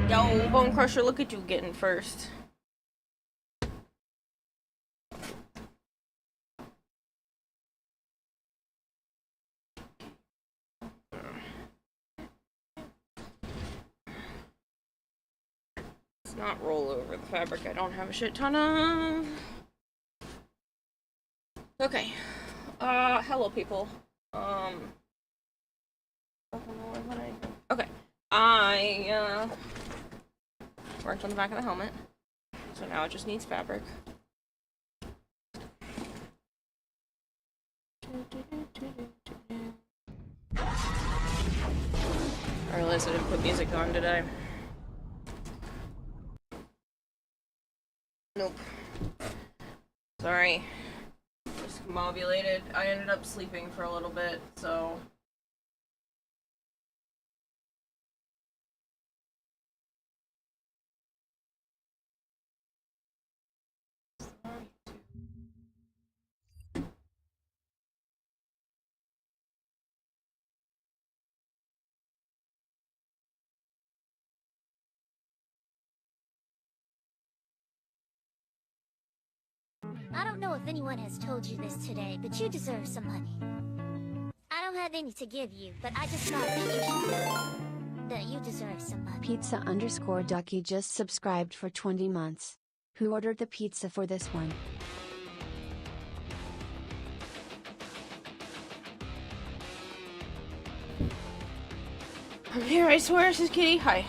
Yo, Bone Crusher, look at you getting first. Let's not roll over the fabric I don't have a shit ton of. Okay. Hello people. Okay. I worked on the back of the helmet. So now it just needs fabric. I realized I didn't put music on, did I? Nope. Sorry. Just combobulated. I ended up sleeping for a little bit, so... I don't know if anyone has told you this today, but you deserve some money. I don't have any to give you, but I just thought that you should know that you deserve some money. Pizza_Ducky just subscribed for 20 months. Who ordered the pizza for this one? I'm here, I swear, says Kitty. Hi.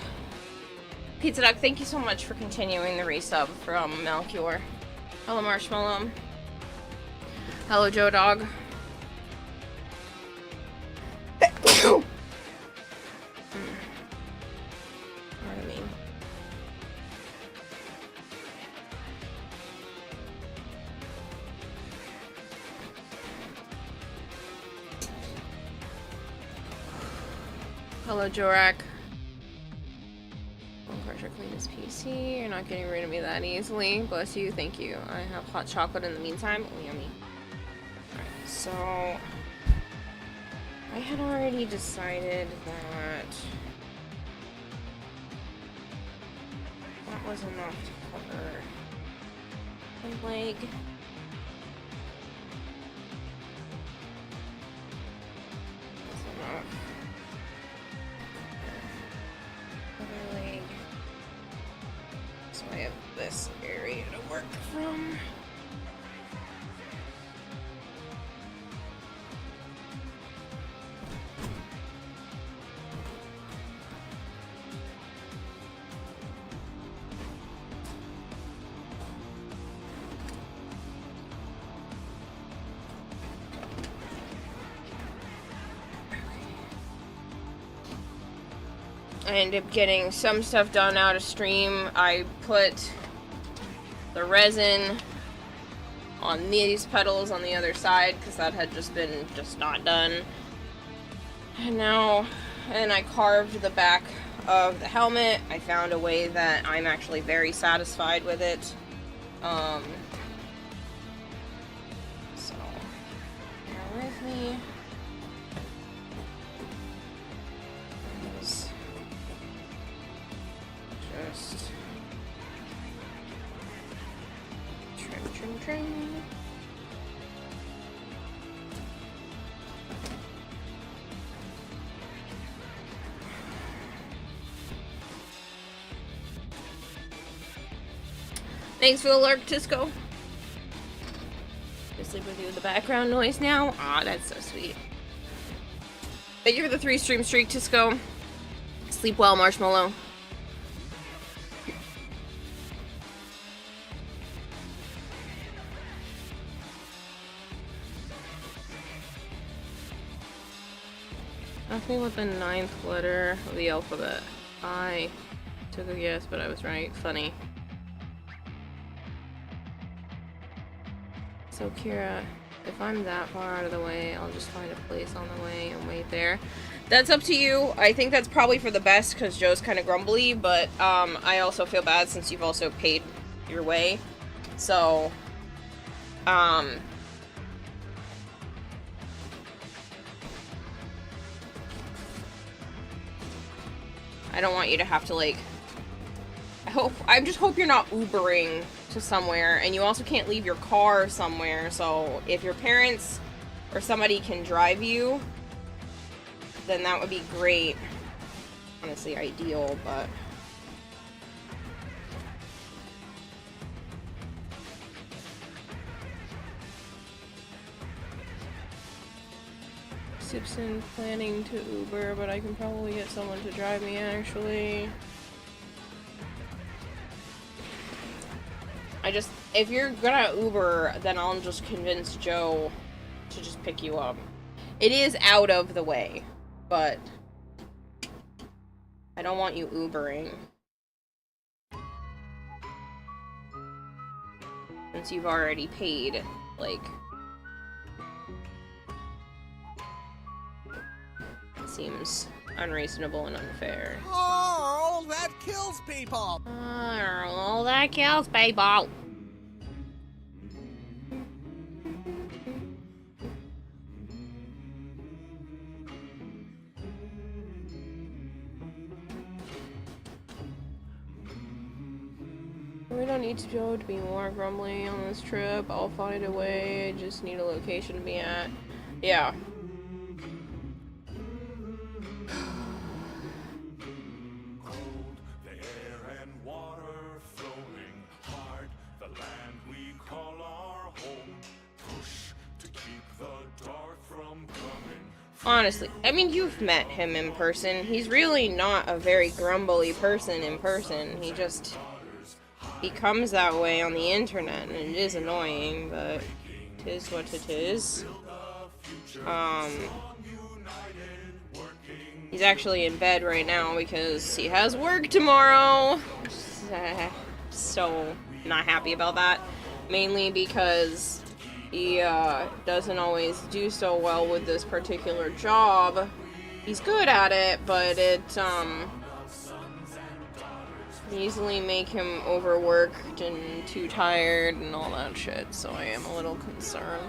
Pizza Duck, thank you so much for continuing the resub from Melchior. Hello, Marshmallow. Hello, Joe Dog. Pardon me. Hello, Jorak. Pressure clean his PC. You're not getting rid of me that easily. Bless you. Thank you. I have hot chocolate in the meantime. Oh, yummy. Alright, so... I had already decided that... that was enough to cover the leg. That's enough. Other leg. So I have this area to work from. I ended up getting some stuff done out of stream. I put the resin on these petals on the other side because that had just been not done. And now, and I carved the back of the helmet. I found a way that I'm actually very satisfied with it. So, bear with me. Just trim. Thanks for the lurk, Tisco. Just sleep with you with the background noise now. Aw, that's so sweet. Thank you for the 3-stream streak, Tisco. Sleep well, Marshmallow. Ask me what the 9th letter of the alphabet. I took a guess, but I was right. Funny. So Kira, if I'm that far out of the way, I'll just find a place on the way and wait there. That's up to you. I think that's probably for the best because Joe's kind of grumbly, but I also feel bad since you've also paid your way. So, I don't want you to have to, like, I just hope you're not Ubering to somewhere, and you also can't leave your car somewhere, so if your parents or somebody can drive you, then that would be great. Honestly, ideal, but... Simpson planning to Uber, but I can probably get someone to drive me, actually. If you're gonna Uber, then I'll just convince Joe to just pick you up. It is out of the way, but I don't want you Ubering. Since you've already paid, like... Seems unreasonable and unfair. Oh, that kills people! Oh, that kills people! We don't need Joe to be more grumbly on this trip. I'll find a way. I just need a location to be at. Yeah. Honestly, I mean, you've met him in person. He's really not a very grumbly person in person. He comes that way on the internet, and it is annoying, but it is what it is. He's actually in bed right now because he has work tomorrow. So, not happy about that. Mainly because he doesn't always do so well with this particular job. He's good at it, but it easily make him overworked and too tired and all that shit, so I am a little concerned.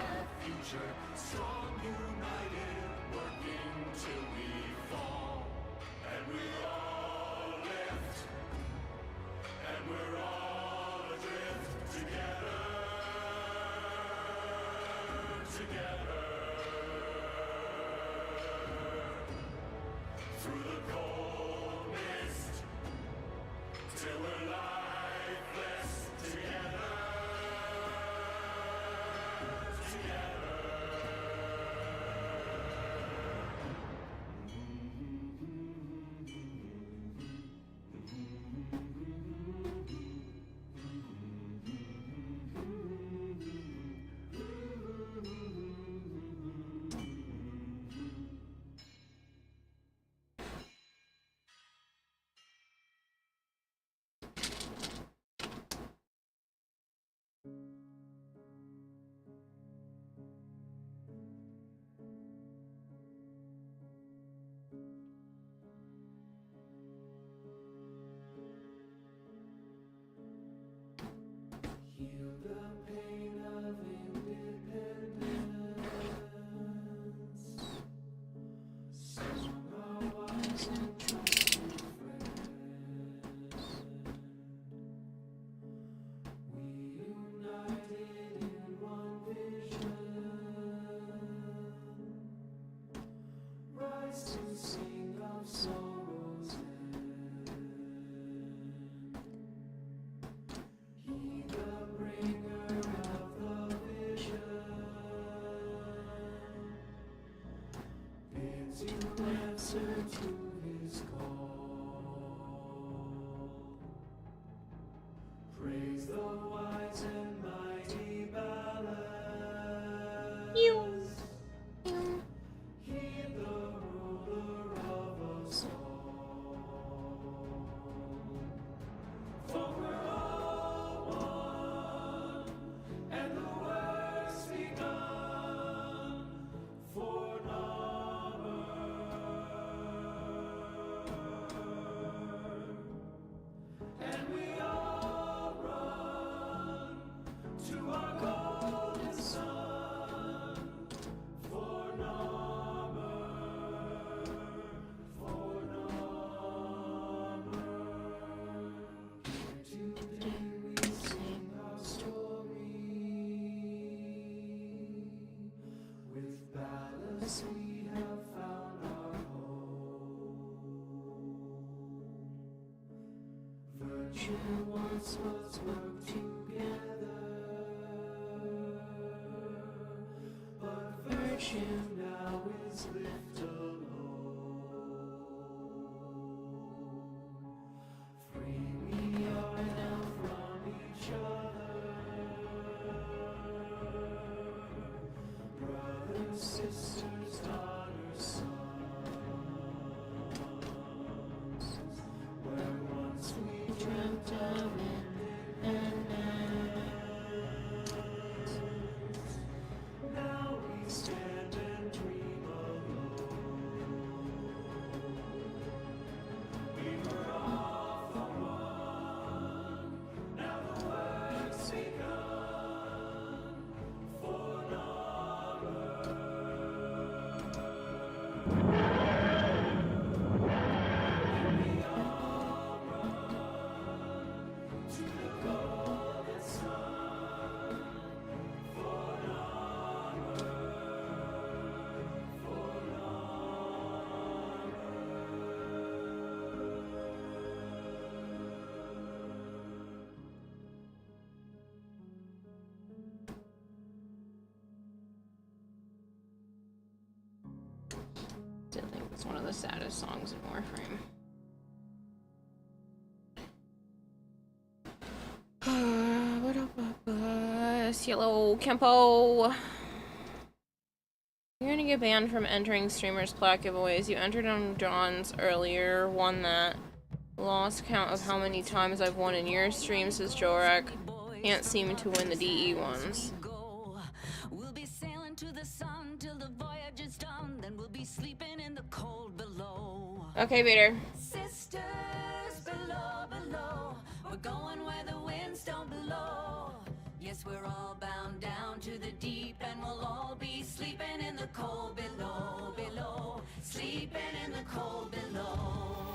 Still think it's one of the saddest songs in Warframe. Yellow Kempo. You're gonna get banned from entering streamers' plat giveaways. You entered on John's earlier, won that. Lost count of how many times I've won in your stream, says Jorak. Can't seem to win the DE ones. We'll be sailing to the sun till the voyage is done, then we'll be sleeping in the cold below. Okay, Vader. Sisters below, below, we're going where the winds don't blow. Yes, we're all bound down to the deep, and we'll all be sleeping in the cold below, below, sleeping in the cold below.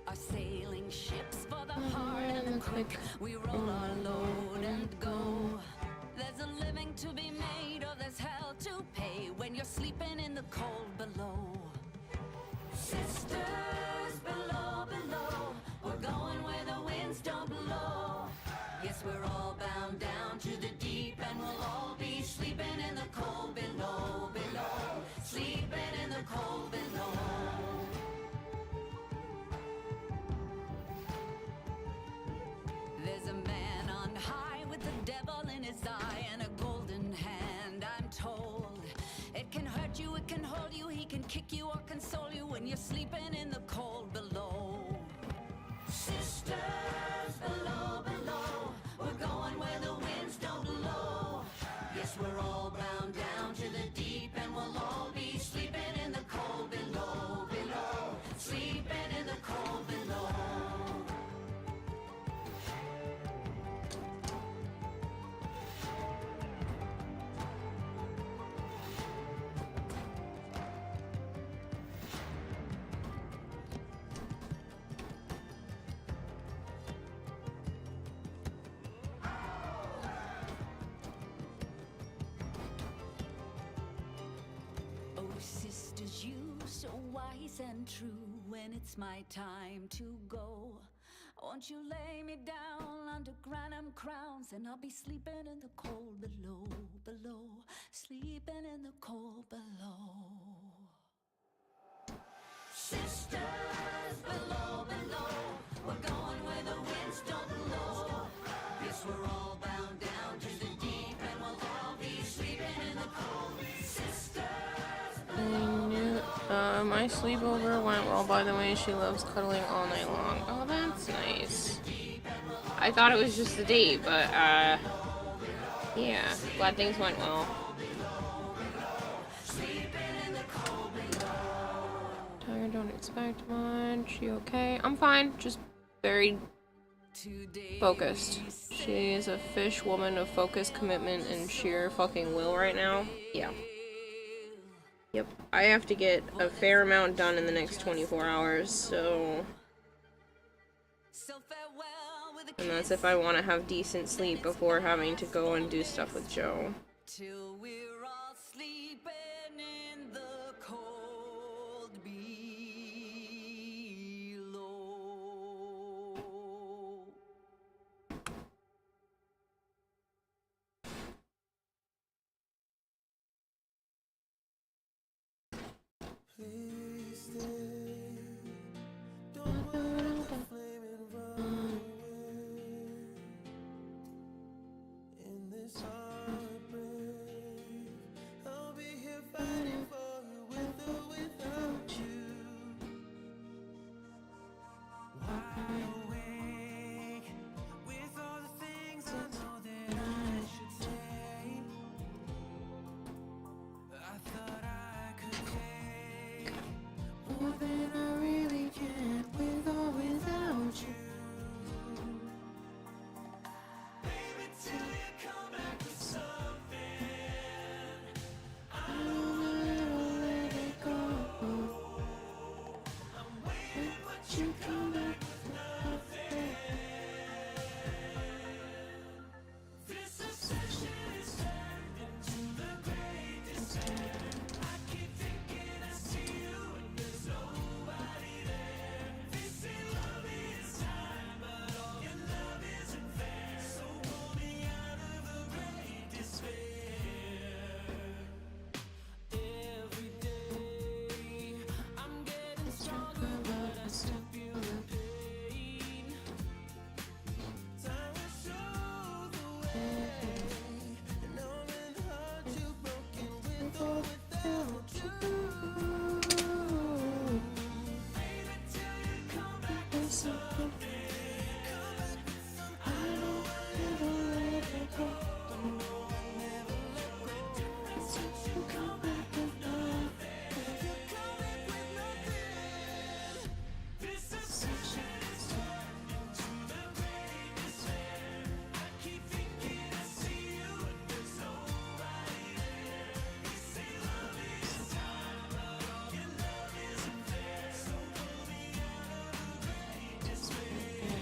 Our sailing ships for the hard and the quick, we roll our load and go. There's a living to be made, or there's hell to pay when you're sleeping in the cold below. Sisters below, below, we're going where the winds don't blow. Yes, we're all bound down to the deep, and we'll all be sleeping in the cold below, below, sleeping in the cold below. There's a man on high with the devil in his eye and a golden hand, I'm told. It can hurt you, it can hold you, he can kick you or console you when you're sleeping in the cold below. Sisters below, below, we're going where the winds don't blow. Yes, we're all bound down to the deep, and we'll all be sleeping in the cold below, below, sleeping in the cold below. Sisters, you so wise and true, when it's my time to go, won't you lay me down under granum crowns, and I'll be sleeping in the cold below, below, sleeping in the cold below. Sisters below, below, we're going where the winds don't blow. Yes, we're all bound down to the deep, and we'll all be sleeping in the cold. Sisters. My sleepover went well, by the way. She loves cuddling all night long. Oh, that's nice. I thought it was just a date, but, yeah. Glad things went well. Tired, don't expect much. You okay? I'm fine. Just very focused. She is a fish woman of focus, commitment, and sheer fucking will right now. Yeah. Yep, I have to get a fair amount done in the next 24 hours, so... And that's if I want to have decent sleep before having to go and do stuff with Joe. till we're all sleeping in the cold below. Please stay. Don't let the flame run away. In this heartbreak, I'll be here fighting for you with or without you. Wide awake with all the things I know that I should say. I thought I could take more than I really can with or without you. Baby, till you come back with something, I don't ever let it go. I'm waiting, but you come back with nothing. This obsession is turned into the greatest despair. I keep thinking I see you and there's nobody there. They say love is time, but all your love isn't fair. So pull me out of the great despair. Every day I'm getting stronger, but I still feel the pain. Time will show the way, and I'm in heart too broken with or without you. Baby, till you come back with something, come back with something. I know I'll never let it go. I know I'll never let go. Since you come back with nothing, you come back with nothing. This obsession is turned into the great despair. I keep thinking I see you and there's nobody there. They say love is time, but all your love isn't fair. So pull me out of the great despair.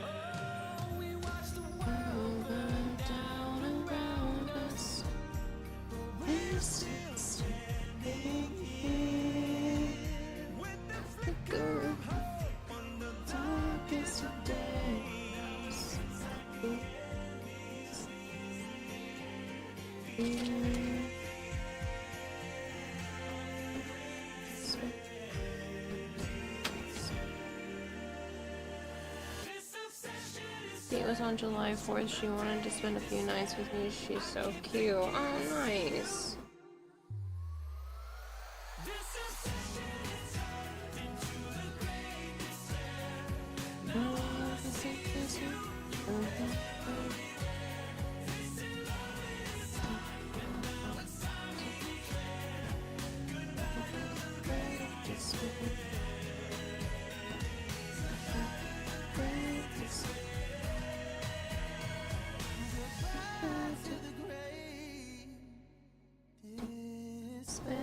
Oh, we watch the world burn down around us, but we're still standing here with the flicker of hope on the darkest of days. The enemy's this obsession is It was on July 4th. She wanted to spend a few nights with me. She's so cute. Oh, nice. this obsession is turned into the great despair. Now I can see you. They say love is time, and now it's time to declare goodbye to the great despair. Great despair. Goodbye to the great despair.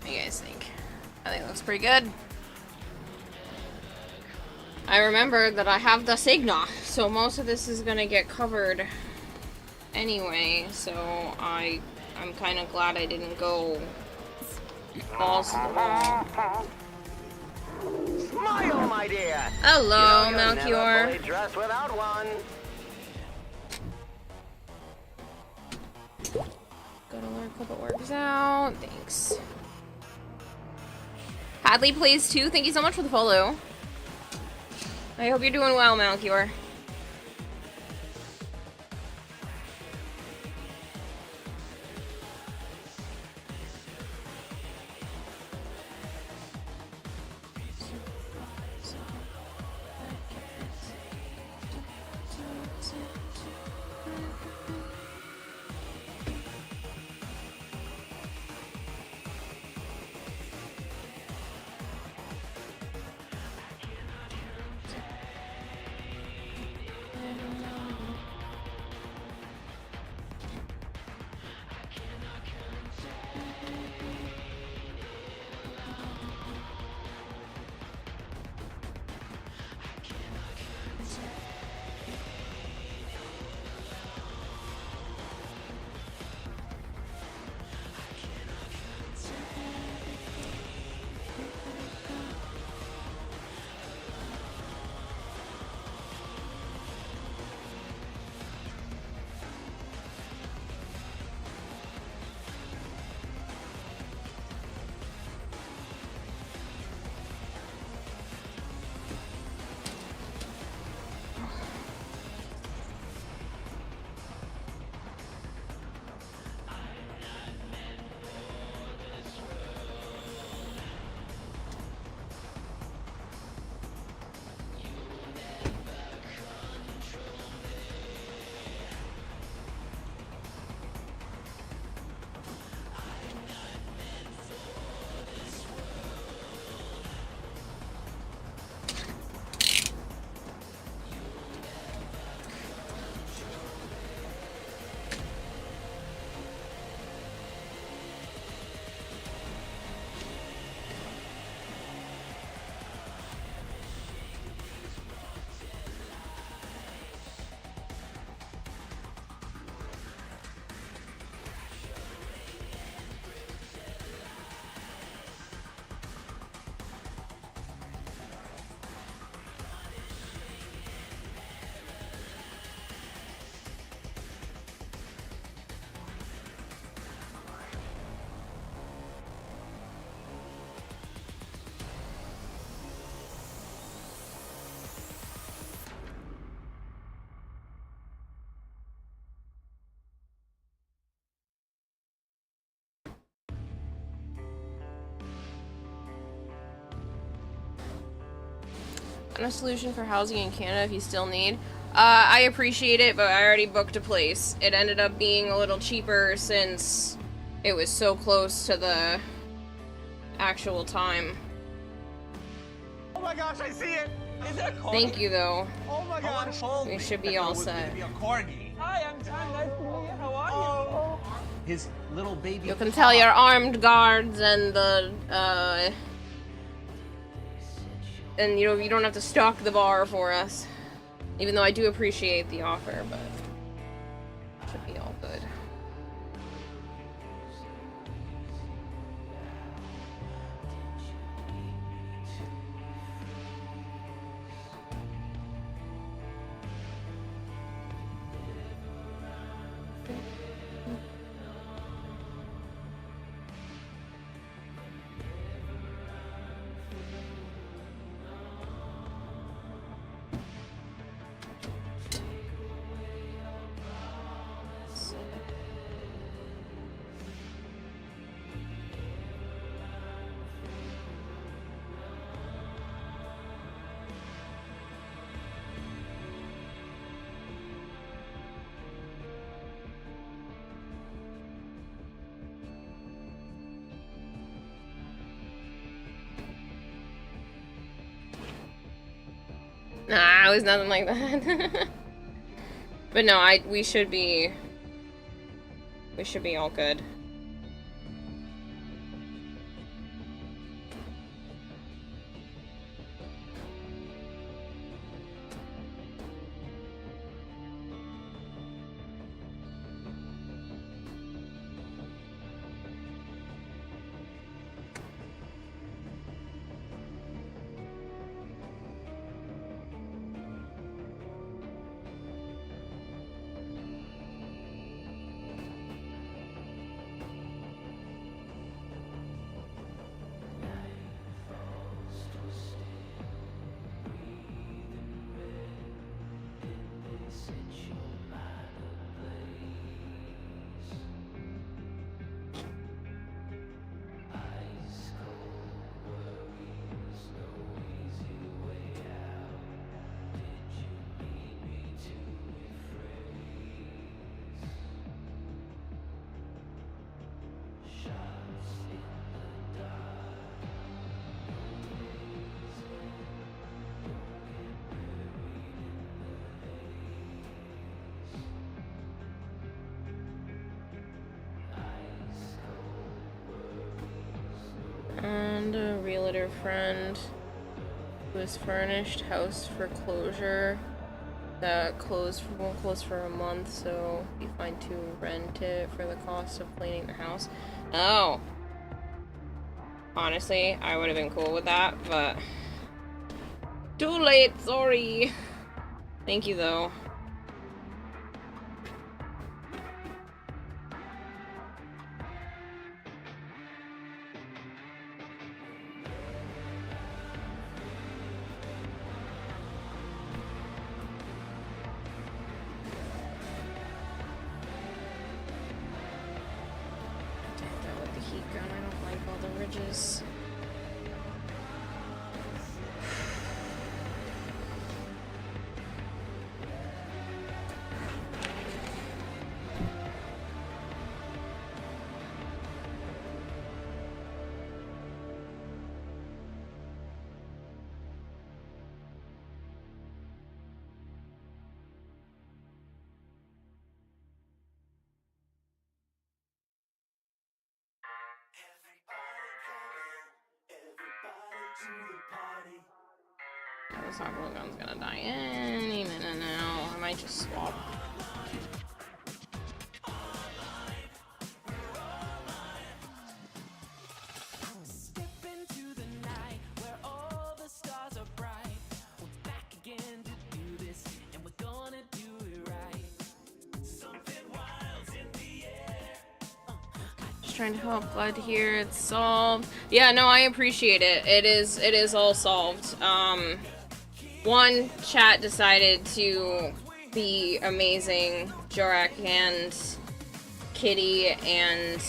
What do you guys think? I think it looks pretty good. I remember that I have the Signa, so most of this is gonna get covered anyway, so I I'm kind of glad I didn't go balls to the wall. Smile, my dear. Hello, You know you're Melchior. never fully dressed without one. Gotta learn a couple works out. Thanks. Hadley plays too. Thank you so much for the follow. I hope you're doing well, Melchior. A solution for housing in Canada if you still need. I appreciate it, but I already booked a place. It ended up being a little cheaper since it was so close to the actual time. Oh my gosh, I see it. Is it a corgi? Thank you, though. Oh my gosh. We should be all set. Hi, I'm Tom. Nice to meet you. How are you? His little baby. You can tell your armed guards and the, and you don't have to stock the bar for us. Even though I do appreciate the offer, but should be all good. Nah, it was nothing like that. But no, we should be all good. realtor friend who was furnished house for closure that won't close for a month, so be fine to rent it for the cost of cleaning the house. Oh. Honestly, I would have been cool with that, but too late, sorry. Thank you though. Ridges. This hot glue gun's gonna die any minute now. I might just swap. Step into the night where all the stars are bright. We're back again to do this, and we're gonna do it right. Something wild's in the air. Just trying to help. Glad to hear it's solved. Yeah, no, I appreciate it. It is all solved. One chat decided to be amazing. Jorak and Kitty and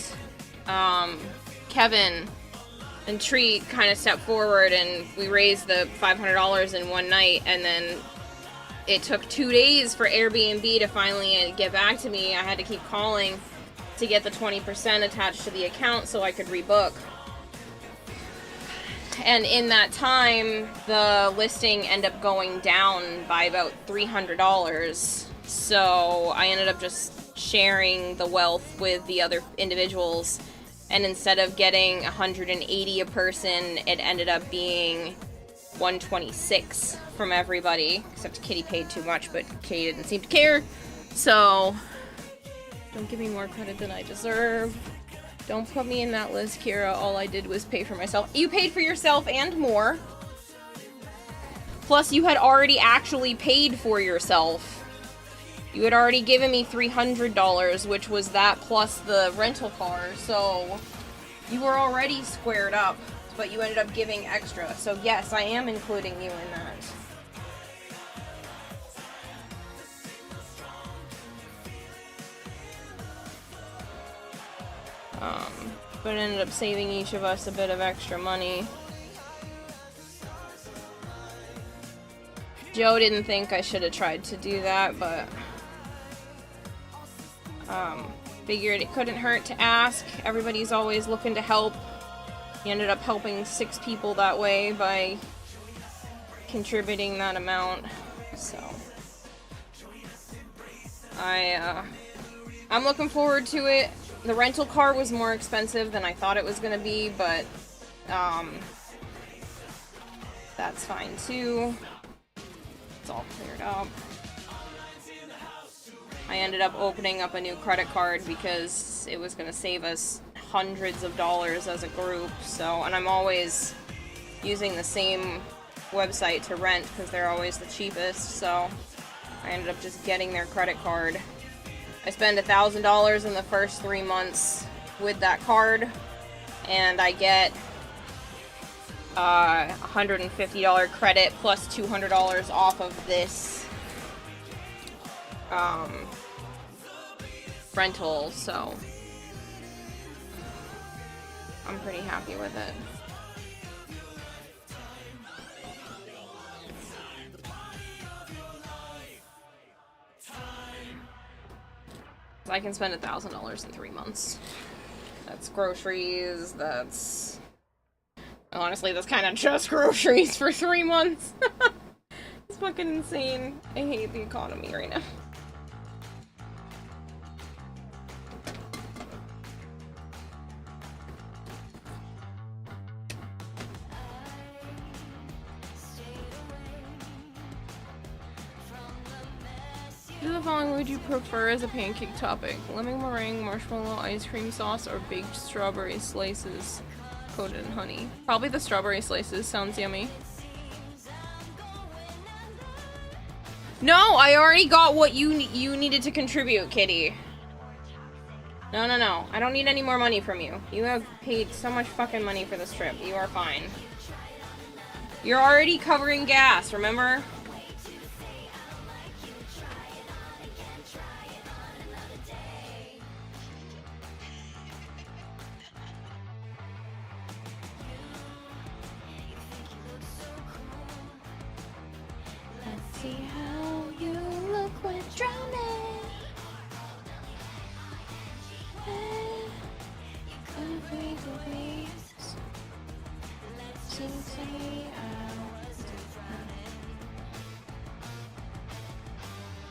Kevin and Treat kind of stepped forward, and we raised the $500 in one night, and then it took 2 days for Airbnb to finally get back to me. I had to keep calling to get the 20% attached to the account so I could rebook. And in that time, the listing ended up going down by about $300. So I ended up just sharing the wealth with the other individuals. And instead of getting 180 a person, it ended up being 126 from everybody. Except Kitty paid too much, but Kitty didn't seem to care. So don't give me more credit than I deserve. Don't put me in that list, Kira. All I did was pay for myself. You paid for yourself and more. Plus, you had already actually paid for yourself. You had already given me $300, which was that plus the rental car. So, you were already squared up, but you ended up giving extra. So, yes, I am including you in that. But it ended up saving each of us a bit of extra money. Joe didn't think I should have tried to do that, but figured it couldn't hurt to ask. Everybody's always looking to help. He ended up helping 6 people that way by contributing that amount. So I'm looking forward to it. The rental car was more expensive than I thought it was gonna be, but that's fine too. It's all cleared up. I ended up opening up a new credit card because it was gonna save us hundreds of dollars as a group. So, and I'm always using the same website to rent because they're always the cheapest. So I ended up just getting their credit card. I spend $1,000 in the first 3 months with that card, and I get $150 credit plus $200 off of this rental, so I'm pretty happy with it. I can spend $1,000 in 3 months. That's groceries, that's... Honestly, that's kind of just groceries for 3 months. It's fucking insane. I hate the economy right now. Which of the following would you prefer as a pancake topping? Lemon meringue, marshmallow, ice cream sauce, or baked strawberry slices coated in honey? Probably the strawberry slices. Sounds yummy. No, I already got what you needed to contribute, Kitty. No, no, no. I don't need any more money from you. You have paid so much fucking money for this trip. You are fine. You're already covering gas, remember? Let's see how you look when drowning.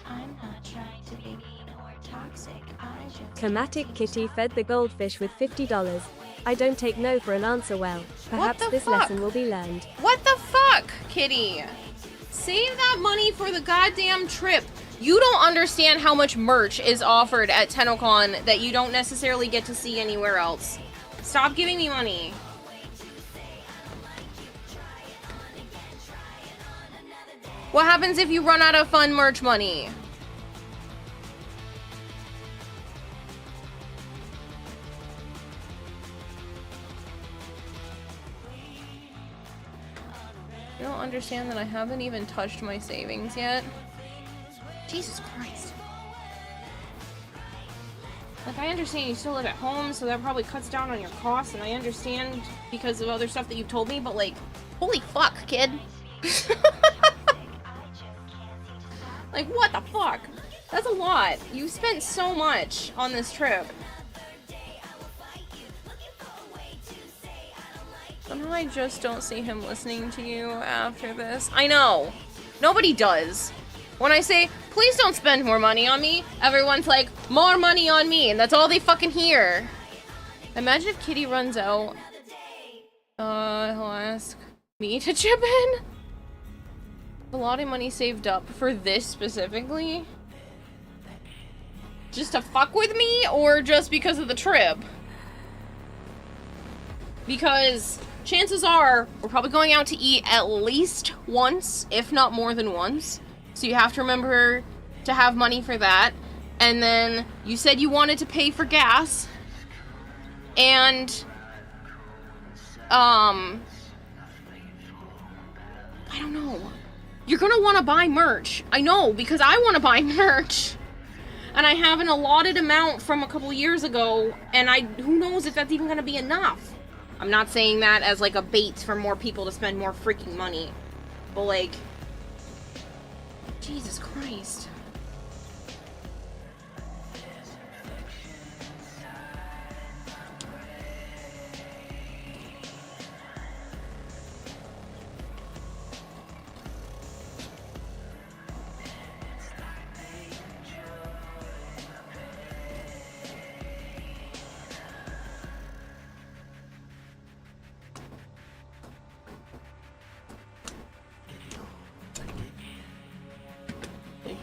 I'm not trying to be mean or toxic. I just Chromatic Kitty fed the goldfish with $50. I don't take no for an answer well. Perhaps the this fuck? lesson will be learned. What the fuck, Kitty? Save that money for the goddamn trip. You don't understand how much merch is offered at TennoCon that you don't necessarily get to see anywhere else. Stop giving me money. What happens if you run out of fun merch money? You don't understand that I haven't even touched my savings yet? Jesus Christ. Like, I understand you still live at home, so that probably cuts down on your costs, and I understand because of other stuff that you've told me, but like, holy fuck, kid. Like, what the fuck? That's a lot. You spent so much on this trip. Somehow I just don't see him listening to you after this. I know. Nobody does. When I say, please don't spend more money on me, everyone's like, more money on me, and that's all they fucking hear. Imagine if Kitty runs out. He'll ask me to chip in. A lot of money saved up for this specifically? Just to fuck with me, or just because of the trip? Because chances are we're probably going out to eat at least once, if not more than once. So you have to remember to have money for that. And then you said you wanted to pay for gas. And I don't know. You're gonna want to buy merch. I know, because I want to buy merch. And I have an allotted amount from a couple years ago, and who knows if that's even gonna be enough. I'm not saying that as like a bait for more people to spend more freaking money. But like, Jesus Christ.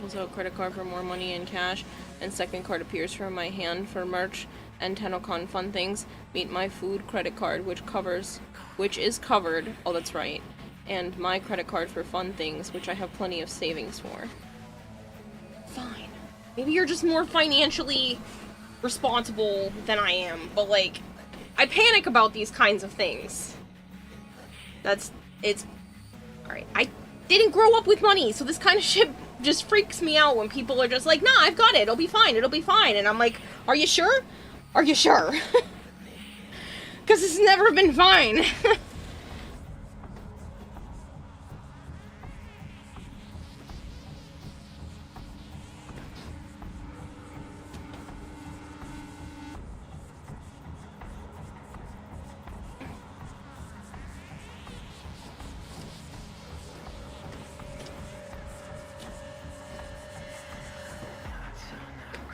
Pulls out credit card for more money in cash, and second card appears from my hand for merch and TennoCon fun things. Meet my food credit card, which is covered. Oh, that's right. And my credit card for fun things, which I have plenty of savings for. Fine. Maybe you're just more financially responsible than I am, but like, I panic about these kinds of things. Alright, I didn't grow up with money, so this kind of shit just freaks me out when people are just like, nah, I've got it, it'll be fine, and I'm like, are you sure? Are you sure? Because it's never been fine.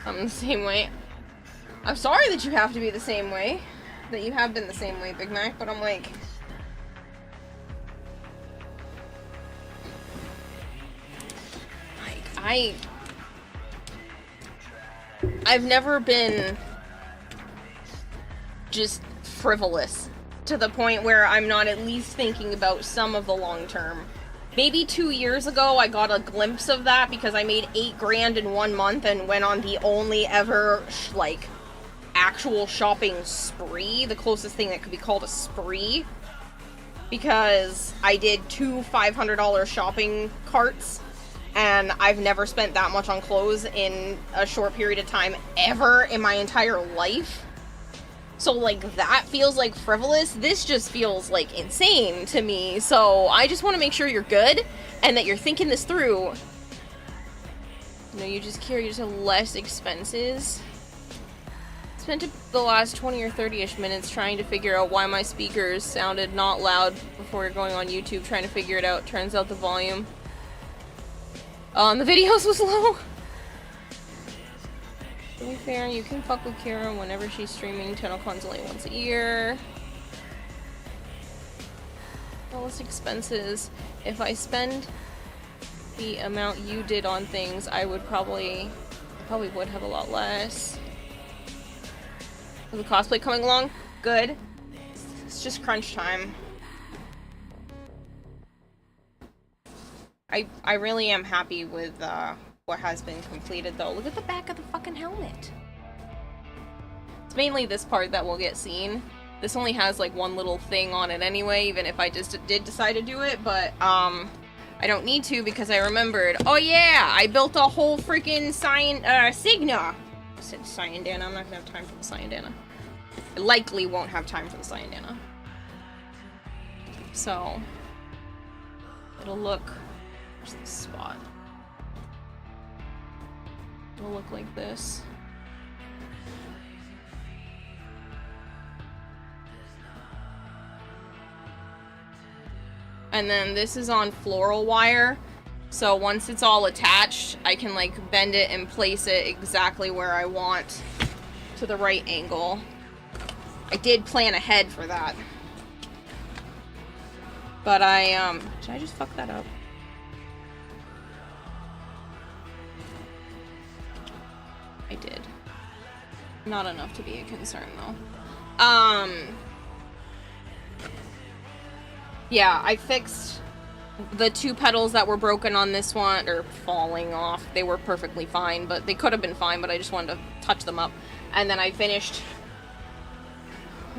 I'm the same way. I'm sorry that you have to be the same way. That you have been the same way, Big Mac, but I'm like... I've never been just frivolous to the point where I'm not at least thinking about some of the long term. Maybe 2 years ago I got a glimpse of that because I made 8 grand in 1 month and went on the only ever, like, actual shopping spree, the closest thing that could be called a spree, because I did 2 $500 shopping carts, and I've never spent that much on clothes in a short period of time ever in my entire life. So, like, that feels like frivolous. This just feels, like, insane to me. So, I just want to make sure you're good and that you're thinking this through. No, you just have less expenses. Spent the last 20 or 30-ish minutes trying to figure out why my speakers sounded not loud before going on YouTube, trying to figure it out. Turns out the volume on the videos was low. To be fair, you can fuck with Kira whenever she's streaming. TennoCon's only once a year. Less expenses. If I spend the amount you did on things, I probably would have a lot less. Is the cosplay coming along? Good. It's just crunch time. I really am happy with what has been completed, though. Look at the back of the fucking helmet. It's mainly this part that will get seen. This only has, like, one little thing on it anyway, even if I just did decide to do it, but, I don't need to because I remembered. Oh yeah, I built a whole freaking Signa. I said Cyandana, I'm not gonna have time for the Cyandana. I likely won't have time for the Cyandana. So, it'll look, where's the spot? It'll look like this. And then this is on floral wire, so once it's all attached, I can, like, bend it and place it exactly where I want to the right angle. I did plan ahead for that. But did I just fuck that up? I did. Not enough to be a concern, though. Yeah, I fixed the 2 petals that were broken on this one, or falling off. They were perfectly fine, but they could have been fine, but I just wanted to touch them up. And then I finished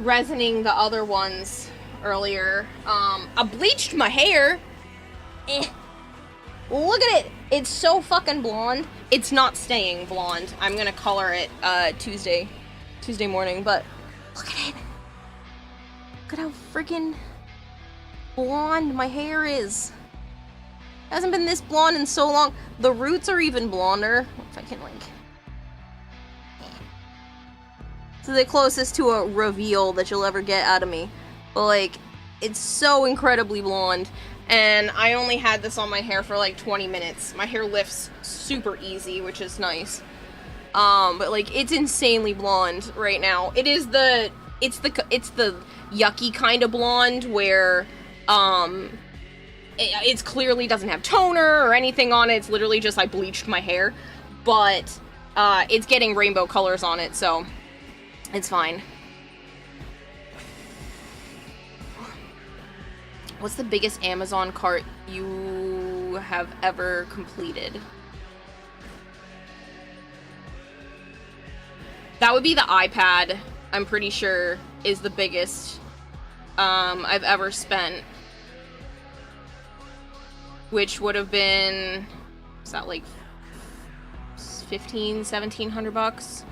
resining the other ones earlier. I bleached my hair. Look at it! It's so fucking blonde. It's not staying blonde. I'm gonna color it Tuesday morning, but look at it. Look at how freaking blonde my hair is. It hasn't been this blonde in so long. The roots are even blonder. If I can, like... It's the closest to a reveal that you'll ever get out of me. But, like, it's so incredibly blonde. And I only had this on my hair for, like, 20 minutes. My hair lifts super easy, which is nice. But, like, it's insanely blonde right now. It is the... It's the yucky kind of blonde where... It clearly doesn't have toner or anything on it. It's literally just I bleached my hair. But, it's getting rainbow colors on it, so it's fine. What's the biggest Amazon cart you have ever completed? That would be the iPad, I'm pretty sure, is the biggest I've ever spent. Which would have been, is that like 1,700 bucks?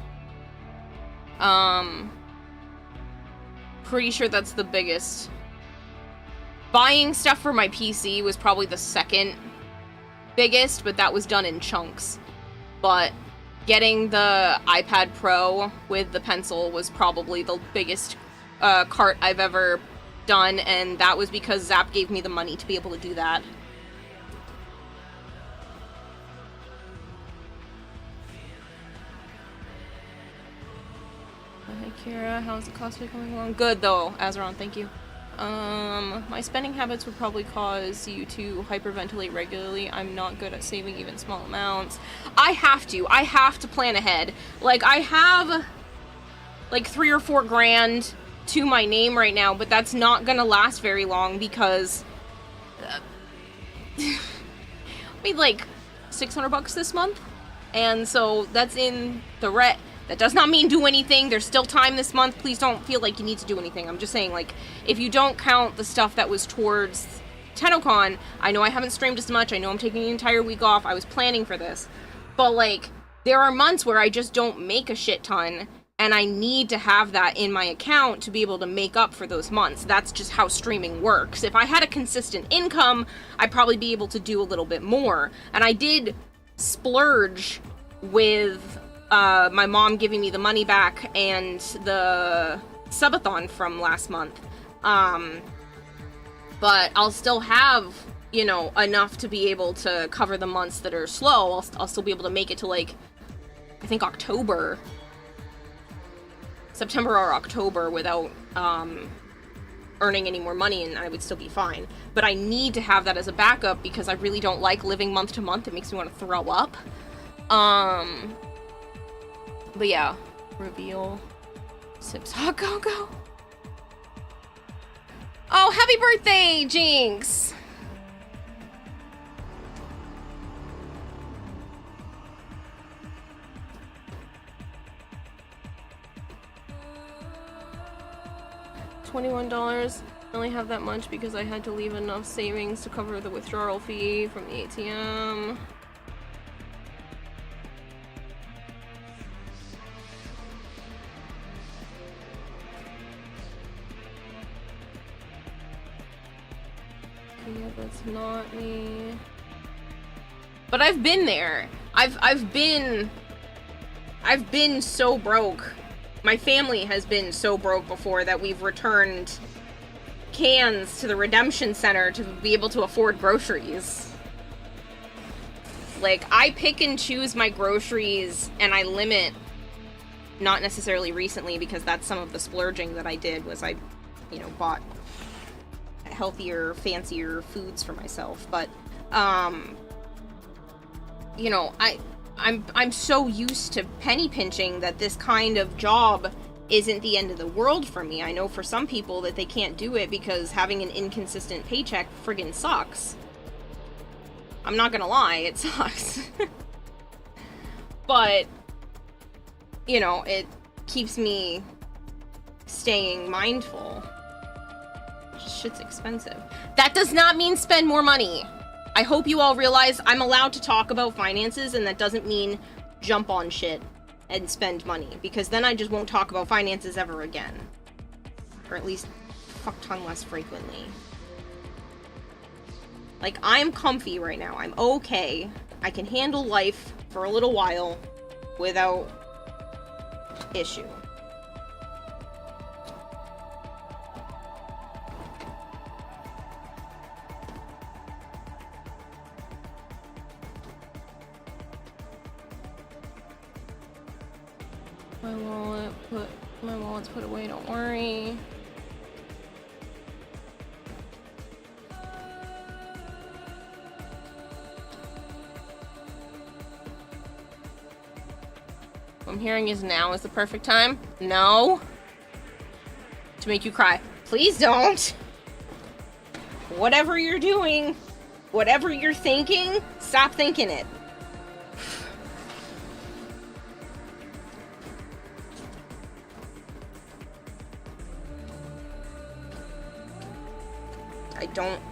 Pretty sure that's the biggest. Buying stuff for my PC was probably the second biggest, but that was done in chunks. But getting the iPad Pro with the pencil was probably the biggest cart I've ever done, and that was because Zap gave me the money to be able to do that. Hi Kira, how's the cosplay coming along? Good though, Azeron, thank you. My spending habits would probably cause you to hyperventilate regularly. I'm not good at saving even small amounts. I have to plan ahead. Like, I have like 3 or 4 grand to my name right now, but that's not gonna last very long because I made like $600 this month, and so that's in the red. That does not mean do anything. There's still time this month. Please don't feel like you need to do anything. I'm just saying, like, if you don't count the stuff that was towards TennoCon, I know I haven't streamed as much. I know I'm taking the entire week off. I was planning for this. But, like, there are months where I just don't make a shit ton, and I need to have that in my account to be able to make up for those months. That's just how streaming works. If I had a consistent income, I'd probably be able to do a little bit more. And I did splurge with my mom giving me the money back and the subathon from last month. But I'll still have, you know, enough to be able to cover the months that are slow. I'll still be able to make it to, like, I think September or October without earning any more money, and I would still be fine. But I need to have that as a backup because I really don't like living month to month. It makes me want to throw up. But yeah, reveal sips hot cocoa. Oh, happy birthday, Jinx! $21. I only have that much because I had to leave enough savings to cover the withdrawal fee from the ATM. Yeah, that's not me. But I've been there. I've been so broke. My family has been so broke before that we've returned cans to the redemption center to be able to afford groceries. Like, I pick and choose my groceries and I limit, not necessarily recently because that's some of the splurging that I did was I, you know, bought healthier, fancier foods for myself, but you know, I'm so used to penny pinching that this kind of job isn't the end of the world for me. I know for some people that they can't do it because having an inconsistent paycheck friggin' sucks. I'm not gonna lie, it sucks. But you know, it keeps me staying mindful. Shit's expensive. That does not mean spend more money. I hope you all realize I'm allowed to talk about finances, and that doesn't mean jump on shit and spend money, because then I just won't talk about finances ever again. Or at least fuck ton less frequently. Like, I'm comfy right now. I'm okay. I can handle life for a little while without issue. My wallet's put away, don't worry. What I'm hearing is now is the perfect time. No. To make you cry. Please don't. Whatever you're doing, whatever you're thinking, stop thinking it.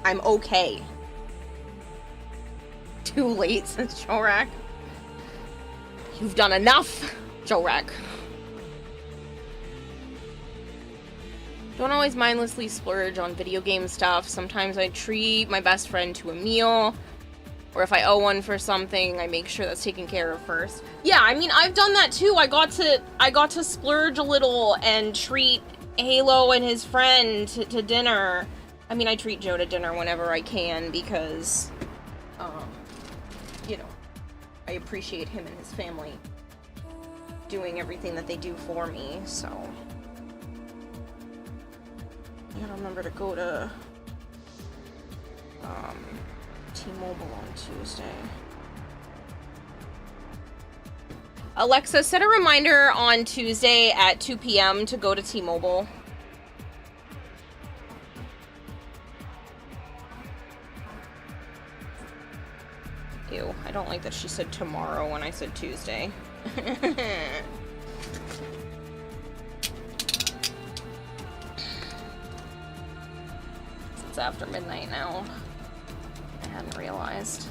I'm okay. Too late, says Jorak. You've done enough, Jorak. Don't always mindlessly splurge on video game stuff. Sometimes I treat my best friend to a meal, or if I owe one for something, I make sure that's taken care of first. Yeah, I mean, I've done that too. I got to splurge a little and treat Halo and his friend to dinner. I mean, I treat Joe to dinner whenever I can because, you know, I appreciate him and his family doing everything that they do for me, so. gotta remember to go to T-Mobile on Tuesday. Alexa, set a reminder on Tuesday at 2 p.m. to go to T-Mobile. Ew, I don't like that she said tomorrow when I said Tuesday. It's after midnight now. I hadn't realized.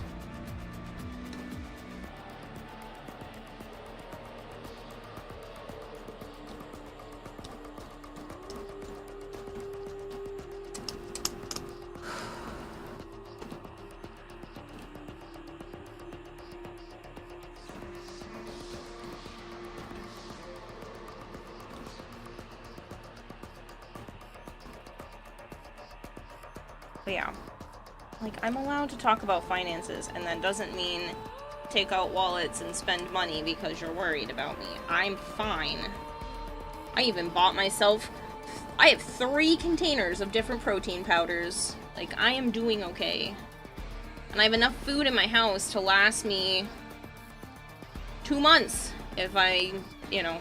But yeah, like, I'm allowed to talk about finances, and that doesn't mean take out wallets and spend money because you're worried about me. I'm fine. I even bought myself, I have 3 containers of different protein powders. Like, I am doing okay. And I have enough food in my house to last me 2 months if I, you know,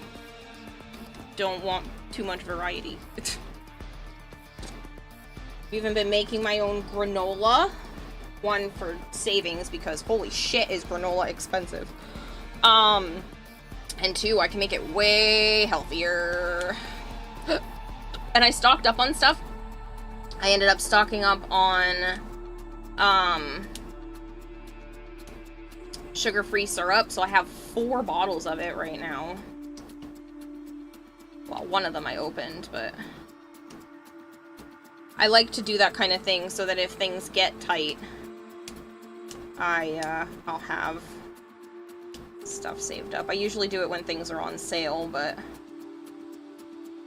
don't want too much variety. I've even been making my own granola. 1, for savings, because holy shit is granola expensive. And 2, I can make it way healthier. And I stocked up on stuff. I ended up stocking up on sugar-free syrup, so I have 4 bottles of it right now. Well, one of them I opened, but I like to do that kind of thing so that if things get tight, I'll have stuff saved up. I usually do it when things are on sale, but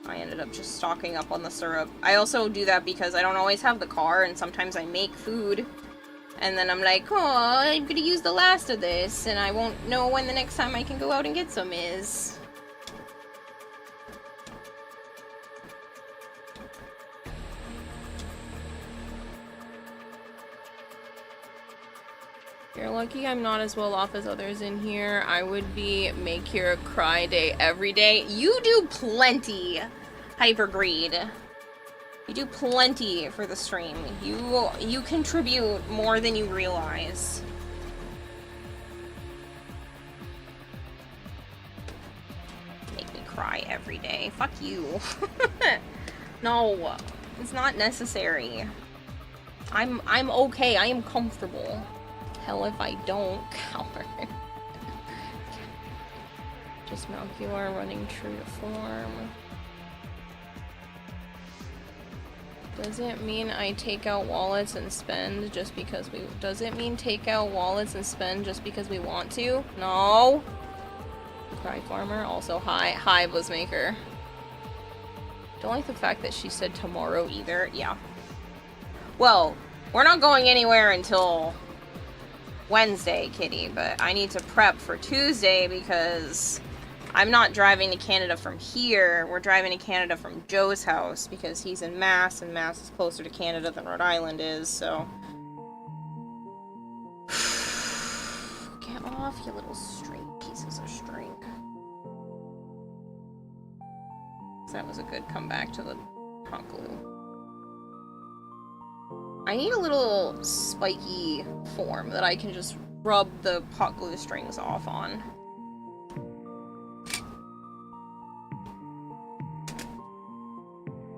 I ended up just stocking up on the syrup. I also do that because I don't always have the car, and sometimes I make food, and then I'm like, oh, I'm gonna use the last of this, and I won't know when the next time I can go out and get some is. You're lucky I'm not as well off as others in here. I would be make Kira cry day every day. You do plenty, Hypergreed. You do plenty for the stream. You contribute more than you realize. Make me cry every day. Fuck you. No, it's not necessary. I'm okay. I am comfortable. Hell if I don't, coward. Just Malcular running true to form. Does it mean I take out wallets and spend just because we... Does it mean take out wallets and spend just because we want to? No! Cry Farmer, also hi. Hi, Buzzmaker. Don't like the fact that she said tomorrow either. Yeah. Well, we're not going anywhere until Wednesday, kitty, but I need to prep for Tuesday because I'm not driving to Canada from here. We're driving to Canada from Joe's house because he's in Mass, and Mass is closer to Canada than Rhode Island is, so... Get off, you little string pieces of string. That was a good comeback to the hot glue. I need a little spiky form that I can just rub the hot glue strings off on.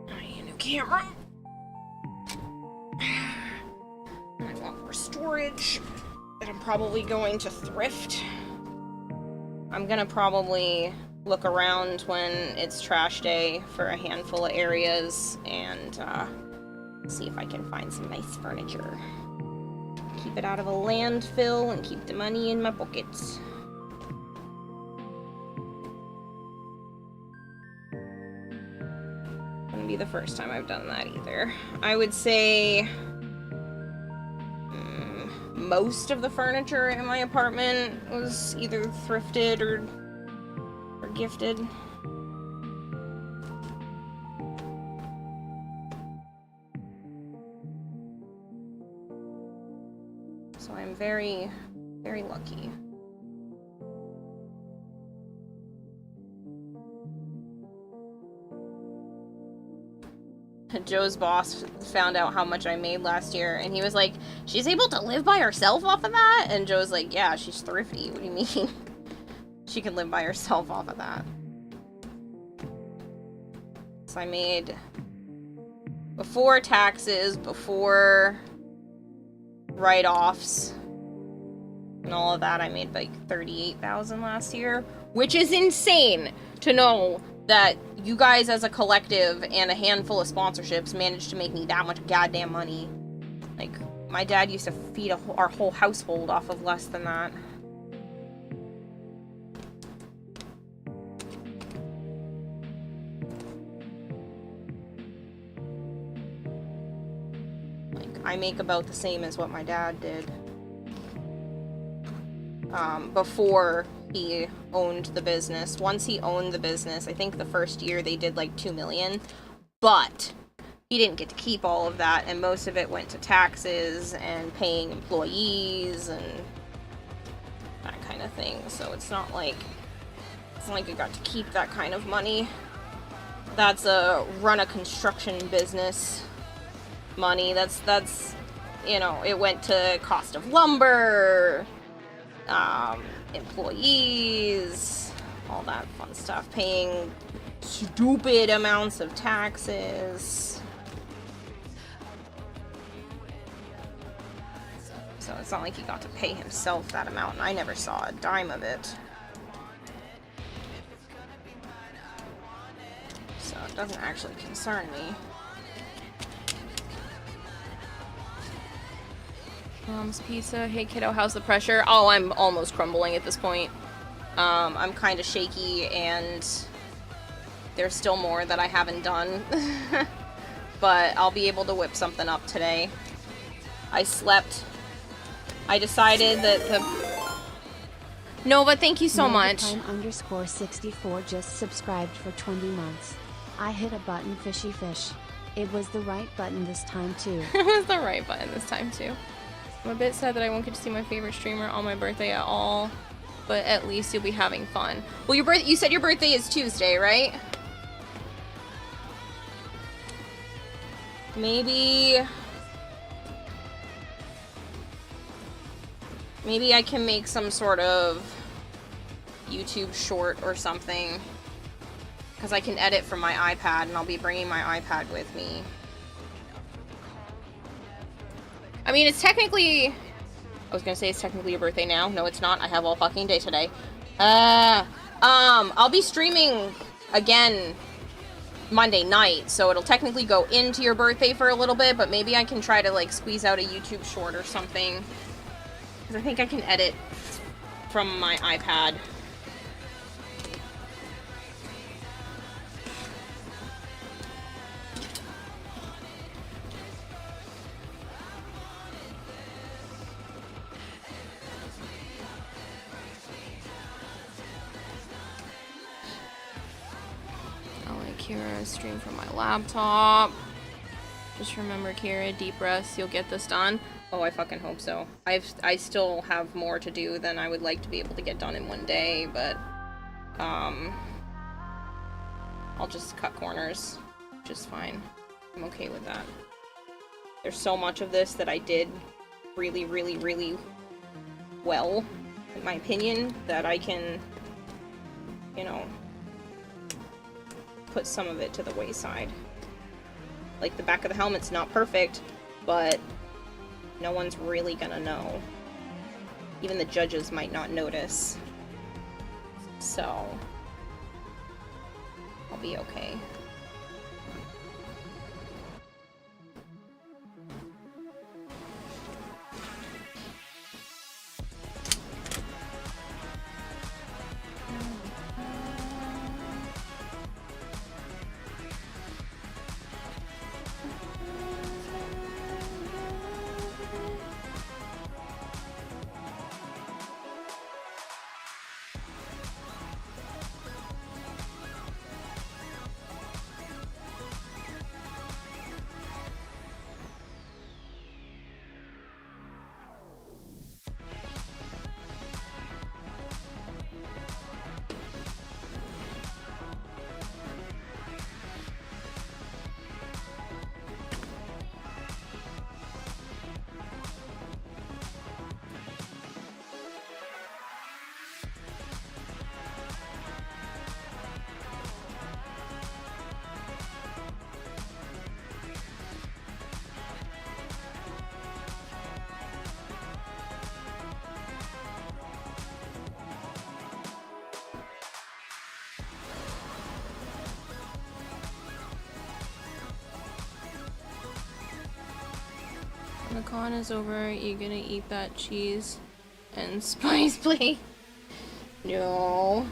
I need a new camera. And I want more storage that I'm probably going to thrift. I'm gonna probably look around when it's trash day for a handful of areas and see if I can find some nice furniture. Keep it out of a landfill and keep the money in my pockets. Wouldn't be the first time I've done that either. I would say most of the furniture in my apartment was either thrifted or gifted. So I'm very, very lucky. Joe's boss found out how much I made last year, and he was like, she's able to live by herself off of that? And Joe's like, yeah, she's thrifty. What do you mean? She can live by herself off of that. So I made, before taxes, before write-offs, and all of that, I made like $38,000 last year, which is insane to know that you guys as a collective and a handful of sponsorships managed to make me that much goddamn money. Like, my dad used to feed our whole household off of less than that. Like, I make about the same as what my dad did. Before he owned the business. Once he owned the business, I think the first year they did like $2 million, but he didn't get to keep all of that, and most of it went to taxes and paying employees and that kind of thing. So it's not like I got to keep that kind of money. That's a run a construction business money. That's you know, it went to cost of lumber, employees, all that fun stuff, paying stupid amounts of taxes. So it's not like he got to pay himself that amount, and I never saw a dime of it. So it doesn't actually concern me. Mom's Pizza. Hey kiddo, how's the pressure? Oh, I'm almost crumbling at this point. I'm kind of shaky, and there's still more that I haven't done. But I'll be able to whip something up today. I slept. I decided that the... Nova, thank you so much. _64 just subscribed for 20 months. I hit a button, fishy fish. It was the right button this time too. It was the right button this time too. I'm a bit sad that I won't get to see my favorite streamer on my birthday at all, but at least you'll be having fun. Well, you said your birthday is Tuesday, right? Maybe I can make some sort of YouTube short or something, because I can edit from my iPad, and I'll be bringing my iPad with me. I mean, it's technically... I was gonna say it's technically your birthday now. No, it's not. I have all fucking day today. I'll be streaming again Monday night, so it'll technically go into your birthday for a little bit, but maybe I can try to, like, squeeze out a YouTube short or something. Because I think I can edit from my iPad. Kira, stream from my laptop. Just remember, Kira, deep breaths, you'll get this done. Oh, I fucking hope so. I still have more to do than I would like to be able to get done in one day, but I'll just cut corners, which is fine. I'm okay with that. There's so much of this that I did really, really, really well, in my opinion, that I can, you know, put some of it to the wayside. Like, the back of the helmet's not perfect, but no one's really gonna know. Even the judges might not notice. So, I'll be okay. The con is over. You gonna eat that cheese and spice plate? No.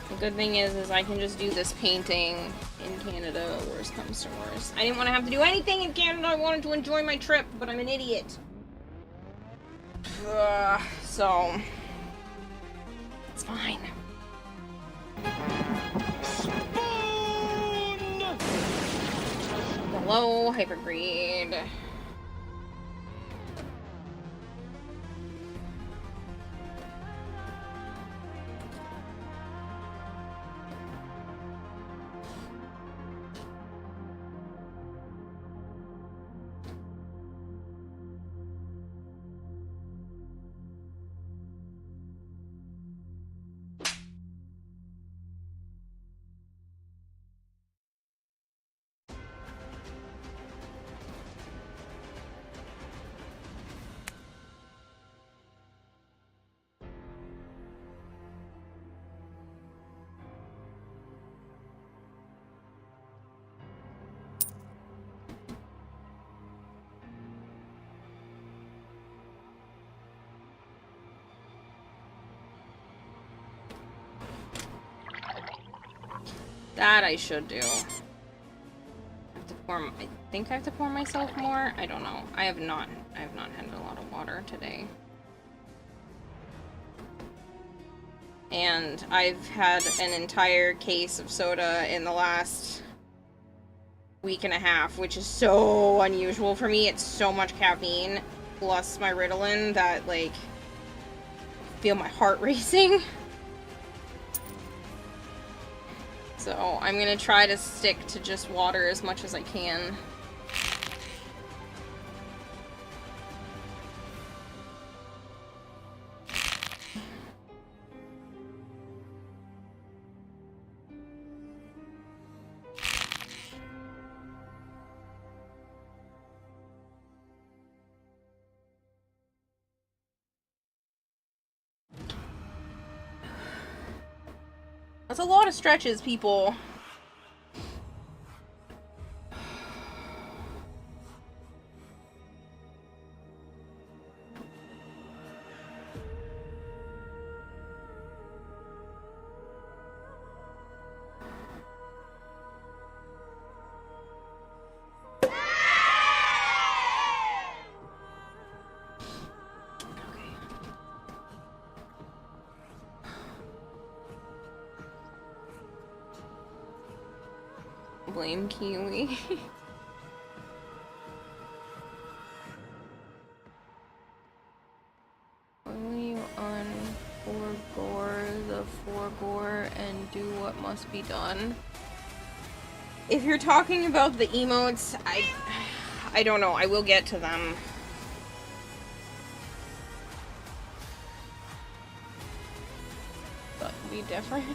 The good thing is I can just do this painting in Canada, worst comes to worst. I didn't want to have to do anything in Canada, I wanted to enjoy my trip, but I'm an idiot. So... it's fine. Hello, Hypergreed. That I should do. I have to pour, I think I have to pour myself more? I don't know. I have not had a lot of water today. And I've had an entire case of soda in the last week and a half, which is so unusual for me. It's so much caffeine plus my Ritalin that, like, I feel my heart racing. So I'm gonna try to stick to just water as much as I can. That's a lot of stretches, people. Blame Kiwi. Will you unforgore the forgore and do what must be done? If you're talking about the emotes, I don't know. I will get to them. That would be different.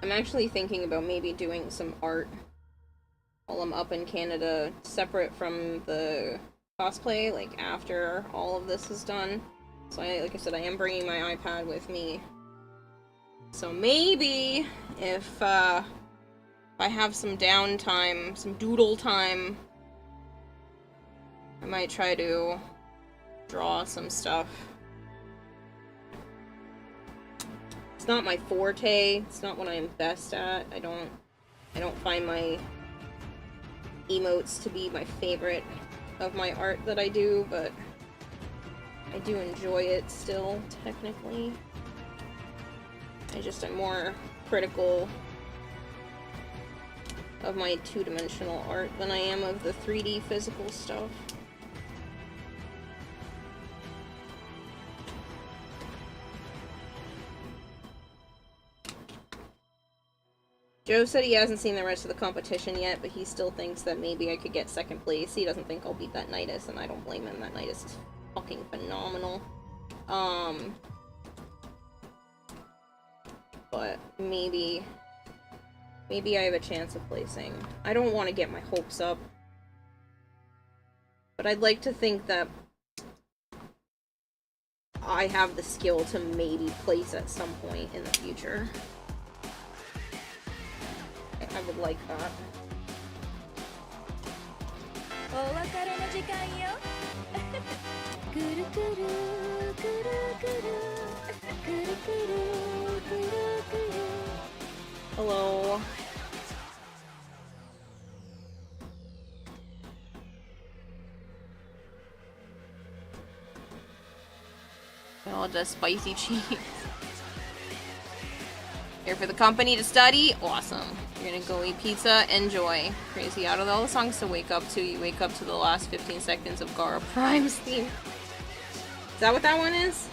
I'm actually thinking about maybe doing some art while I'm up in Canada, separate from the cosplay, like after all of this is done. So like I said, I am bringing my iPad with me. So maybe if I have some downtime, some doodle time, I might try to draw some stuff. It's not my forte, it's not what I'm best at. I don't find my emotes to be my favorite of my art that I do, but I do enjoy it still, technically. I just am more critical of my two-dimensional art than I am of the 3D physical stuff. Joe said he hasn't seen the rest of the competition yet, but he still thinks that maybe I could get second place. He doesn't think I'll beat that Nidus, and I don't blame him. That Nidus is fucking phenomenal. But maybe I have a chance of placing. I don't want to get my hopes up, but I'd like to think that I have the skill to maybe place at some point in the future. I would like that. Hello. Oh, the spicy cheese. Here for the company to study? Awesome. You're gonna go eat pizza? Enjoy. Crazy. Out of all the songs to wake up to, you wake up to the last 15 seconds of Gara Prime's theme. Is that what that one is?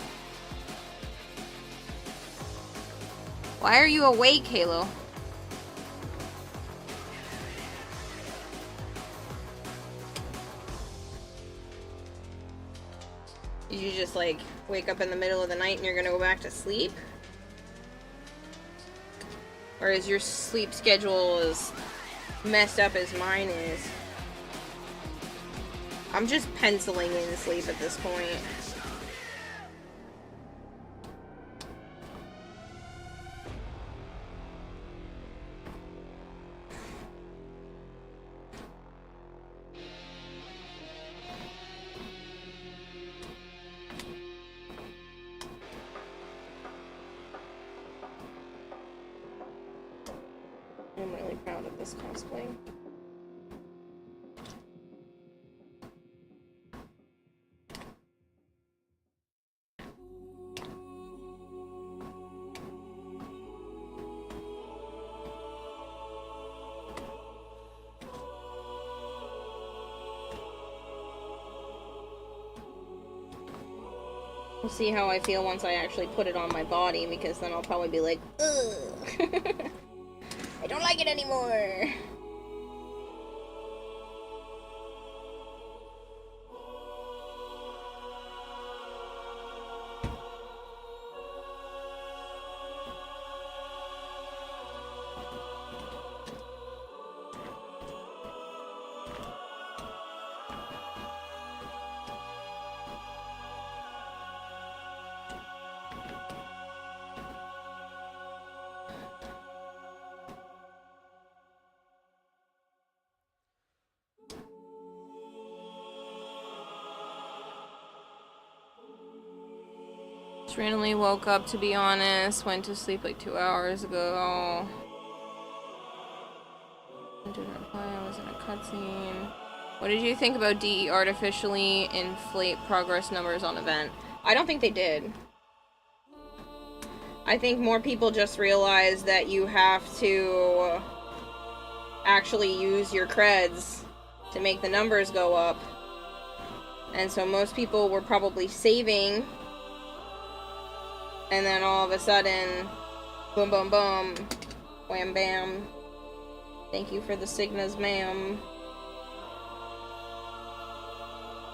Why are you awake, Halo? Did you just, like, wake up in the middle of the night and you're gonna go back to sleep? Or is your sleep schedule as messed up as mine is? I'm just penciling in sleep at this point. I'm really proud of this cosplay. We'll see how I feel once I actually put it on my body, because then I'll probably be like, ugh. I don't like it anymore. Just randomly woke up, to be honest. Went to sleep like 2 hours ago. Didn't reply, I was in a cutscene. What did you think about DE artificially inflate progress numbers on event? I don't think they did. I think more people just realized that you have to actually use your creds to make the numbers go up. And so most people were probably saving, and then all of a sudden, boom, boom, boom, wham, bam. Thank you for the Signas, ma'am.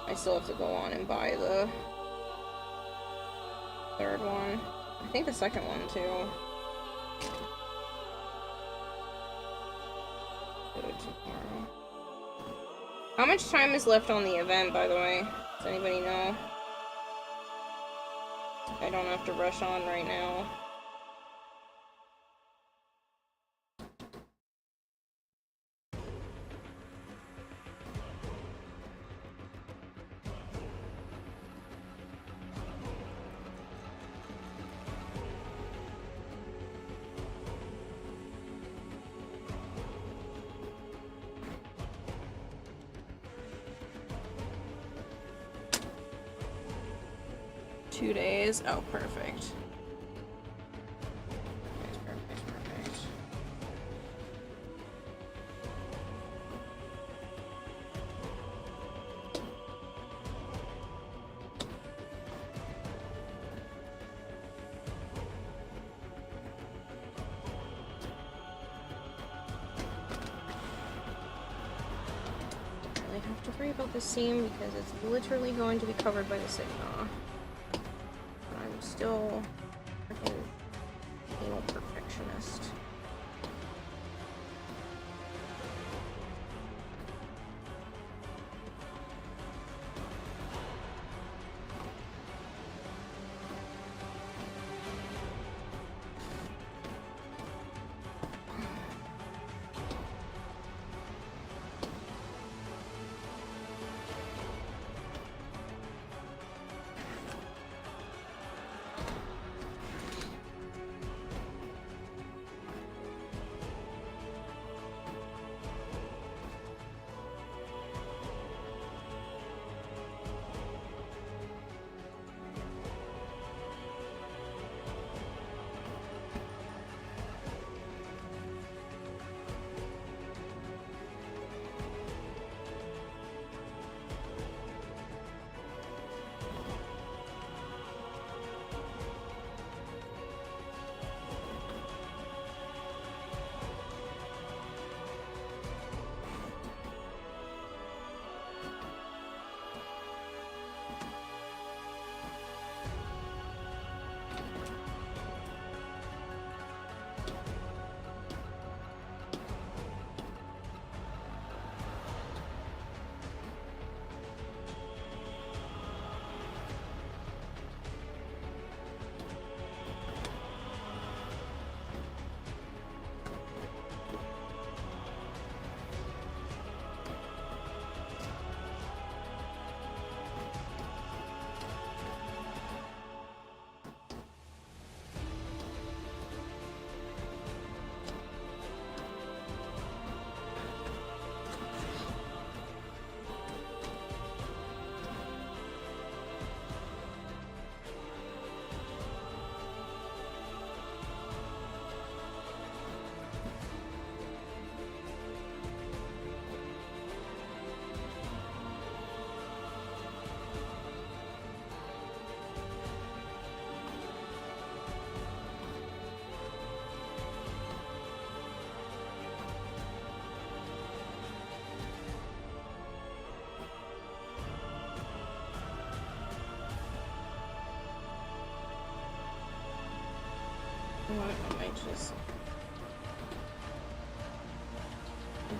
I still have to go on and buy the third one. I think the second one, too. Do it tomorrow. How much time is left on the event, by the way? Does anybody know? I don't have to rush on right now. $2 days. Oh, perfect. Perfect. Don't worry about the seam because it's literally going to be covered by the Sigma. I'm still freaking anal perfectionist.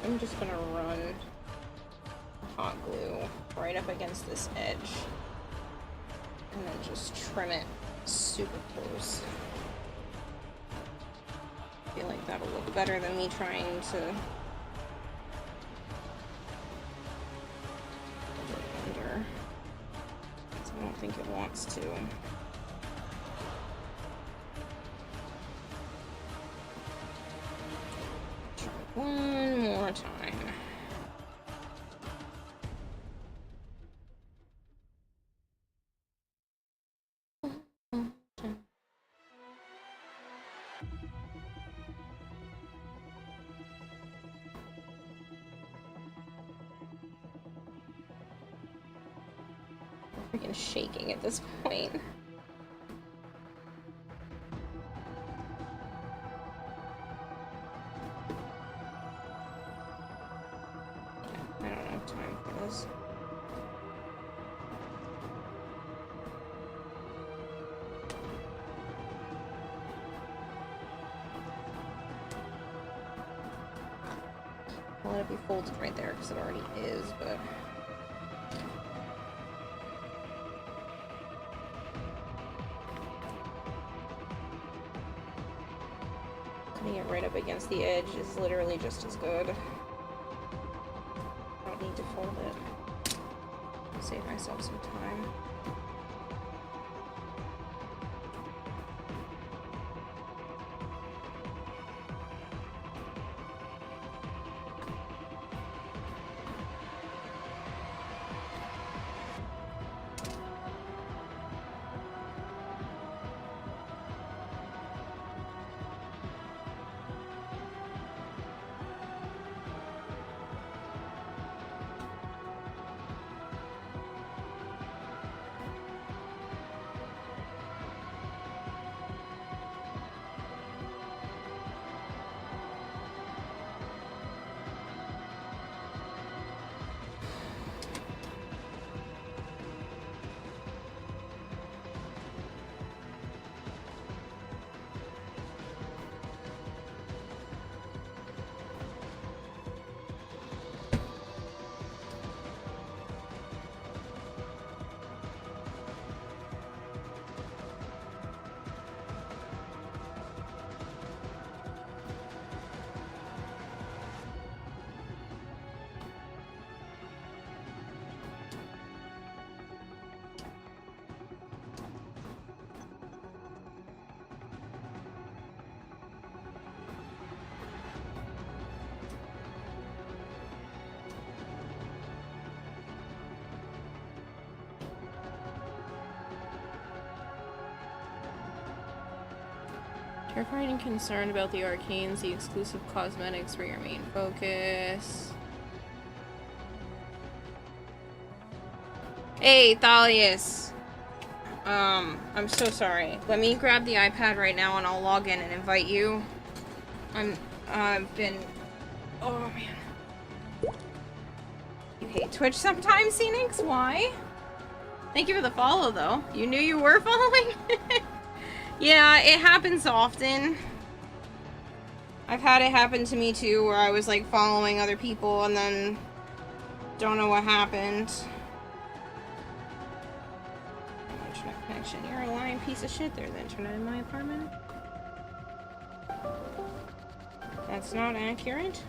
I'm just gonna run hot glue right up against this edge and then just trim it super close. I feel like that'll look better than me trying to put it under. So I don't think it wants to. One more time. I'm freaking shaking at this point. I'll let it be folded right there because it already is, but putting it right up against the edge is literally just as good. I don't need to fold it. I'll save myself some time. Terrified and concerned about the arcanes, the exclusive cosmetics for your main focus. Hey, Thalius! I'm so sorry. Let me grab the iPad right now and I'll log in and invite you. I've been... Oh, man. You hate Twitch sometimes, Phoenix? Why? Thank you for the follow, though. You knew you were following? Yeah, it happens often. I've had it happen to me, too, where I was, like, following other people and then don't know what happened. Internet connection. You're a lying piece of shit. There's internet in my apartment. That's not accurate.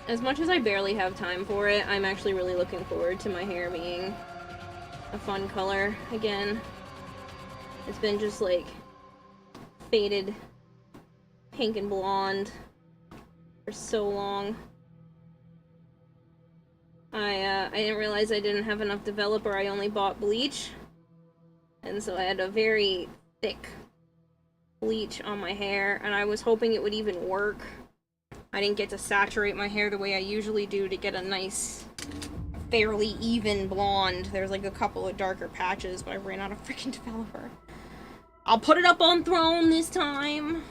As much as I barely have time for it, I'm actually really looking forward to my hair being a fun color again. It's been just like faded pink and blonde for so long. I didn't realize I didn't have enough developer. I only bought bleach. And so I had a very thick bleach on my hair, and I was hoping it would even work. I didn't get to saturate my hair the way I usually do to get a nice, fairly even blonde. There's like a couple of darker patches, but I ran out of freaking developer. I'll put it up on Throne this time.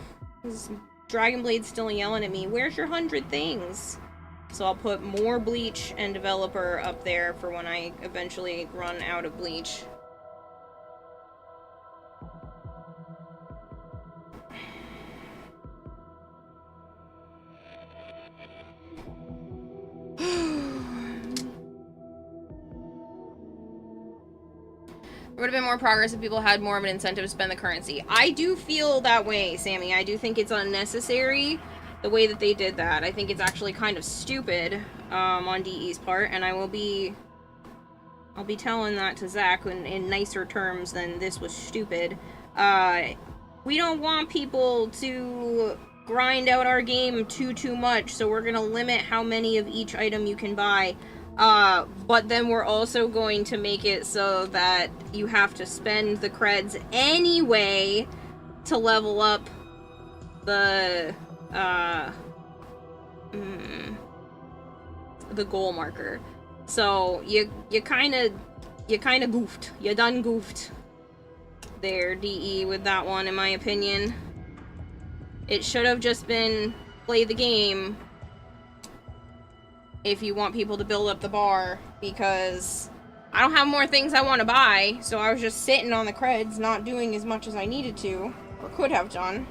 This Dragon Blade's still yelling at me, where's your 100 things? So I'll put more bleach and developer up there for when I eventually run out of bleach. There would have been more progress if people had more of an incentive to spend the currency. I do feel that way, Sammy. I do think it's unnecessary, the way that they did that. I think it's actually kind of stupid on DE's part, and I'll be telling that to Zach in nicer terms than this was stupid. We don't want people to grind out our game too much, so we're gonna limit how many of each item you can buy. But then we're also going to make it so that you have to spend the creds anyway to level up the goal marker. So you kind of goofed. You done goofed there, DE, with that one, in my opinion. It should have just been play the game if you want people to build up the bar, because I don't have more things I want to buy, so I was just sitting on the creds, not doing as much as I needed to, or could have done.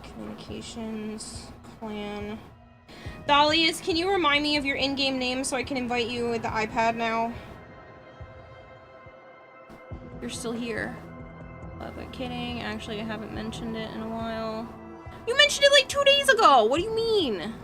Communications, clan. Thalius, can you remind me of your in-game name so I can invite you with the iPad now? You're still here. But kidding, actually I haven't mentioned it in a while. You mentioned it like 2 days ago! What do you mean?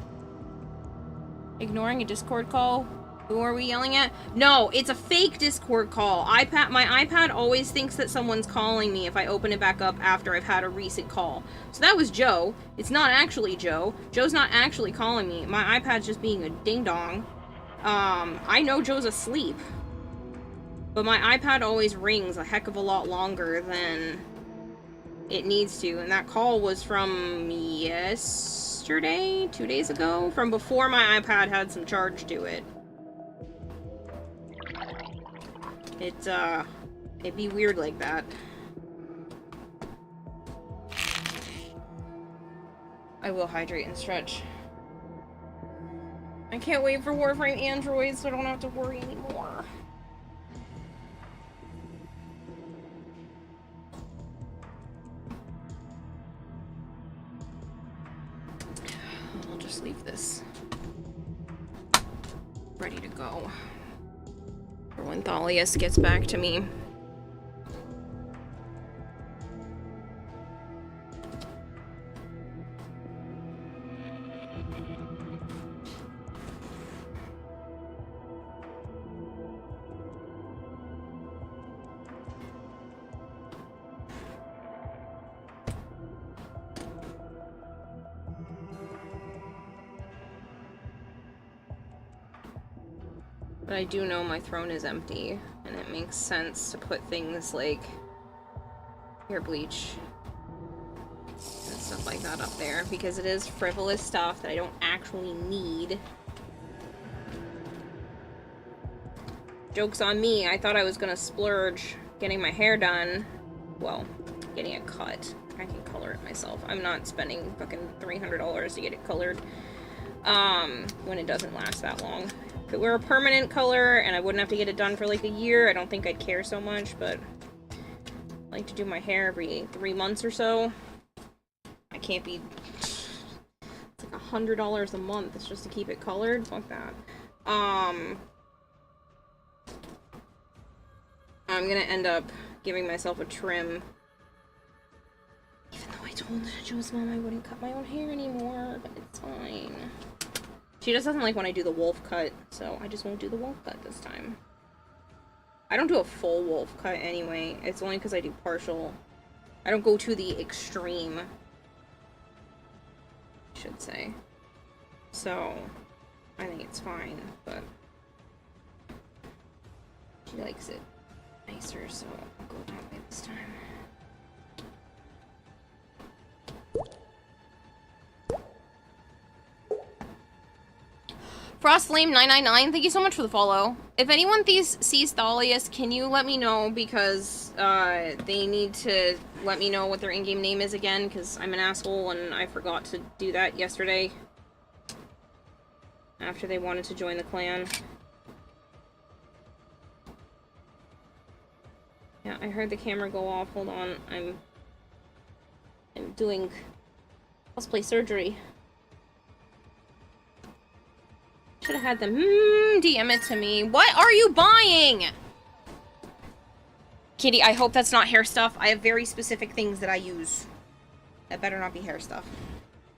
Ignoring a Discord call? Who are we yelling at? No, it's a fake Discord call. My iPad always thinks that someone's calling me if I open it back up after I've had a recent call. So that was Joe. It's not actually Joe. Joe's not actually calling me. My iPad's just being a ding-dong. I know Joe's asleep. But my iPad always rings a heck of a lot longer than it needs to. And that call was from yesterday? 2 days ago? From before my iPad had some charge to it. It'd be weird like that. I will hydrate and stretch. I can't wait for Warframe Android so I don't have to worry anymore. I'll just leave this ready to go for when Thalius gets back to me. But I do know my throne is empty, and it makes sense to put things like hair bleach and stuff like that up there, because it is frivolous stuff that I don't actually need. Joke's on me, I thought I was gonna splurge getting my hair done. Well, getting it cut. I can color it myself. I'm not spending fucking $300 to get it colored, when it doesn't last that long. If it were a permanent color and I wouldn't have to get it done for like a year, I don't think I'd care so much, but I like to do my hair every 3 months or so. I can't be... It's like $100 a month. It's just to keep it colored. Fuck that. I'm gonna end up giving myself a trim. Even though I told Joe's mom I wouldn't cut my own hair anymore, but it's fine. She just doesn't like when I do the wolf cut, so I just won't do the wolf cut this time. I don't do a full wolf cut anyway. It's only because I do partial. I don't go to the extreme, I should say. So, I think it's fine, but she likes it nicer, so I'll go that way this time. FrostFlame999, thank you so much for the follow. If anyone sees Thalius, can you let me know, because they need to let me know what their in-game name is again, because I'm an asshole and I forgot to do that yesterday after they wanted to join the clan. Yeah, I heard the camera go off. Hold on, I'm doing cosplay surgery. Should have had them DM it to me. What are you buying? Kitty, I hope that's not hair stuff. I have very specific things that I use. That better not be hair stuff.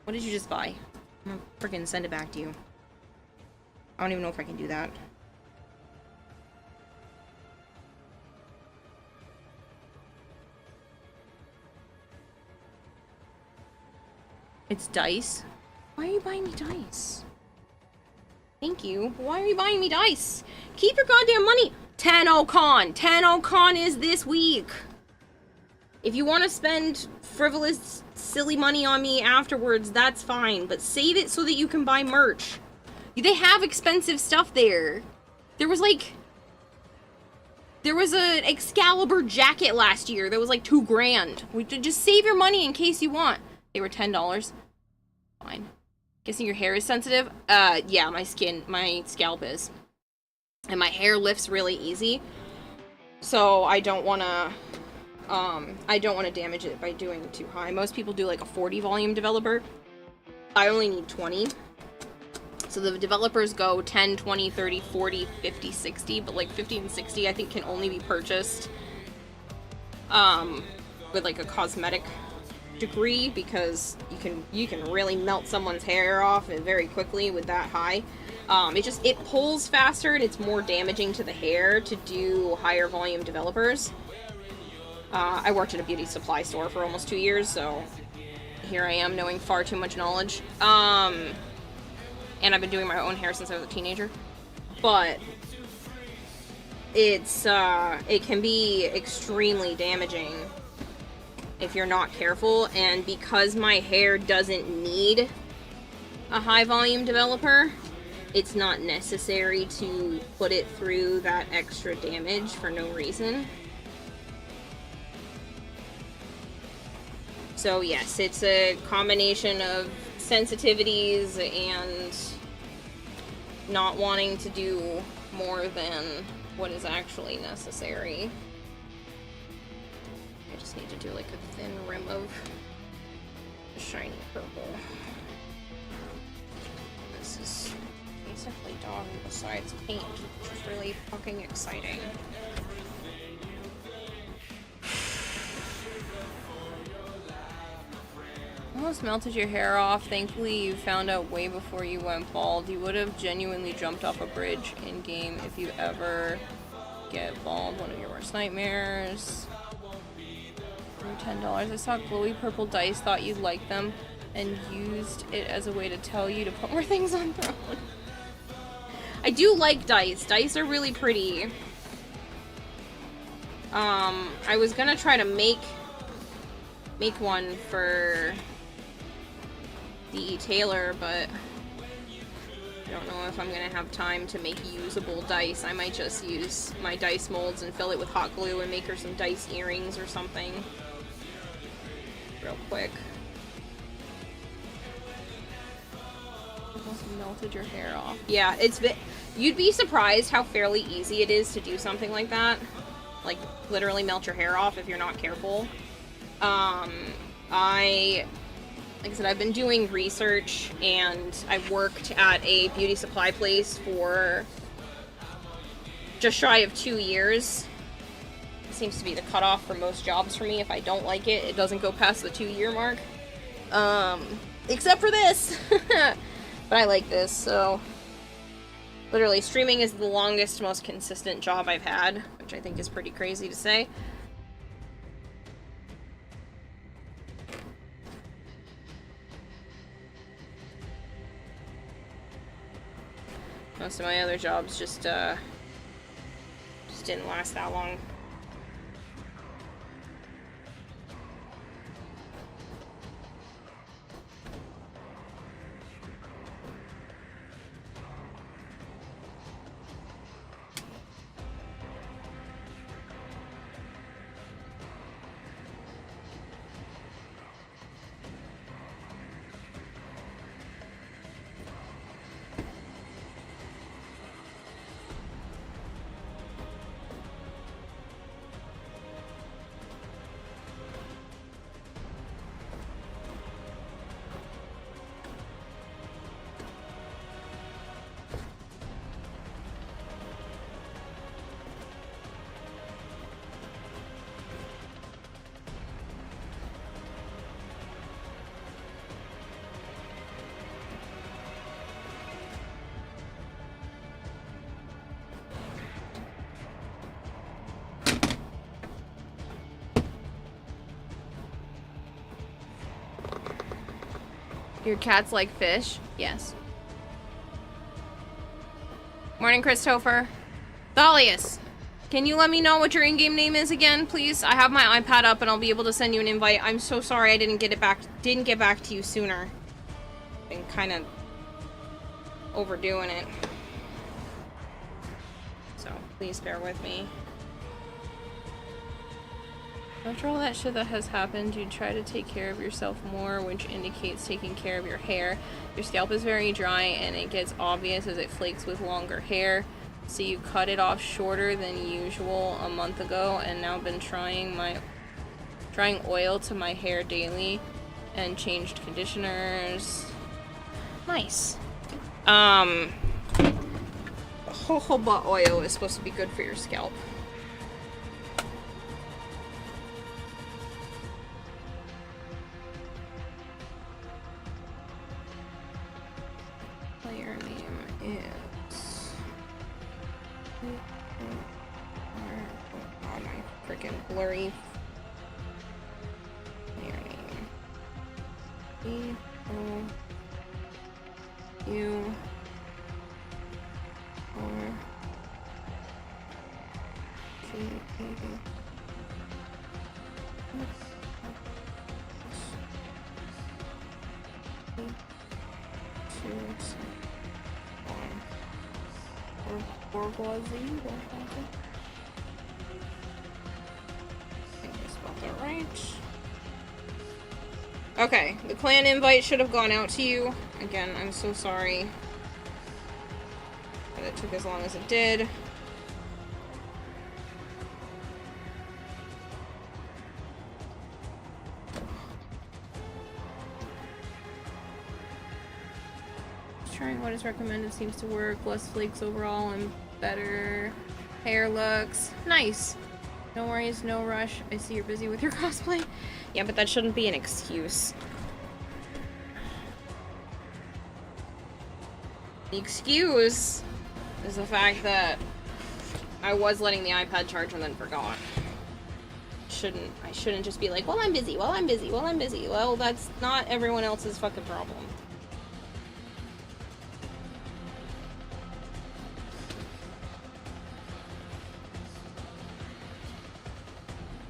What did you just buy? I'm gonna freaking send it back to you. I don't even know if I can do that. It's dice? Why are you buying me dice? Thank you. Why are you buying me dice? Keep your goddamn money. 10-0-con. 10-0-con is this week. If you want to spend frivolous, silly money on me afterwards, that's fine. But save it so that you can buy merch. They have expensive stuff there. There was an Excalibur jacket last year that was like $2 grand. Just save your money in case you want. They were $10. Fine. Guessing your hair is sensitive? Yeah, my scalp is. And my hair lifts really easy. So I don't wanna damage it by doing too high. Most people do like a 40 volume developer. I only need 20. So the developers go 10, 20, 30, 40, 50, 60, but like 50 and 60 I think can only be purchased with like a cosmetic degree, because you can really melt someone's hair off very quickly with that high. It pulls faster and it's more damaging to the hair to do higher volume developers. I worked at a beauty supply store for almost 2 years, so here I am knowing far too much knowledge. And I've been doing my own hair since I was a teenager. But it can be extremely damaging if you're not careful, and because my hair doesn't need a high volume developer, it's not necessary to put it through that extra damage for no reason. So yes, it's a combination of sensitivities and not wanting to do more than what is actually necessary. I just need to do like a thin rim of shiny purple. This is basically dog besides paint, which is really fucking exciting. Almost melted your hair off. Thankfully, you found out way before you went bald. You would have genuinely jumped off a bridge in-game if you ever get bald. One of your worst nightmares. $10. I saw glowy purple dice, thought you'd like them, and used it as a way to tell you to put more things on throne. I do like dice. Dice are really pretty. I was gonna try to make one for D.E. Taylor, but I don't know if I'm gonna have time to make usable dice. I might just use my dice molds and fill it with hot glue and make her some dice earrings or something. Real quick. Almost melted your hair off. Yeah, you'd be surprised how fairly easy it is to do something like that. Like, literally melt your hair off if you're not careful. Like I said, I've been doing research, and I worked at a beauty supply place for just shy of 2 years. It seems to be the cutoff for most jobs for me. If I don't like it, it doesn't go past the 2-year mark. Except for this. But I like this, so... Literally, streaming is the longest, most consistent job I've had, which I think is pretty crazy to say. Most of my other jobs just didn't last that long. Your cats like fish? Yes. Morning, Christopher. Thalius, can you let me know what your in-game name is again, please? I have my iPad up and I'll be able to send you an invite. I'm so sorry I didn't get back to you sooner. Been kind of overdoing it. So, please bear with me. After all that shit that has happened, you try to take care of yourself more, which indicates taking care of your hair. Your scalp is very dry and it gets obvious as it flakes with longer hair. So you cut it off shorter than usual a month ago, and now been trying oil to my hair daily and changed conditioners. Nice. Jojoba oil is supposed to be good for your scalp. Player name is... Oh, my freaking blurry player name. E-O-U R G-E Bourgeoisie. I think I spelled that right. Okay, the clan invite should have gone out to you. Again, I'm so sorry that it took as long as it did. Trying what is recommended seems to work. Less flakes overall and better hair looks. Nice. No worries, no rush. I see you're busy with your cosplay. Yeah, but that shouldn't be an excuse. The excuse is the fact that I was letting the iPad charge and then forgot. I shouldn't just be like, well, I'm busy, well, I'm busy, well, I'm busy. Well, that's not everyone else's fucking problem.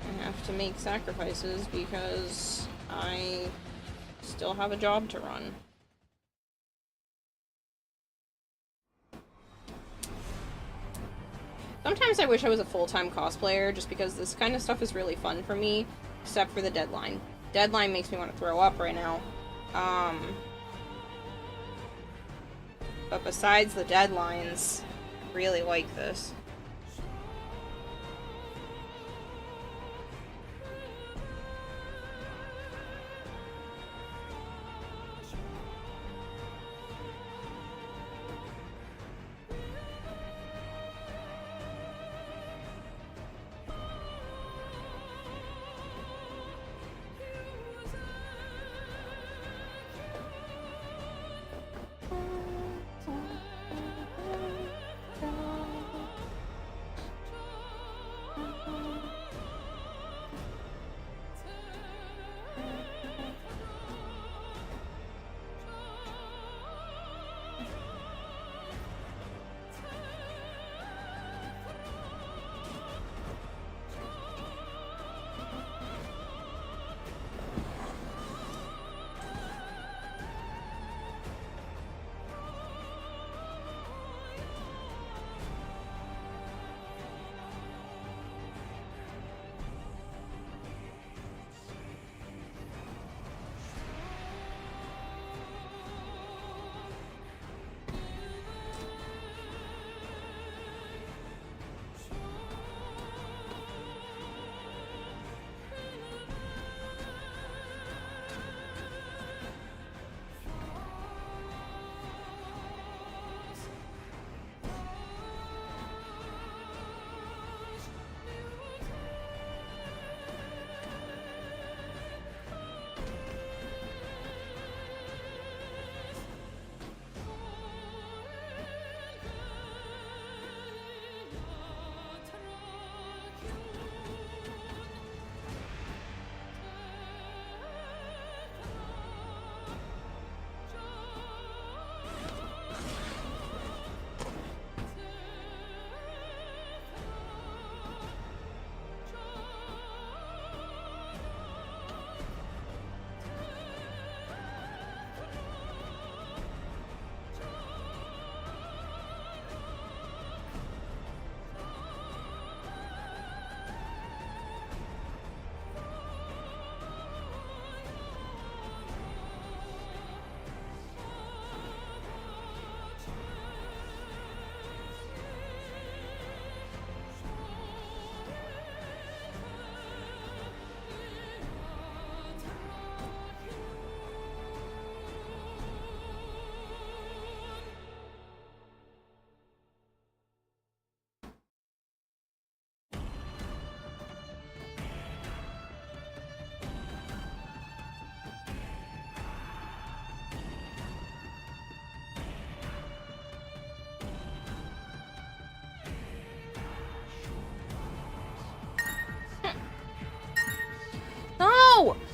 I have to make sacrifices because I still have a job to run. Sometimes I wish I was a full-time cosplayer, just because this kind of stuff is really fun for me, except for the deadline. Deadline makes me want to throw up right now. But besides the deadlines, I really like this.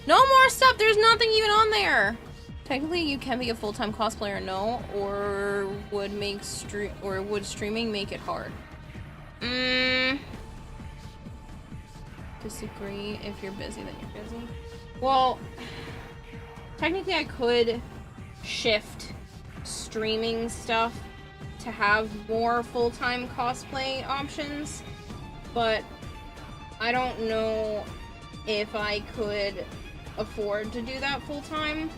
No more stuff! There's nothing even on there! Technically, you can be a full-time cosplayer, no? Or would streaming make it hard? Disagree. If you're busy, then you're busy. Well, technically I could shift streaming stuff to have more full-time cosplay options, but I don't know if I could afford to do that full-time.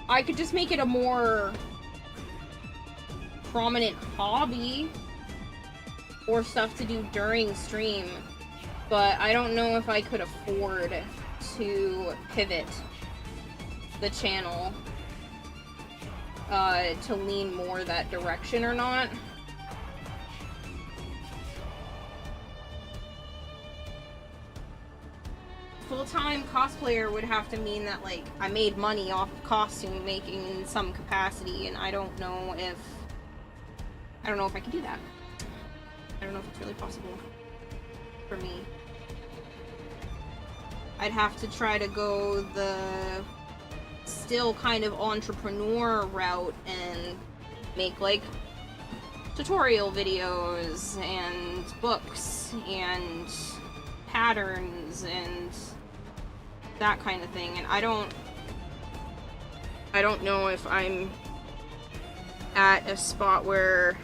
I could just make it a more prominent hobby or stuff to do during stream, but I don't know if I could afford to pivot the channel to lean more that direction or not. Full-time cosplayer would have to mean that, like, I made money off of costume making in some capacity, and I don't know if I can do that. I don't know if it's really possible for me. I'd have to try to go the still kind of entrepreneur route and make, like, tutorial videos and books and patterns and that kind of thing. And I don't know if I'm at a spot where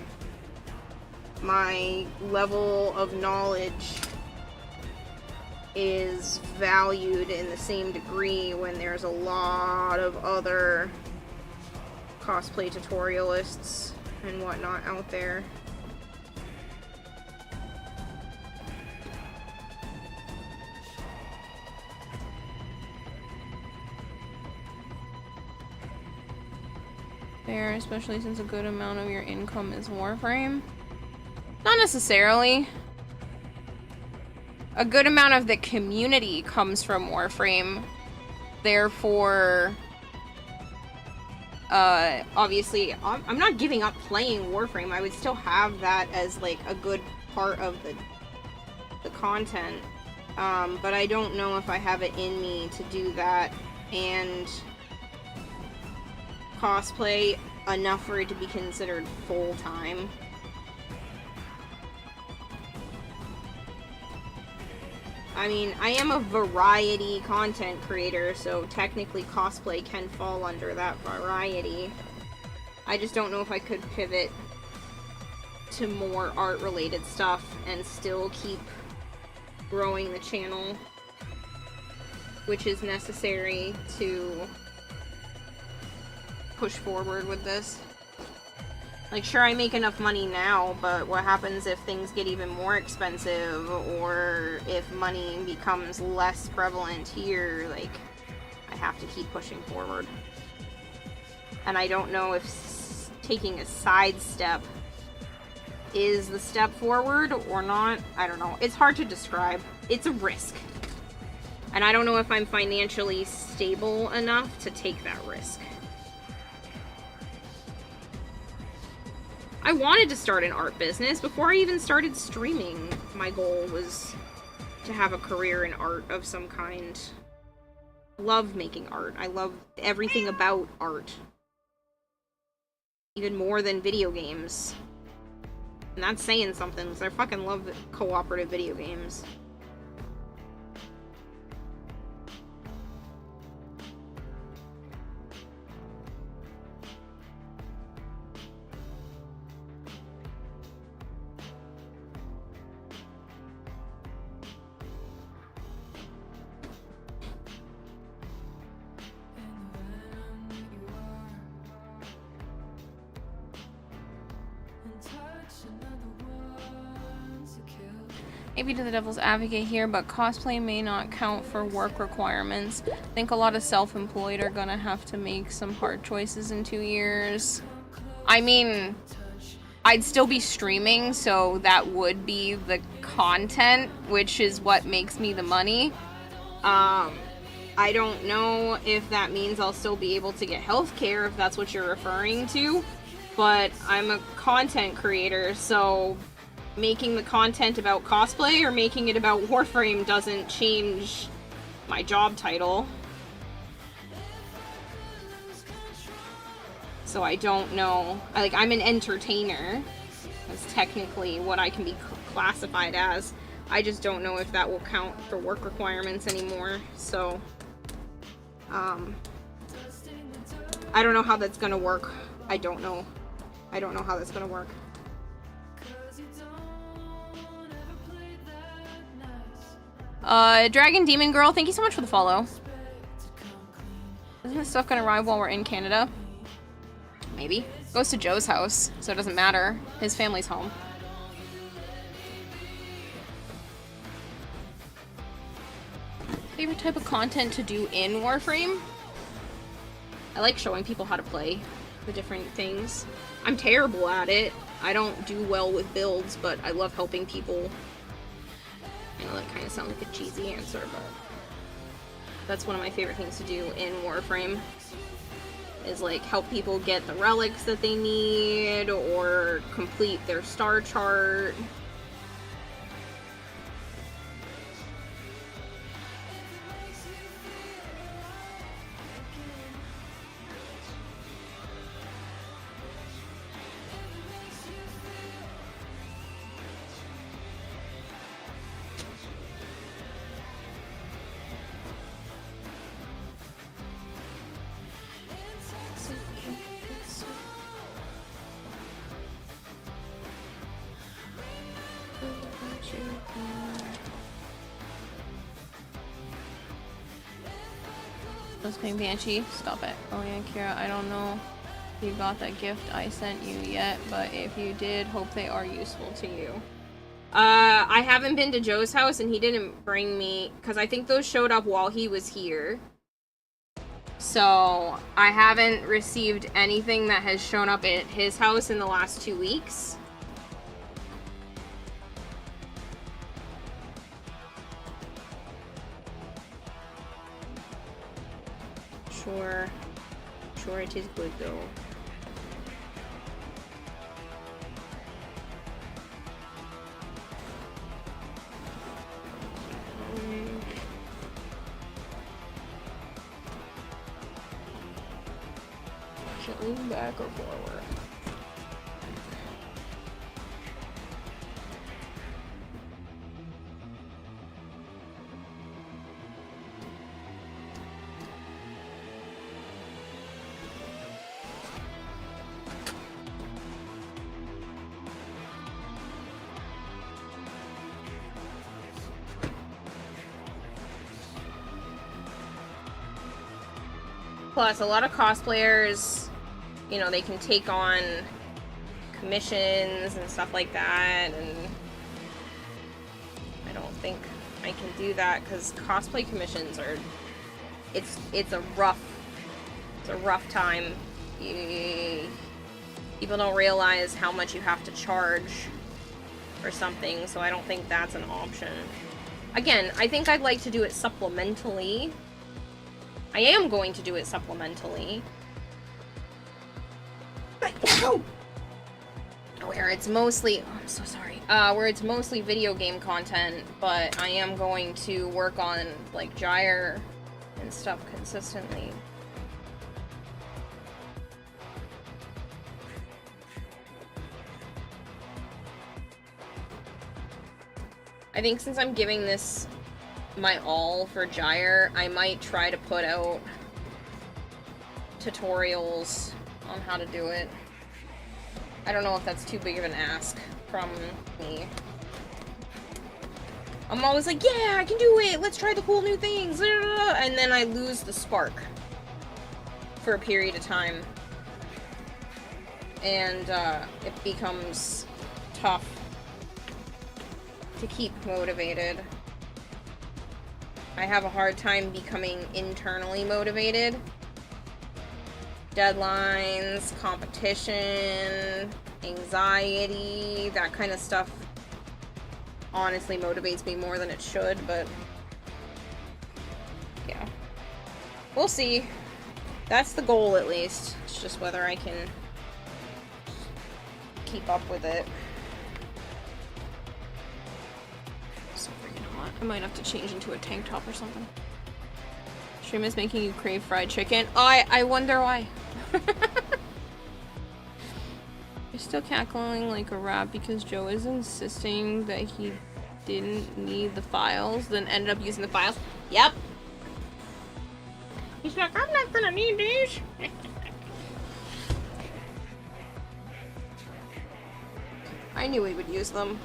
my level of knowledge is valued in the same degree when there's a lot of other cosplay tutorialists and whatnot out there. Fair, especially since a good amount of your income is Warframe. Not necessarily. A good amount of the community comes from Warframe. Therefore, obviously, I'm not giving up playing Warframe. I would still have that as, like, a good part of the content. But I don't know if I have it in me to do that and cosplay enough for it to be considered full-time. I mean, I am a variety content creator, so technically cosplay can fall under that variety. I just don't know if I could pivot to more art-related stuff and still keep growing the channel, which is necessary to push forward with this. Like, sure, I make enough money now, but what happens if things get even more expensive, or if money becomes less prevalent here? Like, I have to keep pushing forward. And I don't know if taking a side step is the step forward or not. I don't know. It's hard to describe. It's a risk. And I don't know if I'm financially stable enough to take that risk. I wanted to start an art business before I even started streaming. My goal was to have a career in art of some kind. I love making art. I love everything about art. Even more than video games. And that's saying something, because I fucking love cooperative video games. Maybe to the devil's advocate here, but cosplay may not count for work requirements. I think a lot of self-employed are gonna have to make some hard choices in 2 years. I mean, I'd still be streaming, so that would be the content, which is what makes me the money. I don't know if that means I'll still be able to get healthcare, if that's what you're referring to, but I'm a content creator, so making the content about cosplay or making it about Warframe doesn't change my job title. So I don't know. I'm an entertainer. That's technically what I can be classified as. I just don't know if that will count for work requirements anymore. So, I don't know how that's gonna work. I don't know how that's gonna work. Dragon Demon Girl, thank you so much for the follow. Isn't this stuff gonna arrive while we're in Canada? Maybe. Goes to Joe's house, so it doesn't matter. His family's home. Favorite type of content to do in Warframe? I like showing people how to play. the different things. I'm terrible at it. I don't do well with builds, but I love helping people. I know that kind of sounds like a cheesy answer, but that's one of my favorite things to do in Warframe. Is like help people get the relics that they need or complete their star chart. Cosplay Banshee, stop it. Oh yeah, Kira, I don't know if you got that gift I sent you yet, but if you did, hope they are useful to you. I haven't been to Joe's house and he didn't bring me, because I think those showed up while he was here. So, I haven't received anything that has shown up at his house in the last 2 weeks. Sure it is good though. Should I lean back or forward? Plus, a lot of cosplayers, you know, they can take on commissions and stuff like that, and I don't think I can do that because cosplay commissions are, it's a rough time. People don't realize how much you have to charge for something, so I don't think that's an option. Again, I think I'd like to do it supplementally. I am going to do it supplementally. Where it's mostly, oh, I'm so sorry. Where it's mostly video game content, but I am going to work on like Gyre and stuff consistently. I think since I'm giving this my all for Gyre, I might try to put out tutorials on how to do it. I don't know if that's too big of an ask from me. I'm always like, yeah, I can do it, let's try the cool new things, and then I lose the spark for a period of time. And it becomes tough to keep motivated. I have a hard time becoming internally motivated. Deadlines, competition, anxiety, that kind of stuff honestly motivates me more than it should, but yeah. We'll see. That's the goal at least. It's just whether I can keep up with it. I might have to change into a tank top or something. Stream is making you crave fried chicken. Oh, I wonder why. You're still cackling like a rat because Joe is insisting that he didn't need the files, then ended up using the files. Yep. He's like, I'm not gonna need these. I knew he would use them.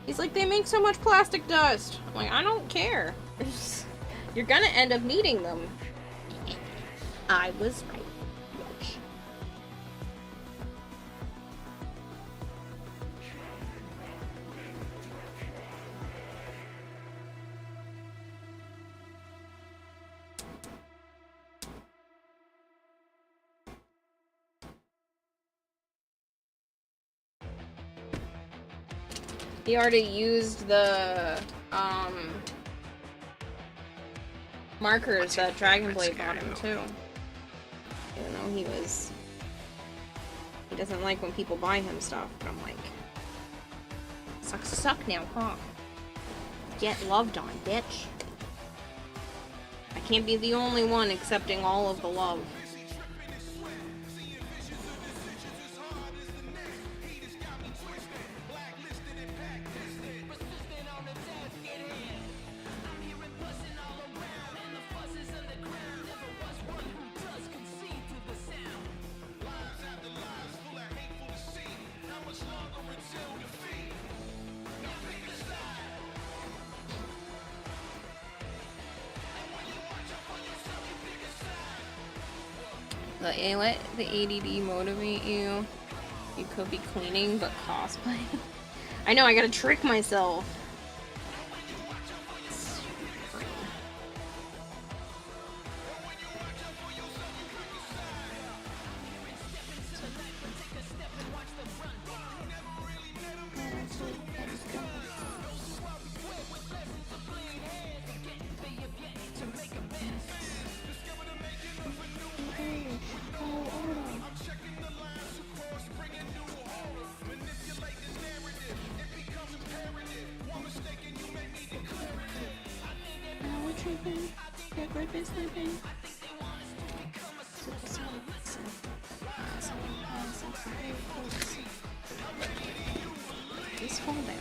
He's like, they make so much plastic dust. I'm like, I don't care. You're gonna end up needing them. I was right. Ouch. He already used the markers that Dragonblade bought him too. Even though he doesn't like when people buy him stuff, but I'm like, sucks to suck now, huh? Get loved on, bitch. I can't be the only one accepting all of the love. Let the ADD motivate you. You could be cleaning, but cosplay. I know, I gotta trick myself. Just fall down.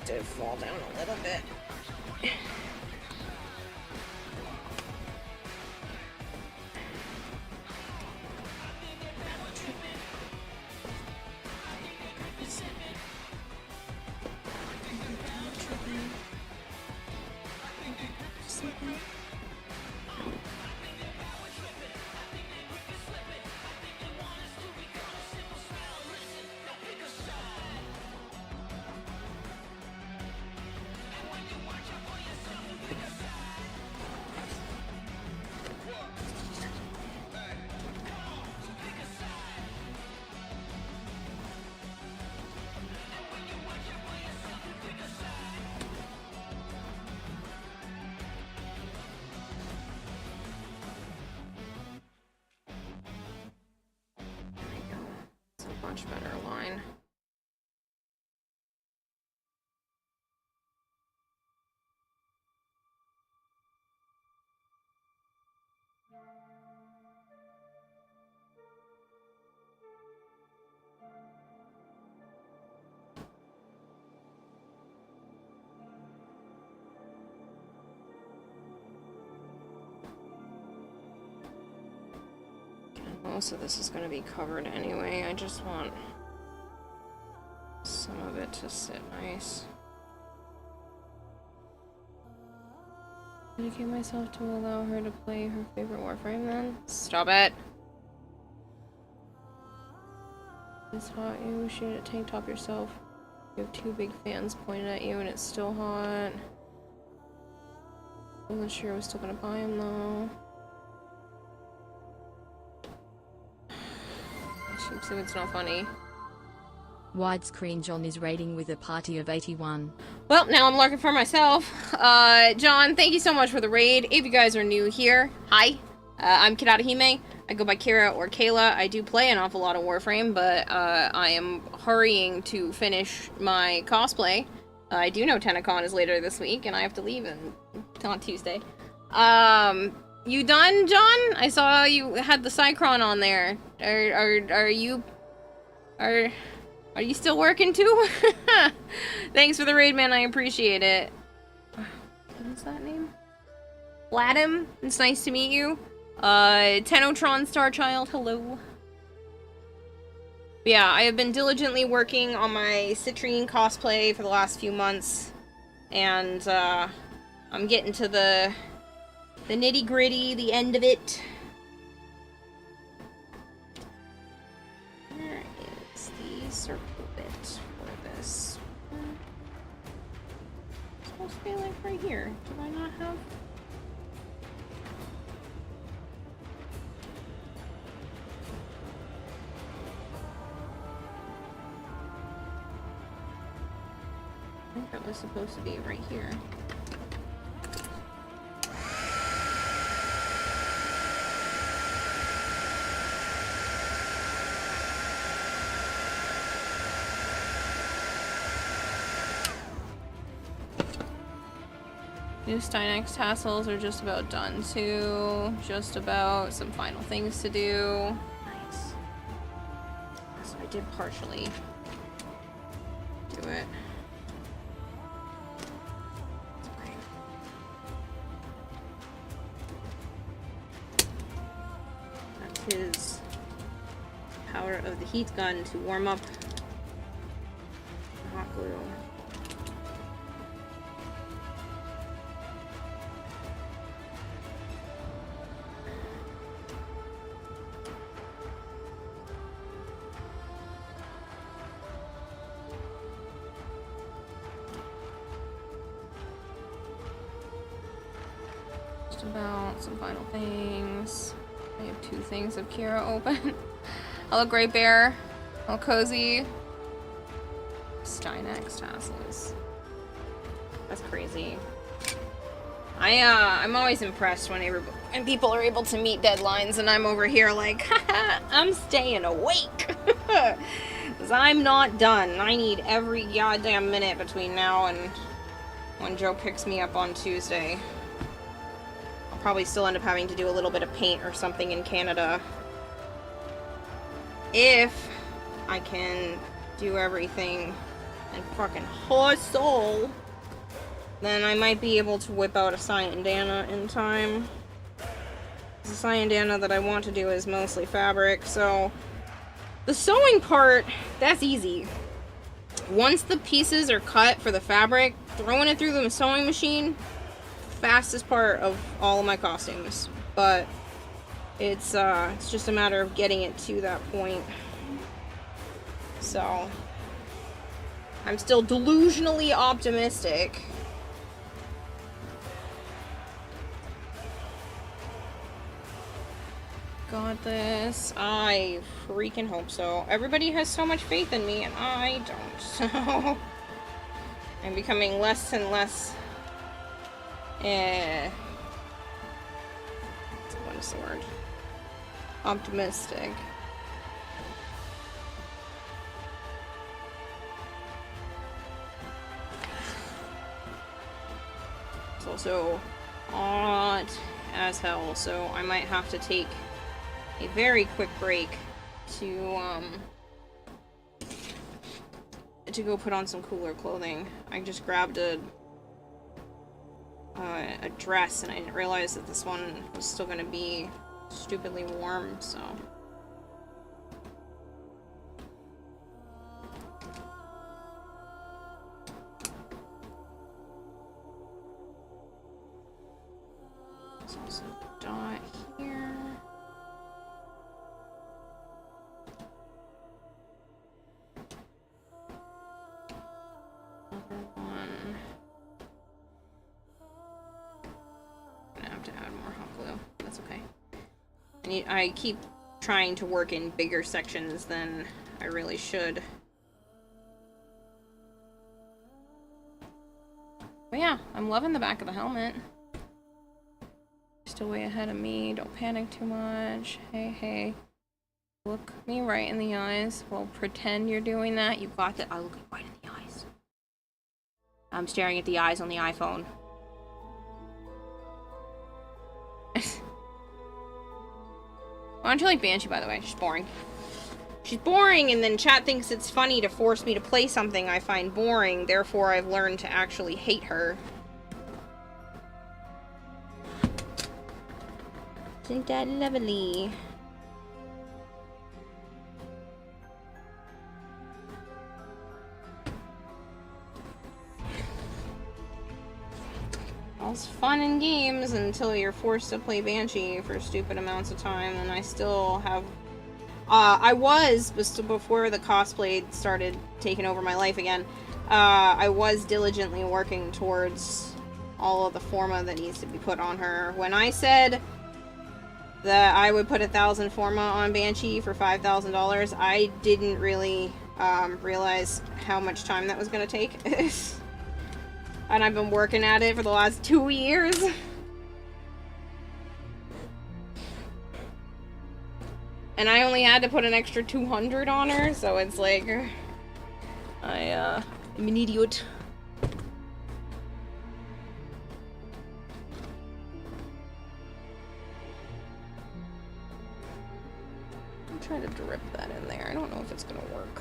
Did fall down a little bit. Much better line. Most of this is going to be covered anyway. I just want some of it to sit nice. Dedicate myself to allow her to play her favorite Warframe then? Stop it! It's hot. You wish you had a tank top yourself. You have two big fans pointed at you and it's still hot. I wasn't sure I was still gonna buy them though. Sheepsuit's not funny. Widescreen John is raiding with a party of 81. Well, now I'm lurking for myself. John, thank you so much for the raid. If you guys are new here, hi. I'm Kirarahime. I go by Kira or Kayla. I do play an awful lot of Warframe, but I am hurrying to finish my cosplay. I do know TennaCon is later this week, and I have to leave on Tuesday. You done, John? I saw you had the Cycron on there. Are you still working too? Thanks for the raid, man. I appreciate it. What is that name? Vladim. It's nice to meet you. Tenotron Starchild. Hello. Yeah, I have been diligently working on my Citrine cosplay for the last few months, and I'm getting to the nitty-gritty, the end of it. Where is the circle bit for this? It's supposed to be like right here. Do I not have? I think that was supposed to be right here. New Stynex tassels are just about done too. Just about some final things to do. Nice. So I did partially do it. That's his power of the heat gun to warm up the hot glue. About some final things. I have 2 things of Kira open. Hello, Great Bear. Hello, Cozy. Stynex tassels. That's crazy. I'm always impressed when people are able to meet deadlines, and I'm over here like, haha, I'm staying awake. Because I'm not done. I need every goddamn minute between now and when Joe picks me up on Tuesday. Probably still end up having to do a little bit of paint or something in Canada. If I can do everything and fucking hustle, then I might be able to whip out a Cyandana in time. The Cyandana that I want to do is mostly fabric, so the sewing part, that's easy. Once the pieces are cut for the fabric, throwing it through the sewing machine, fastest part of all of my costumes, but it's just a matter of getting it to that point. So I'm still delusionally optimistic. Got this. I freaking hope so. Everybody has so much faith in me, and I don't. So I'm becoming less and less. What is the word? Optimistic. It's also hot as hell, so I might have to take a very quick break to go put on some cooler clothing. I just grabbed a dress, and I didn't realize that this one was still gonna be stupidly warm, so. There's also a dot here. Another one. To add more hot glue. That's okay. I keep trying to work in bigger sections than I really should. But yeah, I'm loving the back of the helmet. Still way ahead of me. Don't panic too much. Hey, hey. Look me right in the eyes. Well, pretend you're doing that. You got that. I'll look you right in the eyes. I'm staring at the eyes on the iPhone. Why don't you like Banshee, by the way? She's boring. She's boring, and then chat thinks it's funny to force me to play something I find boring. Therefore, I've learned to actually hate her. Isn't that lovely? All's fun and games until you're forced to play Banshee for stupid amounts of time, and I still have... I was, before the cosplay started taking over my life again, I was diligently working towards all of the forma that needs to be put on her. When I said that I would put 1,000 forma on Banshee for $5,000, I didn't really realize how much time that was going to take. And I've been working at it for the last 2 years. And I only had to put an extra 200 on her, so it's like... I'm an idiot. I'm trying to drip that in there. I don't know if it's gonna work.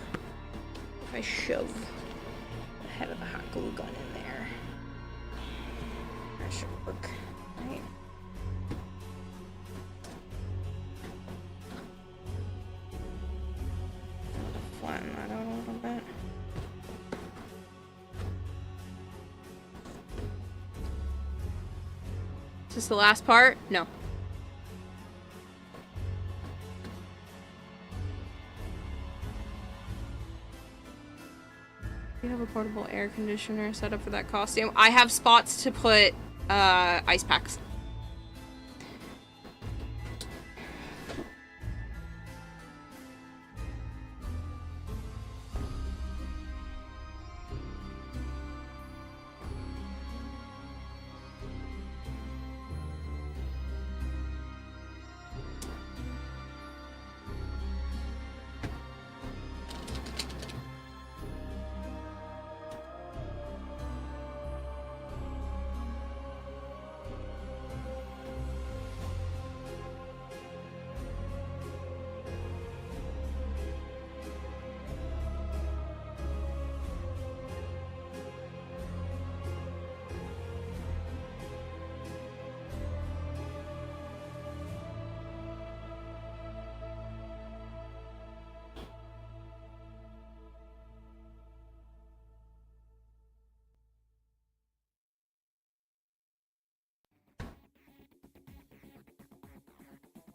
If I shove the head of the hot glue gun in there. That should work, right? Flatten that out a little bit. Is this the last part? No. You have a portable air conditioner set up for that costume. I have spots to put ice packs.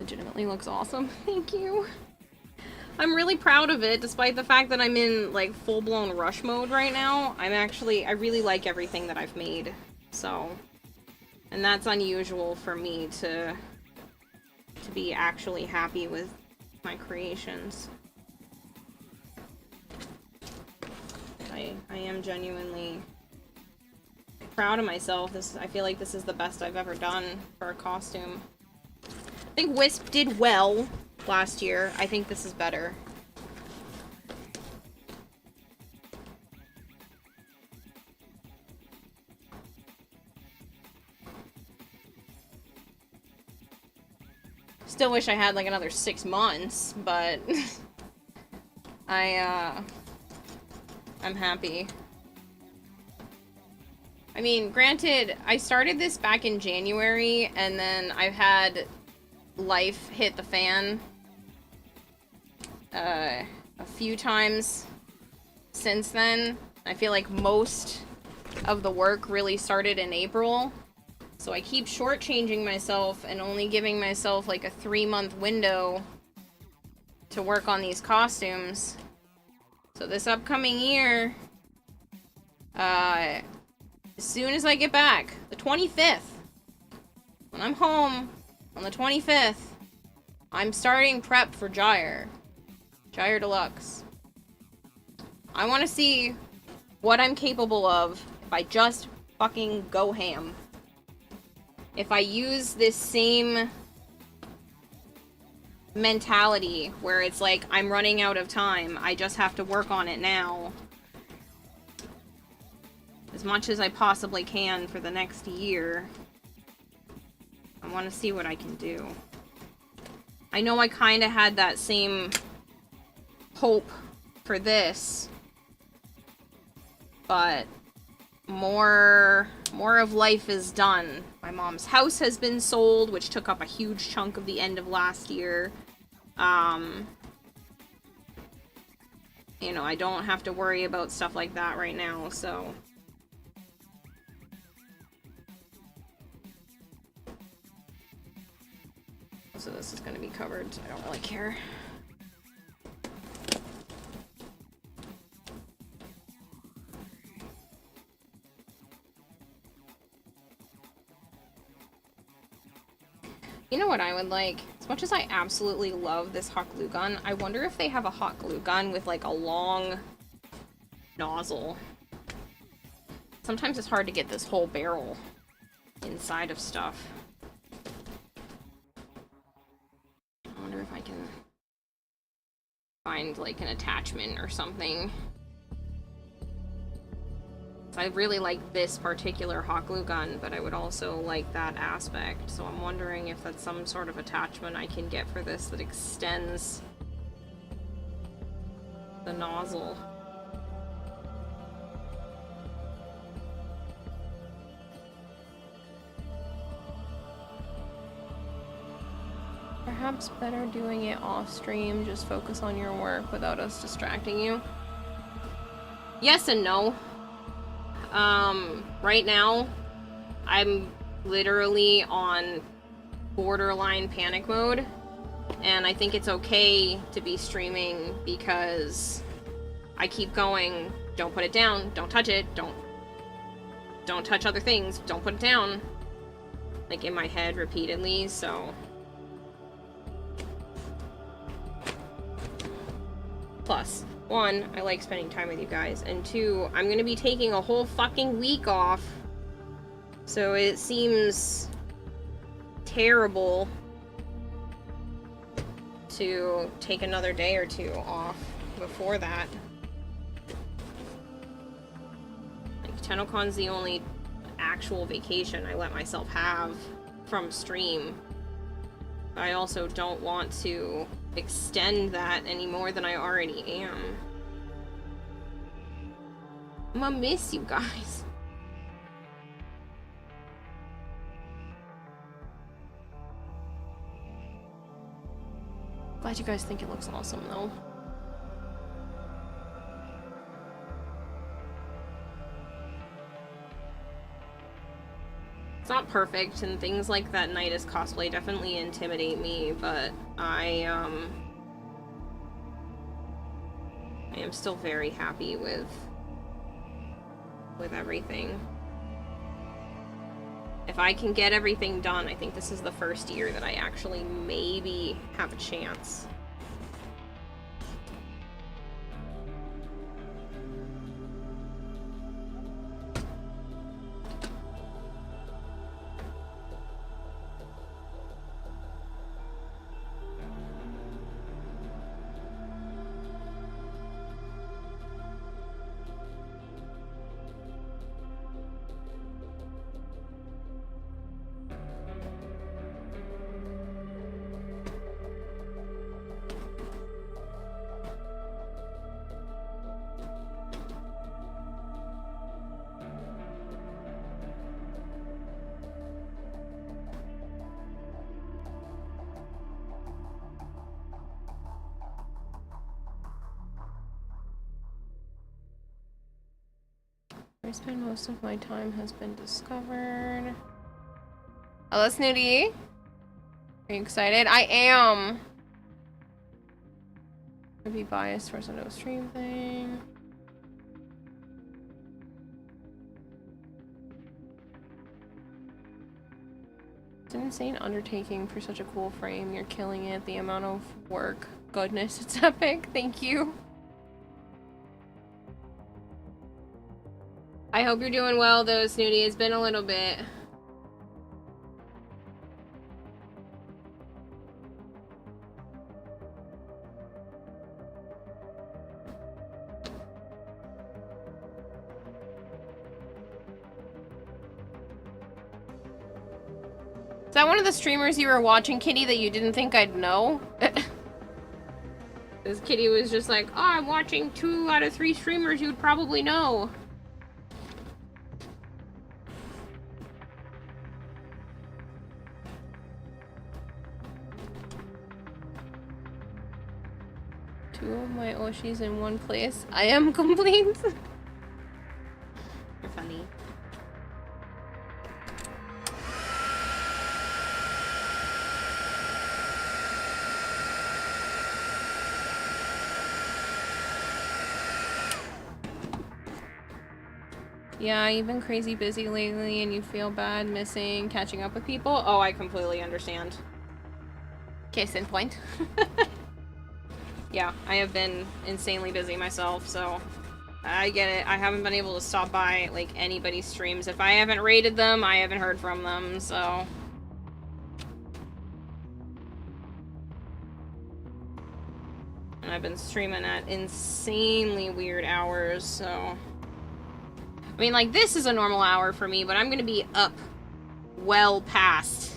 Legitimately looks awesome. Thank you. I'm really proud of it, despite the fact that I'm in, like, full-blown rush mode right now. I really like everything that I've made, so... And that's unusual for me to be actually happy with my creations. I am genuinely proud of myself. I feel like this is the best I've ever done for a costume. I think Wisp did well last year. I think this is better. Still wish I had like another 6 months, but I'm happy. I mean, granted, I started this back in January, and then I've had life hit the fan a few times since then. I feel like most of the work really started in April, so I keep shortchanging myself and only giving myself like a 3-month window to work on these costumes. So this upcoming year, as soon as I get back, the 25th, when I'm home on the 25th, I'm starting prep for Gyre Deluxe. I want to see what I'm capable of if I just fucking go ham. If I use this same mentality where it's like, I'm running out of time, I just have to work on it now, as much as I possibly can for the next year, I want to see what I can do. I know I kind of had that same hope for this, but more of life is done. My mom's house has been sold, which took up a huge chunk of the end of last year. You know, I don't have to worry about stuff like that right now, so... So this is going to be covered, so I don't really care. You know what I would like? As much as I absolutely love this hot glue gun, I wonder if they have a hot glue gun with like a long nozzle. Sometimes it's hard to get this whole barrel inside of stuff. I wonder if I can find like an attachment or something. I really like this particular hot glue gun, but I would also like that aspect. So I'm wondering if that's some sort of attachment I can get for this that extends the nozzle. Perhaps better doing it off stream, just focus on your work without us distracting you. Yes and no. Right now, I'm literally on borderline panic mode, and I think it's okay to be streaming because I keep going, don't put it down, don't touch it, don't touch other things, don't put it down, like in my head repeatedly, so. Plus, 1, I like spending time with you guys, and 2, I'm gonna be taking a whole fucking week off, so it seems terrible to take another day or 2 off before that. Like, TennoCon's the only actual vacation I let myself have from stream. I also don't want to extend that any more than I already am. I'm gonna miss you guys. Glad you guys think it looks awesome though. It's not perfect, and things like that Nidus cosplay definitely intimidate me, but I am still very happy with everything. If I can get everything done, I think this is the first year that I actually maybe have a chance. I spend most of my time has been discovered. Hello, Snooty. Are you excited? I am. I'd be biased for some no stream thing. It's an insane undertaking for such a cool frame. You're killing it. The amount of work. Goodness, it's epic. Thank you. I hope you're doing well though, Snooty. It's been a little bit. Is that one of the streamers you were watching, Kitty, that you didn't think I'd know? This Kitty was just like, oh, I'm watching 2 out of 3 streamers you'd probably know. Two of my Oshis in one place. I am complete. You're funny. Yeah, you've been crazy busy lately and you feel bad missing catching up with people? Oh, I completely understand. Case in point. Yeah, I have been insanely busy myself, so I get it. I haven't been able to stop by, like, anybody's streams. If I haven't rated them, I haven't heard from them, so... And I've been streaming at insanely weird hours, so... I mean, like, this is a normal hour for me, but I'm gonna be up well past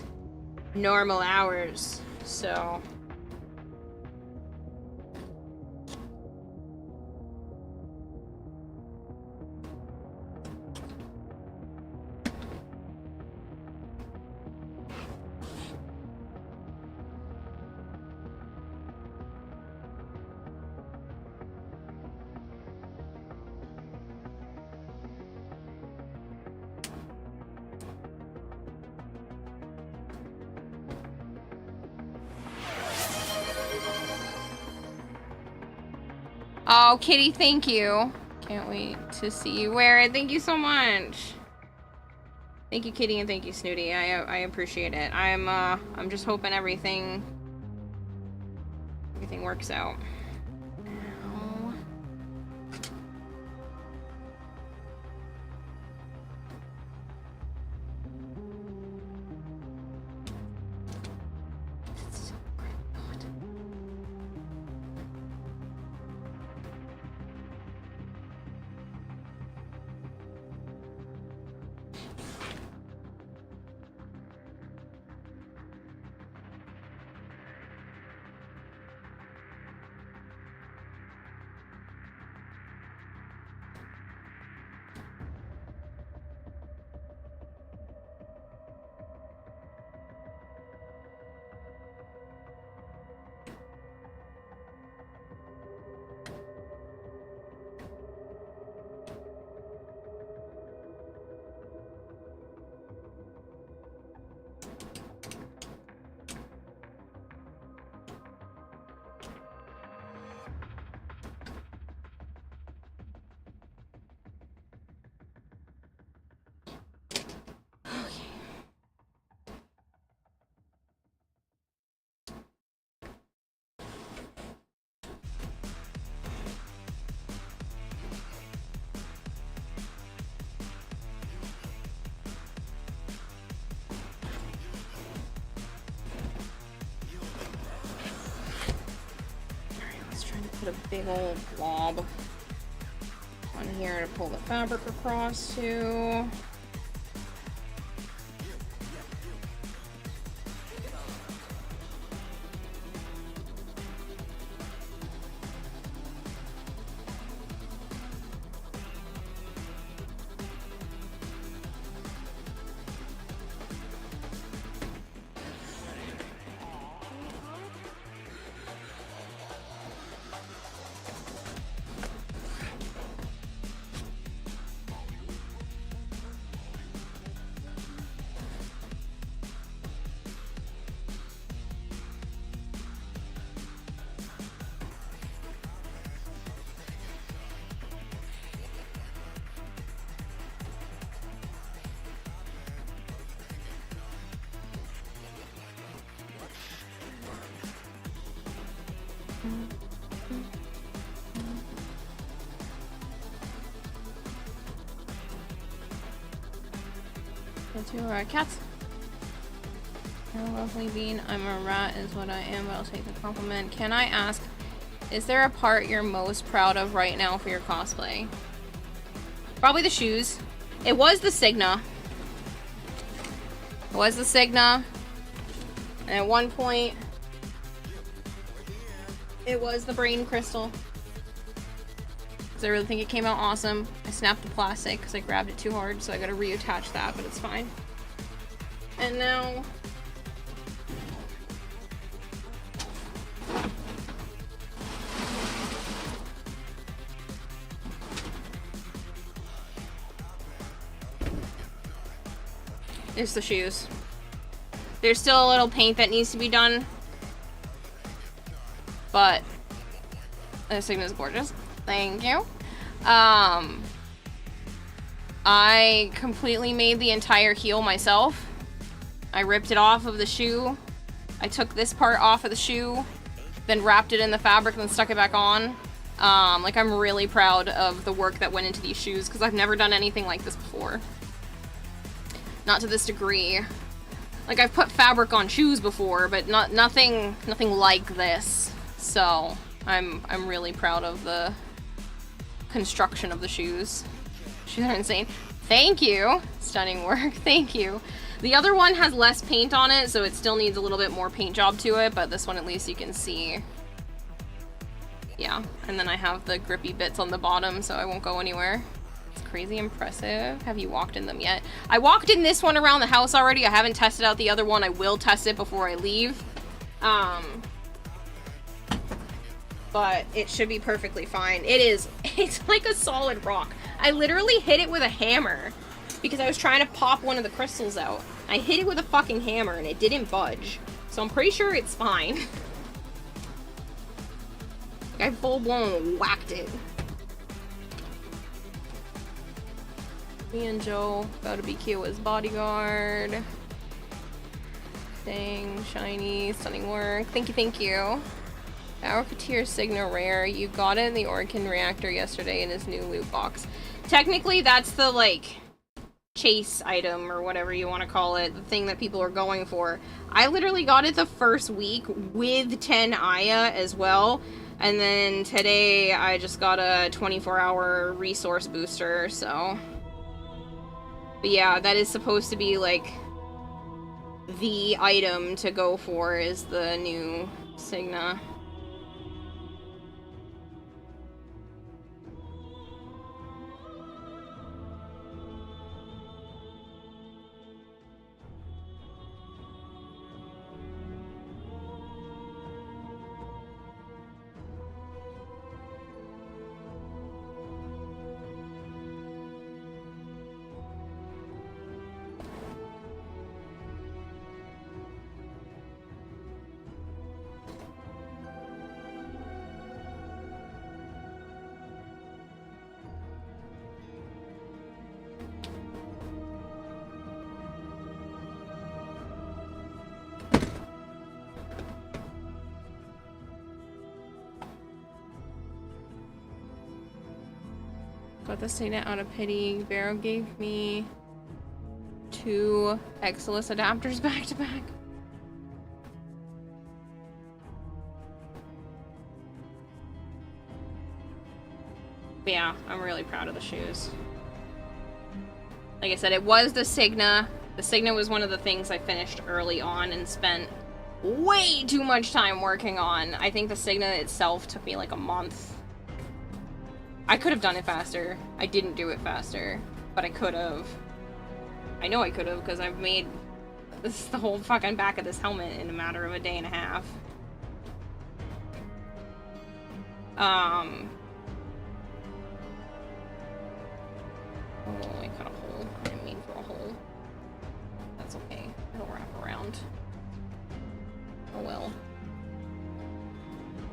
normal hours, so... Oh, Kitty, thank you. Can't wait to see you wear it. Thank you so much. Thank you, Kitty, and thank you, Snooty. I appreciate it. I'm just hoping everything works out. Ow. Put a big old blob on here to pull the fabric across to. to cats. You're a lovely bean. I'm a rat is what I am, but I'll take the compliment. Can I ask, is there a part you're most proud of right now for your cosplay? Probably the shoes. It was the Signa. It was the Signa. And at one point, it was the brain crystal. Because I really think it came out awesome. I snapped the plastic because I grabbed it too hard, so I gotta reattach that, but it's fine. And now... it's the shoes. There's still a little paint that needs to be done. But this thing is gorgeous. Thank you. I completely made the entire heel myself. I ripped it off of the shoe. I took this part off of the shoe, then wrapped it in the fabric and then stuck it back on. Like, I'm really proud of the work that went into these shoes because I've never done anything like this before. Not to this degree. Like, I've put fabric on shoes before, but nothing like this. So, I'm really proud of the construction of the shoes. Shoes are insane. Thank you! Stunning work, thank you. The other one has less paint on it, so it still needs a little bit more paint job to it, but this one at least you can see. Yeah, and then I have the grippy bits on the bottom, so I won't go anywhere. It's crazy impressive. Have you walked in them yet? I walked in this one around the house already. I haven't tested out the other one. I will test it before I leave. But it should be perfectly fine. It's like a solid rock. I literally hit it with a hammer because I was trying to pop one of the crystals out. I hit it with a fucking hammer and it didn't budge. So I'm pretty sure it's fine. I full-blown whacked it. Me and Joe about to be Kiowa's bodyguard. Dang, shiny, stunning work. Thank you, thank you. Alcateer Signa Rare. You got it in the Orkin reactor yesterday in his new loot box. Technically, that's the, like, chase item or whatever you want to call it. The thing that people are going for. I literally got it the first week with 10 Aya as well. And then today, I just got a 24-hour resource booster, so... But yeah, that is supposed to be, like, the item to go for is the new Signa. Got the Signet out of pity. Barrow gave me 2 Exilus adapters back to back. But yeah, I'm really proud of the shoes. Like I said, it was the Signa. The Signa was one of the things I finished early on and spent way too much time working on. I think the Signa itself took me like a month. I could have done it faster. I didn't do it faster, but I could have. I know I could have because I've made this the whole fucking back of this helmet in a matter of a day and a half. Oh, I cut a hole. I didn't mean for a hole. That's okay. It'll wrap around. Oh well.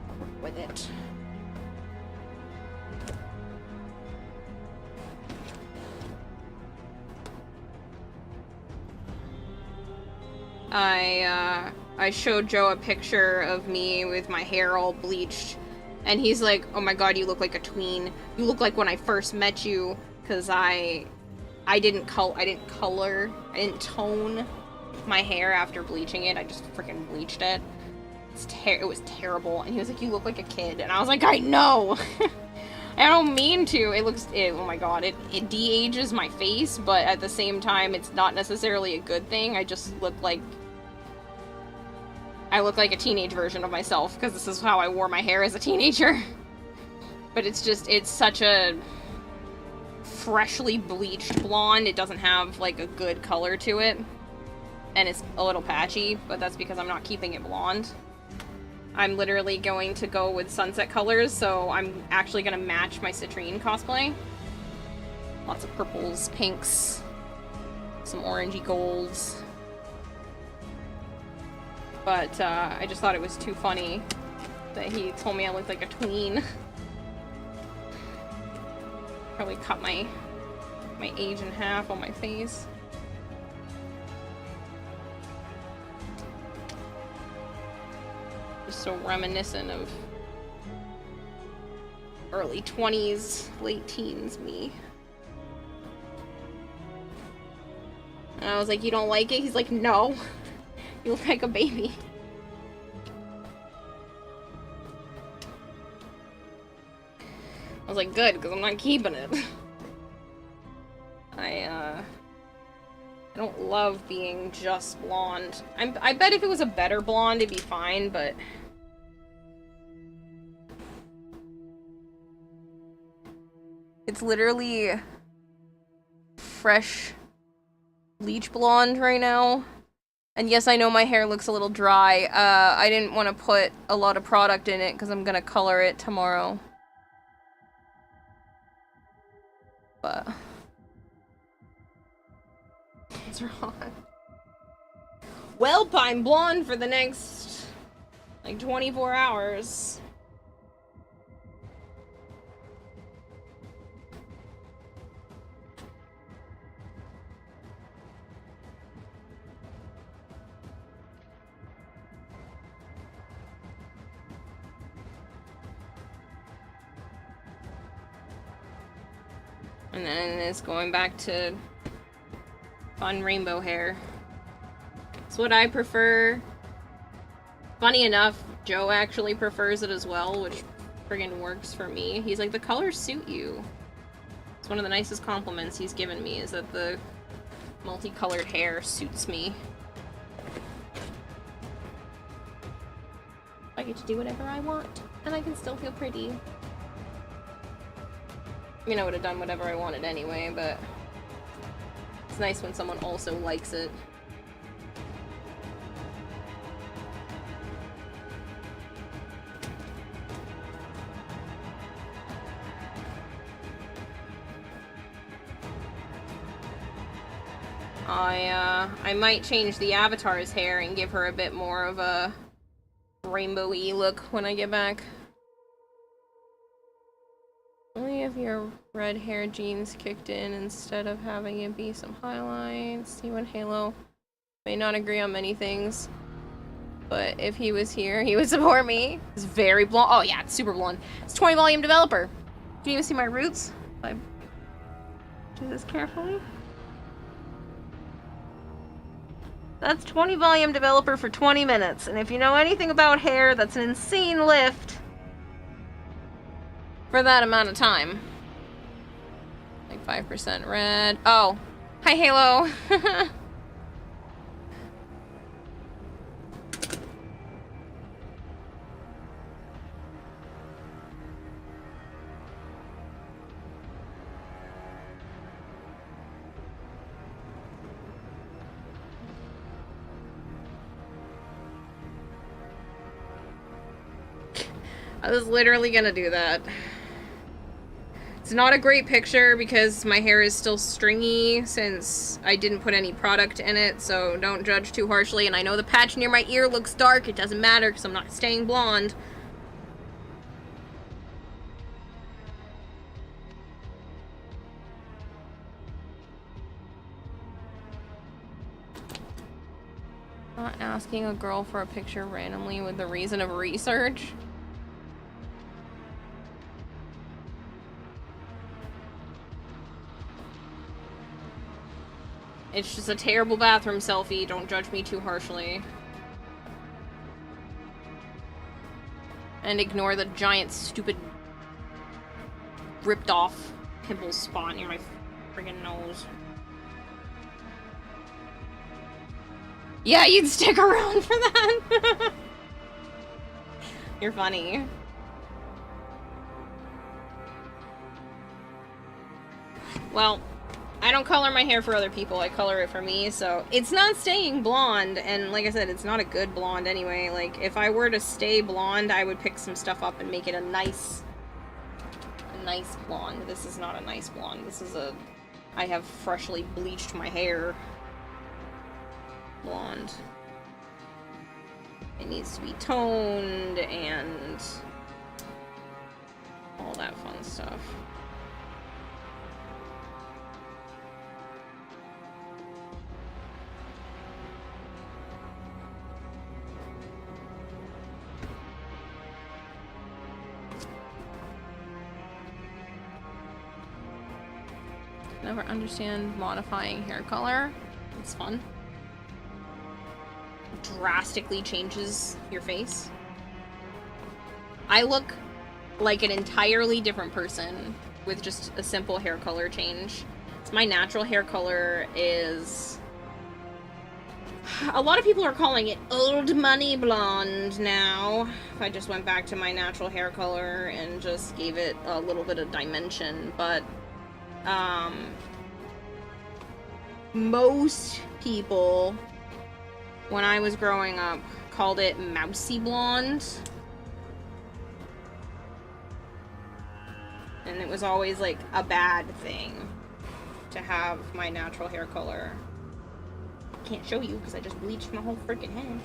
I'll work with it. I showed Joe a picture of me with my hair all bleached, and he's like, oh my god, you look like a tween. You look like when I first met you, because I I didn't tone my hair after bleaching it. I just freaking bleached it. It was terrible. And he was like, you look like a kid. And I was like, I know. I don't mean to. Oh my god, it de-ages my face, but at the same time, it's not necessarily a good thing. I just look like a teenage version of myself, because this is how I wore my hair as a teenager. But it's such a freshly bleached blonde. It doesn't have, like, a good color to it. And it's a little patchy, but that's because I'm not keeping it blonde. I'm literally going to go with sunset colors, so I'm actually going to match my citrine cosplay. Lots of purples, pinks, some orangey golds. But I just thought it was too funny that he told me I looked like a tween. Probably cut my age in half on my face. Just so reminiscent of early 20s, late teens me. And I was like, you don't like it? He's like, no. You look like a baby. I was like, good, because I'm not keeping it. I don't love being just blonde. I bet if it was a better blonde, it'd be fine, but... It's literally fresh bleach blonde right now. And yes, I know my hair looks a little dry. I didn't want to put a lot of product in it because I'm gonna color it tomorrow. But... What's wrong? Welp, I'm blonde for the next, like, 24 hours. And then it's going back to fun rainbow hair. It's what I prefer. Funny enough, Joe actually prefers it as well, which friggin' works for me. He's like, the colors suit you. It's one of the nicest compliments he's given me, is that the multicolored hair suits me. I get to do whatever I want, and I can still feel pretty. I mean, I would have done whatever I wanted anyway, but it's nice when someone also likes it. I might change the avatar's hair and give her a bit more of a rainbow-y look when I get back. Only if your red hair genes kicked in instead of having it be some highlights. You and Halo may not agree on many things, but if he was here, he would support me. It's very blonde. Oh yeah, it's super blonde. It's 20 volume developer. Can you even see my roots? If I do this carefully. That's 20 volume developer for 20 minutes. And if you know anything about hair, that's an insane lift for that amount of time. Like 5% red. Oh. Hi, Halo. I was literally gonna do that. It's not a great picture because my hair is still stringy since I didn't put any product in it, so don't judge too harshly. And I know the patch near my ear looks dark. It doesn't matter because I'm not staying blonde. Not asking a girl for a picture randomly with the reason of research. It's just a terrible bathroom selfie. Don't judge me too harshly. And ignore the giant, stupid, ripped off pimple spot near my friggin' nose. Yeah, you'd stick around for that. You're funny. Well, I don't color my hair for other people, I color it for me, so it's not staying blonde, and like I said, it's not a good blonde anyway. Like, if I were to stay blonde, I would pick some stuff up and make it a nice blonde. This is not a nice blonde. This is a, I have freshly bleached my hair blonde. It needs to be toned and all that fun stuff. Never understand modifying hair color. It's fun. Drastically changes your face. I look like an entirely different person with just a simple hair color change. So my natural hair color is... A lot of people are calling it old money blonde now. If I just went back to my natural hair color and just gave it a little bit of dimension, but most people, when I was growing up, called it mousy blonde. And it was always like a bad thing to have my natural hair color. Can't show you because I just bleached my whole freaking head.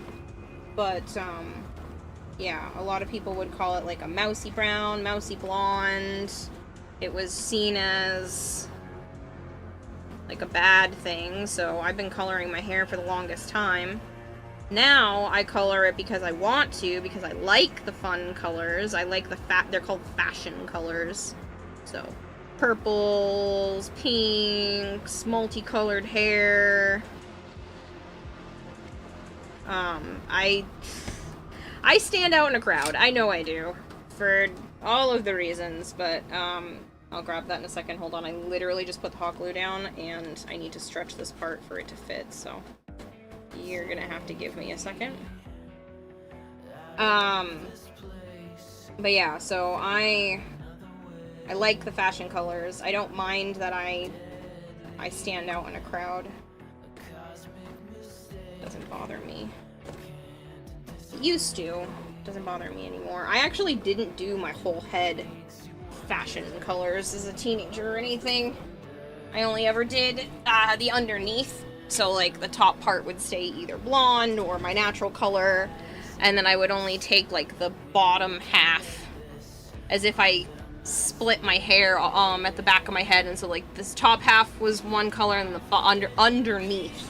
But, yeah, a lot of people would call it like a mousy brown, mousy blonde. It was seen as like a bad thing, so I've been coloring my hair for the longest time. Now I color it because I want to, because I like the fun colors. I like the they're called fashion colors. So, purples, pinks, multicolored hair. I stand out in a crowd. I know I do. For all of the reasons, but, I'll grab that in a second. Hold on, I literally just put the hot glue down, and I need to stretch this part for it to fit, so you're gonna have to give me a second. But yeah, so I like the fashion colors. I don't mind that I stand out in a crowd. Doesn't bother me. It used to. Doesn't bother me anymore. I actually didn't do my whole head fashion colors as a teenager or anything. I only ever did the underneath, so like the top part would stay either blonde or my natural color, and then I would only take like the bottom half as if I split my hair at the back of my head, and so like this top half was one color and the underneath,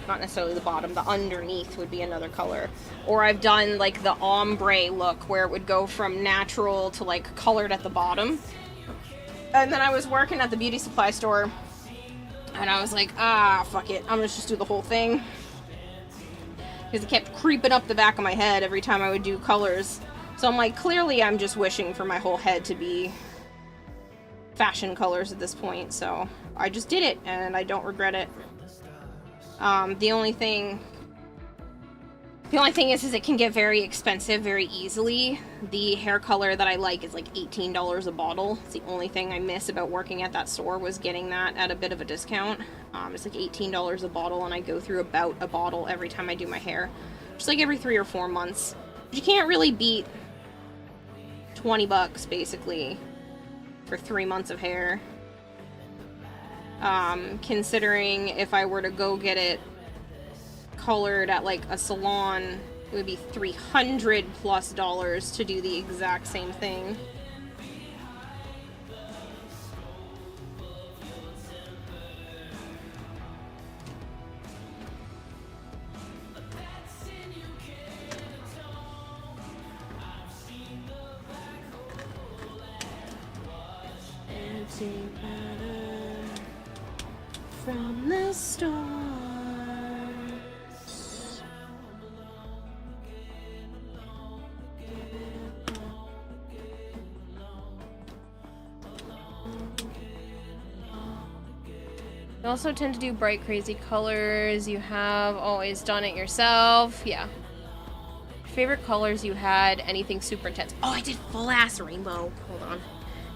not necessarily the bottom, the underneath would be another color. Or I've done like the ombre look where it would go from natural to like colored at the bottom. And then I was working at the beauty supply store and I was like, fuck it, I'm gonna just do the whole thing. Because it kept creeping up the back of my head every time I would do colors. So I'm like, clearly I'm just wishing for my whole head to be fashion colors at this point. So I just did it and I don't regret it. The only thing is it can get very expensive very easily. The hair color that I like is like $18 a bottle. It's the only thing I miss about working at that store was getting that at a bit of a discount. It's like $18 a bottle, and I go through about a bottle every time I do my hair. Just like every 3 or 4 months. But you can't really beat 20 bucks basically for 3 months of hair. Considering if I were to go get it colored at like a salon, it would be $300+ to do the exact same thing. from the stars. You also tend to do bright, crazy colors. You have always done it yourself. Yeah. Favorite colors you had? Anything super intense? Oh, I did full ass rainbow. Hold on.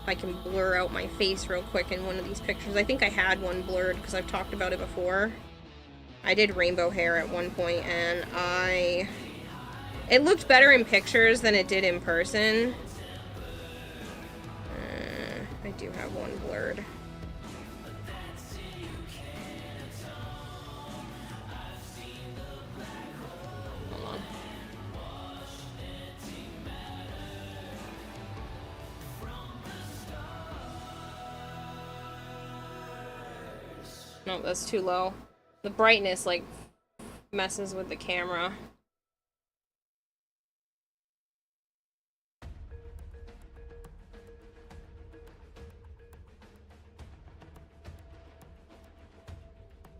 If I can blur out my face real quick in one of these pictures. I think I had one blurred because I've talked about it before. I did rainbow hair at one point and it looked better in pictures than it did in person. I do have one blurred. No, that's too low. The brightness, like, messes with the camera.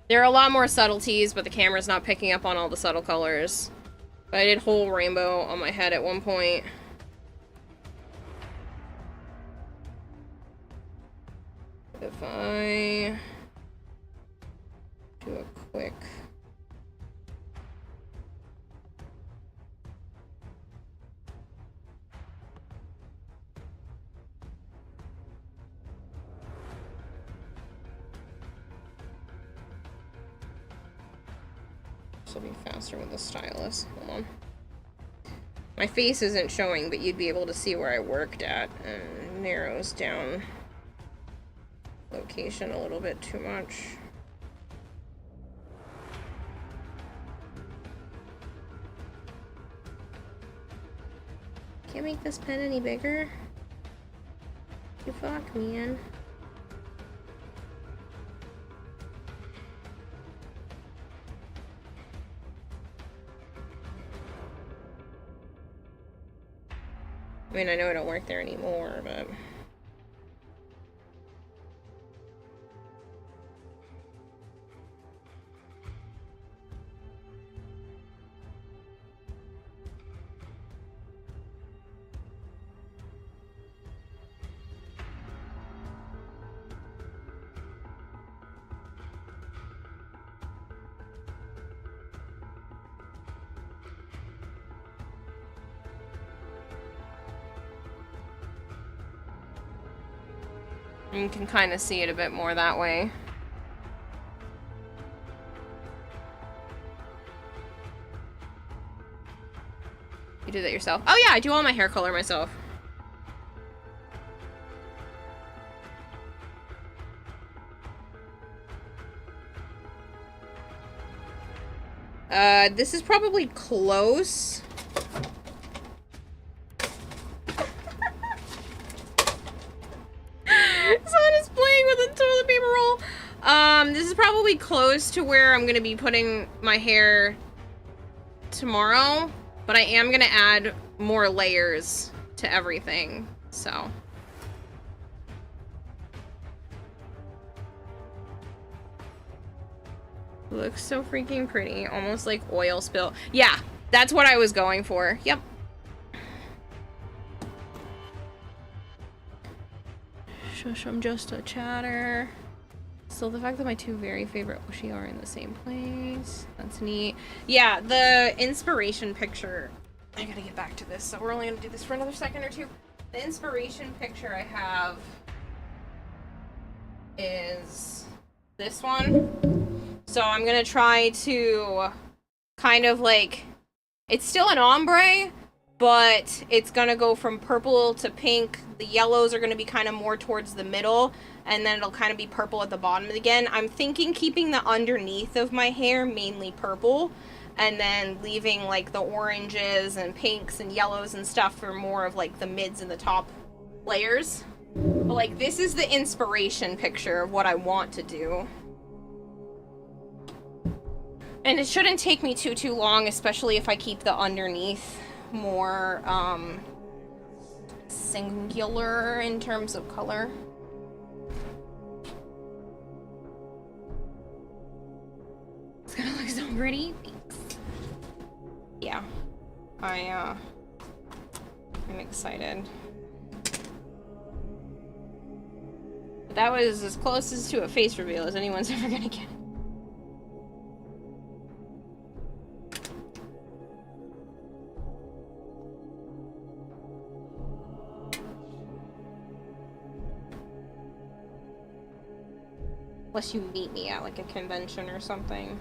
There are a lot more subtleties, but the camera's not picking up on all the subtle colors. But I did whole rainbow on my head at one point. If I do a quick... This will be faster with the stylus. Hold on. My face isn't showing, but you'd be able to see where I worked at, and narrows down location a little bit too much. Can't make this pen any bigger. You fuck, man. I mean, I know I don't work there anymore, but... You can kind of see it a bit more that way. You do that yourself? Oh yeah, I do all my hair color myself. This is probably close. Someone is playing with a toilet paper roll. This is probably close to where I'm gonna be putting my hair tomorrow, but I am gonna add more layers to everything, so. Looks so freaking pretty, almost like oil spill. Yeah, that's what I was going for. Yep. Shush, I'm just a chatter. So the fact that my two very favorite Oshi are in the same place, that's neat. Yeah, the inspiration picture, I gotta get back to this, so we're only gonna do this for another second or two. The inspiration picture I have is this one. So I'm gonna try to kind of like, it's still an ombre, but it's gonna go from purple to pink. The yellows are gonna be kind of more towards the middle, and then it'll kind of be purple at the bottom again. I'm thinking keeping the underneath of my hair mainly purple, and then leaving like the oranges and pinks and yellows and stuff for more of like the mids and the top layers. But like, this is the inspiration picture of what I want to do. And it shouldn't take me too long, especially if I keep the underneath more singular in terms of color. Gritty, thanks. Yeah. I'm excited. But that was as close as to a face reveal as anyone's ever gonna get. Unless you meet me at like a convention or something.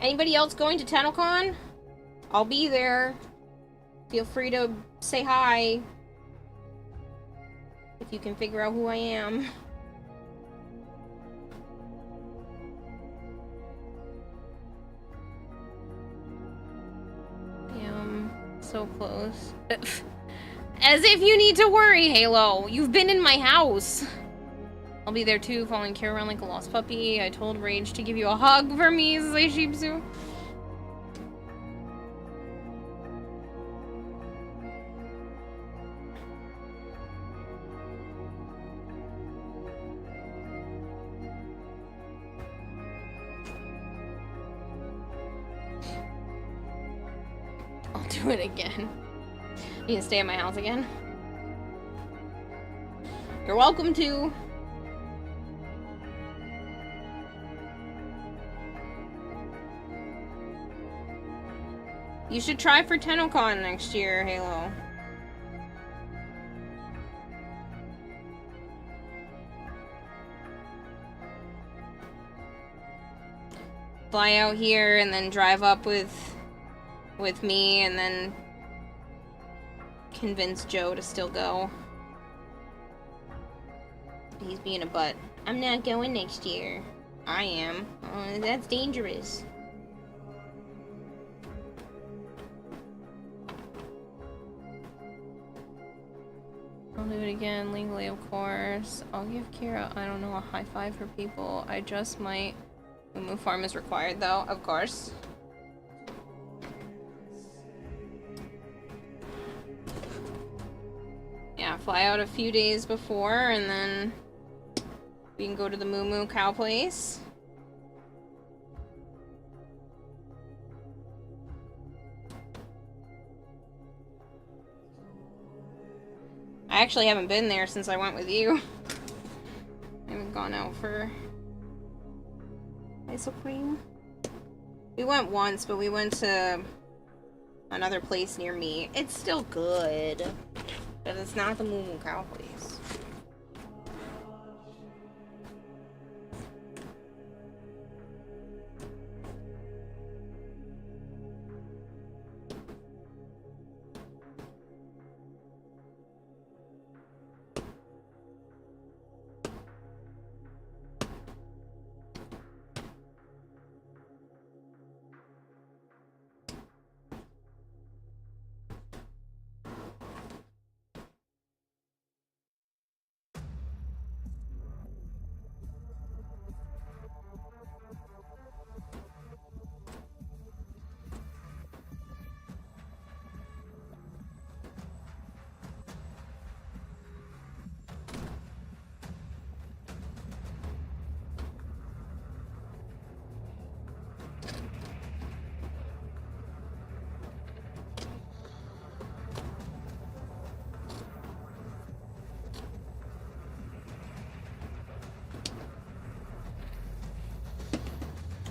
Anybody else going to TennoCon? I'll be there. Feel free to say hi. If you can figure out who I am. Damn, so close. As if you need to worry, Halo. You've been in my house. I'll be there too, following Kira around like a lost puppy. I told Rage to give you a hug for me, say Sheepsu. I'll do it again. You can stay at my house again. You're welcome to. You should try for TennoCon next year, Halo. Fly out here and then drive up with me and then convince Joe to still go. He's being a butt. I'm not going next year. I am. Oh, that's dangerous. I'll do it again, legally, of course. I'll give Kira, I don't know, a high five for people. I just might. Mumu Farm is required, though, of course. Yeah, fly out a few days before, and then we can go to the Mumu Cow Place. I actually haven't been there since I went with you. I haven't gone out for ice cream. We went once, but we went to another place near me. It's still good, but it's not the Mumu Cow Place.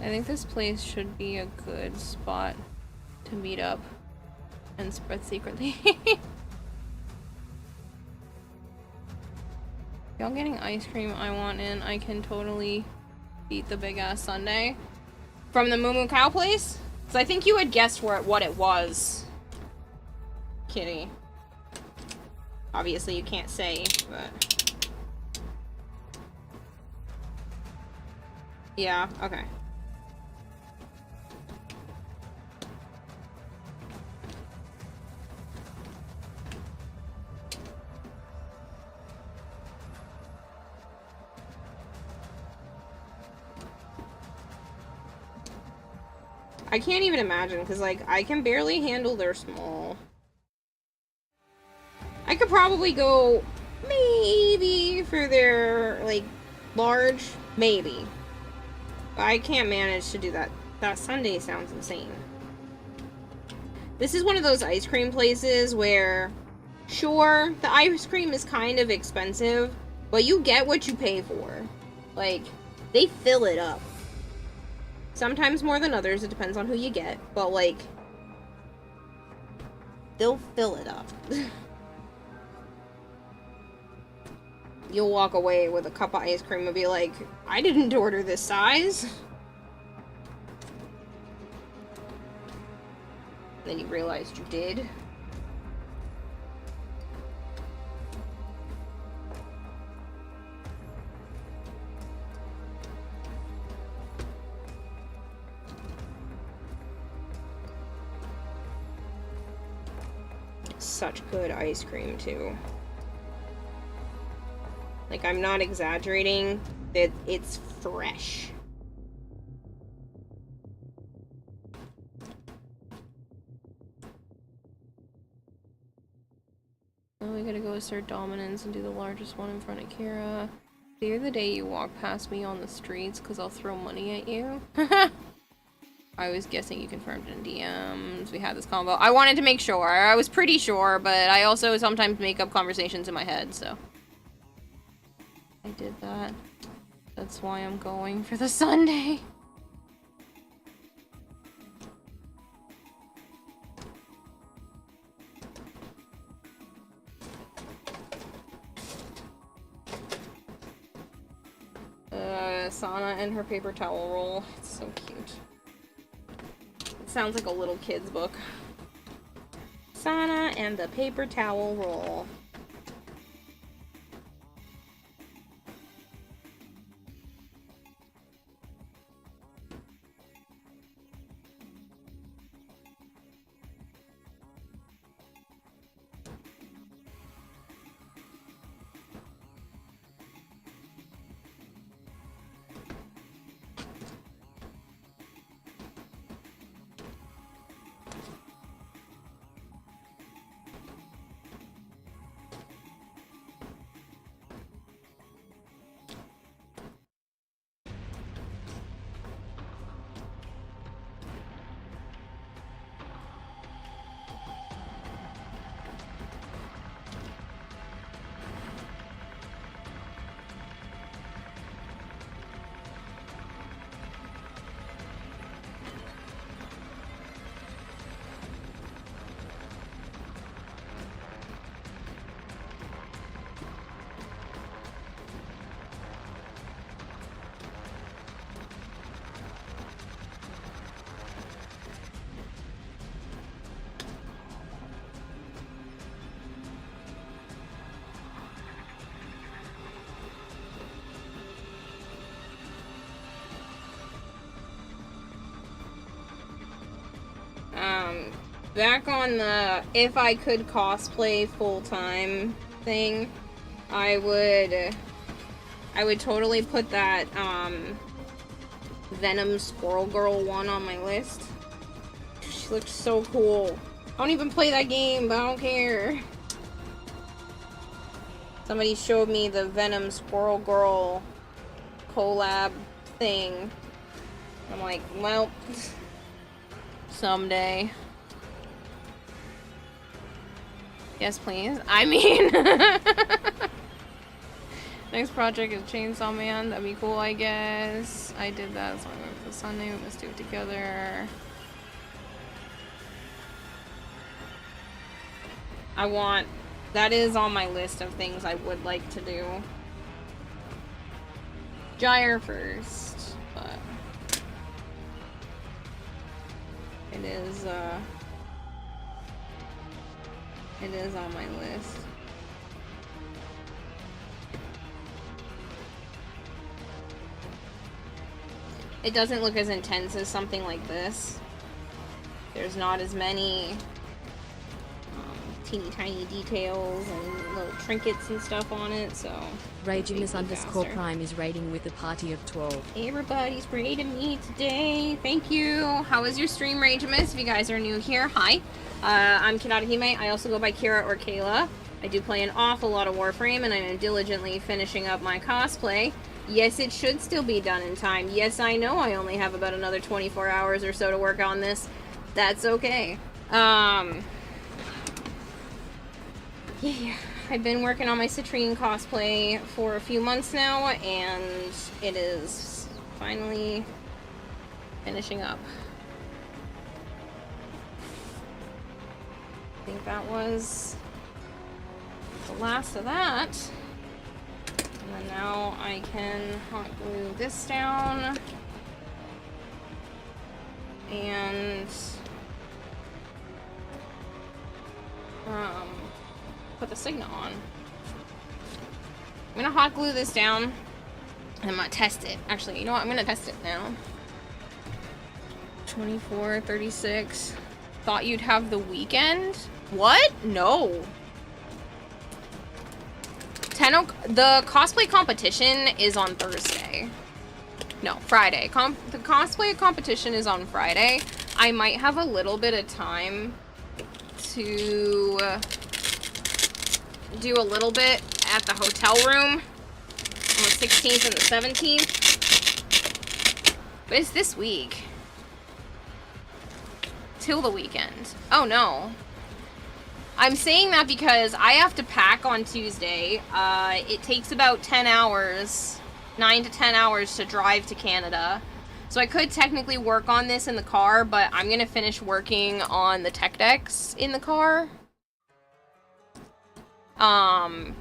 I think this place should be a good spot to meet up and spread secretly. Y'all getting ice cream I want in, I can totally beat the big ass sundae. From the Mumu Cow Place? So I think you had guessed what it was. Kitty. Obviously you can't say, but... Yeah, okay. I can't even imagine, because, like, I can barely handle their small. I could probably go, maybe, for their, like, large. Maybe. I can't manage to do that. That sundae sounds insane. This is one of those ice cream places where, sure, the ice cream is kind of expensive, but you get what you pay for. Like, they fill it up. Sometimes more than others, it depends on who you get, but like, they'll fill it up. You'll walk away with a cup of ice cream and be like, I didn't order this size. Then you realized you did. Such good ice cream, too. Like, I'm not exaggerating. It's fresh. Oh, we gotta go assert dominance and do the largest one in front of Kira. Fear the day you walk past me on the streets, because I'll throw money at you. I was guessing you confirmed in DMs. We had this combo. I wanted to make sure. I was pretty sure, but I also sometimes make up conversations in my head, so. I did that. That's why I'm going for the sundae. Sana and her paper towel roll. It's so cute. It sounds like a little kid's book. Sana and the paper towel roll. Back on the if I could cosplay full-time thing, I would totally put that Venom Squirrel Girl one on my list. She looked so cool. I don't even play that game, but I don't care. Somebody showed me the Venom Squirrel Girl collab thing. I'm like, well, someday. Yes, please. I mean, next project is Chainsaw Man. That'd be cool, I guess. I did that, so I'm going for the Sunday. We must do it together. That is on my list of things I would like to do. Gyre first, but it is on my list. It doesn't look as intense as something like this. There's not as many teeny tiny details and little trinkets and stuff on it, so... Ragimus_Prime is raiding with a party of 12. Everybody's raiding me today. Thank you. How was your stream, Ragimus? If you guys are new here, hi. I'm Kirarahime. I also go by Kira or Kayla. I do play an awful lot of Warframe, and I am diligently finishing up my cosplay. Yes, it should still be done in time. Yes, I know I only have about another 24 hours or so to work on this. That's okay. Yeah, I've been working on my Citrine cosplay for a few months now, and it is finally finishing up. I think that was the last of that. And then now I can hot glue this down and put the Signa on. I'm gonna hot glue this down and I'm gonna test it. Actually, you know what? I'm gonna test it now. 24, 36. Thought you'd have the weekend? What? No. The cosplay competition is on Thursday. No, Friday. The cosplay competition is on Friday. I might have a little bit of time to do a little bit at the hotel room on the 16th and the 17th. But it's this week. Till the weekend. Oh no. I'm saying that because I have to pack on Tuesday. It takes about 10 hours, 9 to 10 hours to drive to Canada. So I could technically work on this in the car, but I'm gonna finish working on the tech decks in the car.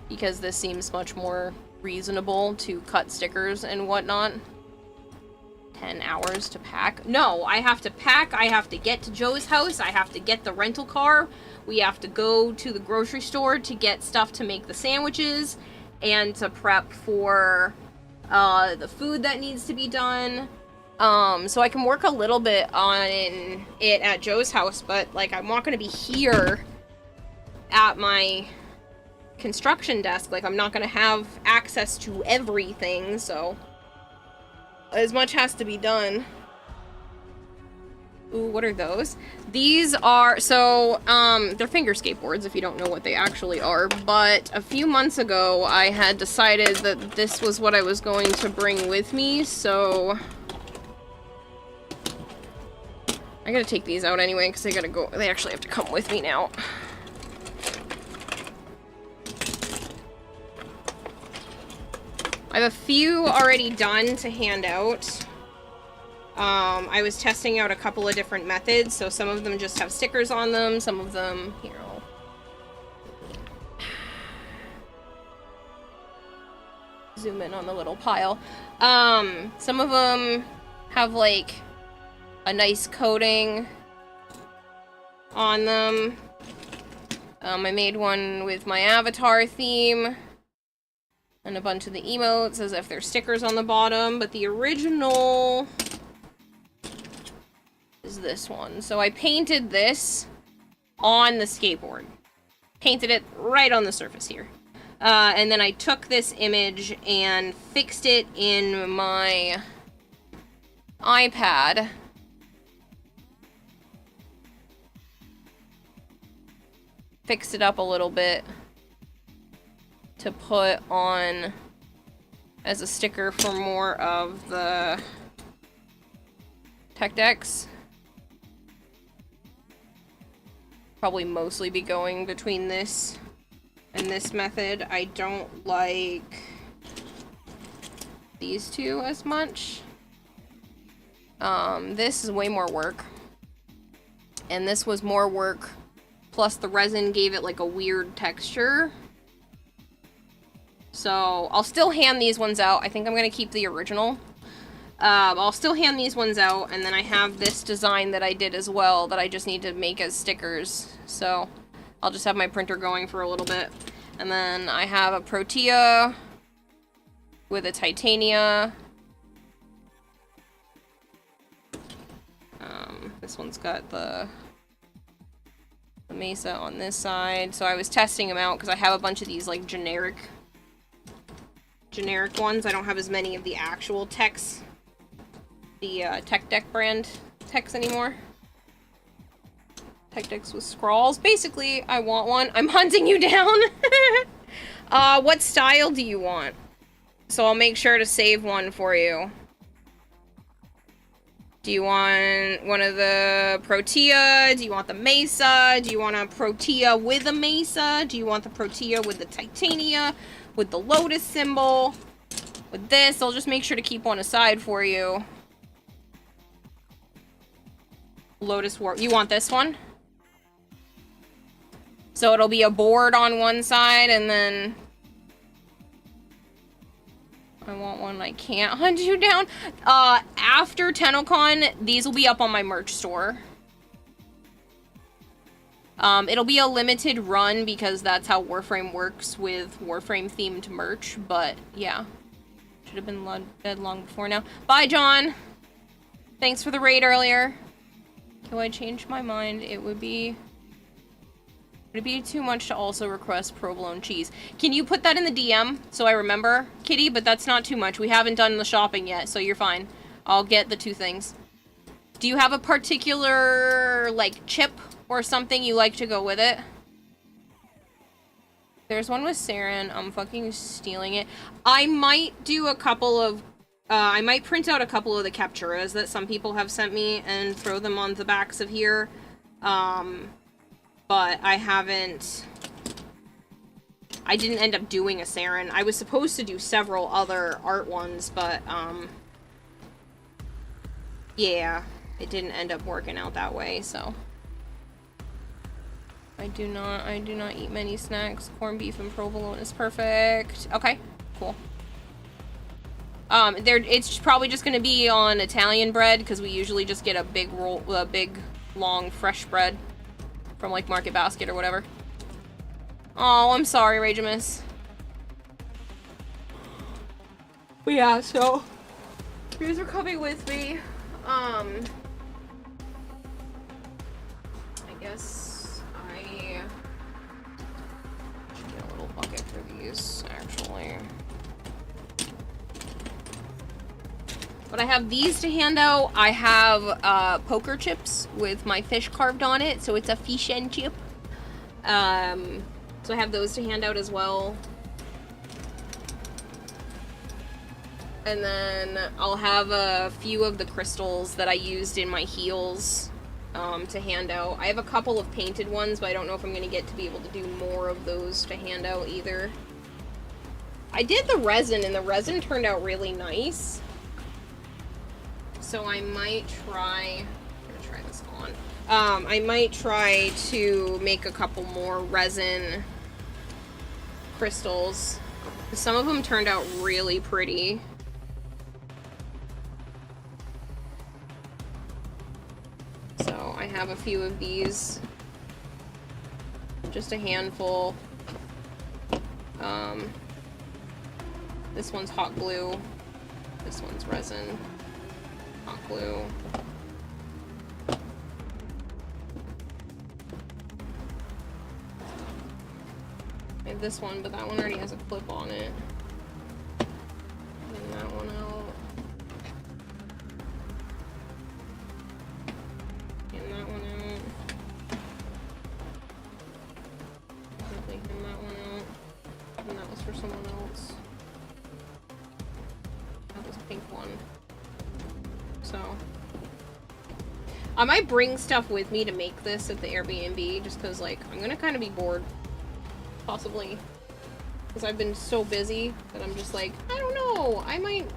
Because this seems much more reasonable to cut stickers and whatnot. 10 hours to pack. No, I have to pack, I have to get to Joe's house, I have to get the rental car, we have to go to the grocery store to get stuff to make the sandwiches, and to prep for the food that needs to be done. So I can work a little bit on it at Joe's house, but like I'm not gonna be here at my construction desk. Like I'm not gonna have access to everything, so as much has to be done. Ooh, what are those? These are, so, they're finger skateboards if you don't know what they actually are, but a few months ago I had decided that this was what I was going to bring with me, so I gotta take these out anyway because they actually have to come with me now. I have a few already done to hand out. I was testing out a couple of different methods, so some of them just have stickers on them, some of them, here, I'll zoom in on the little pile. Some of them have like a nice coating on them. I made one with my avatar theme. And a bunch of the emotes as if there's stickers on the bottom, but the original is this one. So I painted this on the skateboard. Painted it right on the surface here. And then I took this image and fixed it in my iPad. Fixed it up a little bit to put on as a sticker for more of the tech decks. Probably mostly be going between this and this method. I don't like these two as much. This is way more work. And this was more work, plus the resin gave it like a weird texture. So, I'll still hand these ones out. I think I'm going to keep the original. I'll still hand these ones out, and then I have this design that I did as well that I just need to make as stickers. So, I'll just have my printer going for a little bit. And then I have a Protea with a Titania. This one's got the Mesa on this side. So I was testing them out because I have a bunch of these like generic ones. I don't have as many of the actual techs, the Tech Deck brand techs anymore. Tech decks with scrawls. Basically, I want one. I'm hunting you down. What style do you want? So I'll make sure to save one for you. Do you want one of the Protea? Do you want the Mesa? Do you want a Protea with a Mesa? Do you want the Protea with the Titania? With the Lotus symbol? With this, I'll just make sure to keep one aside for you. Lotus War. You want this one? So it'll be a board on one side, and then... I want one I can't hunt you down. After TennoCon, these will be up on my merch store. It'll be a limited run because that's how Warframe works with Warframe-themed merch, but yeah. Should have been dead long before now. Bye, John! Thanks for the raid earlier. Can I change my mind? It would be... Would it be too much to also request provolone cheese? Can you put that in the DM so I remember, Kitty? But that's not too much. We haven't done the shopping yet, so you're fine. I'll get the 2 things. Do you have a particular, like, chip or something you like to go with it? There's one with Saren. I'm fucking stealing it. I might do a couple of... I might print out a couple of the capturas that some people have sent me and throw them on the backs of here. But I haven't... I didn't end up doing a Saren. I was supposed to do several other art ones, but, yeah, it didn't end up working out that way, so... I do not eat many snacks. Corned beef and provolone is perfect. Okay, cool. It's probably just gonna be on Italian bread, because we usually just get a big roll, long, fresh bread. From, like, Market Basket or whatever. Oh, I'm sorry, Ragemus. But yeah, so... You guys are coming with me. I guess I should get a little bucket for these, actually. But I have these to hand out. I have poker chips with my fish carved on it, so it's a fish and chip. So I have those to hand out as well. And then I'll have a few of the crystals that I used in my heels to hand out. I have a couple of painted ones, but I don't know if I'm going to get to be able to do more of those to hand out either. I did the resin, and the resin turned out really nice. So I might try... I'm gonna try this on. I might try to make a couple more resin crystals. Some of them turned out really pretty. So I have a few of these. Just a handful. This one's hot glue. This one's resin. Hot glue. I have this one, but that one already has a clip on it. And that one out. And that one out. Quickly hand that one out. And that was for someone else. That was pink one. So, I might bring stuff with me to make this at the Airbnb, just because, like, I'm gonna kind of be bored. Possibly. Because I've been so busy that I'm just like, I don't know, I might...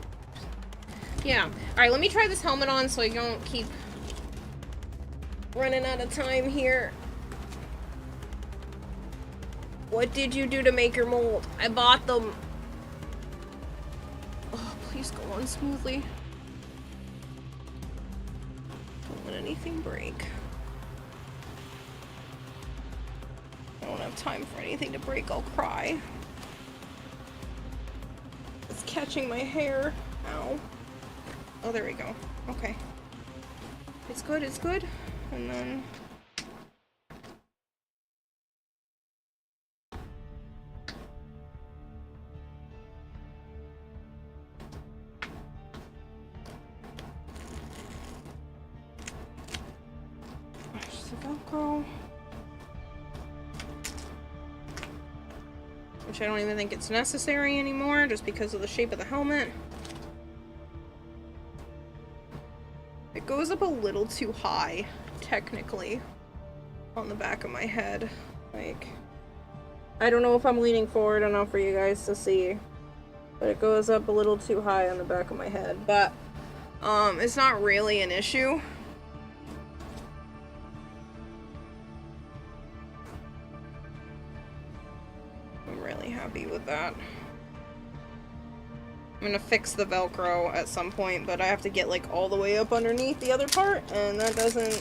Yeah. Alright, let me try this helmet on so I don't keep running out of time here. What did you do to make your mold? I bought them. Oh, please go on smoothly. Don't let anything break. I don't have time for anything to break, I'll cry. It's catching my hair. Ow. Oh, there we go. Okay. It's good, it's good. And then... There's the Velcro. which I don't even think it's necessary anymore just because of the shape of the helmet. It goes up a little too high, technically, on the back of my head. Like, I don't know if I'm leaning forward enough for you guys to see, but it goes up a little too high on the back of my head. But, it's not really an issue. I'm really happy with that. I'm gonna fix the Velcro at some point, but I have to get like all the way up underneath the other part, and that doesn't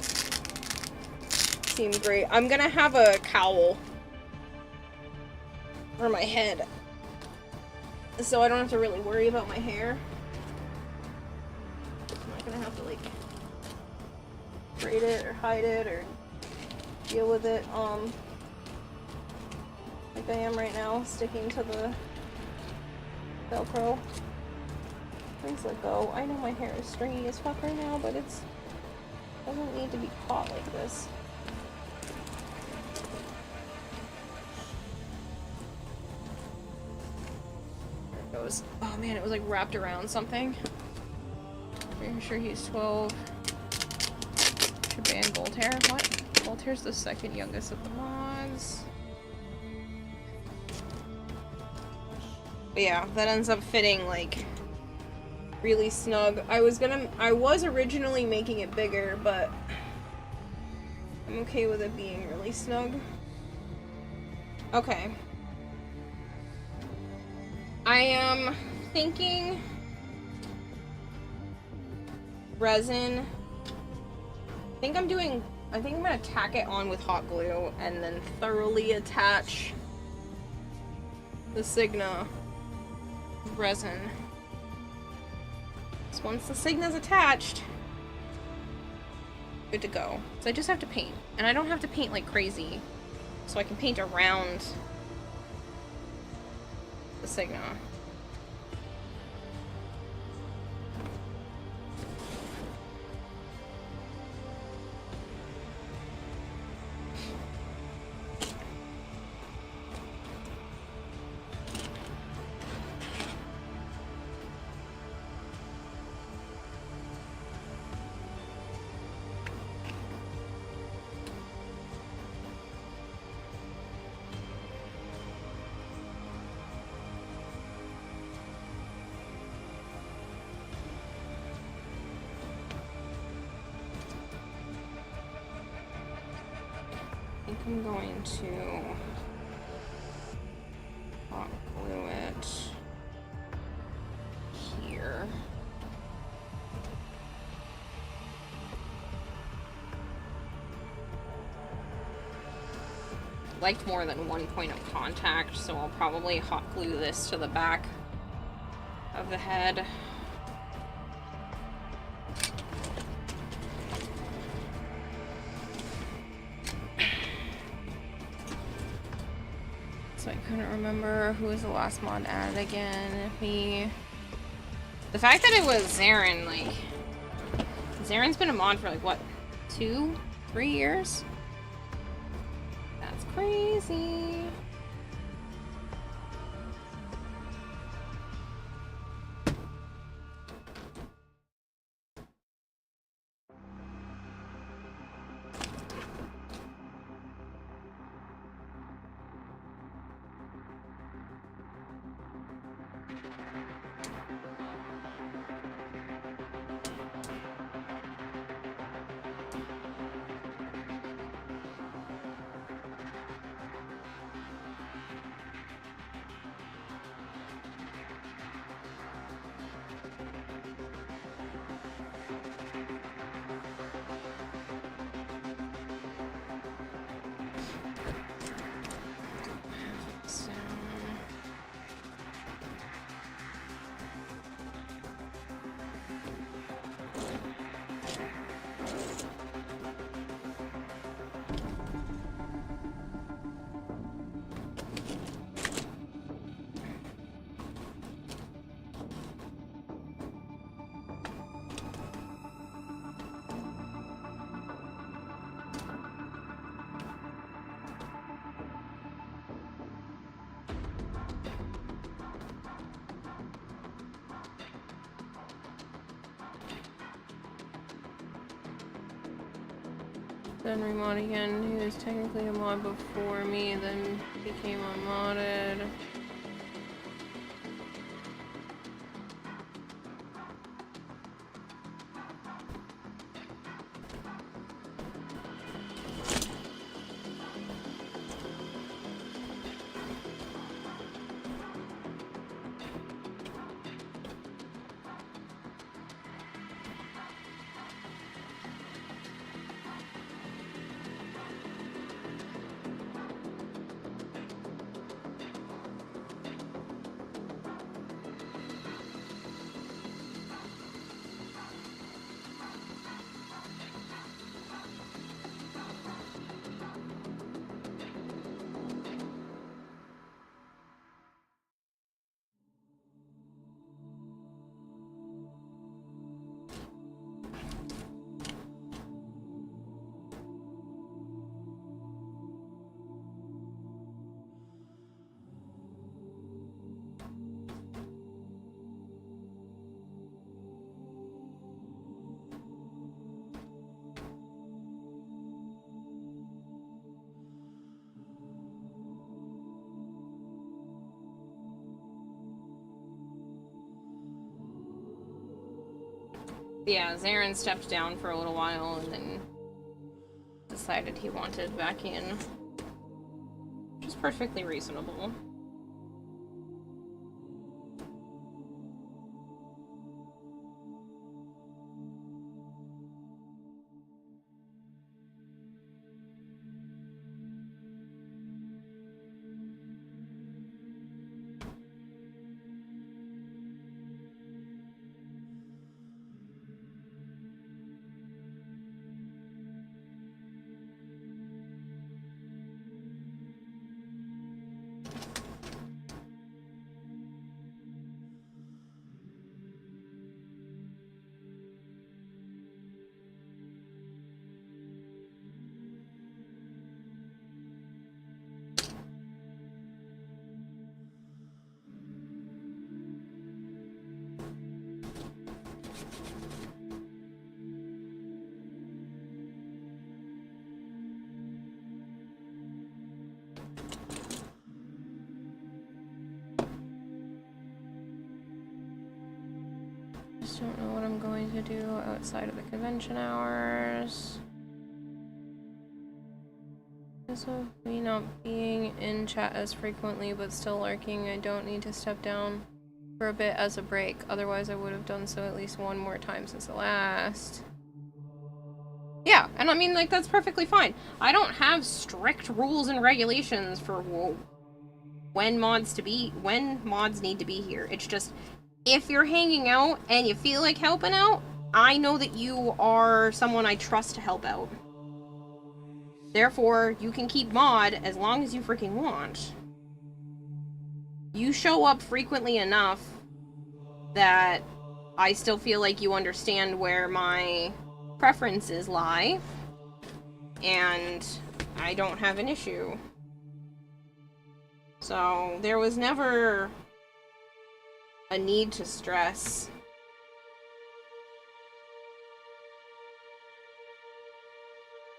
seem great. I'm gonna have a cowl for my head, so I don't have to really worry about my hair. I'm not gonna have to like braid it or hide it or deal with it like I am right now, sticking to the Velcro. Please let go. I know my hair is stringy as fuck right now, but it doesn't need to be caught like this. There it goes. Oh man, it was like wrapped around something. Pretty sure he's 12. Should ban Voltaire. What? Voltaire's the second youngest of the mods. But yeah, that ends up fitting like really snug. I was originally making it bigger, but I'm okay with it being really snug. Okay. I am thinking resin. I think I'm gonna tack it on with hot glue and then thoroughly attach the Signa resin. So once the Signa's attached, good to go. So I just have to paint. And I don't have to paint like crazy. So I can paint around the Signa. I'm going to hot glue it here. Liked more than one point of contact, so I'll probably hot glue this to the back of the head. So I couldn't remember who was the last mod added again. The fact that it was Zarin, like, Zarin's been a mod for like what, 2-3 years? That's crazy. Then remod again. He was technically a mod before me, then became unmodded. Yeah, Zarin stepped down for a little while and then decided he wanted back in. Which is perfectly reasonable. Just don't know what I'm going to do outside of the convention hours. Because of me not being in chat as frequently but still lurking, I don't need to step down for a bit as a break. Otherwise I would have done so at least one more time since the last. Yeah, and I mean, like, that's perfectly fine. I don't have strict rules and regulations for when mods need to be here. It's just, if you're hanging out and you feel like helping out, I know that you are someone I trust to help out. Therefore, you can keep mod as long as you freaking want. You show up frequently enough that I still feel like you understand where my preferences lie, and I don't have an issue. So, there was never a need to stress.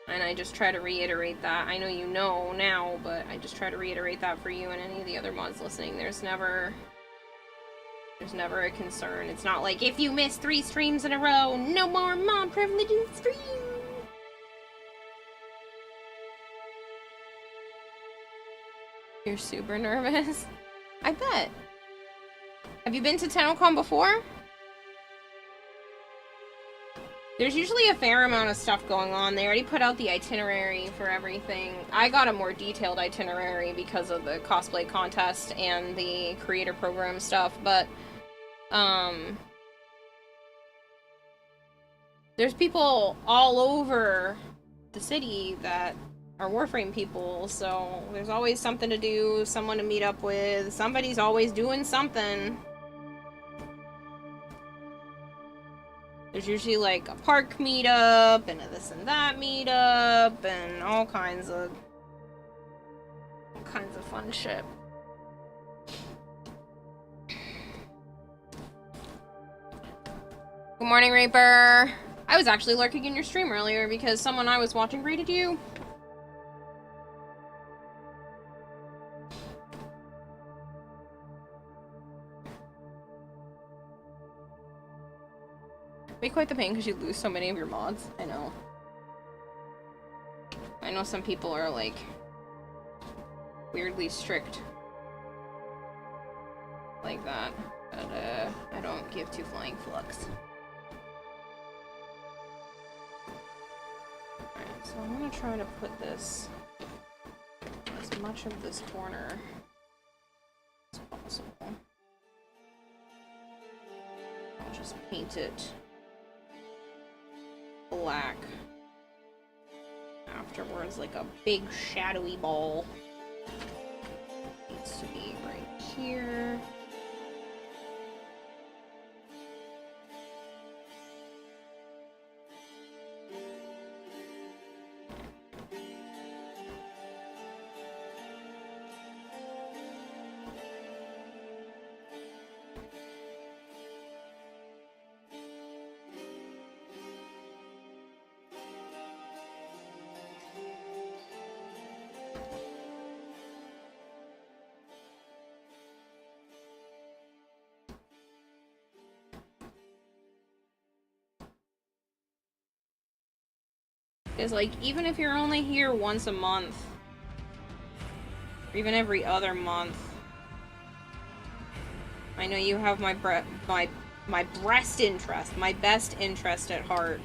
And I just try to reiterate that. I know you know now, but I just try to reiterate that for you and any of the other mods listening. There's never a concern. It's not like, if you miss 3 streams in a row, no more mod privilege in the stream! You're super nervous? I bet. Have you been to TennoCon before? There's usually a fair amount of stuff going on. They already put out the itinerary for everything. I got a more detailed itinerary because of the cosplay contest and the creator program stuff, but there's people all over the city that are Warframe people, so there's always something to do, someone to meet up with, somebody's always doing something. There's usually like a park meetup, and a this and that meetup, and all kinds of fun shit. Good morning, Reaper. I was actually lurking in your stream earlier because someone I was watching rated you. Be quite the pain because you lose so many of your mods. I know. I know some people are like weirdly strict like that, but I don't give two flying fucks. Alright, so I'm gonna try to put this as much of this corner as possible. I'll just paint it black afterwards, like a big shadowy ball. Needs to be right here. Is like, even if you're only here once a month, or even every other month, I know you have my best interest at heart,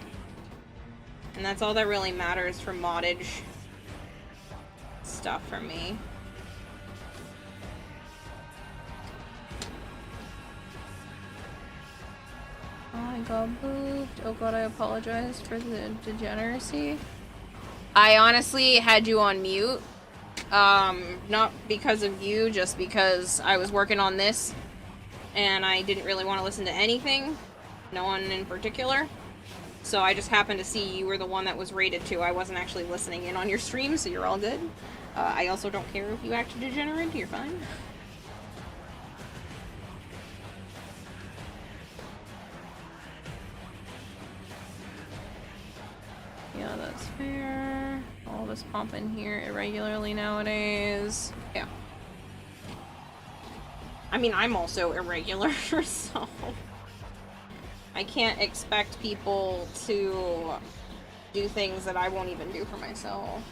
and that's all that really matters for moddage stuff for me. I got booped. Oh god, I apologize for the degeneracy. I honestly had you on mute. Not because of you, just because I was working on this and I didn't really want to listen to anything. No one in particular. So I just happened to see you were the one that was rated too. I wasn't actually listening in on your stream, so you're all good. I also don't care if you act degenerate, you're fine. Yeah, that's fair. All this pumping here irregularly nowadays. Yeah. I mean, I'm also irregular, so I can't expect people to do things that I won't even do for myself.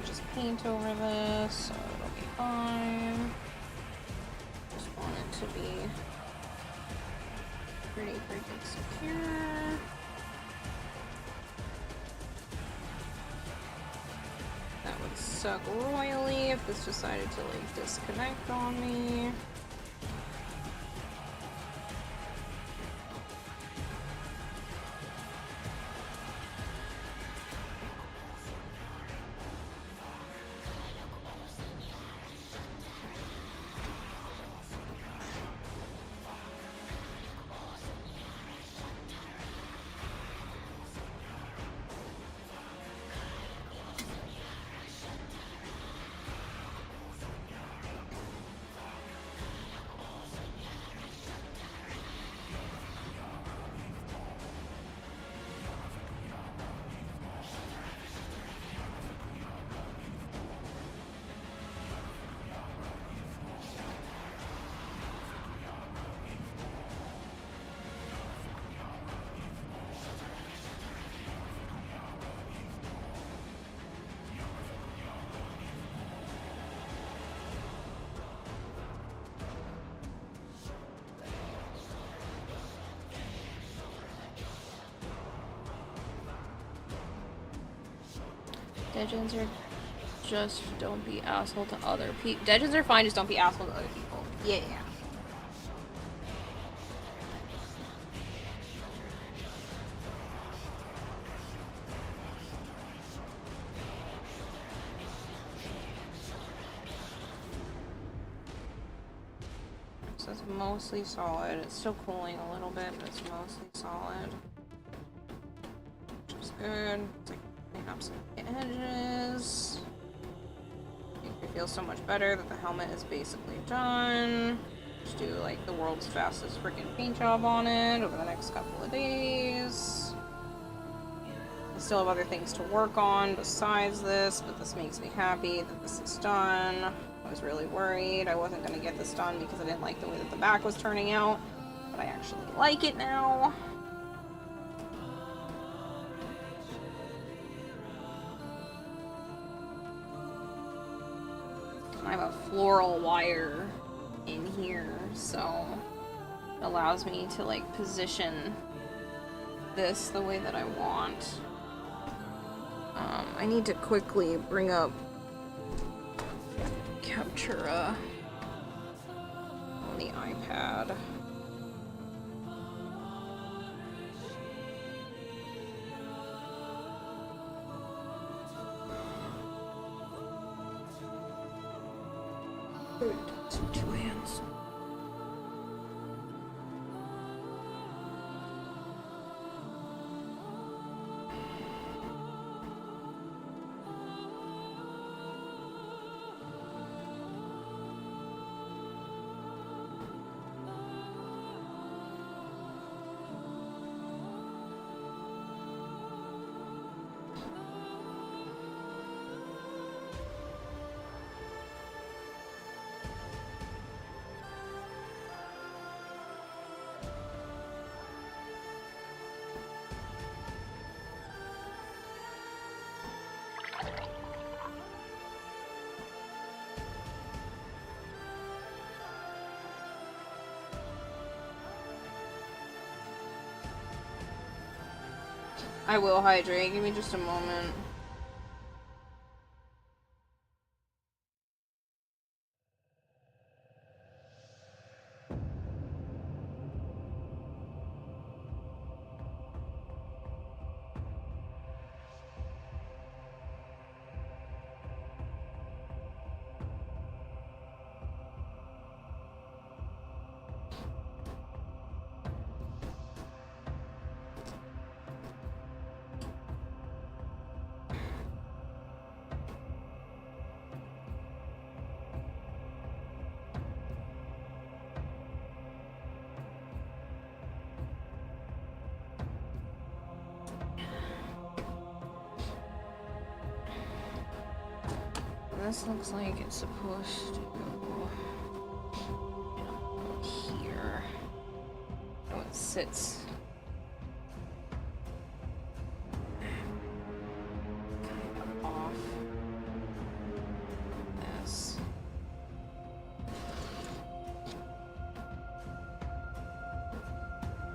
Just paint over this, so it'll be fine. Just want it to be pretty freaking secure. That would suck royally if this decided to like disconnect on me. Degens are just don't be asshole to other people. Degens are fine, just don't be asshole to other people. Yeah. So it's mostly solid. It's still cooling a little bit, but it's mostly solid. Which is good. It's like clean up some edges. Makes me feel so much better that the helmet is basically done. Just do like the world's fastest freaking paint job on it over the next couple of days. I still have other things to work on besides this, but this makes me happy that this is done. I was really worried I wasn't going to get this done because I didn't like the way that the back was turning out, but I actually like it now. I have a floral wire in here, so it allows me to like position this the way that I want. I need to quickly bring up Captura on the iPad. Two hands. I will hydrate. Give me just a moment. This looks like it's supposed to go here. Oh, it sits. Kind of off this.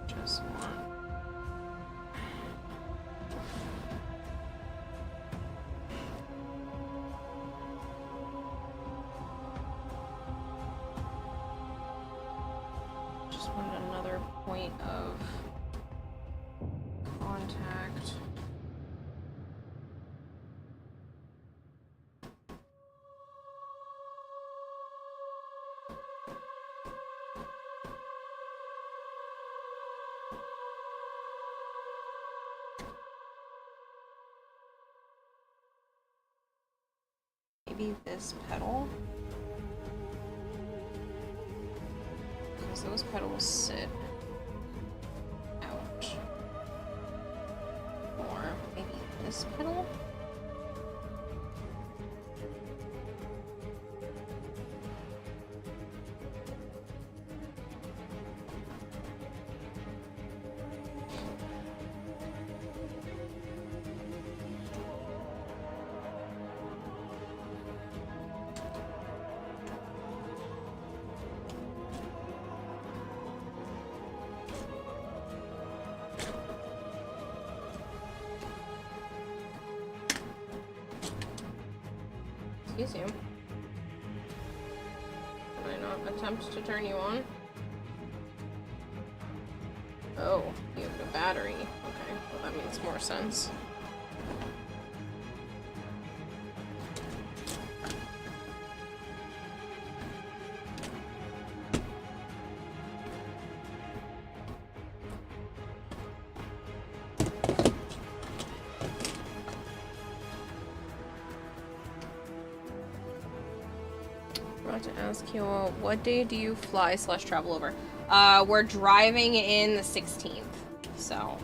Just want. Another point of contact. Maybe this pedal. Those pedals sit out. Or maybe this pedal? Excuse you. Can I not attempt to turn you on? Oh, you have no battery. Okay, well that makes more sense. To ask you, what day do you fly / travel over? We're driving in the 16th, so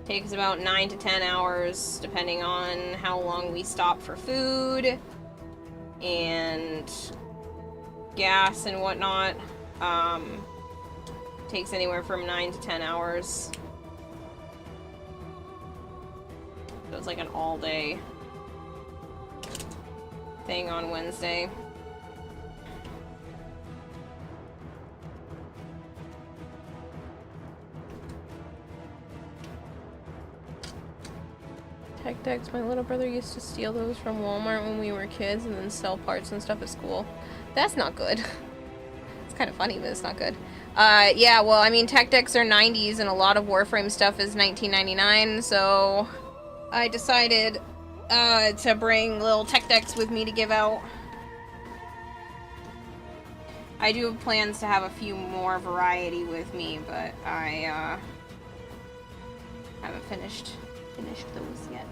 takes about 9 to 10 hours depending on how long we stop for food and gas and whatnot. Takes anywhere from 9 to 10 hours. So it's like an all-day thing on Wednesday. Tech decks, my little brother used to steal those from Walmart when we were kids and then sell parts and stuff at school. That's not good. It's kind of funny, but it's not good. Yeah, well, I mean, tech decks are 90s and a lot of Warframe stuff is 1999, so I decided to bring little tech decks with me to give out. I do have plans to have a few more variety with me, but I haven't finished those yet.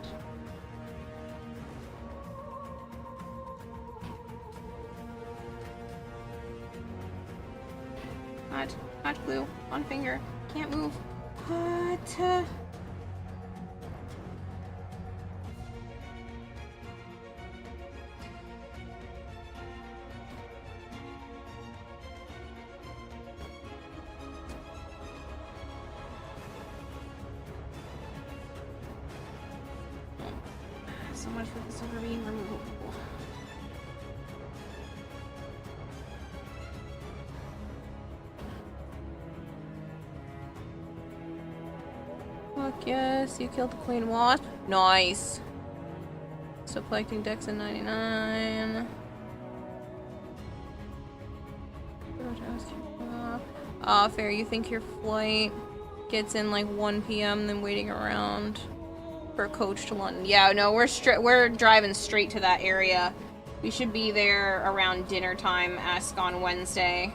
Hot glue on finger. Can't move. What? So much for the silver being removable. Fuck yes, you killed the queen wasp. Nice. Still collecting decks in 99. Fair, you think your flight gets in like 1 p.m. then waiting around for a coach to London? Yeah, no, we're driving straight to that area. We should be there around dinner time-esque on Wednesday.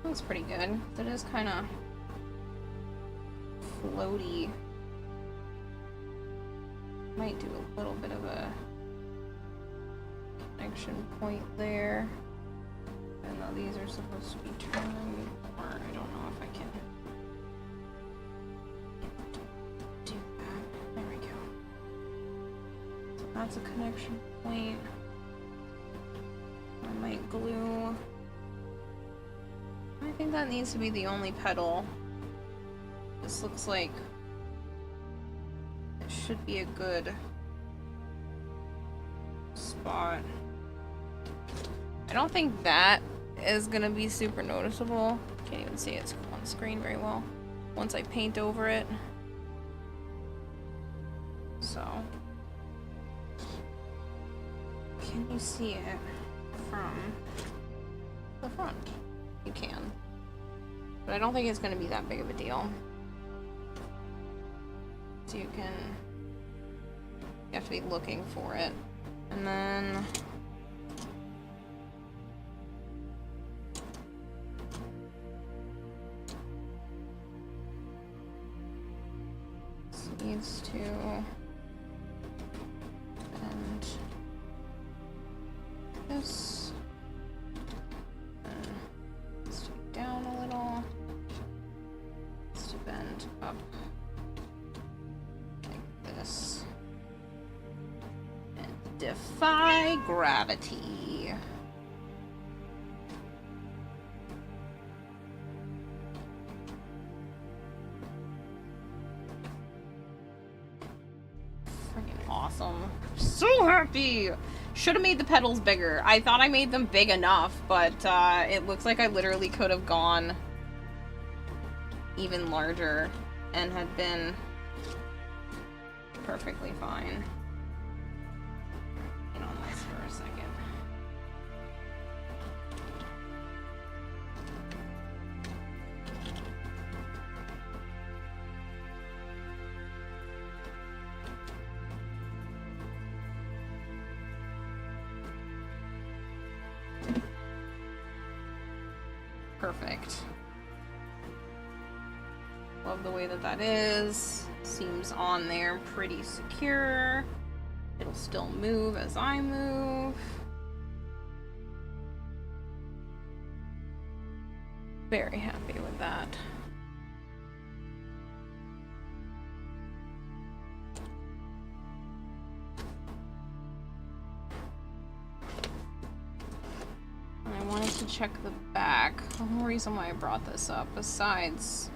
Looks pretty good. It is kind of floaty. Might do a little bit of a connection point there. And now these are supposed to be turning, or I don't know if I can do that. There we go. So that's a connection point. I might glue. I think that needs to be the only pedal. This looks like it should be a good spot. I don't think that is gonna be super noticeable. Can't even see it on screen very well once I paint over it. So, can you see it from the front? You can. But I don't think it's going to be that big of a deal. So you have to be looking for it. And then this needs to bend this. Down a little. Let's bend it up like this. And defy gravity. Freaking awesome. So happy! Should have made the petals bigger. I thought I made them big enough, but it looks like I literally could have gone even larger and had been perfectly fine. Hang on this for a second. Perfect. Love the way that that is. Seems on there pretty secure. It'll still move as I move. Very happy with that. I wanted to check the back. The whole reason why I brought this up, besides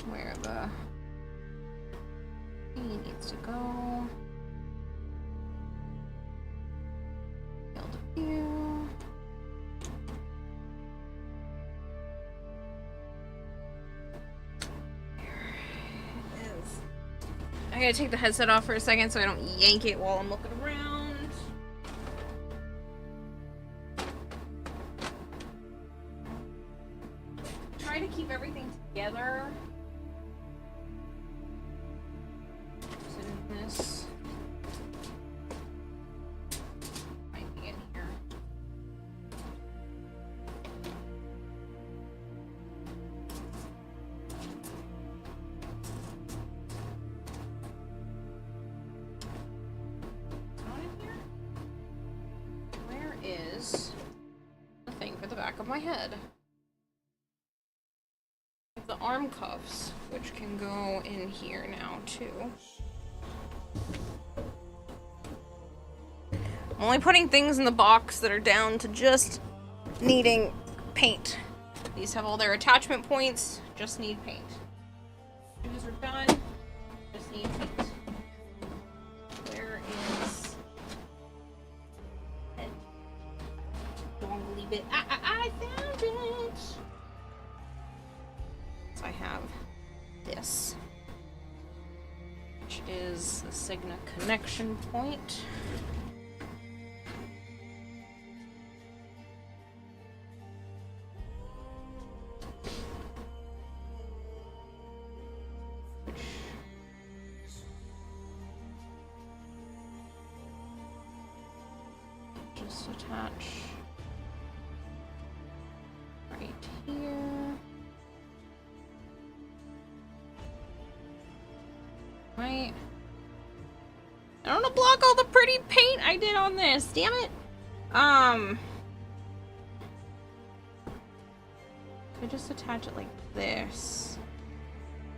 where the E needs to go. Field of view. There it is. I gotta take the headset off for a second so I don't yank it while I'm looking around. Try to keep everything together. This might be in here. Not in here? Where is the thing for the back of my head? The arm cuffs, which can go in here now too. I'm only putting things in the box that are down to just needing paint. These have all their attachment points, just need paint. Shoes are done, just need paint. Where is... Don't believe it. I found it! So I have this, which is the Signa connection point. Just attach right here. Right. I don't want to block all the pretty paint I did on this. Damn it. I just attach it like this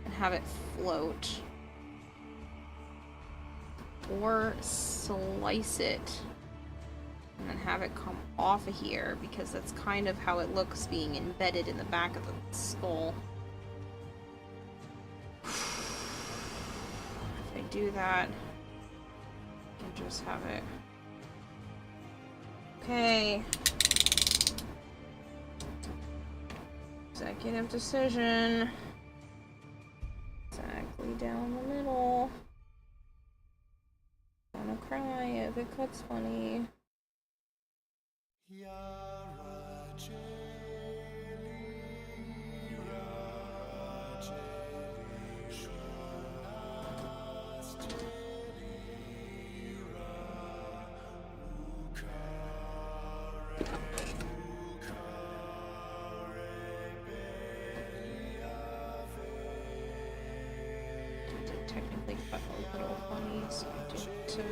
and have it float, or slice it and then have it come off of here, because that's kind of how it looks being embedded in the back of the skull. If I do that, I can just have it. Okay. Executive decision. Exactly down the middle. Gonna cry if it cuts funny. Technically cut a little funny, so I do it to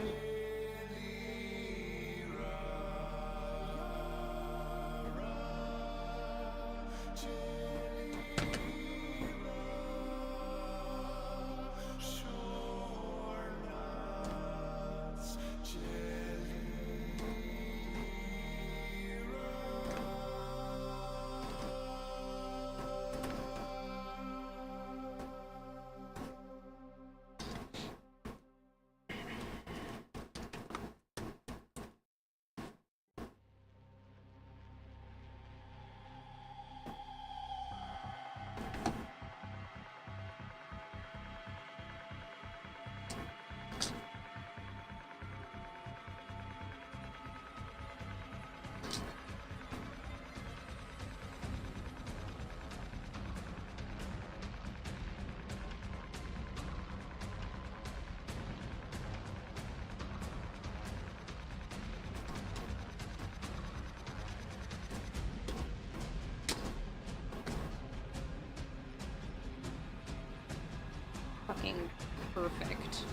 fucking perfect.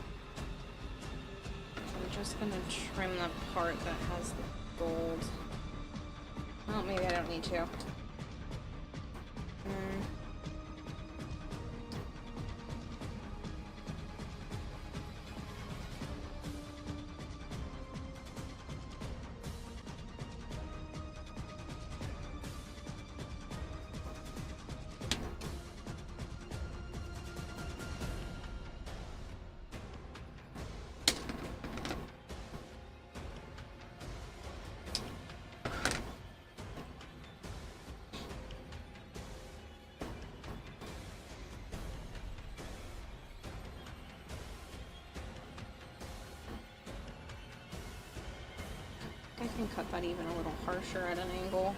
I'm just gonna trim the part that has the gold. Well, maybe I don't need to. I can cut that even a little harsher at an angle.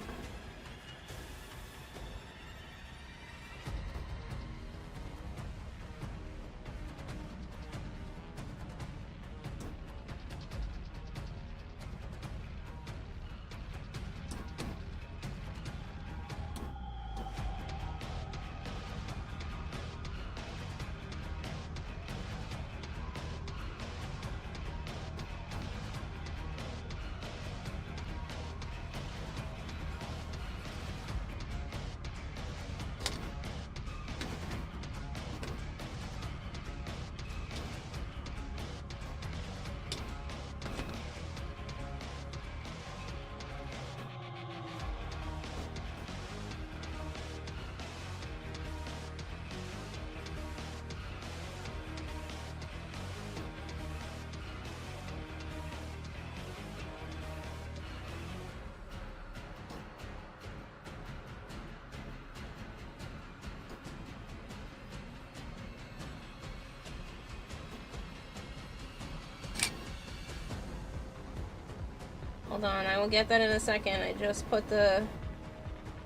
Hold on, I will get that in a second. I just put the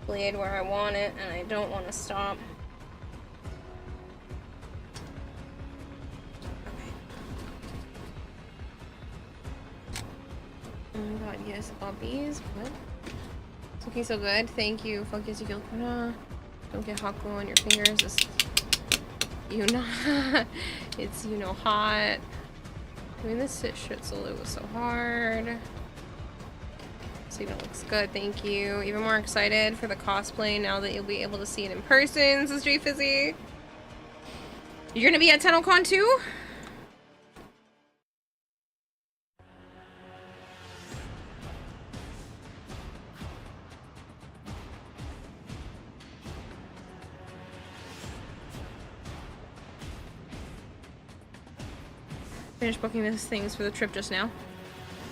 blade where I want it, and I don't want to stop. Okay. Oh my god, yes, puppies. What? It's looking so good. Thank you. Focus, you feel. Don't get hot glue on your fingers. It's, you know, it's, you know, hot. Doing this shit solo was so hard. Signal looks good, thank you. Even more excited for the cosplay now that you'll be able to see it in person, says J Fizzy. You're gonna be at TennoCon too? Finished booking these things for the trip just now.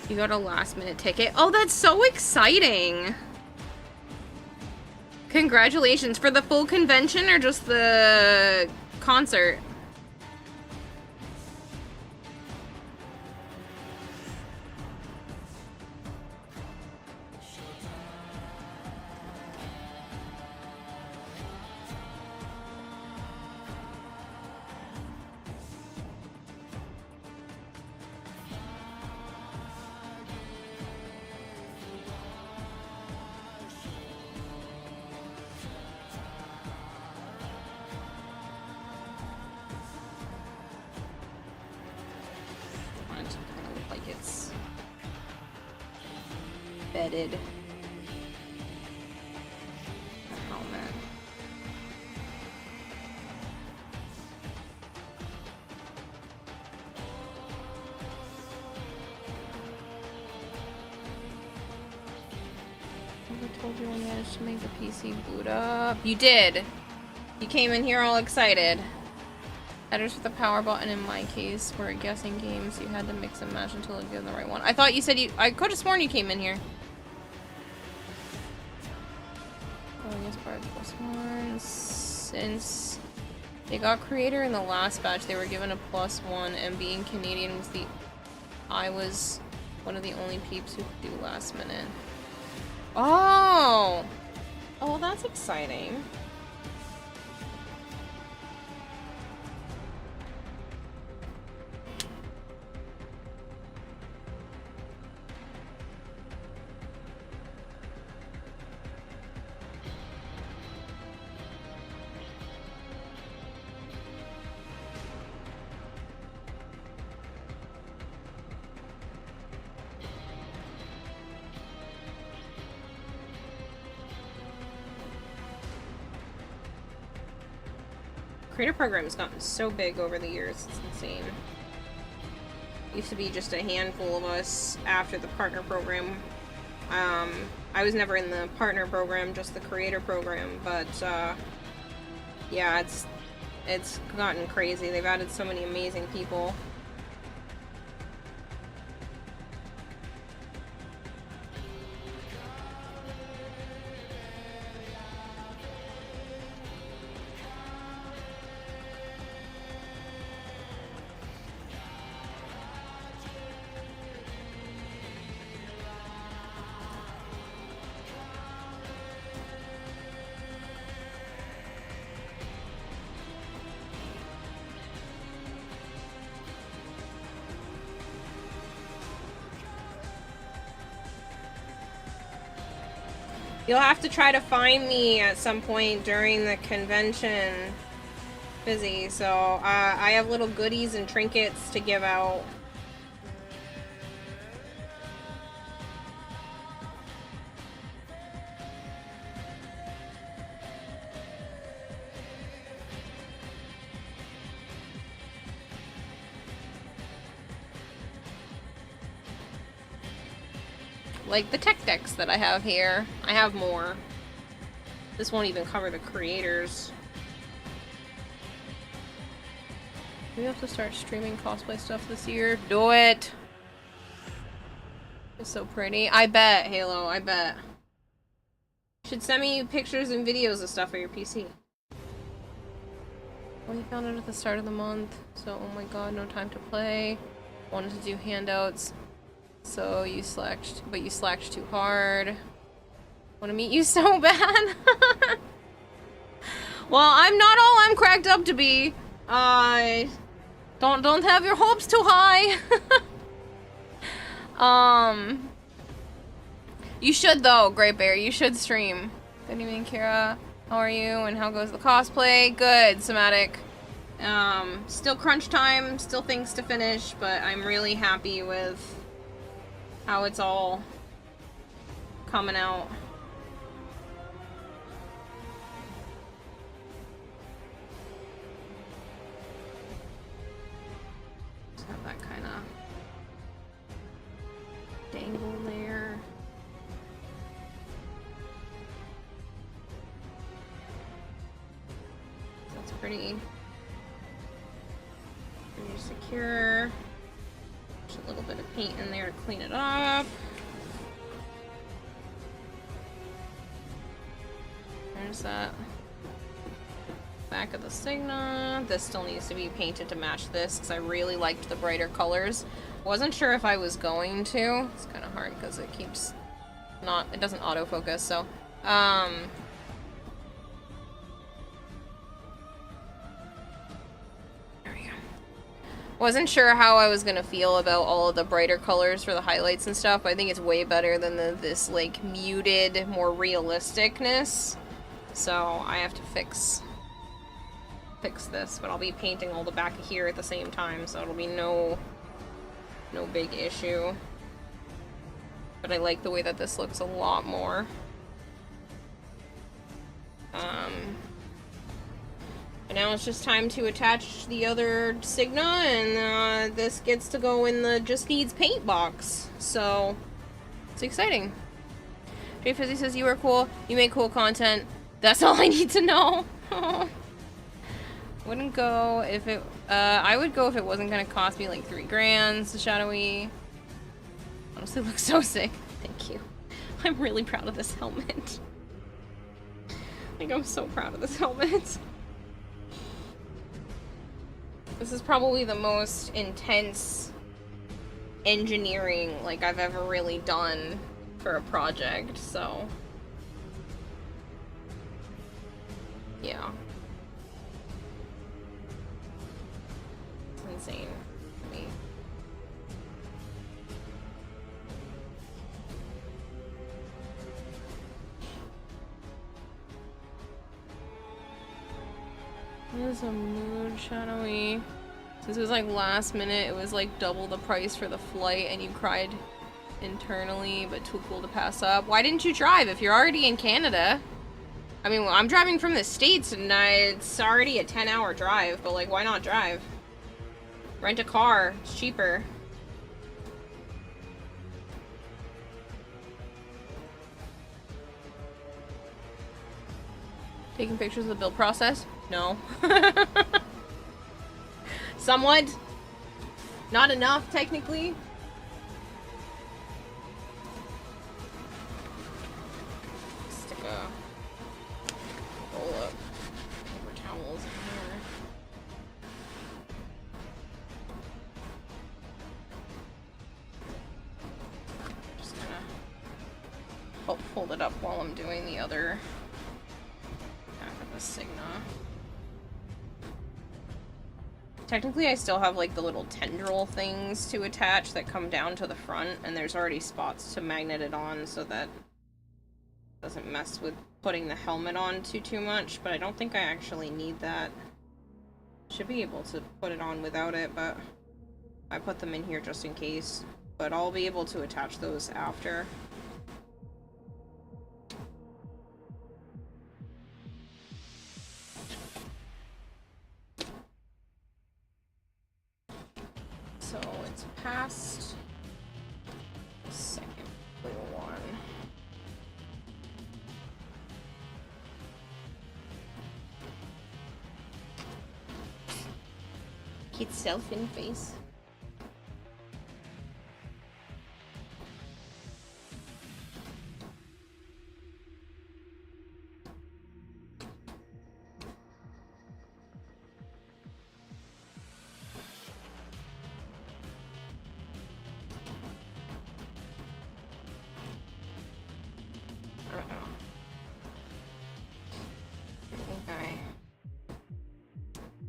You got a last minute ticket. Oh, that's so exciting. Congratulations. For the full convention or just the concert? Bedded. The helmet. I told you I managed to make the PC boot up. You did. You came in here all excited. Headers with the power button in my case were guessing games. You had to mix and match until it gave the right one. I thought you said you. I could have sworn you came in here. Since they got creator in the last batch, they were given a +1, and being Canadian was I was one of the only peeps who could do last minute. Oh! Oh, that's exciting. creator program has gotten so big over the years, it's insane. Used to be just a handful of us after the partner program. I was never in the partner program, just the creator program, but yeah, it's gotten crazy. They've added so many amazing people. You'll have to try to find me at some point during the convention, Fizzy. So, I have little goodies and trinkets to give out. Like the tech decks that I have here. I have more. This won't even cover the creators. We have to start streaming cosplay stuff this year. Do it! It's so pretty. I bet, Halo, I bet. You should send me pictures and videos of stuff for your PC. Well, you found it at the start of the month, so oh my god, no time to play. Wanted to do handouts. So you slacked, but you slacked too hard. Want to meet you so bad. Well, I'm not all I'm cracked up to be. Don't have your hopes too high. You should though, Great Bear. You should stream. Good evening, Kira. How are you? And how goes the cosplay? Good, Somatic. Still crunch time. Still things to finish, but I'm really happy with how it's all coming out. Just have that kind of dangle there. That's pretty secure. Just a little bit of paint in there to clean it up. There's that back of the Signa. This still needs to be painted to match this because I really liked the brighter colors. Wasn't sure if I was going to. It's kind of hard because it keeps it doesn't autofocus, so wasn't sure how I was gonna feel about all of the brighter colors for the highlights and stuff, but I think it's way better than this like muted, more realisticness. So I have to fix this, but I'll be painting all the back of here at the same time, so it'll be no big issue. But I like the way that this looks a lot more. And now it's just time to attach the other Signa, and this gets to go in the just needs paint box. So it's exciting. Jay Fizzy says you are cool. You make cool content. That's all I need to know. Wouldn't go if it. I would go if it wasn't gonna cost me like 3 grand. The shadowy. Honestly, looks so sick. Thank you. I'm really proud of this helmet. Like, I'm so proud of this helmet. This is probably the most intense engineering like I've ever really done for a project, so yeah. It's insane to me. It is a mood shadowy. Since it was like last minute, it was like double the price for the flight and you cried internally, but too cool to pass up. Why didn't you drive if you're already in Canada? I mean, well, I'm driving from the States and it's already a 10-hour drive, but like, why not drive? Rent a car, it's cheaper. Taking pictures of the build process? No. Somewhat. Not enough, technically. Stick a roll up paper towels in here. Just gonna help fold it up while I'm doing the other half of the Signa. Technically, I still have like the little tendril things to attach that come down to the front, and there's already spots to magnet it on so that it doesn't mess with putting the helmet on too much, but I don't think I actually need that. Should be able to put it on without it, but I put them in here just in case. But I'll be able to attach those after. So it's past the second blue one. Kid self in face.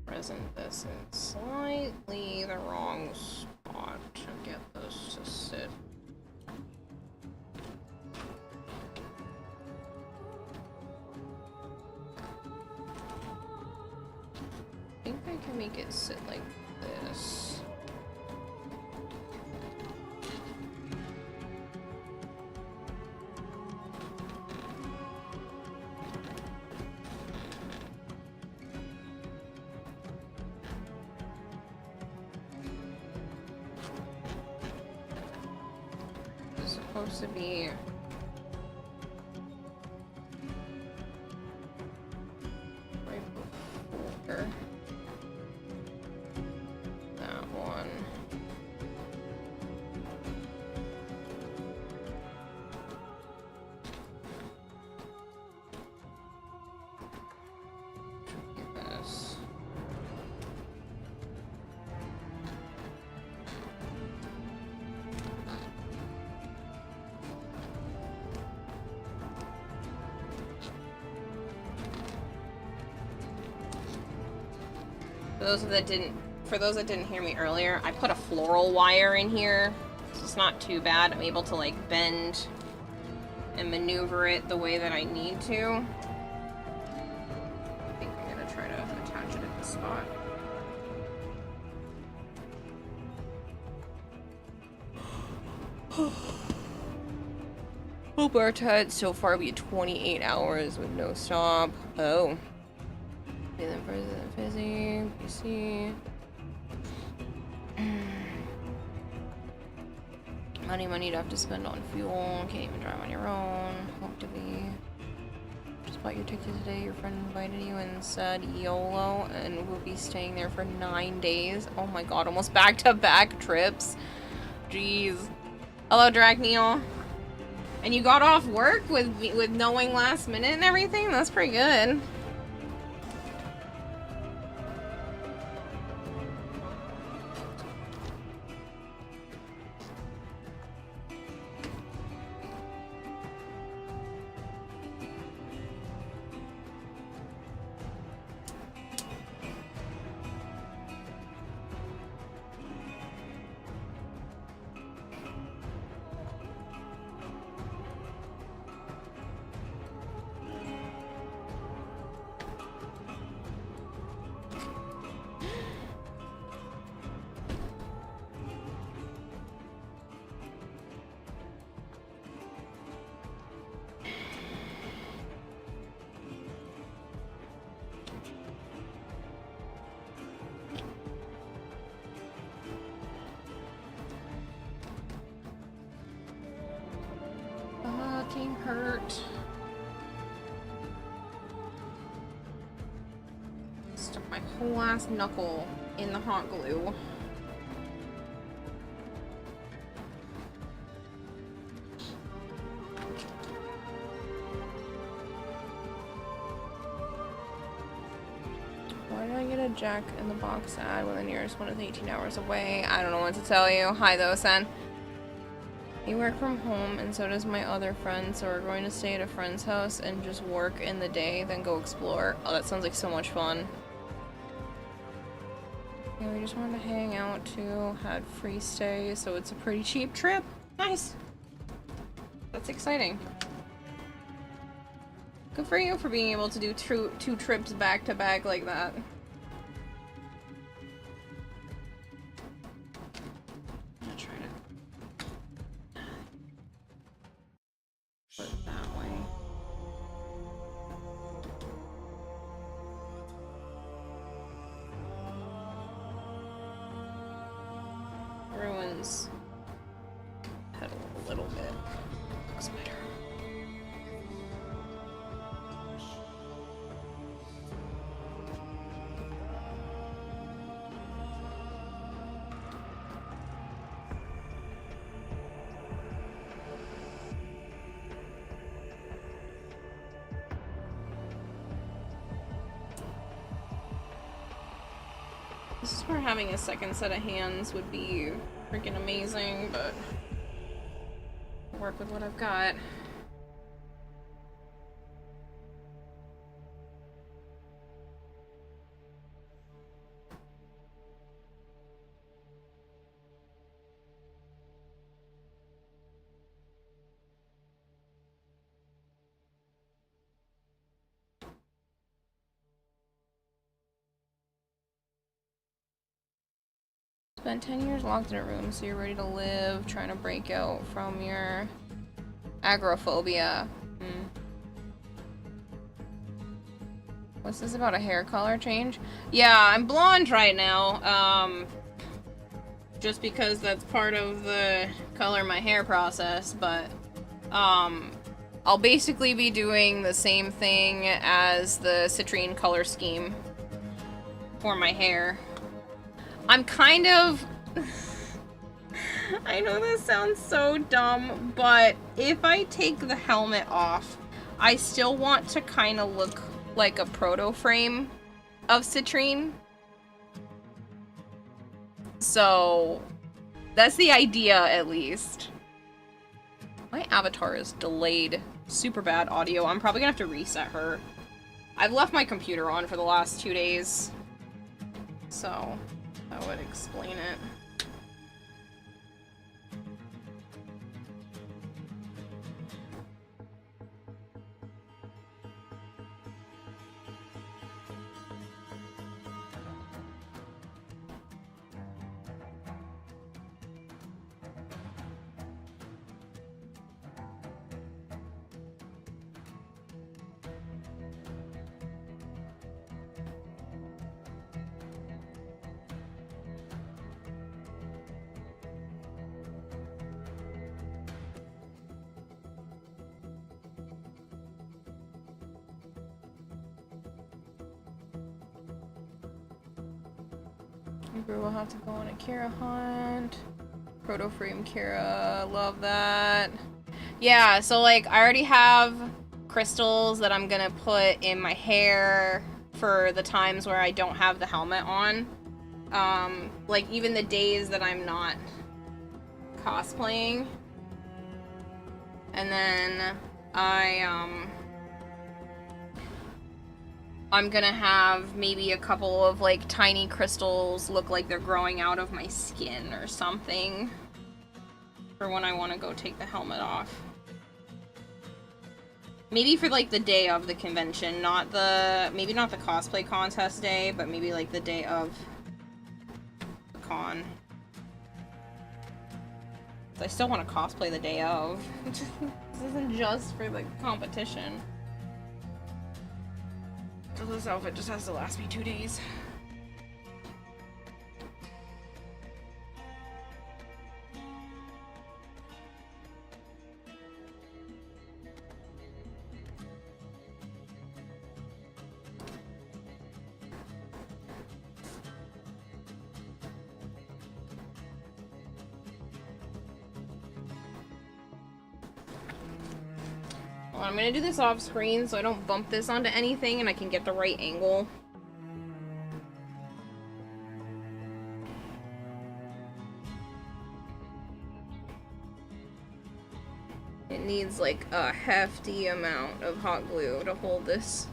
Present this in slightly the wrong spot to get this to sit. I think I can make it sit like this. Supposed to be right before that one. This. For those that didn't hear me earlier, I put a floral wire in here, so it's not too bad. I'm able to like bend and maneuver it the way that I need to. I think I'm gonna try to attach it at the spot. Hope our time so far be 28 hours with no stop. Oh. Feeling President Fizzy, PC. Money to have to spend on fuel. Can't even drive on your own. Hope to be. Just bought your ticket today. Your friend invited you and said YOLO, and we'll be staying there for 9 days. Oh my god, almost back-to-back trips. Jeez. Hello, Dracneil. And you got off work with knowing last minute and everything? That's pretty good. Stuck my whole ass knuckle in the hot glue. Why did I get a Jack in the Box ad when the nearest one is 18 hours away? I don't know what to tell you. Hi though, Sen. You work from home and so does my other friend, so we're going to stay at a friend's house and just work in the day, then go explore. Oh, that sounds like so much fun. Yeah, we just wanted to hang out too, had free stay, so it's a pretty cheap trip. Nice! That's exciting. Good for you for being able to do two trips back to back like that. I'm gonna try to put it that way. Ruins pedal a little bit. Looks better. This is where having a second set of hands would be freaking amazing, but I'll work with what I've got. Spent 10 years locked in a room, so you're ready to live, trying to break out from your agoraphobia. What's this about a hair color change? Yeah, I'm blonde right now, just because that's part of the color my hair process, but, I'll basically be doing the same thing as the citrine color scheme for my hair. I'm kind of... I know this sounds so dumb, but if I take the helmet off, I still want to kind of look like a proto-frame of citrine. So, that's the idea, at least. My avatar is delayed. Super bad audio. I'm probably gonna have to reset her. I've left my computer on for the last 2 days, so that would explain it. Maybe we'll have to go on a Kira hunt. Proto frame Kira, love that. Yeah, so like I already have crystals that I'm gonna put in my hair for the times where I don't have the helmet on. Like even the days that I'm not cosplaying. And then I'm gonna have maybe a couple of like tiny crystals look like they're growing out of my skin or something for when I want to go take the helmet off. Maybe for like the day of the convention, maybe not the cosplay contest day, but maybe like the day of the con. I still want to cosplay the day of. This isn't just for the competition. So this outfit just has to last me 2 days. Well, I'm gonna do this off screen so I don't bump this onto anything and I can get the right angle. It needs like a hefty amount of hot glue to hold this.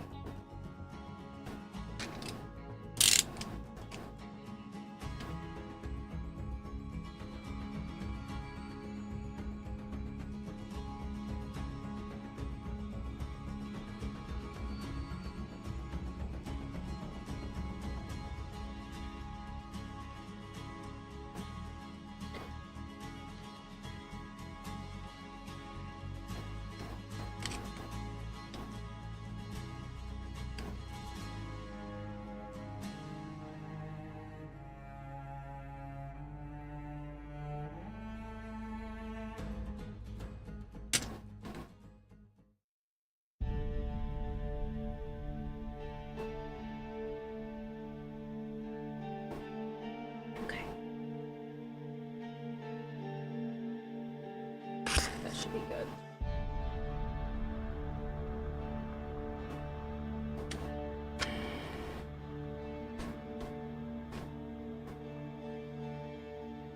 Should be good.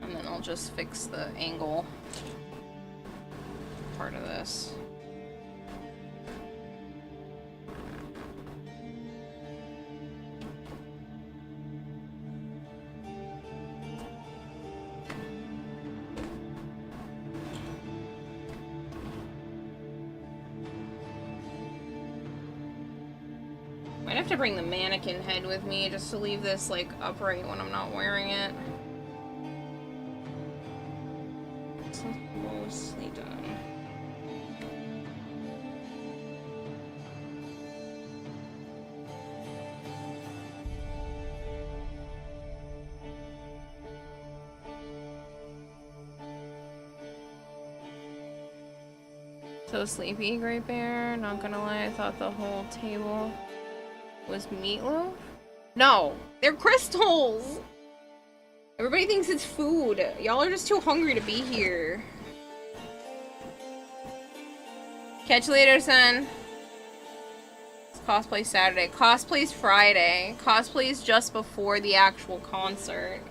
And then I'll just fix the angle part of this. Might have to bring the mannequin head with me just to leave this like upright when I'm not wearing it. It's mostly done. So sleepy, Great Bear. Not gonna lie, I thought the whole table was meatloaf? No, they're crystals! Everybody thinks it's food. Y'all are just too hungry to be here. Catch you later, son. It's cosplay Saturday. Cosplay's Friday. Cosplay's just before the actual concert.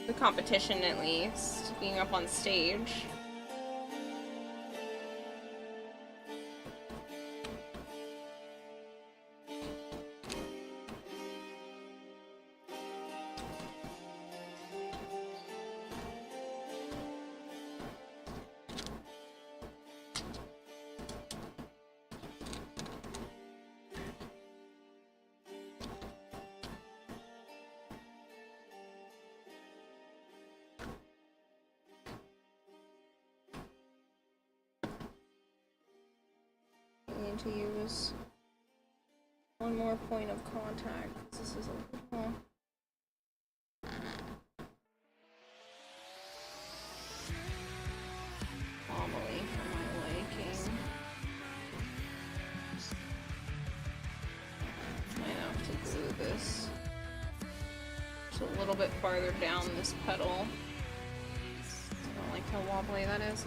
The competition, at least. Being up on stage. To use one more point of contact. This is a little anomaly for my liking. Might have to glue this just a little bit farther down this pedal. I don't like how wobbly that is.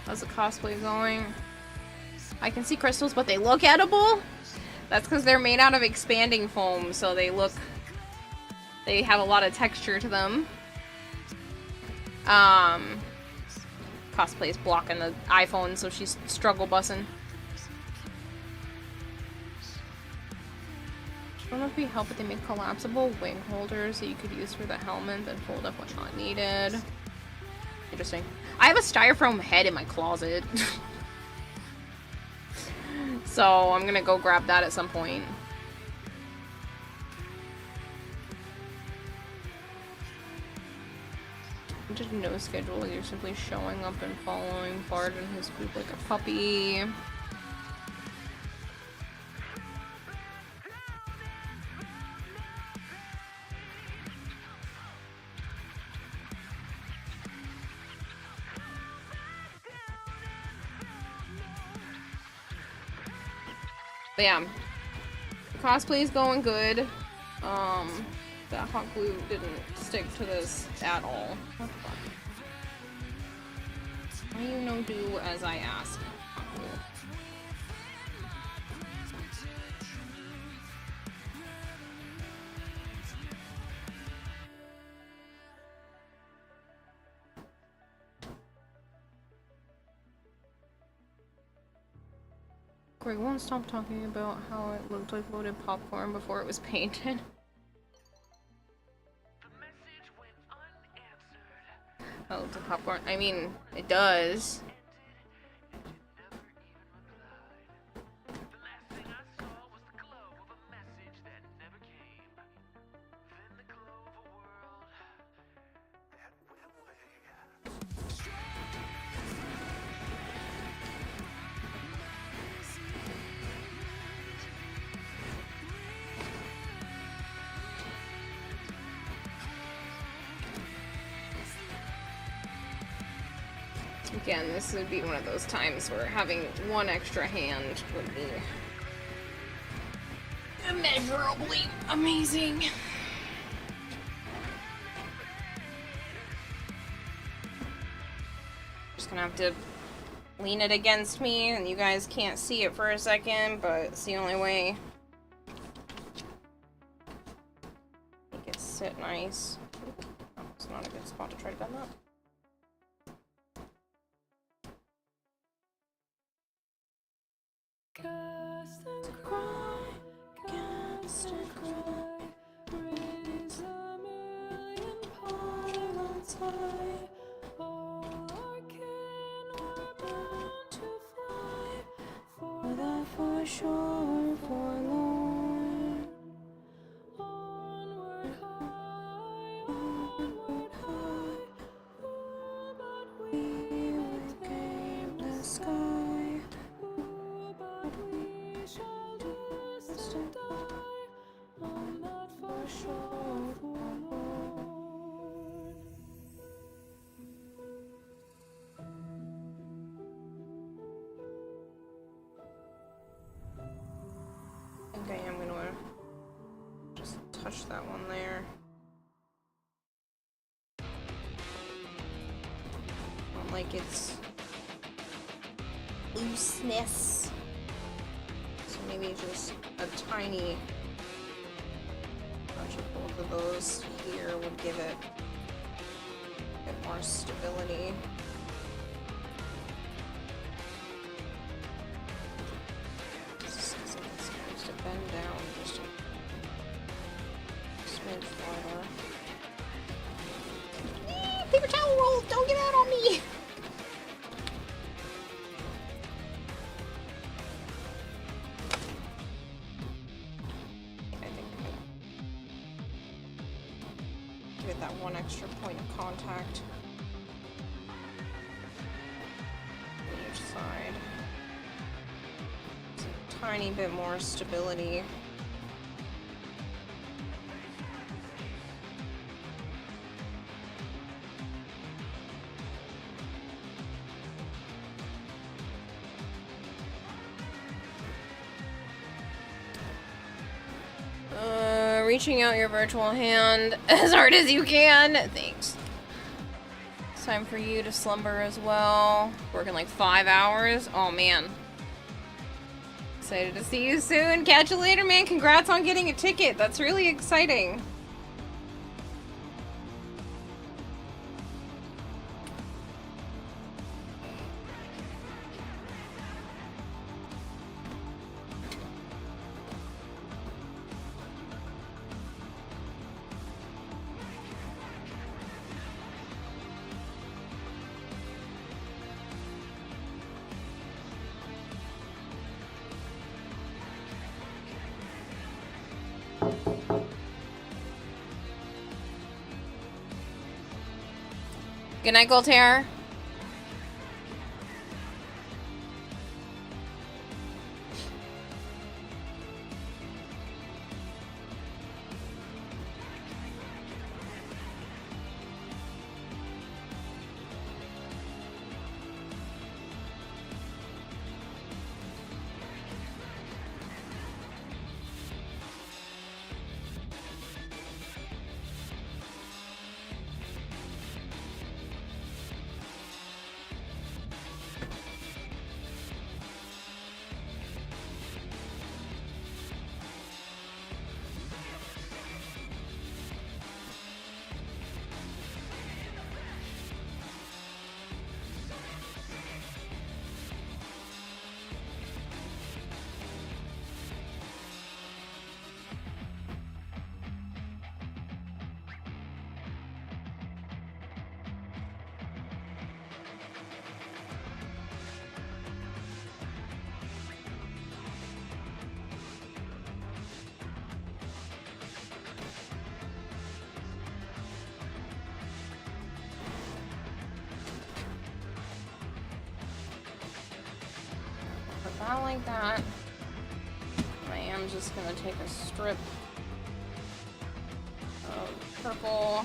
How's the cosplay going? I can see crystals, but they look edible? That's because they're made out of expanding foam, so they have a lot of texture to them. Cosplay's blocking the iPhone, so she's struggle bussing. I don't know if we help, but they make collapsible wing holders that you could use for the helmet and fold up when not needed. Interesting. I have a styrofoam head in my closet. So I'm gonna go grab that at some point. Just no schedule. You're simply showing up and following Bard and his group like a puppy. But yeah, the cosplay is going good. That hot glue didn't stick to this at all. What the fuck? Why you no do as I ask? Hot glue. Greg won't stop talking about how it looked like loaded popcorn before it was painted. Oh, the popcorn. I mean, it does. Again, this would be one of those times where having one extra hand would be immeasurably amazing. Just gonna have to lean it against me, and you guys can't see it for a second, but it's the only way. Make it sit nice. Oh, it's not a good spot to try to bend that. Cast and cry, cast and cry, raise a million pylons high. All our kin were bound to fly, for that for sure forlorn. Onward high, ooh, but we would gain the sky. We shall just die on that for sure forlorn. I think I am gonna just touch that one there. Not like it's looseness. So maybe just a tiny touch of both of those here would give it a bit more stability. This looks like it's supposed to bend down just a smidge farther. Paper towel roll! Don't get out on me! Give it that one extra point of contact on each side. Just a tiny bit more stability. Reaching out your virtual hand as hard as you can. Thanks. It's time for you to slumber as well. Working like 5 hours. Oh man. Excited to see you soon. Catch you later, man. Congrats on getting a ticket. That's really exciting. Good night, Goltair. Not like that. I am just gonna take a strip of purple.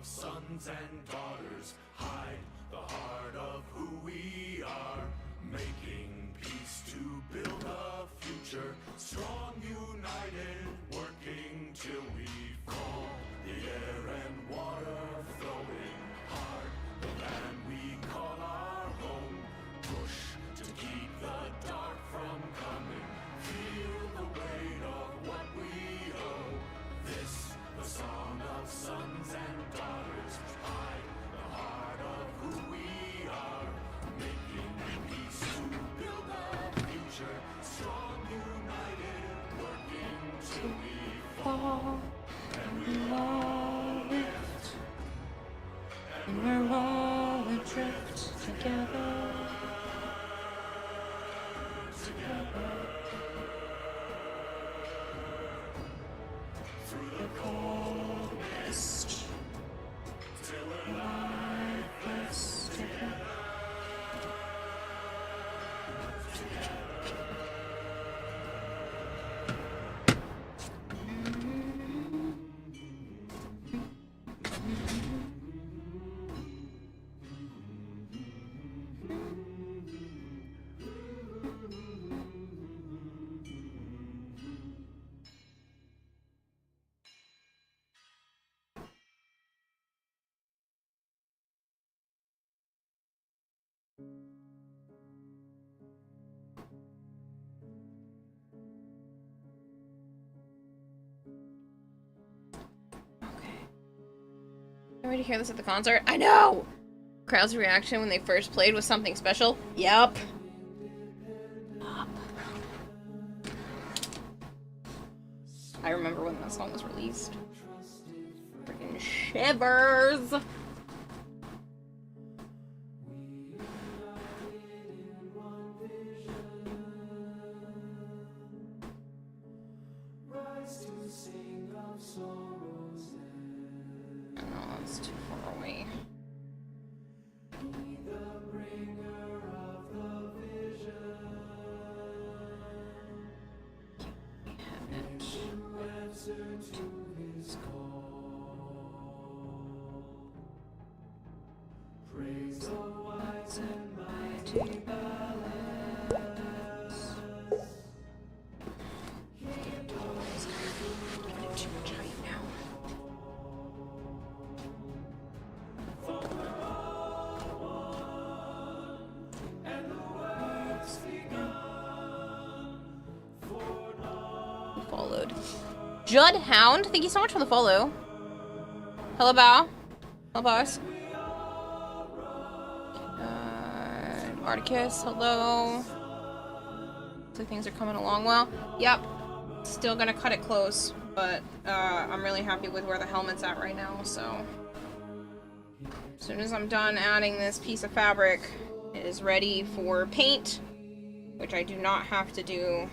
Sons and daughters, hide the heart of who we are, making peace to build a future, strong, united, working till we fall. The air and water flowing hard, the land we call our home, push to keep the dark from coming, feel the weight of what we owe. This, the song of sons and daughters, hide the heart of who we are, making peace to build a future, strong, united, working till we fall. And we all lift, and we're all adrift together. Through the cold mist, till we're lifeless together. You ready to hear this at the concert? I know! Crowd's reaction when they first played was something special. Yup. I remember when that song was released. Freaking shivers! No, that's too far away. Followed. Judd Hound, thank you so much for the follow. Hello, Bow. Hello, boss. Articus, hello. So things are coming along well. Yep. Still gonna cut it close, but I'm really happy with where the helmet's at right now, so. As soon as I'm done adding this piece of fabric, it is ready for paint, which I do not have to do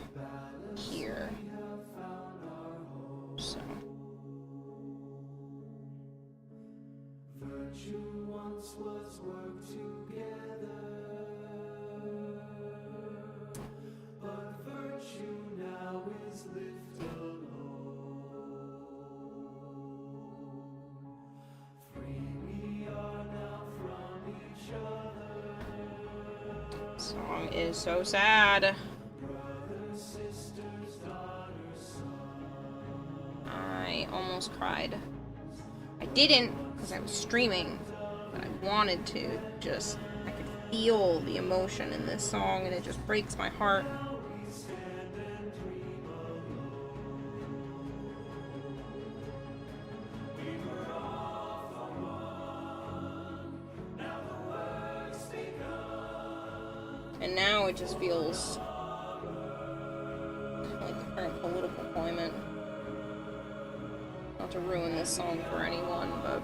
here. So. Song is so sad. I almost cried. I didn't because I was streaming, but I wanted to. Just, I could feel the emotion in this song and it just breaks my heart. And now it just feels like the current political climate. Not to ruin this song for anyone, but...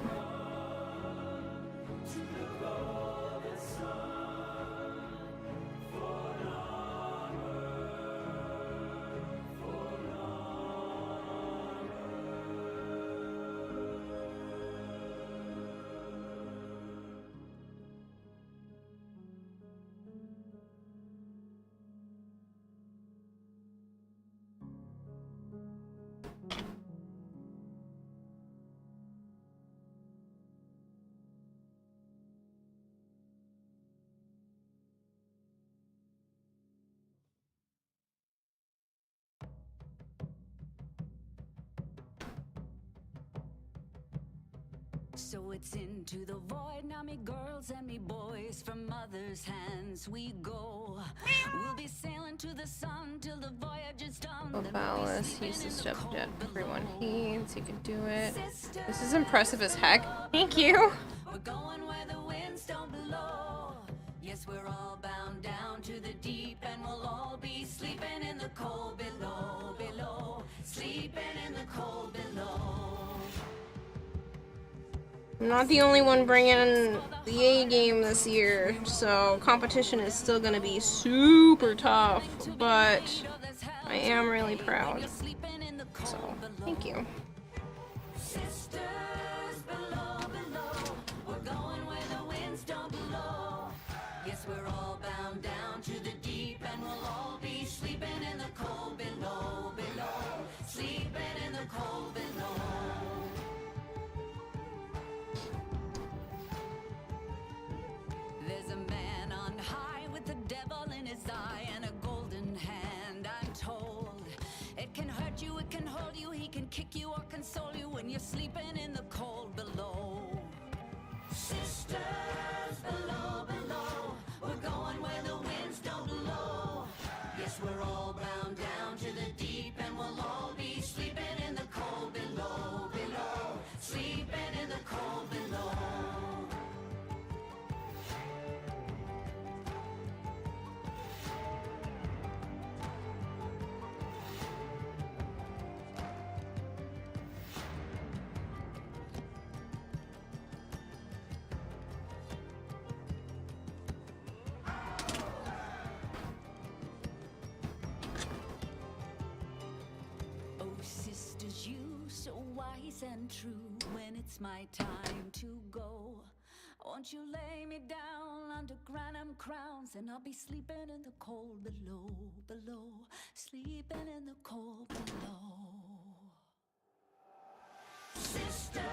So it's into the void, now me girls and me boys, from mother's hands we go. We'll be sailing to the sun till the voyage is done. Obalis, he's the step that everyone heeds, he can do it. This is impressive as heck. Thank you! We're going where the winds don't blow. Yes, we're all bound down to the deep, and we'll all be sleeping in the cold below, below. Sleeping in the cold below. I'm not the only one bringing the A game this year, so competition is still gonna be super tough, but I am really proud. So, thank you. Sisters below, below. We're going where the winds don't blow. Yes, we're all bound down to the deep, and we'll all be sleeping in the cold below, below. Sleeping in the cold below. There's a man on high with the devil in his eye and a golden hand, I'm told. It can hurt you, it can hold you, he can kick you or console you when you're sleeping in the cold below. Sisters below, below. We're going where the winds don't blow. Yes, we're all bound down to the deep, and we'll all be sleeping in the cold below, below. Sleeping in the cold below. sisters, you so wise and true. When it's my time to go, won't you lay me down under granite crowns, and I'll be sleeping in the cold below, below, sleeping in the cold below. Sisters,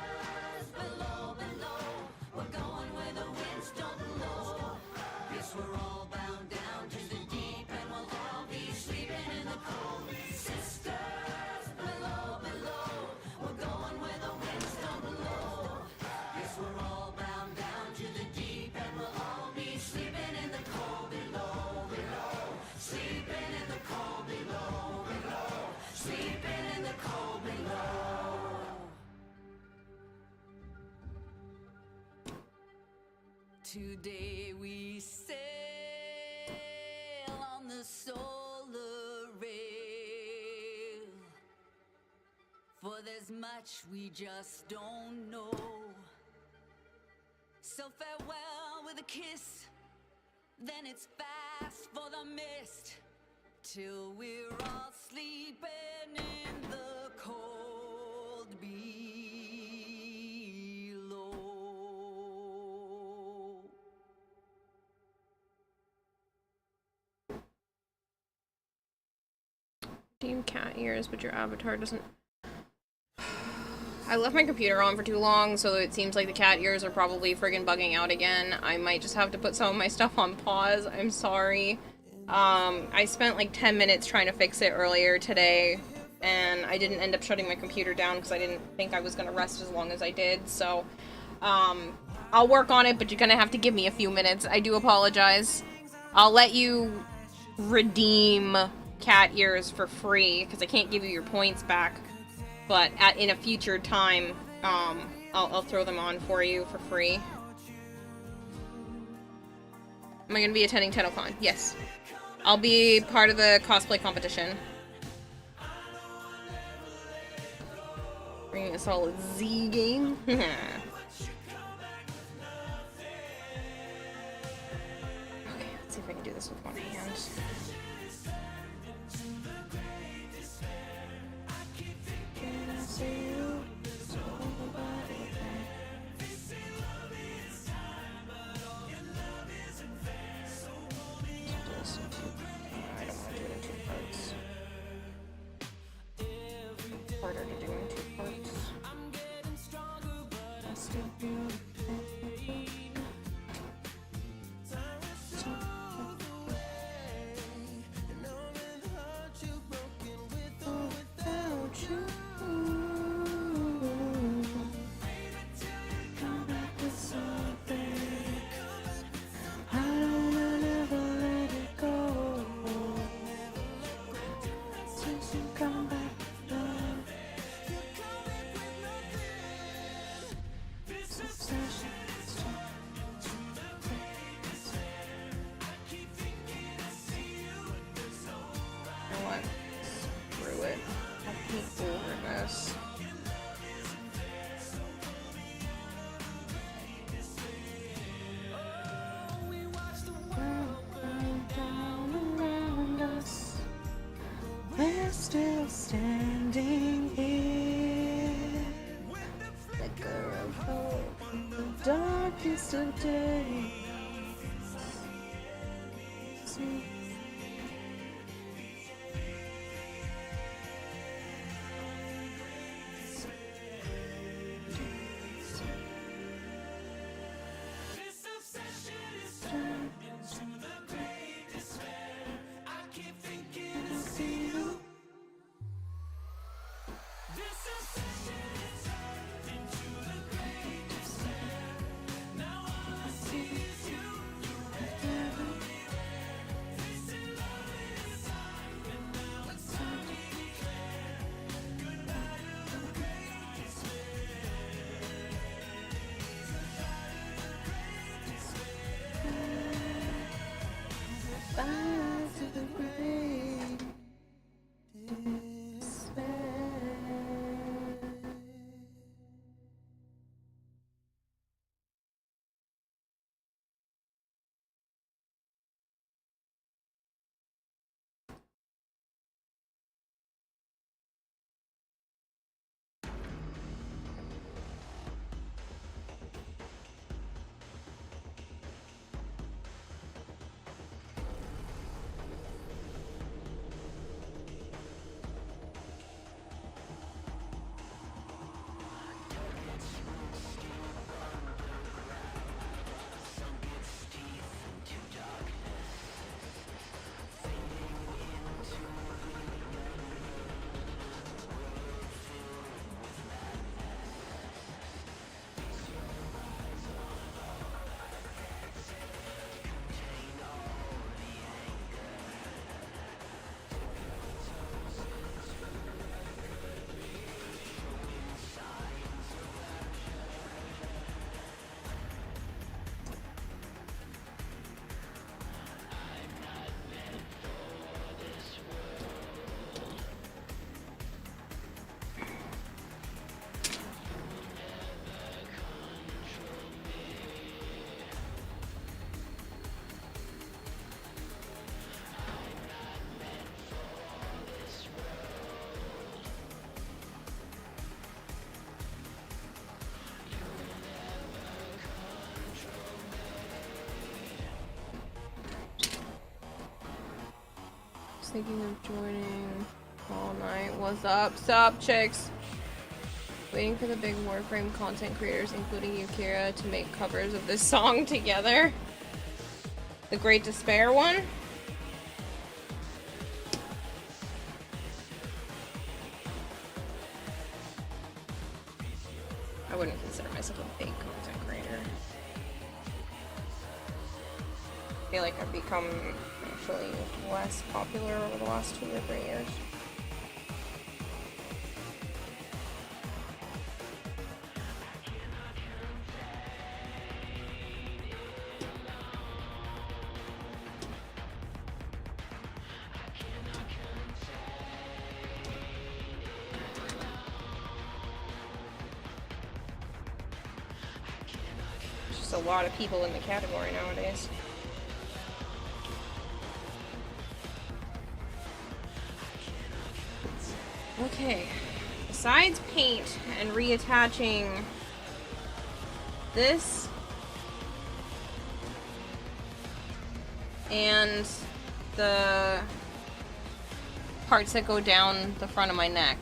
below, below, we're going where the winds don't blow. Yes, we're all bound down to the deep, and we'll all be sleeping in the cold. Sisters, below, below, we're going where the winds don't blow. Yes, we're all bound down to the deep, and we'll all be sleeping in the cold below, below, sleeping in the cold below, below, sleeping in the cold below. Today we sail on the solar rail, for there's much we just don't know. So farewell with a kiss, then it's fast for the mist, till we're all sleeping in the cold below. Redeem cat ears, but your avatar doesn't. I left my computer on for too long, so it seems like the cat ears are probably friggin' bugging out again. I might just have to put some of my stuff on pause. I'm sorry. I spent like 10 minutes trying to fix it earlier today, and I didn't end up shutting my computer down because I didn't think I was gonna rest as long as I did, so, I'll work on it, but you're gonna have to give me a few minutes. I do apologize. I'll let you redeem cat ears for free, because I can't give you your points back, but in a future time, I'll throw them on for you for free. Am I gonna be attending TennoCon? Yes. I'll be part of the cosplay competition. Bringing us all a Z game. Okay, let's see if I can do this with one hand. Harder to do in 2 parts. Screw it. I hate over this. We're still standing here, like a hope in the darkest of days. thinking of joining all night. What's up? Sup, chicks? Waiting for the big Warframe content creators, including you, Kira, to make covers of this song together. The Great Despair one? I wouldn't consider myself a big content creator. I feel like I've become actually less popular over the last 2 or 3 years. There's just a lot of people in the category nowadays. Okay, besides paint and reattaching this and the parts that go down the front of my neck,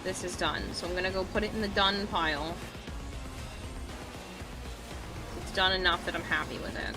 this is done. So I'm gonna go put it in the done pile. It's done enough that I'm happy with it.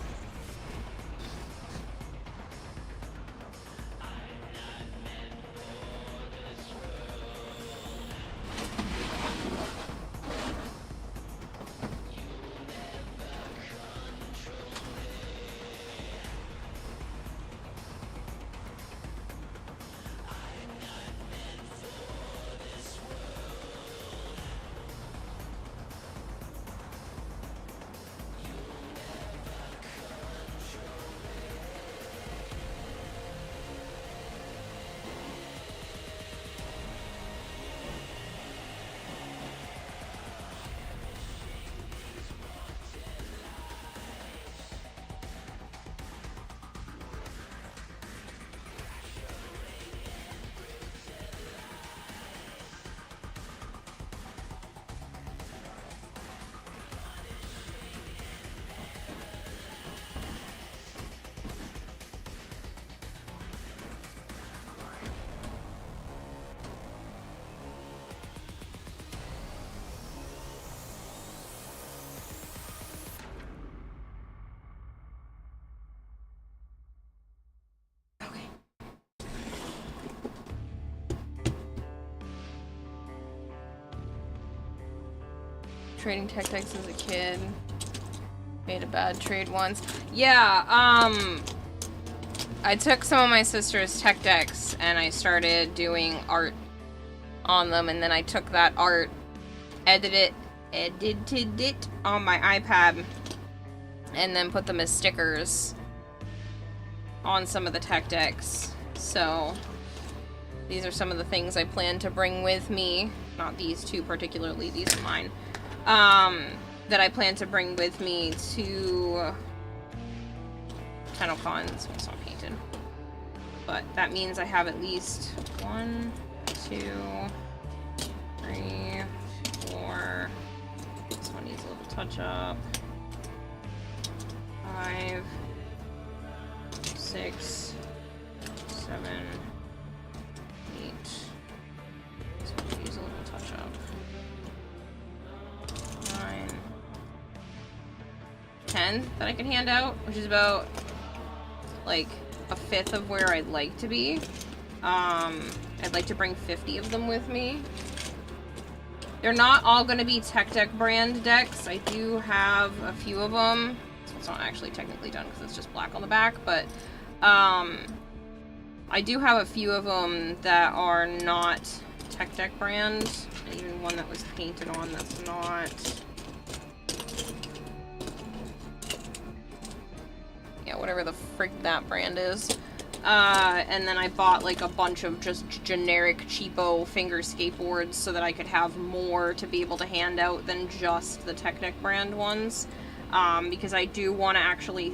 Trading tech decks as a kid. Made a bad trade once. Yeah, I took some of my sister's tech decks and I started doing art on them, and then I took that art, edited it on my iPad, and then put them as stickers on some of the tech decks. So these are some of the things I plan to bring with me. Not these two particularly, these are mine. That I plan to bring with me to TennoCon. This one's not painted. But that means I have at least 1, 2, 3, 4. This one needs a little touch up. 5, 6, 7, 8. This one needs a little touch up. 9, 10 that I can hand out, which is about like a fifth of where I'd like to be. I'd like to bring 50 of them with me. They're not all going to be Tech Deck brand decks. I do have a few of them. So it's not actually technically done because it's just black on the back, but I do have a few of them that are not Tech Deck brand. And even one that was painted on that's not. Yeah, whatever the frig that brand is. And then I bought like a bunch of just generic cheapo finger skateboards so that I could have more to be able to hand out than just the Tech Deck brand ones. Because I do want to actually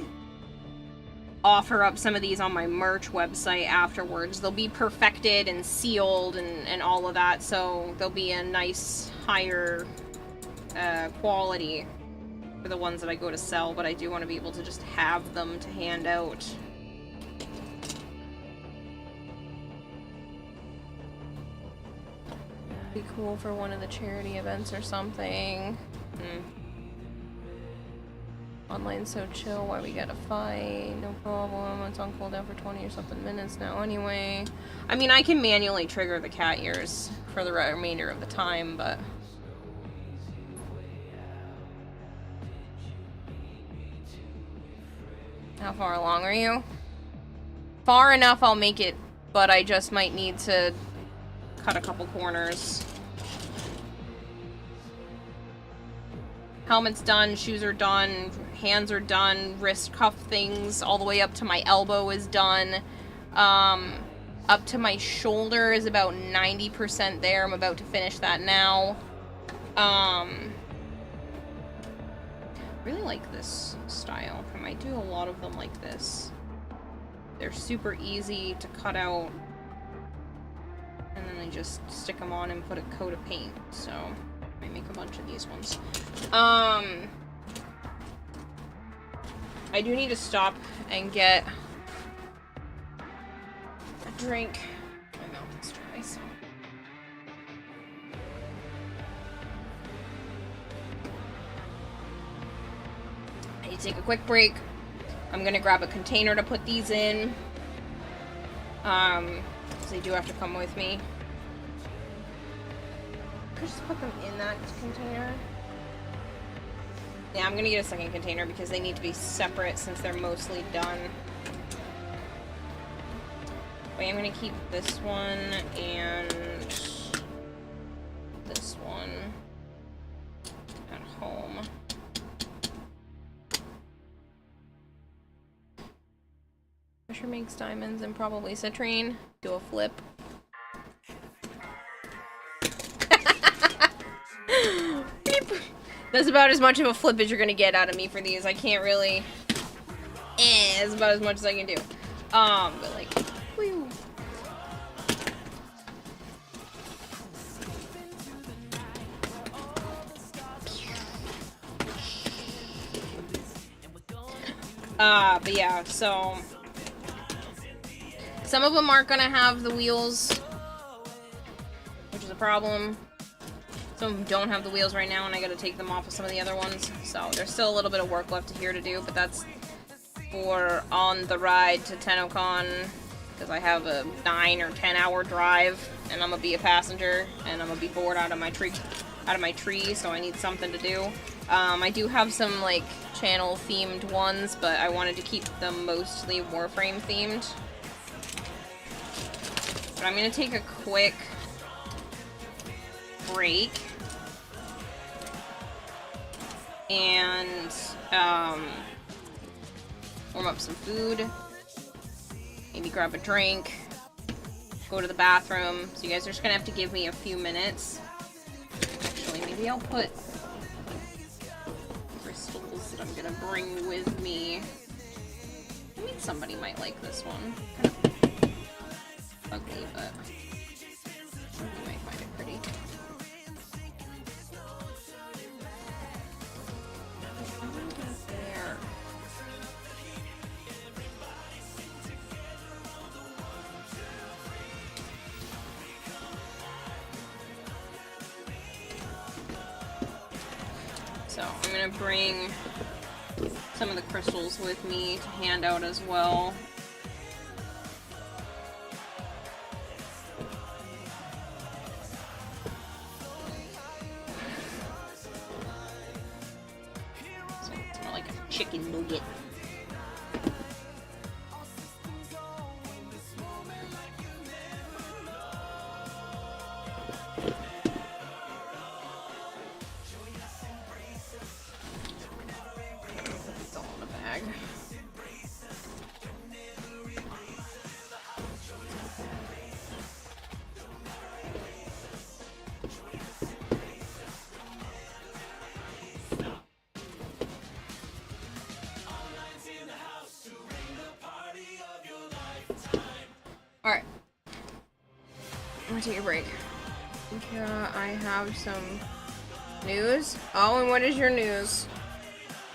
offer up some of these on my merch website afterwards. They'll be perfected and sealed and all of that, so they'll be a nice higher quality for the ones that I go to sell, but I do want to be able to just have them to hand out. Be cool for one of the charity events or something. Online's so chill, why we gotta fight? No problem, it's on cooldown for 20 or something minutes now anyway. I mean, I can manually trigger the cat ears for the remainder of the time, but... How far along are you? Far enough I'll make it, but I just might need to cut a couple corners. Helmet's done, shoes are done, hands are done, wrist cuff things all the way up to my elbow is done. Up to my shoulder is about 90% there. I'm about to finish that now. Really like this style. I might do a lot of them like this. They're super easy to cut out. And then I just stick them on and put a coat of paint. So, I might make a bunch of these ones. I do need to stop and get a drink. My mouth is dry, so. I need to take a quick break. I'm gonna grab a container to put these in. Because they do have to come with me. I could just put them in that container. Yeah, I'm gonna get a second container because they need to be separate since they're mostly done. But I'm gonna keep this one and this one at home. Fisher makes diamonds and probably citrine. Do a flip. That's about as much of a flip as you're gonna get out of me for these. I can't really... it's about as much as I can do. But like... Whew. But yeah, so... Some of them aren't gonna have the wheels, which is a problem. Some of them don't have the wheels right now, and I gotta take them off of some of the other ones. So there's still a little bit of work left here to do, but that's for on the ride to Tenocon, because I have a 9 or 10 hour drive, and I'm gonna be a passenger, and I'm gonna be bored out of my tree, so I need something to do. I do have some like channel themed ones, but I wanted to keep them mostly Warframe themed. But I'm gonna take a quick break and warm up some food, maybe grab a drink, go to the bathroom. So you guys are just gonna have to give me a few minutes. Actually, maybe I'll put crystals that I'm gonna bring with me. I mean, somebody might like this one. Kind of ugly, but you might find it pretty. There. So I'm gonna bring some of the crystals with me to hand out as well. Chicken nugget. It's all in a bag. Alright. I'm gonna take a break. Kira, I have some news. Oh, and what is your news?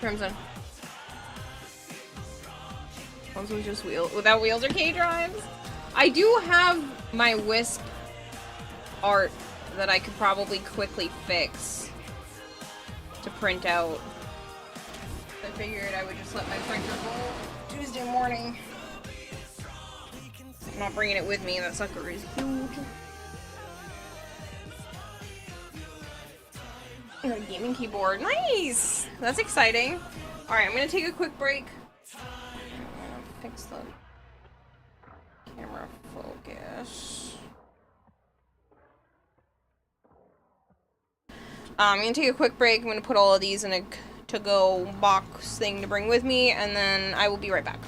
Crimson. Ones with just wheels. Without wheels or K drives? I do have my Wisp art that I could probably quickly fix to print out. I figured I would just let my printer go Tuesday morning. I'm not bringing it with me, that sucker is huge. And a gaming keyboard, nice! That's exciting. Alright, I'm gonna take a quick break. I'm gonna fix the camera focus. I'm gonna take a quick break. I'm gonna put all of these in a to-go box thing to bring with me, and then I will be right back.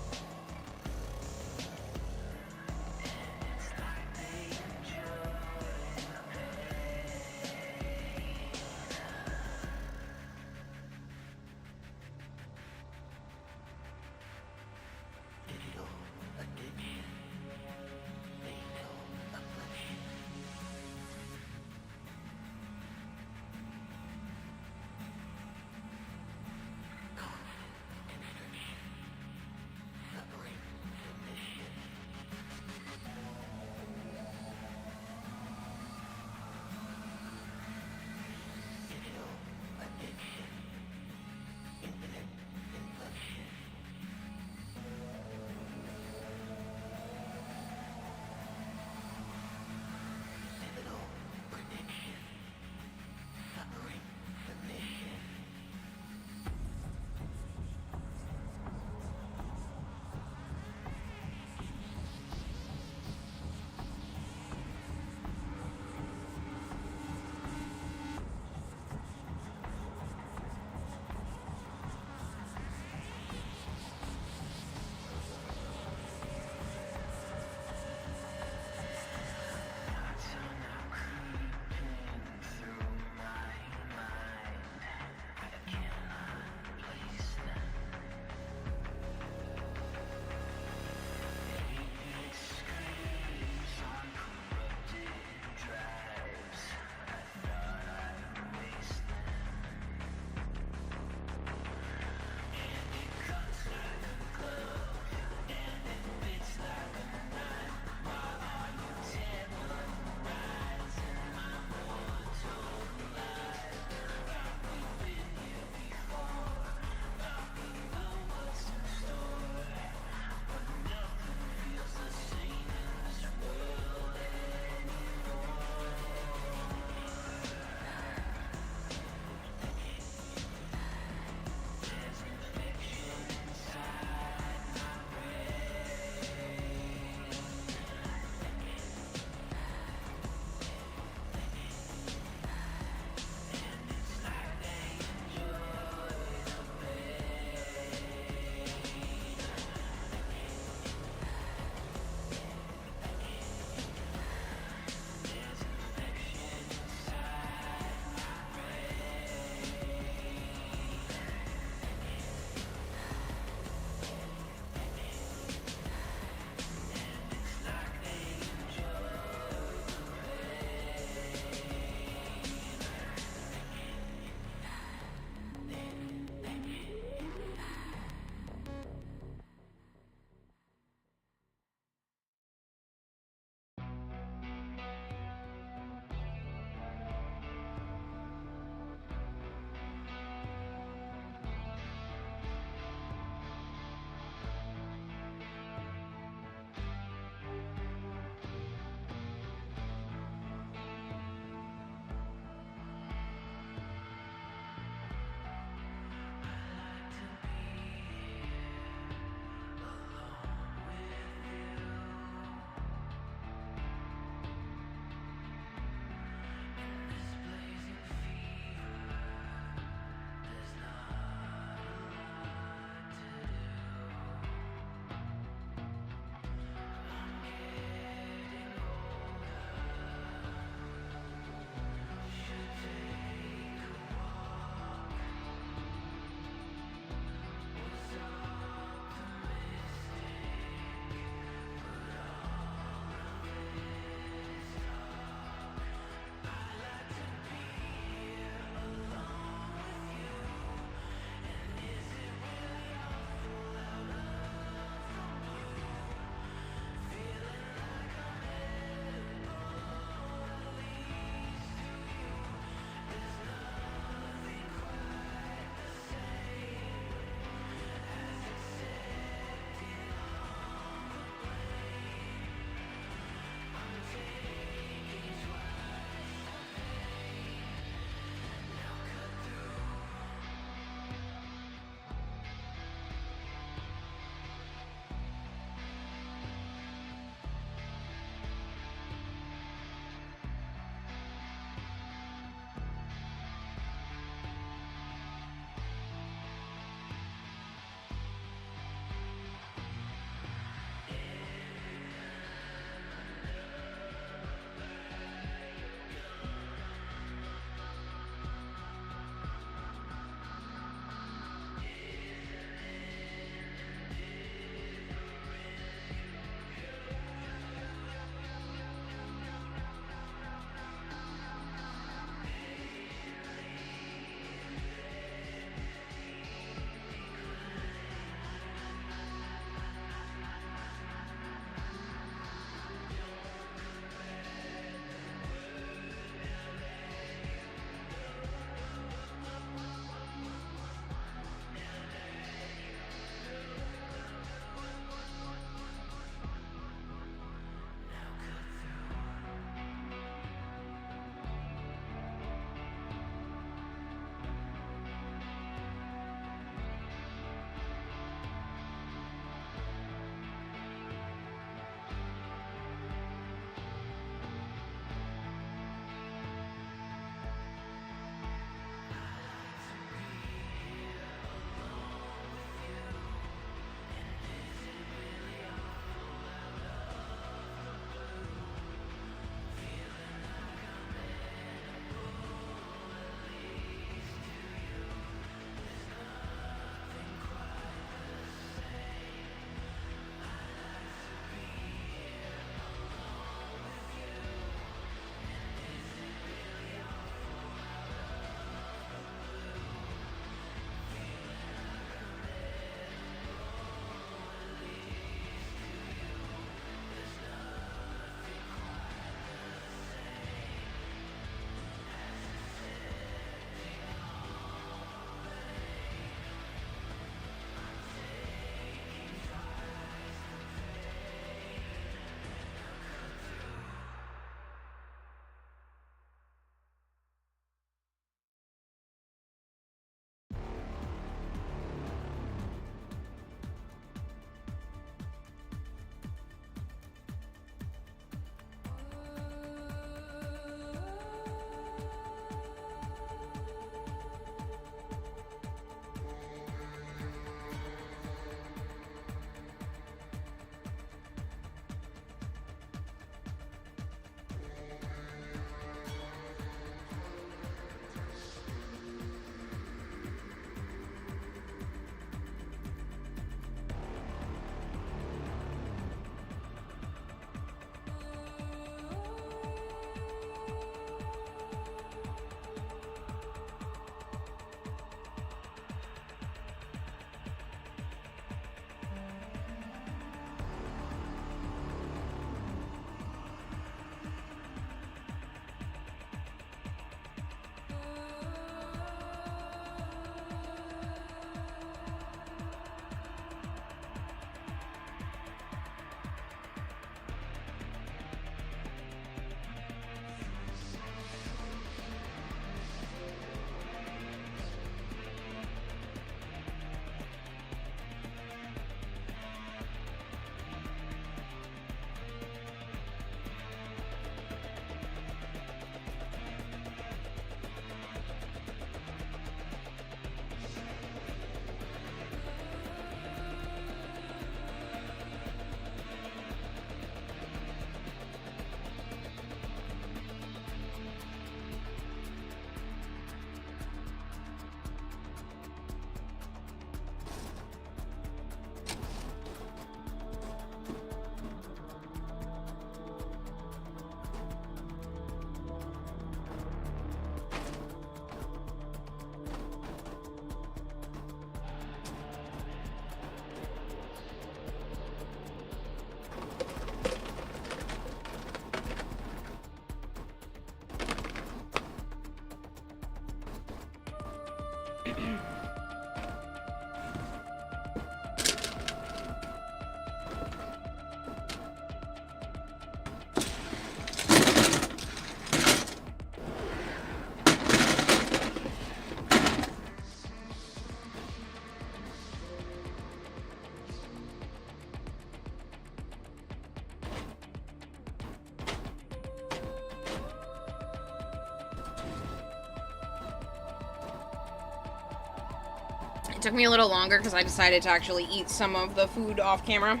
It took me a little longer because I decided to actually eat some of the food off camera.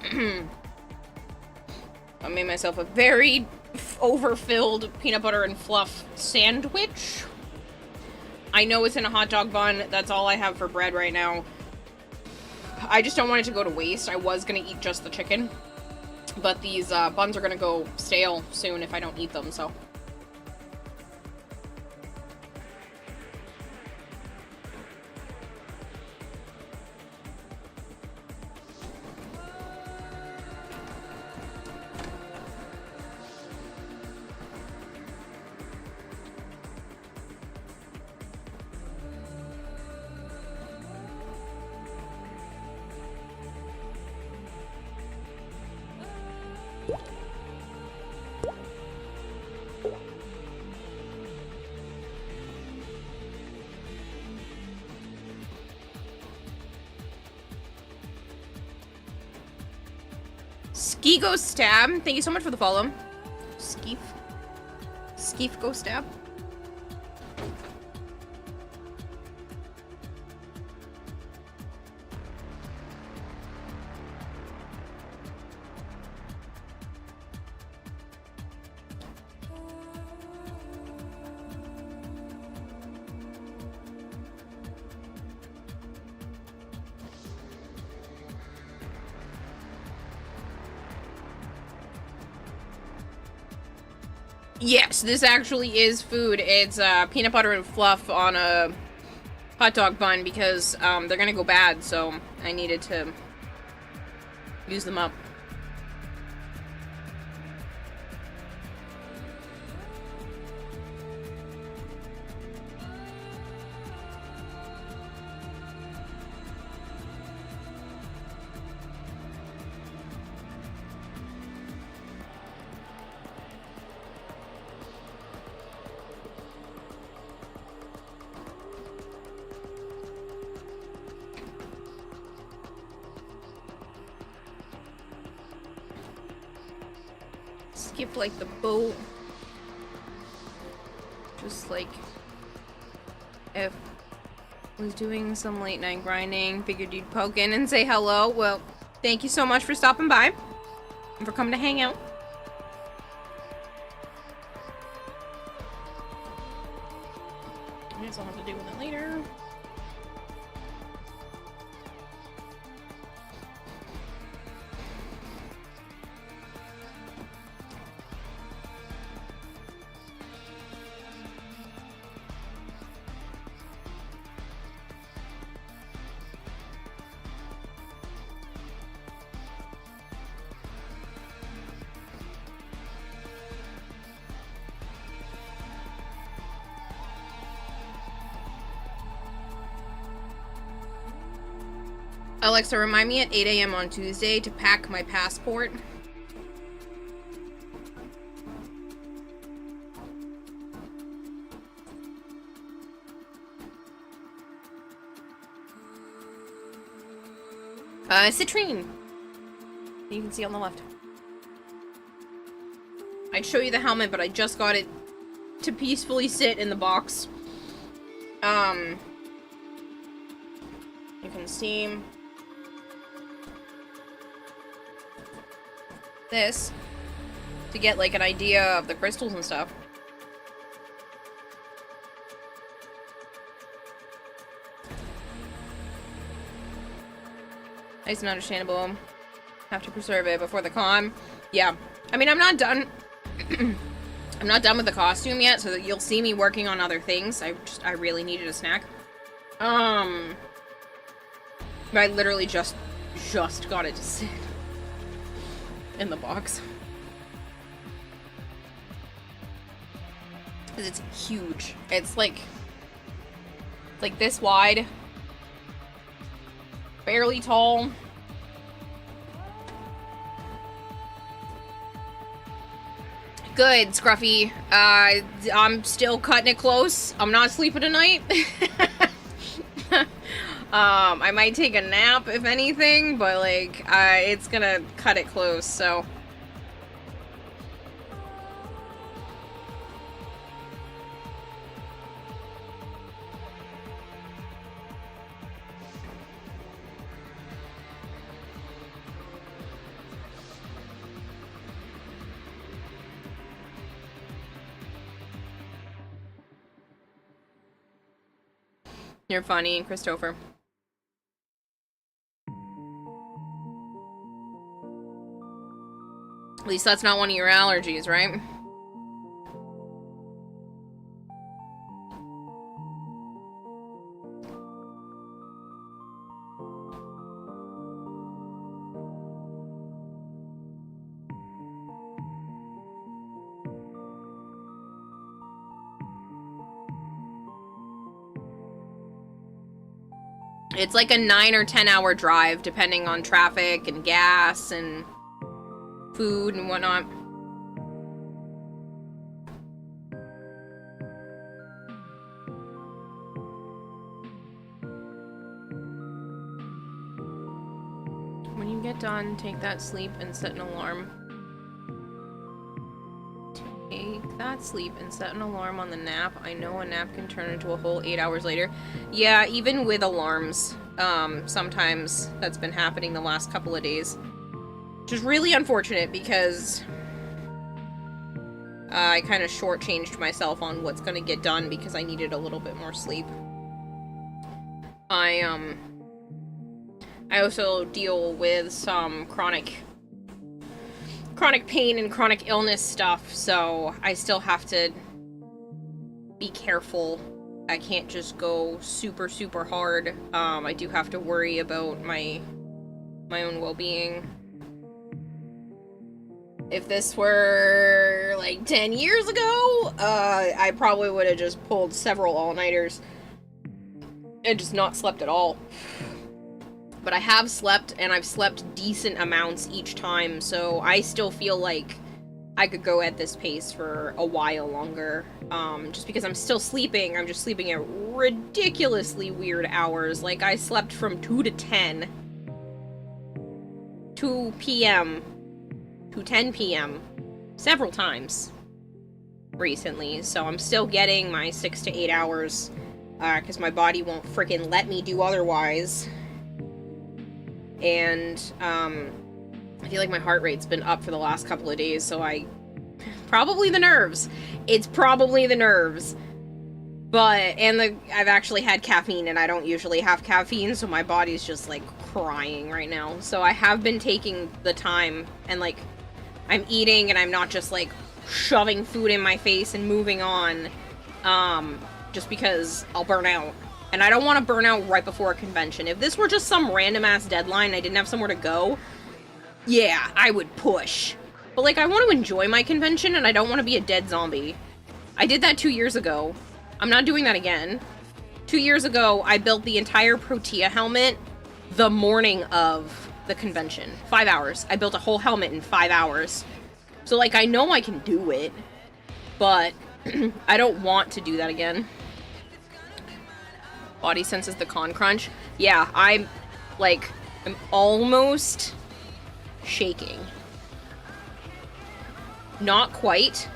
I made myself a very overfilled peanut butter and fluff sandwich. I know it's in a hot dog bun. That's all I have for bread right now. I just don't want it to go to waste. I was gonna eat just the chicken, but these buns are gonna go stale soon if I don't eat them, so. Skigo Stab, thank you so much for the follow. Skeef Go Stab. Yes, this actually is food. It's peanut butter and fluff on a hot dog bun because they're gonna go bad, so I needed to use them up. Skip like the boat. Just like if I was doing some late night grinding, figured you'd poke in and say hello. Well, thank you so much for stopping by and for coming to hang out. I guess I'll have to deal with it later. Alexa, remind me at 8 a.m. on Tuesday to pack my passport. Citrine. You can see on the left. I'd show you the helmet, but I just got it to peacefully sit in the box. You can see this to get like an idea of the crystals and stuff. Nice and understandable. Have to preserve it before the con. Yeah. I mean, I'm not done. I'm not done with the costume yet, so that you'll see me working on other things. I really needed a snack. I literally just got it to sit in the box. Because it's huge. It's like this wide. Fairly tall. Good, Scruffy. I'm still cutting it close. I'm not sleeping tonight. I might take a nap, if anything, but, like, it's gonna cut it close, so. You're funny, Christopher. At least that's not one of your allergies, right? It's like a 9 or 10 hour drive, depending on traffic and gas and food and whatnot. When you get done, take that sleep and set an alarm. Take that sleep and set an alarm on the nap. I know a nap can turn into a whole 8 hours later. Yeah, even with alarms, sometimes that's been happening the last couple of days. Which is really unfortunate because I kind of shortchanged myself on what's gonna get done because I needed a little bit more sleep. I also deal with some chronic pain and chronic illness stuff, so I still have to be careful. I can't just go super, super hard. I do have to worry about my own well-being. If this were like 10 years ago, I probably would have just pulled several all-nighters and just not slept at all. But I have slept, and I've slept decent amounts each time, so I still feel like I could go at this pace for a while longer. Just because I'm still sleeping, I'm just sleeping at ridiculously weird hours. Like, I slept from 2 to 10. 2 p.m. to 10 p.m. several times recently, so I'm still getting my 6 to 8 hours, because my body won't frickin' let me do otherwise. And, I feel like my heart rate's been up for the last couple of days, so probably the nerves. It's probably the nerves. But, I've actually had caffeine, and I don't usually have caffeine, so my body's just, like, crying right now. So I have been taking the time, and, like, I'm eating, and I'm not just, like, shoving food in my face and moving on, just because I'll burn out. And I don't want to burn out right before a convention. If this were just some random-ass deadline, I didn't have somewhere to go, yeah, I would push. But, like, I want to enjoy my convention, and I don't want to be a dead zombie. I did that 2 years ago. I'm not doing that again. 2 years ago, I built the entire Protea helmet the morning of the convention. 5 hours. I built a whole helmet in 5 hours. So, like, I know I can do it, but I don't want to do that again. Body senses the con crunch. Yeah, I'm almost shaking. Not quite,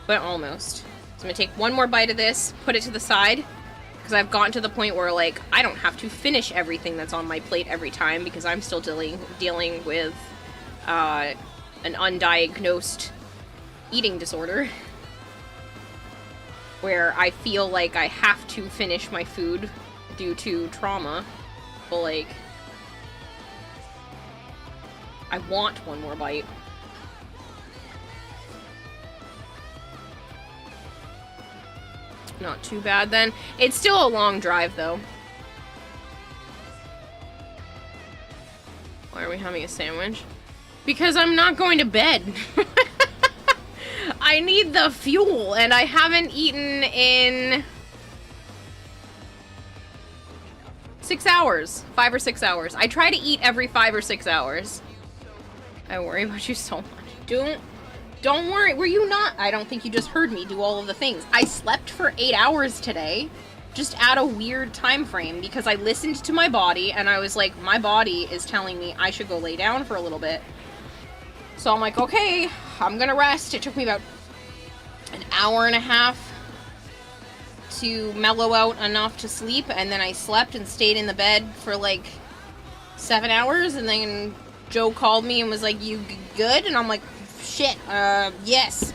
but almost. So I'm gonna take one more bite of this, put it to the side, because I've gotten to the point where, like, I don't have to finish everything that's on my plate every time, because I'm still dealing with an undiagnosed eating disorder, where I feel like I have to finish my food due to trauma, but, like, I want one more bite. Not too bad, then. It's still a long drive, though. Why are we having a sandwich? Because I'm not going to bed. I need the fuel, and I haven't eaten in 6 hours. 5 or 6 hours. I try to eat every 5 or 6 hours. I worry about you so much. Don't worry. Were you not? I don't think you just heard me do all of the things. I slept for 8 hours today, just at a weird time frame, because I listened to my body, and I was like, my body is telling me I should go lay down for a little bit. So I'm like, okay, I'm gonna rest. It took me about an hour and a half to mellow out enough to sleep, and then I slept and stayed in the bed for like 7 hours, and then Joe called me and was like, you good? And I'm like, shit, yes.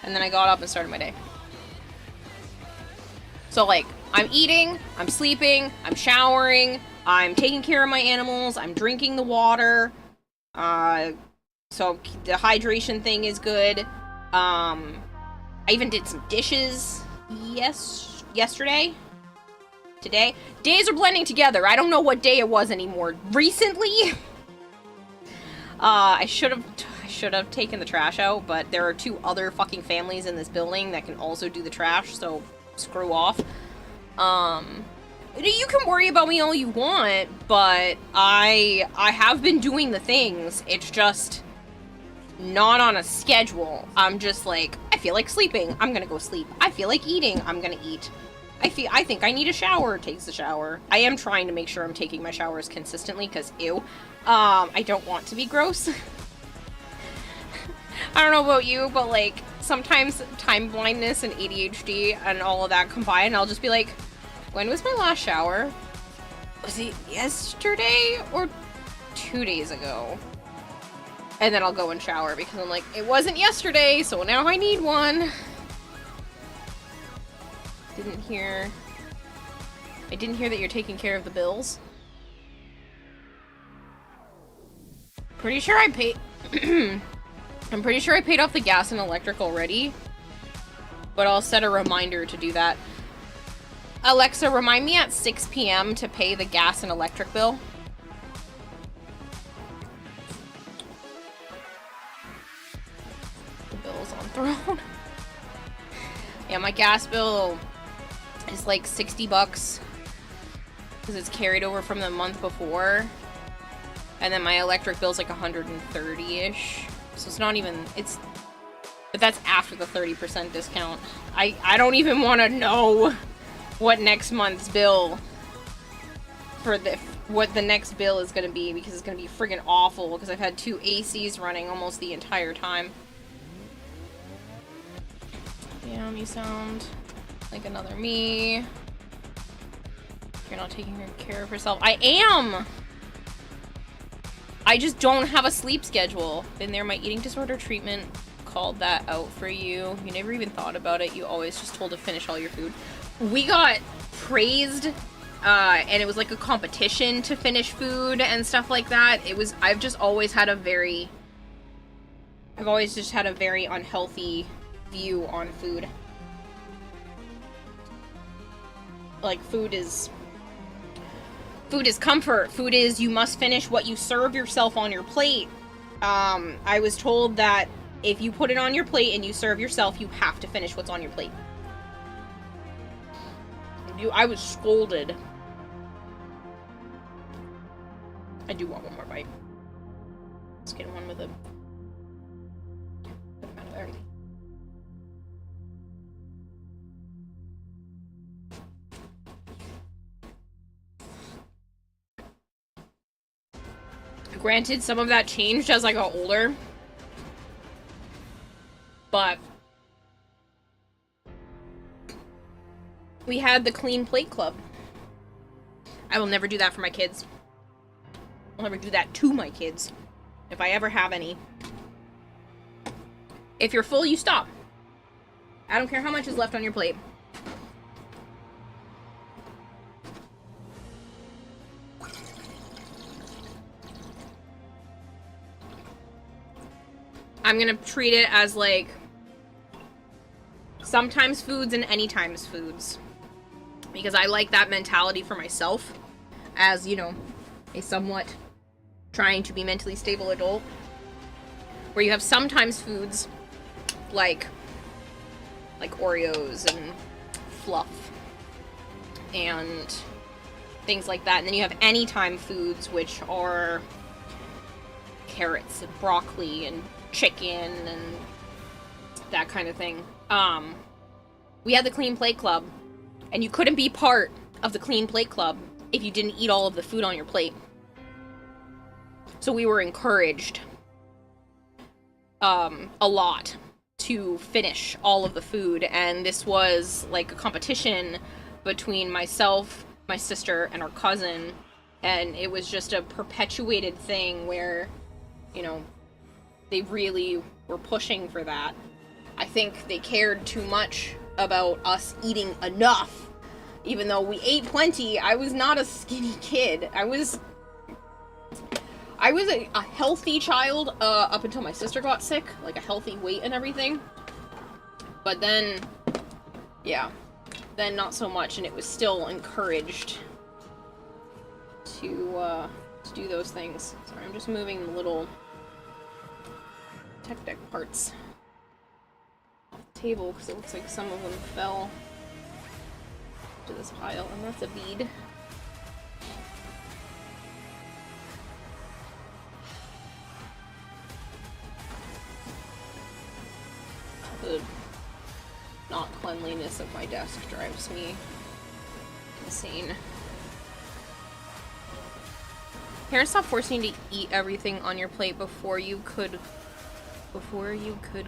And then I got up and started my day. So, like, I'm eating, I'm sleeping, I'm showering, I'm taking care of my animals, I'm drinking the water. So the hydration thing is good. I even did some dishes yesterday. Today. Days are blending together. I don't know what day it was anymore. Recently? I should have taken the trash out, but there are 2 other fucking families in this building that can also do the trash, so screw off. You can worry about me all you want, but I have been doing the things. It's just not on a schedule. I'm just like, I feel like sleeping, I'm gonna go sleep. I feel like eating, I'm gonna eat. I think I need a shower, takes a shower. I am trying to make sure I'm taking my showers consistently, because ew. I don't want to be gross. I don't know about you, but like, sometimes time blindness and ADHD and all of that combined, I'll just be like, when was my last shower? Was it yesterday or 2 days ago? And then I'll go and shower because I'm like, it wasn't yesterday, so now I need one. I didn't hear that you're taking care of the bills. Pretty sure I paid I'm pretty sure I paid off the gas and electric already. But I'll set a reminder to do that. Alexa, remind me at 6 p.m. to pay the gas and electric bill. The bill's on throne. Yeah, my gas bill is like 60 bucks because it's carried over from the month before. And then my electric bill's like 130-ish. So it's not even, but that's after the 30% discount. I don't even want to know what next month's bill what the next bill is going to be, because it's going to be friggin' awful, because I've had 2 ACs running almost the entire time. Damn, you sound like another me. You're not taking care of yourself. I am! I just don't have a sleep schedule. Been there, my eating disorder treatment called that out for you. You never even thought about it. You always just told to finish all your food. We got praised, and it was like a competition to finish food and stuff like that. I've just always had a very unhealthy view on food. Like, food is comfort. Food is, you must finish what you serve yourself on your plate. I was told that if you put it on your plate and you serve yourself, you have to finish what's on your plate. I was scolded. I do want one more bite. Let's get one with a good amount of everything. Granted, some of that changed as I got older, but we had the Clean Plate Club. I will never do that for my kids. I'll never do that to my kids, if I ever have any. If you're full, you stop. I don't care how much is left on your plate. I'm gonna treat it as like sometimes foods and anytimes foods, because I like that mentality for myself as, you know, a somewhat trying to be mentally stable adult, where you have sometimes foods like Oreos and fluff and things like that, and then you have anytime foods, which are carrots and broccoli and chicken and that kind of thing. We had the Clean Plate Club, and you couldn't be part of the Clean Plate Club if you didn't eat all of the food on your plate. So we were encouraged a lot to finish all of the food, and this was like a competition between myself, my sister, and our cousin, and it was just a perpetuated thing where, you know, they really were pushing for that. I think they cared too much about us eating enough Even though we ate plenty, I was not a skinny kid. I was a healthy child up until my sister got sick, like a healthy weight and everything. But then, yeah, then not so much, and it was still encouraged to do those things. Sorry, I'm just moving the little tech deck parts off the table because it looks like some of them fell to this pile, and that's a bead. The not cleanliness of my desk drives me insane. Parents stopped forcing you to eat everything on your plate before you could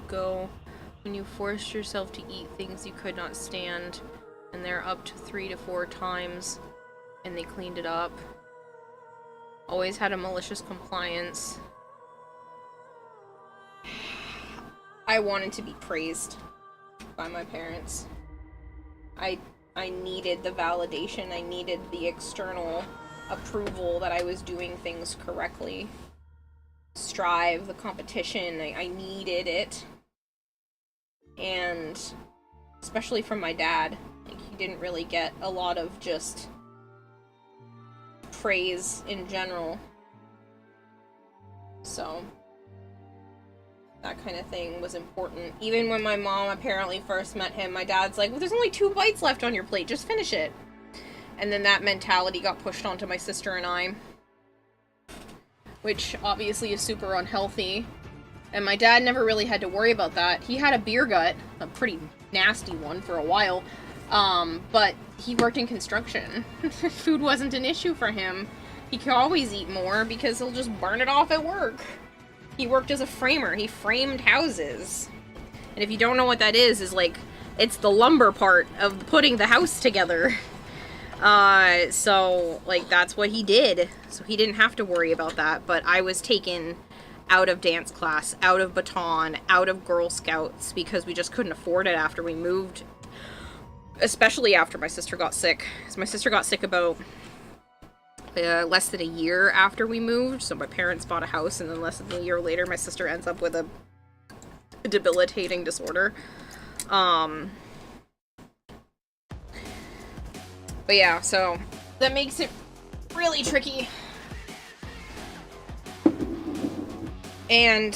go. When you forced yourself to eat things you could not stand, and they're up to 3 to 4 times, and they cleaned it up. Always had a malicious compliance. I wanted to be praised by my parents. I needed the validation, I needed the external approval that I was doing things correctly. Strive, the competition, I needed it. And especially from my dad, like, he didn't really get a lot of just praise in general. So that kind of thing was important. Even when my mom apparently first met him, my dad's like, well, there's only 2 bites left on your plate, just finish it. And then that mentality got pushed onto my sister and I, which obviously is super unhealthy. And my dad never really had to worry about that. He had a beer gut, a pretty nasty one for a while, but he worked in construction. Food wasn't an issue for him. He could always eat more because he'll just burn it off at work. He worked as a framer. He framed houses. And if you don't know what that is like, it's the lumber part of putting the house together. So, like, that's what he did. So he didn't have to worry about that. But I was taken out of dance class, out of baton, out of Girl Scouts, because we just couldn't afford it after we moved. Especially after my sister got sick. Because my sister got sick about less than a year after we moved. So my parents bought a house, and then less than a year later, my sister ends up with a debilitating disorder. But yeah, so that makes it really tricky. And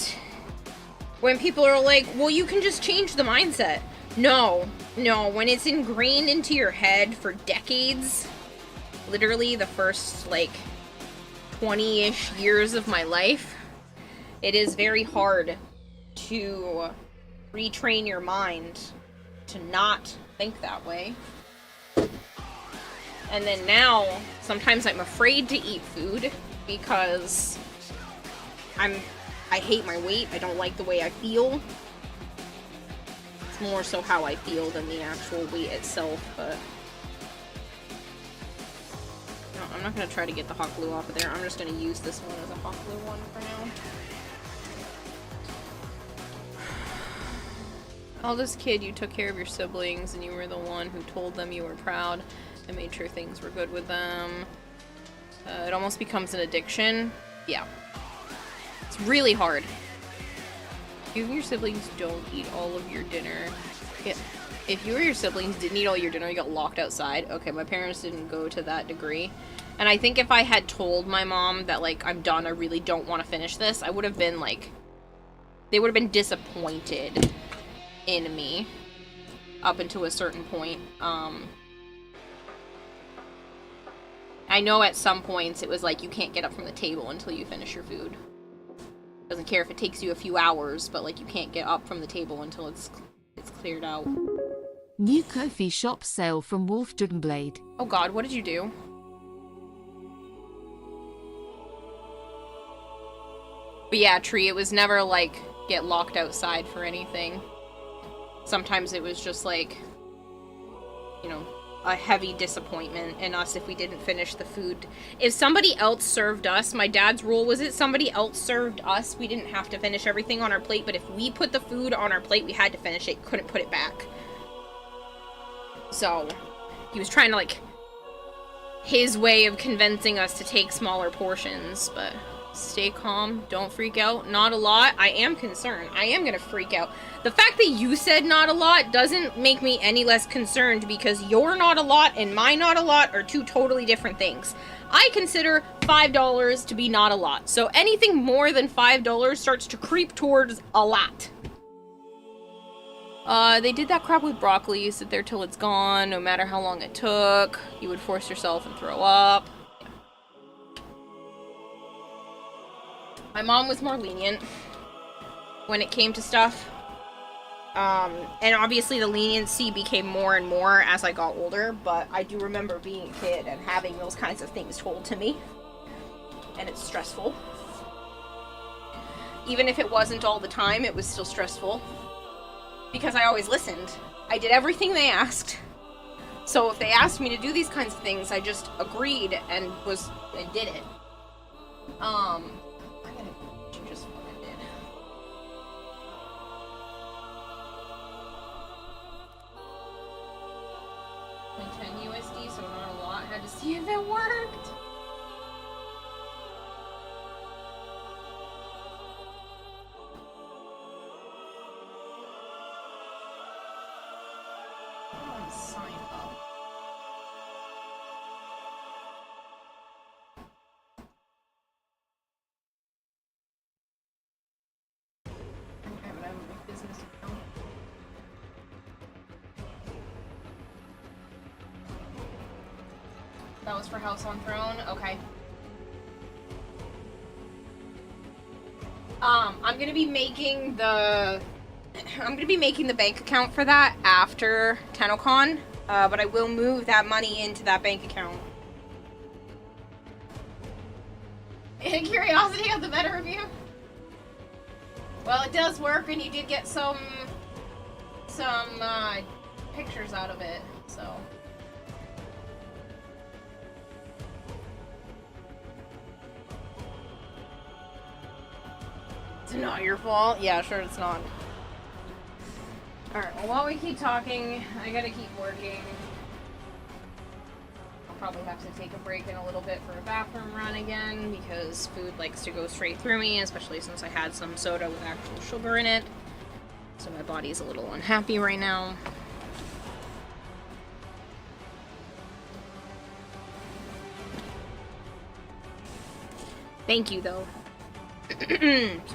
when people are like, well, you can just change the mindset. No, when it's ingrained into your head for decades, literally the first, like, 20-ish years of my life, it is very hard to retrain your mind to not think that way. And then now, sometimes I'm afraid to eat food because I hate my weight. I don't like the way I feel. It's more so how I feel than the actual weight itself, but no, I'm not going to try to get the hot glue off of there. I'm just going to use this one as a hot glue one for now. Eldest kid, you took care of your siblings and you were the one who told them you were proud and made sure things were good with them. It almost becomes an addiction. Yeah. It's really hard. You and your siblings don't eat all of your dinner. If you or your siblings didn't eat all your dinner, you got locked outside. Okay, my parents didn't go to that degree. And I think if I had told my mom that, like, I'm done, I really don't want to finish this, I would have been, like, they would have been disappointed in me up until a certain point. I know at some points it was like, you can't get up from the table until you finish your food. Doesn't care if it takes you a few hours, but, like, you can't get up from the table until it's cleared out. New coffee shop sale from Wolf Blade. Oh god, what did you do? But yeah, Tree, it was never like, get locked outside for anything. Sometimes it was just like, you know, a heavy disappointment in us if we didn't finish the food. If somebody else served us, my dad's rule was it somebody else served us, we didn't have to finish everything on our plate, but if we put the food on our plate, we had to finish it, couldn't put it back. So, he was trying to, like, his way of convincing us to take smaller portions, but stay calm, don't freak out. Not a lot. I am concerned. I am gonna freak out. The fact that you said not a lot doesn't make me any less concerned, because your not a lot and my not a lot are two totally different things. I consider $5 to be not a lot, so anything more than $5 starts to creep towards a lot. They did that crap with broccoli. You sit there till it's gone, no matter how long it took. You would force yourself and throw up. Yeah. My mom was more lenient when it came to stuff. And obviously the leniency became more and more as I got older, but I do remember being a kid and having those kinds of things told to me. And it's stressful. Even if it wasn't all the time, it was still stressful. Because I always listened. I did everything they asked. So if they asked me to do these kinds of things, I just agreed and did it. I'm gonna do just what I did. Like 10 USD, so not a lot. Had to see if it worked. Sign up. I don't have my business account. That was for House on Throne? Okay. I'm gonna be making the bank account for that after TennoCon, but I will move that money into that bank account. Curiosity got the better of you? Well, it does work, and you did get some pictures out of it, so. It's not your fault? Yeah, sure it's not. Alright, well, while we keep talking, I gotta keep working. I'll probably have to take a break in a little bit for a bathroom run again, because food likes to go straight through me, especially since I had some soda with actual sugar in it. So my body's a little unhappy right now. Thank you, though.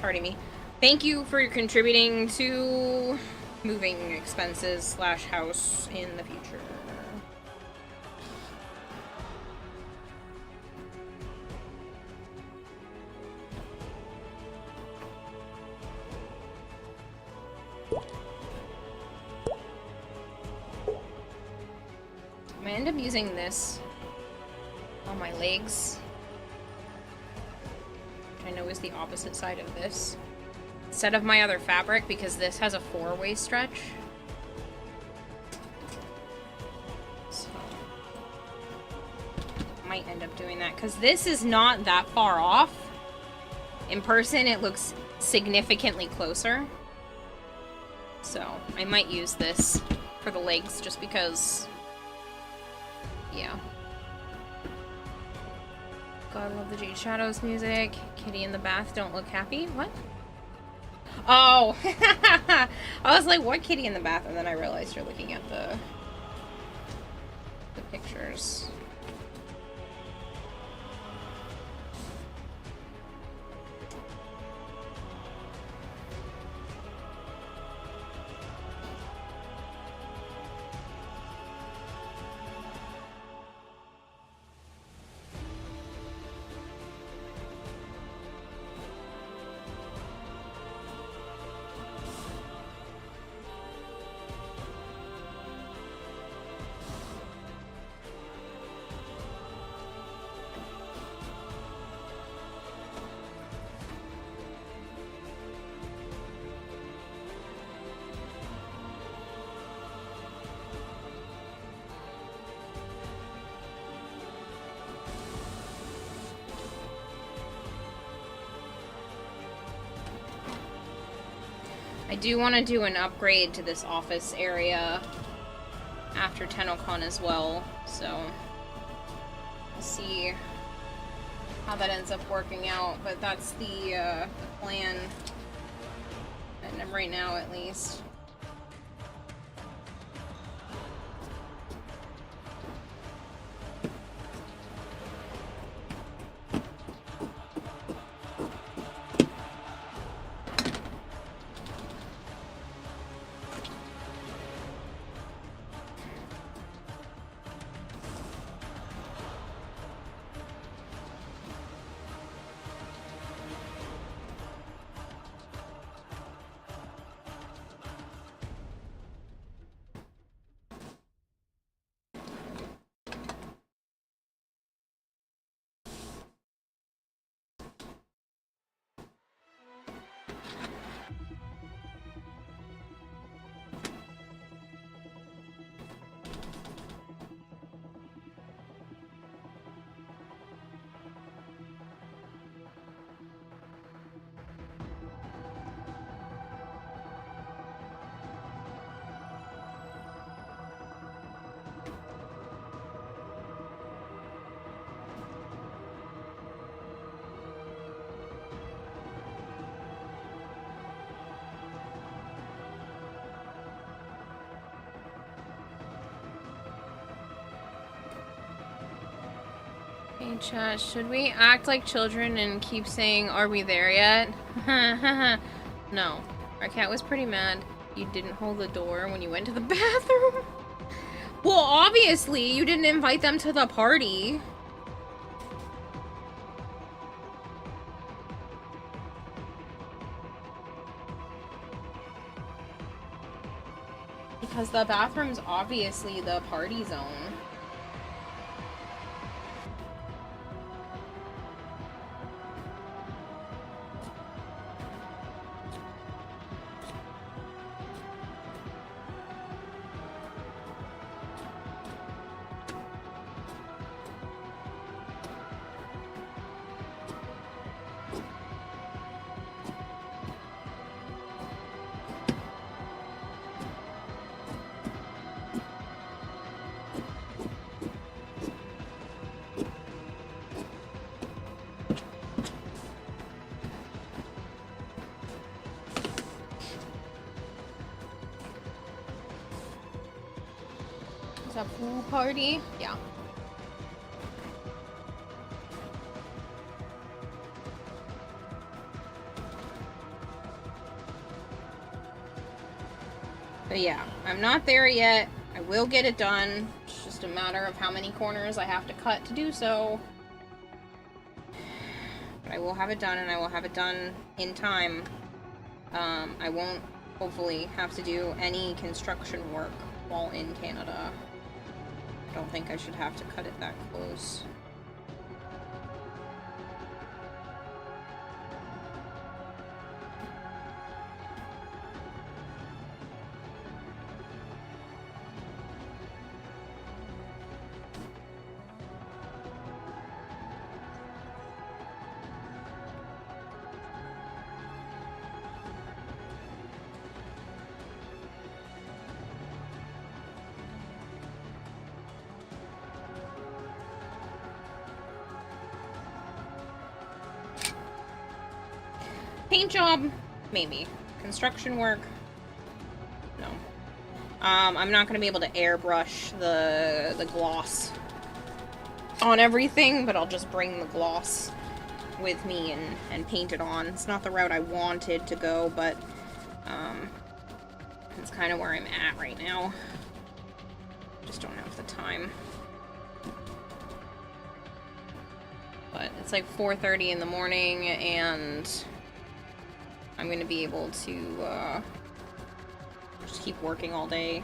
Pardon me. Thank you for contributing to moving expenses / house in the future. I'm gonna end up using this on my legs. I know is the opposite side of this. Instead of my other fabric, because this has a 4-way stretch. So, might end up doing that, because this is not that far off. In person, it looks significantly closer. So, I might use this for the legs, just because, yeah. God, I love the Jade Shadows music. Kitty in the bath, don't look happy. What? Oh! I was like, what kitty in the bath? And then I realized you're looking at the pictures. I do want to do an upgrade to this office area after TennoCon as well, so we'll see how that ends up working out, but that's the plan, and right now at least. Hey chat, should we act like children and keep saying, "Are we there yet?" No. Our cat was pretty mad you didn't hold the door when you went to the bathroom. Well, obviously, you didn't invite them to the party. Because the bathroom's obviously the party zone. Is that pool party? Yeah. But yeah, I'm not there yet. I will get it done. It's just a matter of how many corners I have to cut to do so. But I will have it done, and I will have it done in time. I won't, hopefully, have to do any construction work while in Canada. I don't think I should have to cut it that close. Paint job, maybe. Construction work, no. I'm not gonna be able to airbrush the gloss on everything, but I'll just bring the gloss with me and paint it on. It's not the route I wanted to go, but it's kind of where I'm at right now. Just don't have the time. But it's like 4:30 in the morning, and I'm gonna be able to just keep working all day.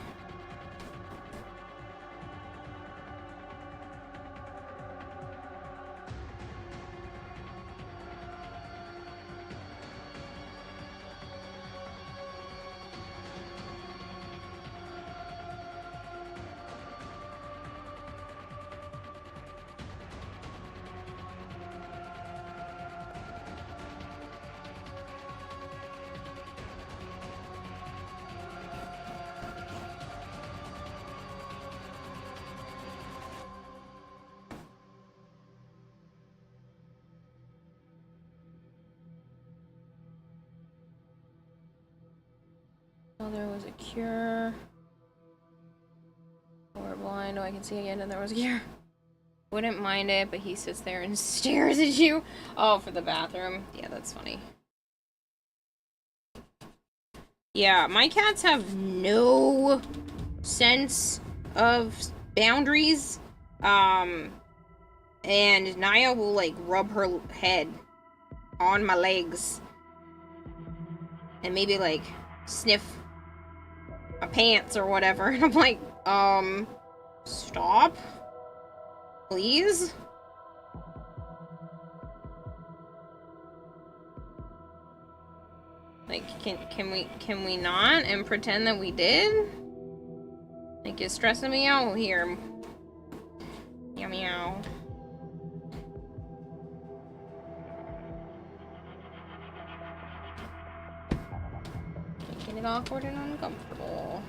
Oh, there was a cure. Or blind. Oh, I can see again, and there was a cure. Wouldn't mind it, but he sits there and stares at you. Oh, for the bathroom. Yeah, that's funny. Yeah, my cats have no sense of boundaries. And Naya will, like, rub her head on my legs. And maybe, like, sniff my pants or whatever. And I'm like, stop? Please? Like, can we not and pretend that we did? Like, you're stressing me out here. Meow meow. Making it awkward and uncomfortable.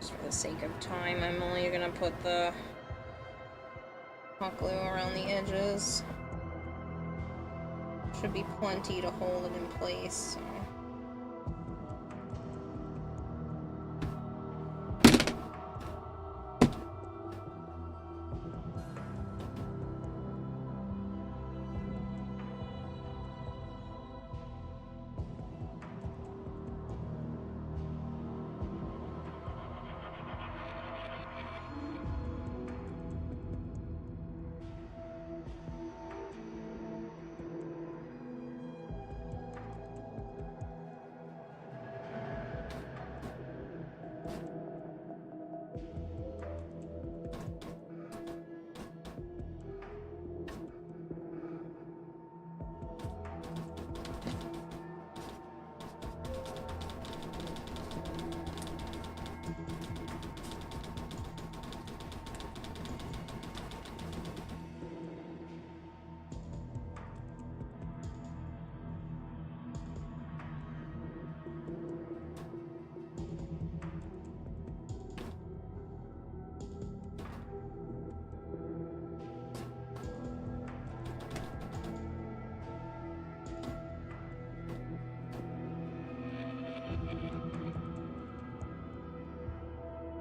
Just for the sake of time, I'm only gonna put the hot glue around the edges. Should be plenty to hold it in place, so.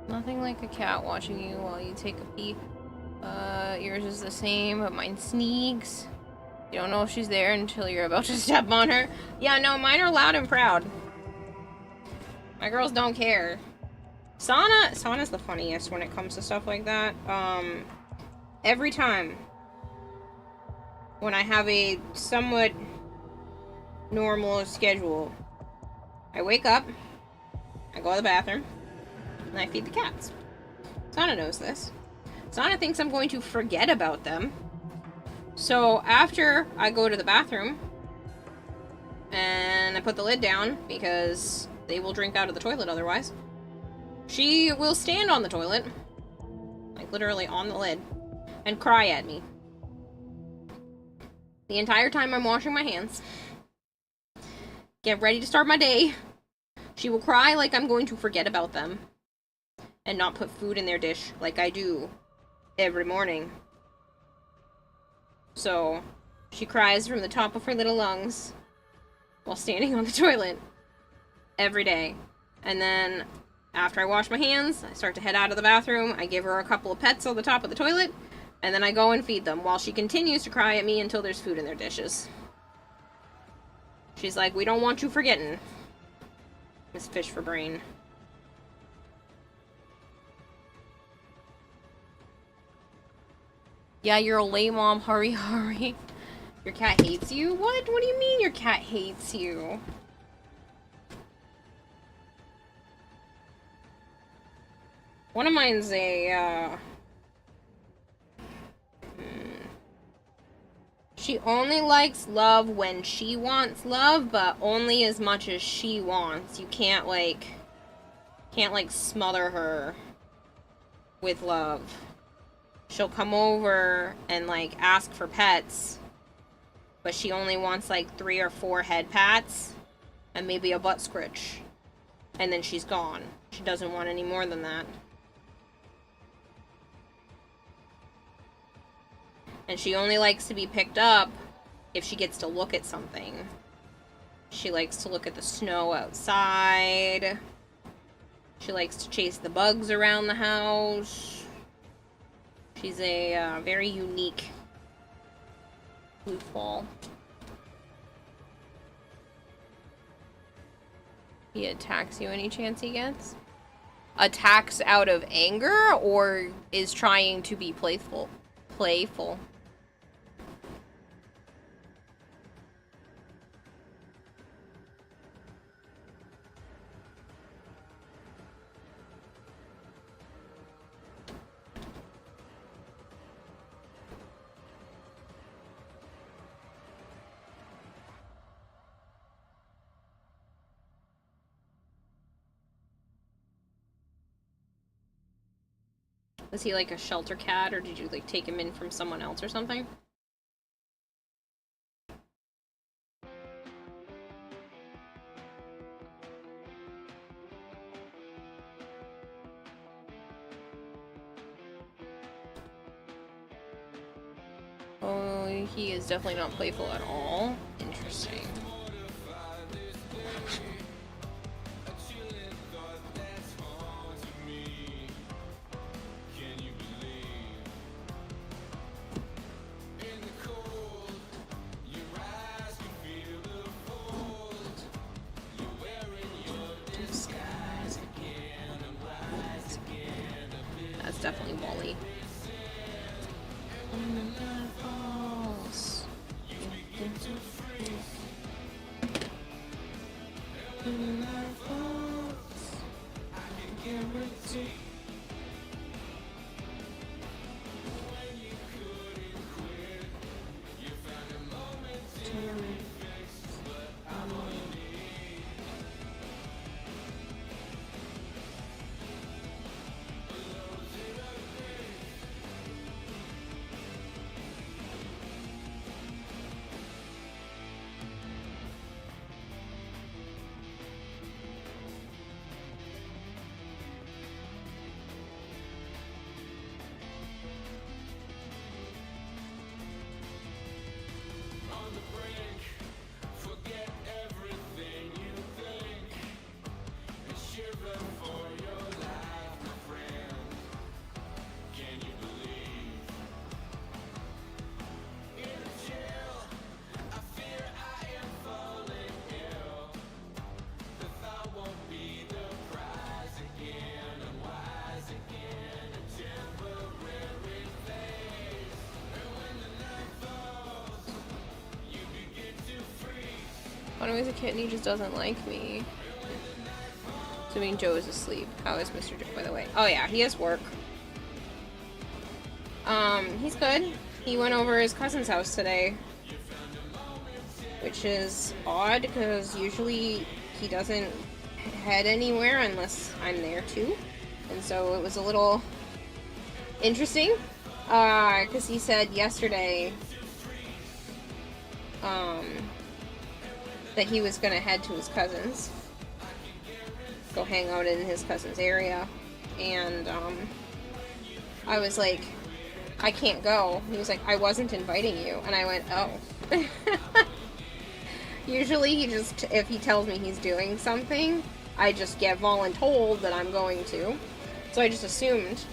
Nothing like a cat watching you while you take a pee. Yours is the same, but mine sneaks. You don't know if she's there until you're about to step on her. Yeah, no, mine are loud and proud. My girls don't care. Sana's the funniest when it comes to stuff like that. Every time when I have a somewhat normal schedule, I wake up, I go to the bathroom, and I feed the cats. Sana knows this. Sana thinks I'm going to forget about them. So after I go to the bathroom and I put the lid down because they will drink out of the toilet otherwise, she will stand on the toilet, like literally on the lid, and cry at me. The entire time I'm washing my hands, get ready to start my day, she will cry like I'm going to forget about them and not put food in their dish like I do every morning. So, she cries from the top of her little lungs while standing on the toilet every day. And then, after I wash my hands, I start to head out of the bathroom, I give her a couple of pets on the top of the toilet, and then I go and feed them while she continues to cry at me until there's food in their dishes. She's like, we don't want you forgetting. This fish for brain. Yeah, you're a lame mom. Hurry, hurry. Your cat hates you? What? What do you mean your cat hates you? One of mine's a, she only likes love when she wants love, but only as much as she wants. You can't, like, smother her with love. She'll come over and, like, ask for pets, but she only wants, like, 3 or 4 head pats and maybe a butt scritch. And then she's gone. She doesn't want any more than that. And she only likes to be picked up if she gets to look at something. She likes to look at the snow outside. She likes to chase the bugs around the house. She's a very unique goofball. He attacks you any chance he gets? Attacks out of anger or is trying to be playful? Playful. Was he like a shelter cat, or did you like take him in from someone else or something? Oh, he is definitely not playful at all. Interesting. That's definitely Wally. When I was a kid and he just doesn't like me. Assuming Joe is asleep. How is Mr. Joe, by the way? Oh yeah, he has work. He's good. He went over his cousin's house today. Which is odd, because usually he doesn't head anywhere unless I'm there too. And so it was a little interesting. Because he said yesterday, that he was gonna head to his cousin's, go hang out in his cousin's area, and I was like, I can't go. He was like, I wasn't inviting you, and I went, oh. Usually he just, if he tells me he's doing something, I just get voluntold that I'm going to, so I just assumed.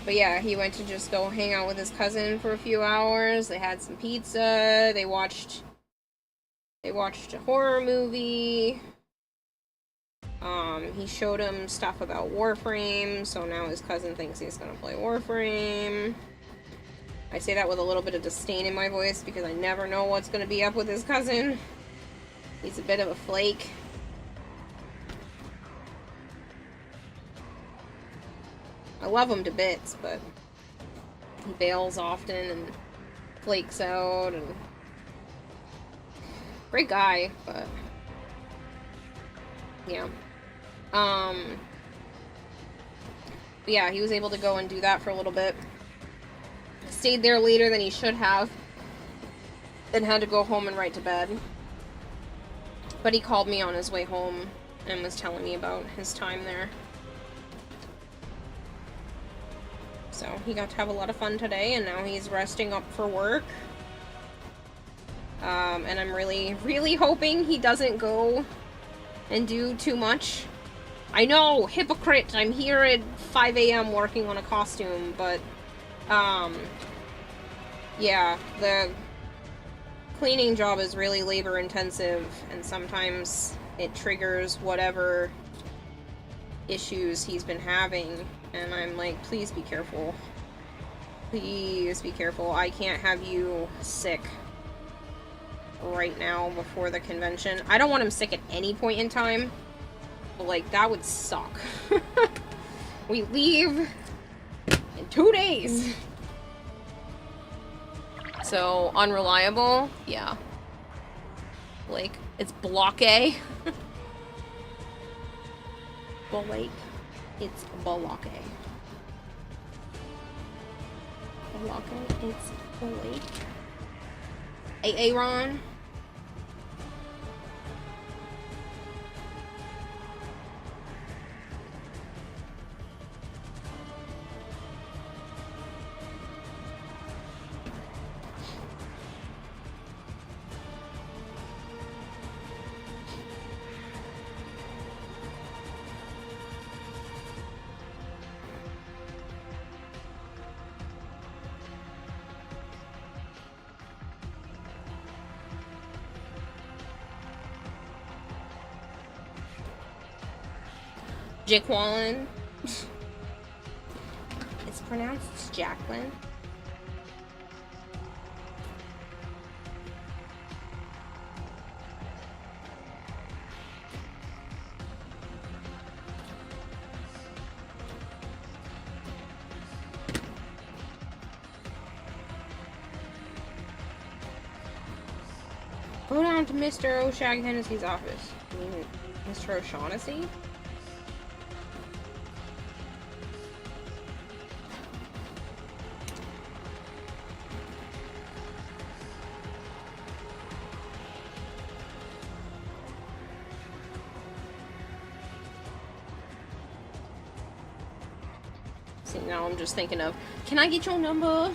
But yeah, he went to just go hang out with his cousin for a few hours. They had some pizza. They watched They watched a horror movie. He showed him stuff about Warframe, so now his cousin thinks he's gonna play Warframe. I say that with a little bit of disdain in my voice because I never know what's gonna be up with his cousin. He's a bit of a flake. I love him to bits, but he bails often and flakes out, and great guy, but yeah. Yeah, he was able to go and do that for a little bit. Stayed there later than he should have, then had to go home and right to bed. But he called me on his way home and was telling me about his time there. So he got to have a lot of fun today, and now he's resting up for work. And I'm really, really hoping he doesn't go and do too much. I know, hypocrite, I'm here at 5 a.m. working on a costume, but, yeah, the cleaning job is really labor intensive, and sometimes it triggers whatever issues he's been having, and I'm like, please be careful. Please be careful. I can't have you sick right now before the convention. I don't want him sick at any point in time, but like, that would suck. We leave in 2 days. So, unreliable? Yeah. Like, it's block A. Blake. It's block A. Block A, it's Blake. Aaron. Jaqueline. It's pronounced Jacqueline. Go down to Mr. O'Shag Hennessy's office. You mean Mr. O'Shaughnessy? See, now I'm just thinking of, can I get your number?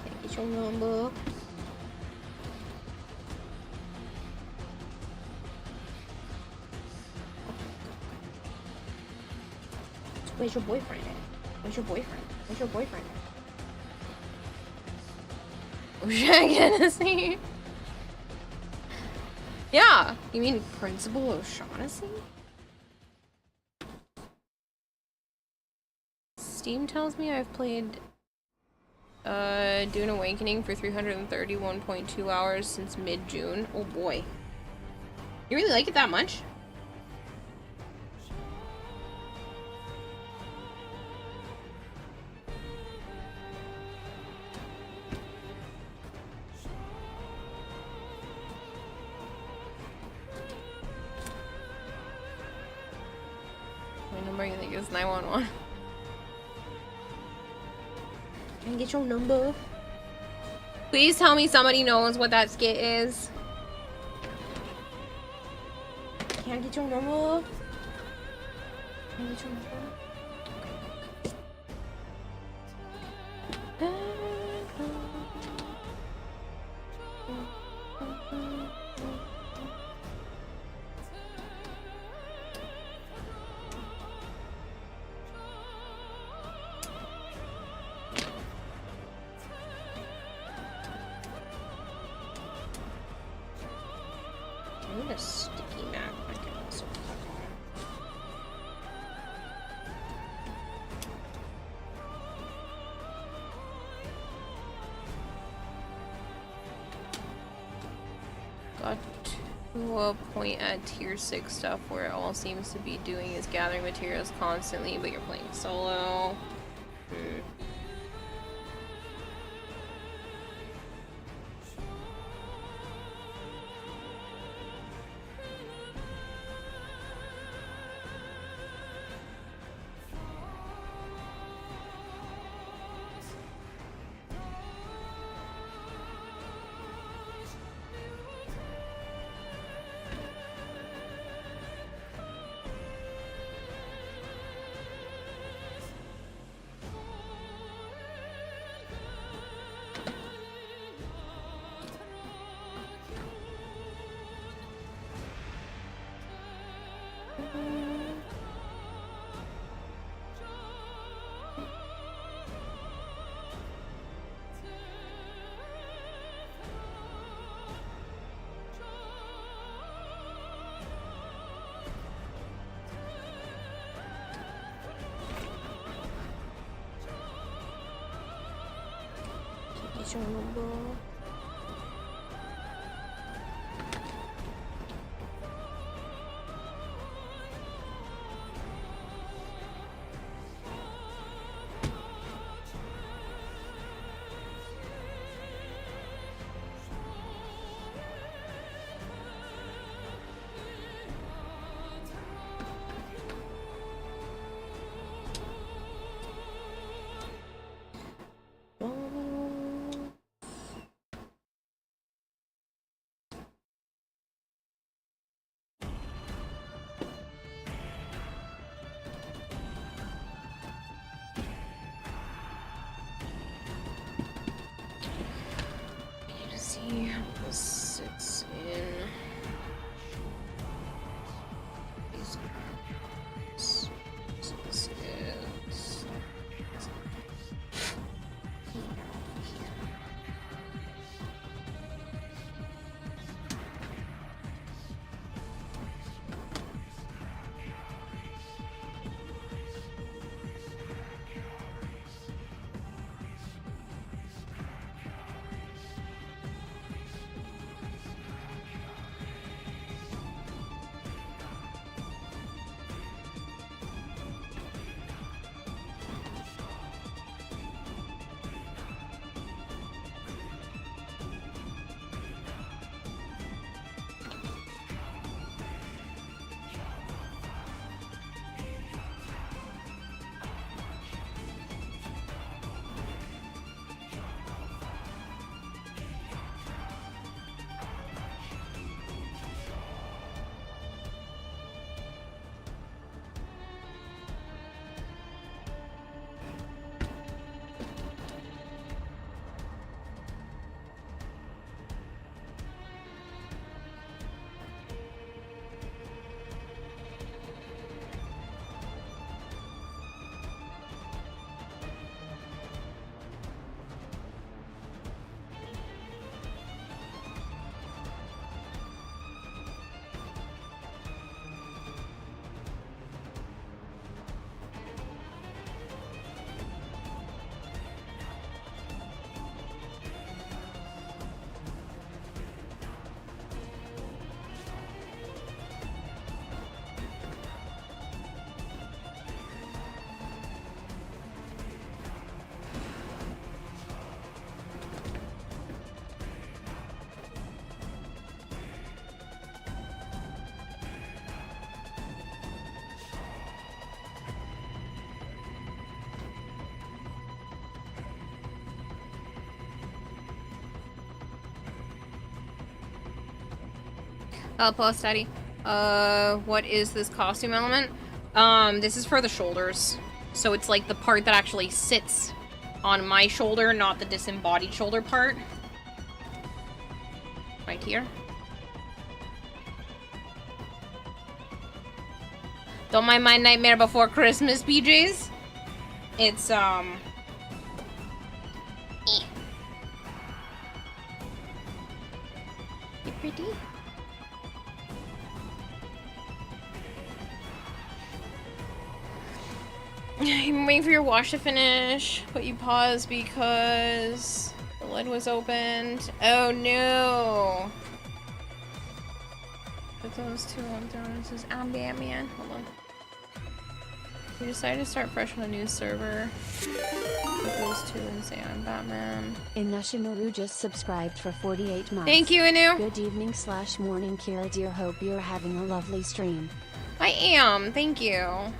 Can I get your number? Where's your boyfriend at? Where's your boyfriend? Where's your boyfriend at? O'Shag Hennessy? Yeah, you mean Principal O'Shaughnessy? Steam tells me I've played Dune Awakening for 331.2 hours since mid-June. Oh boy. You really like it that much? My number, you think, is 911. Can I get your number? Please tell me somebody knows what that skit is. Can I get your number? Can I get your number? I need a sticky map I can also click on. Got to a point at tier 6 stuff where all seems to be doing is gathering materials constantly, but you're playing solo. See how this sits in these cards. So this is Plus Daddy. What is this costume element? This is for the shoulders. So it's like the part that actually sits on my shoulder, not the disembodied shoulder part. Right here. Don't mind my Nightmare Before Christmas PJs. It's, You pretty? I'm waiting for your wash to finish, but you paused because the lid was opened. Oh no! Put those two on throne. This is Ambient. Hold on. We decided to start fresh on a new server. Put those two and say I'm Batman. Inushimaru just subscribed for 48 months. Thank you, Inu. Good evening / morning, Kira dear. Hope you're having a lovely stream. I am. Thank you.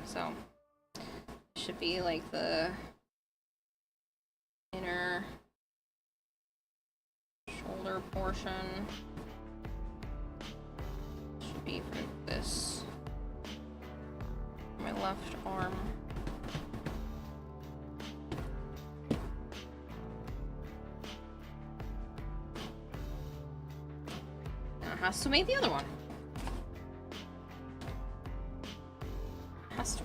So should be like the inner shoulder portion. Should be for this, my left arm. Now it has to make the other one. Has to.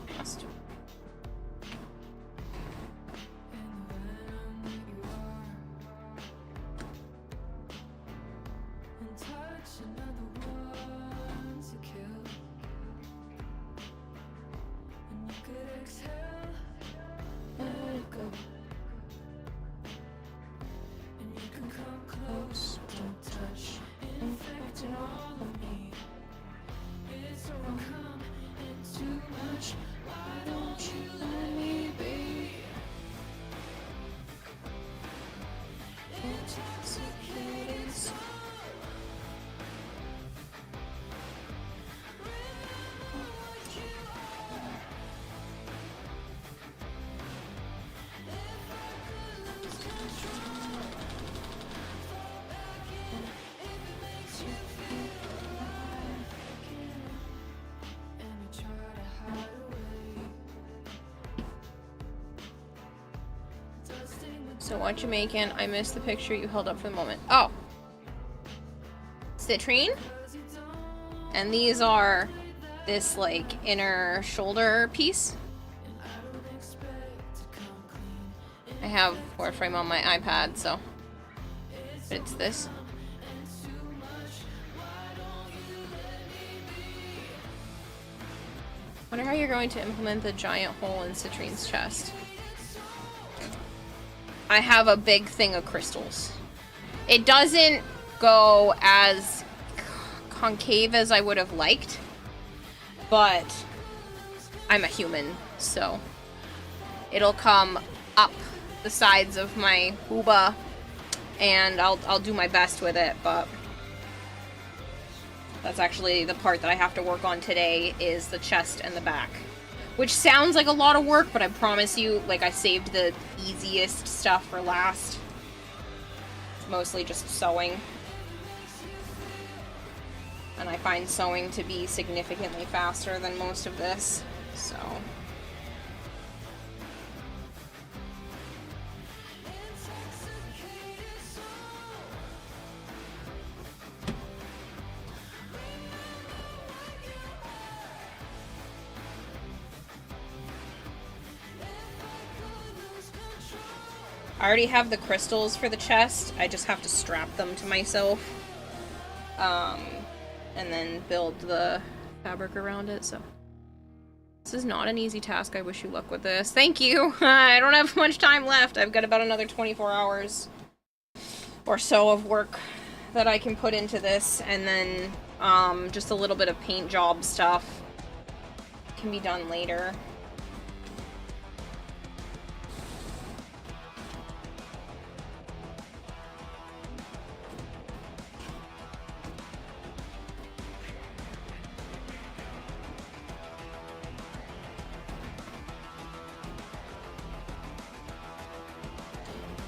So what you making? I missed the picture you held up for the moment. Oh. Citrine. And these are this like inner shoulder piece. I have Warframe on my iPad, so it's this. Wonder how you're going to implement the giant hole in Citrine's chest. I have a big thing of crystals. It doesn't go as concave as I would have liked, but I'm a human, so it'll come up the sides of my booba, and I'll do my best with it, but that's actually the part that I have to work on today, is the chest and the back. Which sounds like a lot of work, but I promise you, like, I saved the easiest stuff for last. It's mostly just sewing. And I find sewing to be significantly faster than most of this, so... I already have the crystals for the chest. I just have to strap them to myself. And then build the fabric around it, so. This is not an easy task. I wish you luck with this. Thank you! I don't have much time left. I've got about another 24 hours or so of work that I can put into this, and then just a little bit of paint job stuff can be done later.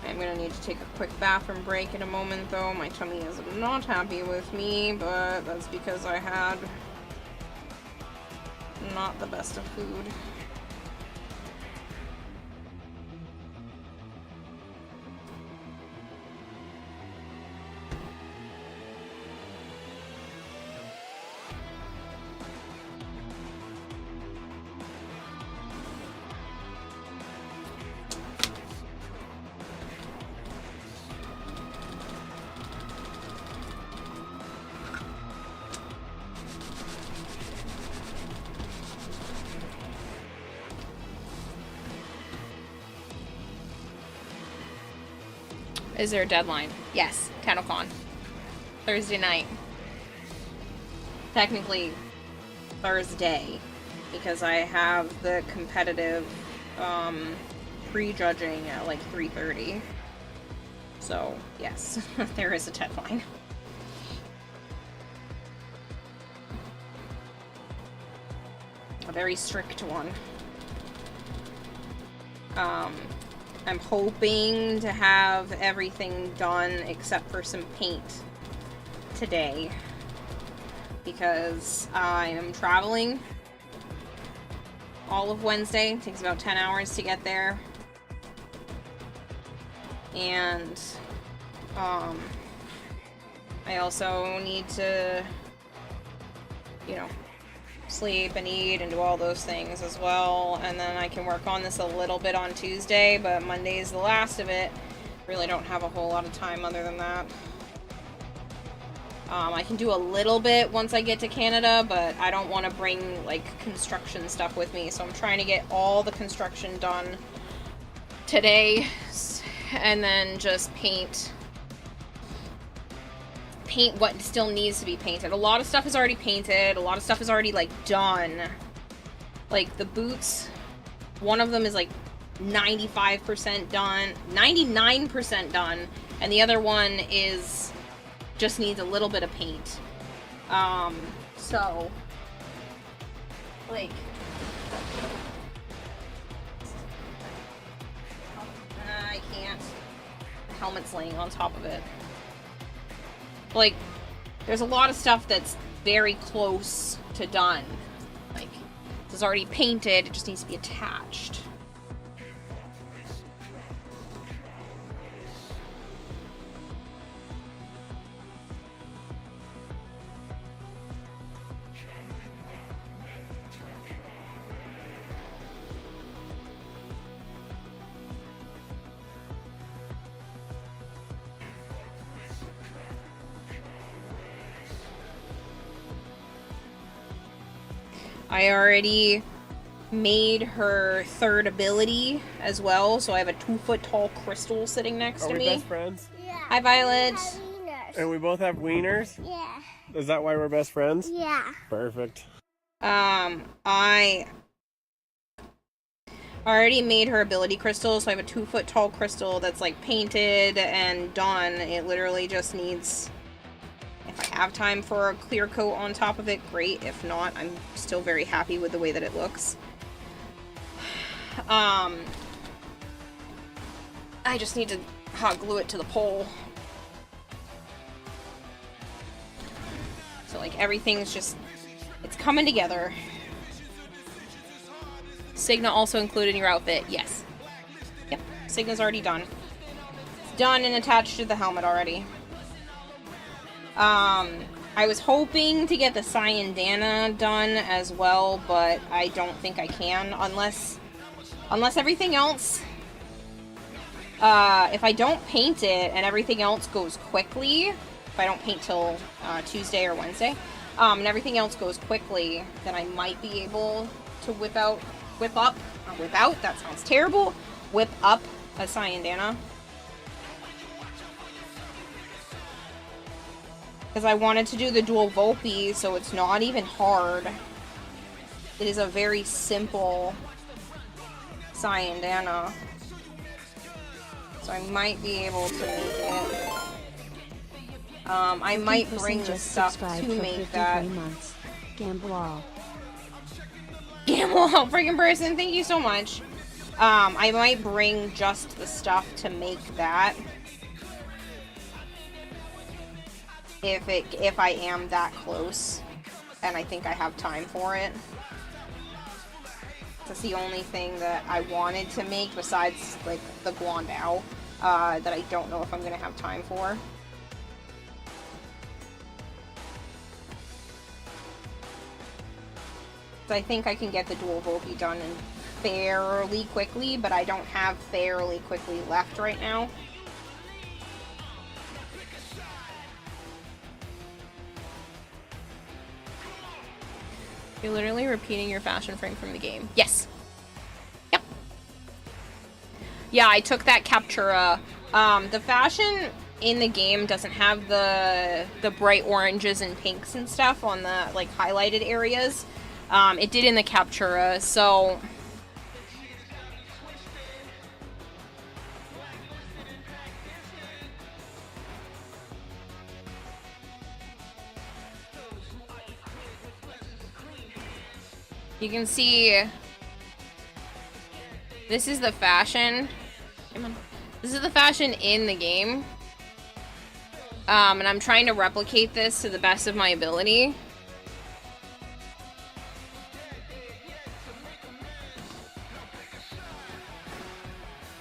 I'm gonna need to take a quick bathroom break in a moment though. My tummy is not happy with me, but that's because I had not the best of food. Is there a deadline? Yes, TennoCon. Thursday night. Technically, Thursday, because I have the competitive pre-judging at like 3:30. So, yes, there is a deadline. A very strict one. I'm hoping to have everything done except for some paint today, because I am traveling all of Wednesday. It takes about 10 hours to get there. And I also need to, you know, sleep and eat and do all those things as well, and then I can work on this a little bit on Tuesday, but Monday is the last of it. Really don't have a whole lot of time other than that. I can do a little bit once I get to Canada, but I don't want to bring like construction stuff with me, so I'm trying to get all the construction done today and then just paint what still needs to be painted. A lot of stuff is already painted, a lot of stuff is already like done. Like the boots, one of them is like 95% done, 99% done, and the other one is just needs a little bit of paint. So like I can't. The helmet's laying on top of it. Like, there's a lot of stuff that's very close to done. Like, it's already painted, it just needs to be attached. I already made her third ability as well, so I have a 2-foot tall crystal sitting next to me. Are we best friends? Yeah. Hi, Violet. And we both have wieners? Yeah. Is that why we're best friends? Yeah. Perfect. I already made her ability crystal, so I have a 2-foot tall crystal that's like painted and done. It literally just needs, if I have time for a clear coat on top of it, great. If not, I'm still very happy with the way that it looks. I just need to hot glue it to the pole. So like everything's just, it's coming together. Signa also included in your outfit. Yes. Yep. Signa's already done. It's done and attached to the helmet already. I was hoping to get the Cyandana done as well, but I don't think I can unless everything else, if I don't paint it and everything else goes quickly, if I don't paint till Tuesday or Wednesday, and everything else goes quickly, then I might be able to whip up, that sounds terrible, whip up a Cyandana. Because I wanted to do the dual Volpe, so it's not even hard. It is a very simple Cyandana. So I might be able to make it. I might bring the stuff to make that. Months. Gamble all. Gamble all, freaking person, thank you so much. I might bring just the stuff to make that. If I am that close. And I think I have time for it. That's the only thing that I wanted to make besides, like, the Guandao, that I don't know if I'm gonna have time for. So I think I can get the dual Volpi done fairly quickly, but I don't have fairly quickly left right now. You're literally repeating your fashion frame from the game. Yes. Yep. Yeah, I took that Captura. The fashion in the game doesn't have the bright oranges and pinks and stuff on the, like, highlighted areas. It did in the Captura, so... You can see, this is the fashion. Come on. This is the fashion in the game. And I'm trying to replicate this to the best of my ability.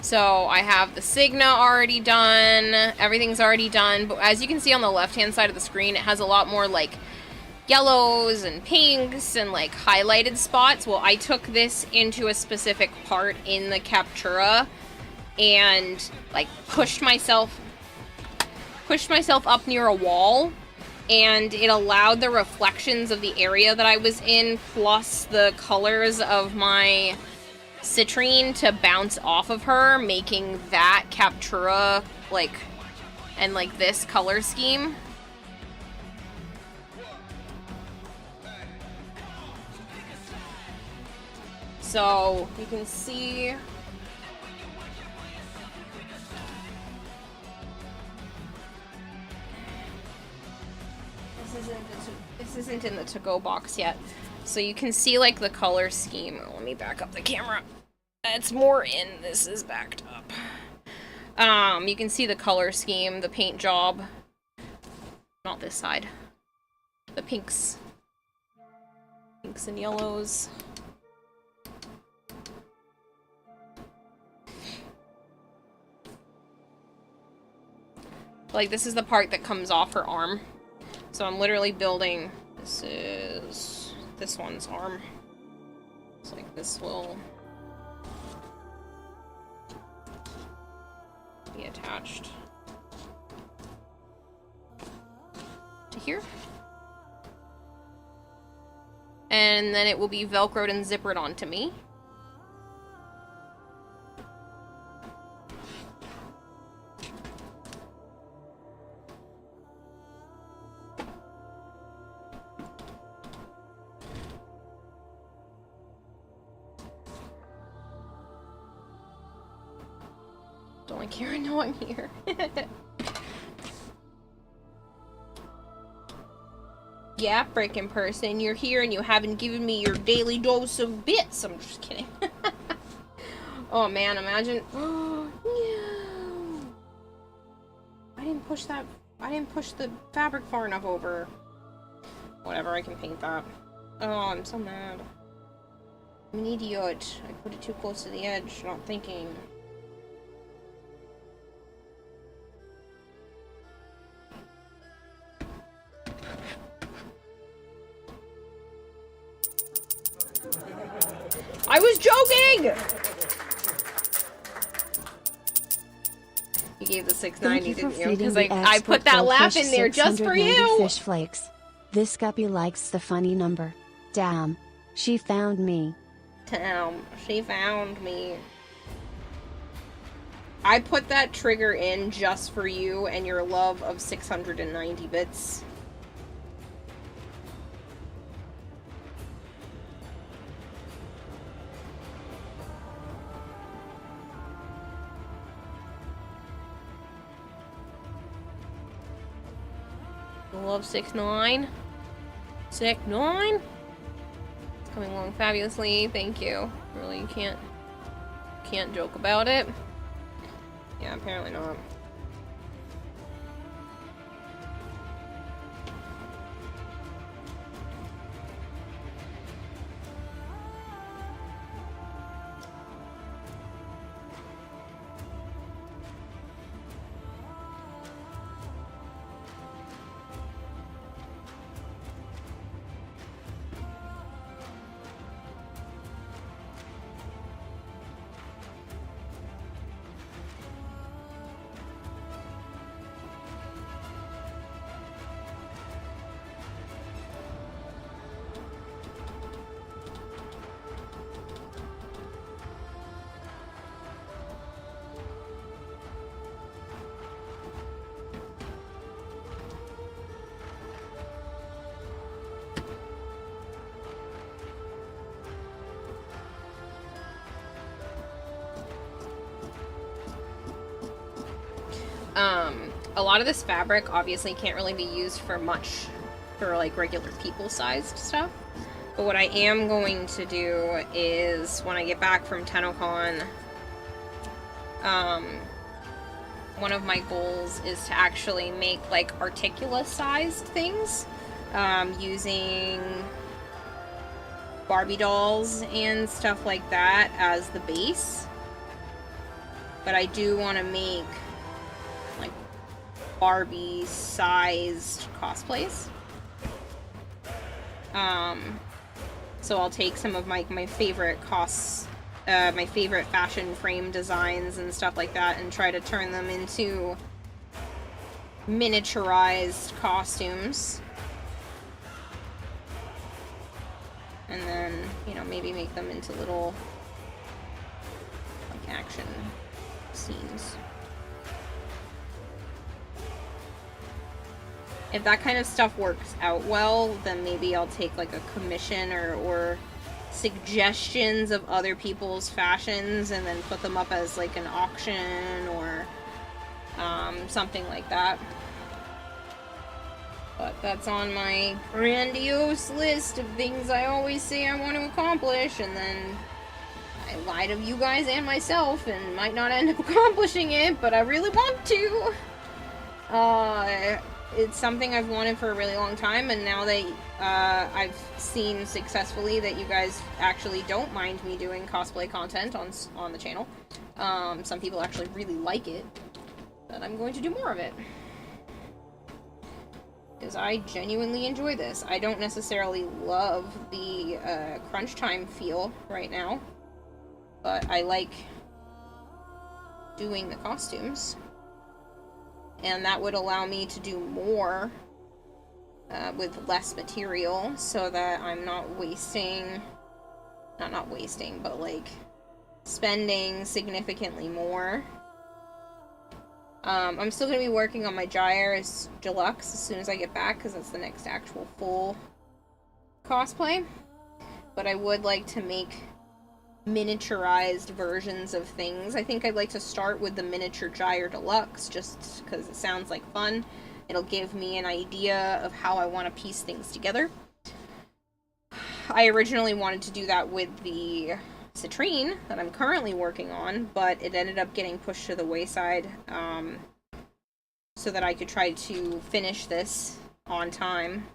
So I have the Signa already done. Everything's already done. But as you can see on the left-hand side of the screen, it has a lot more, like, yellows and pinks and, like, highlighted spots. Well, I took this into a specific part in the Captura and, like, pushed myself up near a wall, and it allowed the reflections of the area that I was in plus the colors of my citrine to bounce off of her, making that Captura, like, and, like, this color scheme. So, you can see... This isn't in the to-go box yet. So you can see, like, the color scheme. Let me back up the camera. It's more in. This is backed up. You can see the color scheme, the paint job. Not this side. The pinks. Pinks and yellows. Like, this is the part that comes off her arm. So I'm literally building, this is this one's arm. It's like this will be attached to here. And then it will be velcroed and zippered onto me. Don't let Karen know I'm here. Yeah, frickin' person, you're here and you haven't given me your daily dose of bits. I'm just kidding. Oh man, imagine. Oh no! I didn't push that. I didn't push the fabric far enough over. Whatever, I can paint that. Oh, I'm so mad. I'm an idiot. I put it too close to the edge, not thinking. I was joking! You gave the $6.90, didn't you? Because I put that laugh in there just for you! Fish flakes. This guppy likes the funny number. Damn. She found me. Damn. She found me. I put that trigger in just for you and your love of 690 bits. love 6'9". 6'9"? It's coming along fabulously, thank you. Really, you can't joke about it. Yeah, apparently not. A lot of this fabric obviously can't really be used for much for like regular people-sized stuff. But what I am going to do is when I get back from TennoCon, one of my goals is to actually make like Articula-sized things using Barbie dolls and stuff like that as the base. But I do want to make like Barbie-sized cosplays. So I'll take some of my favorite my favorite fashion frame designs and stuff like that and try to turn them into miniaturized costumes. And then, you know, maybe make them into little like action scenes. If that kind of stuff works out well, then maybe I'll take like a commission or suggestions of other people's fashions and then put them up as like an auction or something like that. But that's on my grandiose list of things I always say I want to accomplish, and then I lie to you guys and myself and might not end up accomplishing it, but I really want to. It's something I've wanted for a really long time, and now that I've seen successfully that you guys actually don't mind me doing cosplay content on the channel. Some people actually really like it, but I'm going to do more of it. Because I genuinely enjoy this. I don't necessarily love the crunch time feel right now, but I like doing the costumes. And that would allow me to do more with less material so that I'm not wasting, not wasting, but like spending significantly more. I'm still going to be working on my Gyres Deluxe as soon as I get back, because that's the next actual full cosplay. But I would like to make miniaturized versions of things. I think I'd like to start with the miniature Gyre Deluxe, just because it sounds like fun. It'll give me an idea of how I want to piece things together. I originally wanted to do that with the Citrine that I'm currently working on, but it ended up getting pushed to the wayside so that I could try to finish this on time.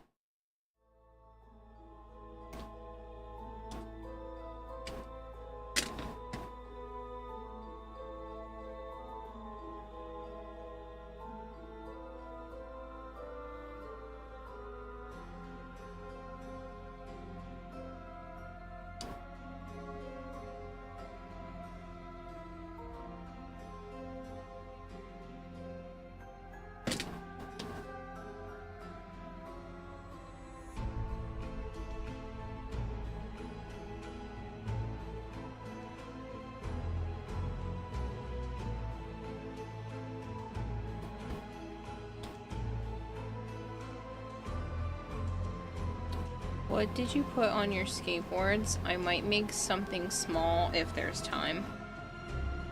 What did you put on your skateboards? I might make something small if there's time.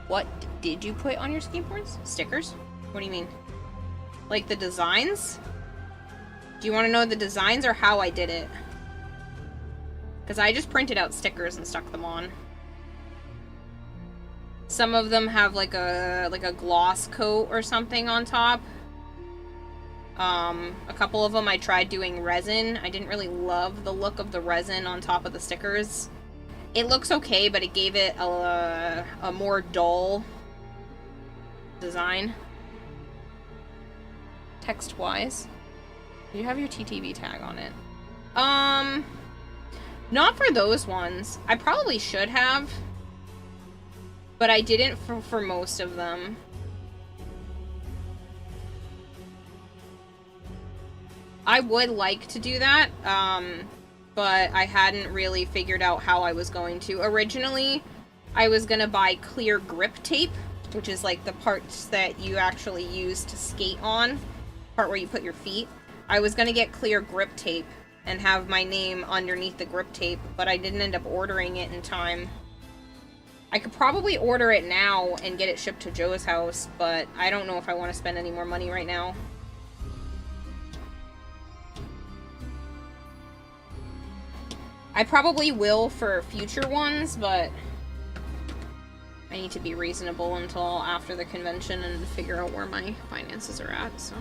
What did you put on your skateboards? Stickers? What do you mean? Like the designs? Do you want to know the designs or how I did it? Because I just printed out stickers and stuck them on. Some of them have like a gloss coat or something on top. A couple of them I tried doing resin. I didn't really love the look of the resin on top of the stickers. It looks okay, but it gave it a more dull design. Text-wise. Do you have your TTV tag on it? Not for those ones. I probably should have. But I didn't for most of them. I would like to do that, but I hadn't really figured out how I was going to. Originally, I was gonna buy clear grip tape, which is like the parts that you actually use to skate on, part where you put your feet. I was gonna get clear grip tape and have my name underneath the grip tape, but I didn't end up ordering it in time. I could probably order it now and get it shipped to Joe's house, but I don't know if I want to spend any more money right now. I probably will for future ones, but I need to be reasonable until after the convention and figure out where my finances are at, so.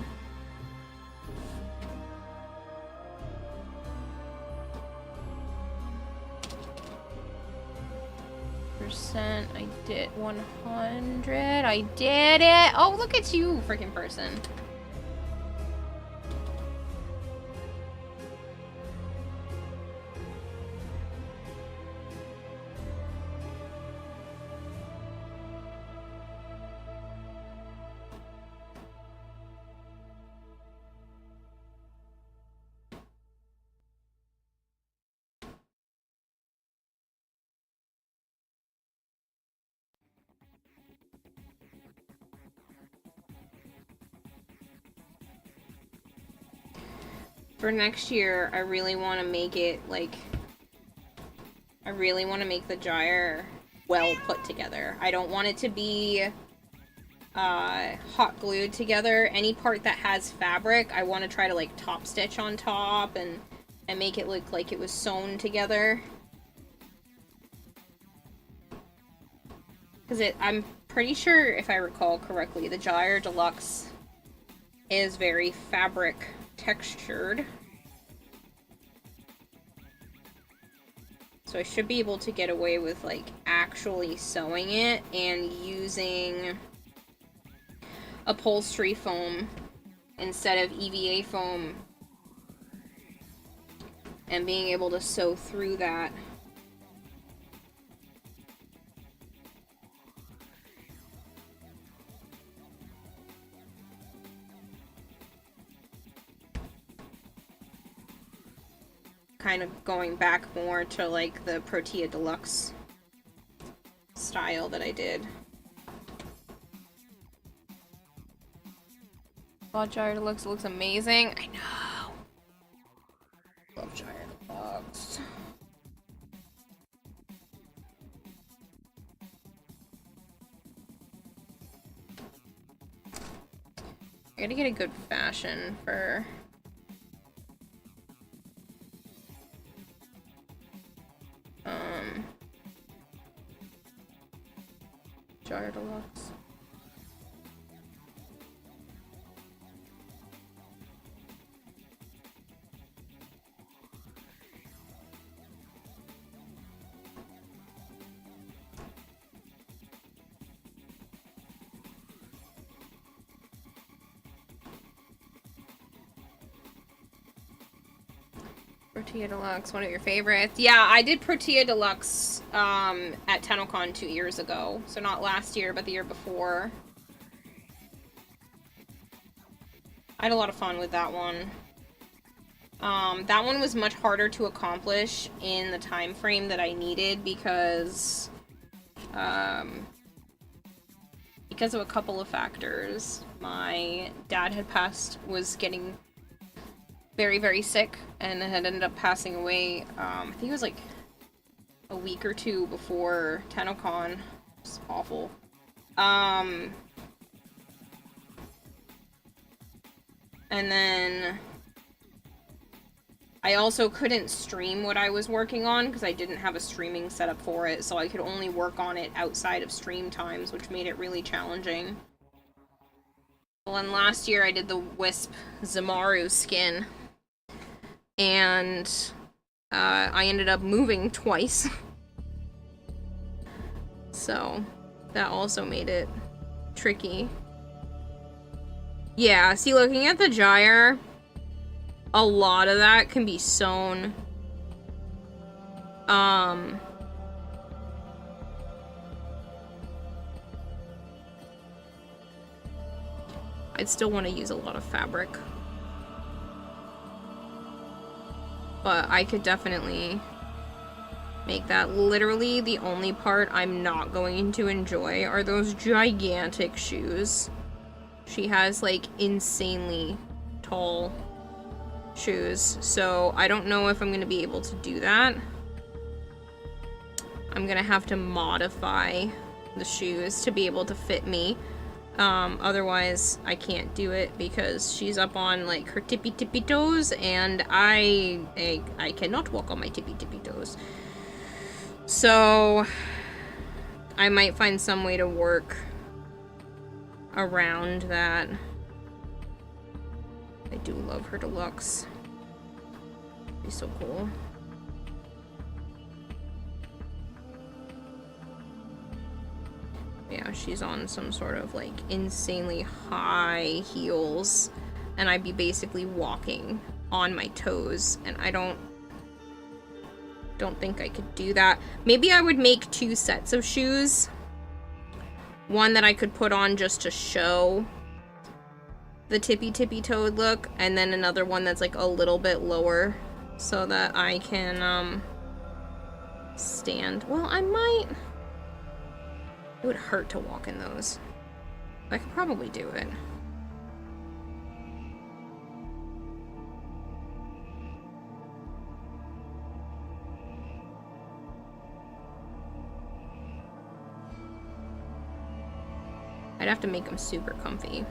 I did 100. I did it. Oh, look at you, freaking person. For next year, I really want to make it, like, I really want to make the gyre well put together. I don't want it to be hot glued together. Any part that has fabric, I want to try to, like, top stitch on top and make it look like it was sewn together. Because I'm pretty sure, if I recall correctly, the Gyre Deluxe is very fabric textured. So I should be able to get away with, like, actually sewing it and using upholstery foam instead of EVA foam and being able to sew through that. Kind of going back more to, like, the Protea Deluxe style that I did. God, Gyre Deluxe looks amazing. I know. Love Gyre Deluxe. I gotta get a good fashion for Gyre Deluxe. Protea Deluxe, one of your favorites. Yeah, I did Protea Deluxe at TennoCon 2 years ago. So not last year, but the year before. I had a lot of fun with that one. That one was much harder to accomplish in the time frame that I needed because of a couple of factors. My dad had was getting very, very sick and had ended up passing away, I think it was like a week or two before TennoCon. It's awful. And then I also couldn't stream what I was working on because I didn't have a streaming setup for it, so I could only work on it outside of stream times, which made it really challenging. Well, and last year I did the Wisp Zamaru skin, and I ended up moving twice. So that also made it tricky. Yeah, see, looking at the gyre, a lot of that can be sewn. I'd still want to use a lot of fabric. But I could definitely make that. Literally, the only part I'm not going to enjoy are those gigantic shoes. She has, like, insanely tall shoes, so I don't know if I'm going to be able to do that. I'm going to have to modify the shoes to be able to fit me. Otherwise, I can't do it because she's up on, like, her tippy toes, and I cannot walk on my tippy toes. So, I might find some way to work around that. I do love her deluxe. She's so cool. Yeah, she's on some sort of, like, insanely high heels, and I'd be basically walking on my toes, and I don't think I could do that. Maybe I would make 2 sets of shoes. One that I could put on just to show the tippy-toed look, and then another one that's, like, a little bit lower so that I can, stand. Well, I might... It would hurt to walk in those. I could probably do it. I'd have to make them super comfy.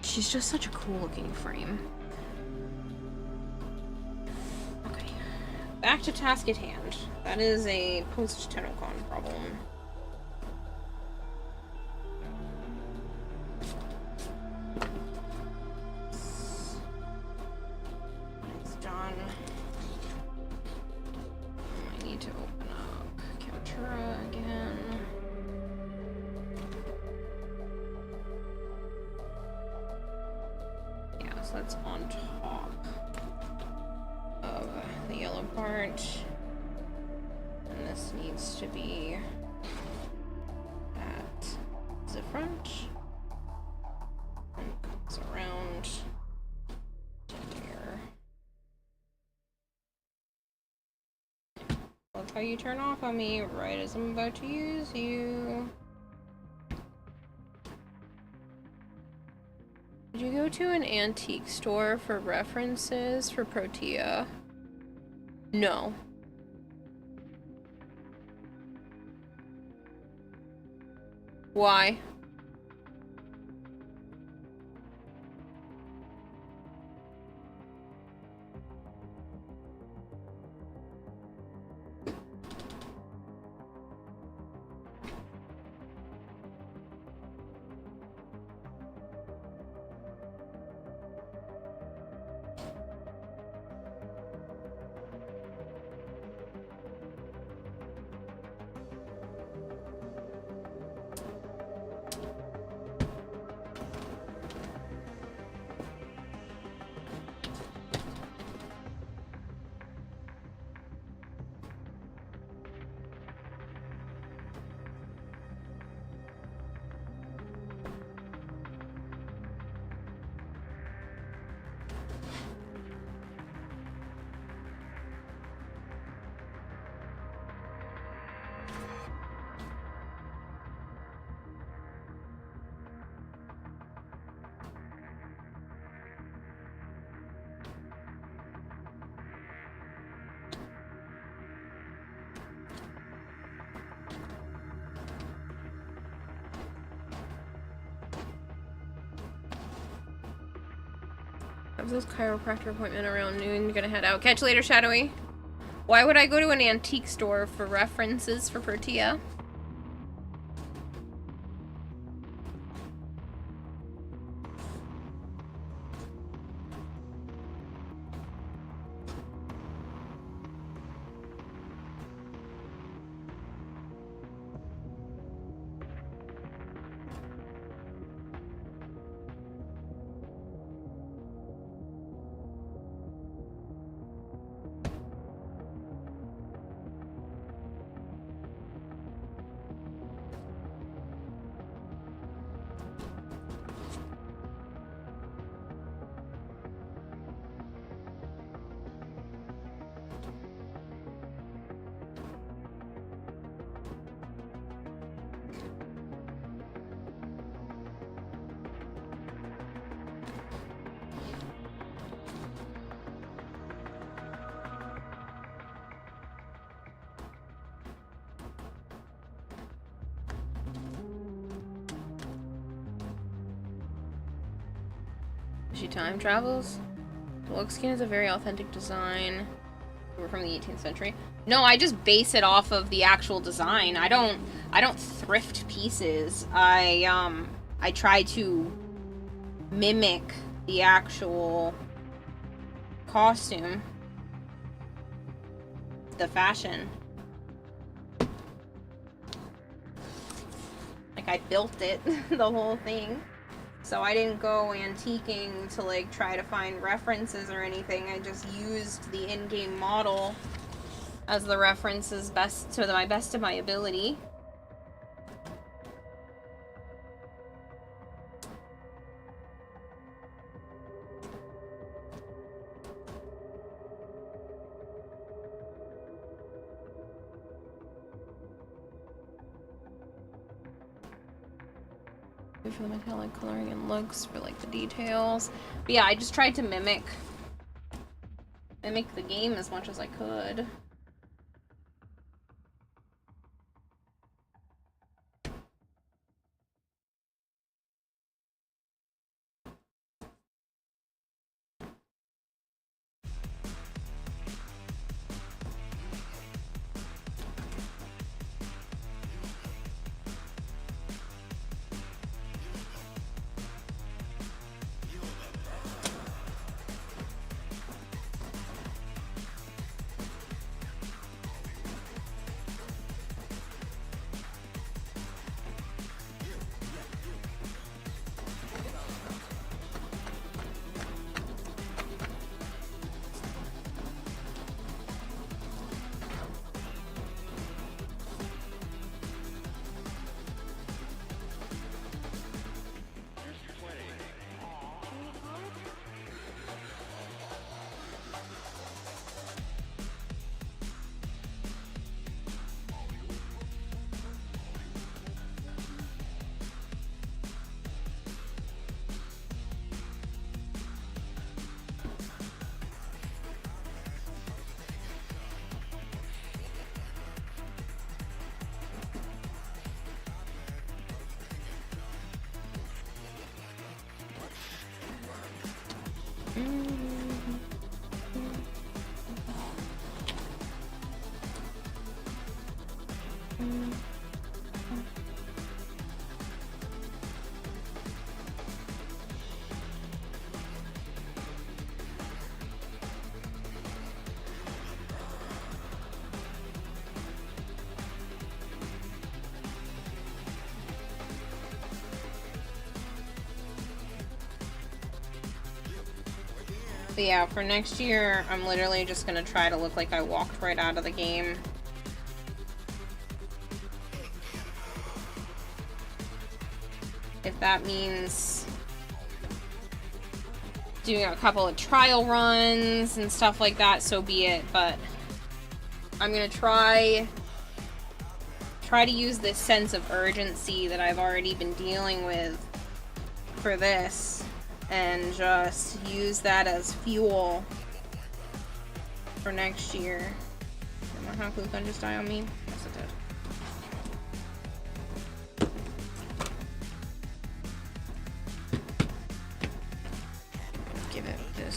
She's just such a cool looking frame. Okay. Back to task at hand. That is a post-TennoCon problem. It's done. I need to open up Captura again. Yeah, so that's on top of the yellow part. And this needs to be at the front. And comes around to here. Love how you turn off on me right as I'm about to use you. Did you go to an antique store for references for Protea? No. Why? Have those chiropractor appointment around noon. Gonna head out. Catch you later, Shadowy. Why would I go to an antique store for references for Pertia? She time travels? The Look skin is a very authentic design. We're from the 18th century. No, I just base it off of the actual design. I don't thrift pieces. I try to mimic the actual costume. The fashion. Like, I built it, the whole thing. So I didn't go antiquing to, like, try to find references or anything. I just used the in-game model as the references to my best of my ability. For the metallic coloring and looks for like the details. But yeah, I just tried to mimic the game as much as I could. But yeah, for next year, I'm literally just gonna try to look like I walked right out of the game. If that means doing a couple of trial runs and stuff like that, so be it. But I'm gonna try to use this sense of urgency that I've already been dealing with for this, and just use that as fuel for next year. Did my Haku gun just die on me? Yes, it did. Give it this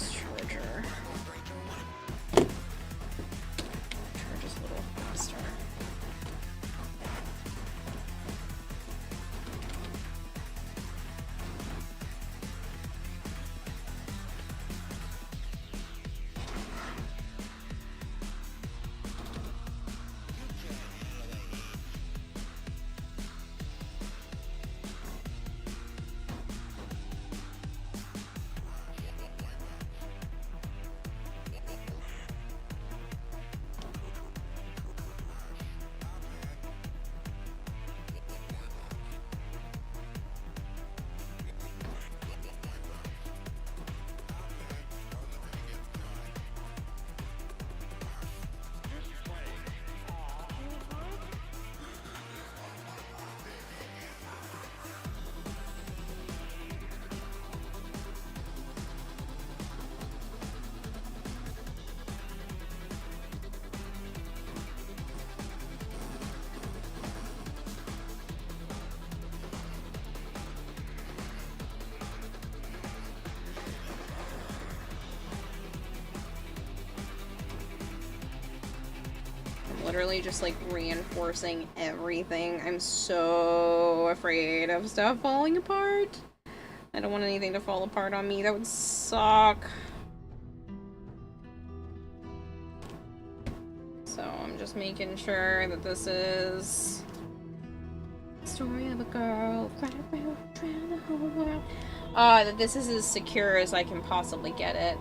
literally just like reinforcing everything. I'm so afraid of stuff falling apart. I don't want anything to fall apart on me. That would suck. So I'm just making sure that this is the story of a girl trying the whole world. That this is as secure as I can possibly get it.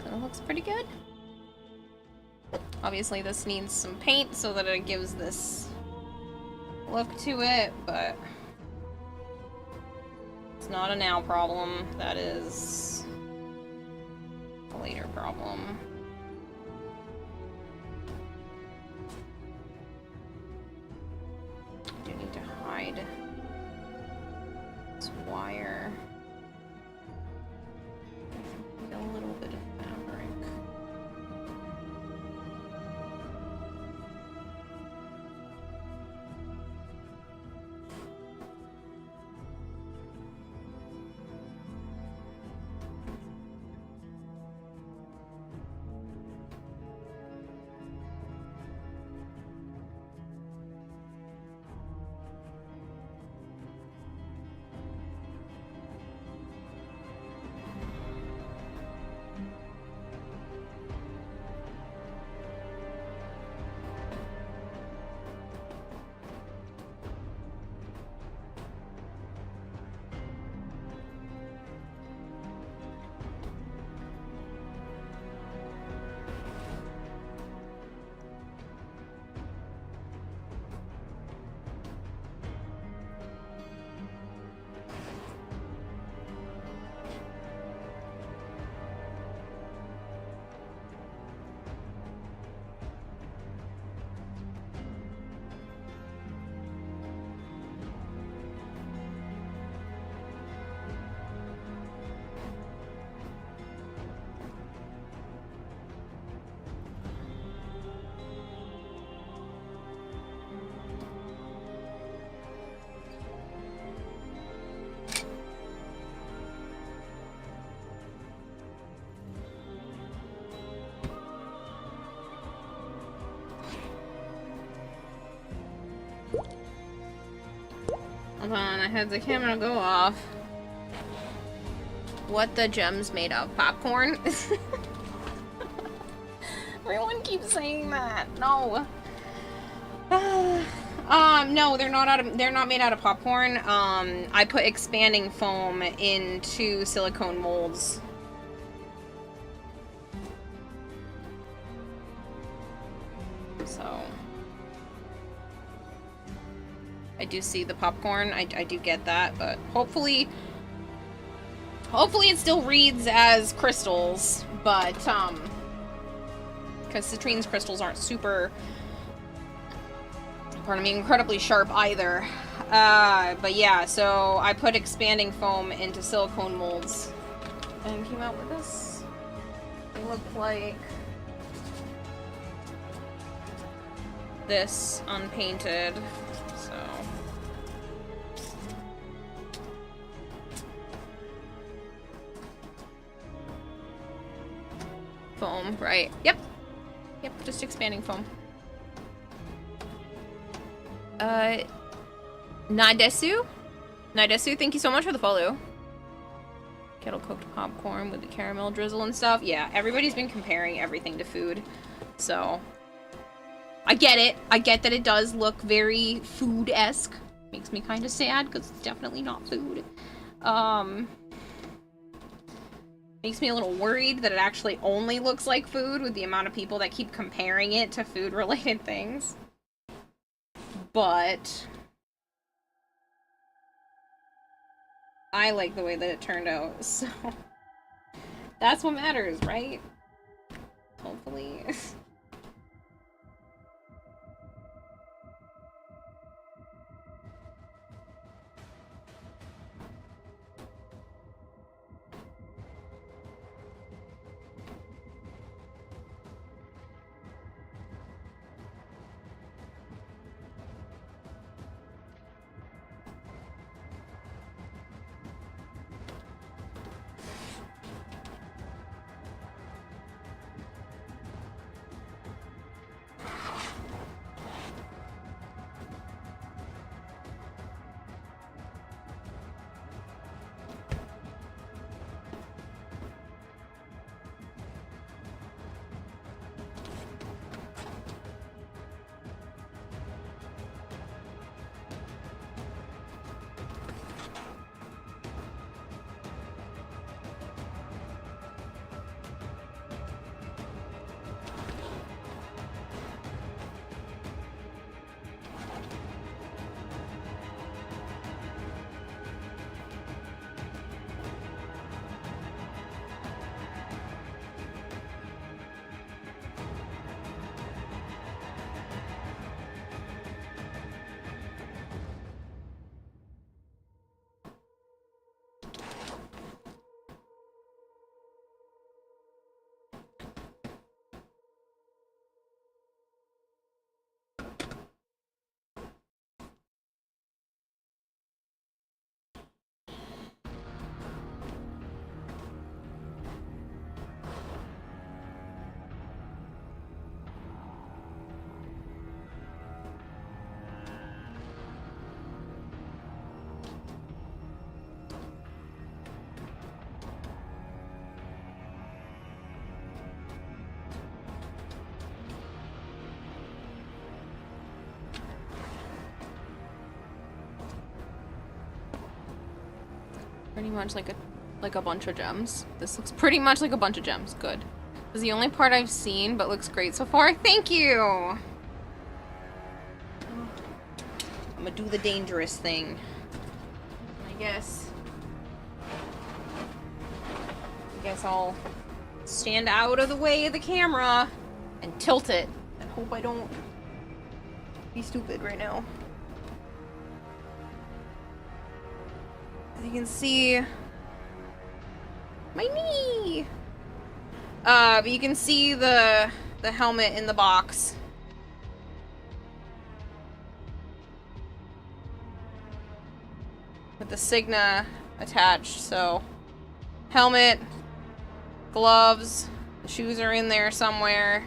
That looks pretty good. Obviously this needs some paint so that it gives this look to it, but it's not a now problem. That is a later problem. I do need to hide this wire. Get a little bit of fabric. Hold on, I had the camera go off. What the gem's made of? Popcorn? Everyone keeps saying that. No. No, they're not made out of popcorn. I put expanding foam into silicone molds. So I do see the popcorn. I do get that, but hopefully it still reads as crystals, but because Citrine's crystals aren't super, pardon me, incredibly sharp either. But yeah, so I put expanding foam into silicone molds and came out with this. They look like this unpainted. So foam, right? Yep, just expanding foam. Nadesu, thank you so much for the follow. Kettle cooked popcorn with the caramel drizzle and stuff. Yeah, everybody's been comparing everything to food, so I get it. I get that it does look very food-esque. Makes me kind of sad because it's definitely not food. Makes me a little worried that it actually only looks like food with the amount of people that keep comparing it to food-related things. But I like the way that it turned out, so that's what matters, right? Hopefully. Pretty much like a bunch of gems. This looks pretty much like a bunch of gems. Good. This is the only part I've seen, but looks great so far. Thank you! I'm gonna do the dangerous thing. I guess I'll stand out of the way of the camera and tilt it. And hope I don't be stupid right now. As you can see, my knee! But you can see the helmet in the box. With the Signa attached, so helmet, gloves, the shoes are in there somewhere.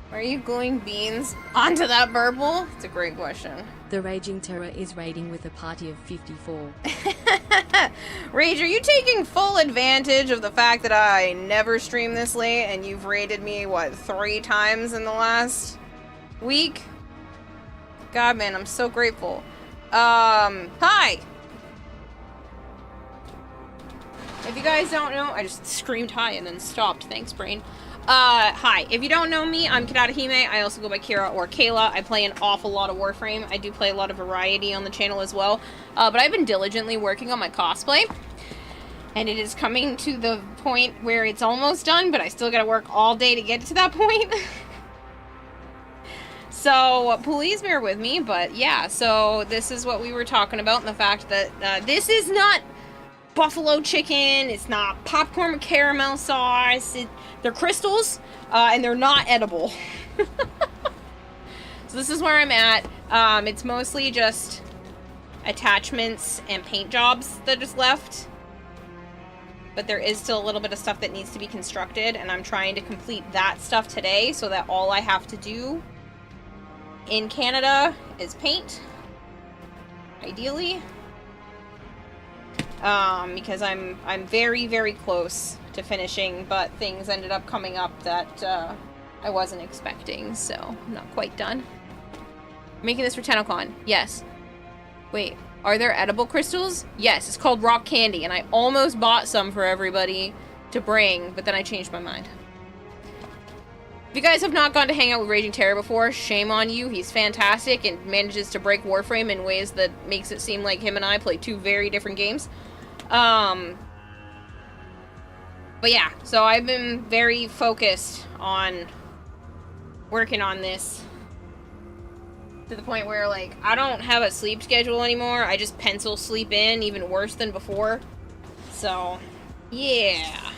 Where are you gluing beans onto that purple? It's a great question. The Raging Terror is raiding with a party of 54. Rage, are you taking full advantage of the fact that I never stream this late and you've raided me, what, 3 times in the last week? God, man, I'm so grateful. Hi! If you guys don't know, I just screamed hi and then stopped. Thanks, brain. Hi. If you don't know me, I'm Kirarahime. I also go by Kira or Kayla. I play an awful lot of Warframe. I do play a lot of variety on the channel as well. But I've been diligently working on my cosplay. And it is coming to the point where it's almost done, but I still gotta work all day to get to that point. So, please bear with me, but yeah, so this is what we were talking about, and the fact that this is not buffalo chicken, it's not popcorn with caramel sauce, they're crystals, and they're not edible. So this is where I'm at. It's mostly just attachments and paint jobs that is left. But there is still a little bit of stuff that needs to be constructed, and I'm trying to complete that stuff today so that all I have to do in Canada is paint, ideally, because I'm very, very close to finishing, but things ended up coming up that I wasn't expecting, so I'm not quite done. Making this for TennoCon, yes. Wait, are there edible crystals? Yes, it's called rock candy, and I almost bought some for everybody to bring, but then I changed my mind. If you guys have not gone to hang out with Raging Terror before, shame on you. He's fantastic and manages to break Warframe in ways that makes it seem like him and I play 2 very different games. But yeah, so I've been very focused on working on this to the point where, like, I don't have a sleep schedule anymore. I just pencil sleep in, even worse than before. So, yeah.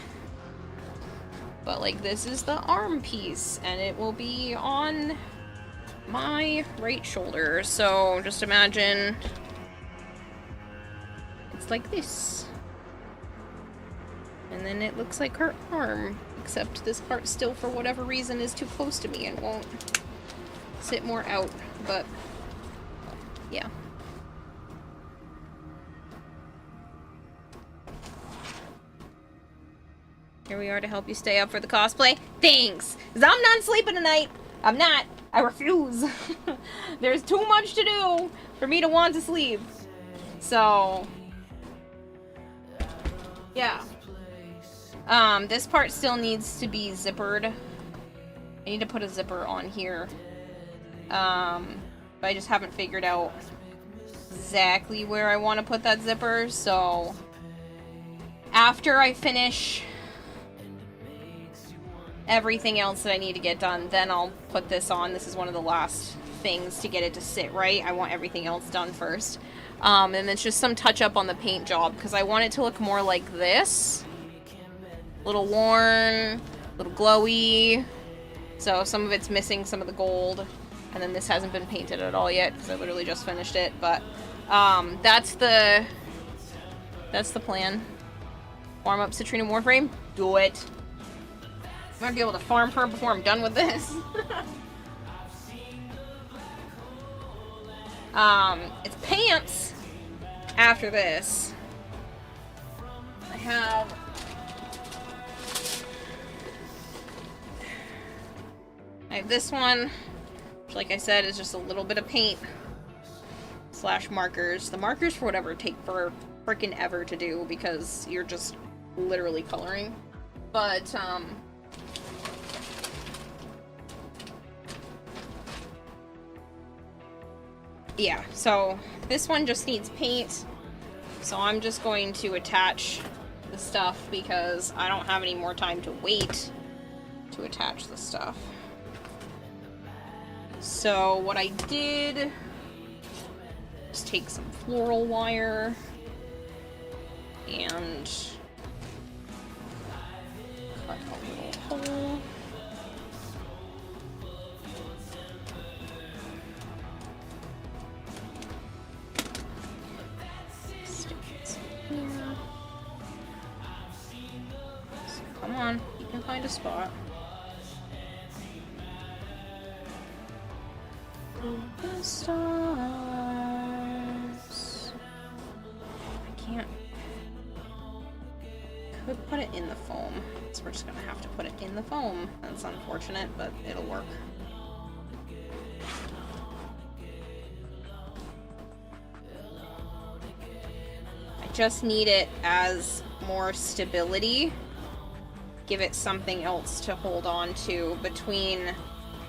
But, like, this is the arm piece, and it will be on my right shoulder. So, just imagine it's like this. And then it looks like her arm, except this part still, for whatever reason, is too close to me and won't sit more out. But, yeah. Here we are to help you stay up for the cosplay. Thanks! 'Cause I'm not sleeping tonight. I'm not. I refuse. There's too much to do for me to want to sleep. So, yeah. This part still needs to be zippered. I need to put a zipper on here. But I just haven't figured out exactly where I want to put that zipper, so after I finish everything else that I need to get done, then I'll put this on. This is one of the last things to get it to sit right. I want everything else done first. And it's just some touch up on the paint job, because I want it to look more like this. A little worn, a little glowy. So some of it's missing some of the gold. And then this hasn't been painted at all yet, because I literally just finished it. But that's the plan. Farm up Citrine Warframe? Do it. I'm gonna be able to farm her before I'm done with this. It's pants after this. I have this one, which, like I said, is just a little bit of paint slash markers. The markers, for whatever, take for freaking ever to do because you're just literally coloring. But, yeah, so this one just needs paint. So I'm just going to attach the stuff because I don't have any more time to wait to attach the stuff. So what I did is take some floral wire and cut a little hole. Stick this in here. So come on, you can find a spot. The stars. I can't. Could put it in the foam. So we're just gonna have to put it in the foam. That's unfortunate, but it'll work. I just need it as more stability. Give it something else to hold on to between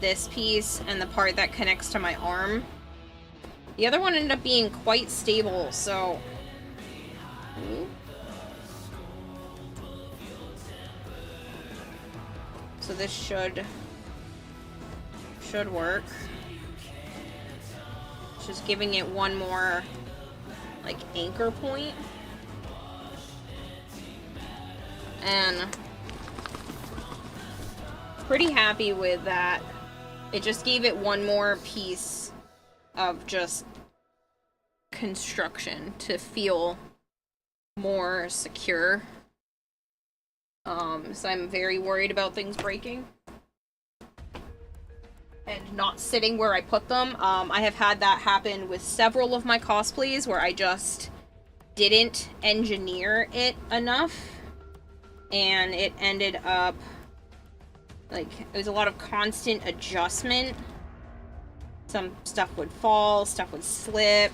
this piece and the part that connects to my arm. The other one ended up being quite stable, so... So this should work. Just giving it one more, like, anchor point. And pretty happy with that. It just gave it one more piece of just construction to feel more secure. So I'm very worried about things breaking and not sitting where I put them. I have had that happen with several of my cosplays where I just didn't engineer it enough and it ended up like, it was a lot of constant adjustment. Some stuff would fall, stuff would slip.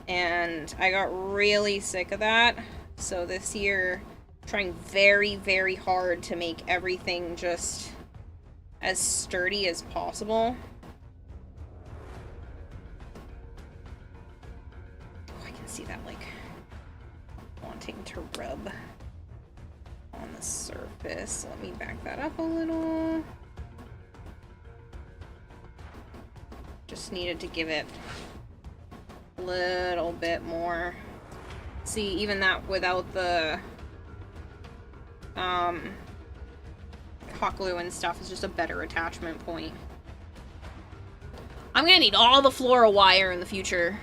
And I got really sick of that. So this year, trying very, very hard to make everything just as sturdy as possible. Oh, I can see that, like, wanting to rub on the surface. Let me back that up a little. Just needed to give it a little bit more. See, even that without the hot glue and stuff is just a better attachment point. I'm gonna need all the floral wire in the future.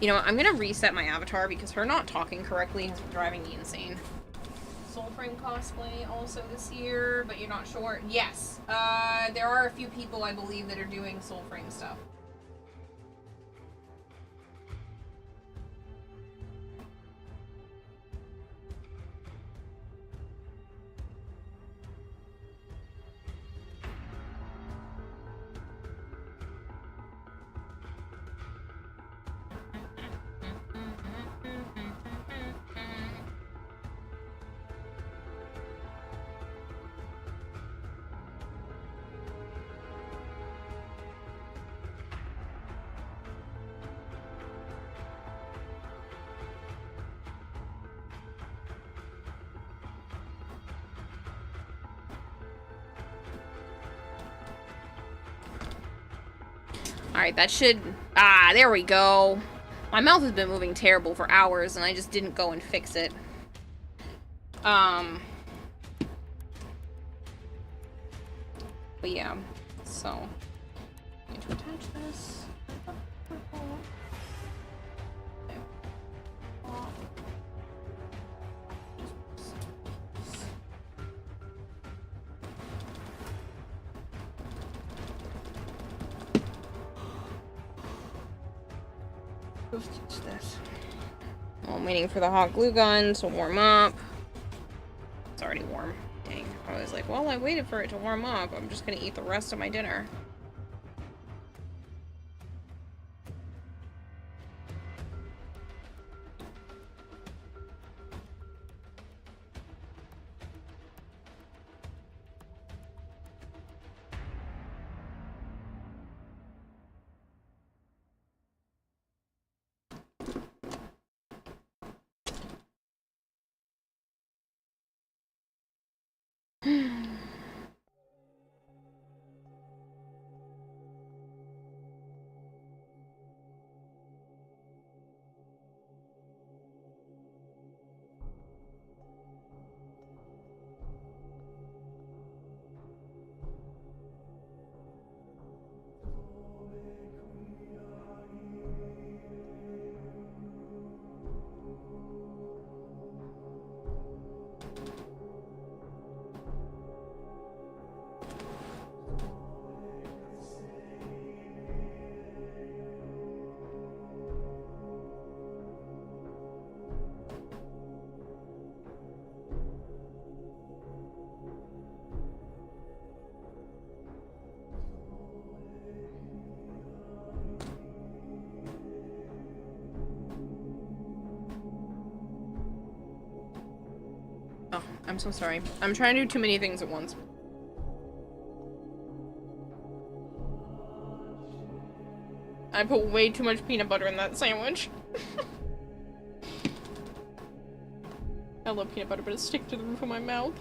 You know what, I'm gonna reset my avatar because her not talking correctly has been driving me insane. Soulframe cosplay also this year, but you're not sure? Yes. There are a few people, I believe, that are doing Soulframe stuff. Alright, that should... Ah, there we go. My mouth has been moving terrible for hours, and I just didn't go and fix it. But yeah, so... I'm going to attach this. This. I'm waiting for the hot glue gun to warm up. It's already warm. Dang. I was like, well, I waited for it to warm up. I'm just gonna eat the rest of my dinner. Oh, I'm so sorry. I'm trying to do too many things at once. I put way too much peanut butter in that sandwich. I love peanut butter, but it sticks to the roof of my mouth.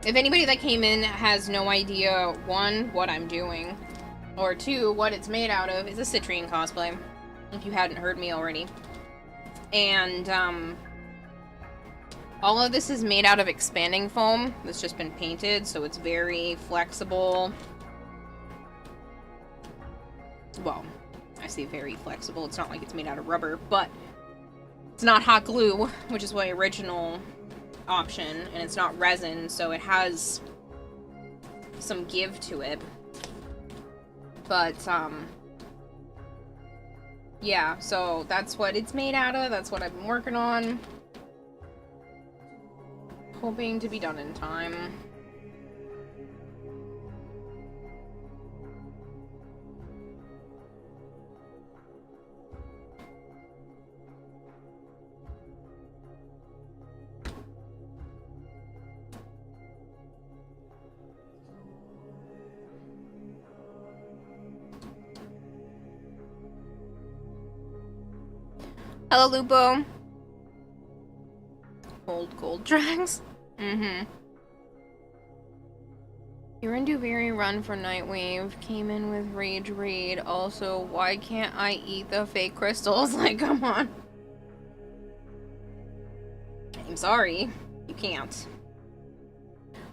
If anybody that came in has no idea, one, what I'm doing, or two, what it's made out of, it's a citrine cosplay, if you hadn't heard me already. And, all of this is made out of expanding foam that's just been painted, so it's very flexible. Well, I say very flexible, it's not like it's made out of rubber, but it's not hot glue, which is my original option, and it's not resin, so it has some give to it. But, yeah, so that's what it's made out of, that's what I've been working on. Hoping to be done in time. Hello, Lupo. Old gold drags. You're very run for Nightwave. Came in with Rage Raid. Also, why can't I eat the fake crystals? Like, come on. I'm sorry. You can't.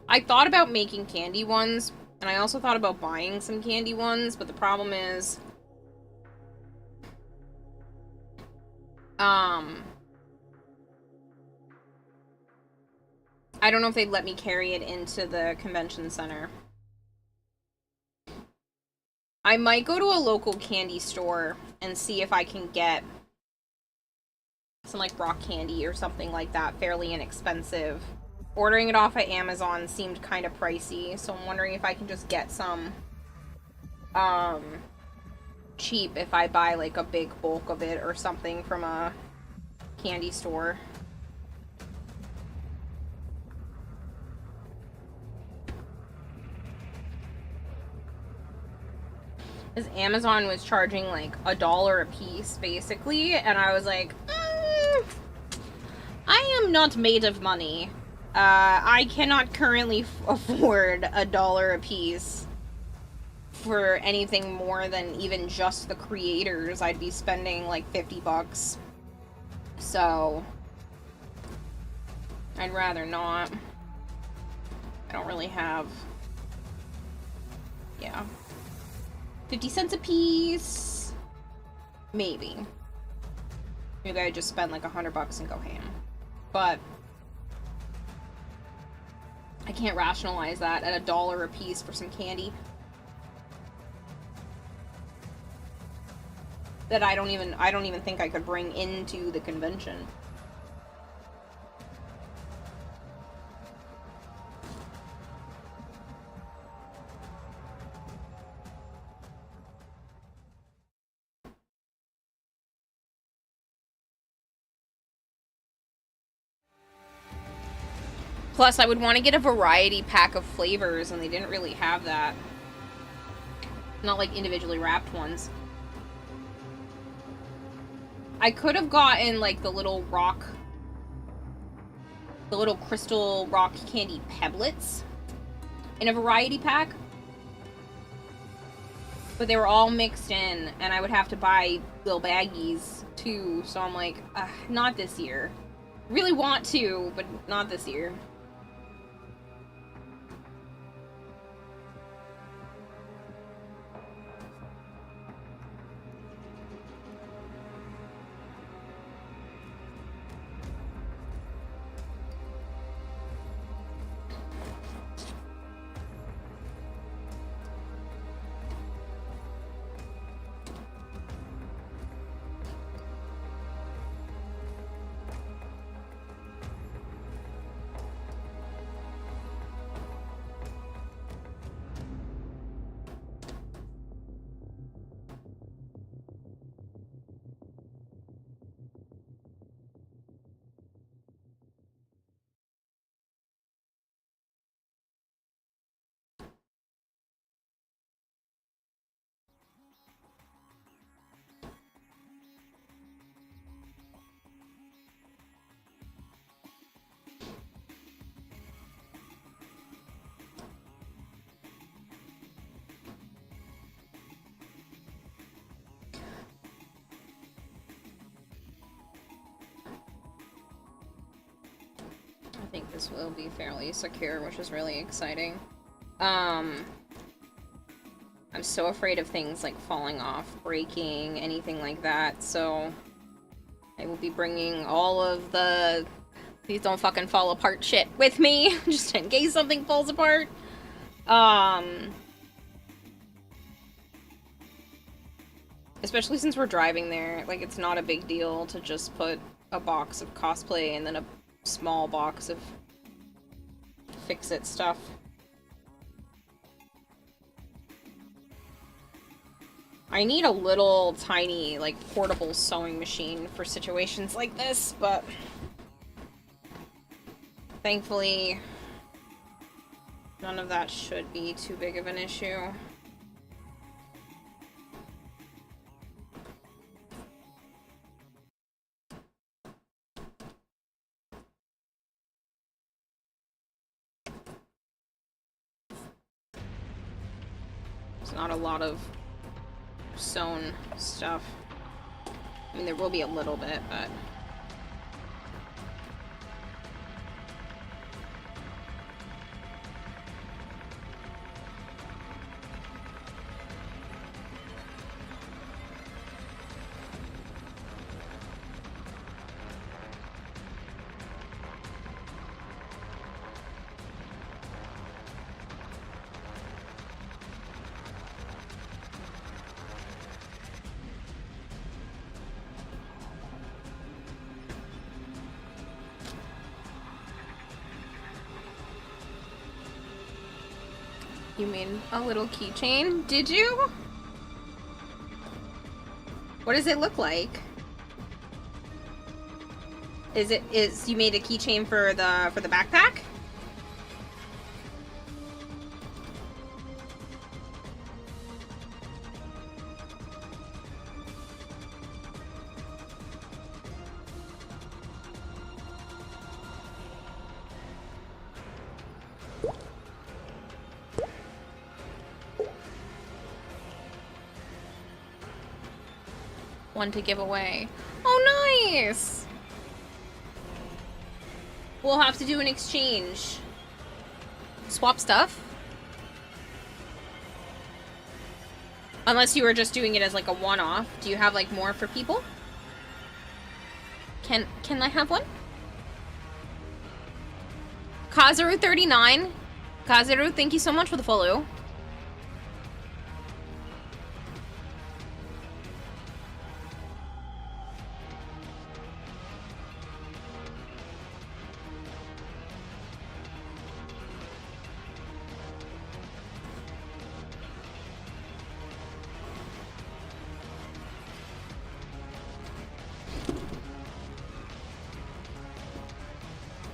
I thought about making candy ones, and I also thought about buying some candy ones, but the problem is... I don't know if they'd let me carry it into the convention center. I might go to a local candy store and see if I can get some, like, rock candy or something like that, fairly inexpensive. Ordering it off of Amazon seemed kind of pricey, so I'm wondering if I can just get some, cheap if I buy, like, a big bulk of it or something from a candy store. Because Amazon was charging like $1 a piece, basically, and I was like, I am not made of money. I cannot currently afford $1 a piece for anything more than even just the creators. I'd be spending like $50. So I'd rather not. I don't really have, yeah. 50 cents a piece? Maybe. Maybe I just spend like $100 and go ham. But I can't rationalize that at $1 a piece for some candy that I don't even think I could bring into the convention. Plus, I would want to get a variety pack of flavors, and they didn't really have that. Not like individually wrapped ones. I could have gotten like the little crystal rock candy pebblets in a variety pack. But they were all mixed in, and I would have to buy little baggies too, so I'm like, not this year. Really want to, but not this year. I think this will be fairly secure, which is really exciting. I'm so afraid of things like falling off, breaking, anything like that, so I will be bringing all of the please don't fucking fall apart shit with me, just in case something falls apart. Especially since we're driving there, like, it's not a big deal to just put a box of cosplay and then a small box of fix-it stuff. I need a little tiny, like, portable sewing machine for situations like this, but thankfully none of that should be too big of an issue. Not a lot of sewn stuff. I mean, there will be a little bit, but you made a little keychain? Did you? What does it look like? Is you made a keychain for the backpack? One to give away. Oh, nice! We'll have to do an exchange. Swap stuff? Unless you were just doing it as like a one-off. Do you have like more for people? Can I have one? Kazaru39. Kazaru, thank you so much for the follow.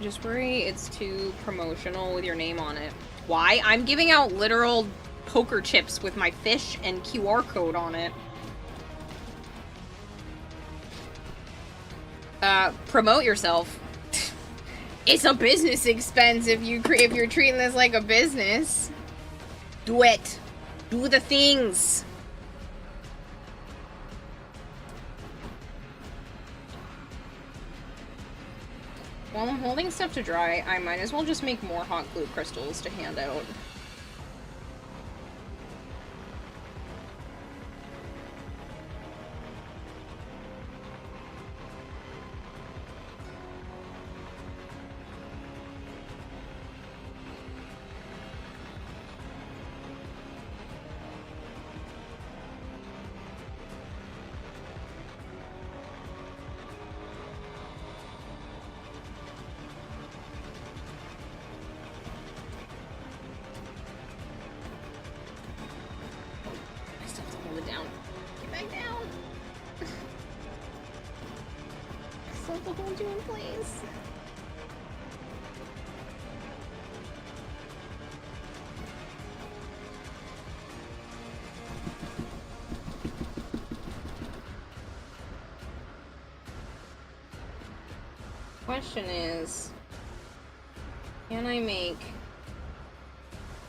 Just worry it's too promotional with your name on it. Why? I'm giving out literal poker chips with my fish and QR code on it. Promote yourself. It's a business expense if you're treating this like a business. Do it. Do the things. While I'm holding stuff to dry, I might as well just make more hot glue crystals to hand out. Question is, can I make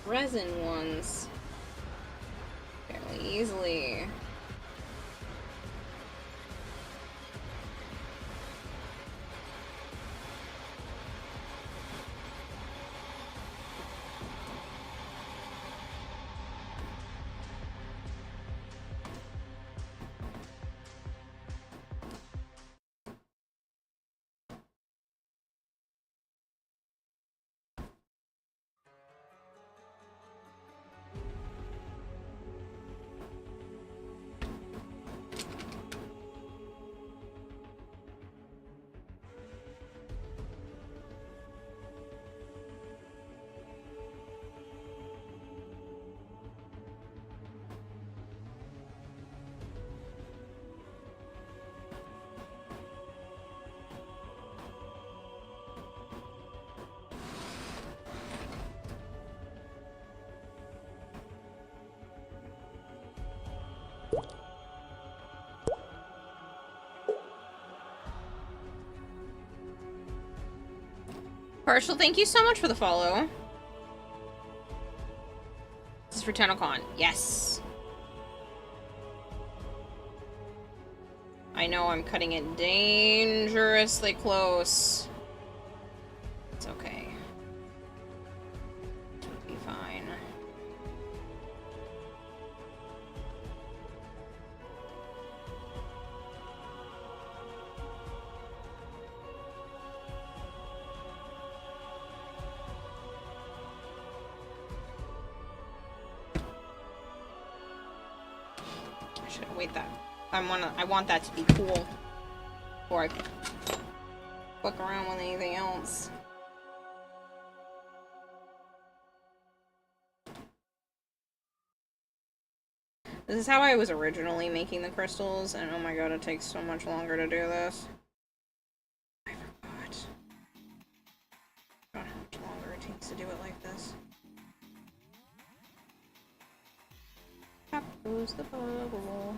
resin ones fairly easily? Partial, thank you so much for the follow. This is for TennoCon. Yes. I know I'm cutting it dangerously close. It's okay. It'll be fine. I should wait that. I want that to be cool before I fuck around with anything else. This is how I was originally making the crystals, and oh my god, it takes so much longer to do this. I forgot Close the bubble.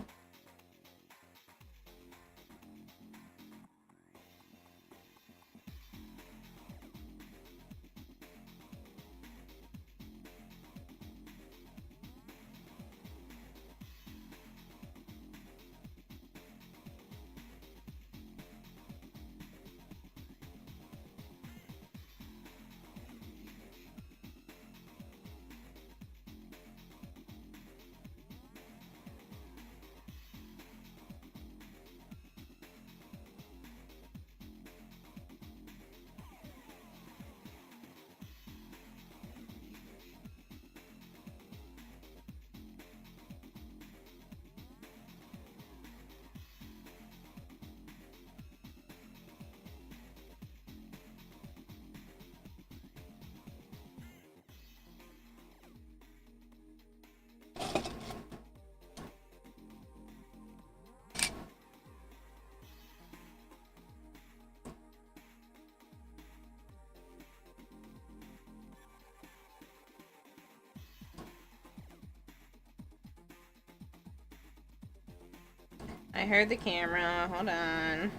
I heard the camera. Hold on.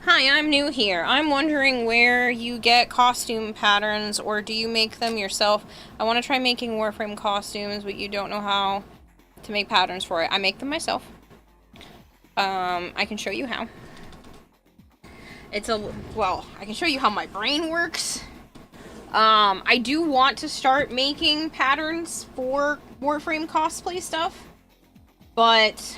Hi, I'm new here. I'm wondering where you get costume patterns, or do you make them yourself? I want to try making Warframe costumes, but you don't know how to make patterns for it. I make them myself. I can show you how. Well, I can show you how my brain works. I do want to start making patterns for Warframe cosplay stuff, but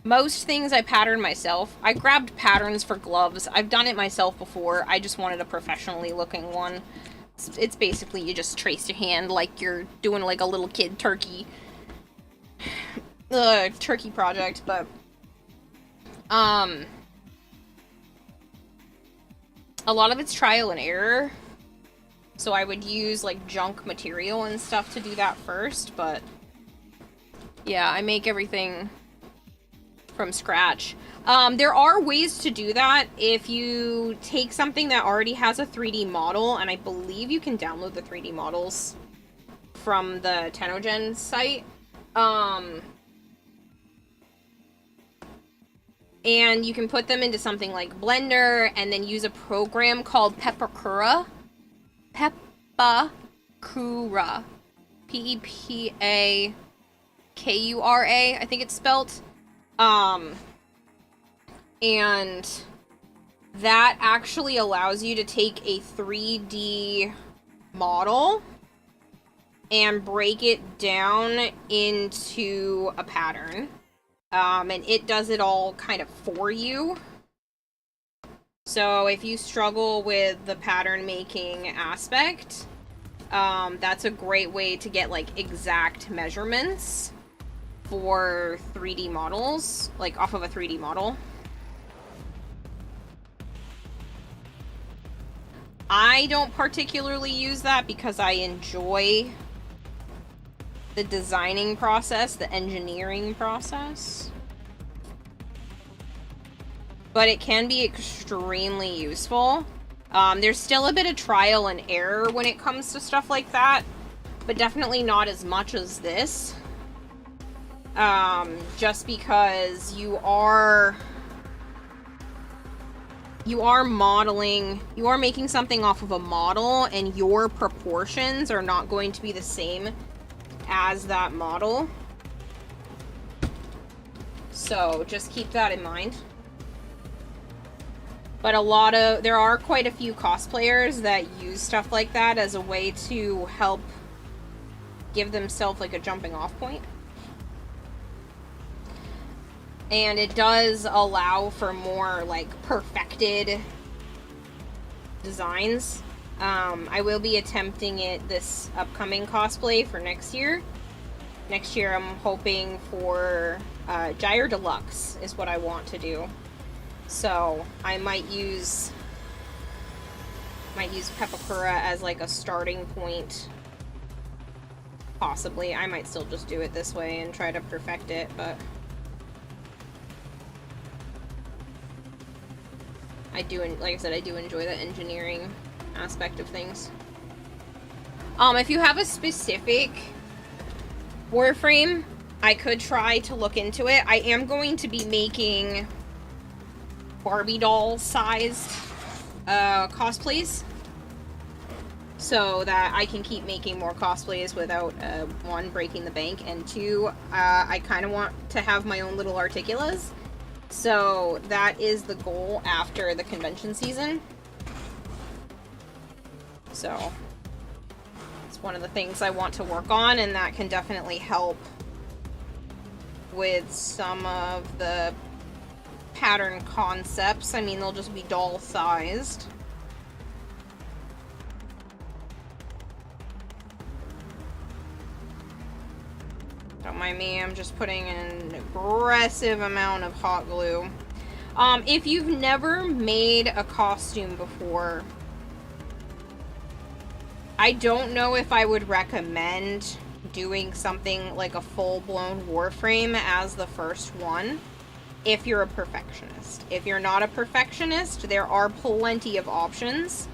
most things I pattern myself. I grabbed patterns for gloves. I've done it myself before. I just wanted a professionally looking one. It's basically you just trace your hand like you're doing like a little kid turkey project, but a lot of it's trial and error. So I would use like junk material and stuff to do that first, but yeah, I make everything from scratch. There are ways to do that if you take something that already has a 3D model, and I believe you can download the 3D models from the Tenogen site. And you can put them into something like Blender and then use a program called Pepakura. Pepakura. P-E-P-A-K-U-R-A, I think it's spelt. And that actually allows you to take a 3D model and break it down into a pattern. And it does it all kind of for you. So if you struggle with the pattern making aspect, that's a great way to get like exact measurements for 3D models, like off of a 3D model. I don't particularly use that because I enjoy the designing process, the engineering process. But it can be extremely useful. There's still a bit of trial and error when it comes to stuff like that, but definitely not as much as this. Just because you are modeling, you are making something off of a model, and your proportions are not going to be the same as that model. So just keep that in mind. But there are quite a few cosplayers that use stuff like that as a way to help give themselves like a jumping off point. And it does allow for more like perfected designs. I will be attempting it this upcoming cosplay for next year. Next year I'm hoping for Gyre Deluxe is what I want to do. So I might use Pepakura as like a starting point. Possibly. I might still just do it this way and try to perfect it, but like I said, I do enjoy the engineering aspect of things. If you have a specific Warframe, I could try to look into it. I am going to be making Barbie doll sized cosplays, so that I can keep making more cosplays without, one, breaking the bank, and two, I kind of want to have my own little Articulas. So that is the goal after the convention season. So it's one of the things I want to work on, and that can definitely help with some of the pattern concepts. I mean, they'll just be doll sized. Don't mind me, I'm just putting an aggressive amount of hot glue. If you've never made a costume before, I don't know if I would recommend doing something like a full-blown Warframe as the first one if you're a perfectionist. If you're not a perfectionist, there are plenty of options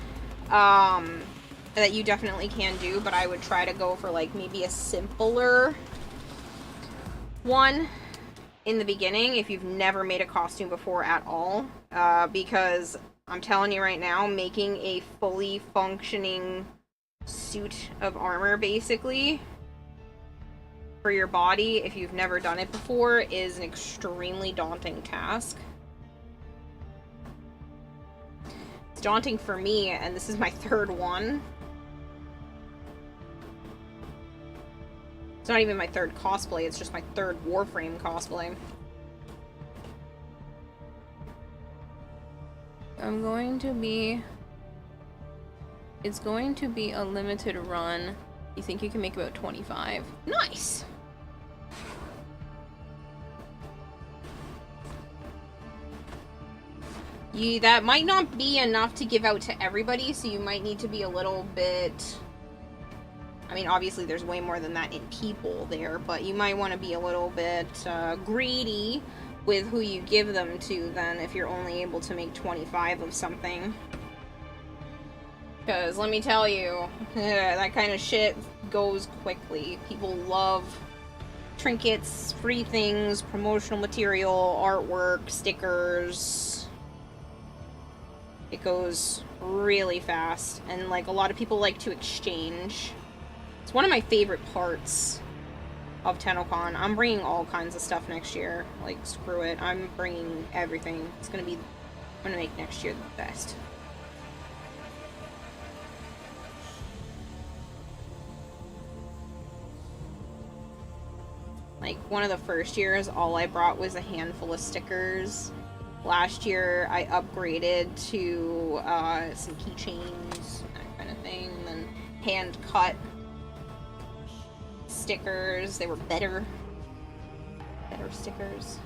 that you definitely can do, but I would try to go for like maybe a simpler one in the beginning if you've never made a costume before at all, because I'm telling you right now, making a fully functioning suit of armor basically for your body, if you've never done it before, is an extremely daunting task. It's daunting for me, and this is my third one. It's not even my third cosplay, it's just my third Warframe cosplay. It's going to be a limited run. You think you can make about 25? Nice! That might not be enough to give out to everybody, so you might need to be a little bit... I mean, obviously there's way more than that in people there, but you might want to be a little bit greedy with who you give them to then if you're only able to make 25 of something. Because let me tell you, that kind of shit goes quickly. People love trinkets, free things, promotional material, artwork, stickers. It goes really fast, and like a lot of people like to exchange. It's one of my favorite parts of TennoCon. I'm bringing all kinds of stuff next year. Like, screw it. I'm bringing everything. It's gonna be... I'm gonna make next year the best. Like, one of the first years, all I brought was a handful of stickers. Last year, I upgraded to some keychains, that kind of thing, and then hand-cut stickers. They were better stickers.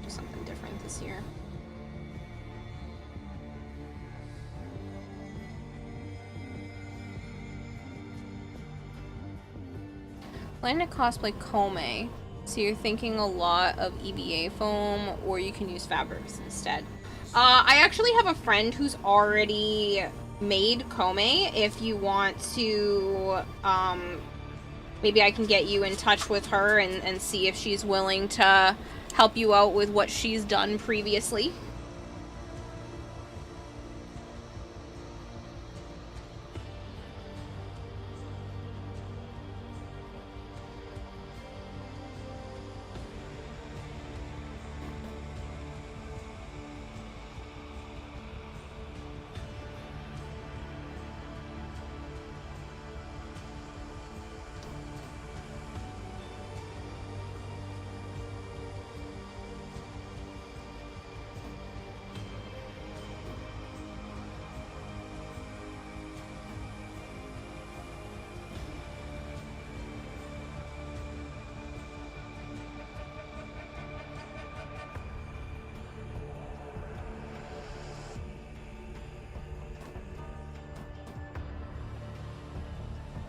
Do something different this year. Plan to cosplay Kome, so you're thinking a lot of EVA foam, or you can use fabrics instead. I actually have a friend who's already made Kome. If you want to, maybe I can get you in touch with her and see if she's willing to help you out with what she's done previously.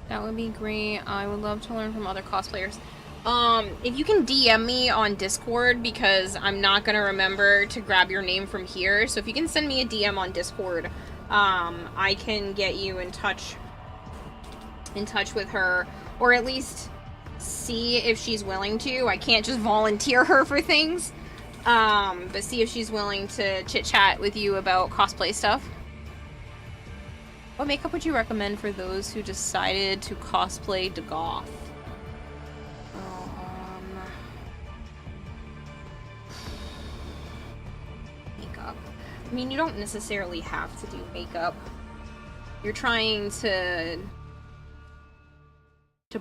That would be great. I would love to learn from other cosplayers. If you can DM me on Discord, because I'm not gonna remember to grab your name from here, so if you can send me a DM on Discord, I can get you in touch with her, or at least see if she's willing to. I can't just volunteer her for things, but see if she's willing to chit-chat with you about cosplay stuff. What makeup would you recommend for those who decided to cosplay the goth? Makeup. I mean, you don't necessarily have to do makeup. You're trying to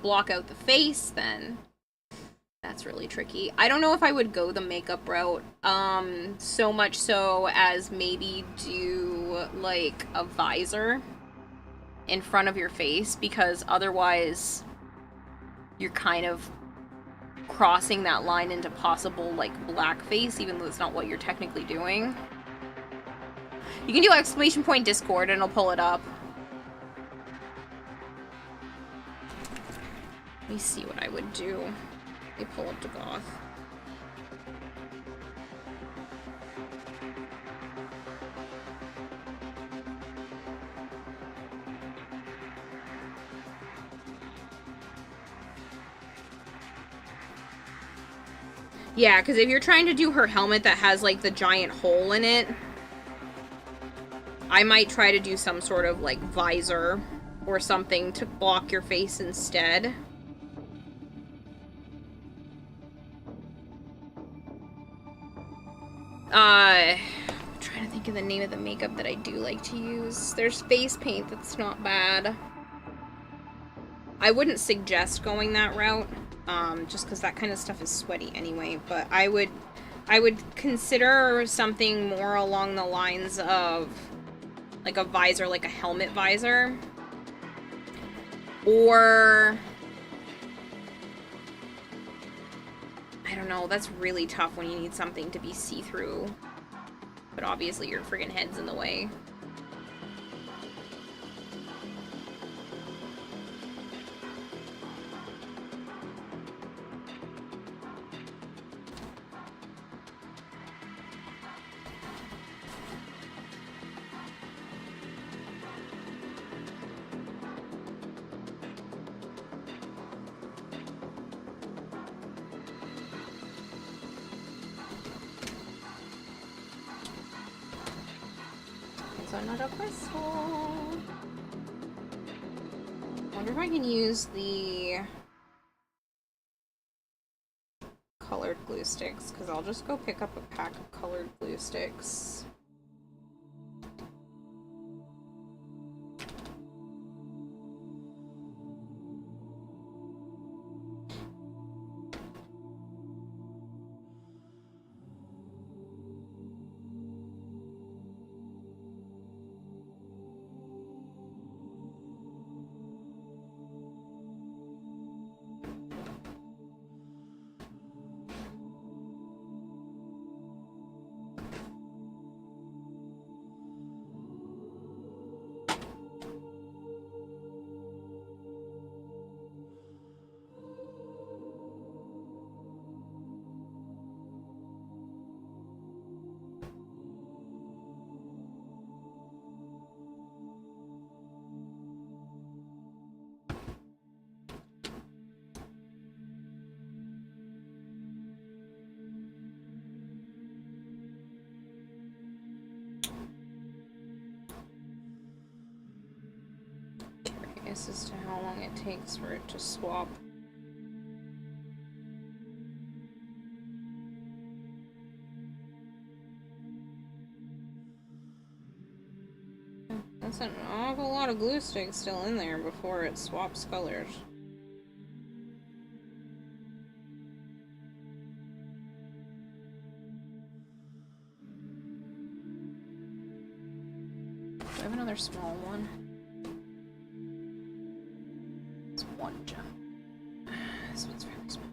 block out the face, then that's really tricky. I don't know if I would go the makeup route, so much so as maybe do like a visor in front of your face, because otherwise you're kind of crossing that line into possible like blackface, even though it's not what you're technically doing. You can do ! Discord and I'll pull it up. Let me see what I would do. Let me pull up the goth. Yeah, because if you're trying to do her helmet that has like the giant hole in it, I might try to do some sort of like visor or something to block your face instead. I'm trying to think of the name of the makeup that I do like to use. There's face paint that's not bad. I wouldn't suggest going that route, just because that kind of stuff is sweaty anyway, but I would consider something more along the lines of like a visor, like a helmet visor. Or I don't know, that's really tough when you need something to be see-through. But obviously your friggin' head's in the way. Another crystal. Wonder if I can use the colored glue sticks, because I'll just go pick up a pack of colored glue sticks. As to how long it takes for it to swap. That's an awful lot of glue sticks still in there before it swaps colors. Do I have another small one? One jump. This one's very small.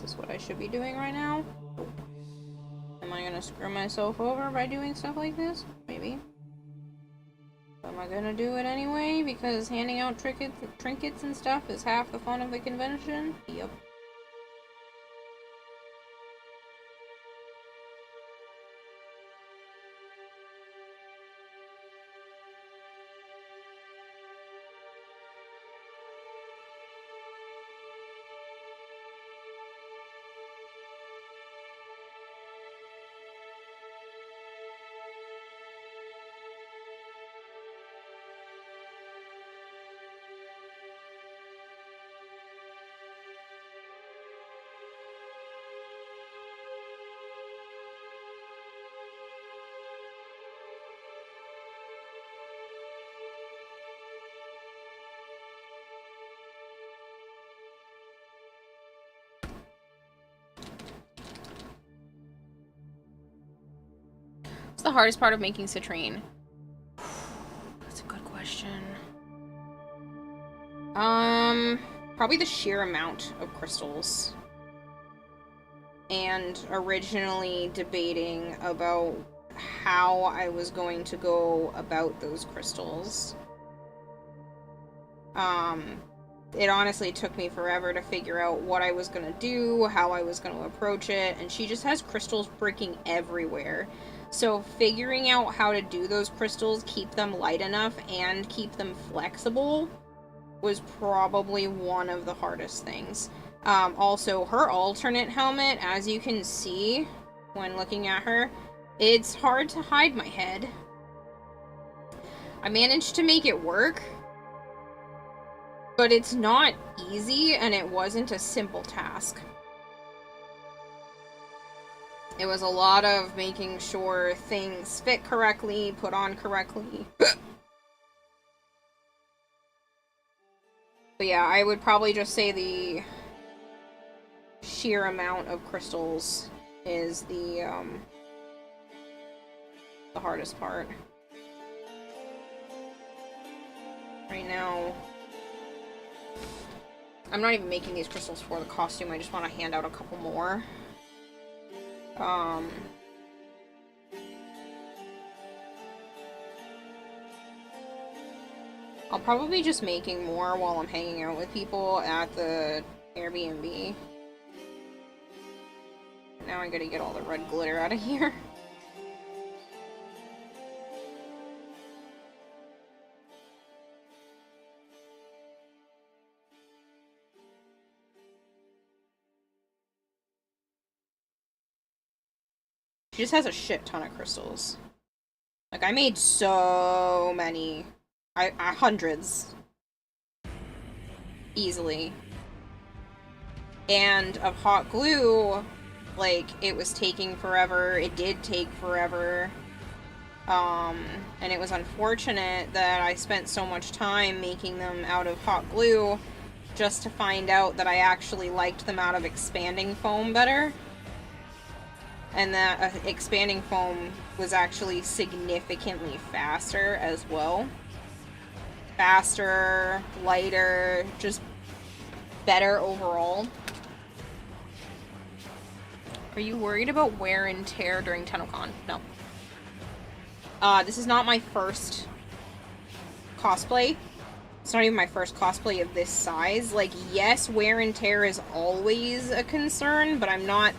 is what I should be doing right now. Am I gonna screw myself over by doing stuff like this? Maybe. Am I gonna do it anyway because handing out trinkets and stuff is half the fun of the convention? Yep. What's the hardest part of making citrine? That's a good question. Probably the sheer amount of crystals. And originally debating about how I was going to go about those crystals. It honestly took me forever to figure out what I was gonna do, how I was gonna approach it, and she just has crystals freaking everywhere. So figuring out how to do those crystals, keep them light enough, and keep them flexible was probably one of the hardest things. Also, her alternate helmet, as you can see when looking at her, it's hard to hide my head. I managed to make it work, but it's not easy, and it wasn't a simple task. It was a lot of making sure things fit correctly, put on correctly. But yeah, I would probably just say the sheer amount of crystals is the hardest part. Right now, I'm not even making these crystals for the costume, I just want to hand out a couple more. I'll probably just making more while I'm hanging out with people at the Airbnb. Now I gotta get all the red glitter out of here. She just has a shit ton of crystals. Like, I made so many. Hundreds. Easily. And of hot glue, like, it was taking forever. It did take forever. And it was unfortunate that I spent so much time making them out of hot glue just to find out that I actually liked them out of expanding foam better. And that expanding foam was actually significantly faster as well. Faster, lighter, just better overall. Are you worried about wear and tear during TennoCon? No. This is not my first cosplay. It's not even my first cosplay of this size. Like, yes, wear and tear is always a concern, but I'm not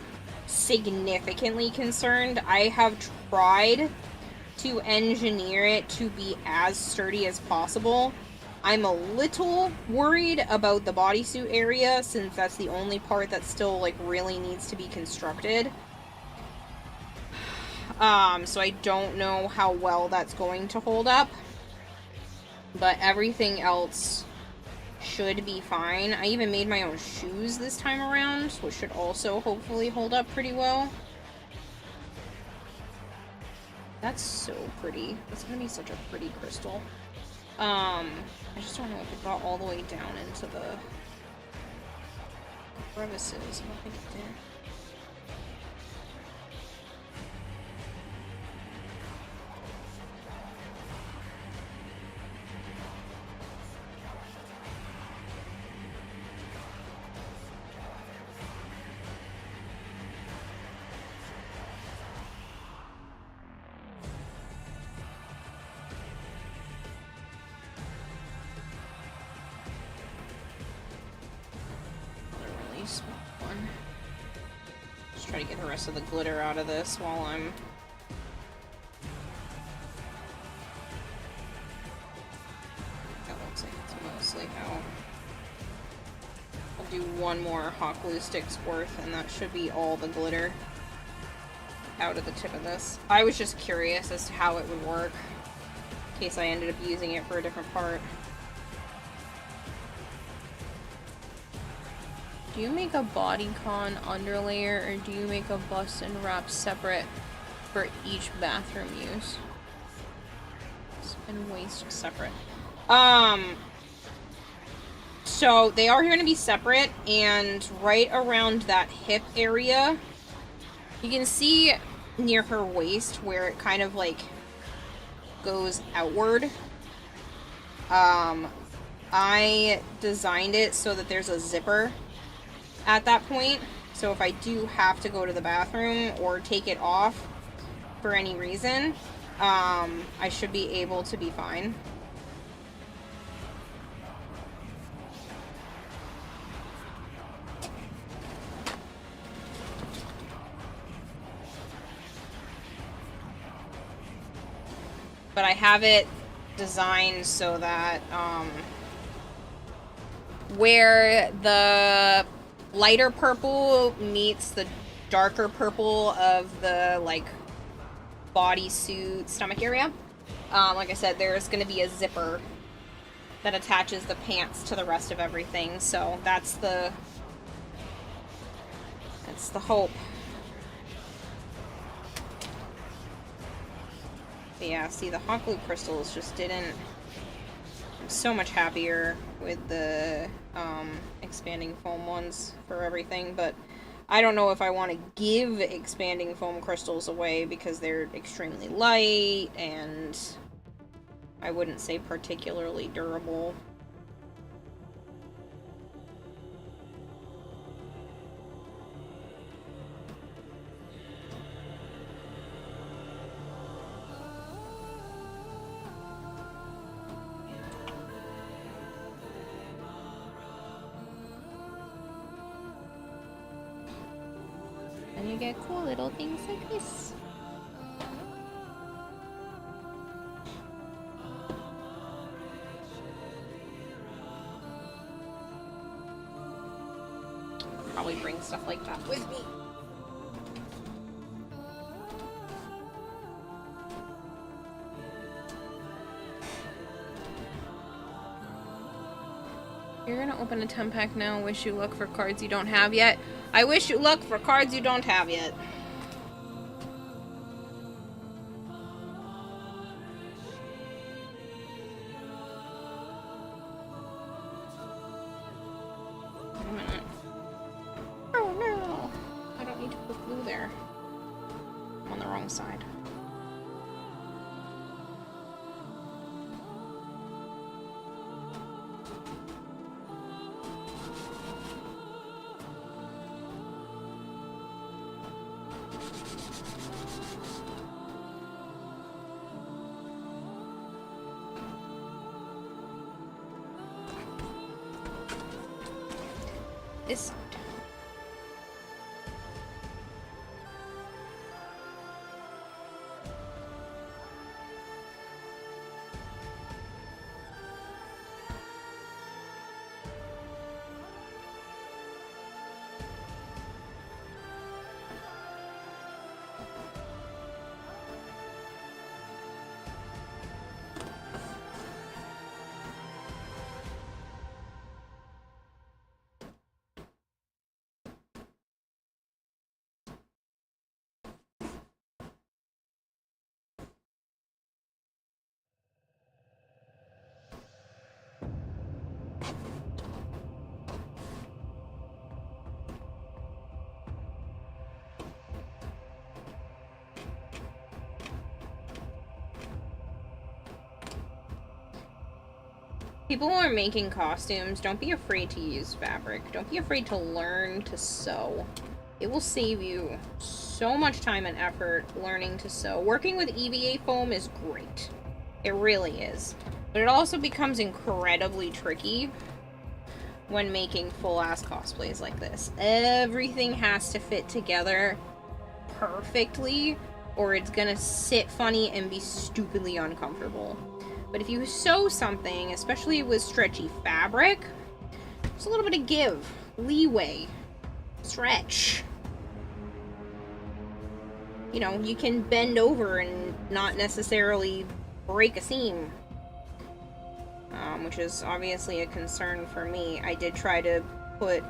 significantly concerned. I have tried to engineer it to be as sturdy as possible. I'm a little worried about the bodysuit area since that's the only part that still like really needs to be constructed. So I don't know how well that's going to hold up, but everything else should be fine. I even made my own shoes this time around, which should also hopefully hold up pretty well. That's so pretty. That's gonna be such a pretty crystal. I just don't know if it got all the way down into the crevices. I don't think it did. on. Just try to get the rest of the glitter out of this while I'm... That looks like it's mostly how... I'll do one more hot glue stick's worth, and that should be all the glitter out of the tip of this. I was just curious as to how it would work, in case I ended up using it for a different part. Do you make a bodycon underlayer, or do you make a bust and wrap separate for each bathroom use? And waist separate. So they are going to be separate, and right around that hip area, you can see near her waist where it kind of like goes outward. I designed it so that there's a zipper at that point, so if I do have to go to the bathroom or take it off for any reason, I should be able to be fine. But I have it designed so that where the lighter purple meets the darker purple of the like bodysuit stomach area, like I said, there's going to be a zipper that attaches the pants to the rest of everything. So that's the hope. But yeah, see, the hot glue crystals just didn't... I'm so much happier with the expanding foam ones for everything, but I don't know if I want to give expanding foam crystals away because they're extremely light and I wouldn't say particularly durable. And you get cool little things like this. Probably bring stuff like that with me. You're gonna open a 10-pack now. Wish you luck for cards you don't have yet. I wish you luck for cards you don't have yet. Wait a minute. Oh no! I don't need to put glue there. I'm on the wrong side. This side. People who are making costumes, don't be afraid to use fabric. Don't be afraid to learn to sew. It will save you so much time and effort learning to sew. Working with EVA foam is great. It really is. But it also becomes incredibly tricky when making full-ass cosplays like this. Everything has to fit together perfectly, or it's gonna sit funny and be stupidly uncomfortable. But if you sew something, especially with stretchy fabric, there's a little bit of give, leeway, stretch. You know, you can bend over and not necessarily break a seam. Which is obviously a concern for me. I did try to put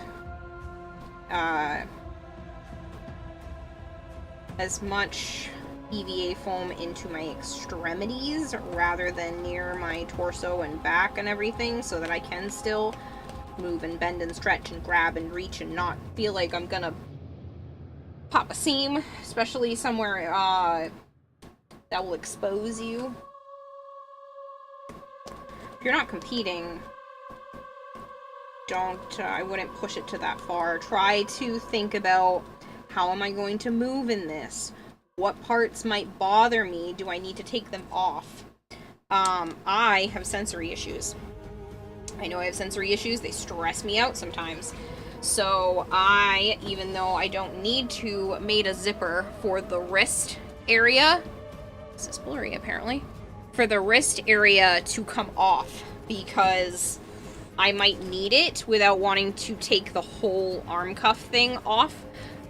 as much EVA foam into my extremities rather than near my torso and back and everything, so that I can still move and bend and stretch and grab and reach and not feel like I'm gonna pop a seam, especially somewhere that will expose you. If you're not competing, I wouldn't push it to that far. Try to think about, how am I going to move in this? What parts might bother me? Do I need to take them off? I have sensory issues. I know I have sensory issues. They stress me out sometimes. So I, even though I don't need to, made a zipper for the wrist area. This is blurry, apparently. For the wrist area to come off, because I might need it without wanting to take the whole arm cuff thing off,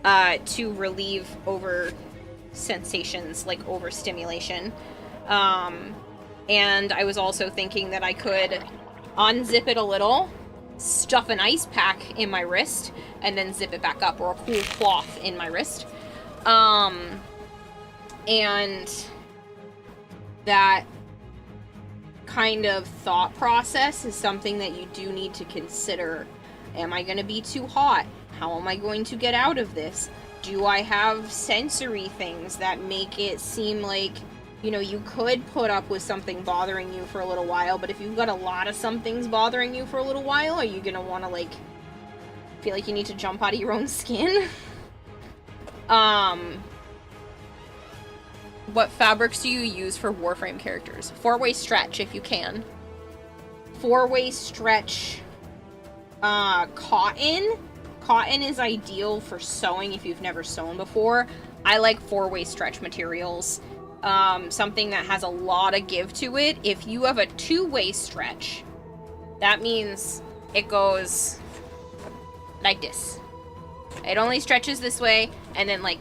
to relieve over sensations, like overstimulation. And I was also thinking that I could unzip it a little, stuff an ice pack in my wrist, and then zip it back up, or a cool cloth in my wrist. And that kind of thought process is something that you do need to consider. Am I going to be too hot? How am I going to get out of this? Do I have sensory things that make it seem like, you know, you could put up with something bothering you for a little while, but if you've got a lot of somethings bothering you for a little while, are you going to want to, like, feel like you need to jump out of your own skin? What fabrics do you use for Warframe characters? 4-way stretch, if you can. 4-way stretch, cotton. Cotton is ideal for sewing if you've never sewn before. I like 4-way stretch materials. Something that has a lot of give to it. If you have a 2-way stretch, that means it goes like this. It only stretches this way, and then, like,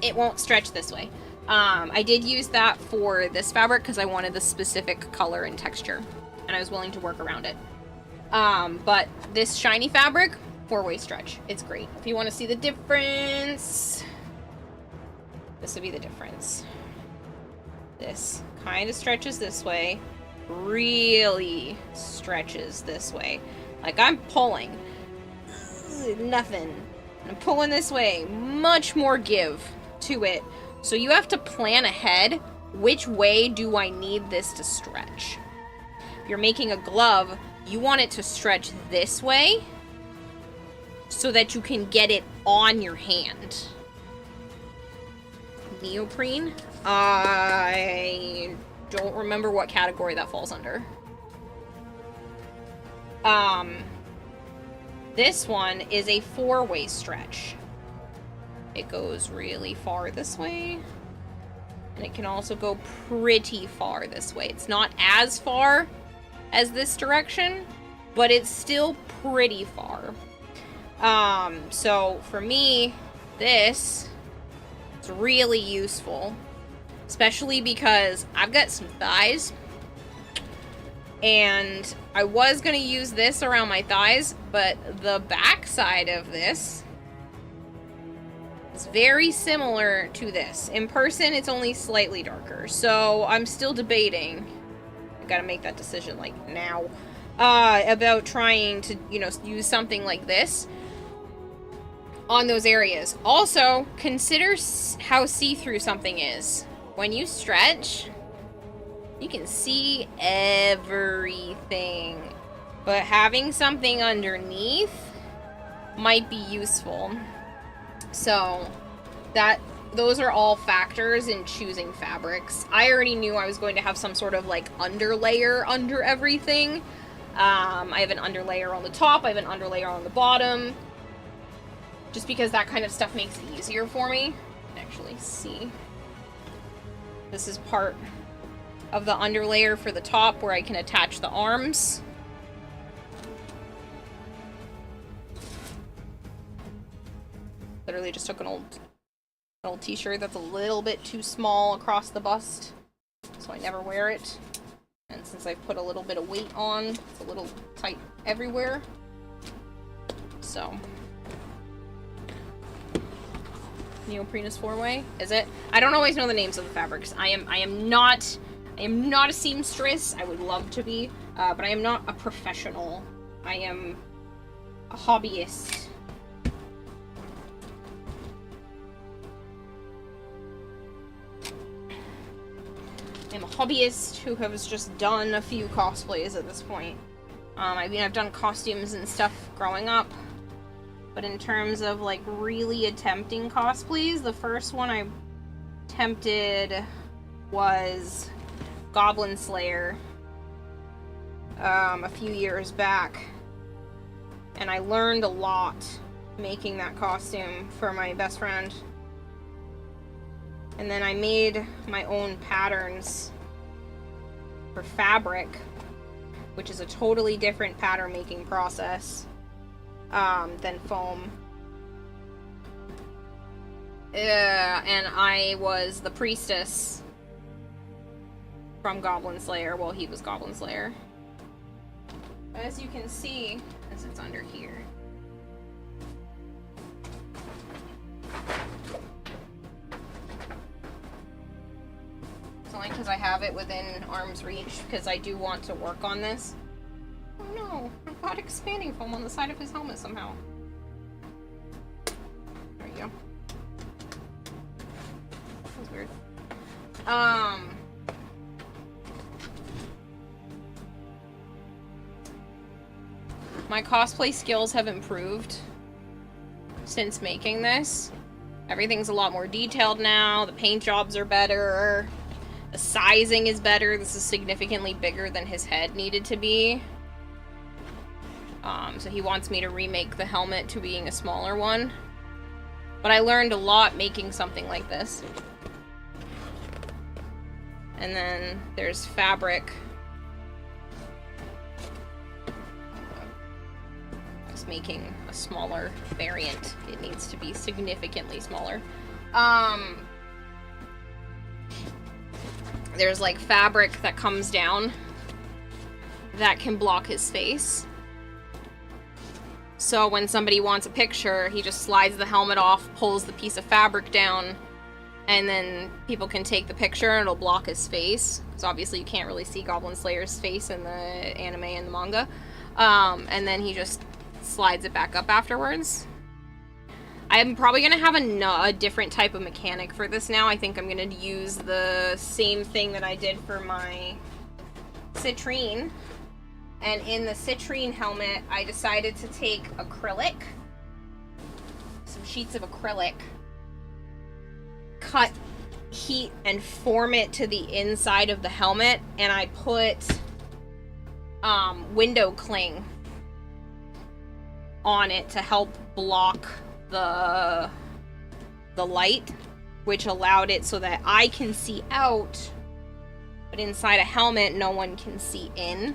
it won't stretch this way. I did use that for this fabric because I wanted the specific color and texture, and I was willing to work around it. But this shiny fabric, 4-way stretch. It's great. If you want to see the difference, this would be the difference. This kind of stretches this way, really stretches this way. Like, I'm pulling. Nothing. I'm pulling this way. Much more give to it. So you have to plan ahead, which way do I need this to stretch? If you're making a glove, you want it to stretch this way so that you can get it on your hand. Neoprene? I don't remember what category that falls under. This one is a 4-way stretch. It goes really far this way, and it can also go pretty far this way. It's not as far as this direction, but it's still pretty far. So for me, this is really useful, especially because I've got some thighs, and I was going to use this around my thighs, but the back side of this is very similar to this. In person, it's only slightly darker, so I'm still debating. I gotta make that decision, like, now. About trying to, you know, use something like this on those areas. Also, consider how see-through something is. When you stretch, you can see everything. But having something underneath might be useful. So, those are all factors in choosing fabrics. I already knew I was going to have some sort of, like, underlayer under everything. I have an underlayer on the top, I have an underlayer on the bottom, just because that kind of stuff makes it easier for me. You can actually see. This is part of the underlayer for the top where I can attach the arms. Literally just took an old t-shirt that's a little bit too small across the bust, so I never wear it. And since I've put a little bit of weight on, it's a little tight everywhere. So, neoprene is 4-way, is it? I don't always know the names of the fabrics. I am not a seamstress. I would love to be, but I am not a professional. I am a hobbyist. I'm a hobbyist who has just done a few cosplays at this point. I mean, I've done costumes and stuff growing up, but in terms of, like, really attempting cosplays, the first one I attempted was Goblin Slayer a few years back, and I learned a lot making that costume for my best friend. And then I made my own patterns for fabric, which is a totally different pattern making process than foam. And I was the priestess from Goblin Slayer while he was Goblin Slayer. As you can see, as it's under here. It's only because I have it within arm's reach, because I do want to work on this. Oh no, I've got expanding foam on the side of his helmet somehow. There you go. That was weird. My cosplay skills have improved since making this. Everything's a lot more detailed now, the paint jobs are better. The sizing is better. This is significantly bigger than his head needed to be. So he wants me to remake the helmet to being a smaller one. But I learned a lot making something like this. And then there's fabric. I was making a smaller variant. It needs to be significantly smaller. There's like fabric that comes down that can block his face. So when somebody wants a picture, he just slides the helmet off, pulls the piece of fabric down, and then people can take the picture and it'll block his face. So obviously you can't really see Goblin Slayer's face in the anime and the manga. And then he just slides it back up afterwards. I'm probably going to have a different type of mechanic for this now. I think I'm going to use the same thing that I did for my Citrine. And in the Citrine helmet, I decided to take acrylic, some sheets of acrylic, cut, heat, and form it to the inside of the helmet, and I put window cling on it to help block the light, which allowed it so that I can see out, but inside a helmet no one can see in.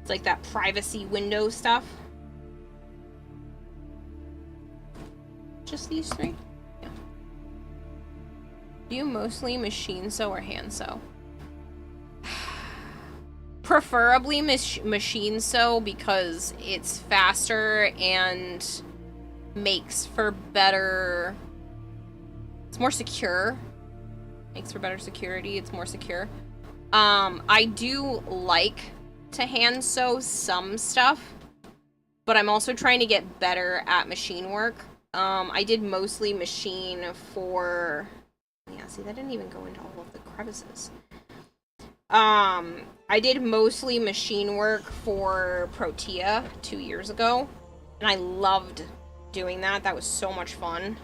It's like that privacy window stuff. Just these three? Yeah. Do you mostly machine sew or hand sew? Preferably machine sew because it's faster and makes for better... It's more secure. Makes for better security. It's more secure. I do like to hand sew some stuff, but I'm also trying to get better at machine work. I did mostly machine for... Yeah, see, that didn't even go into all of the crevices. I did mostly machine work for Protea 2 years ago, and I loved doing that. That was so much fun.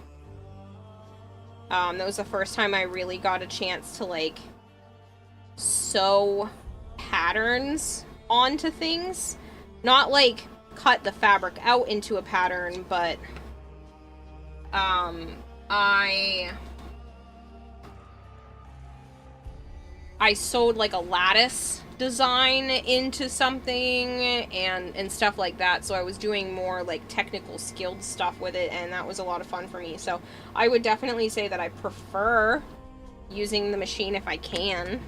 That was the first time I really got a chance to, like, sew patterns onto things. Not like cut the fabric out into a pattern, but I sewed like a lattice design into something and stuff like that, so I was doing more like technical skilled stuff with it, and that was a lot of fun for me. So I would definitely say that I prefer using the machine if I can.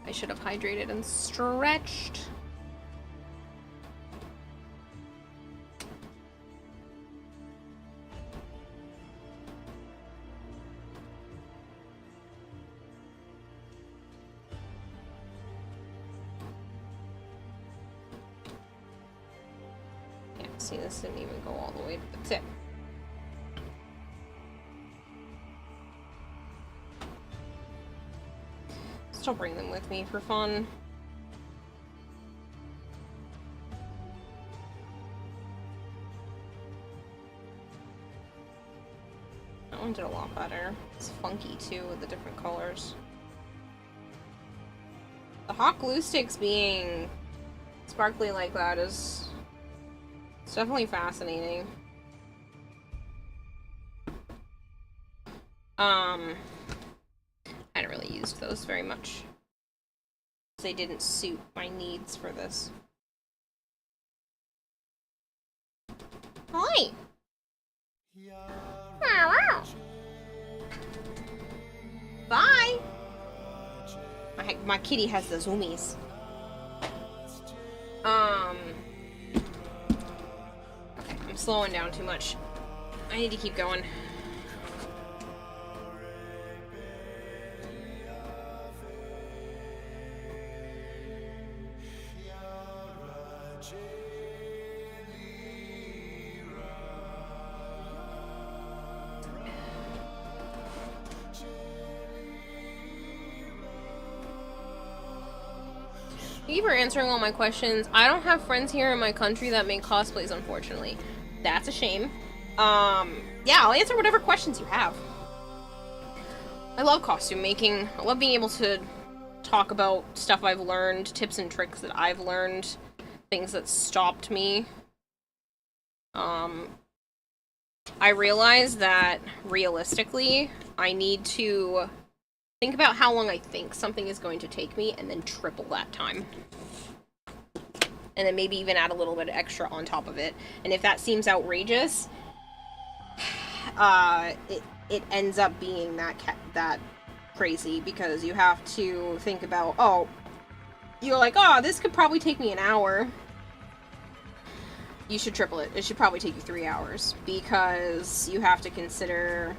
I should have hydrated and stretched. Yeah, see, this didn't even go all the way to the tip. Still bring them with me for fun. That one did a lot better. It's funky too with the different colors. The hot glue sticks being sparkly like that is... it's definitely fascinating. I didn't really use those very much. They didn't suit my needs for this. Hi! Bye! My kitty has the zoomies. Okay, I'm slowing down too much. I need to keep going. Thank you for answering all my questions. I don't have friends here in my country that make cosplays, unfortunately. That's a shame. Yeah, I'll answer whatever questions you have. I love costume making. I love being able to talk about stuff I've learned, tips and tricks that I've learned, things that stopped me. I realize that, realistically, I need to think about how long I think something is going to take me, and then triple that time. And then maybe even add a little bit extra on top of it. And if that seems outrageous, it ends up being that crazy, because you have to think about, oh, you're like, oh, this could probably take me an hour. You should triple it. It should probably take you 3 hours, because you have to consider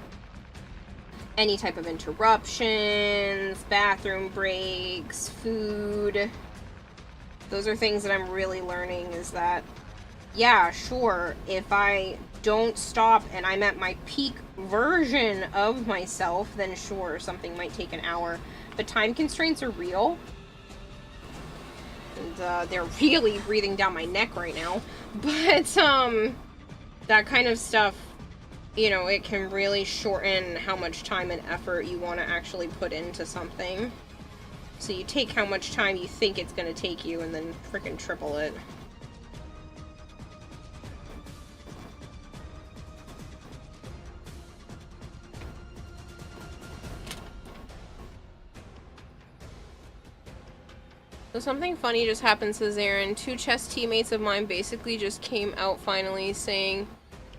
any type of interruptions, bathroom breaks, food. Those are things that I'm really learning, is that, yeah, sure, if I don't stop and I'm at my peak version of myself, then sure, something might take an hour. But time constraints are real. And they're really breathing down my neck right now. But, that kind of stuff, you know, it can really shorten how much time and effort you want to actually put into something. So you take how much time you think it's going to take you and then freaking triple it. So something funny just happened, says Aaron. 2 chess teammates of mine basically just came out finally saying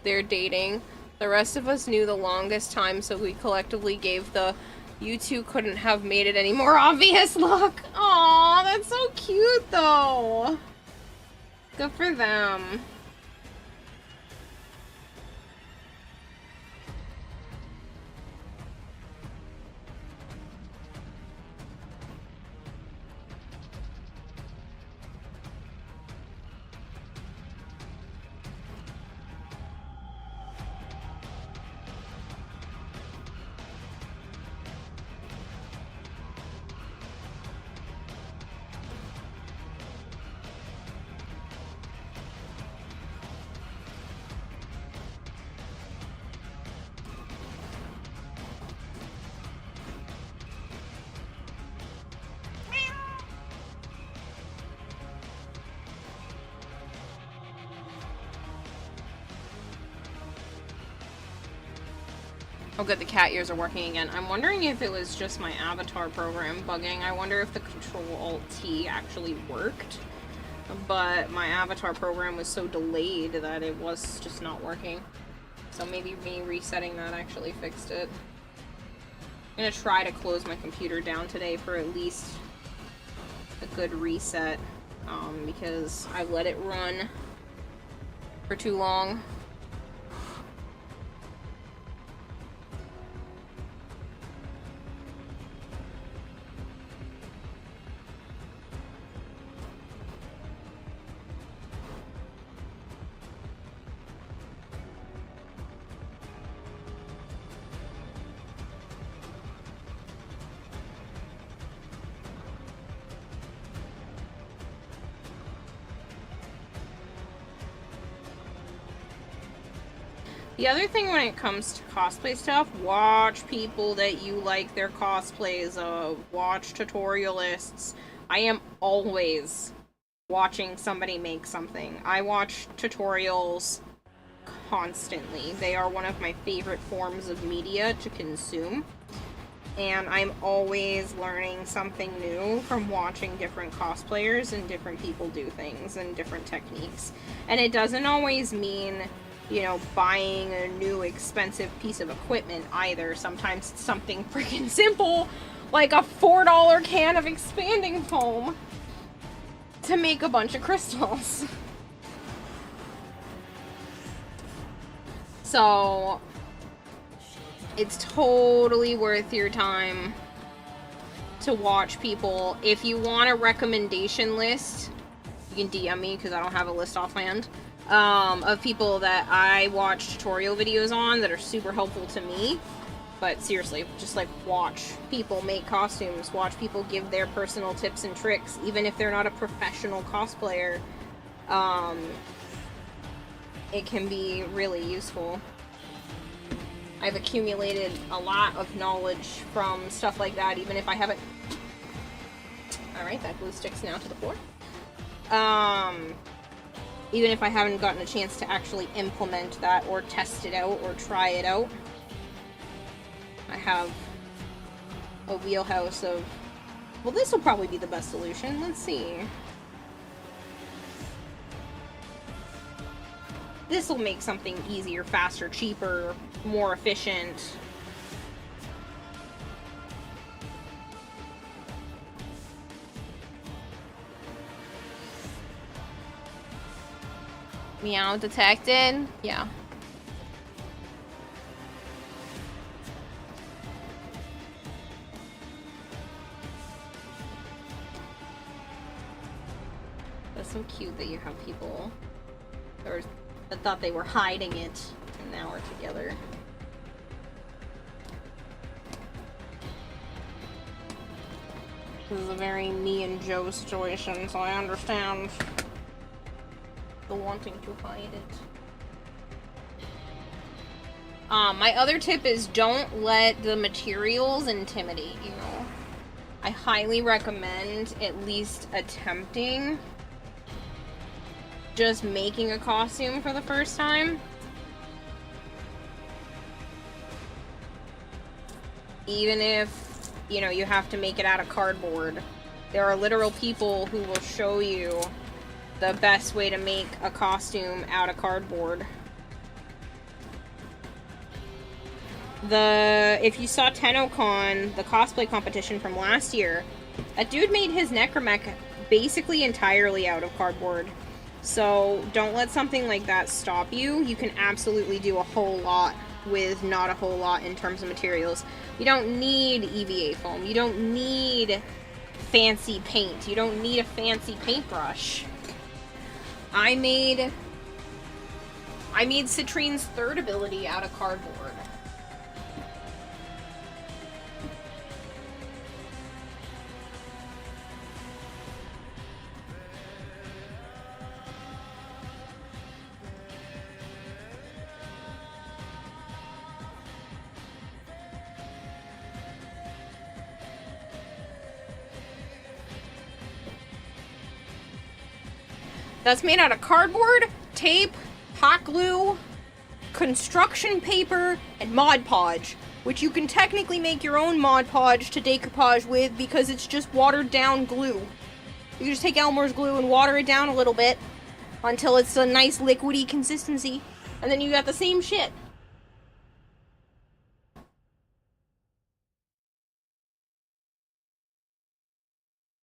they're dating. The rest of us knew the longest time, so we collectively gave the "you two couldn't have made it any more obvious" look. Aw, that's so cute though. Good for them. Oh good, the cat ears are working again. I'm wondering if it was just my avatar program bugging. I wonder if the Control-Alt-T actually worked. But my avatar program was so delayed that it was just not working. So maybe me resetting that actually fixed it. I'm gonna try to close my computer down today for at least a good reset. Because I let it run for too long. The other thing when it comes to cosplay stuff, watch people that you like their cosplays of, watch tutorialists. I am always watching somebody make something. I watch tutorials constantly. They are one of my favorite forms of media to consume. And I'm always learning something new from watching different cosplayers and different people do things and different techniques. And it doesn't always mean, you know, buying a new expensive piece of equipment either. Sometimes it's something freaking simple, like a $4 can of expanding foam to make a bunch of crystals. So, it's totally worth your time to watch people. If you want a recommendation list, you can DM me because I don't have a list offhand. Of people that I watch tutorial videos on that are super helpful to me. But seriously, just like watch people make costumes, watch people give their personal tips and tricks, even if they're not a professional cosplayer. It can be really useful. I've accumulated a lot of knowledge from stuff like that, even if I haven't... Alright, that glue sticks now to the floor. Even if I haven't gotten a chance to actually implement that or test it out or try it out, I have a wheelhouse of, well, this will probably be the best solution. Let's see. This will make something easier, faster, cheaper, more efficient. Meow detected? Yeah. That's so cute that you have people that thought they were hiding it and now we're together. This is a very me and Joe situation, so I understand the wanting to hide it. My other tip is don't let the materials intimidate you. I highly recommend at least attempting just making a costume for the first time. Even if, you know, you have to make it out of cardboard. There are literal people who will show you the best way to make a costume out of cardboard. If you saw TennoCon, the cosplay competition from last year, that dude made his necromech basically entirely out of cardboard. So don't let something like that stop you. You can absolutely do a whole lot with not a whole lot in terms of materials. You don't need EVA foam. You don't need fancy paint. You don't need a fancy paintbrush. I made Citrine's third ability out of cardboard. That's made out of cardboard, tape, hot glue, construction paper and Mod Podge, which you can technically make your own Mod Podge to decoupage with because it's just watered down glue. You just take Elmer's glue and water it down a little bit until it's a nice liquidy consistency, and then you got the same shit.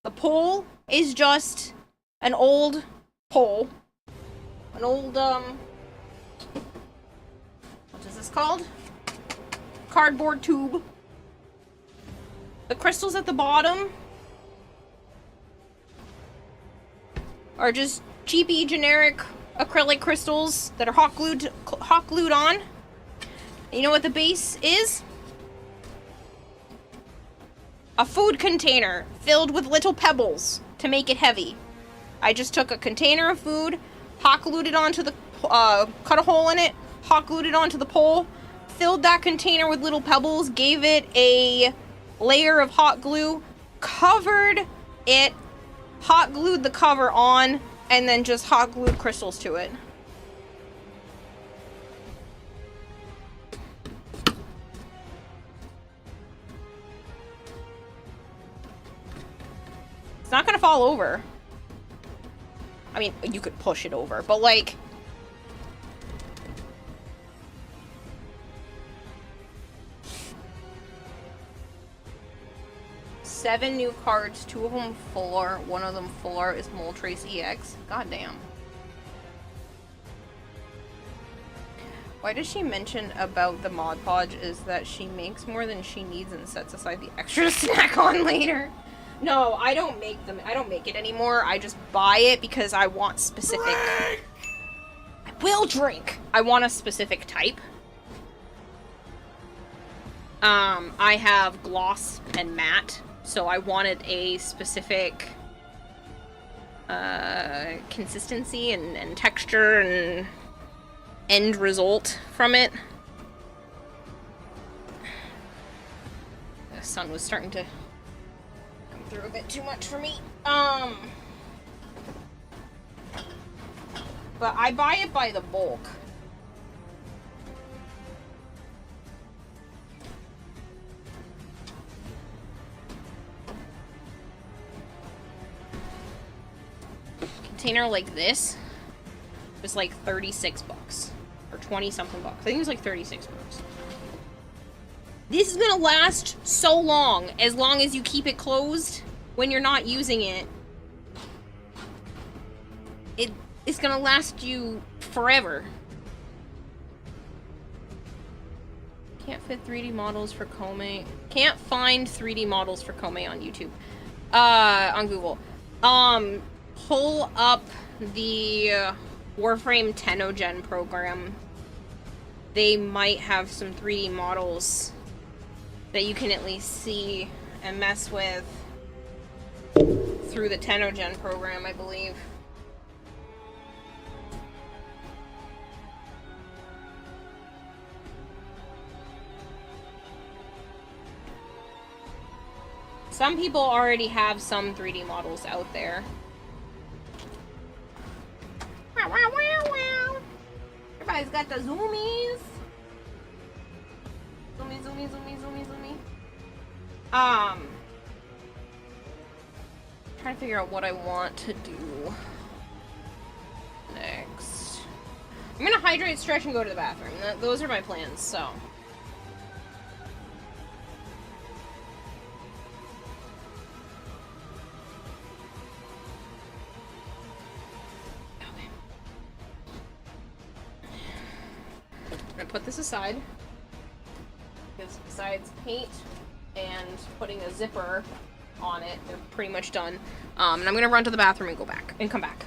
The pole is just an old pole. An old, what is this called? Cardboard tube. The crystals at the bottom are just cheapy, generic acrylic crystals that are hot glued on. And you know what the base is? A food container filled with little pebbles to make it heavy. I just took a container of food, hot glued it onto the, cut a hole in it, hot glued it onto the pole, filled that container with little pebbles, gave it a layer of hot glue, covered it, hot glued the cover on, and then just hot glued crystals to it. It's not gonna fall over. I mean, you could push it over, but like... Seven new cards, 2 of them full art, 1 of them full art is Moltres EX. Goddamn. Why does she mention about the Mod Podge is that she makes more than she needs and sets aside the extra to snack on later? No, I don't make them. I don't make it anymore. I just buy it because I want specific... I will drink! I want a specific type. I have gloss and matte, so I wanted a specific consistency and texture and end result from it. The sun was starting to come through a bit too much for me. But I buy it by the bulk. Container like this was like 36 bucks or 20 something bucks. I think it was like 36 bucks. This is gonna last so long as you keep it closed when you're not using it. It's gonna last you forever. Can't fit 3D models for Kome. Can't find 3D models for Kome on YouTube. On Google. Pull up the Warframe Tenogen program. They might have some 3D models that you can at least see and mess with through the Tenogen program, I believe. Some people already have some 3D models out there. Wow, wow, wow, wow. Everybody's got the zoomies. Zoomy, zoomy, zoomy, zoomy, zoomy. Trying to figure out what I want to do next. I'm gonna hydrate, stretch, and go to the bathroom. Those are my plans, so. Put this aside because besides paint and putting a zipper on it, they're pretty much done. And I'm gonna run to the bathroom and go back and come back.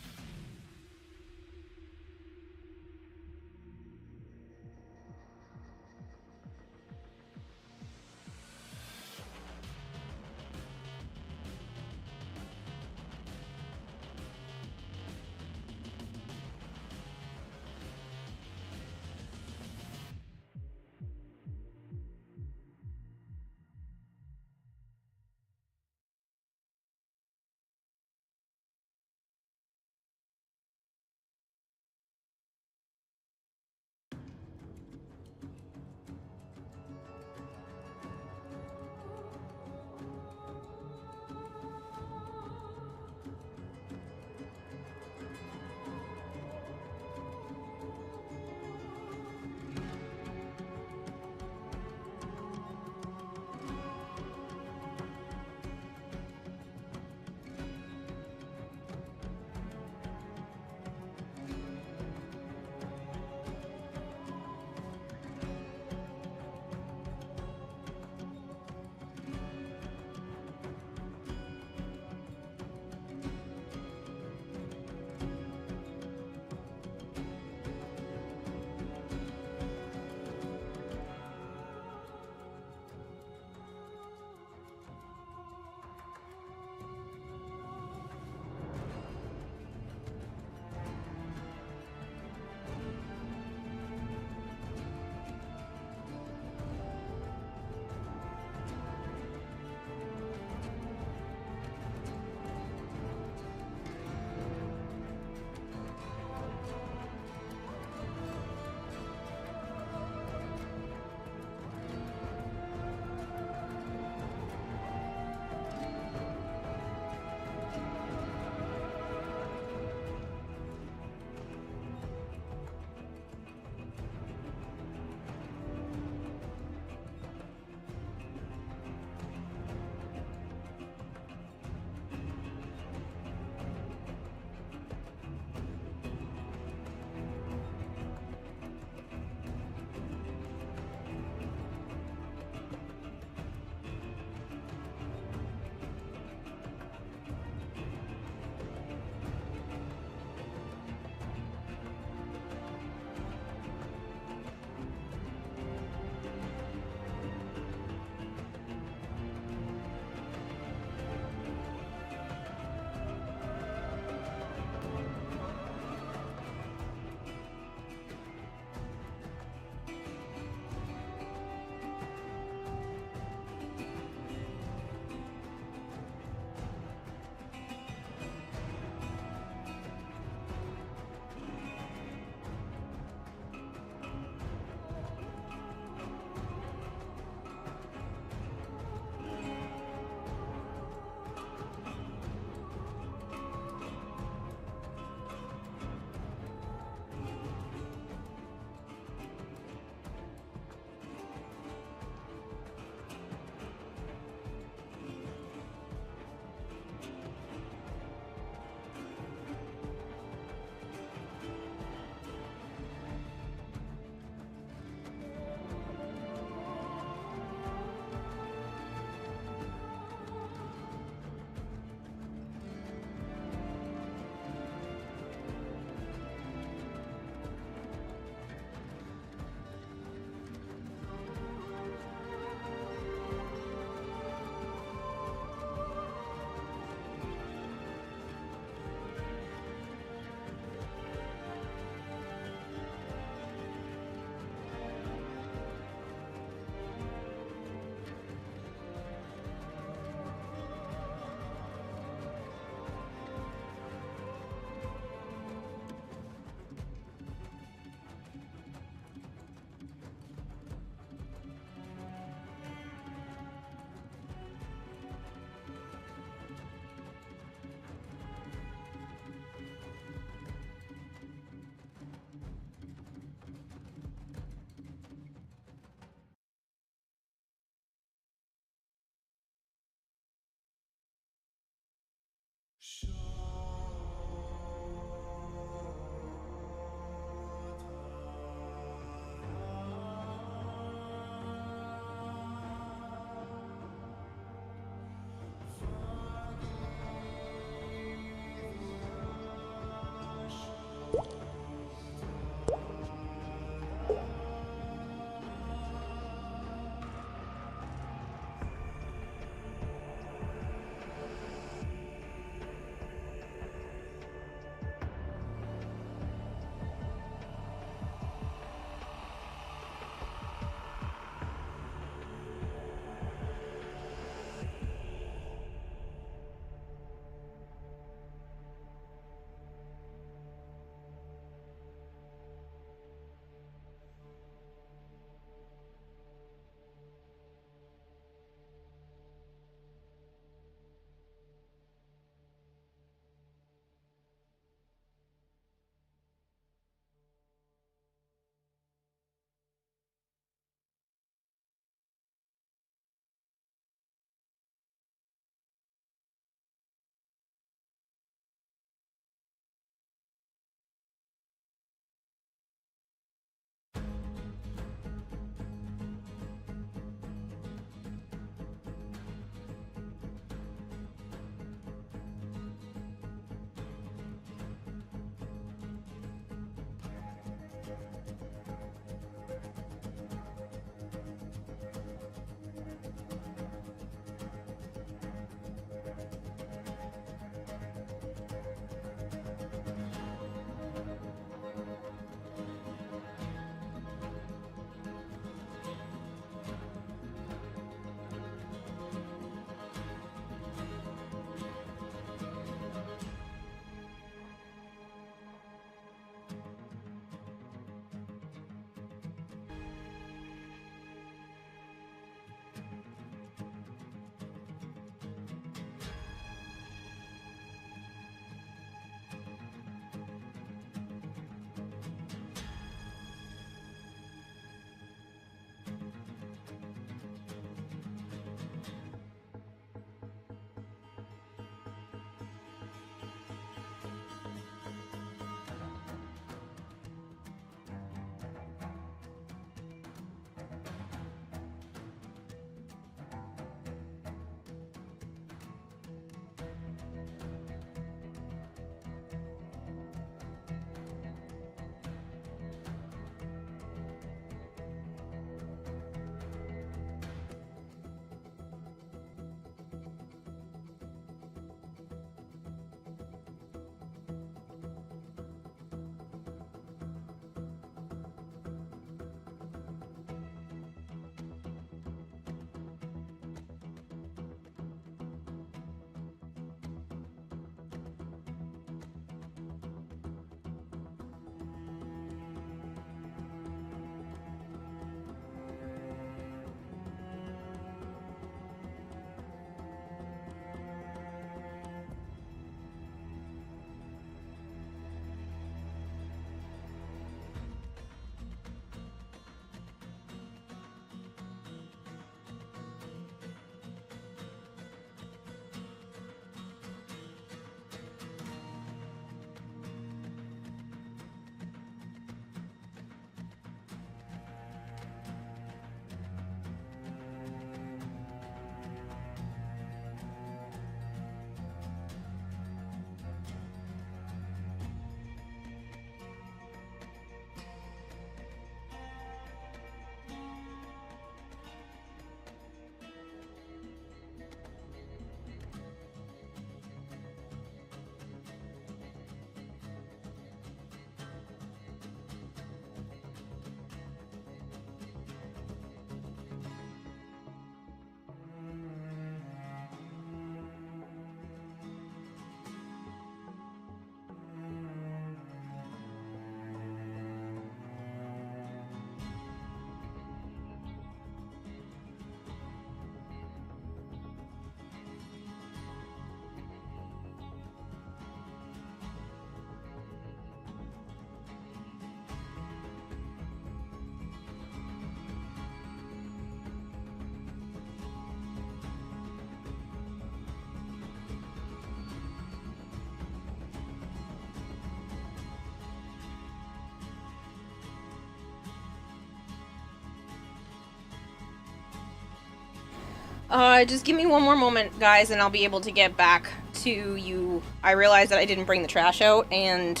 Just give me one more moment, guys, and I'll be able to get back to you. I realized that I didn't bring the trash out, and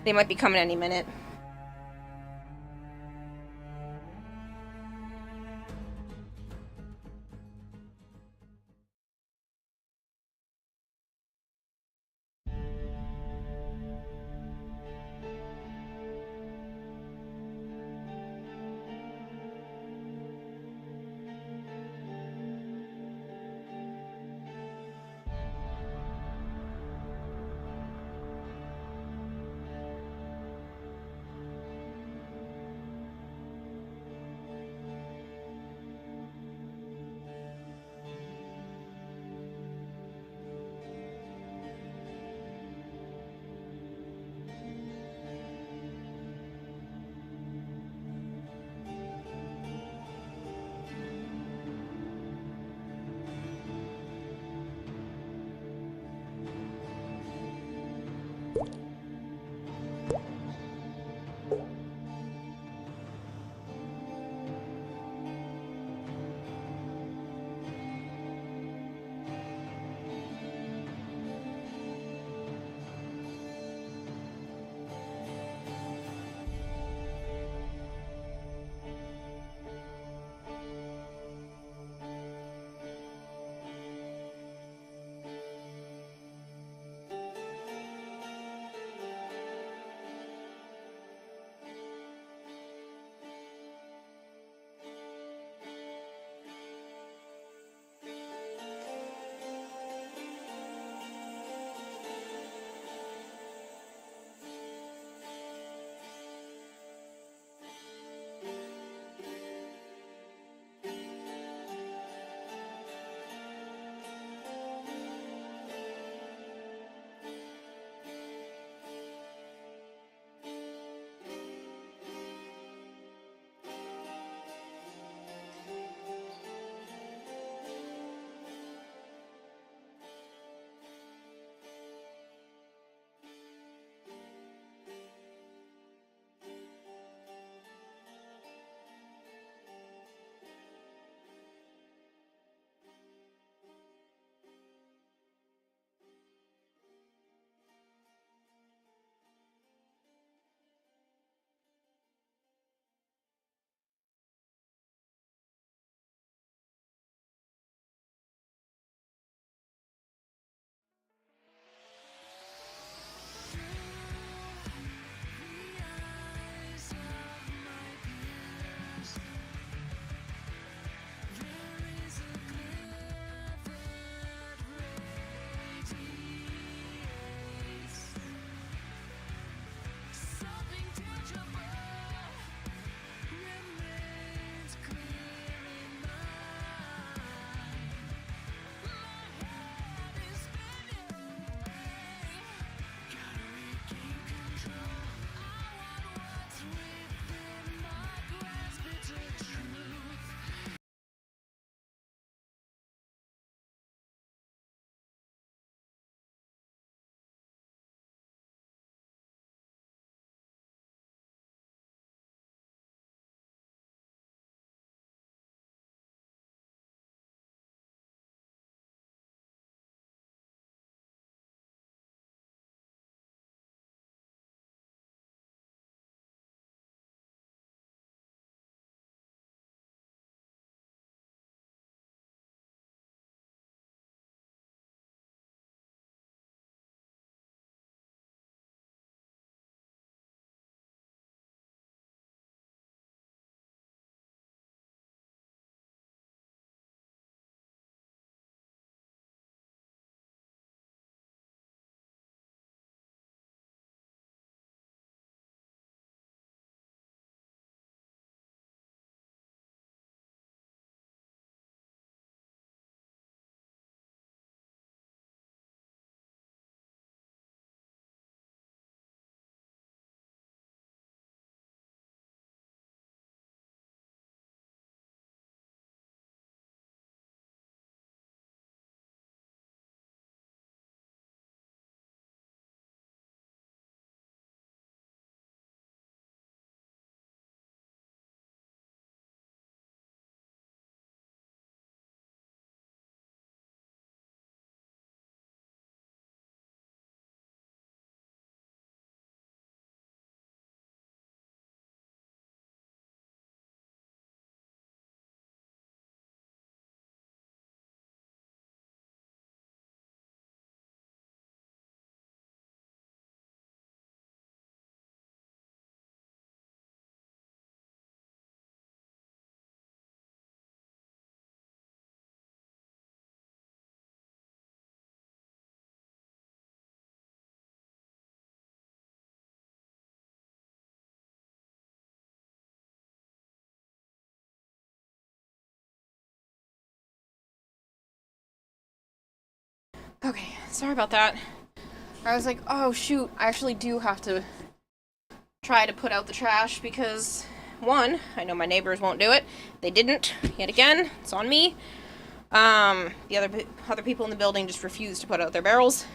they might be coming any minute. Okay, sorry about that. I was like, oh shoot, I actually do have to try to put out the trash because, one, I know my neighbors won't do it. They didn't, yet again, it's on me. The other people in the building just refused to put out their barrels.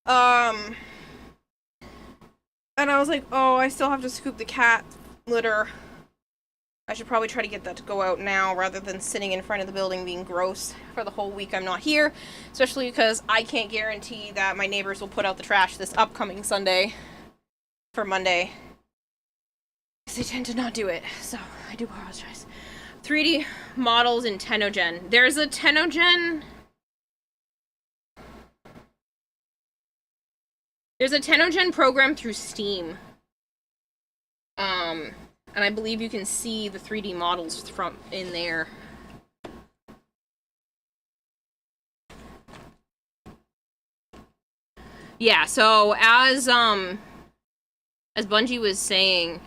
And I was like, oh, I still have to scoop the cat litter. I should probably try to get that to go out now rather than sitting in front of the building being gross for the whole week I'm not here. Especially because I can't guarantee that my neighbors will put out the trash this upcoming Sunday for Monday. Because they tend to not do it. So, I do apologize. 3D models in Tennogen. There's a Tennogen... There's a Tennogen program through Steam. And I believe you can see the 3D models from in there. Yeah, so as Bungie was saying,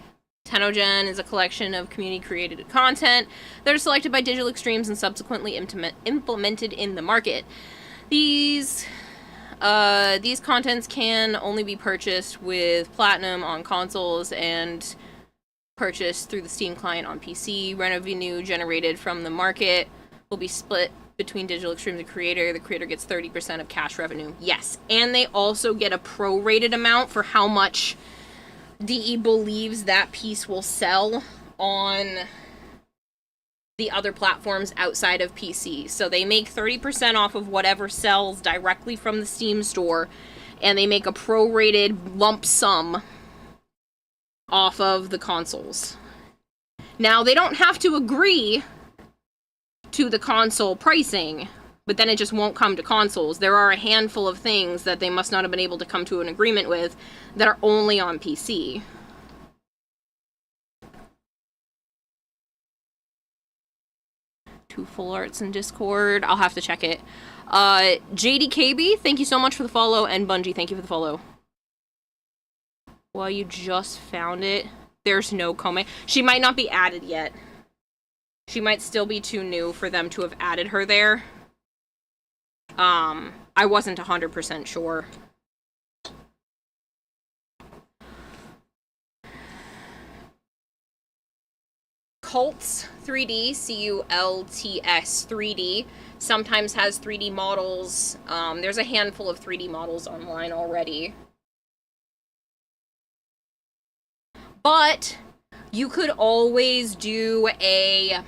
Tennogen is a collection of community-created content that are selected by Digital Extremes and subsequently implemented in the market. These contents can only be purchased with Platinum on consoles and purchased through the Steam client on PC. Revenue generated from the market will be split between Digital Extremes and creator. The creator gets 30% of cash revenue. Yes, and they also get a prorated amount for how much DE believes that piece will sell on the other platforms outside of PC. So they make 30% off of whatever sells directly from the Steam store, and they make a prorated lump sum off of the consoles. Now, they don't have to agree to the console pricing, but then it just won't come to consoles. There are a handful of things that they must not have been able to come to an agreement with that are only on PC. Two full arts in Discord. I'll have to check it. JDKB, thank you so much for the follow, and Bungie, thank you for the follow. Well, you just found it. There's no comment. She might not be added yet. She might still be too new for them to have added her there. I wasn't 100% sure. Cults 3D, C-U-L-T-S 3D, sometimes has 3D models. There's a handful of 3D models online already. But you could always do a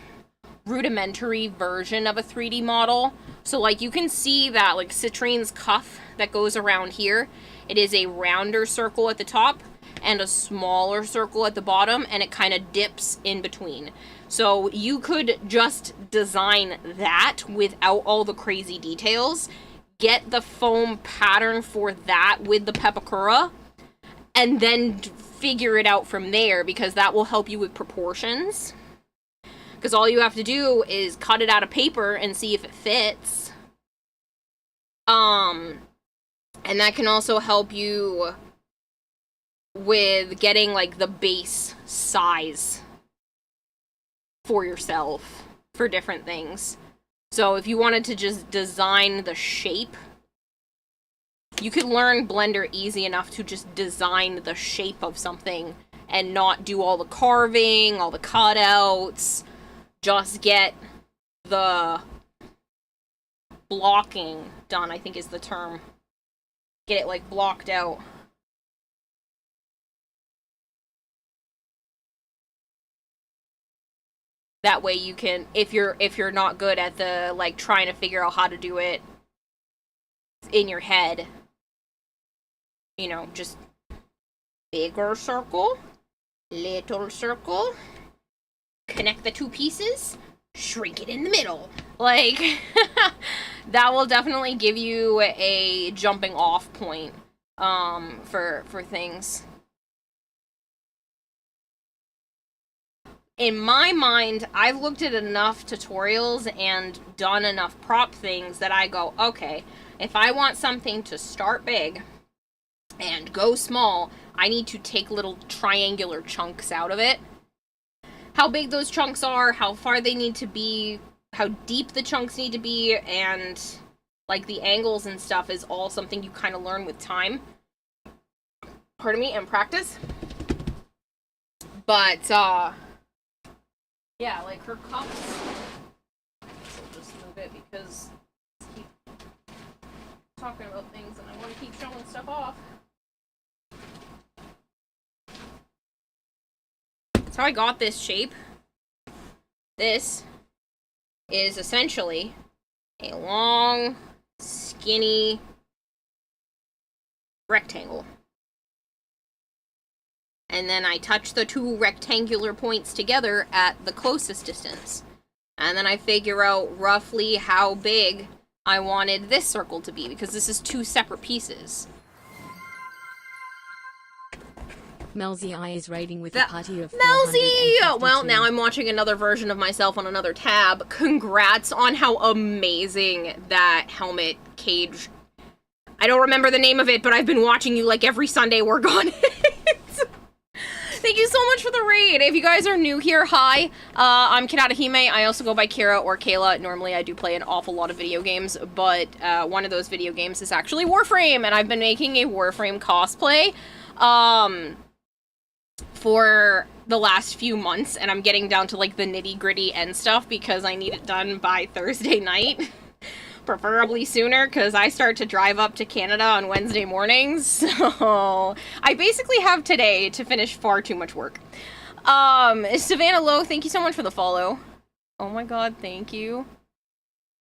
rudimentary version of a 3D model. So, like, you can see that, like, Citrine's cuff that goes around here, it is a rounder circle at the top and a smaller circle at the bottom, and it kind of dips in between. So you could just design that without all the crazy details, get the foam pattern for that with the Pepakura, and then figure it out from there, because that will help you with proportions. Because all you have to do is cut it out of paper and see if it fits. And that can also help you with getting, like, the base size for yourself for different things. So if you wanted to just design the shape, you could learn Blender easy enough to just design the shape of something and not do all the carving, all the cutouts. Just get the blocking done, I think is the term. Get it, like, blocked out. That way you can, if you're not good at the, like, trying to figure out how to do it in your head, you know, just bigger circle, little circle, connect the two pieces, shrink it in the middle. Like, that will definitely give you a jumping off point, for things. In my mind, I've looked at enough tutorials and done enough prop things that I go, okay, if I want something to start big and go small, I need to take little triangular chunks out of it. How big those chunks are, how far they need to be, how deep the chunks need to be, and Like, the angles and stuff is all something you kind of learn with time. Pardon me, and practice. But, yeah, like, her cups... I'll just move it because I keep talking about things and I want to keep showing stuff off. That's how I got this shape. This is essentially a long, skinny rectangle. And then I touch the two rectangular points together at the closest distance. And then I figure out roughly how big I wanted this circle to be, because this is two separate pieces. Melzy I is raiding with a party of Melzy! Well, now I'm watching another version of myself on another tab. Congrats on how amazing that helmet cage... I don't remember the name of it, but I've been watching you like every Sunday work on it. Thank you so much for the raid. If you guys are new here, hi. I'm Kirarahime. I also go by Kira or Kayla. Normally I do play an awful lot of video games, but one of those video games is actually Warframe, and I've been making a Warframe cosplay for the last few months, and I'm getting down to like the nitty-gritty end stuff because I need it done by Thursday night. Preferably sooner, because I start to drive up to Canada on Wednesday mornings, so I basically have today to finish far too much work. Savannah Lowe, thank you so much for the follow. Oh my god, thank you.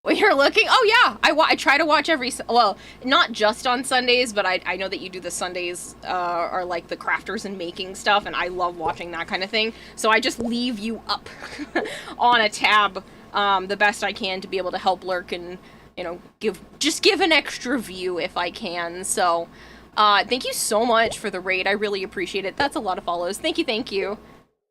Well, you're looking, oh yeah, I try to watch every, well, not just on Sundays, but I know that you do the Sundays, are like the crafters and making stuff, and I love watching that kind of thing, so I just leave you up on a tab, the best I can to be able to help lurk and, you know, give an extra view if I can. So, thank you so much for the raid. I really appreciate it. That's a lot of follows. Thank you, thank you.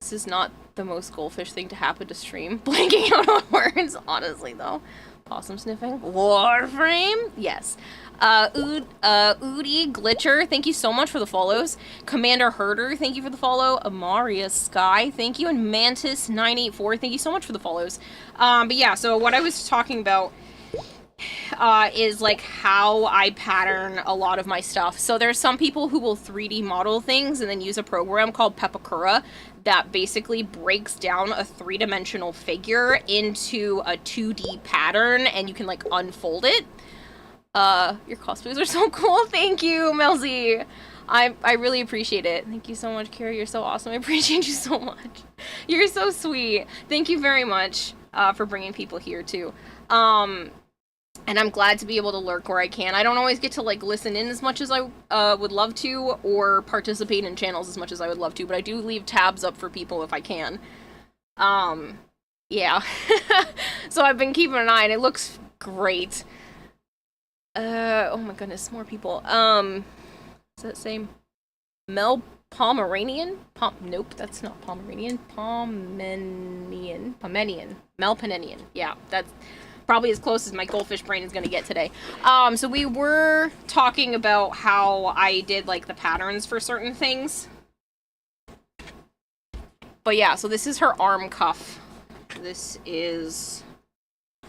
This is not the most goldfish thing to happen to stream. Blanking out on words, honestly, though. Possum sniffing. Warframe? Yes. Udi Glitcher, thank you so much for the follows. Commander Herder, thank you for the follow. Amaria Sky, thank you. And Mantis984, thank you so much for the follows. But yeah, so what I was talking about is like how I pattern a lot of my stuff. So there's some people who will 3D model things and then use a program called Pepakura that basically breaks down a 3-dimensional figure into a 2D pattern, and you can like unfold it. Your cosplays are so cool. Thank you, Melzy. I really appreciate it. Thank you so much, Kira. You're so awesome. I appreciate you so much. You're so sweet. Thank you very much for bringing people here too. And I'm glad to be able to lurk where I can. I don't always get to, like, listen in as much as I would love to, or participate in channels as much as I would love to, but I do leave tabs up for people if I can. Yeah. So I've been keeping an eye, and it looks great. Oh my goodness, more people. Is that same? Mel Pomeranian? Nope, that's not Pomeranian. Pomenian. Mel Panenian. Yeah, that's probably as close as my goldfish brain is going to get today. So we were talking about how I did, like, the patterns for certain things. But yeah, so this is her arm cuff. This is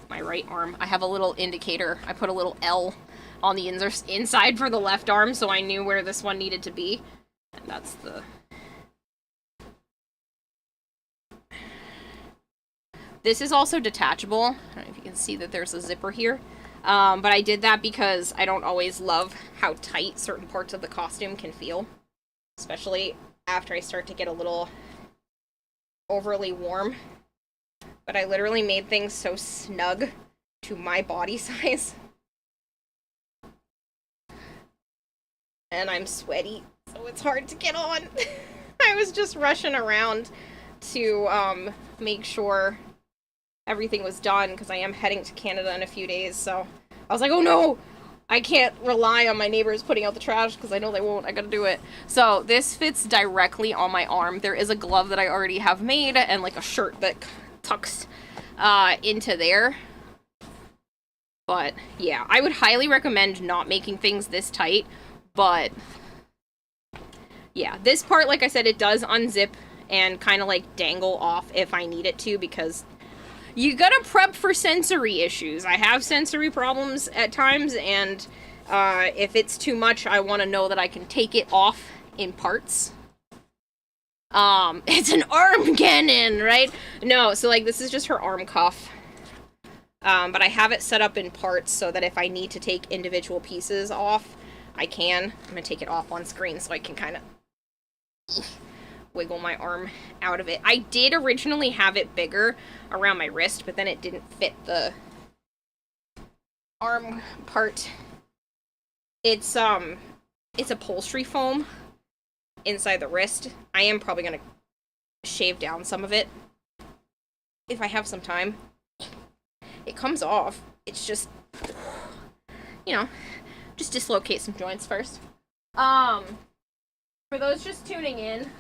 my right arm. I have a little indicator. I put a little L on the inside for the left arm, so I knew where this one needed to be. And that's the... This is also detachable. I don't know if you can see that there's a zipper here. But I did that because I don't always love how tight certain parts of the costume can feel. Especially after I start to get a little overly warm. But I literally made things so snug to my body size. And I'm sweaty, so it's hard to get on. I was just rushing around to make sure everything was done, because I am heading to Canada in a few days, so I was like, oh no! I can't rely on my neighbors putting out the trash, because I know they won't. I gotta do it. So, this fits directly on my arm. There is a glove that I already have made, and like a shirt that tucks into there. But, yeah, I would highly recommend not making things this tight, but yeah, this part, like I said, it does unzip and kind of like dangle off if I need it to, because you gotta prep for sensory issues. I have sensory problems at times, and if it's too much, I want to know that I can take it off in parts. It's an arm cannon, right? No, so like this is just her arm cuff. But I have it set up in parts so that if I need to take individual pieces off, I can. I'm gonna take it off on screen so I can kind of wiggle my arm out of it. I did originally have it bigger around my wrist, but then it didn't fit the arm part. It's upholstery foam inside the wrist. I am probably gonna shave down some of it if I have some time. It comes off. It's just, you know, just dislocate some joints first. For those just tuning in,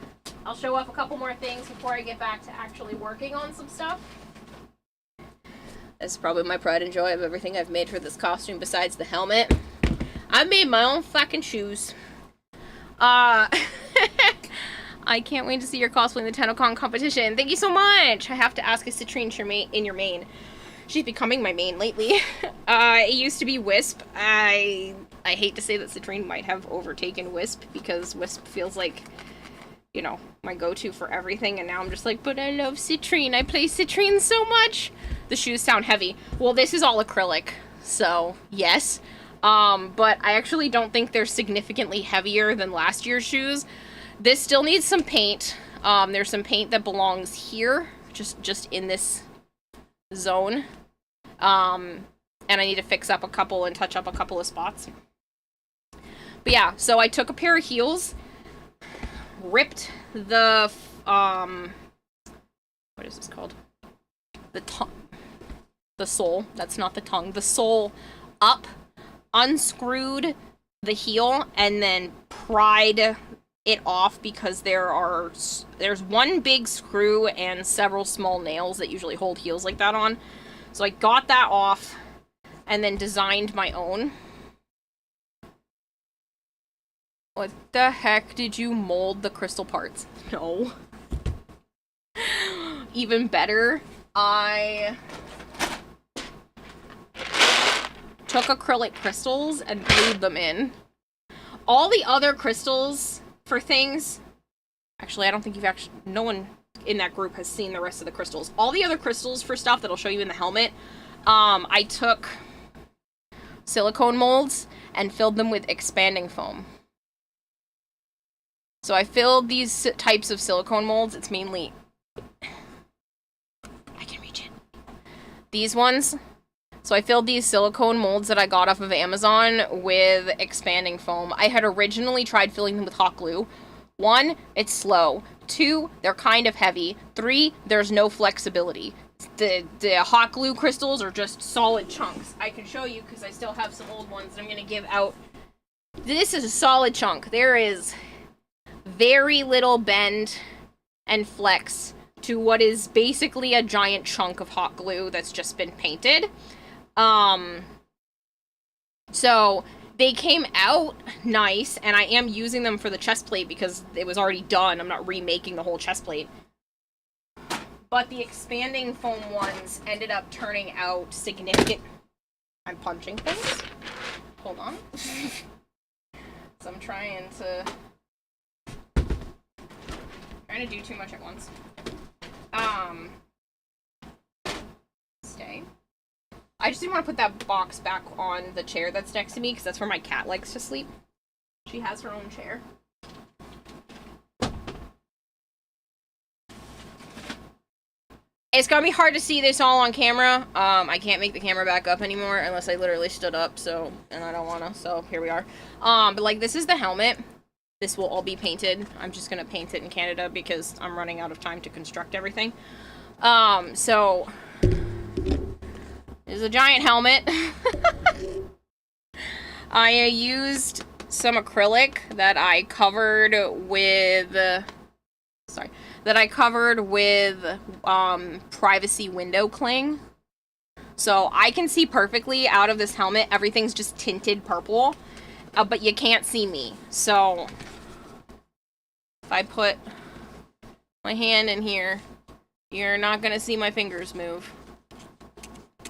I'll show off a couple more things before I get back to actually working on some stuff. This is probably my pride and joy of everything I've made for this costume besides the helmet. I made my own fucking shoes. I can't wait to see your cosplay in the TennoCon competition. Thank you so much! I have to ask, is Citrine in your main? She's becoming my main lately. It used to be Wisp. I hate to say that Citrine might have overtaken Wisp, because Wisp feels like, you know, my go-to for everything, and now I'm just like, but I love Citrine. I play Citrine so much. The shoes sound heavy. Well, this is all acrylic, so yes. But I actually don't think they're significantly heavier than last year's shoes. This still needs some paint. There's some paint that belongs here, just in this zone. And I need to fix up a couple and touch up a couple of spots. But yeah, so I took a pair of heels, ripped the, what is this called? The sole, that's not the tongue, the sole up, unscrewed the heel, and then pried it off because there's one big screw and several small nails that usually hold heels like that on. So I got that off and then designed my own. What the heck did you mold the crystal parts? No. Even better, I took acrylic crystals and glued them in. All the other crystals for things, actually I don't think no one in that group has seen the rest of the crystals. All the other crystals for stuff that I'll show you in the helmet, I took silicone molds and filled them with expanding foam. So I filled these types of silicone molds, it's mainly, I can reach it, these ones. So I filled these silicone molds that I got off of Amazon with expanding foam. I had originally tried filling them with hot glue. 1, it's slow. 2, they're kind of heavy. 3, there's no flexibility. The hot glue crystals are just solid chunks. I can show you because I still have some old ones that I'm going to give out. This is a solid chunk. There is very little bend and flex to what is basically a giant chunk of hot glue that's just been painted. So they came out nice, and I am using them for the chest plate because it was already done. I'm not remaking the whole chest plate. But the expanding foam ones ended up turning out significant. I'm punching things. Hold on. So I'm trying to do too much at once. Stay. I just didn't want to put that box back on the chair that's next to me, because that's where my cat likes to sleep. She has her own chair. It's gonna be hard to see this all on camera. I can't make the camera back up anymore unless I literally stood up, so, and I don't wanna, so here we are. But like, this is the helmet. This will all be painted. I'm just gonna paint it in Canada because I'm running out of time to construct everything. So this is a giant helmet. I used some acrylic that I covered with, privacy window cling. So I can see perfectly out of this helmet. Everything's just tinted purple, but you can't see me. So if I put my hand in here, you're not gonna see my fingers move.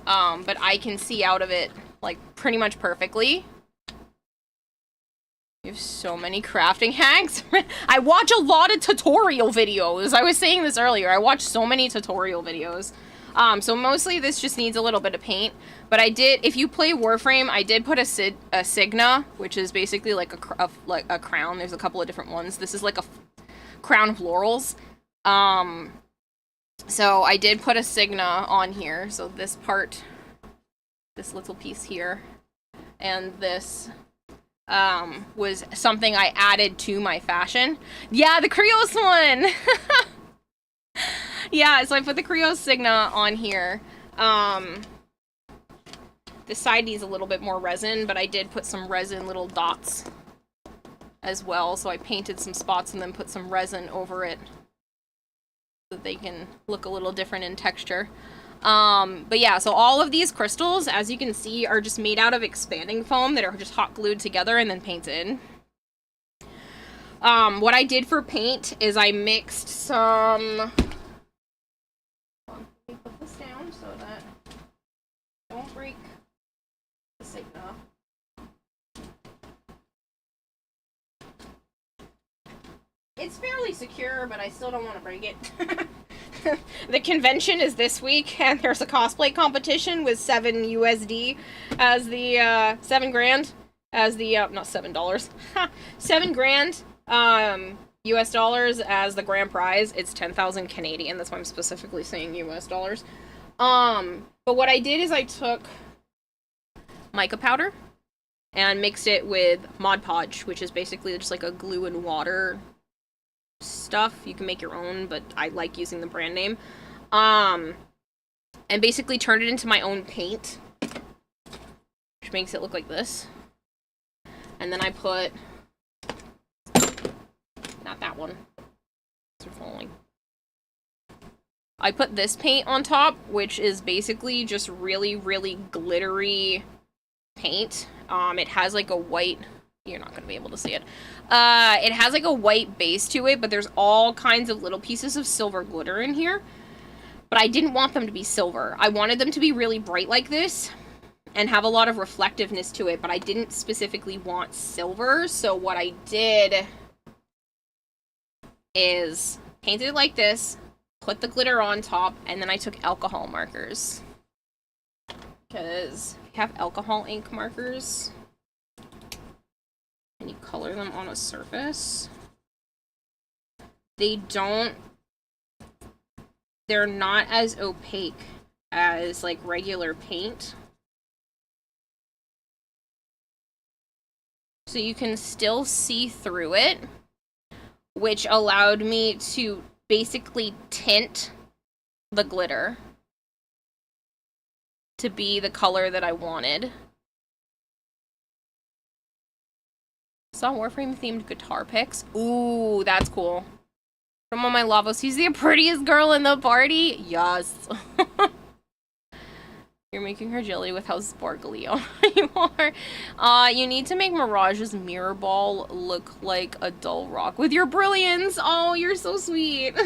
but I can see out of it, like, pretty much perfectly. You have so many crafting hacks. I watch a lot of tutorial videos. I was saying this earlier. I watch so many tutorial videos. So mostly this just needs a little bit of paint. But I did, if you play Warframe, I did put a Signa, which is basically like a crown. There's a couple of different ones. This is like a crown of laurels. So I did put a Signa on here. So this part, this little piece here, and this was something I added to my fashion. Yeah, the Krios one! Yeah, so I put the Krios Signa on here. This side needs a little bit more resin, but I did put some resin little dots as well. So I painted some spots and then put some resin over it so that they can look a little different in texture. But yeah, so all of these crystals, as you can see, are just made out of expanding foam that are just hot glued together and then painted. What I did for paint is I mixed some... Let me put this down so that I don't break the Signa. It's fairly secure, but I still don't want to break it. The convention is this week, and there's a cosplay competition with 7 USD as the, 7 grand as the, not $7, 7 grand, US dollars as the grand prize. It's 10,000 Canadian, that's why I'm specifically saying US dollars. But what I did is I took mica powder and mixed it with Mod Podge, which is basically just like a glue and water stuff. You can make your own, but I like using the brand name. And basically turned it into my own paint, which makes it look like this. And then I put, not that one, they're falling. I put this paint on top, which is basically just really, really glittery paint. It has like a white, you're not going to be able to see it. It has like a white base to it, but there's all kinds of little pieces of silver glitter in here. But I didn't want them to be silver. I wanted them to be really bright like this and have a lot of reflectiveness to it, but I didn't specifically want silver. So what I did is painted it like this, put the glitter on top, and then I took alcohol markers. Because you have alcohol ink markers, and you color them on a surface, they're not as opaque as like regular paint. So you can still see through it, which allowed me to basically tint the glitter to be the color that I wanted. Saw Warframe themed guitar picks. Ooh, that's cool. From all my Lavos, he's the prettiest girl in the party. Yes. You're making her jelly with how sparkly you are. You need to make Mirage's mirror ball look like a dull rock with your brilliance. Oh, you're so sweet.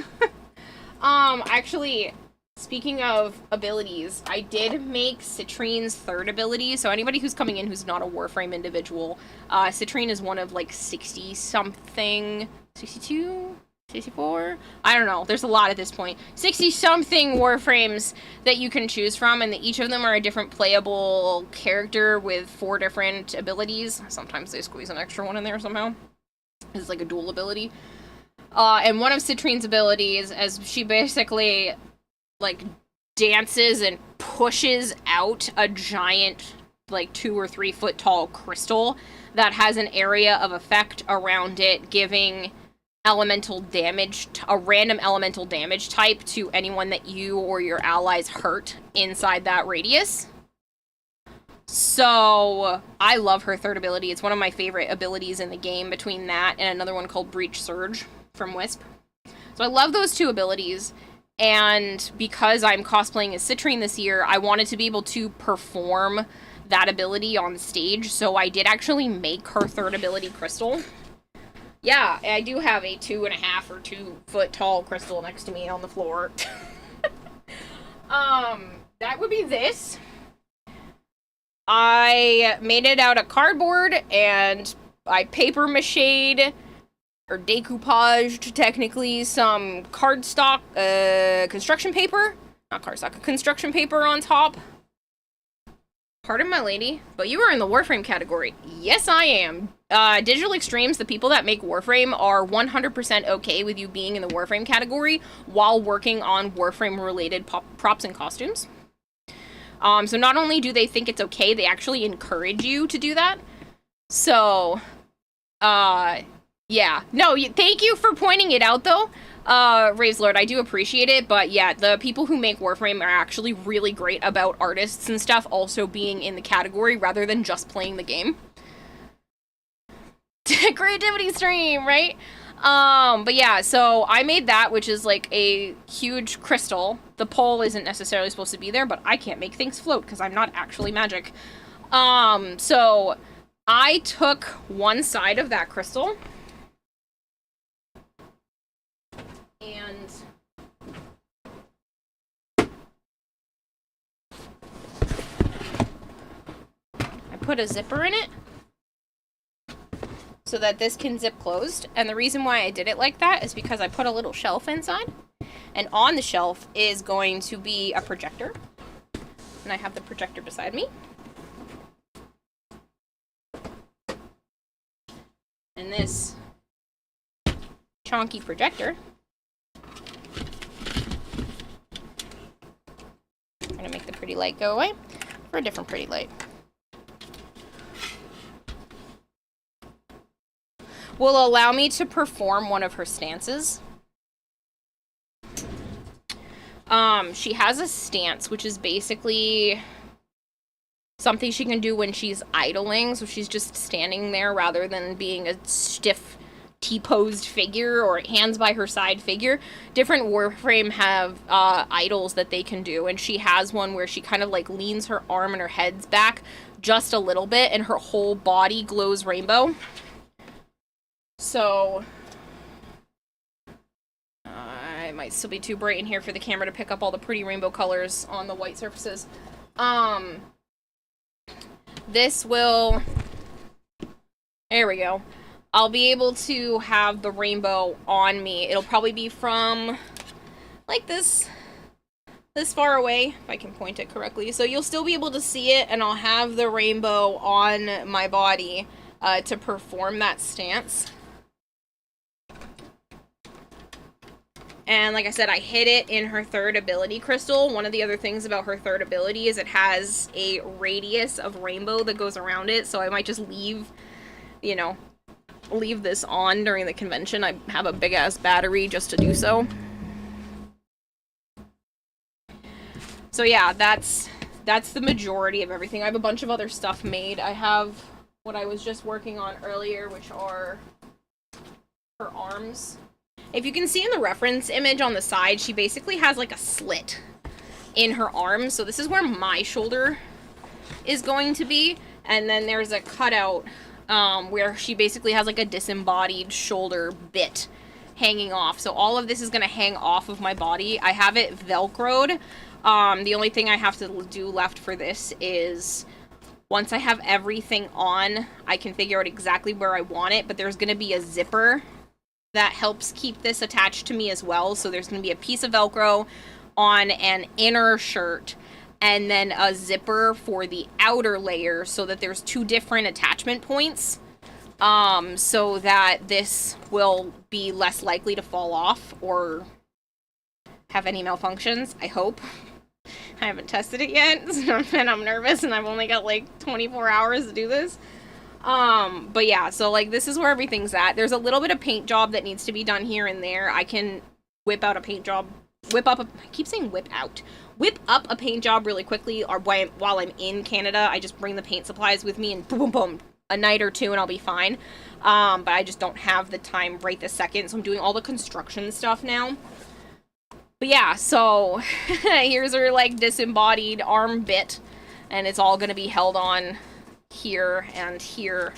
Actually, speaking of abilities, I did make Citrine's third ability. So anybody who's coming in who's not a Warframe individual, Citrine is one of like 60-something, 62? 64? I don't know. There's a lot at this point. 60-something Warframes that you can choose from, and each of them are a different playable character with 4 different abilities. Sometimes they squeeze an extra one in there somehow. It's like a dual ability. And one of Citrine's abilities is she basically, like, dances and pushes out a giant, like, 2 or 3 foot tall crystal that has an area of effect around it, giving elemental damage, a random elemental damage type to anyone that you or your allies hurt inside that radius. So I love her third ability. It's one of my favorite abilities in the game, between that and another one called Breach Surge from Wisp. So I love those 2 abilities, and because I'm cosplaying as Citrine this year, I wanted to be able to perform that ability on stage, so I did actually make her third ability crystal. Yeah, I do have a 2.5 or 2 foot tall crystal next to me on the floor. That would be this. I made it out of cardboard and I paper mached or decoupaged technically some cardstock construction paper. Not cardstock, construction paper on top. Pardon my lady, but you are in the Warframe category. Yes, I am. Digital Extremes, the people that make Warframe, are 100% okay with you being in the Warframe category while working on Warframe-related props and costumes. So not only do they think it's okay, they actually encourage you to do that. So, yeah. No, thank you for pointing it out, though. Raise Lord, I do appreciate it, but yeah, the people who make Warframe are actually really great about artists and stuff also being in the category rather than just playing the game. Creativity stream, right? But yeah, so I made that, which is like a huge crystal. The pole isn't necessarily supposed to be there, but I can't make things float because I'm not actually magic. So I took one side of that crystal and I put a zipper in it so that this can zip closed. And the reason why I did it like that is because I put a little shelf inside, and on the shelf is going to be a projector, and I have the projector beside me. And this chonky projector, I'm gonna make the pretty light go away for a different pretty light, will allow me to perform one of her stances. She has a stance, which is basically something she can do when she's idling, so she's just standing there rather than being a stiff T-posed figure or hands by her side figure. Different Warframe have idles that they can do, and she has one where she kind of like leans her arm and her head's back just a little bit, and her whole body glows rainbow. So, it might still be too bright in here for the camera to pick up all the pretty rainbow colors on the white surfaces. This will, there we go. I'll be able to have the rainbow on me. It'll probably be from, like this far away, if I can point it correctly. So you'll still be able to see it, and I'll have the rainbow on my body to perform that stance. And like I said, I hid it in her third ability crystal. One of the other things about her third ability is it has a radius of rainbow that goes around it, so I might just leave, you know, leave this on during the convention. I have a big-ass battery just to do so. So yeah, that's the majority of everything. I have a bunch of other stuff made. I have what I was just working on earlier, which are her arms. If you can see in the reference image on the side, she basically has like a slit in her arm. So this is where my shoulder is going to be. And then there's a cutout where she basically has like a disembodied shoulder bit hanging off. So all of this is going to hang off of my body. I have it Velcroed. The only thing I have to do left for this is once I have everything on, I can figure out exactly where I want it. But there's going to be a zipper that helps keep this attached to me as well. So there's going to be a piece of Velcro on an inner shirt and then a zipper for the outer layer so that there's two different attachment points, so that this will be less likely to fall off or have any malfunctions, I hope. I haven't tested it yet, and I'm nervous, and I've only got like 24 hours to do this. But yeah, so like this is where everything's at. There's a little bit of paint job that needs to be done here and there. I can whip out a paint job, whip up a paint job really quickly, or while I'm in Canada. I just bring the paint supplies with me and boom, boom, boom, a night or two and I'll be fine. But I just don't have the time right this second, so I'm doing all the construction stuff now. But yeah, so here's her like disembodied arm bit, and it's all gonna be held on here and here,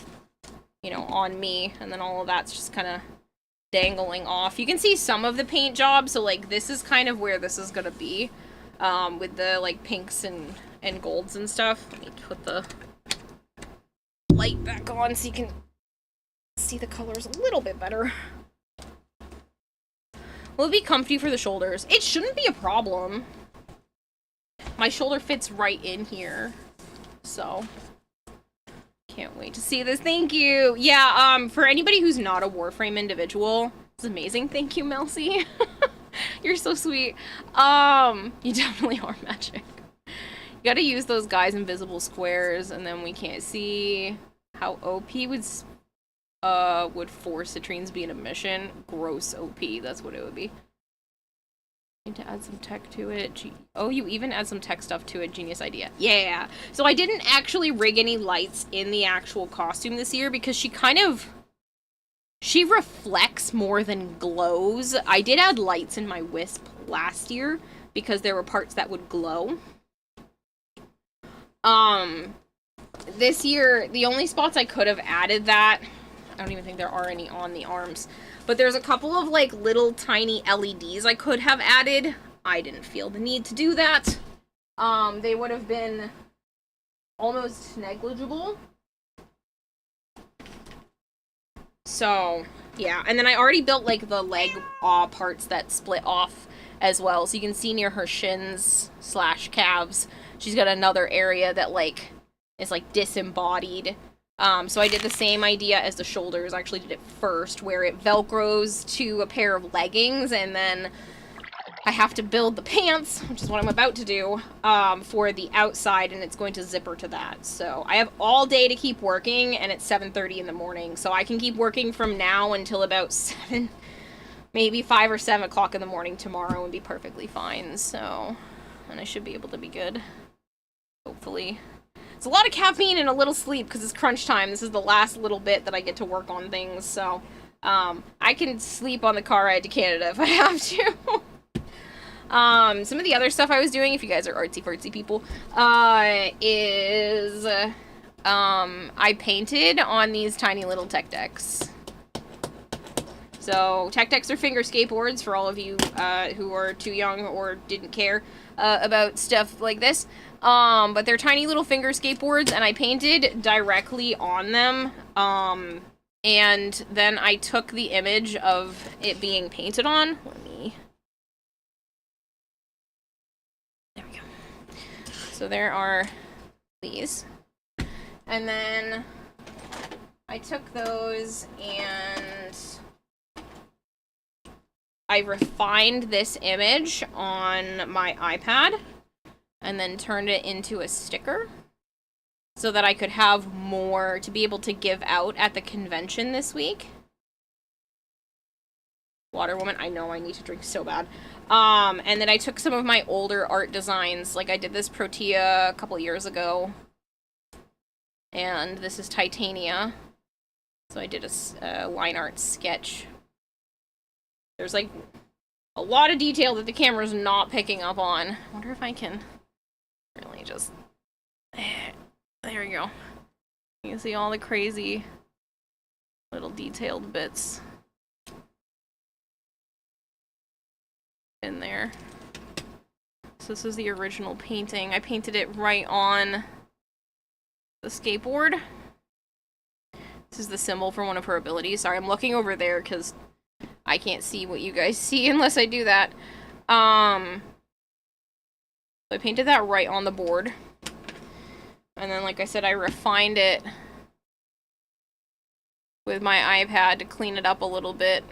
you know, on me, and then all of that's just kind of dangling off. You can see some of the paint job, so like this is kind of where this is gonna be, with the like pinks and and golds and stuff. Let me put the light back on so you can see the colors a little bit better. Will it be comfy for the shoulders? It shouldn't be a problem. My shoulder fits right in here, so can't wait to see this. Thank you. Yeah, for anybody who's not a Warframe individual, it's amazing. Thank you, Melcy. You're so sweet. You definitely are magic. You gotta use those guys' invisible squares, and then we can't see how OP would force Citrine to be in a mission. Gross OP, that's what it would be. Need to add some tech to it. Oh, you even add some tech stuff to it. Genius idea. Yeah. So I didn't actually rig any lights in the actual costume this year because she reflects more than glows. I did add lights in my Wisp last year because there were parts that would glow. This year, the only spots I could have added that, I don't even think there are any on the arms, but there's a couple of, like, little tiny LEDs I could have added. I didn't feel the need to do that. They would have been almost negligible. So, yeah. And then I already built, like, the leg parts that split off as well. So you can see near her shins / calves, she's got another area that, like, is, like, disembodied. So I did the same idea as the shoulders. I actually did it first, where it velcros to a pair of leggings, and then I have to build the pants, which is what I'm about to do, for the outside, and it's going to zipper to that. So I have all day to keep working, and it's 7:30 in the morning, so I can keep working from now until about 7, maybe 5 or 7 o'clock in the morning tomorrow and be perfectly fine. So, and I should be able to be good, hopefully. It's a lot of caffeine and a little sleep because it's crunch time. This is the last little bit that I get to work on things, so I can sleep on the car ride to Canada if I have to. Some of the other stuff I was doing, if you guys are artsy-fartsy people, is I painted on these tiny little tech decks. So, tech decks are finger skateboards for all of you who are too young or didn't care about stuff like this. But they're tiny little finger skateboards, and I painted directly on them. And then I took the image of it being painted on. There we go. So there are these. And then I took those and I refined this image on my iPad and then turned it into a sticker so that I could have more to be able to give out at the convention this week. Water Woman, I know I need to drink so bad. And then I took some of my older art designs, like I did this Protea a couple years ago. And this is Titania. So I did a line art sketch. There's like a lot of detail that the camera's not picking up on. I wonder if I can really just... There we go. You can see all the crazy little detailed bits in there. So this is the original painting. I painted it right on the skateboard. This is the symbol for one of her abilities. Sorry, I'm looking over there because I can't see what you guys see unless I do that. So I painted that right on the board. And then, like I said, I refined it with my iPad to clean it up a little bit.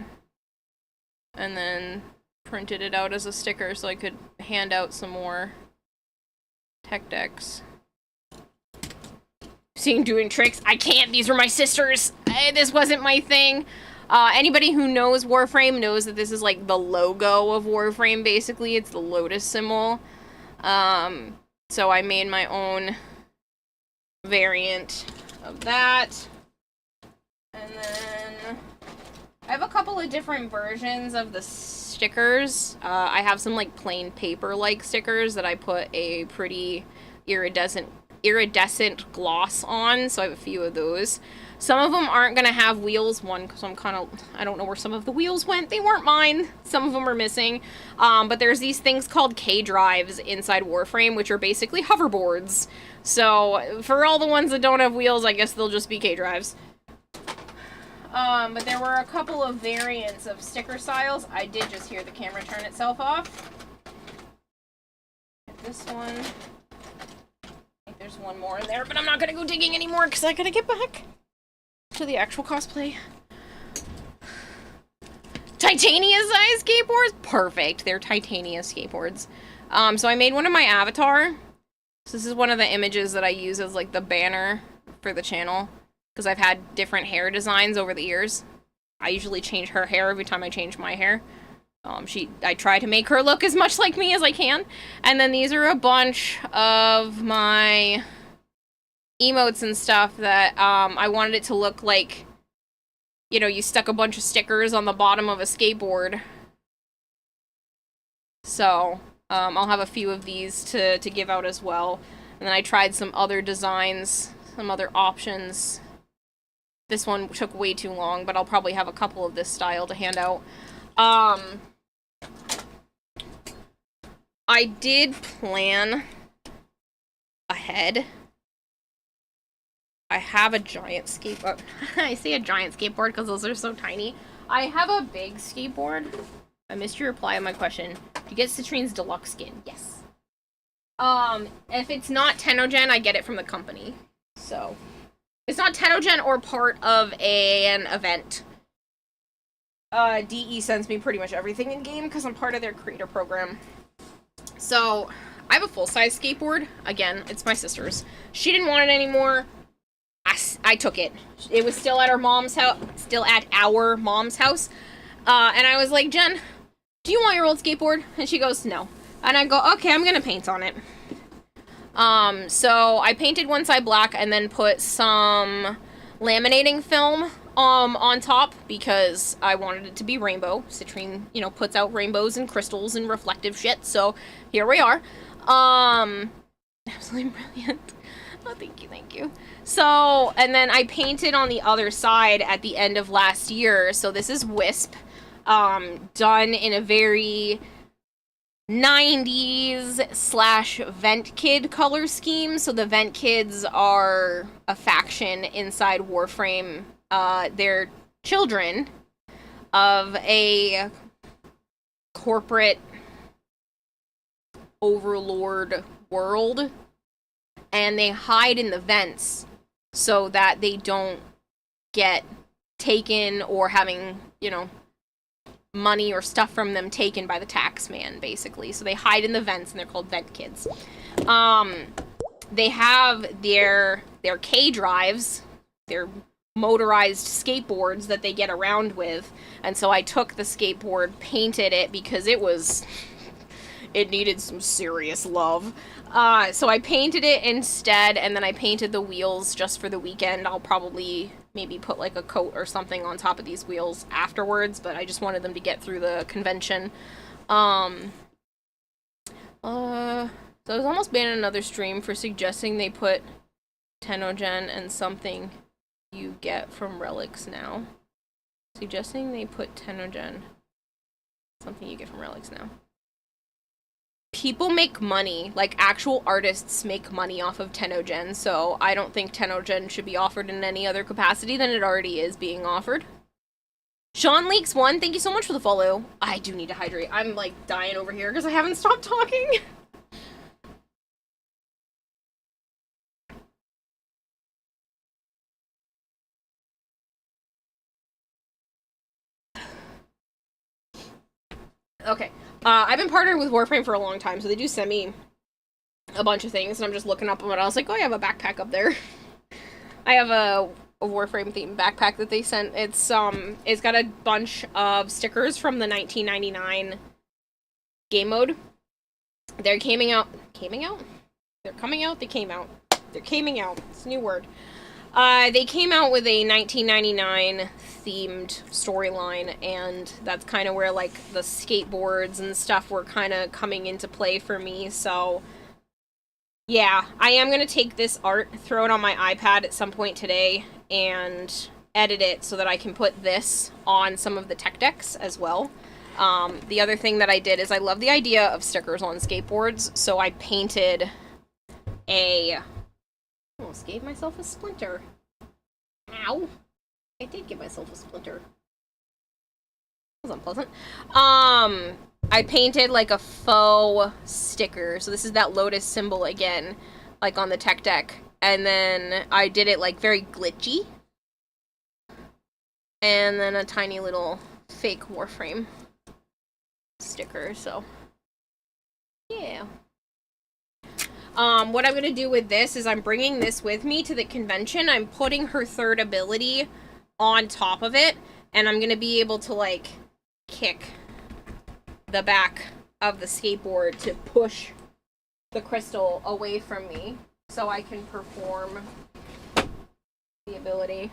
And then printed it out as a sticker so I could hand out some more tech decks. Seeing doing tricks. I can't. These were my sisters. This wasn't my thing. Anybody who knows Warframe knows that this is like the logo of Warframe, basically. It's the lotus symbol. So I made my own variant of that. And then I have a couple of different versions of the stickers. I have some like plain paper-like stickers that I put a pretty iridescent gloss on, so I have a few of those. Some of them aren't gonna have wheels. One, because I don't know where some of the wheels went. They weren't mine. Some of them are missing. But there's these things called K-drives inside Warframe, which are basically hoverboards. So, for all the ones that don't have wheels, I guess they'll just be K-drives. But there were a couple of variants of sticker styles. I did just hear the camera turn itself off. This one. I think there's one more in there, but I'm not gonna go digging anymore because I gotta get back to the actual cosplay. Titania size skateboards? Perfect. They're Titania skateboards. So I made one of my avatar. So this is one of the images that I use as like the banner for the channel. Because I've had different hair designs over the years. I usually change her hair every time I change my hair. I try to make her look as much like me as I can. And then these are a bunch of my emotes and stuff that I wanted it to look like, you know, you stuck a bunch of stickers on the bottom of a skateboard. So, I'll have a few of these to give out as well. And then I tried some other designs, some other options. This one took way too long, but I'll probably have a couple of this style to hand out. I did plan ahead. I have a giant skateboard. I say a giant skateboard because those are so tiny. I have a big skateboard. I missed your reply on my question. You get Citrine's deluxe skin. Yes. If it's not Tenogen, I get it from the company. So, it's not Tenogen or part of an event. DE sends me pretty much everything in game because I'm part of their creator program. So, I have a full-size skateboard. Again, it's my sister's. She didn't want it anymore. I took it. It was still at our mom's house. Still at our mom's house. And I was like, Jen, do you want your old skateboard? And she goes, no. And I go, okay, I'm gonna paint on it. So I painted one side black and then put some laminating film on top because I wanted it to be rainbow. Citrine, you know, puts out rainbows and crystals and reflective shit, so here we are. Absolutely brilliant. Oh, thank you, thank you. So, and then I painted on the other side at the end of last year. So this is Wisp, done in a very 90s / Vent Kid color scheme. So the Vent Kids are a faction inside Warframe. They're children of a corporate overlord world, and they hide in the vents so that they don't get taken or having, you know, money or stuff from them taken by the tax man, basically. So they hide in the vents, and they're called Vent Kids. They have their K-drives, their motorized skateboards that they get around with, and so I took the skateboard, painted it, because it needed some serious love. So I painted it instead, and then I painted the wheels just for the weekend. I'll probably maybe put like a coat or something on top of these wheels afterwards, but I just wanted them to get through the convention. So I was almost banned in another stream for suggesting they put Tenogen and something you get from relics now. Suggesting they put Tenogen, something you get from relics now. People make money, like actual artists make money off of Tenogen, so I don't think Tenogen should be offered in any other capacity than it already is being offered. Sean Leaks 1, thank you so much for the follow. I do need to hydrate. I'm like dying over here because I haven't stopped talking. Okay. I've been partnered with Warframe for a long time, so they do send me a bunch of things, and I'm just looking up them, and I was like, oh, I have a backpack up there. I have a Warframe-themed backpack that they sent. It's got a bunch of stickers from the 1999 game mode. They're coming out? They're coming out? They came out. They're coming out. It's a new word. They came out with a 1999 themed storyline, and that's kind of where, like, the skateboards and stuff were kind of coming into play for me, so yeah, I am going to take this art, throw it on my iPad at some point today, and edit it so that I can put this on some of the tech decks as well. The other thing that I did is I love the idea of stickers on skateboards, so I painted a... almost gave myself a splinter. Ow! I did give myself a splinter. That was unpleasant. I painted like a faux sticker, so this is that lotus symbol again, like on the tech deck, and then I did it like very glitchy, and then a tiny little fake Warframe sticker, so yeah. What I'm gonna do with this is I'm bringing this with me to the convention. I'm putting her third ability on top of it, and I'm gonna be able to like kick the back of the skateboard to push the crystal away from me so I can perform the ability.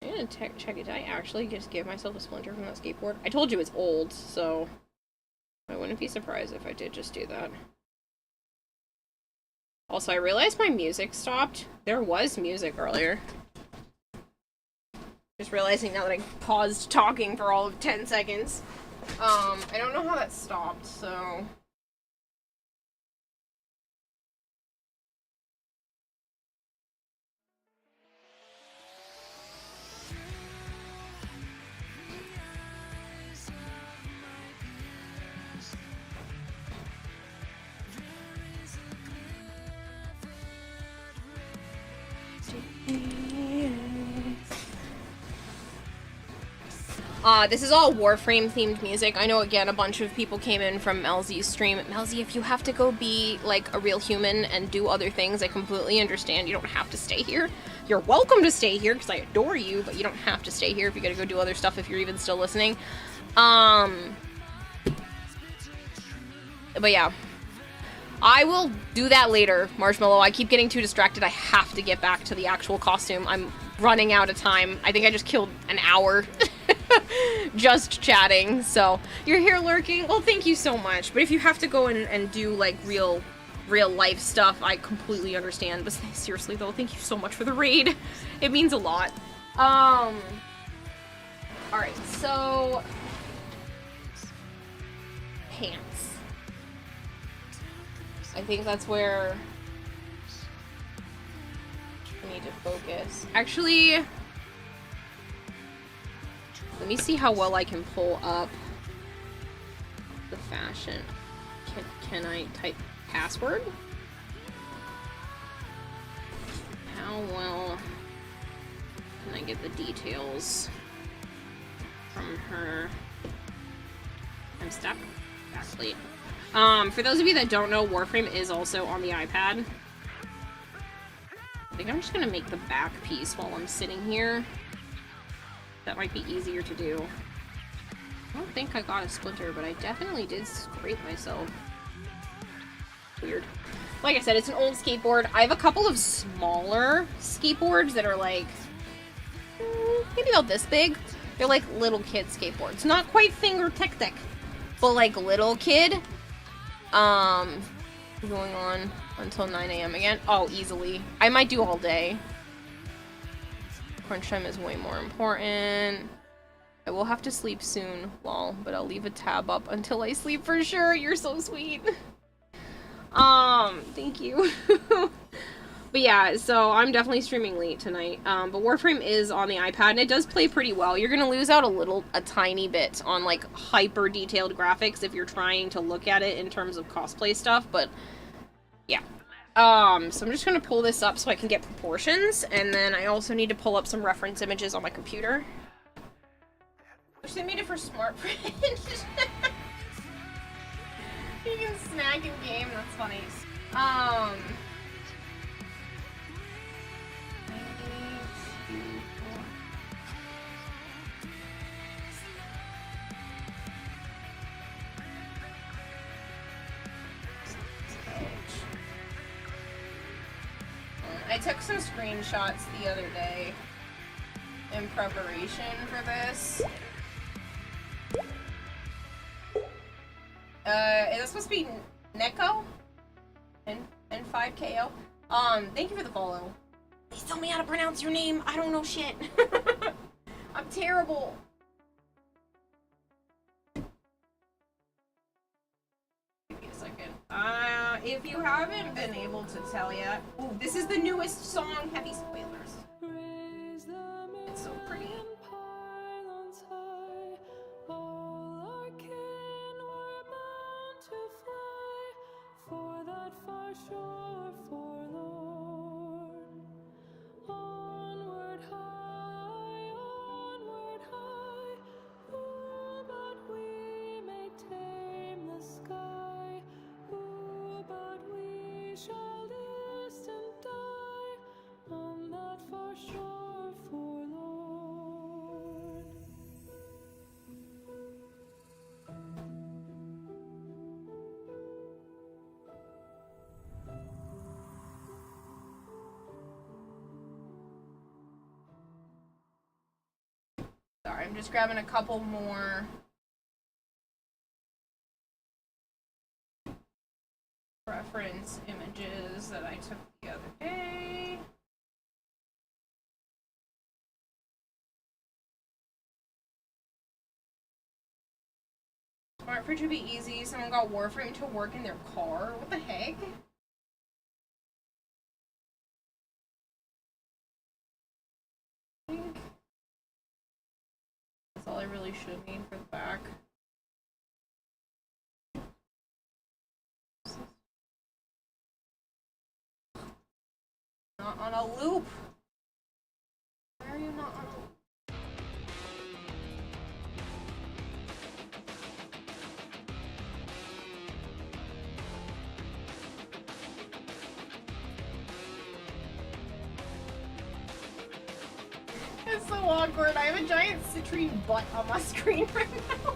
I'm gonna check it. Did I actually just give myself a splinter from that skateboard? I told you it's old, so I wouldn't be surprised if I did just do that. Also, I realized my music stopped. There was music earlier. Just realizing now that I paused talking for all of 10 seconds. I don't know how that stopped, so... This is all Warframe themed music. I know, again, a bunch of people came in from Melzy's stream. Melzy, if you have to go be, like, a real human and do other things, I completely understand. You don't have to stay here. You're welcome to stay here, because I adore you, but you don't have to stay here if you gotta go do other stuff if you're even still listening. But yeah. I will do that later, Marshmallow. I keep getting too distracted. I have to get back to the actual costume. I'm running out of time. I think I just killed an hour just chatting. So, you're here lurking? Well, thank you so much. But if you have to go and do, like, real life stuff, I completely understand. But seriously, though, thank you so much for the raid. It means a lot. Alright, so... pants. I think that's where I need to focus. Actually, let me see how well I can pull up the fashion. Can I type password? How well can I get the details from her? I'm stuck. Backplate. For those of you that don't know, Warframe is also on the iPad. I think I'm just gonna make the back piece while I'm sitting here. That might be easier to do. I don't think I got a splinter, but I definitely did scrape myself. Weird. Like I said, it's an old skateboard. I have a couple of smaller skateboards that are like, maybe about this big. They're like little kid skateboards. Not quite finger tech deck, but like little kid. Going on until 9 AM again. Oh, easily. I might do all day. Crunch time is way more important. I will have to sleep soon, lol, but I'll leave a tab up until I sleep for sure. You're so sweet. Thank you. But yeah, so I'm definitely streaming late tonight. But Warframe is on the iPad, and it does play pretty well. You're gonna lose out a tiny bit on, like, hyper detailed graphics if you're trying to look at it in terms of cosplay stuff, but yeah. So I'm just gonna pull this up so I can get proportions, and then I also need to pull up some reference images on my computer. Wish they made it for smart print. You can snack in game, that's funny. I took some screenshots the other day in preparation for this. Is this supposed to be Neko? And 5KO? Thank you for the follow. Please tell me how to pronounce your name. I don't know shit. I'm terrible. Give me a second. If you haven't been able to tell yet, ooh, this is the newest song. Heavy spoilers. It's so pretty. Sorry, I'm just grabbing a couple more reference images that I took the other day. Smart for it to be easy. Someone got Warframe to work in their car. What the heck? That's all I really should need for the back. Not on a loop. Why are you not on a loop? It's so awkward. I have a giant citrine butt on my screen right now.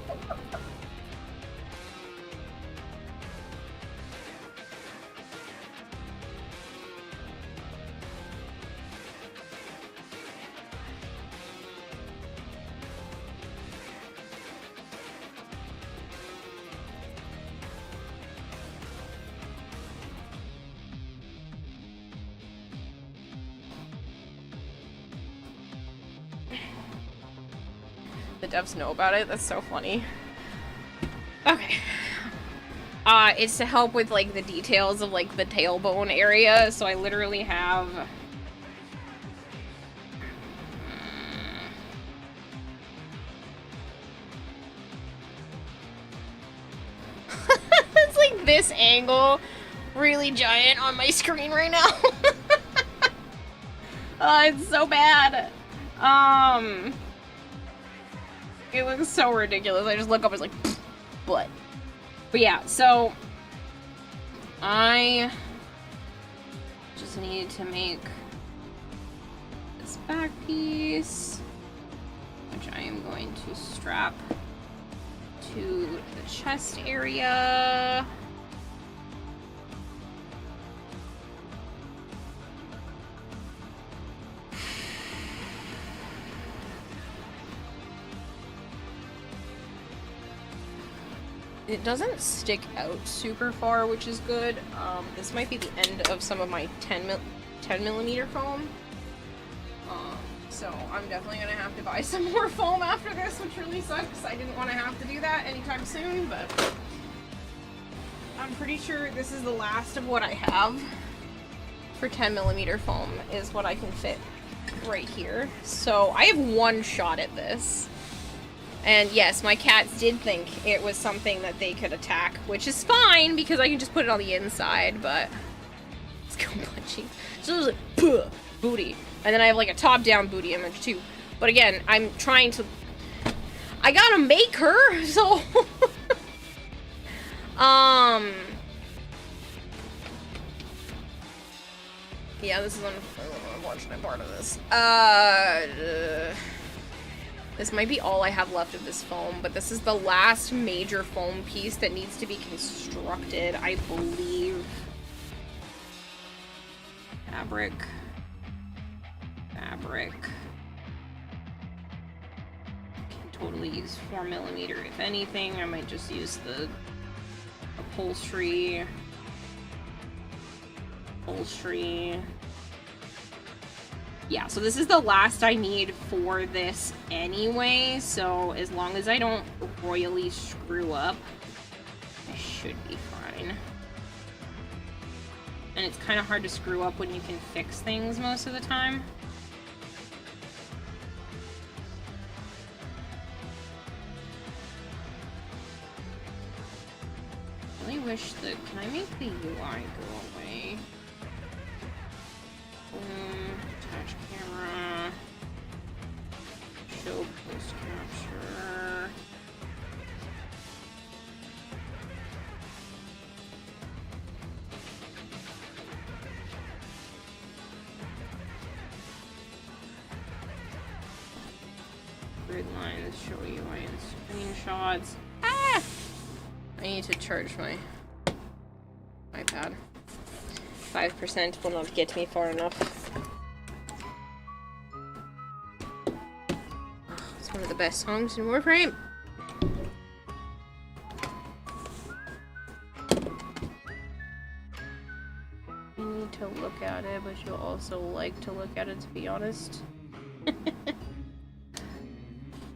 The devs know about it. That's so funny. Okay. It's to help with like the details of like the tailbone area. So I literally have it's like this angle really giant on my screen right now. It's so bad. It looks so ridiculous. I just look up, it's like, butt. But yeah, so I just need to make this back piece, which I am going to strap to the chest area. It doesn't stick out super far, which is good. This might be the end of some of my 10 millimeter foam. So I'm definitely gonna have to buy some more foam after this, which really sucks. I didn't want to have to do that anytime soon, but I'm pretty sure this is the last of what I have for 10 millimeter foam is what I can fit right here. So I have one shot at this. And yes, my cats did think it was something that they could attack, which is fine because I can just put it on the inside, but let's go punching. So it was like, booty. And then I have like a top-down booty image too. But again, I'm trying to, I gotta make her, so, yeah, this is an unfortunate part of this. This might be all I have left of this foam, but this is the last major foam piece that needs to be constructed, I believe. Fabric. Fabric. Can totally use 4 millimeter if anything. I might just use the upholstery. Yeah, so this is the last I need for this anyway, so as long as I don't royally screw up, I should be fine. And it's kind of hard to screw up when you can fix things most of the time. I really wish that... Can I make the UI go away? Attach camera. Show post capture. Grid lines, show UI and screenshots. Ah! I need to charge my iPad. 5% will not get me far enough. Oh, it's one of the best songs in Warframe. You need to look at it, but you'll also like to look at it, to be honest.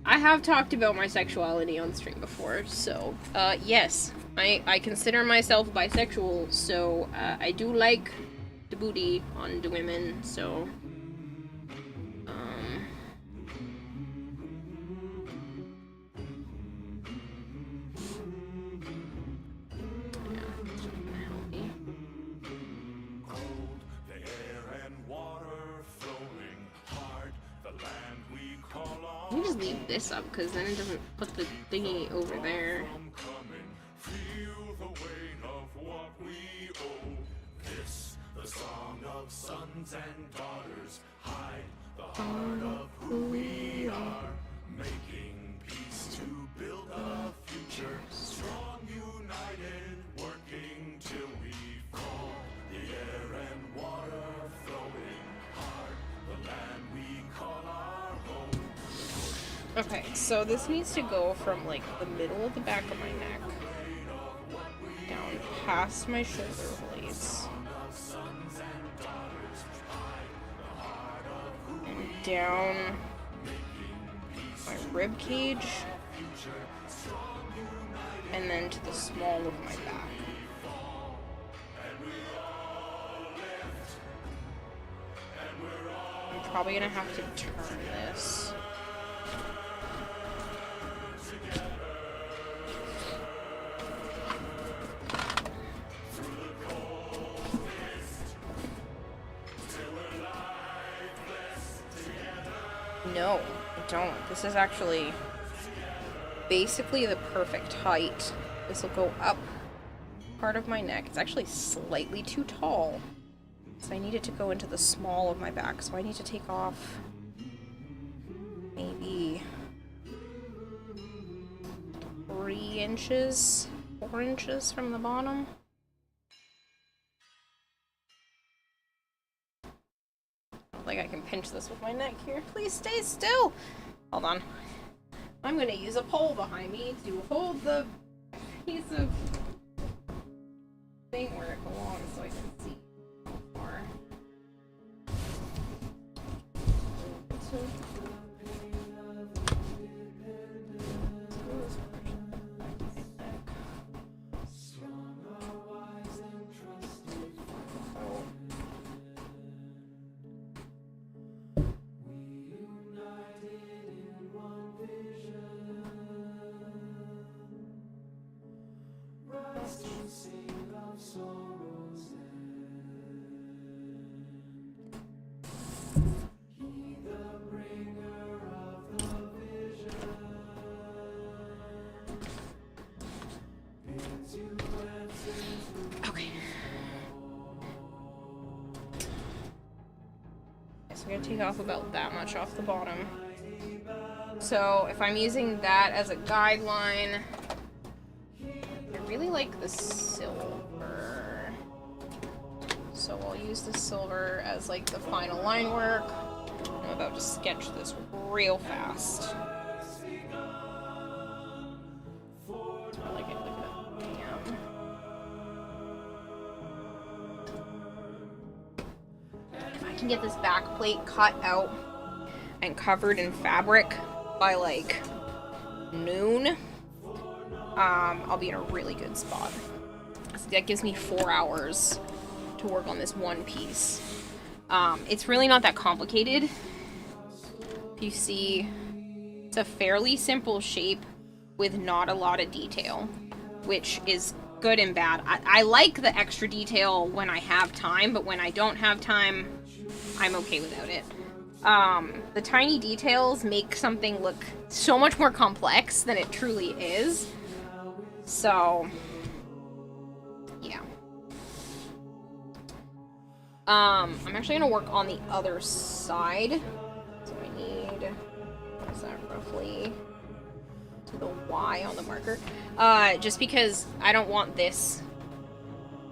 I have talked about my sexuality on stream before, so, yes. I consider myself bisexual, so, I do like the booty on the women, so, yeah, it's not gonna help me. Cold, the air and water flowing hard, the land we call our Let me just leave this up, because then it doesn't put the thingy over there. coming. Feel the weight of what we owe. This, the song of sons and daughters, hide the heart of who we are. Making peace to build a future, strong, united, working till we fall. The air and water flowing hard, the land we call our home. Okay, so this needs to go from, like, the middle of the back of my neck down past my shoulder blades and down my rib cage and then to the small of my back. I'm probably gonna have to turn this. No, I don't. This is actually basically the perfect height. This will go up part of my neck. It's actually slightly too tall. So I need it to go into the small of my back. So I need to take off maybe 3 inches, 4 inches from the bottom. Like I can pinch this with my neck here. Please stay still. Hold on. I'm gonna use a pole behind me to hold the piece of thing where it belongs so I can see how far. Okay. So I'm gonna take off about that much off the bottom. So if I'm using that as a guideline, I really like the silver. So I'll use the silver as like the final line work. I'm about to sketch this real fast. I like it, look at that. Bam. If I can get this back plate cut out and covered in fabric by like noon, I'll be in a really good spot. So that gives me 4 hours to work on this one piece. It's really not that complicated. If you see, it's a fairly simple shape with not a lot of detail, which is good and bad. I like the extra detail when I have time, but when I don't have time, I'm okay without it. The tiny details make something look so much more complex than it truly is. So, yeah. I'm actually gonna work on the other side. So I need, what is that, roughly to the Y on the marker. Just because I don't want this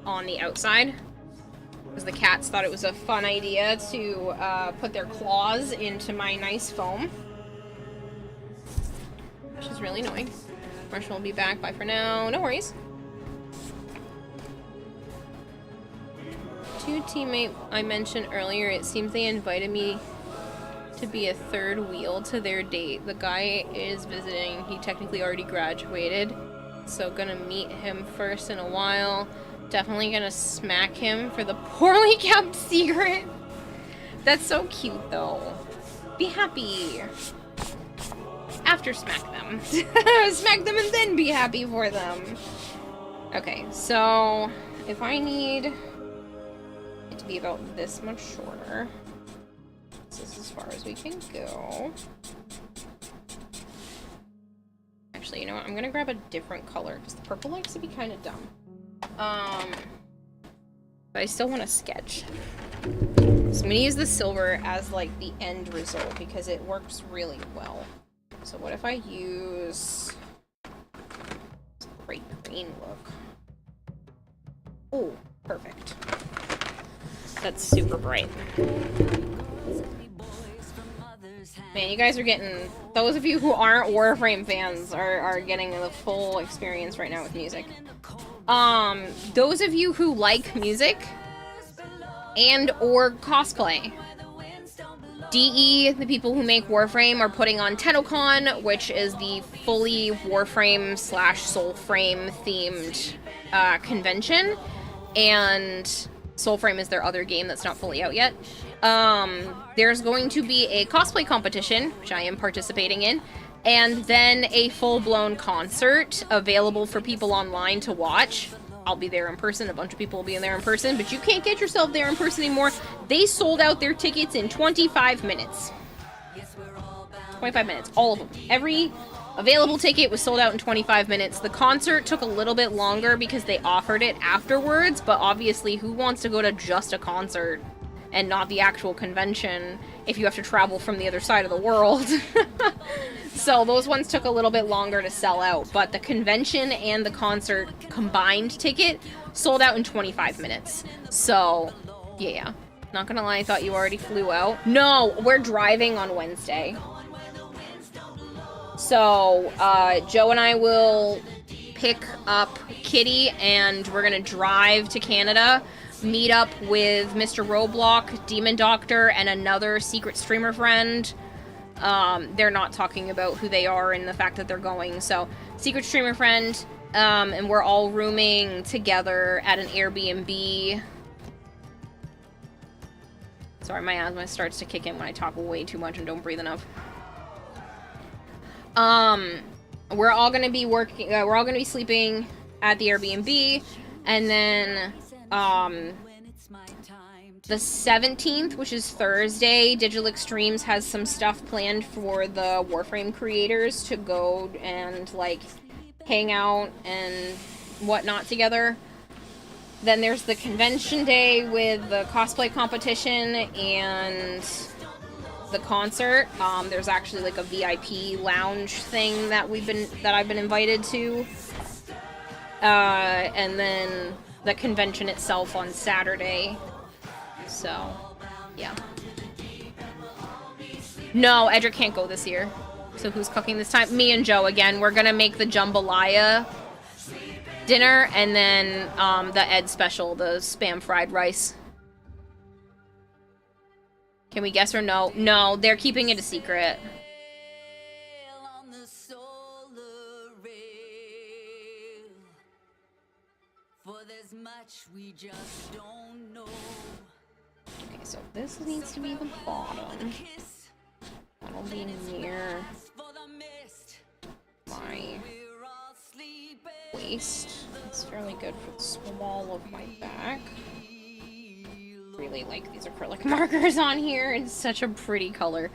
on the outside. Because the cats thought it was a fun idea to put their claws into my nice foam. Which is really annoying. Marshall will be back. Bye for now. No worries. To teammate I mentioned earlier, it seems they invited me to be a third wheel to their date. The guy is visiting. He technically already graduated. So gonna meet him first in a while. Definitely gonna smack him for the poorly kept secret. That's so cute though. Be happy. After smack them. Smack them and then be happy for them. Okay, so if I need it to be about this much shorter, this is as far as we can go. Actually, you know what? I'm gonna grab a different color because the purple likes to be kind of dumb. But I still want to sketch. So I'm gonna use the silver as like the end result because it works really well. So what if I use this bright green look? Oh, perfect. That's super bright. Man, you guys are getting, those of you who aren't Warframe fans are getting the full experience right now with music. Those of you who like music and or cosplay, DE, the people who make Warframe, are putting on TennoCon, which is the fully Warframe / Soulframe themed convention, and Soulframe is their other game that's not fully out yet. There's going to be a cosplay competition, which I am participating in, and then a full-blown concert available for people online to watch. I'll be there in person, a bunch of people will be in there in person, but you can't get yourself there in person anymore. They sold out their tickets in 25 minutes. 25 minutes, all of them. Every available ticket was sold out in 25 minutes. The concert took a little bit longer because they offered it afterwards, but obviously who wants to go to just a concert and not the actual convention if you have to travel from the other side of the world? So those ones took a little bit longer to sell out, but the convention and the concert combined ticket sold out in 25 minutes. So, yeah. Not gonna lie, I thought you already flew out. No, we're driving on Wednesday. So, Joe and I will pick up Kitty, and we're gonna drive to Canada, meet up with Mr. Roblox, Demon Doctor, and another secret streamer friend. They're not talking about who they are and the fact that they're going, so secret streamer friend, and we're all rooming together at an Airbnb. Sorry, my asthma starts to kick in when I talk way too much and don't breathe enough. We're all gonna be working, we're all gonna be sleeping at the Airbnb, and then, the 17th, which is Thursday, Digital Extremes has some stuff planned for the Warframe creators to go and, like, hang out and whatnot together. Then there's the convention day with the cosplay competition and the concert. There's actually, like, a VIP lounge thing that I've been invited to. And then the convention itself on Saturday. So, yeah. No, Edric can't go this year. So who's cooking this time? Me and Joe again. We're gonna make the jambalaya dinner, and then the Ed special, the spam fried rice. Can we guess or no? No, they're keeping it a secret. On the solar rail. For there's much we just don't know. Okay, so this needs to be the bottom. That'll be near my waist. It's fairly good for the small of my back. Really like these acrylic markers on here. It's such a pretty color.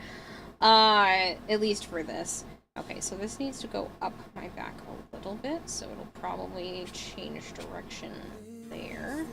At least for this. Okay, so this needs to go up my back a little bit, so it'll probably change direction there.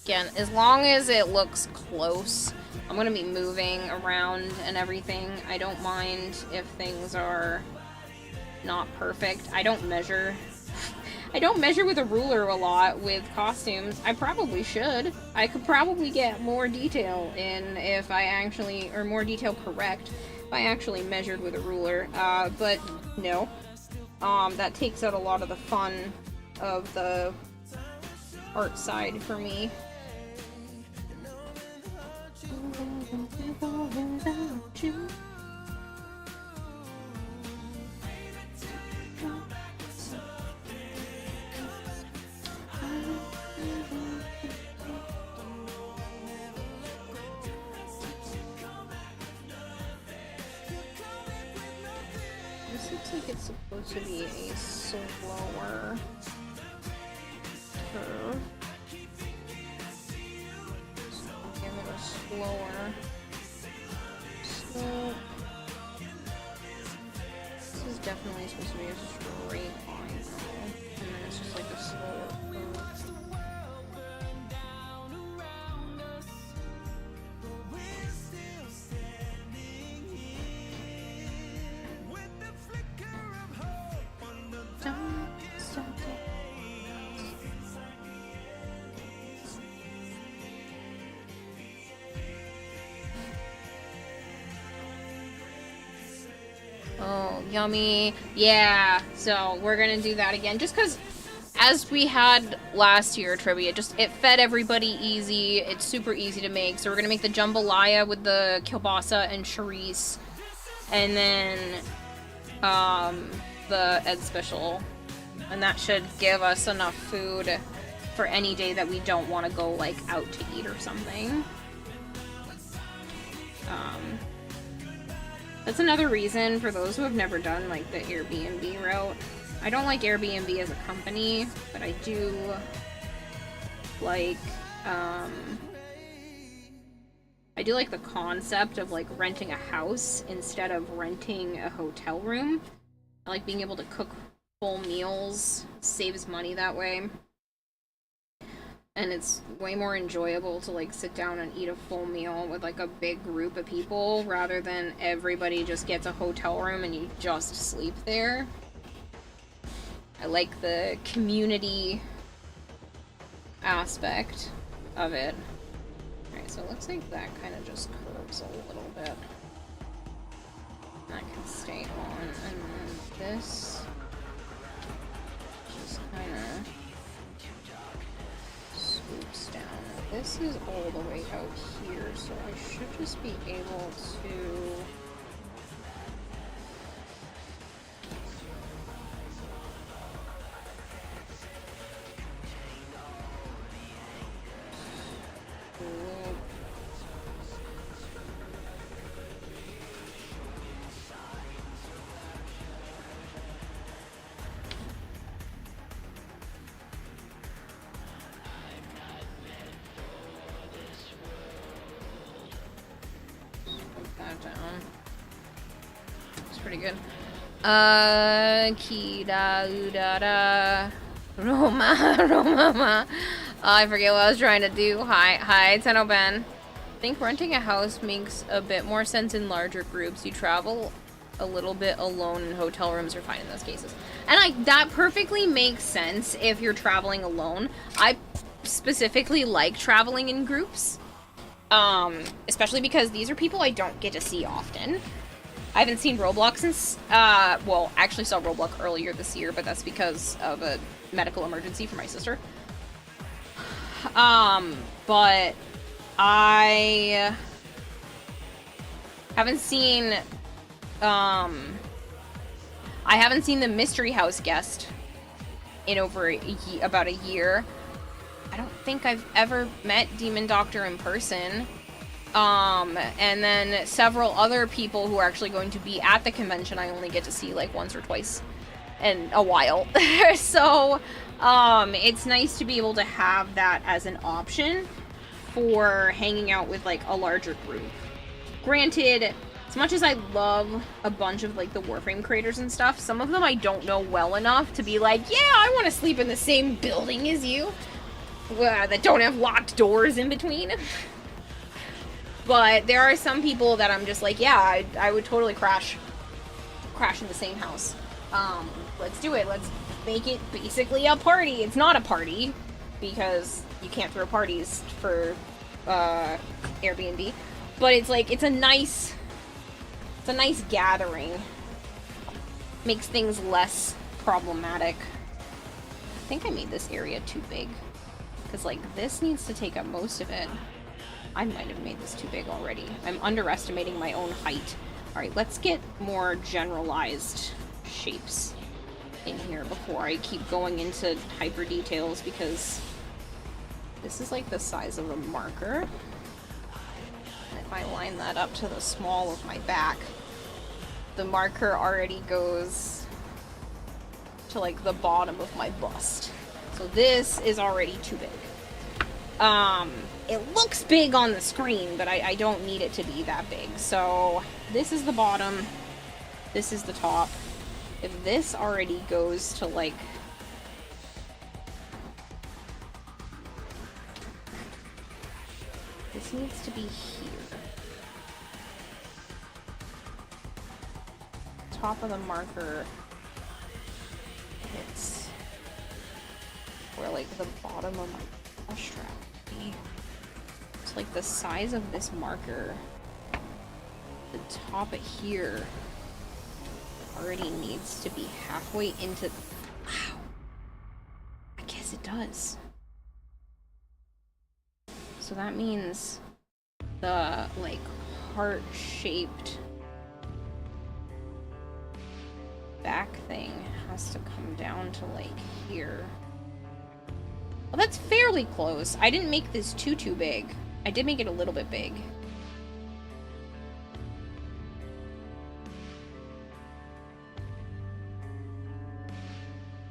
Again, as long as it looks close, I'm gonna be moving around and everything. I don't mind if things are not perfect. I don't measure. I don't measure with a ruler a lot with costumes. I probably should. I could probably get more detail in if I actually, or more detail correct, if I actually measured with a ruler. But no. That takes out a lot of the fun of the art side for me. This looks like it's supposed to be a slower curve. So I'll give it a slower slope. This is definitely supposed to be a straight line though, and then it's just like a slower curve. Oh, yummy. Yeah, so we're gonna do that again. Just because, as we had last year trivia, it fed everybody easy. It's super easy to make. So we're gonna make the jambalaya with the kielbasa and chorizo. And then, the Ed Special. And that should give us enough food for any day that we don't want to go, like, out to eat or something. That's another reason for those who have never done, like, the Airbnb route. I don't like Airbnb as a company, but I do like, I do like the concept of, like, renting a house instead of renting a hotel room. I like being able to cook full meals, saves money that way. And it's way more enjoyable to, like, sit down and eat a full meal with, like, a big group of people rather than everybody just gets a hotel room and you just sleep there. I like the community aspect of it. Alright, so it looks like that kind of just curves a little bit. That can stay on, and then this just kind of scoops down. This is all the way out here, so I should just be able to... that down. It's pretty good. Kida udara. Romama. I forget what I was trying to do. Hi, Tenoben. I think renting a house makes a bit more sense in larger groups. You travel a little bit alone and hotel rooms are fine in those cases. And that perfectly makes sense if you're traveling alone. I specifically like traveling in groups. Especially because these are people I don't get to see often. I haven't seen Roblox since, well, actually saw Roblox earlier this year, but that's because of a medical emergency for my sister. But I haven't seen, I haven't seen the Mystery House guest in over about a year. I don't think I've ever met Demon Doctor in person. And then several other people who are actually going to be at the convention I only get to see like once or twice in a while. So, it's nice to be able to have that as an option for hanging out with like a larger group. Granted, as much as I love a bunch of like the Warframe creators and stuff, some of them I don't know well enough to be like, yeah, I want to sleep in the same building as you. That don't have locked doors in between. But there are some people that I'm just like, yeah, I would totally crash in the same house. Let's do it. Let's make it basically a party. It's not a party because you can't throw parties for Airbnb, but it's like it's a nice gathering. Makes things less problematic. I think I made this area too big. Because, like, this needs to take up most of it. I might have made this too big already. I'm underestimating my own height. Alright, let's get more generalized shapes in here before I keep going into hyper details, because this is, like, the size of a marker. And if I line that up to the small of my back, the marker already goes to, like, the bottom of my bust. So this is already too big. It looks big on the screen, but I don't need it to be that big. So this is the bottom, this is the top. If this already goes to like... This needs to be here. Top of the marker hits where like the bottom of my brush strap would be. It's like the size of this marker, the top of here already needs to be halfway into... Wow. I guess it does. So that means the like heart-shaped back thing has to come down to like here. Well, that's fairly close. I didn't make this too big. I did make it a little bit big.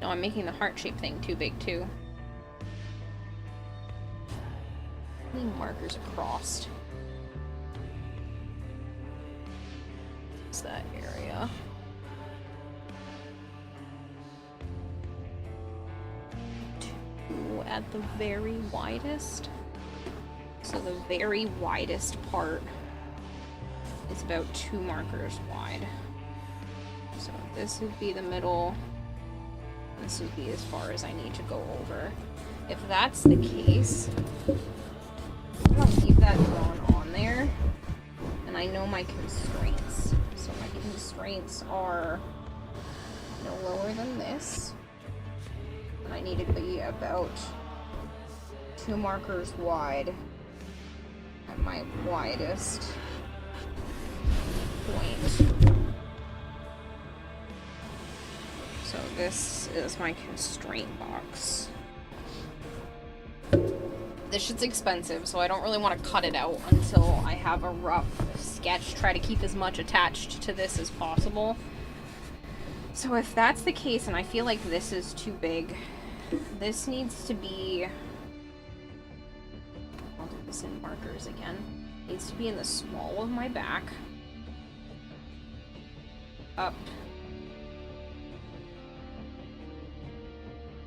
No, I'm making the heart-shaped thing too big too. How many markers are crossed? What's that area? At the very widest. So the very widest part is about 2 markers wide. So this would be the middle. This would be as far as I need to go over. If that's the case, I'm gonna leave that drawn on there. And I know my constraints. So my constraints are no lower than this. I need to be about 2 markers wide at my widest point. So this is my constraint box. This shit's expensive, so I don't really want to cut it out until I have a rough sketch. Try to keep as much attached to this as possible. So if that's the case, and I feel like this is too big, this needs to be... I'll do this in markers again. Needs to be in the small of my back. up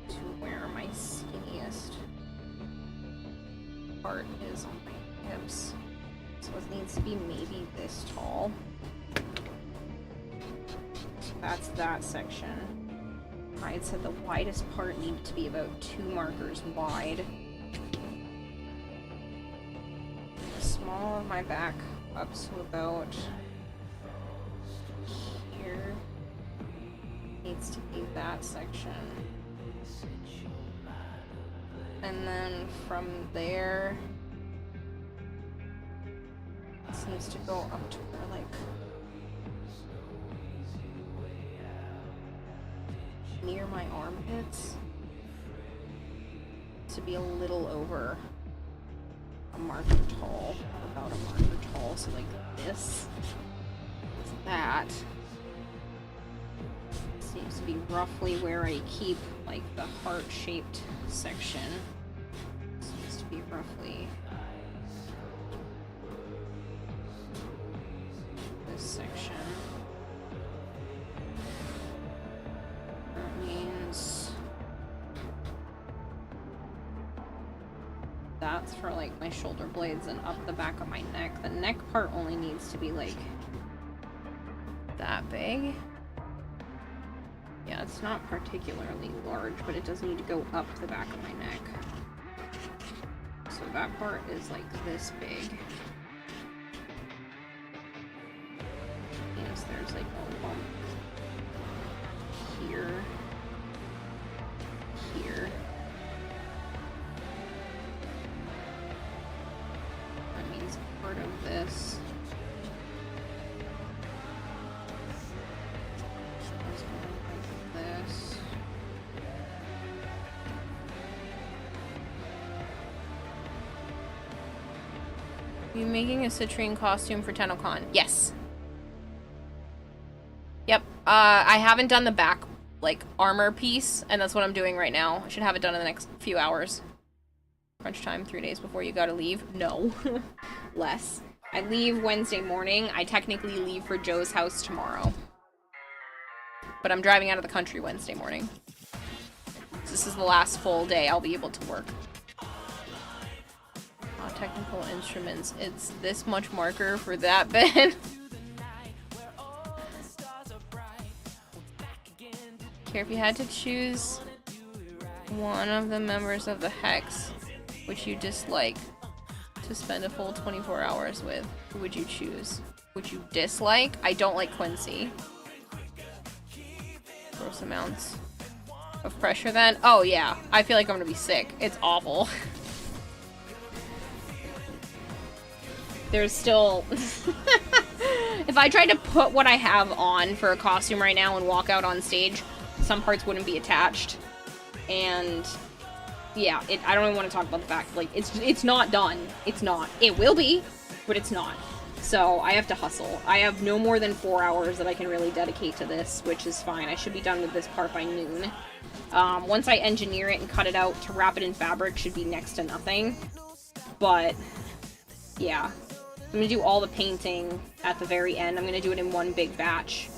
to where my skinniest part is on my hips. So it needs to be maybe this tall. So that's that section. I had said the widest part needed to be about 2 markers wide. The small of my back up to about here needs to be that section. And then from there, this needs to go up to where, like, near my armpits, to be a little over a marker tall, about a marker tall, so like this, that seems to be roughly where I keep like the heart-shaped section. Seems to be roughly this section. That means that's for like my shoulder blades and up the back of my neck. The neck part only needs to be like that big. Yeah, it's not particularly large, but it does need to go up the back of my neck. So that part is like this big. Yes, there's like a bump here, here. That means part of this is going like this. Are you making a citrine costume for TennoCon? Yes. Yep. I haven't done the back, like, armor piece, and that's what I'm doing right now. I should have it done in the next few hours. Crunch time, 3 days before you gotta leave? No. Less. I leave Wednesday morning. I technically leave for Joe's house tomorrow. But I'm driving out of the country Wednesday morning. So this is the last full day I'll be able to work. Technical instruments. It's this much marker for that bit. Care if you had to choose one of the members of the Hex which you dislike to spend a full 24 hours with, who would you choose? Would you dislike? I don't like Quincy. Gross amounts of pressure then? Oh yeah, I feel like I'm gonna be sick. It's awful. There's still... If I tried to put what I have on for a costume right now and walk out on stage, some parts wouldn't be attached. And yeah, I don't even want to talk about the fact, like, it's not done. It's not. It will be, but it's not. So I have to hustle. I have no more than 4 hours that I can really dedicate to this, which is fine. I should be done with this part by noon. Once I engineer it and cut it out to wrap it in fabric, should be next to nothing. But yeah. I'm gonna do all the painting at the very end. I'm gonna do it in one big batch.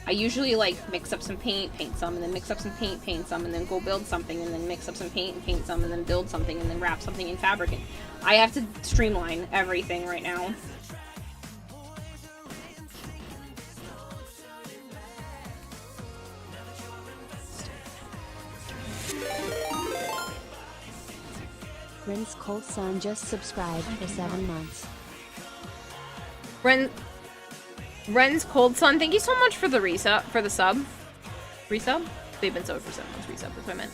I usually like mix up some paint, paint some, and then mix up some paint, paint some, and then go build something, and then mix up some paint and paint some, and then build something, and then wrap something in fabric. And I have to streamline everything right now. Ren's Cold Sun just subscribed for 7 months. Ren's Cold Sun, thank you so much for the resub, for the sub. Resub? They've been subbed for 7 months. Resub, that's what I meant.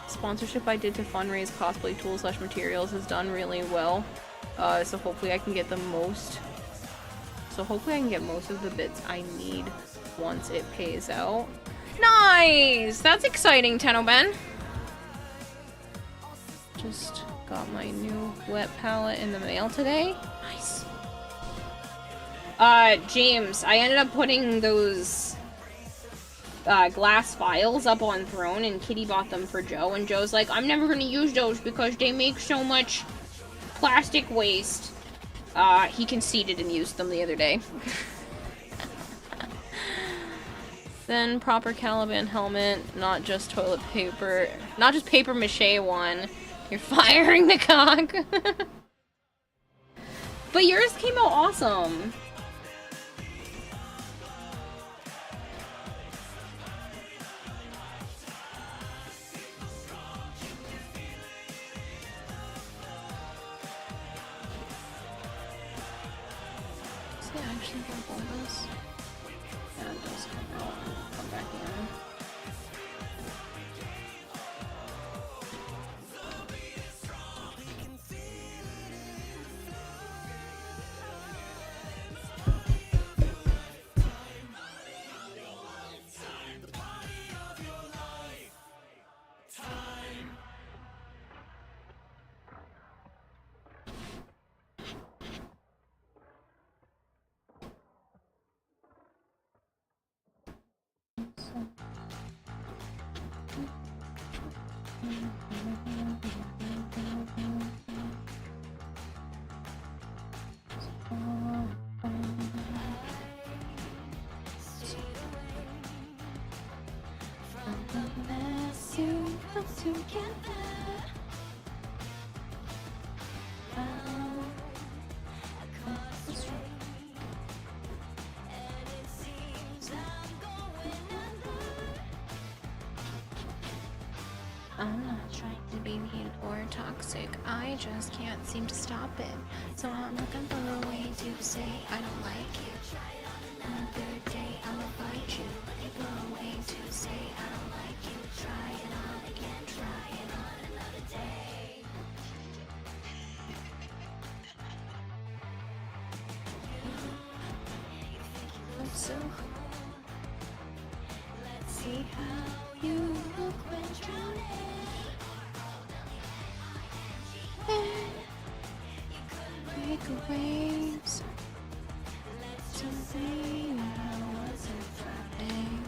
Sponsorship I did to fundraise cosplay tools / materials has done really well. So hopefully I can get the most. So hopefully I can get most of the bits I need once it pays out. Nice! That's exciting, Tennoben. Just got my new wet palette in the mail today. Nice. James, I ended up putting those glass vials up on Throne, and Kitty bought them for Joe, and Joe's like, I'm never gonna use those because they make so much plastic waste. He conceded and used them the other day. Thin, proper Caliban helmet, not just toilet paper, not just paper mache one. You're firing the cock. But yours came out awesome. Does it actually go hold this? Yeah, it does come out. Come back in. I'm not trying to be mean or toxic, I just can't seem to stop it. So I'm looking for a way to say I don't like you. Another day I'll fight you. Looking for a way to say I don't like you. Try it on again, try it on another day. You look so cool. Let's see how you look when drowning. Make waves. Something I wasn't threatening.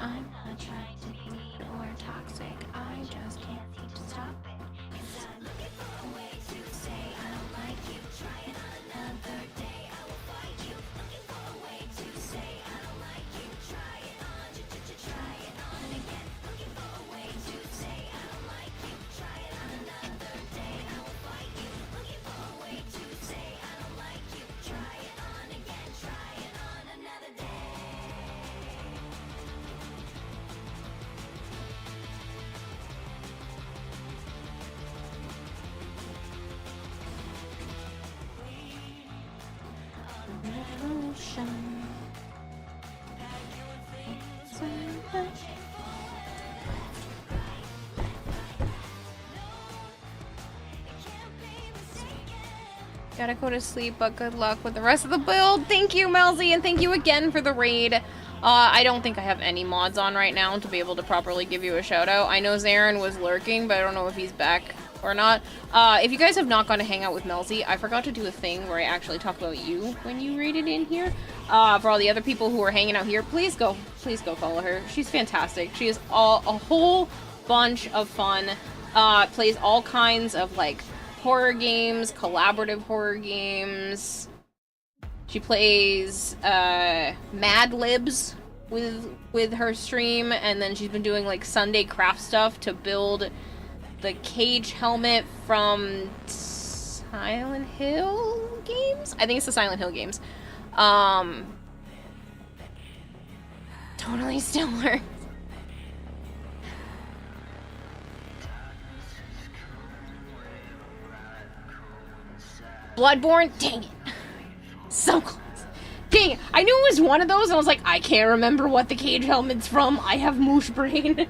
I'm not trying to be mean or toxic. I just can't seem to stop it. Cause I'm looking for a way to say I don't like you. Try it on another day, I will fight you. Looking for a way to say I don't like you. Try it on, try it on again. Looking for a way to say I don't like you. Try it on another day, I will fight you. Looking for a way to say I don't like you. Try it on again, try it on another day. Revolution. Gotta go to sleep, but good luck with the rest of the build. Thank you, Melzy, and thank you again for the raid. I don't think I have any mods on right now to be able to properly give you a shout out. I know Zarin was lurking, but I don't know if he's back or not. If you guys have not gone to hang out with Melzy, I forgot to do a thing where I actually talk about you when you raided in here. For all the other people who are hanging out here, please go follow her. She's fantastic. She is a whole bunch of fun. Plays all kinds of like horror games, collaborative horror games. She plays Mad Libs with her stream, and then she's been doing like Sunday craft stuff to build the cage helmet from Silent Hill games? I think it's the Silent Hill games. Totally still works. Bloodborne? Dang it. So close. Dang it. I knew it was one of those, and I was like, I can't remember what the cage helmet's from. I have moosh brain.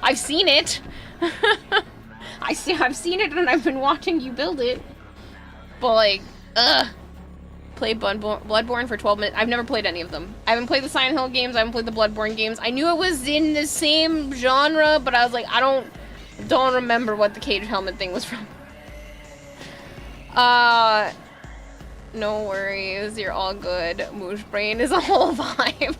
I've seen it. I've seen it, and I've been watching you build it. But, like, Played Bloodborne for 12 minutes. I've never played any of them. I haven't played the Silent Hill games. I haven't played the Bloodborne games. I knew it was in the same genre, but I was like, I don't remember what the cage helmet thing was from. No worries, you're all good. Moosh brain is a whole vibe.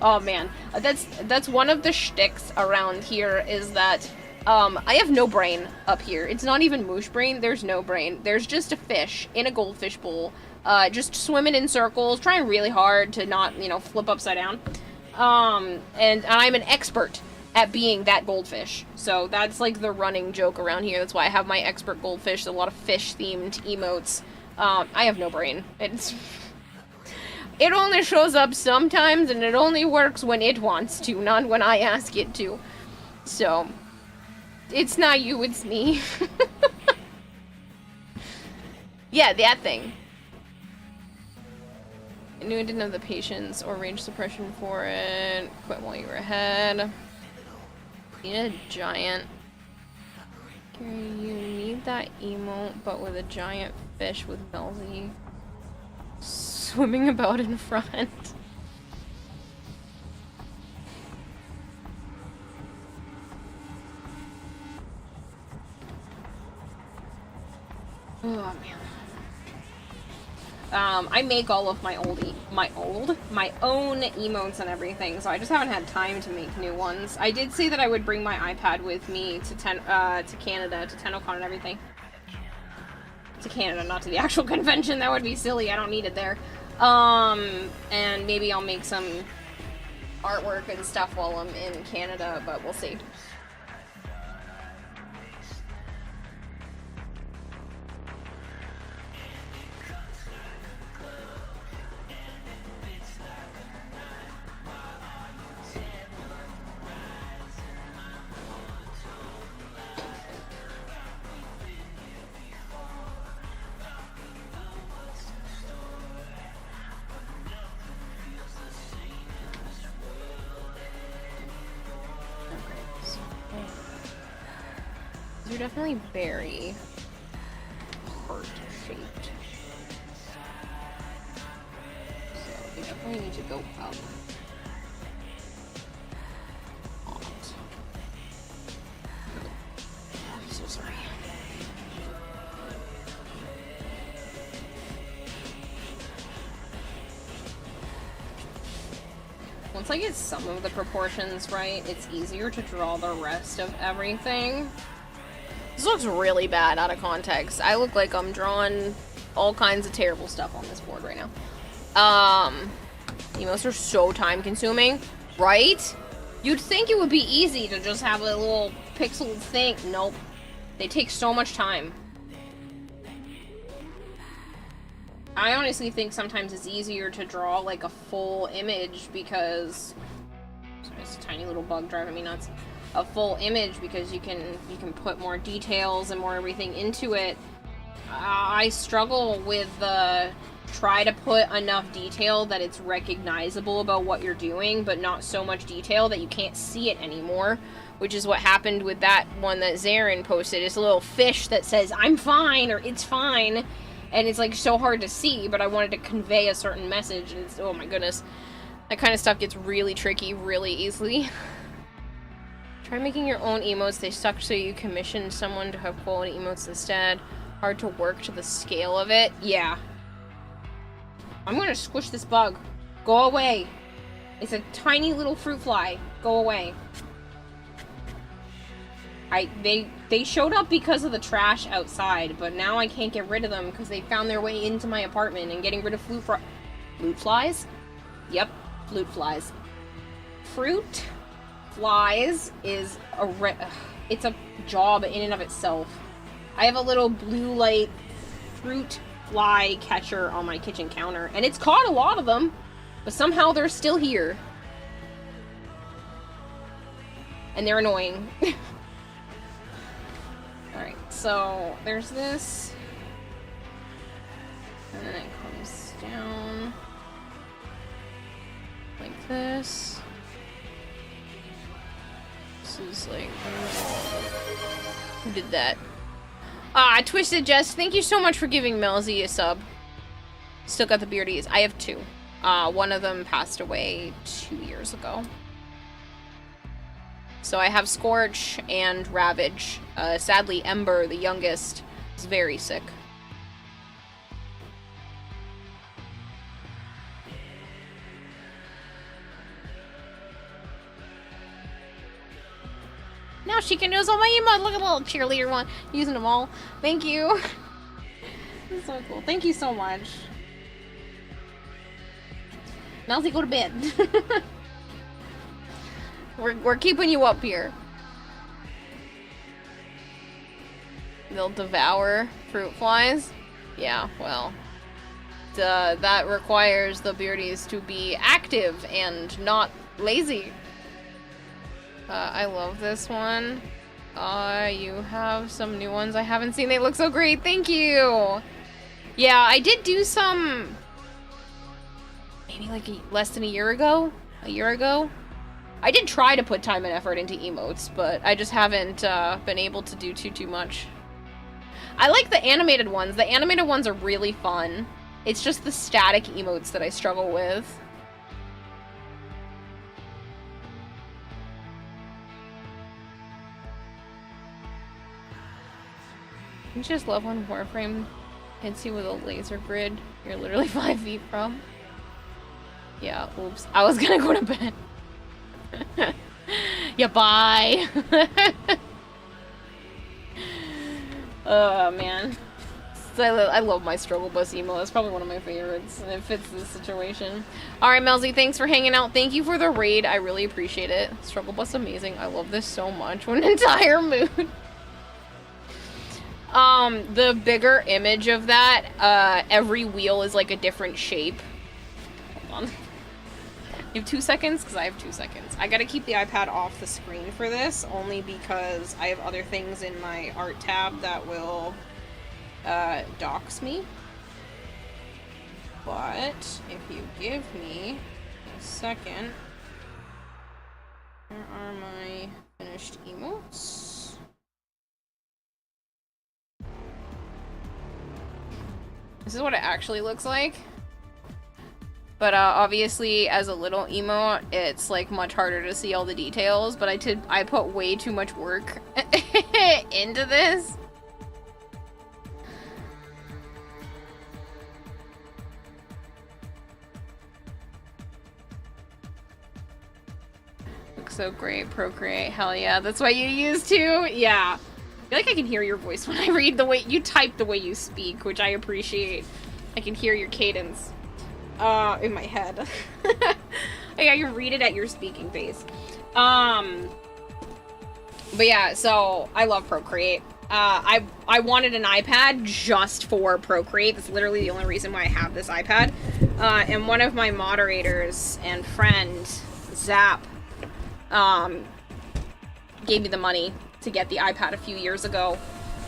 Oh man, that's one of the shticks around here, is that I have no brain up here. It's not even moosh brain. There's no brain. There's just a fish in a goldfish bowl, just swimming in circles, trying really hard to not, you know, flip upside down. And I'm an expert at being that goldfish. So that's like the running joke around here. That's why I have my expert goldfish, a lot of fish-themed emotes. I have no brain. It only shows up sometimes, and it only works when it wants to, not when I ask it to. So, it's not you, it's me. Yeah, that thing. I knew I didn't have the patience or rage suppression for it. Quit while you were ahead. You need a giant. You need that emote, but with a giant fish with Belzy swimming about in front. Oh man. I make all of my own emotes and everything, so I just haven't had time to make new ones. I did say that I would bring my iPad with me to Canada, to TennoCon and everything. To Canada, not to the actual convention. That would be silly. I don't need it there. And maybe I'll make some artwork and stuff while I'm in Canada, but we'll see. They're definitely very heart-shaped. So they definitely need to go up. I'm so sorry. Once I get some of the proportions right, it's easier to draw the rest of everything. This looks really bad out of context. I look like I'm drawing all kinds of terrible stuff on this board right now. Emotes are so time consuming, right? You'd think it would be easy to just have a little pixel thing. Nope. They take so much time. I honestly think sometimes it's easier to draw like a full image because... Sorry, it's a tiny little bug driving me nuts. A full image because you can put more details and more everything into it. I struggle with try to put enough detail that it's recognizable about what you're doing, but not so much detail that you can't see it anymore, which is what happened with that one that Zarin posted. It's a little fish that says, "I'm fine," or "It's fine," and it's like so hard to see, but I wanted to convey a certain message, and it's, oh my goodness. That kind of stuff gets really tricky really easily. Try making your own emotes. They suck, so you commission someone to have quality emotes instead. Hard to work to the scale of it. Yeah. I'm gonna squish this bug. Go away. It's a tiny little fruit fly. Go away. They showed up because of the trash outside, but now I can't get rid of them because they found their way into my apartment, and getting rid of flute flies? Yep, flute flies. Fruit flies is it's a job in and of itself. I have a little blue light fruit fly catcher on my kitchen counter, and it's caught a lot of them, but somehow they're still here. And they're annoying. Alright, so there's this. And then it comes down like this. This is like, who did that? Ah, Twisted Jess, thank you so much for giving Melzy a sub. Still got the beardies. I have two. One of them passed away 2 years ago. So I have Scorch and Ravage. Sadly, Ember, the youngest, is very sick. Now she can use all my emotes. Look at the little cheerleader one. Using them all. Thank you. That's so cool. Thank you so much. Mousy, go to bed. we're keeping you up here. They'll devour fruit flies. Yeah, well, that requires the beardies to be active and not lazy. I love this one. You have some new ones I haven't seen. They look so great. Thank you. Yeah, I did do some maybe like less than a year ago. I did try to put time and effort into emotes, but I just haven't been able to do too much. I like the animated ones. The animated ones are really fun. It's just the static emotes that I struggle with. I just love when Warframe hits you with a laser grid you're literally 5 feet from. Yeah, oops. I was gonna go to bed. Yeah, bye. Oh, man. So I love my Struggle Bus emo. That's probably one of my favorites, and it fits this situation. Alright, Melzy, thanks for hanging out. Thank you for the raid. I really appreciate it. Struggle Bus amazing. I love this so much. What an entire mood. The bigger image of that, every wheel is like a different shape. Hold on. You have 2 seconds? Because I have 2 seconds. I gotta keep the iPad off the screen for this, only because I have other things in my art tab that will, dox me. But, if you give me a second, where are my finished emotes? This is what it actually looks like. But obviously, as a little emote, it's like much harder to see all the details. But I put way too much work into this. Looks so great, Procreate. Hell yeah, that's what you use too. Yeah, I feel like I can hear your voice when I read the way you type, the way you speak, which I appreciate. I can hear your cadence. In my head. Yeah, you read it at your speaking pace. But yeah, so I love Procreate. I wanted an iPad just for Procreate. That's literally the only reason why I have this iPad. And one of my moderators and friend, Zap, gave me the money to get the iPad a few years ago.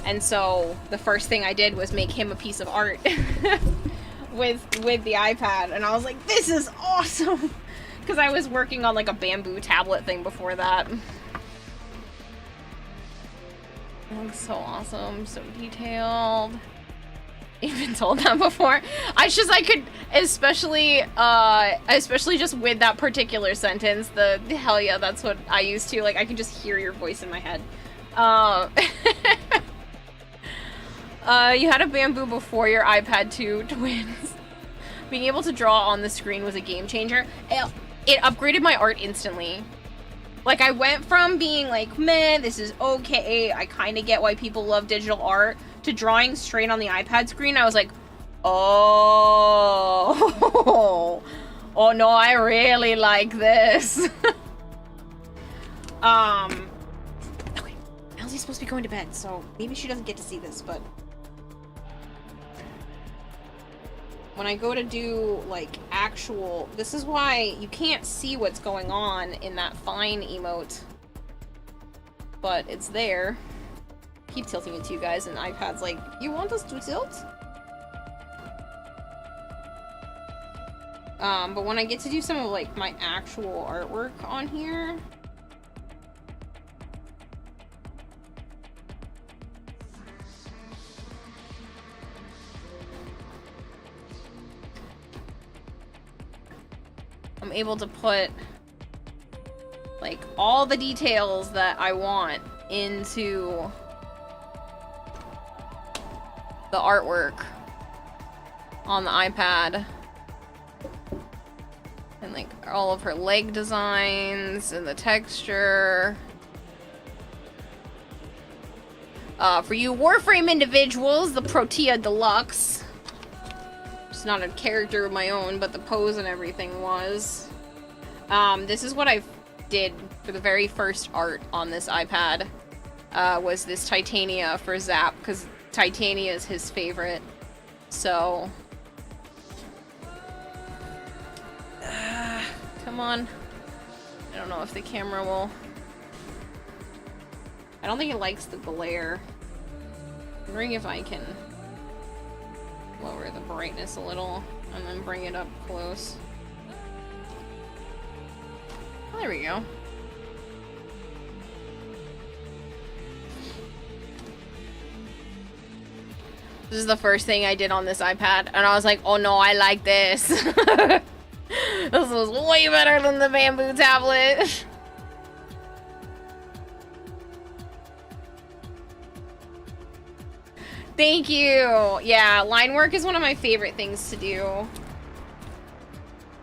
And so the first thing I did was make him a piece of art. with the iPad, and I was like, this is awesome, because I was working on like a bamboo tablet thing before that. It looks so awesome, so detailed. You've been told that before. I could, especially just with that particular sentence, the hell yeah, that's what I used to, like, I can just hear your voice in my head. You had a bamboo before your iPad 2 twins. Being able to draw on the screen was a game changer. It upgraded my art instantly. Like, I went from being like, man, this is okay, I kind of get why people love digital art, to drawing straight on the iPad screen. I was like, oh, oh no, I really like this. Okay, Elsie's supposed to be going to bed, so maybe she doesn't get to see this, but when I go to do, like, actual... This is why you can't see what's going on in that fine emote. But it's there. Keep tilting it to you guys, and iPad's like, you want us to tilt? But when I get to do some of, like, my actual artwork on here... I'm able to put, like, all the details that I want into the artwork on the iPad. And, like, all of her leg designs and the texture. For you Warframe individuals, the Protea Deluxe. It's not a character of my own, but the pose and everything was. This is what I did for the very first art on this iPad. Was this Titania for Zap, because Titania is his favorite. So... come on. I don't know if the camera will... I don't think it likes the glare. I'm wondering if I can lower the brightness a little and then bring it up close. Oh, there we go. This is the first thing I did on this iPad, and I was like, oh no, I like this. This was way better than the bamboo tablet. Thank you. Yeah, line work is one of my favorite things to do.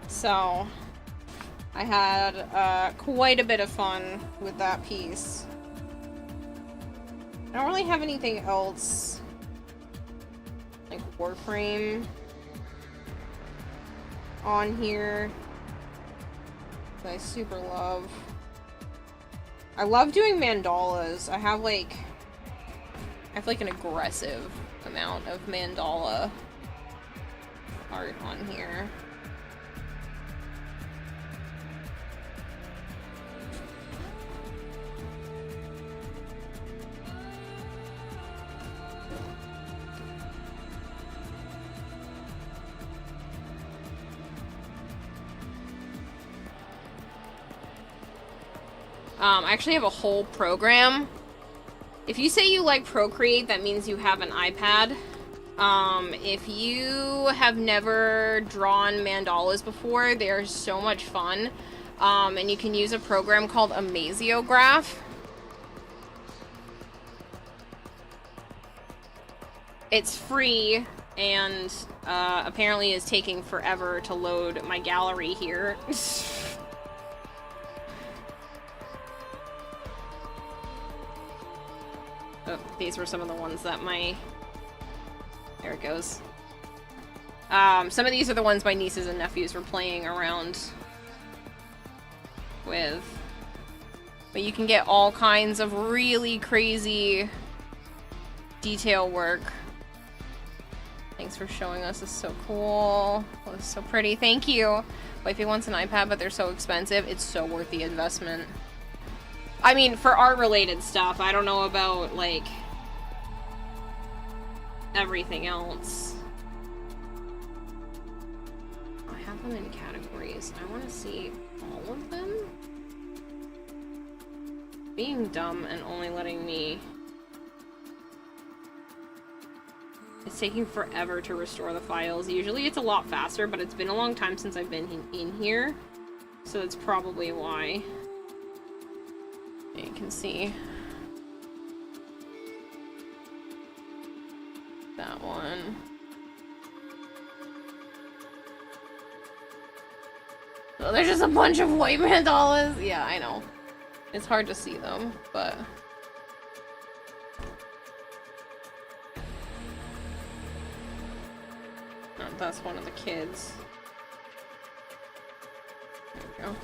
So, I had quite a bit of fun with that piece. I don't really have anything else like Warframe on here that I super love. I love doing mandalas. I have like an aggressive amount of mandala art on here. I actually have a whole program. If you say you like Procreate, that means you have an iPad. If you have never drawn mandalas before, they're so much fun. And you can use a program called Amaziograph. It's free, and apparently is taking forever to load my gallery here. Oh, these were some of the ones that my... There it goes. Some of these are the ones my nieces and nephews were playing around with. But you can get all kinds of really crazy detail work. Thanks for showing us. It's so cool. Oh, it's so pretty. Thank you. Wifey wants an iPad, but they're so expensive. It's so worth the investment. I mean, for art-related stuff, I don't know about, like, everything else. I have them in categories. I want to see all of them. Being dumb and only letting me... It's taking forever to restore the files. Usually it's a lot faster, but it's been a long time since I've been in here. So that's probably why. You can see that one. Oh, there's just a bunch of white mandalas. Yeah, I know. It's hard to see them, but... Oh, that's one of the kids. There we go.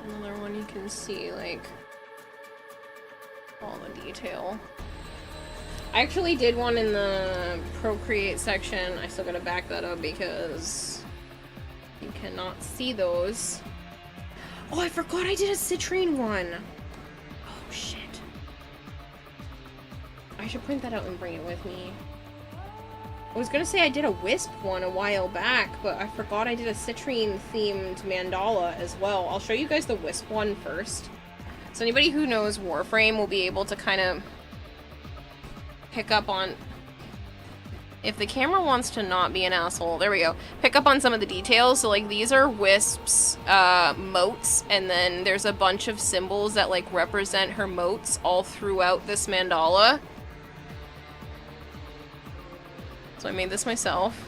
Another one you can see, like, all the detail. I actually did one in the Procreate section. I still gotta back that up because you cannot see those. Oh, I forgot I did a citrine one. Oh, shit. I should print that out and bring it with me. I was gonna say I did a Wisp one a while back, but I forgot I did a citrine-themed mandala as well. I'll show you guys the Wisp one first. So anybody who knows Warframe will be able to kind of pick up on... If the camera wants to not be an asshole, there we go. Pick up on some of the details. So, like, these are Wisp's motes, and then there's a bunch of symbols that, like, represent her motes all throughout this mandala. So I made this myself.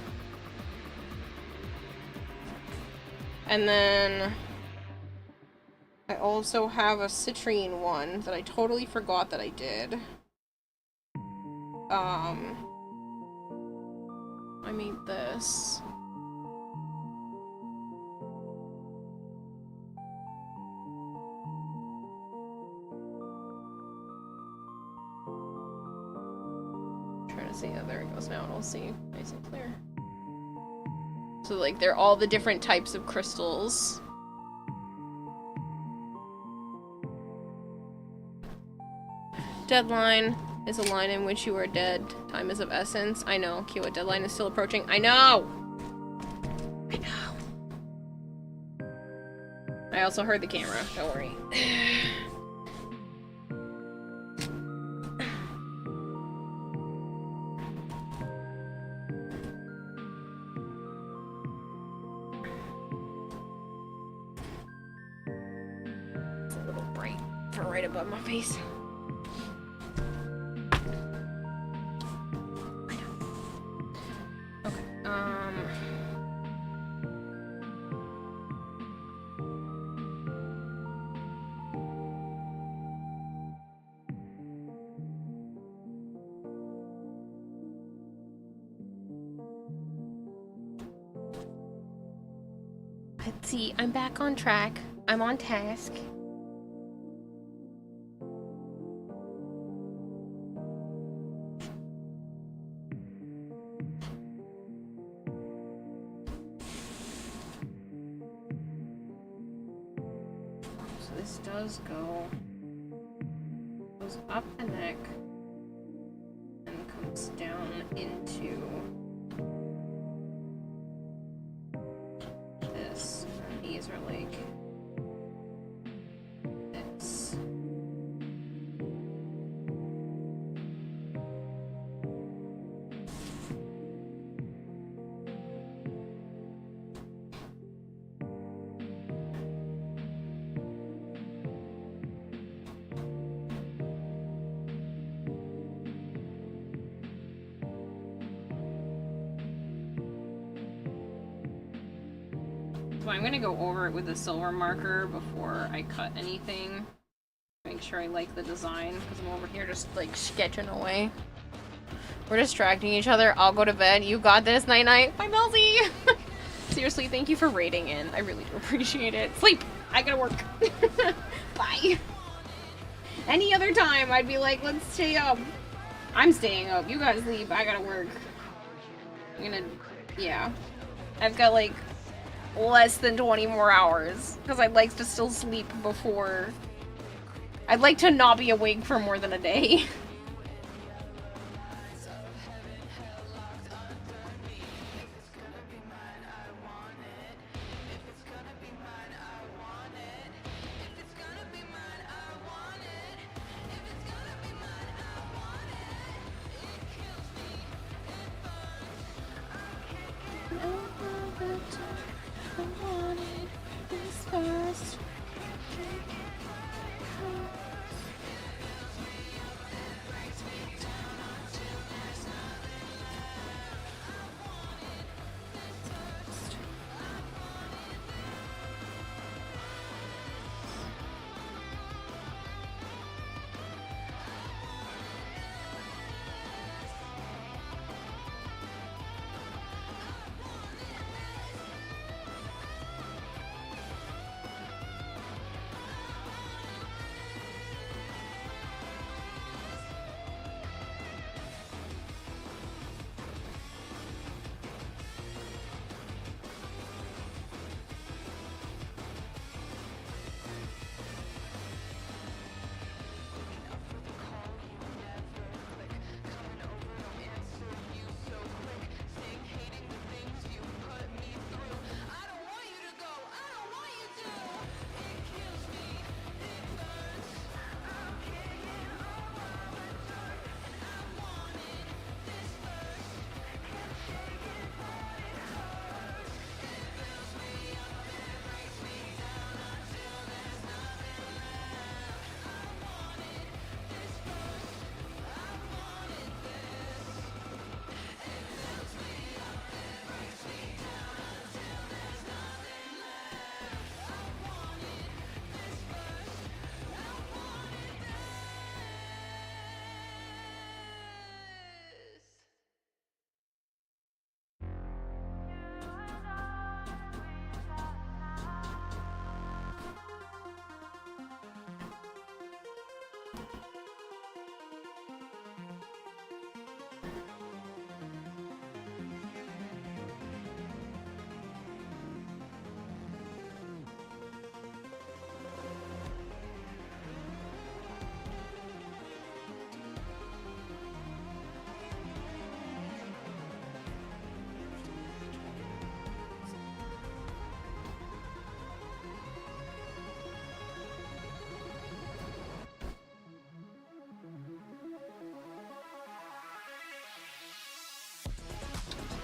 And then I also have a citrine one that I totally forgot that I did. I made this. Trying to see. Oh, there it goes now. It'll see nice and clear. So, like, they're all the different types of crystals. Deadline is a line in which you are dead. Time is of essence. I know. Kiwa, deadline is still approaching. I know! I know. I also heard the camera. Don't worry. It's a little bright for right above my face. Let's see, I'm back on track. I'm on task. So this does goes up the neck and comes down into this. And these are like this. So I'm gonna go over it with a silver marker before I cut anything. Make sure I like the design, because I'm over here just like sketching away. We're distracting each other. I'll go to bed. You got this. Night night. Bye, Melzy. Seriously, thank you for raiding in. I really do appreciate it. Sleep. I gotta work. Bye. Any other time, I'd be like, let's stay up. I'm staying up. You guys sleep. I gotta work. I'm gonna, yeah. I've got like less than 20 more hours because I'd like to still sleep before. I'd like to not be awake for more than a day.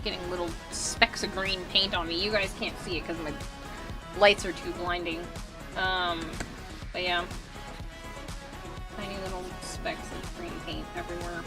getting little specks of green paint on me. You guys can't see it because my lights are too blinding. But yeah. Tiny little specks of green paint everywhere.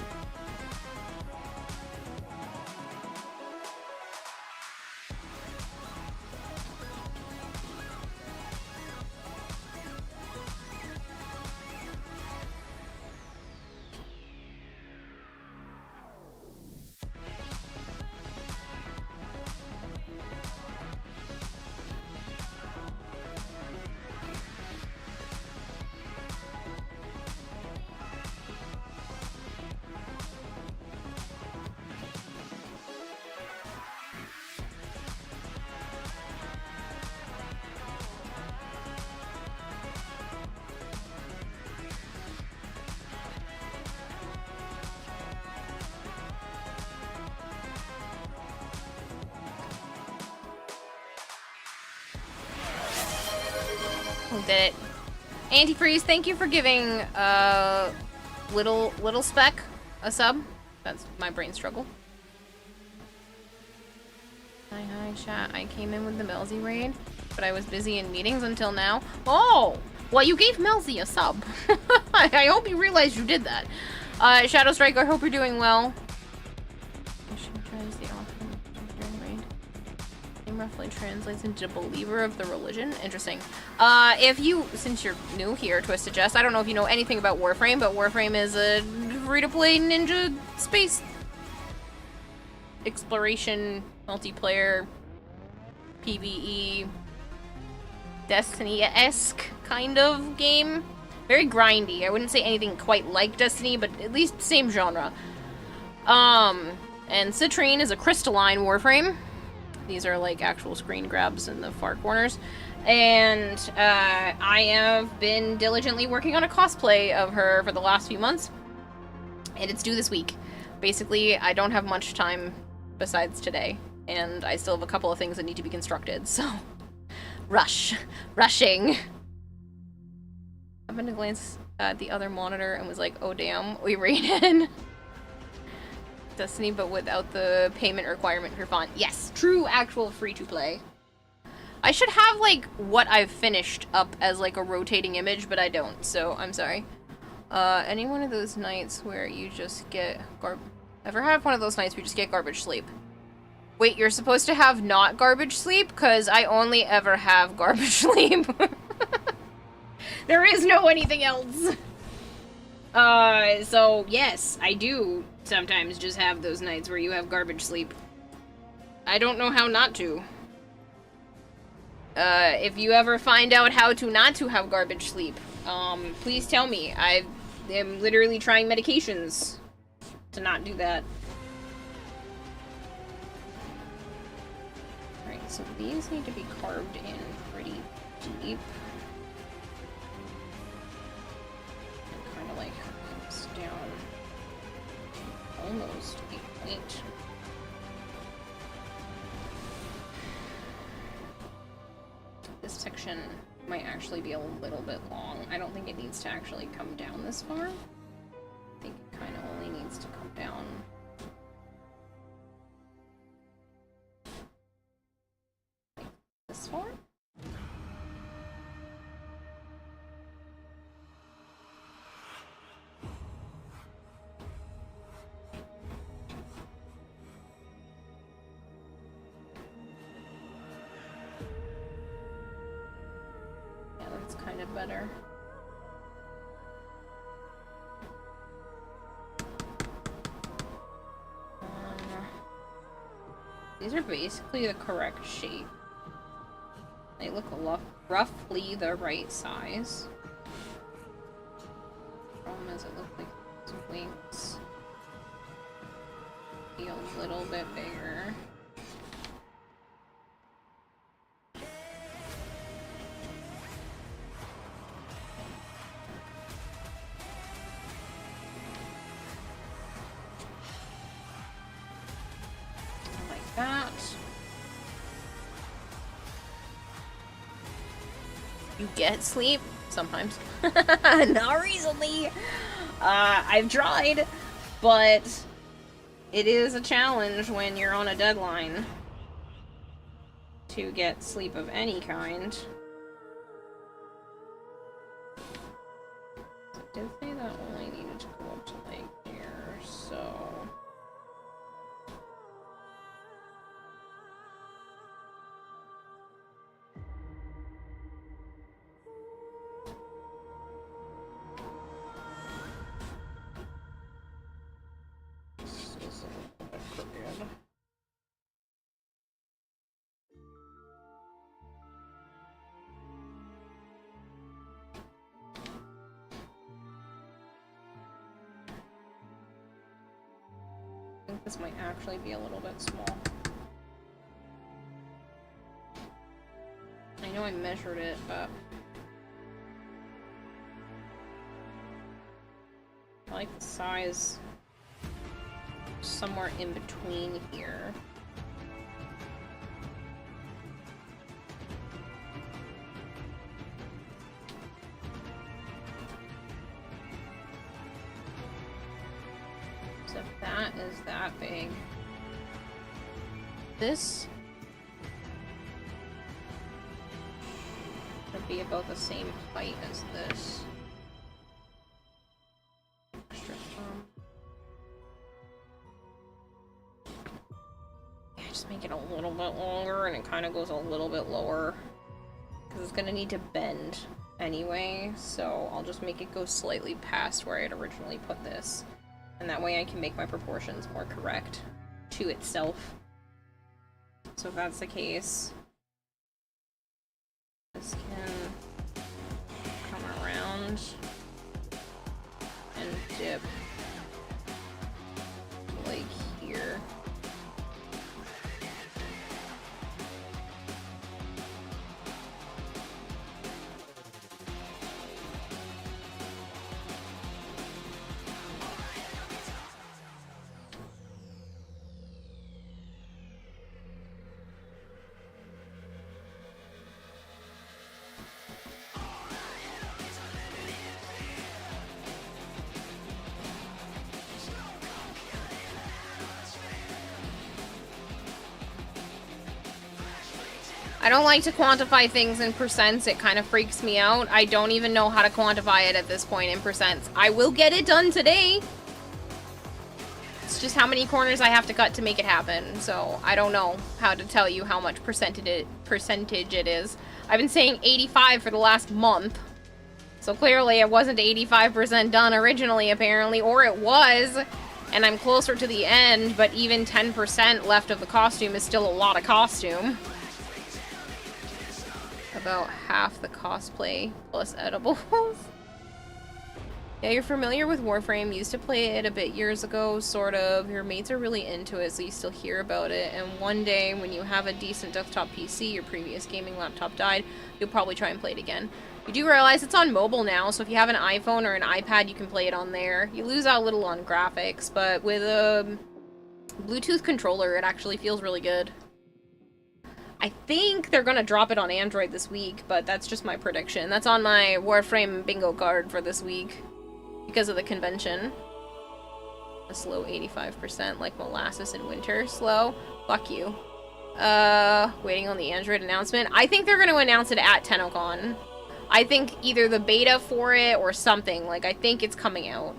Did it. Antifreeze, thank you for giving little Speck a sub. That's my brain struggle. Hi chat. I came in with the Melzy raid, but I was busy in meetings until now. Oh! Well, you gave Melzy a sub. I hope you realized you did that. Shadow Strike, I hope you're doing well. I should try to see often during raid. Name roughly translates into believer of the religion. Interesting. If you, since you're new here, Twisted Jest, I don't know if you know anything about Warframe, but Warframe is a free-to-play ninja space exploration, multiplayer, PvE, Destiny-esque kind of game. Very grindy. I wouldn't say anything quite like Destiny, but at least same genre. And Citrine is a crystalline Warframe. These are like actual screen grabs in the far corners. And I have been diligently working on a cosplay of her for the last few months. And it's due this week. Basically, I don't have much time besides today. And I still have a couple of things that need to be constructed, so... Rushing. Happened to glance at the other monitor and was like, oh damn, we raided Destiny, but without the payment requirement for font. Yes, true actual free-to-play. I should have, like, what I've finished up as, like, a rotating image, but I don't, so I'm sorry. Any one of those nights where you just get ever have one of those nights where you just get garbage sleep? Wait, you're supposed to have not garbage sleep? Because I only ever have garbage sleep. There is no anything else. So, yes, I do sometimes just have those nights where you have garbage sleep. I don't know how not to. If you ever find out how to not to have garbage sleep, please tell me. I am literally trying medications to not do that. Alright, so these need to be carved in pretty deep. Kind of like comes down almost a point. This section might actually be a little bit long. I don't think it needs to actually come down this far. I think it kind of only needs to come down like this far. Kind of better. These are basically the correct shape. They look roughly the right size. Problem is, it looks like these wings feel a little bit bigger. That. You get sleep? Sometimes. Not recently. I've tried, but it is a challenge when you're on a deadline to get sleep of any kind. I did say that only needed to go up to like here, so... This is a little bit crooked. I think this might actually be a little bit small. I know I measured it, but I like the size somewhere in between here. So if that is that big, this would be about the same height as this. Extra thumb. Yeah, just make it a little bit longer and it kind of goes a little bit lower because it's gonna need to bend anyway, so I'll just make it go slightly past where I had originally put this. And that way I can make my proportions more correct to itself. So if that's the case, this can come around and dip like here. I don't like to quantify things in percents. It kind of freaks me out. I don't even know how to quantify it at this point in percents. I will get it done today. It's just how many corners I have to cut to make it happen. So I don't know how to tell you how much percentage it is. I've been saying 85 for the last month. So clearly it wasn't 85% done originally, apparently. Or it was, and I'm closer to the end, but even 10% left of the costume is still a lot of costume. About half the cosplay plus edibles. Yeah, you're familiar with Warframe. Used to play it a bit years ago, sort of. Your mates are really into it, so you still hear about it. And one day, when you have a decent desktop PC, your previous gaming laptop died, you'll probably try and play it again. You do realize it's on mobile now, so if you have an iPhone or an iPad, you can play it on there. You lose out a little on graphics, but with a Bluetooth controller, it actually feels really good. I think they're gonna drop it on Android this week, but that's just my prediction. That's on my Warframe bingo card for this week because of the convention. A slow 85%, like molasses in winter. Slow? Fuck you. Waiting on the Android announcement. I think they're gonna announce it at TennoCon. I think either the beta for it or something. Like, I think it's coming out.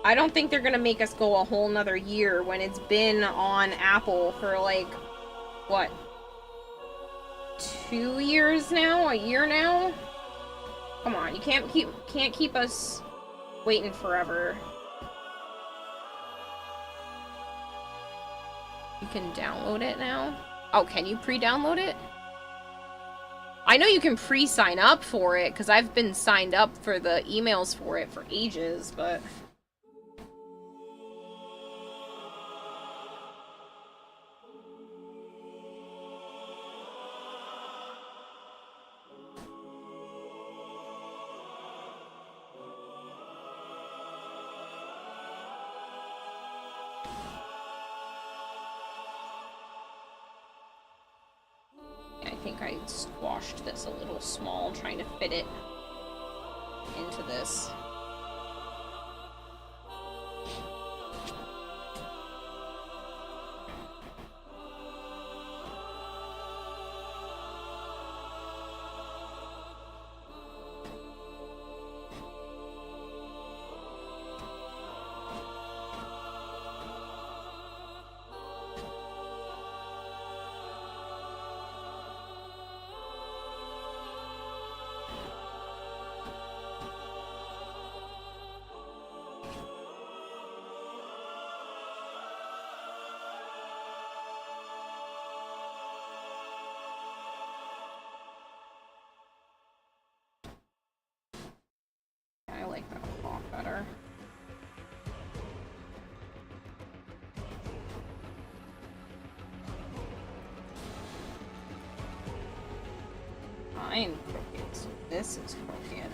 I don't think they're gonna make us go a whole nother year when it's been on Apple for like, what? 2 years now? A year now? Come on, you can't keep us waiting forever. You can download it now? Oh, can you pre-download it? I know you can pre-sign up for it, because I've been signed up for the emails for it for ages, but... I squashed this a little small, trying to fit it into this. I'm crooked, so this is crooked.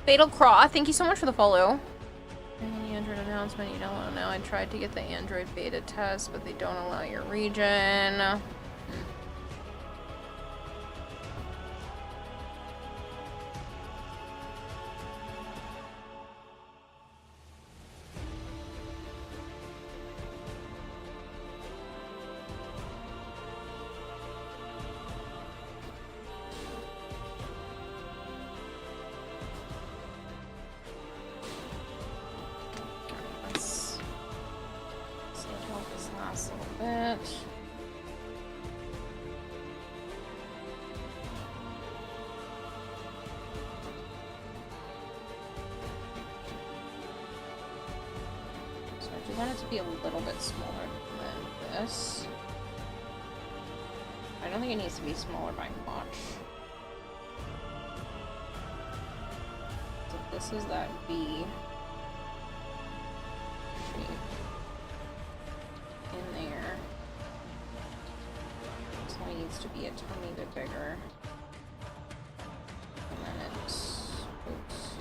Fatal Craw, thank you so much for the follow. Any Android announcement you don't want to know. I tried to get the Android beta test, but they don't allow your region. Be a little bit smaller than this. I don't think it needs to be smaller by much. So this is that V shape in there. So it needs to be a tiny bit bigger. And then it's, oops.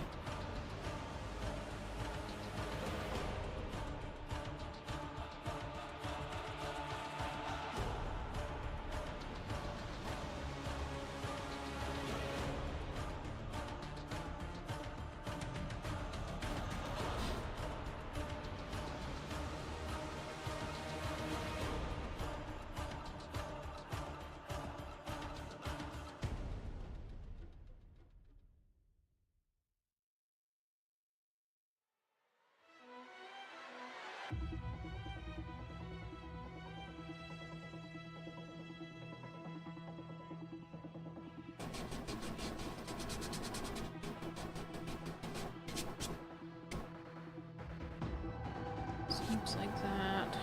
Seems like that.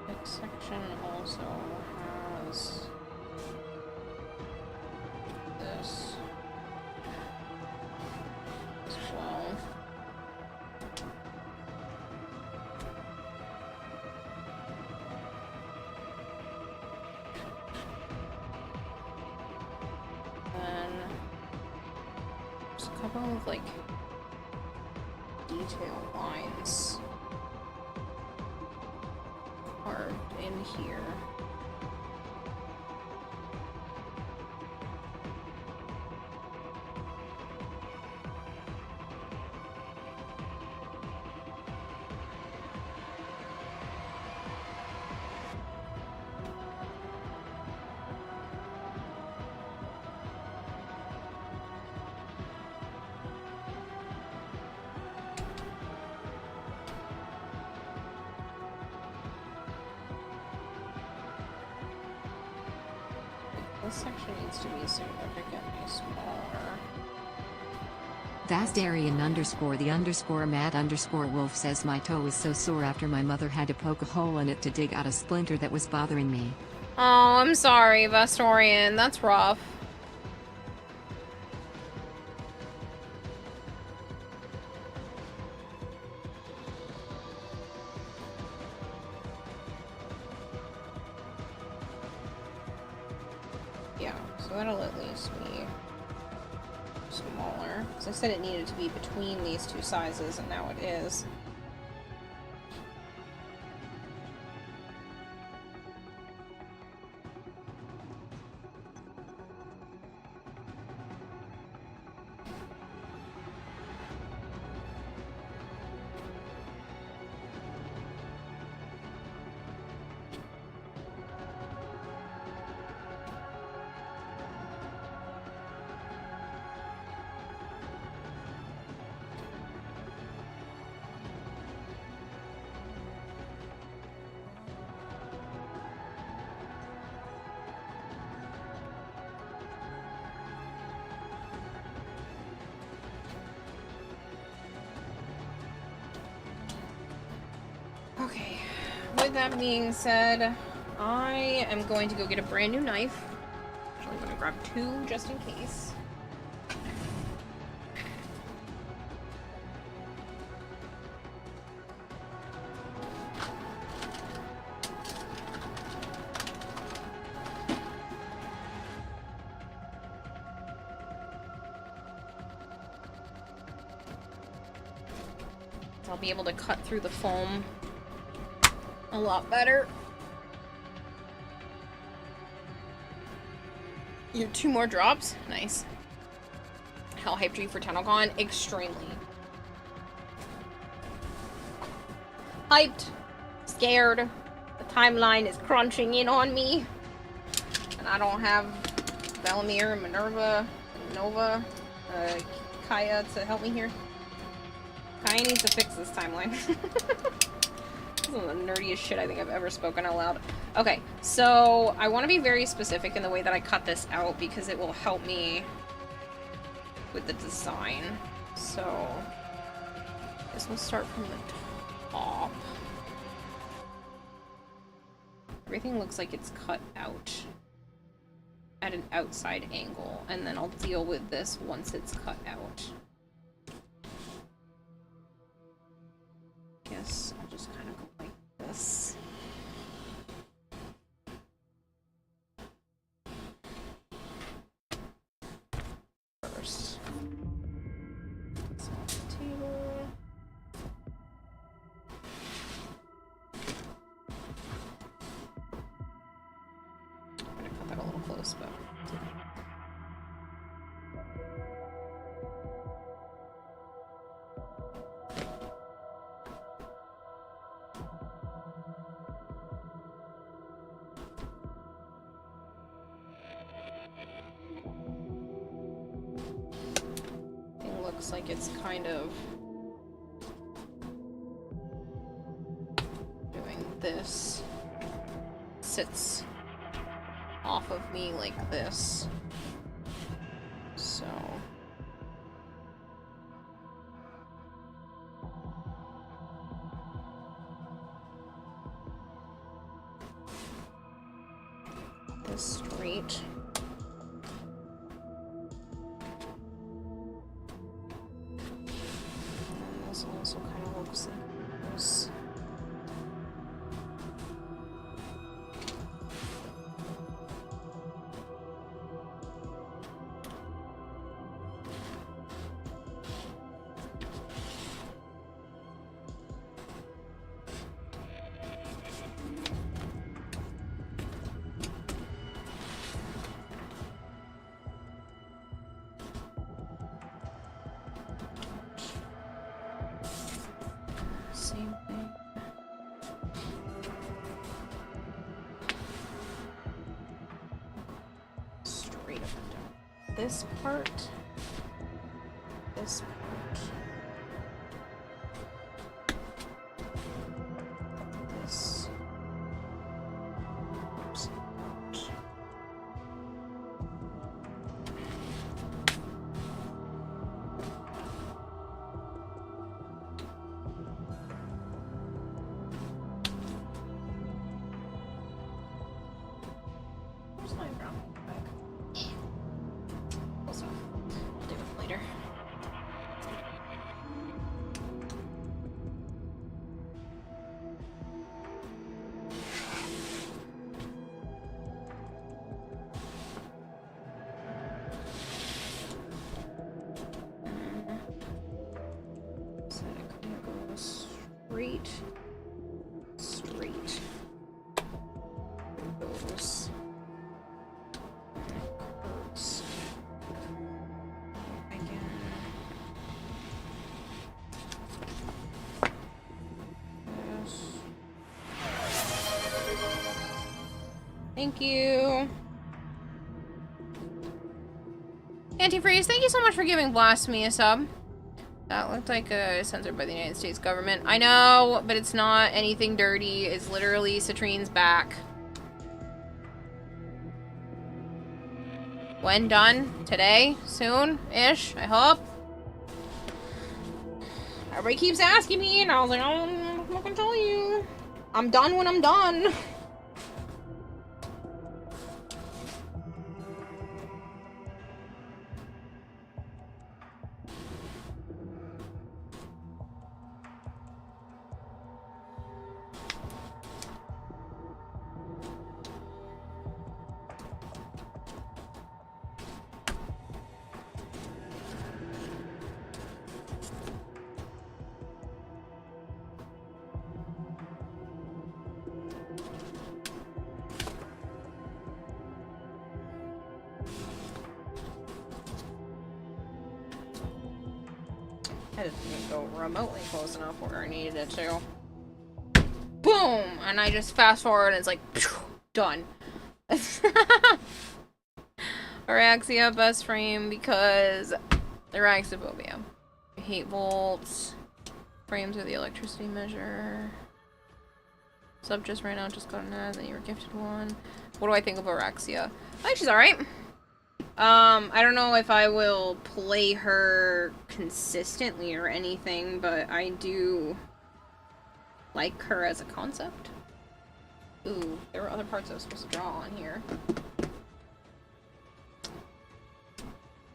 Next section also has this as well. A couple of like detail lines carved in here. this section needs to be significantly smaller. Vastarian_the_Matt_Wolf says my toe is so sore after my mother had to poke a hole in it to dig out a splinter that was bothering me. Oh, I'm sorry, Vestorian. That's rough. Yeah, so that'll at least be smaller. Because I said it needed to be between these two sizes, and now it is. Okay, with that being said, I am going to go get a brand new knife. I'm going to grab 2 just in case. I'll be able to cut through the foam a lot better. You have 2 more drops? Nice. How hyped are you for TennoCon? Extremely. Hyped. Scared. The timeline is crunching in on me. And I don't have Velimir, Minerva, Nova, Kaya to help me here. Kaya needs to fix this timeline. This is the nerdiest shit I think I've ever spoken out loud. Okay, so I want to be very specific in the way that I cut this out because it will help me with the design. So this will start from the top. Everything looks like it's cut out at an outside angle, and then I'll deal with this once it's cut out. Guess I'll just kind of go like this. First. It's on the table. I'm gonna cut that a little close, but looks like it's kind of doing this. Sits off of me like this. So this straight. This also kind of looks like this. Same thing. Straight up and down. This part. This part. This. Oops. Straight. Straight. Goes. Curves. Again. Yes. Thank you. Antifreeze, thank you so much for giving Blasphemy a sub. That looked like a censored by the United States government. I know, but it's not anything dirty. It's literally Citrine's back. When done? Today? Soon-ish? I hope? Everybody keeps asking me, and I was like, oh, I'm not gonna tell you. I'm done when I'm done. I just didn't go remotely close enough where I needed it to. Boom! And I just fast forward and it's like, done. Araxia best frame because Araxophobia. I hate volts. Frames are the electricity measure. Sub just right now just got an ad, then you were gifted one. What do I think of Araxia? I think she's alright. I don't know if I will play her consistently or anything, but I do like her as a concept. Ooh, there were other parts I was supposed to draw on here.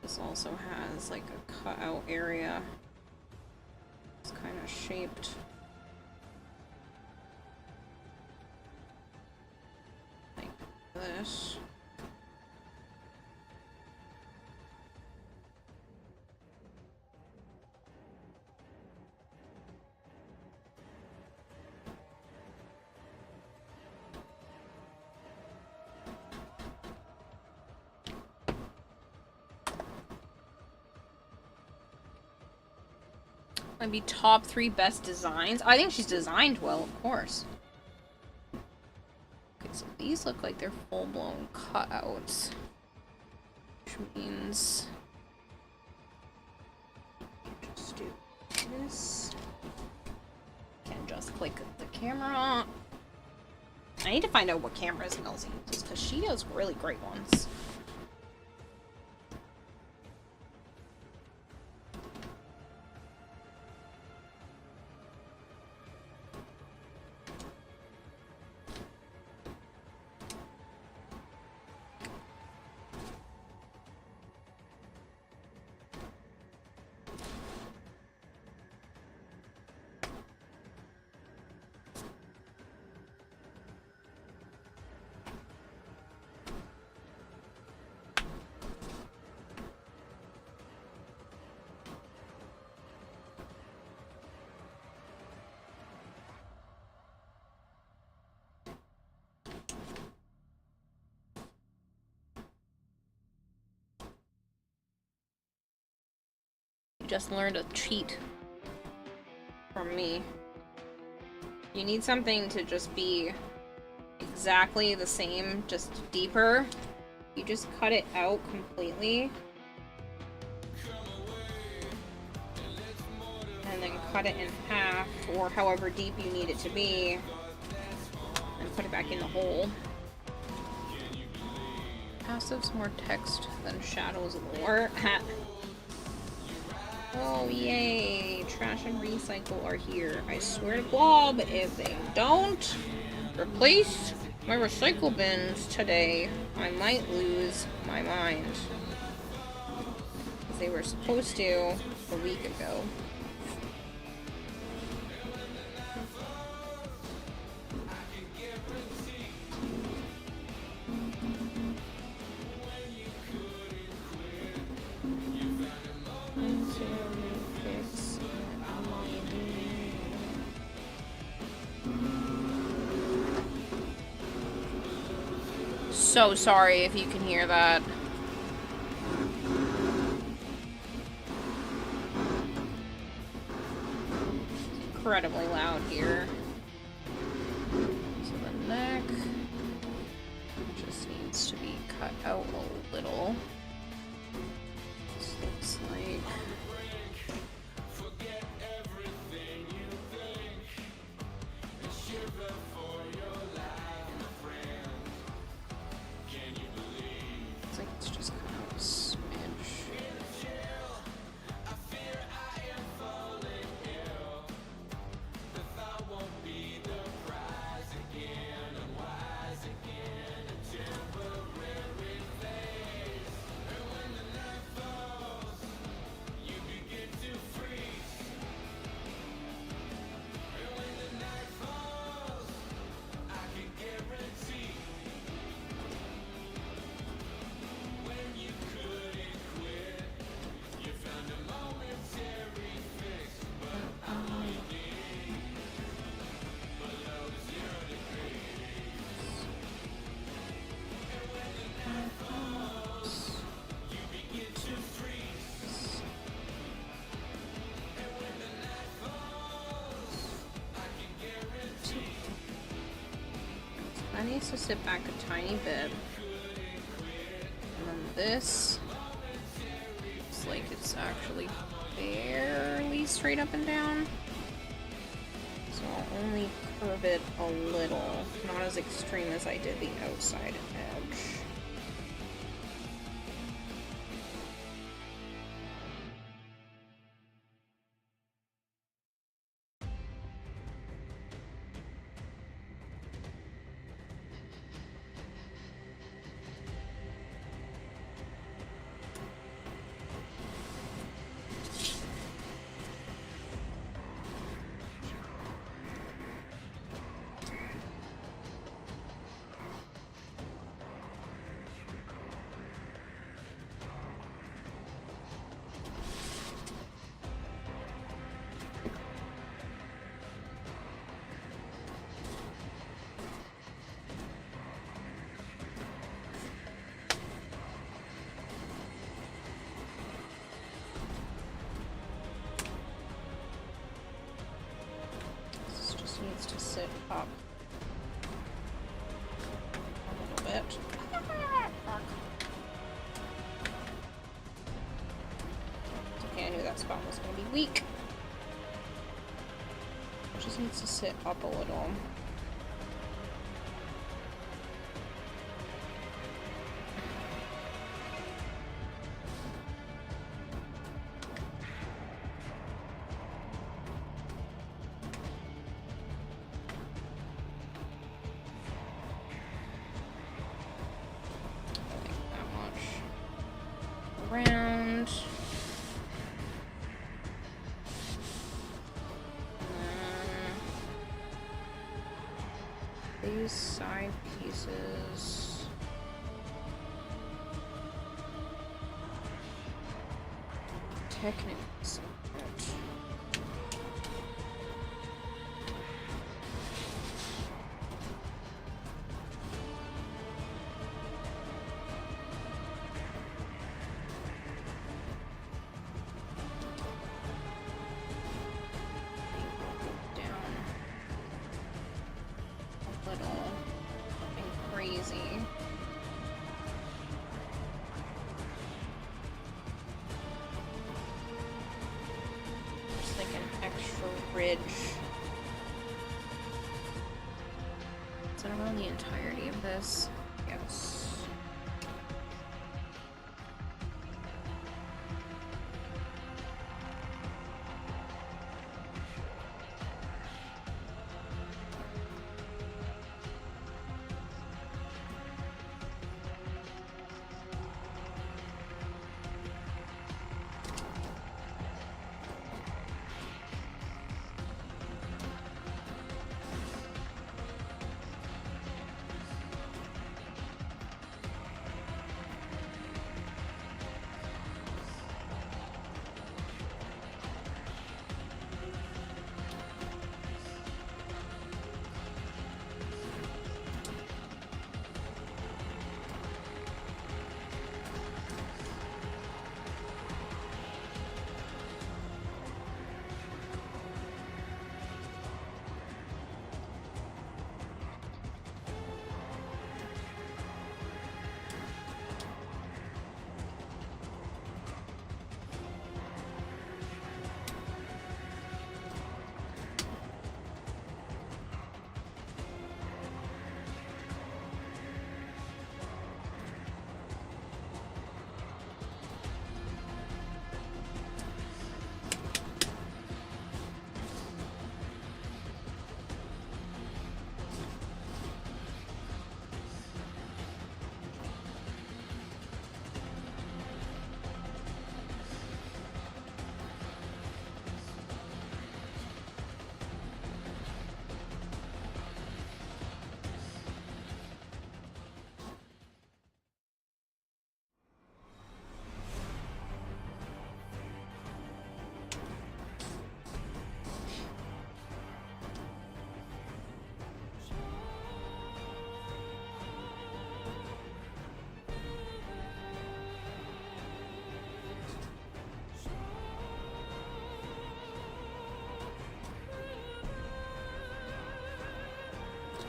This also has like a cutout area. It's kind of shaped. Like this. Might be top 3 best designs. I think she's designed well, of course. Okay, so these look like they're full-blown cutouts. Which means... just do this. Can't just click the camera. I need to find out what cameras Melzy uses, because she does really great ones. You just learned a cheat from me. You need something to just be exactly the same, just deeper. You just cut it out completely. And then cut it in half, or however deep you need it to be. And put it back in the hole. Passive's more text than shadows lore. Oh, yay! Trash and recycle are here. I swear to God, if they don't replace my recycle bins today, I might lose my mind. Because they were supposed to a week ago. so sorry if you can hear that. It's incredibly loud here. So the neck just needs to be cut out a little. This looks like... it's just kind of a smidge. I need to sit back a tiny bit. And then this looks like it's actually fairly straight up and down. So I'll only curve it a little, not as extreme as I did the outside edge. Needs to sit up a little bit. Okay, I knew that spot was going to be weak. It just needs to sit up a little. Around. These side pieces. Technically separate. Ridge. Is that around the entirety of this? Yes.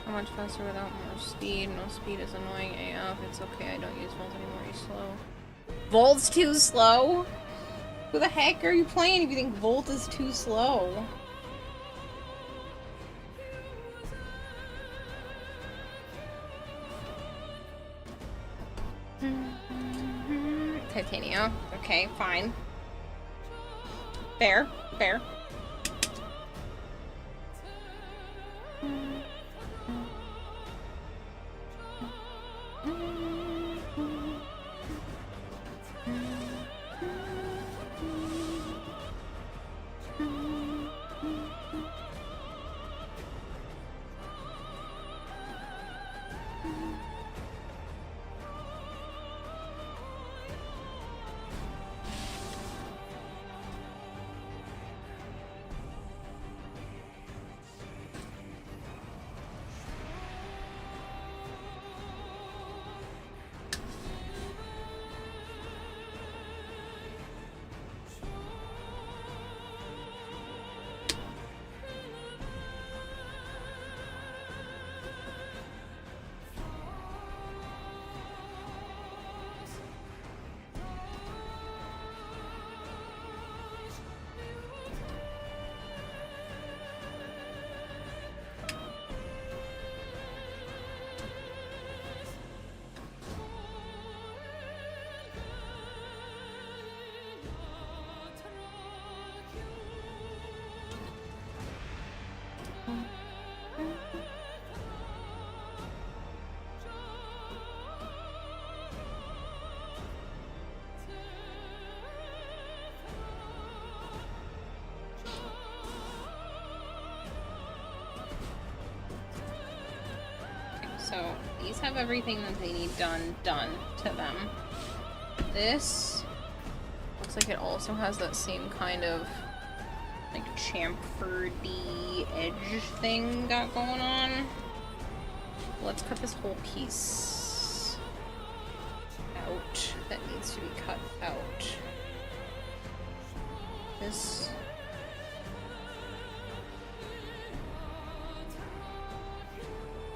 How much faster without more speed? No speed is annoying AF. It's okay, I don't use Volt anymore, he's slow. Volt's too slow? Who the heck are you playing if you think Volt is too slow? Titania. Okay, fine. Fair, fair. So, these have everything that they need done to them. This looks like it also has that same kind of like chamferedy edge thing got going on. Let's cut this whole piece out that needs to be cut out. This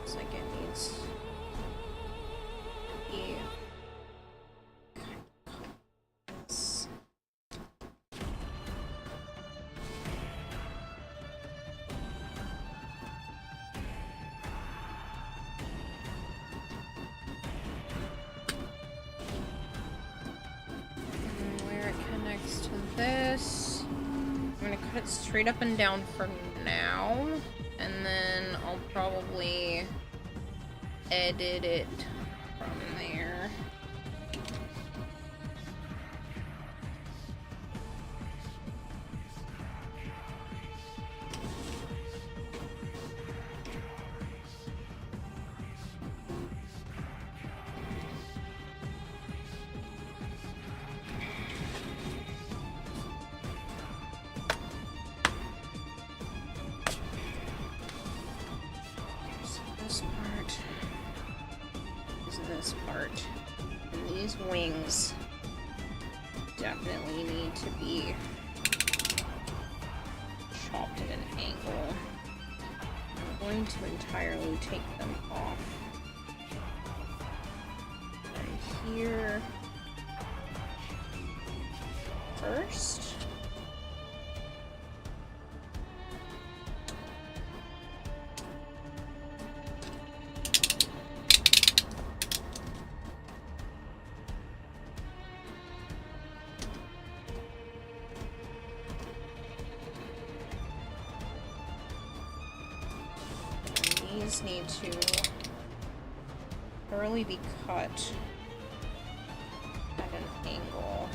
looks like it needs to be this. I'm gonna cut it straight up and down for now, and then I'll probably edit it from there. This part. And these wings definitely need to be chopped at an angle. I'm going to entirely take them off. Right here first. Need to thoroughly be cut at an angle.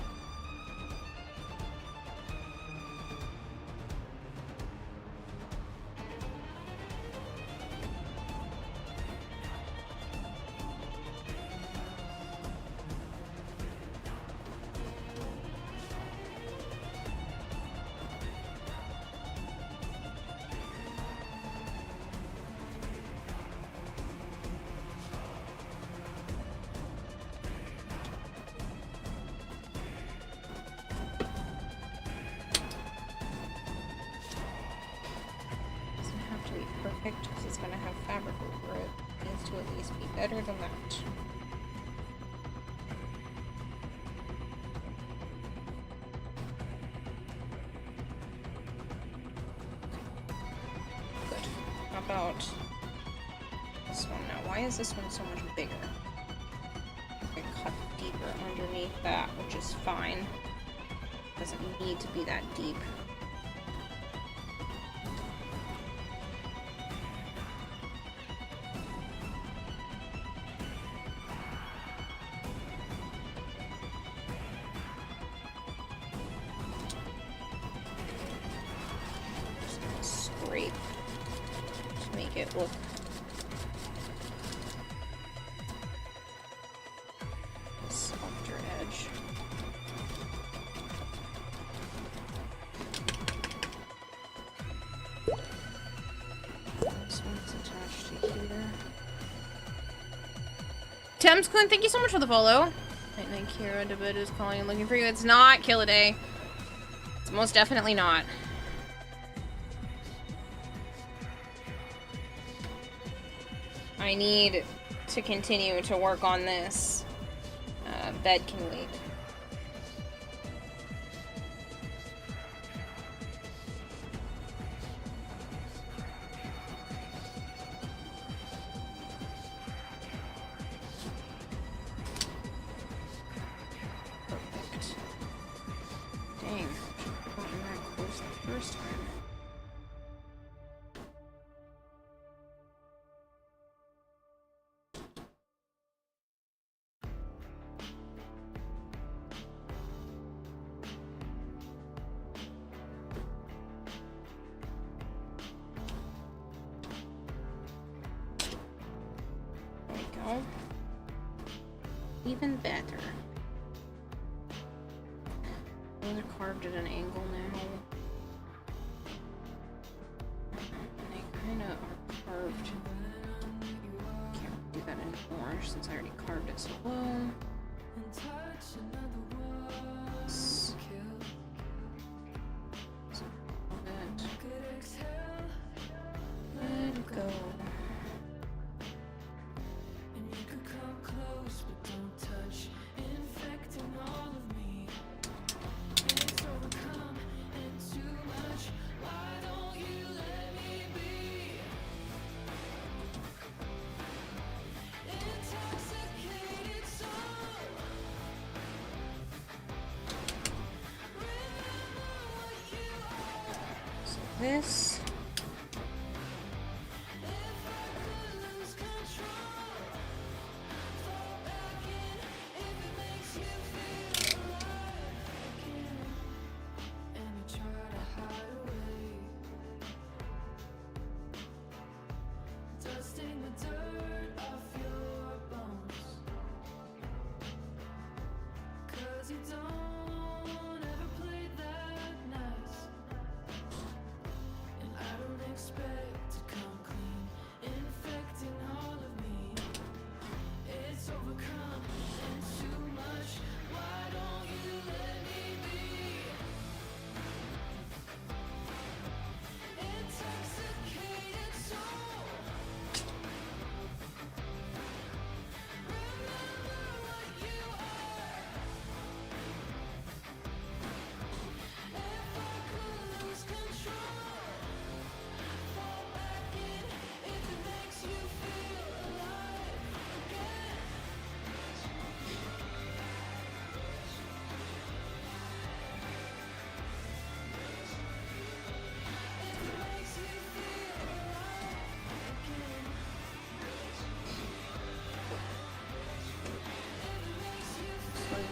to be perfect because it's going to have fabric over it. It needs to at least be better than that. Good. How about this one now? Why is this one so much bigger? I cut deeper underneath that, which is fine. Doesn't need to be that deep. Just gonna scrape to make it look a softer edge. This one's attached to here. Thames Quinn, thank you so much for the follow. Night Night Kira, David is calling and looking for you. It's not Kill a Day. It's most definitely not. I need to continue to work on this. Bed can wait. Perfect. Dang, should have gotten that close the first time. There we go. Even better. Those are carved at an angle now. And they kind of are carved. Can't do that anymore since I already carved it so low. So let it go. So this.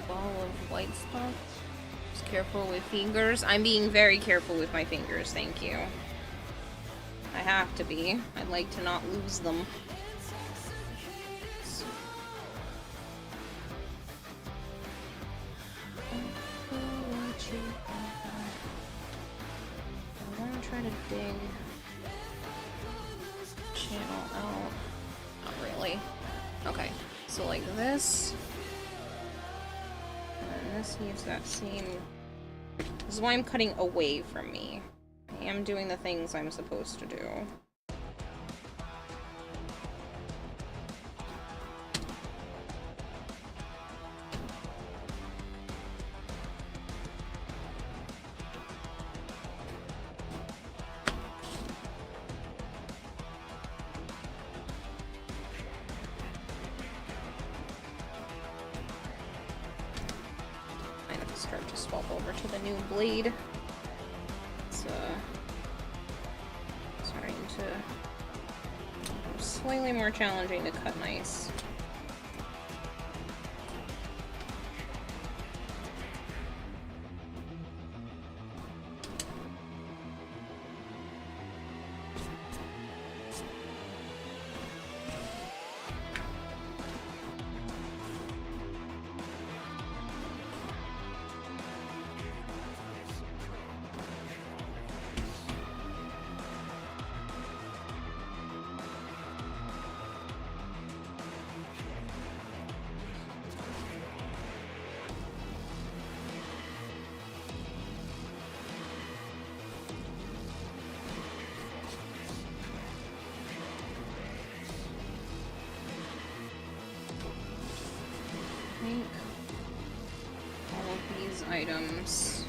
Ball of white stuff. Just careful with fingers. I'm being very careful with my fingers, thank you. I have to be. I'd like to not lose them. I want to try to dig channel out. Not really. Okay, so like this. And this needs that same... This is why I'm cutting away from me. I am doing the things I'm supposed to do. start to swap over to the new blade. It's starting to slightly more challenging to cut nice. I think all of these items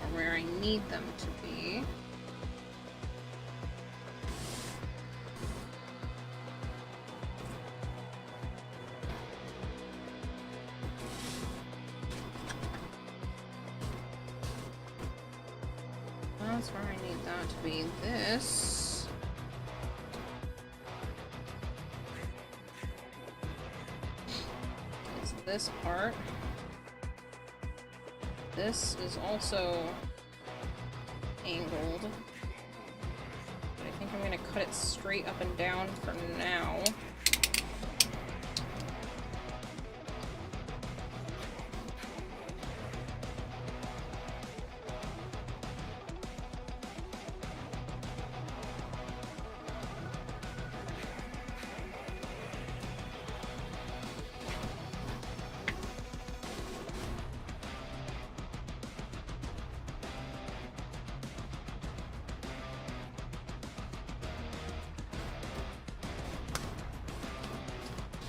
are where I need them to be. That's where I need that to be. This is this part. This is also angled. But I think I'm gonna cut it straight up and down for now.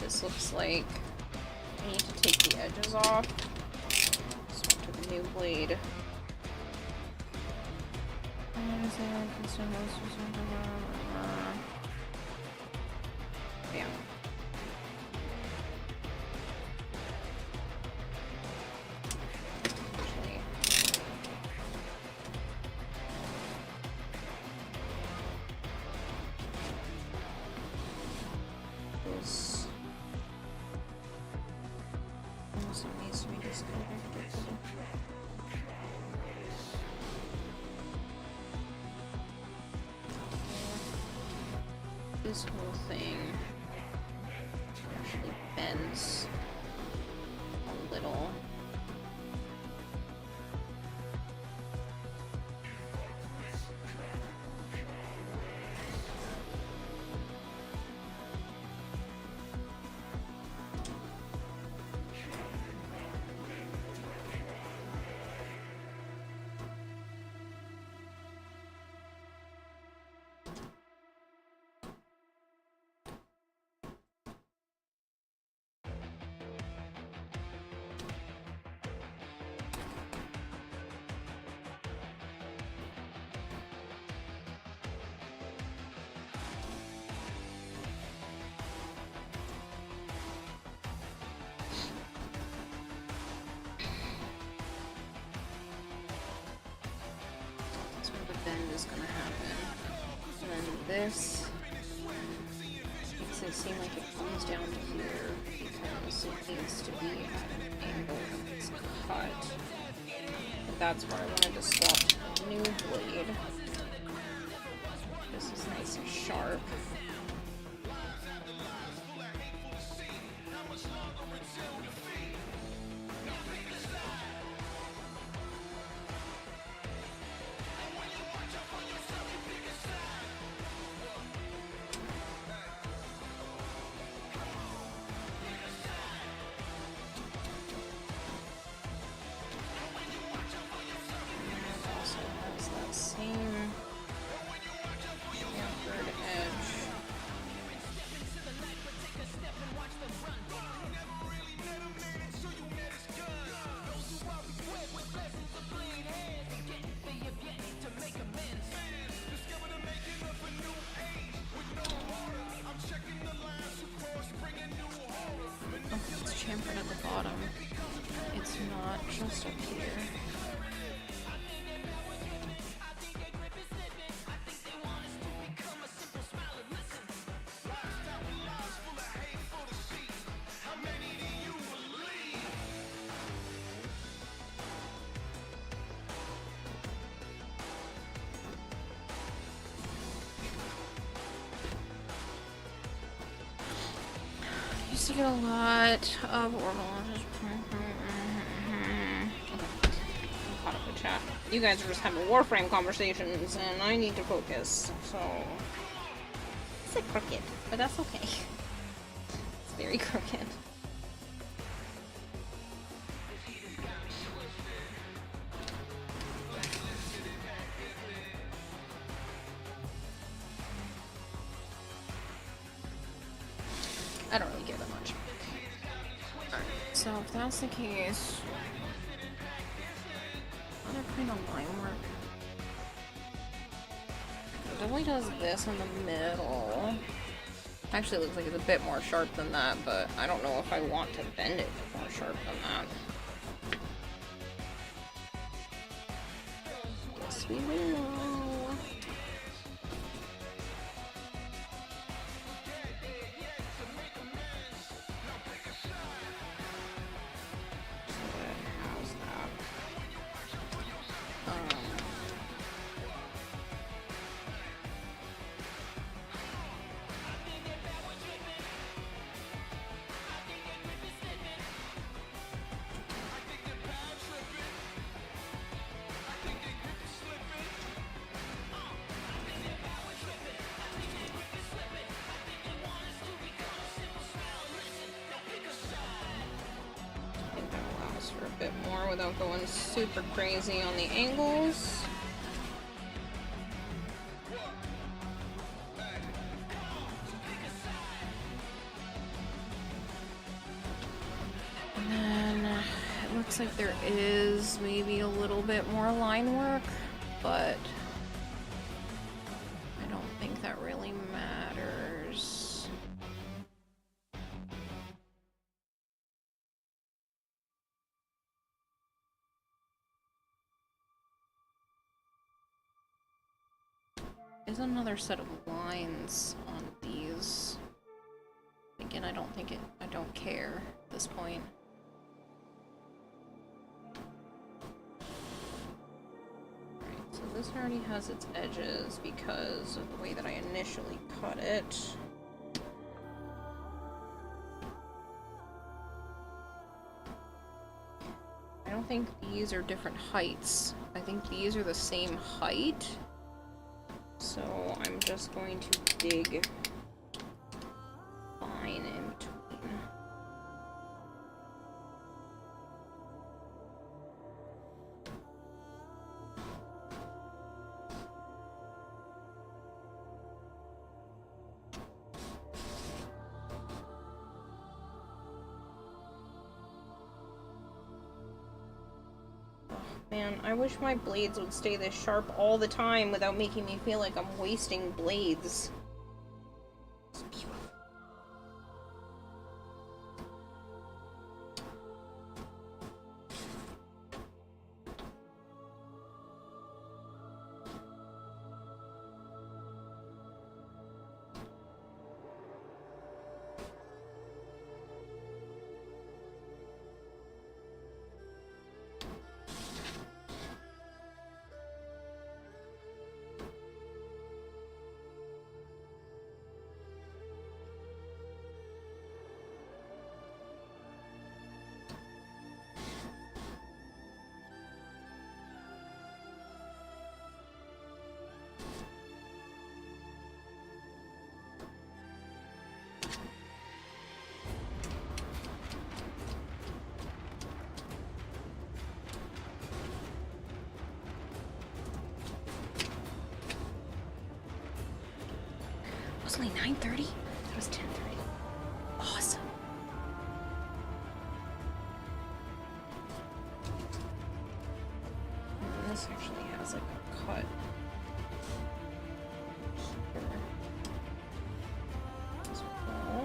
This looks like I need to take the edges off. Swap to the new blade. Yeah. Actually, this also needs to be disconnected. This whole thing actually bends a little. That's where the bend is gonna happen. And then this makes it seem like it comes down to here because it needs to be at an angle when it's cut. But that's where I wanted to swap to the new blade. This is nice and sharp. Also has that same anchored edge. used to get a lot of orbital. Caught up with chat. You guys are just having Warframe conversations, and I need to focus, so... It's like crooked, but that's okay. It's very crooked. I don't really care that much. Alright, so if that's the case... Other kind of line work. It definitely does this in the middle. Actually, it looks like it's a bit more sharp than that, but I don't know if I want to bend it more sharp than that. Yes, we will. Without going super crazy on the angles. And then it looks like there is maybe a little bit more line work, but I don't think that really matters. There's another set of lines on these. Again, I don't care at this point. Alright, so this already has its edges because of the way that I initially cut it. I don't think these are different heights. I think these are the same height. So I'm just going to dig line in between. Man, I wish my blades would stay this sharp all the time without making me feel like I'm wasting blades. It's beautiful. It was only 9:30? That was 10:30. Awesome. And this actually has like a cut. As well.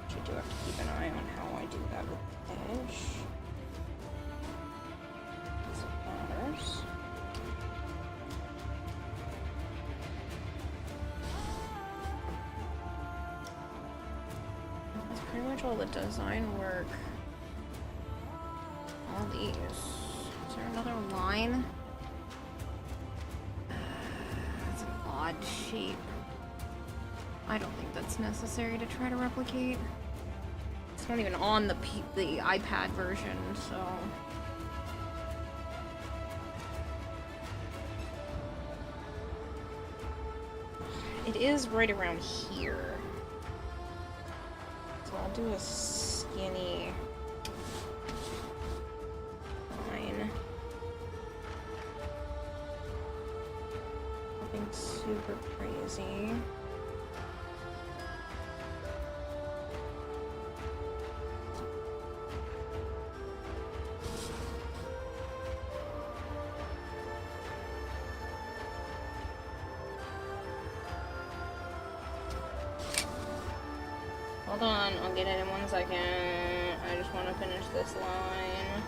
Which I do have to keep an eye on how I do that with the edge. As it matters. Pretty much all the design work. All these. Is there another line? That's an odd shape. I don't think that's necessary to try to replicate. It's not even on the iPad version, so... It is right around here. So I'll do a skinny line. Nothing super crazy. Hold on, I'll get it in 1 second. I just want to finish this line.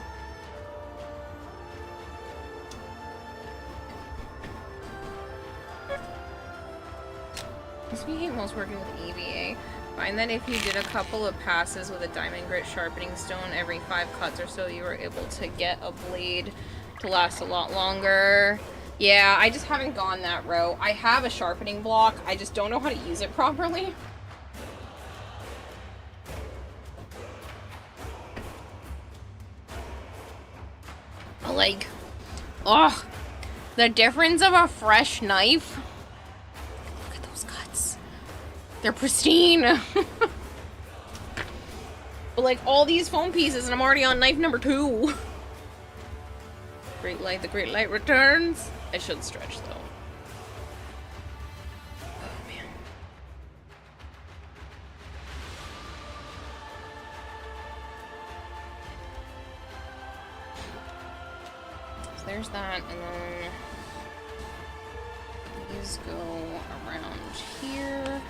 This we hate most working with EVA. Find that if you did a couple of passes with a diamond grit sharpening stone every 5 cuts or so, you were able to get a blade to last a lot longer. Yeah, I just haven't gone that route. I have a sharpening block, I just don't know how to use it properly. Like, oh, the difference of a fresh knife. Look at those cuts. They're pristine. But like all these foam pieces and I'm already on knife number 2. Great light, the great light returns. I should stretch though. Oh man. There's that, and then these go around here.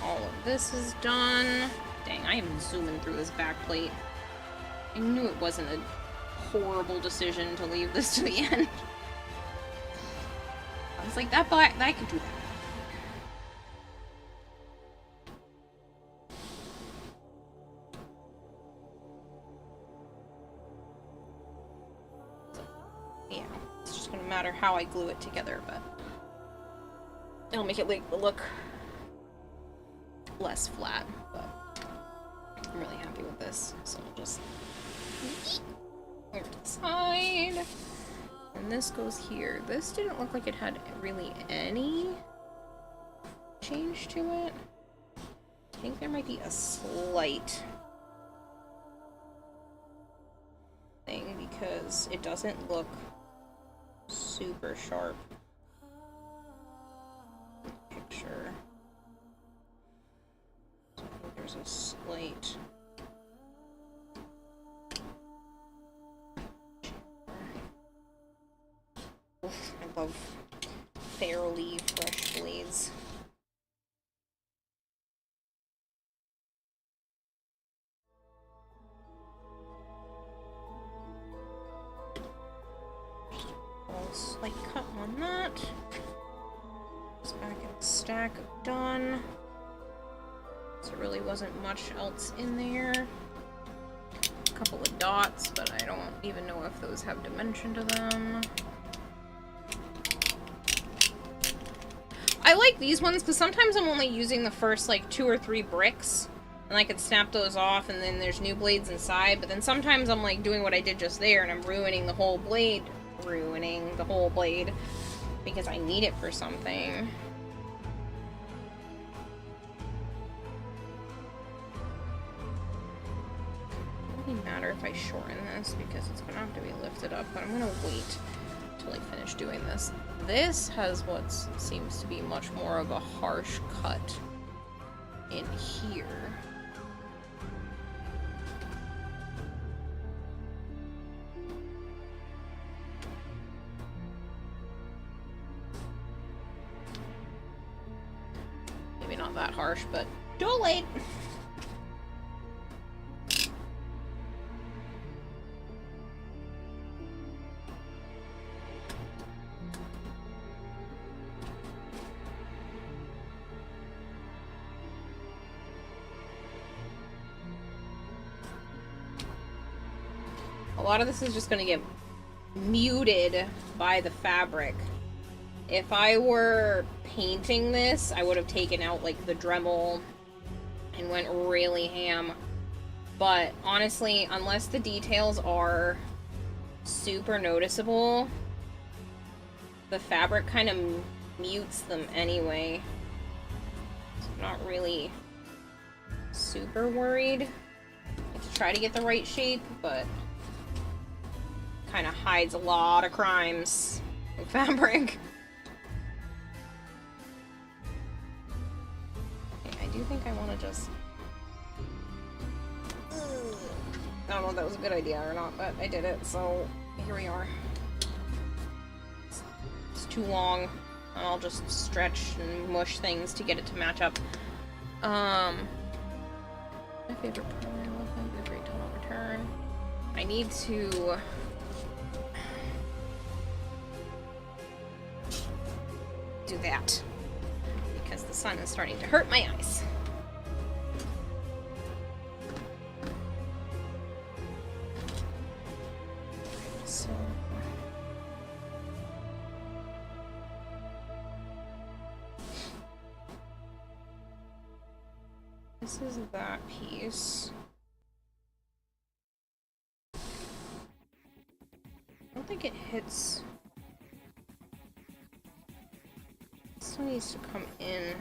All of this is done. Dang, I am zooming through this back plate. I knew it wasn't a horrible decision to leave this to the end. I was like, that could do that. Yeah, it's just gonna matter how I glue it together, but it'll make it look less flat, but I'm really happy with this, so I'll just over to the side, and this goes here. This didn't look like it had really any change to it. I think there might be a slight thing because it doesn't look super sharp picture. So I think there's a slight oof, I love fairly fresh blades. Slight cut on that. It's back in the stack of done. So there really wasn't much else in there. A couple of dots, but I don't even know if those have dimension to them. I like these ones because sometimes I'm only using the first like 2 or 3 bricks and I could snap those off and then there's new blades inside, but then sometimes I'm like doing what I did just there and I'm ruining the whole blade. Because I need it for something. It doesn't matter if I shorten this because it's gonna have to be lifted up, but I'm gonna wait until I finish doing this. This has what seems to be much more of a harsh cut in here. Not that harsh, but too late. A lot of this is just going to get muted by the fabric. If I were painting this, I would have taken out like the Dremel and went really ham. But honestly, unless the details are super noticeable, the fabric kind of mutes them anyway. So I'm not really super worried. I have to try to get the right shape, but kind of hides a lot of crimes with fabric. Okay, I do think I want to just... I don't know if that was a good idea or not, but I did it, so here we are. It's too long, and I'll just stretch and mush things to get it to match up. My favorite part, I love that great tunnel return. I need to... do that, because the sun is starting to hurt my eyes. So... this is that piece. I don't think it hits. This one needs to come in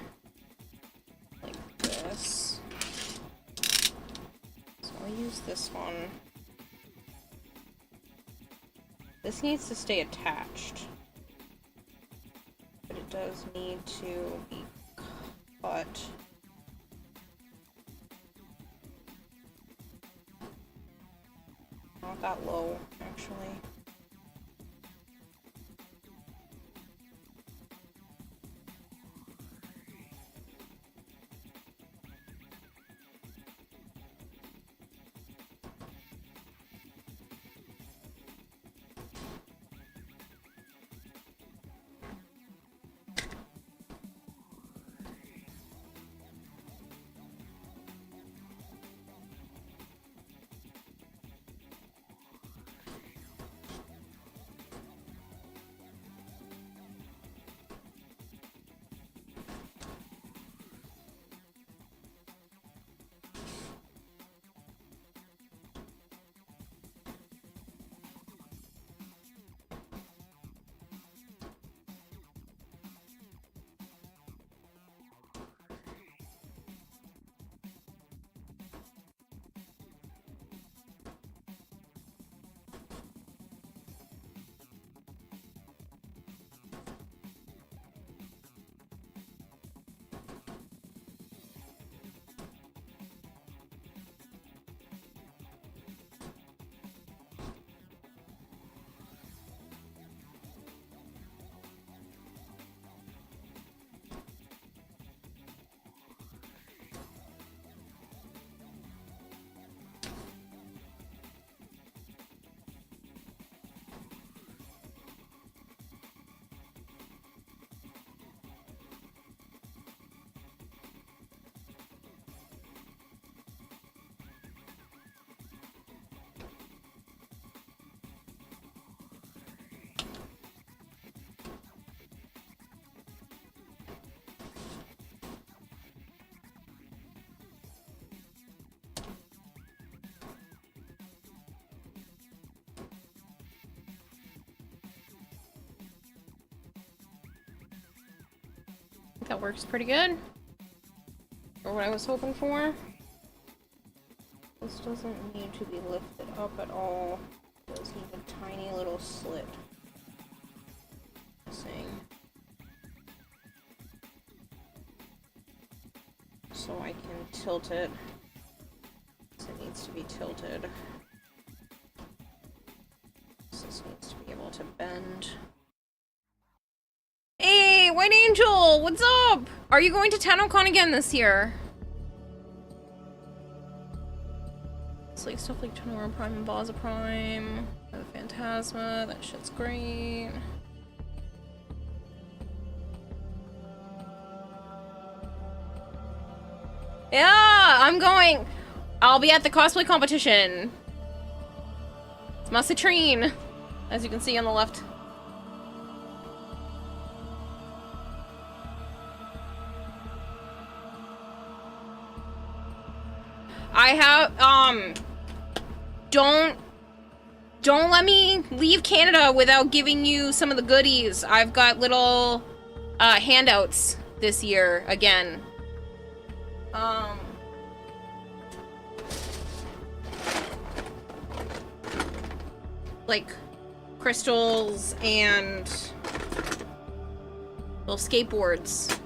like this. So I'll use this one. This needs to stay attached, but it does need to be cut. Not that low, actually. That works pretty good for what I was hoping for. This doesn't need to be lifted up at all. It does need a tiny little slit. So I can tilt it. So it needs to be tilted. So this needs to be able to bend. Hey, White Angel, what's up? Are you going to TanoCon again this year? It's like stuff like Tenora Prime and Baza Prime, the Phantasma, that shit's great. Yeah, I'm going. I'll be at the cosplay competition. It's my citrine, as you can see on the left. I have, don't let me leave Canada without giving you some of the goodies. I've got little, handouts this year, again. Like, crystals and little skateboards.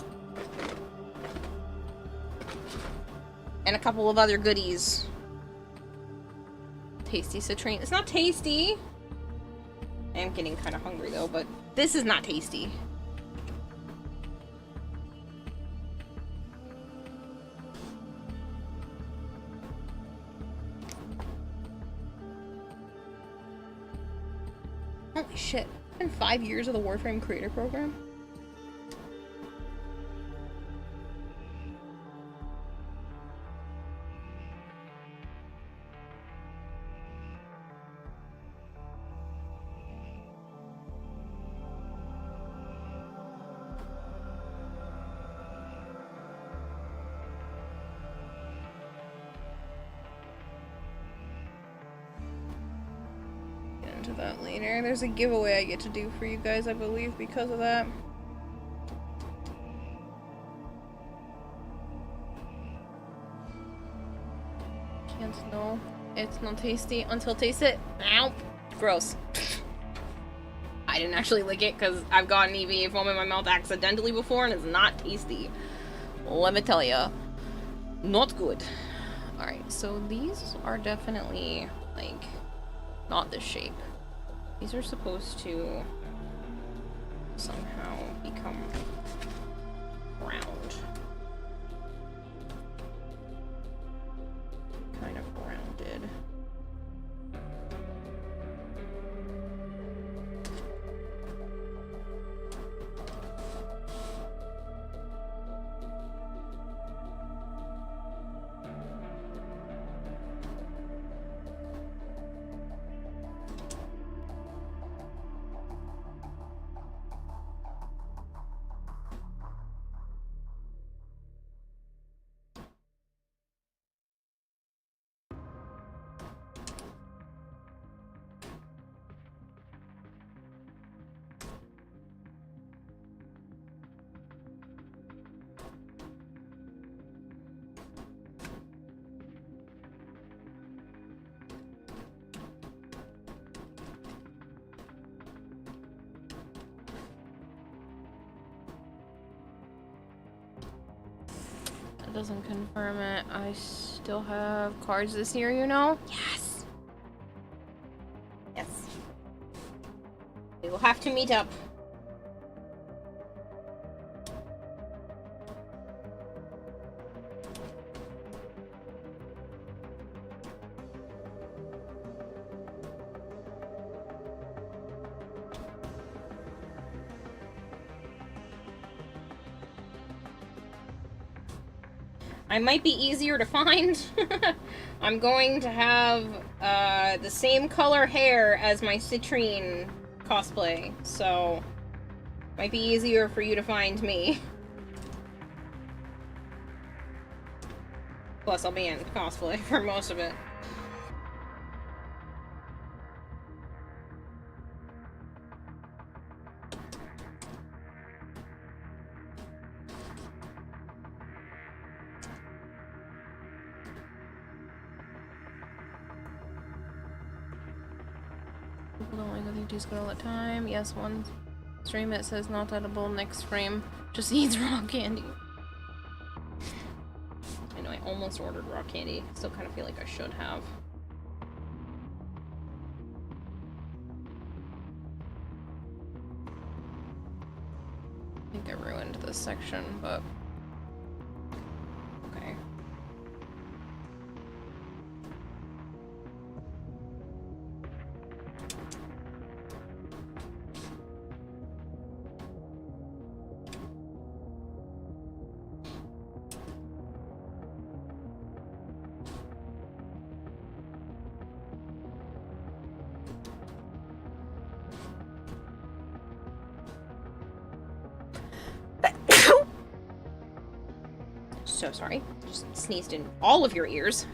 And a couple of other goodies. Tasty citrine. It's not tasty. I am getting kind of hungry though, but this is not tasty. Holy shit. It's been 5 years of the Warframe Creator Program? Into that later. There's a giveaway I get to do for you guys, I believe, because of that. Can't know. It's not tasty until taste it. Ow! Gross. I didn't actually lick it because I've gotten EVA foam in my mouth accidentally before and it's not tasty. Let me tell ya. Not good. Alright, so these are definitely, like, not this shape. These are supposed to somehow become round. Kind of rounded. Doesn't confirm it. I still have cards this year, you know? Yes! Yes. We will have to meet up. I might be easier to find. I'm going to have the same color hair as my Citrine cosplay, so might be easier for you to find me. Plus, I'll be in cosplay for most of it. People don't like other dudes all the time. Yes, one stream that says not edible, next frame just eats raw candy. I know I almost ordered raw candy. Still kind of feel like I should have. I think I ruined this section, but okay. So sorry. Just sneezed in all of your ears.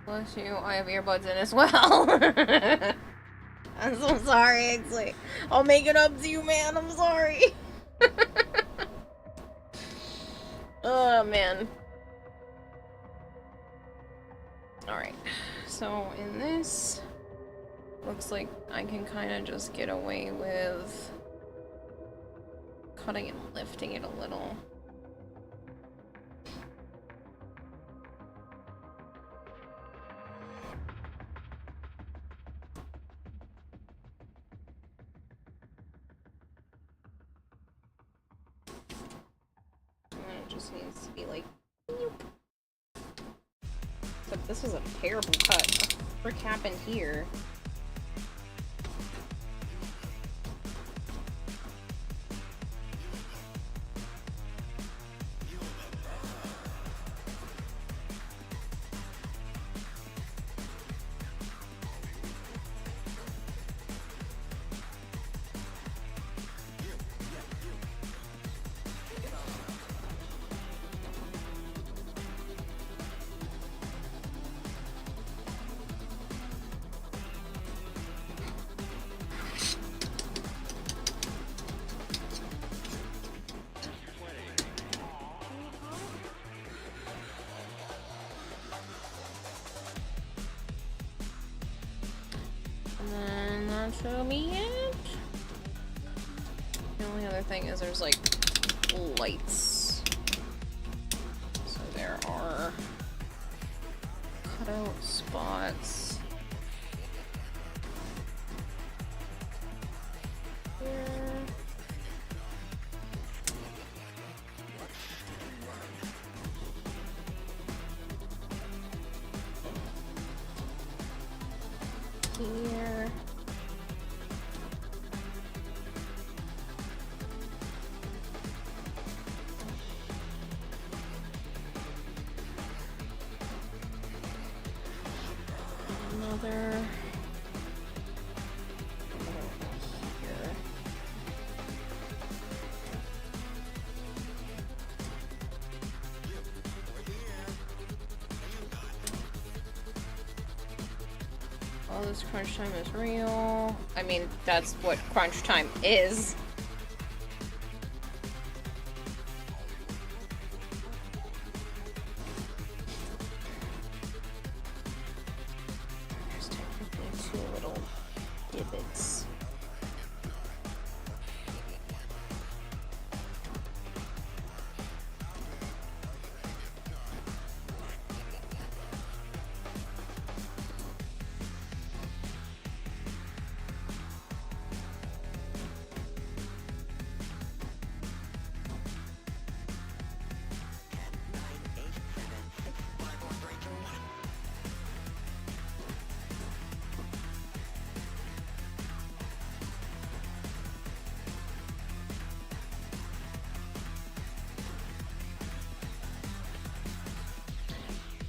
Bless you. I have earbuds in as well. I'm so sorry, Exley. I'll make it up to you, man. I'm sorry. Oh, man. Alright. So, in this, looks like I can kind of just get away with cutting and lifting it a little. It just needs to be like, except this was a terrible cut. What the frick happened here? Show me it. The only other thing is there's like lights. So there are cutout spots here. Here. Another here. All this crunch time is real. I mean, that's what crunch time is. There's technically two little divots.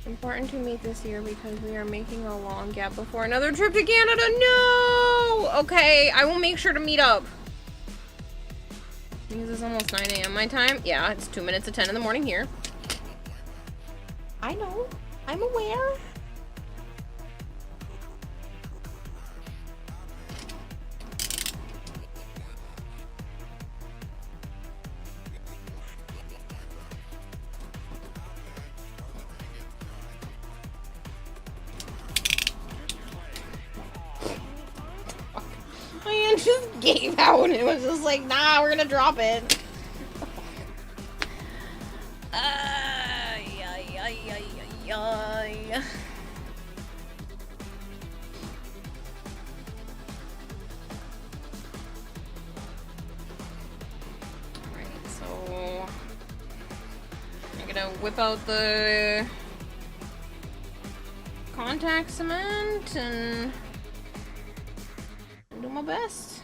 Important to meet this year because we are making a long gap before another trip to Canada. No! Okay, I will make sure to meet up. Because it's almost 9 a.m. my time. Yeah, it's 2 minutes to 10 in the morning here. I know. I'm aware. My aunt just gave out and it was just like, nah, we're gonna drop it. Ay, ay, ay, ay, ay, ay. Alright, so I'm gonna whip out the contact cement and do my best.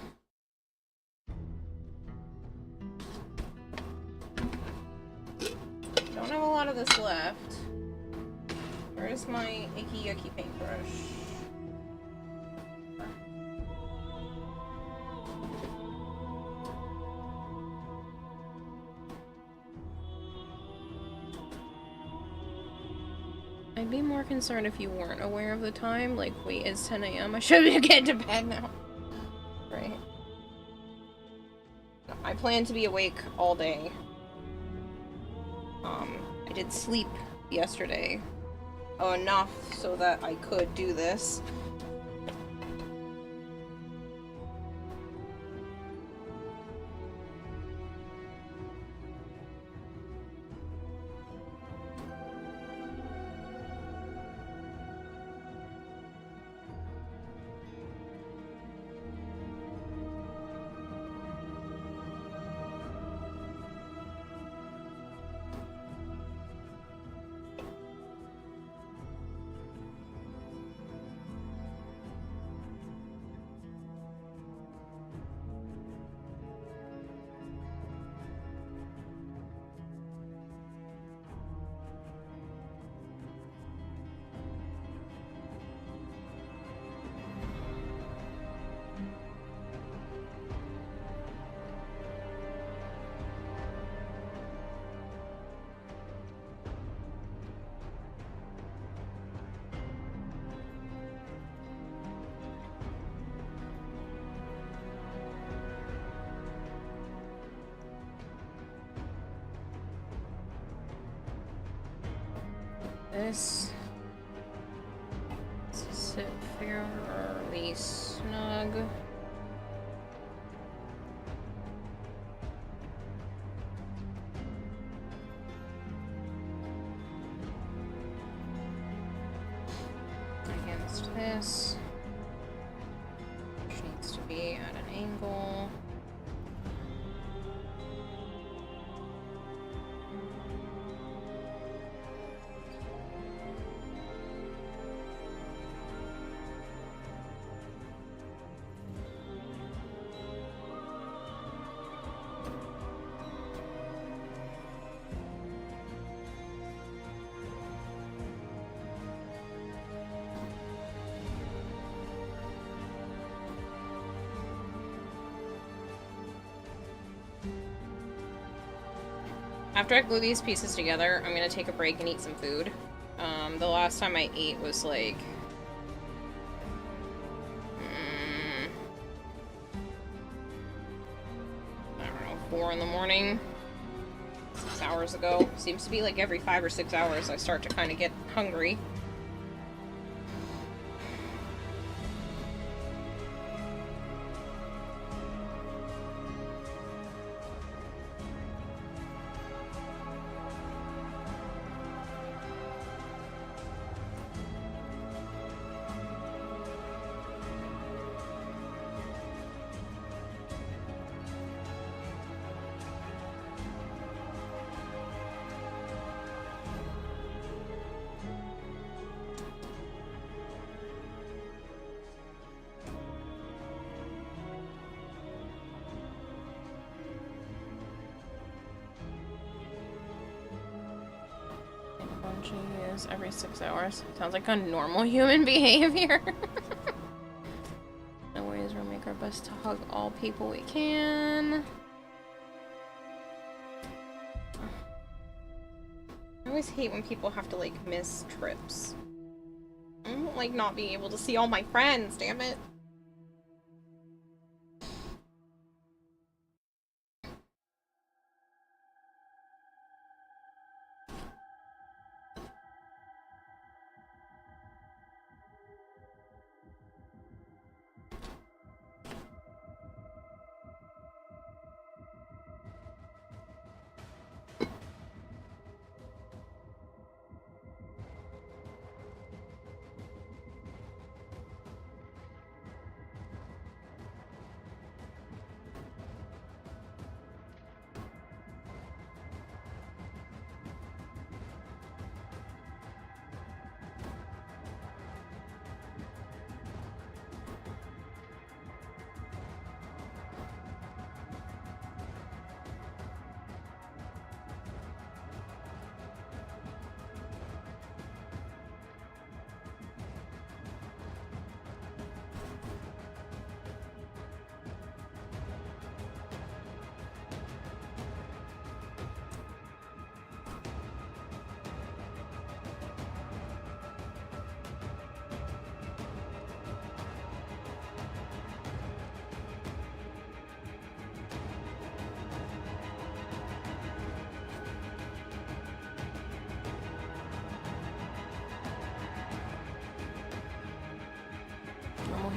Don't have a lot of this left. Where's my icky yucky paintbrush? I I'd be more concerned if you weren't aware of the time. Like, wait, it's 10 a.m. I should be getting to bed now. Right. No, I plan to be awake all day. I did sleep yesterday. Oh, enough so that I could do this. This sit fairly snug. Against this, which needs to be at an angle. After I glue these pieces together, I'm gonna take a break and eat some food. The last time I ate was like... I don't know, 4 in the morning? 6 hours ago. Seems to be like every 5 or 6 hours I start to kind of get hungry. Is every 6 hours. Sounds like a normal human behavior. Always we'll make our best to hug all people we can. I always hate when people have to like miss trips. I don't like not being able to see all my friends, damn it.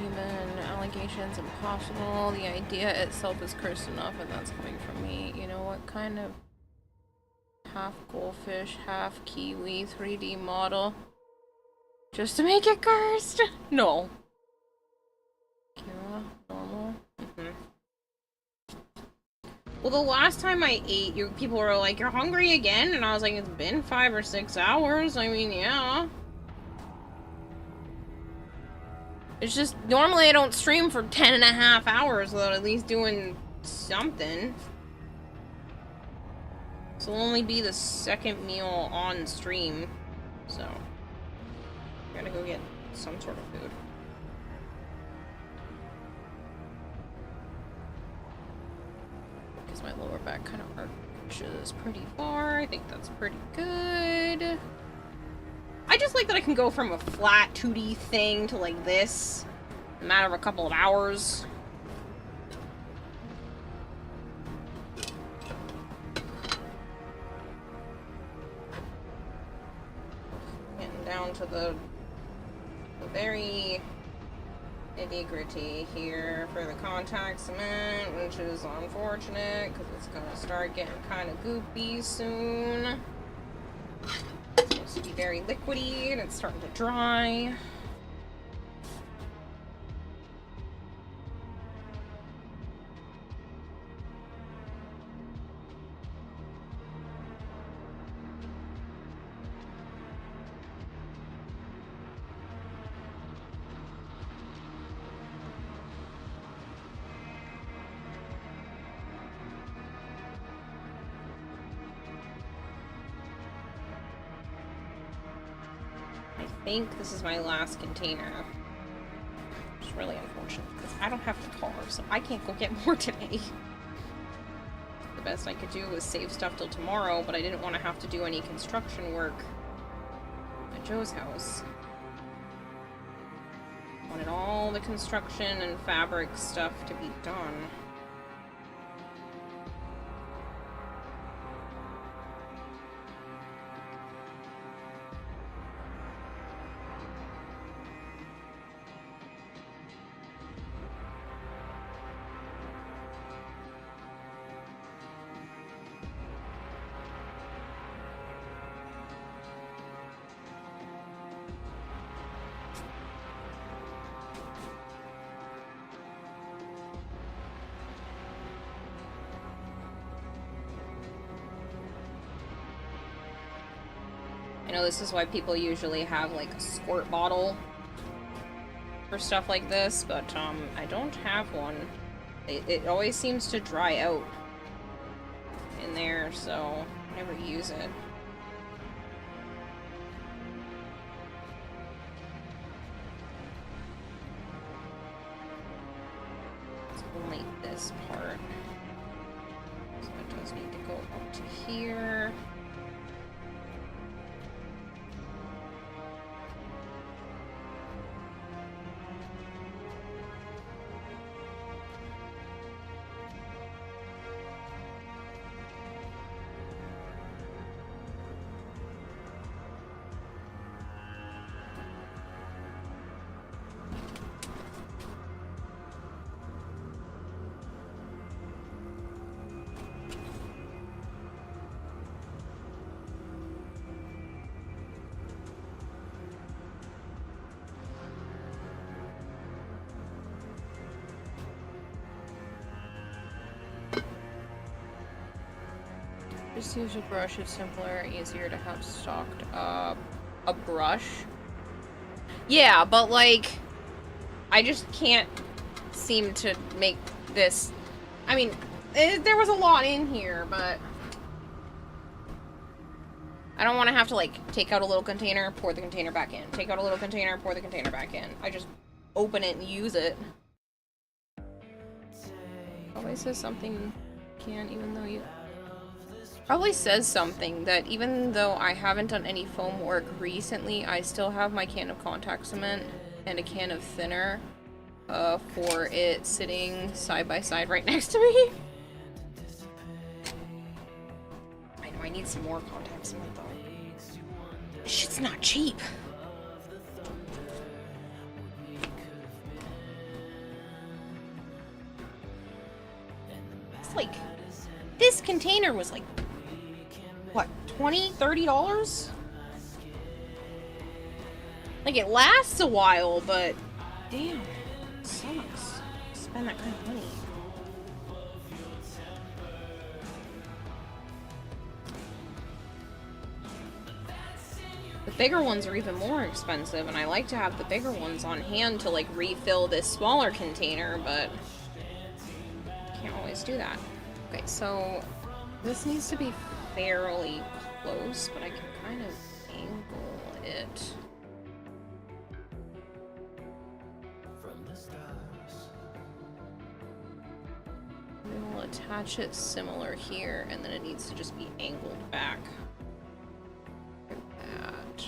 human allegations impossible. The idea itself is cursed enough, and that's coming from me. You know what kind of half goldfish, half kiwi 3D model? Just to make it cursed? No. Kira, normal. Well, the last time I ate, people were like, "You're hungry again?" And I was like, "It's been 5 or 6 hours. I mean, yeah." It's just, normally I don't stream for 10.5 hours without at least doing something. This will only be the second meal on stream, so gotta go get some sort of food. Because my lower back kind of arches pretty far. I think that's pretty good. I just like that I can go from a flat 2D thing to like this in a matter of a couple of hours. Getting down to the very nitty-gritty here for the contact cement, which is unfortunate because it's gonna start getting kind of goopy soon. It's supposed to be very liquidy and it's starting to dry. I think this is my last container. Which is really unfortunate because I don't have the car, so I can't go get more today. The best I could do was save stuff till tomorrow, but I didn't want to have to do any construction work at Joe's house. Wanted all the construction and fabric stuff to be done. I know this is why people usually have like a squirt bottle for stuff like this, but I don't have one. It always seems to dry out in there, so I never use it. Let's light this part. So it does need to go up to here. Just use a brush, it's simpler, easier to have stocked up. A brush? Yeah, but like, I just can't seem to make this, I mean, there was a lot in here, but I don't want to have to like take out a little container, pour the container back in. Take out a little container, pour the container back in. I just open it and use it. Always says something you can't, even though you... Probably says something that even though I haven't done any foam work recently, I still have my can of contact cement and a can of thinner for it sitting side by side right next to me. I know I need some more contact cement though. This shit's not cheap. like, this container was like, what, $20, $30? Like, it lasts a while, but damn, it sucks to spend that kind of money. The bigger ones are even more expensive, and I like to have the bigger ones on hand to, like, refill this smaller container, but can't always do that. Okay, so this needs to be fairly close, but I can kind of angle it. We will attach it similar here, and then it needs to just be angled back. Like that.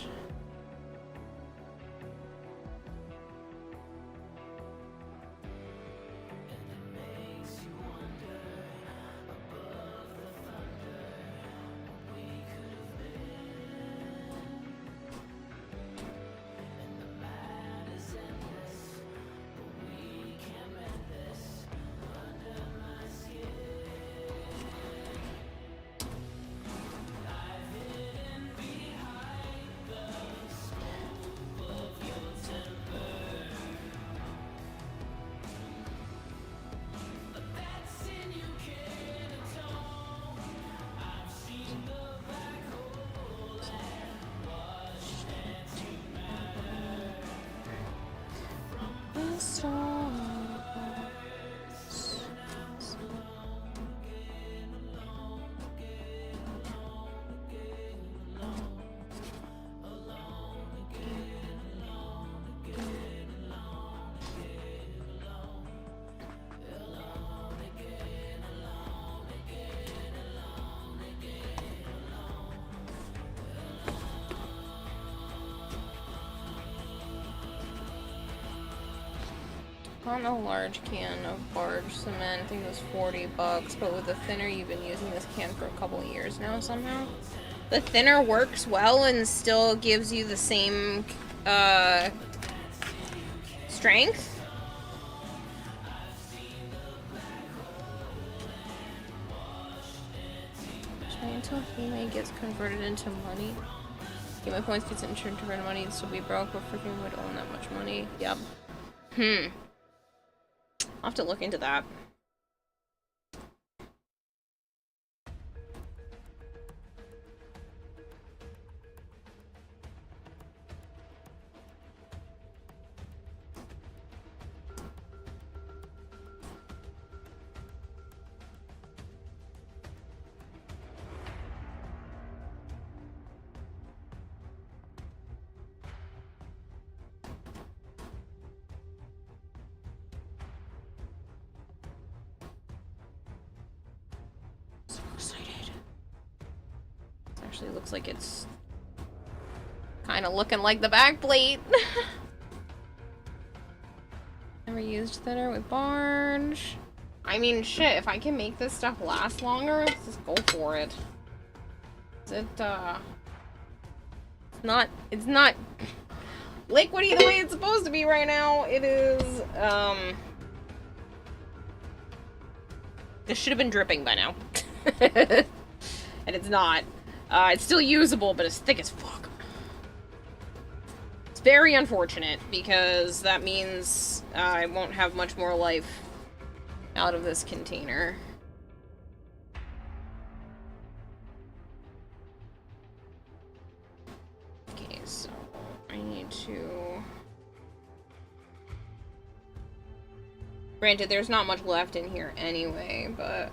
On a large can of barge cement, I think it was $40, but with the thinner, you've been using this can for a couple of years now somehow. The thinner works well and still gives you the same strength. Try until Hime gets converted into money. Hime points gets insured to earn money and still be broke, but freaking would own that much money. Yep. I'll have to look into that. Actually looks like it's kind of looking like the back plate. Never used thinner with barge. I mean, shit, if I can make this stuff last longer, let's just go for it. Is it, it's not liquidy the way it's supposed to be right now. It is, this should have been dripping by now. And it's not. It's still usable, but it's thick as fuck. It's very unfortunate, because that means I won't have much more life out of this container. Okay, so I need to... Granted, there's not much left in here anyway, but...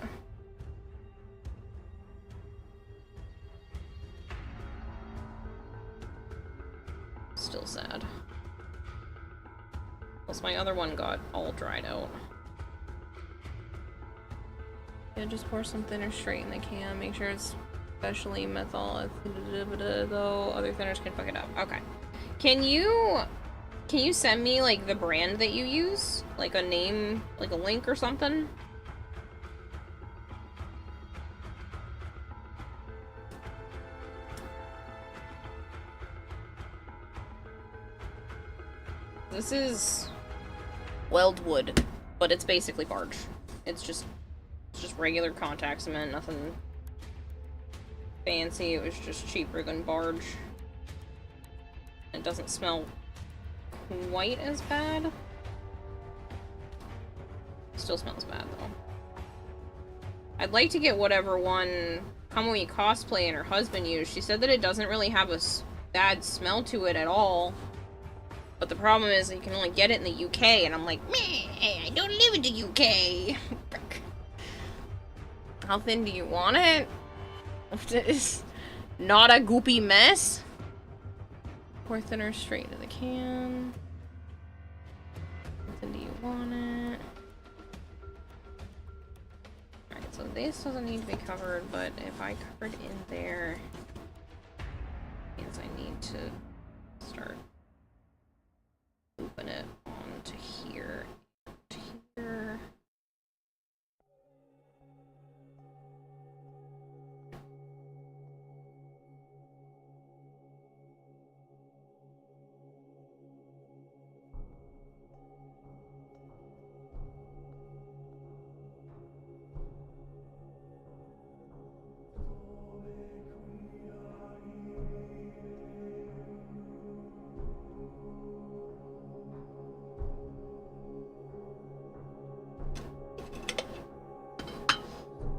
Still sad. Plus my other one got all dried out. Yeah, just pour some thinner straight in the can. Make sure it's especially methyl, though other thinners can fuck it up. Okay. Can you send me, like, the brand that you use? Like a name, like a link or something? This is Weldwood, but it's basically barge. It's just It's just regular contact cement, nothing fancy. It was just cheaper than barge. It doesn't smell quite as bad. Still smells bad though. I'd like to get whatever one Kamui Cosplay and her husband used. She said that it doesn't really have a bad smell to it at all. But the problem is you can only get it in the UK, and I'm like, meh, I don't live in the UK. How thin do you want it? It's not a goopy mess. Pour thinner straight into the can. How thin do you want it? Alright, so this doesn't need to be covered, but if I covered in there, means I need to start looping it onto here, to here.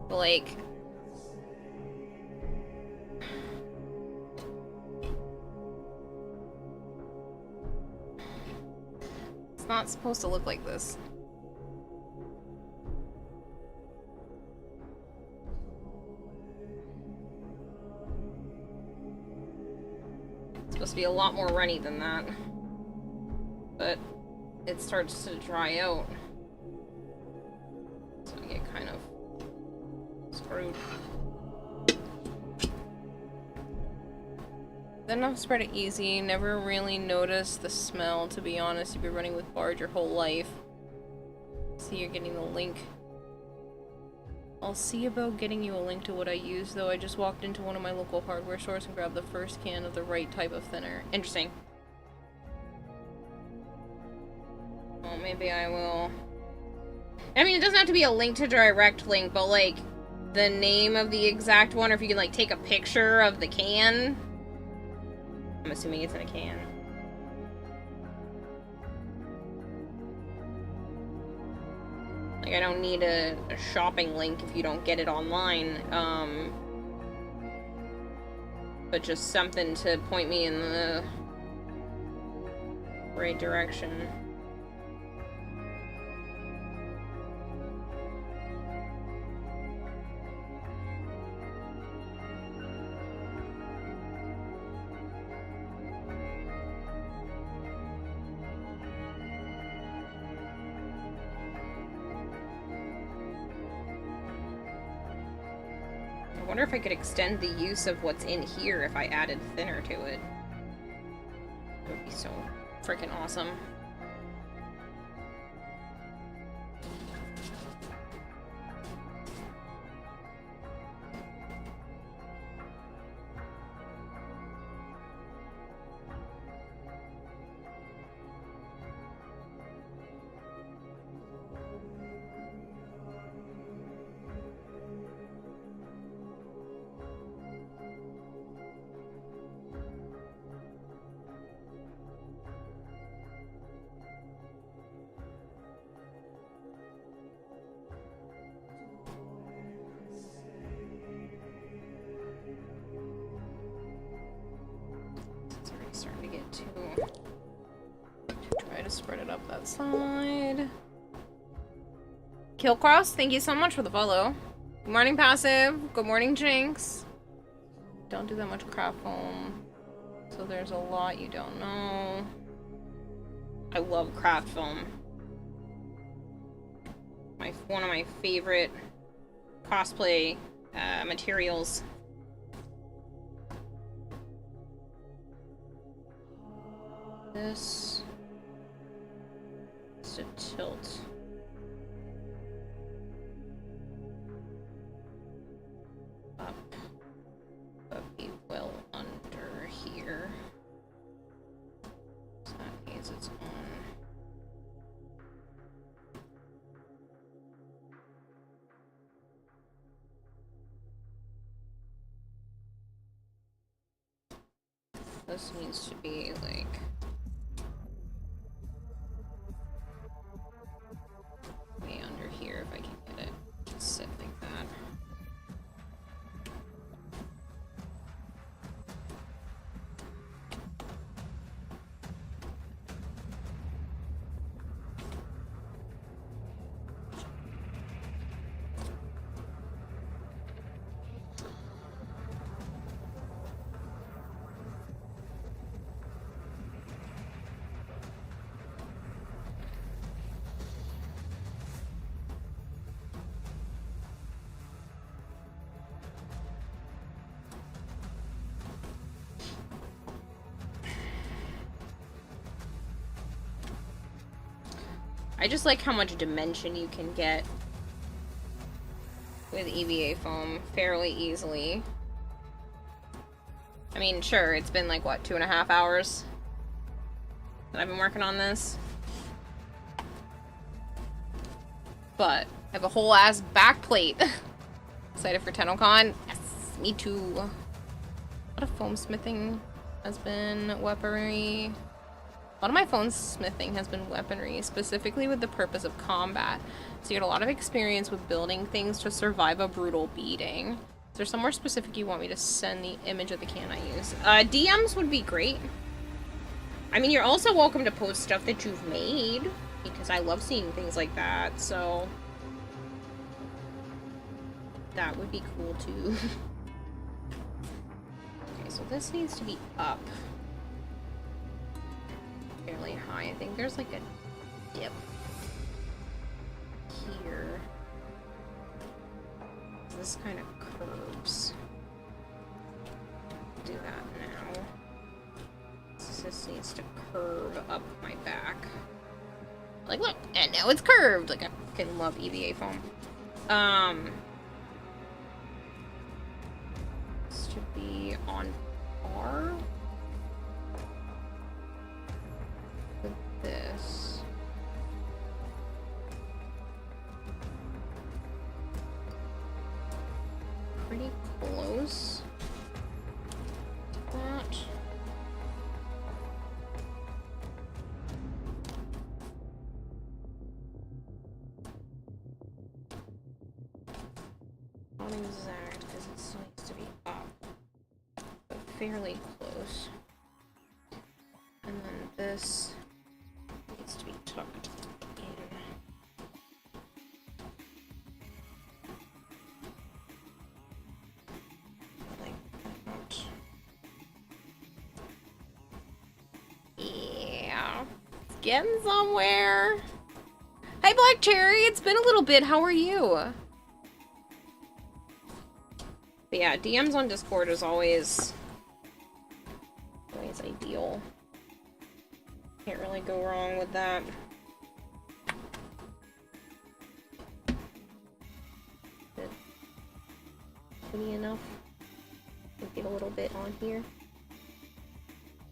Like, it's not supposed to look like this. It's supposed to be a lot more runny than that, but it starts to dry out, so I get kind of screwed. Then I've spread it easy, never really noticed the smell, to be honest. You've been running with barge your whole life. See, you're getting the link. I'll see about getting you a link to what I use, though. I just walked into one of my local hardware stores and grabbed the first can of the right type of thinner. Interesting. Well, maybe I will. I mean, it doesn't have to be a link to direct link, but like the name of the exact one, or if you can like take a picture of the can. I'm assuming it's in a can. Like, I don't need a shopping link if you don't get it online, but just something to point me in the right direction. I wonder if I could extend the use of what's in here if I added thinner to it. That would be so freaking awesome. Spread it up that side. Killcross, thank you so much for the follow. Good morning, Passive. Good morning, Jinx. Don't do that much craft foam. So there's a lot you don't know. I love craft foam. One of my favorite cosplay materials. This to tilt. Up. But be well under here. So that means it's on. This needs to be like way under here if I can get it to sit like that. I just like how much dimension you can get with EVA foam fairly easily. I mean, sure, it's been like, what, 2.5 hours that I've been working on this? But I have a whole ass backplate. Excited for TennoCon? Yes, me too. A lot of foam smithing has been weaponry. A lot of my phone smithing has been weaponry, specifically with the purpose of combat. So you get a lot of experience with building things to survive a brutal beating. Is there somewhere specific you want me to send the image of the can I use? DMs would be great. I mean, you're also welcome to post stuff that you've made, because I love seeing things like that, so that would be cool too. Okay, so this needs to be up fairly high. I think there's like a dip here. This kind of curves. Do that now. This needs to curve up my back. Like, look, and now it's curved. Like, I fucking love EVA foam. This should be on par with this. Pretty close to that. Not exact, because it still needs to be up, but fairly close. And then this needs to be tucked in. Like that. Yeah. It's getting somewhere. Hi, Black Cherry. It's been a little bit. How are you? But yeah, DMs on Discord is always ideal. Can't really go wrong with that. Good. Pretty enough. Get a little bit on here.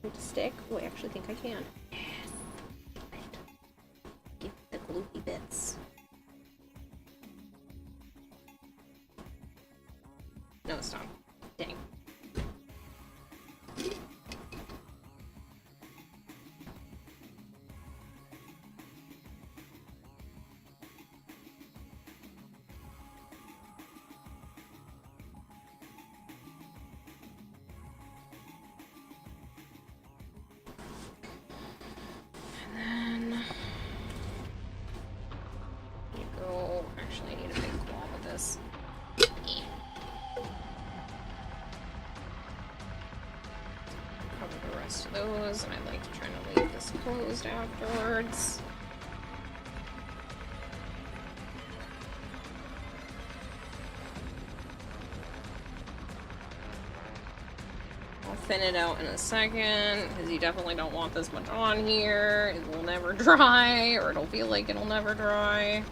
Need to stick. Oh, I actually think I can. Yes. Right. Get the gloopy bits. No, it's not. Dang. And then you go. Actually, I need a big claw with this. Cover the rest of those, and I like to try to leave this closed afterwards. I'll thin it out in a second, because you definitely don't want this much on here. It will never dry, or it'll feel like it'll never dry.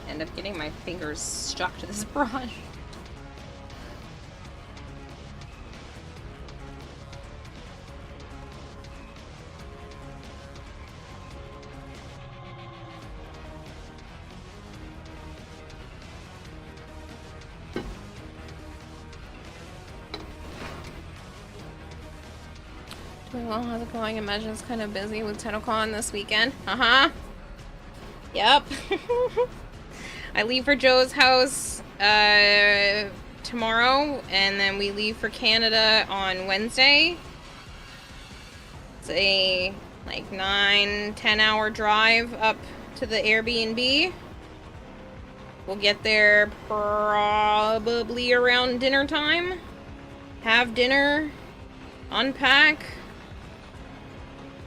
end up getting my fingers stuck to this brush. Doing well, how's it going? Imagine it's kind of busy with TennoCon this weekend. Uh-huh. Yep. I leave for Joe's house tomorrow, and then we leave for Canada on Wednesday. It's a like 9-10 hour drive up to the Airbnb. We'll get there probably around dinner time. Have dinner, unpack,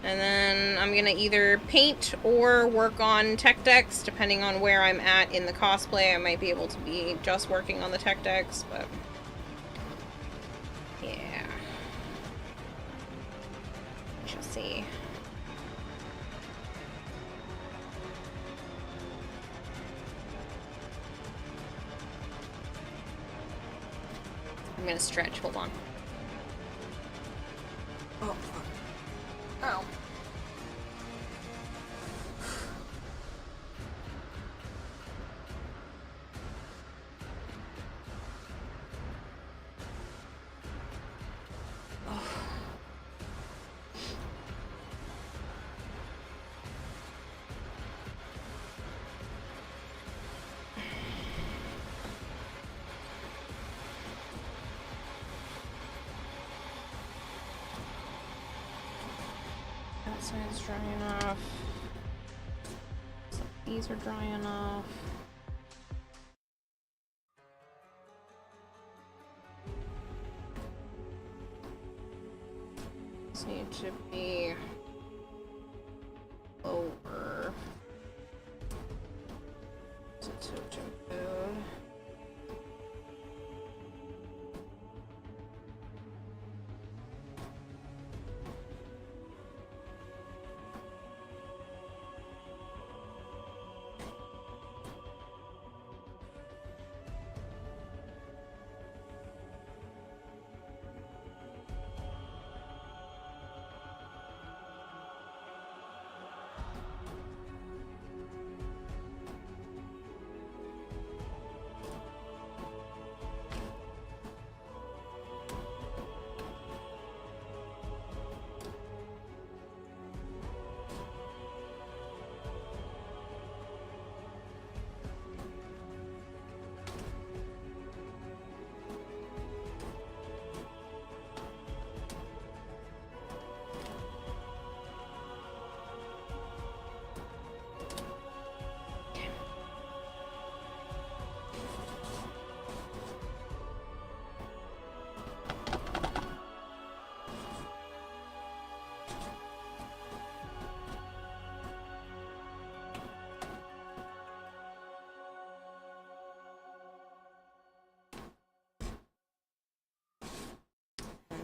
and then I'm gonna either paint or work on tech decks, depending on where I'm at in the cosplay. I might be able to be just working on the tech decks, but yeah. We shall see. I'm gonna stretch, hold on. Oh, fuck. Ow. That side's dry enough. These are dry enough. These need to be over. Is it too food?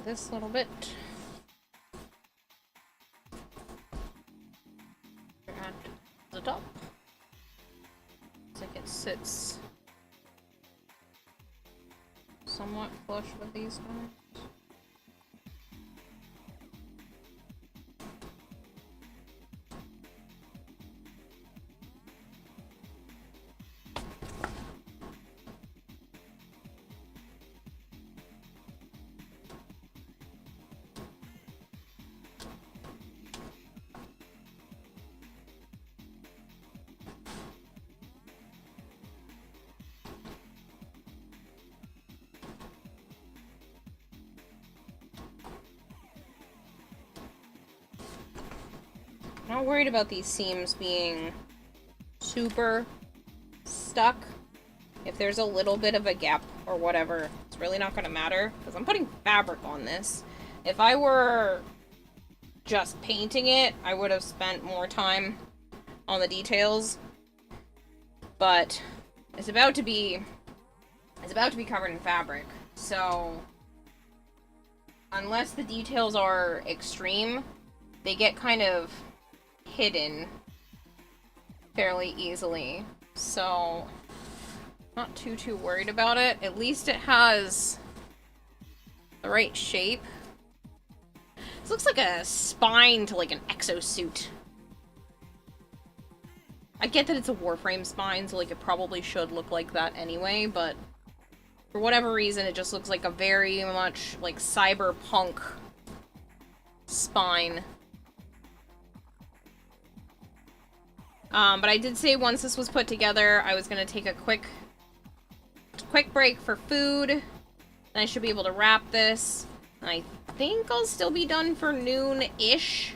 This little bit. At the top. Looks like it sits somewhat flush with these guys. I'm not worried about these seams being super stuck. If there's a little bit of a gap or whatever, it's really not going to matter because I'm putting fabric on this. If I were just painting it, I would have spent more time on the details. But it's about to be covered in fabric. So unless the details are extreme, they get kind of hidden fairly easily. So, not too worried about it. At least it has the right shape. This looks like a spine to like an exosuit. I get that it's a Warframe spine, so like it probably should look like that anyway, but for whatever reason it just looks like a very much like cyberpunk spine. But I did say once this was put together, I was gonna take a quick break for food. Then I should be able to wrap this. And I think I'll still be done for noon-ish,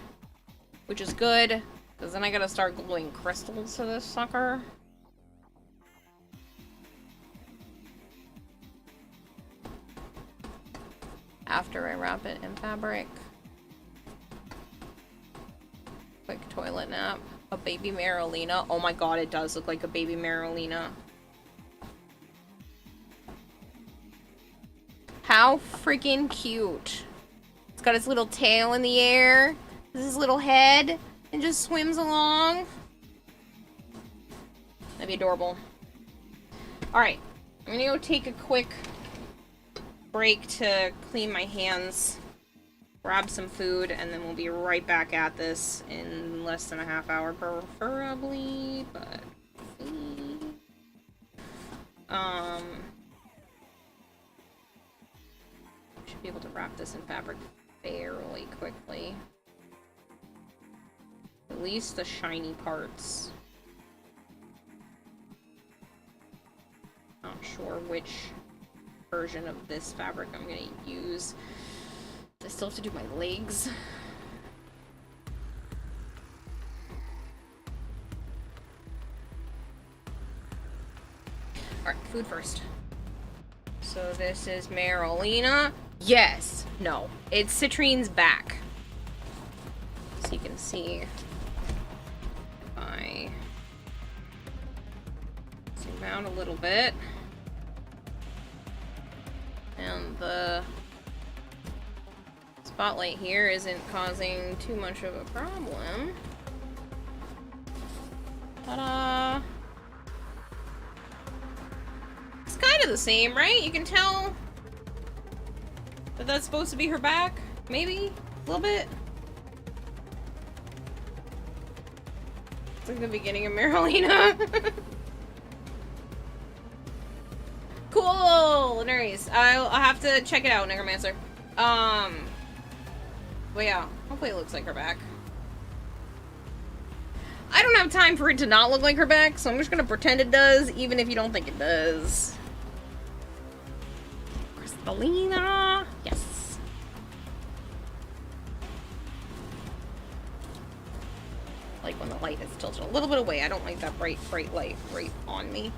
which is good, because then I gotta start gluing crystals to this sucker. After I wrap it in fabric. Quick toilet nap. A baby Marolina. Oh my god, it does look like a baby Marolina. How freaking cute. It's got its little tail in the air. This is his little head. And just swims along. That'd be adorable. Alright. I'm gonna go take a quick break to clean my hands. Grab some food, and then we'll be right back at this in less than a half hour, preferably, but should be able to wrap this in fabric fairly quickly. At least the shiny parts. Not sure which version of this fabric I'm gonna use. I still have to do my legs. Alright, food first. So this is Marolina. Yes! No. It's Citrine's back. So you can see if I zoom out a little bit. And the spotlight here isn't causing too much of a problem. Ta-da! It's kind of the same, right? You can tell that that's supposed to be her back? Maybe? A little bit? It's like the beginning of Marolina. Cool! Nice. I'll have to check it out, Necromancer. But yeah, hopefully it looks like her back. I don't have time for it to not look like her back, so I'm just gonna pretend it does, even if you don't think it does. Crystalina! Yes! Like when the light is tilted a little bit away. I don't like that bright light right on me.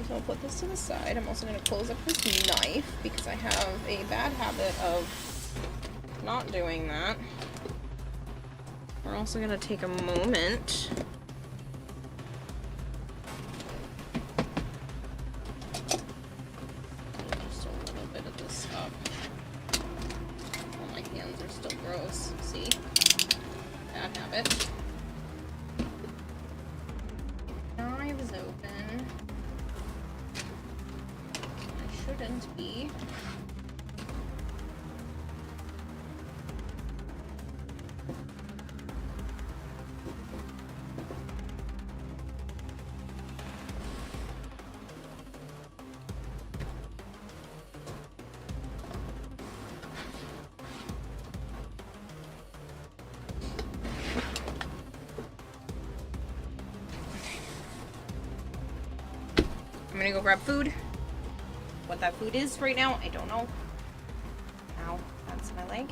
So I'll put this to the side. I'm also gonna close up this knife, because I have a bad habit of not doing that. We're also gonna take a moment just a little bit of this up. Oh, my hands are still gross. See? Bad habit. Knives open. I shouldn't be. I'm gonna go grab food. What that food is right now, I don't know. Ow, that's my leg.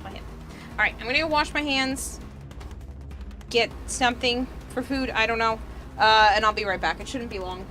My hip. Alright, I'm gonna go wash my hands. Get something for food, I don't know. And I'll be right back. It shouldn't be long.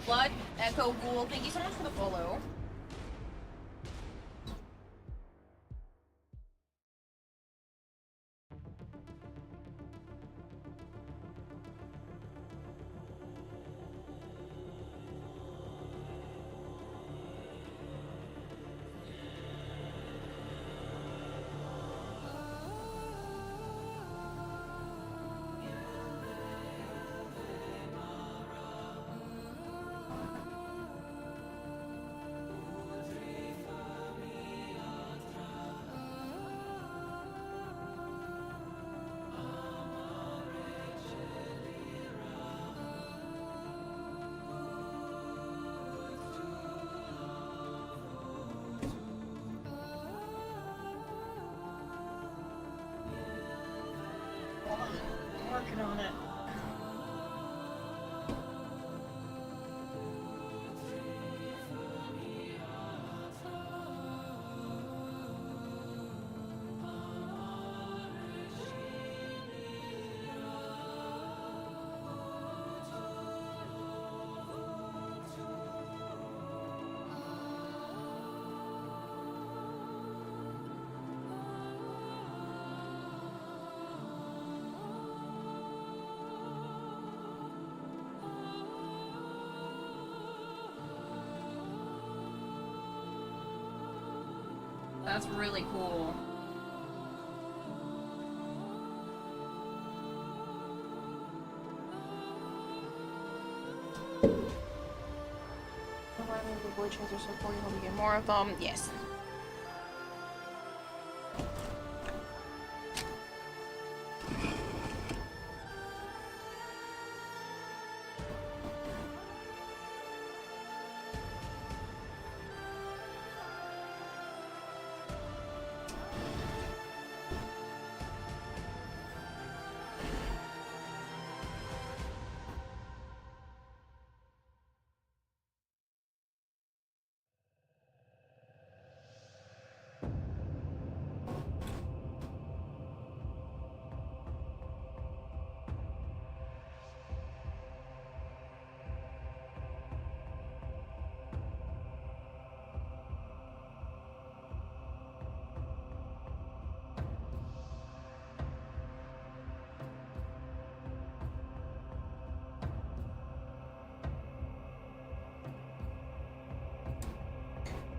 Blood Echo Ghoul, thank you so much for the follow. Working on it. That's really cool. The boy chains are so cool, you hope you get more of them. Yes.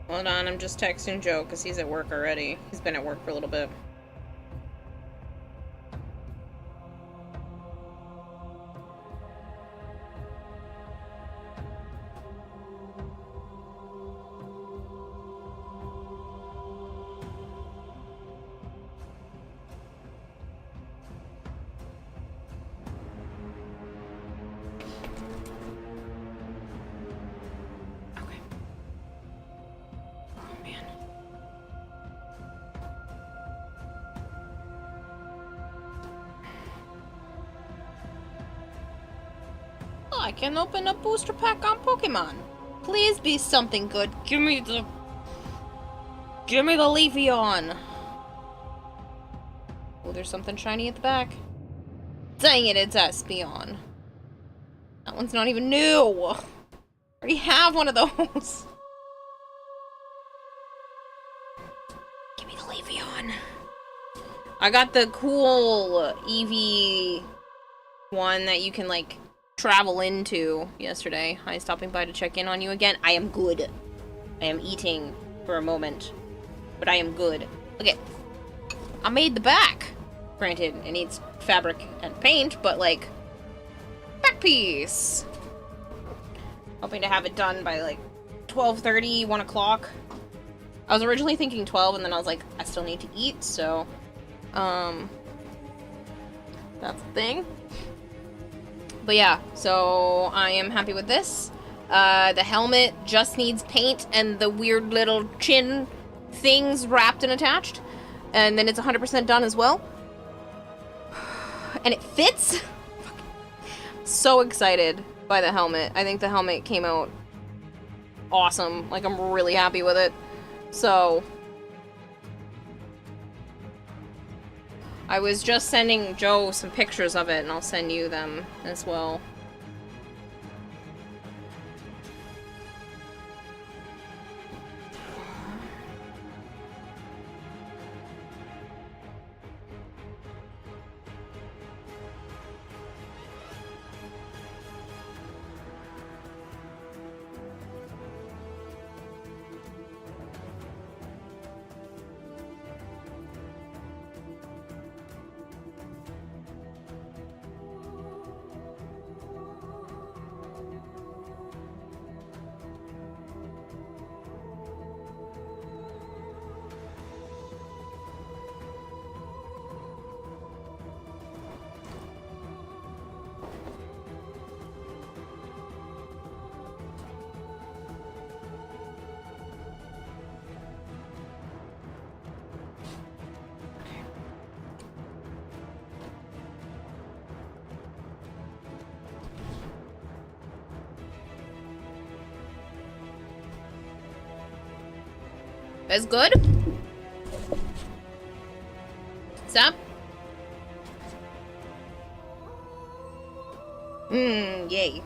Hold on, I'm just texting Joe because he's at work already. He's been at work for a little bit. I can open a booster pack on Pokemon. Please be something good. Give me the Leafeon. Oh, there's something shiny at the back. Dang it, it's Espeon. That one's not even new. I already have one of those. Give me the Leafeon. I got the cool Eevee one that you can, like, travel into yesterday. Hi, stopping by to check in on you again. I am good. I am eating for a moment, but I am good. Look at, I made the back. Granted, it needs fabric and paint, but like, back piece. Hoping to have it done by like 12:30, 1 o'clock. I was originally thinking 12, and then I was like, I still need to eat, so that's the thing. But yeah, so I am happy with this. The helmet just needs paint and the weird little chin things wrapped and attached. And then it's 100% done as well. And it fits! So excited by the helmet. I think the helmet came out awesome. Like, I'm really happy with it. So I was just sending Joe some pictures of it, and I'll send you them as well. That's good? What's up? Yay.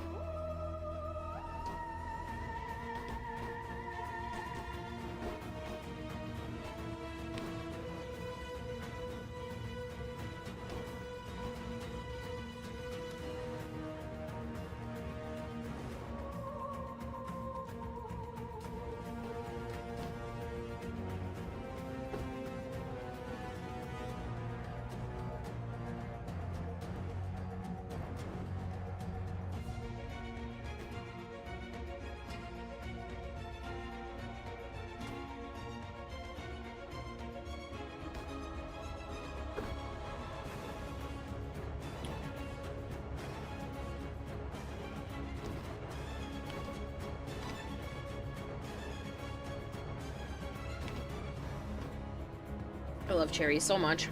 I love cherries so much.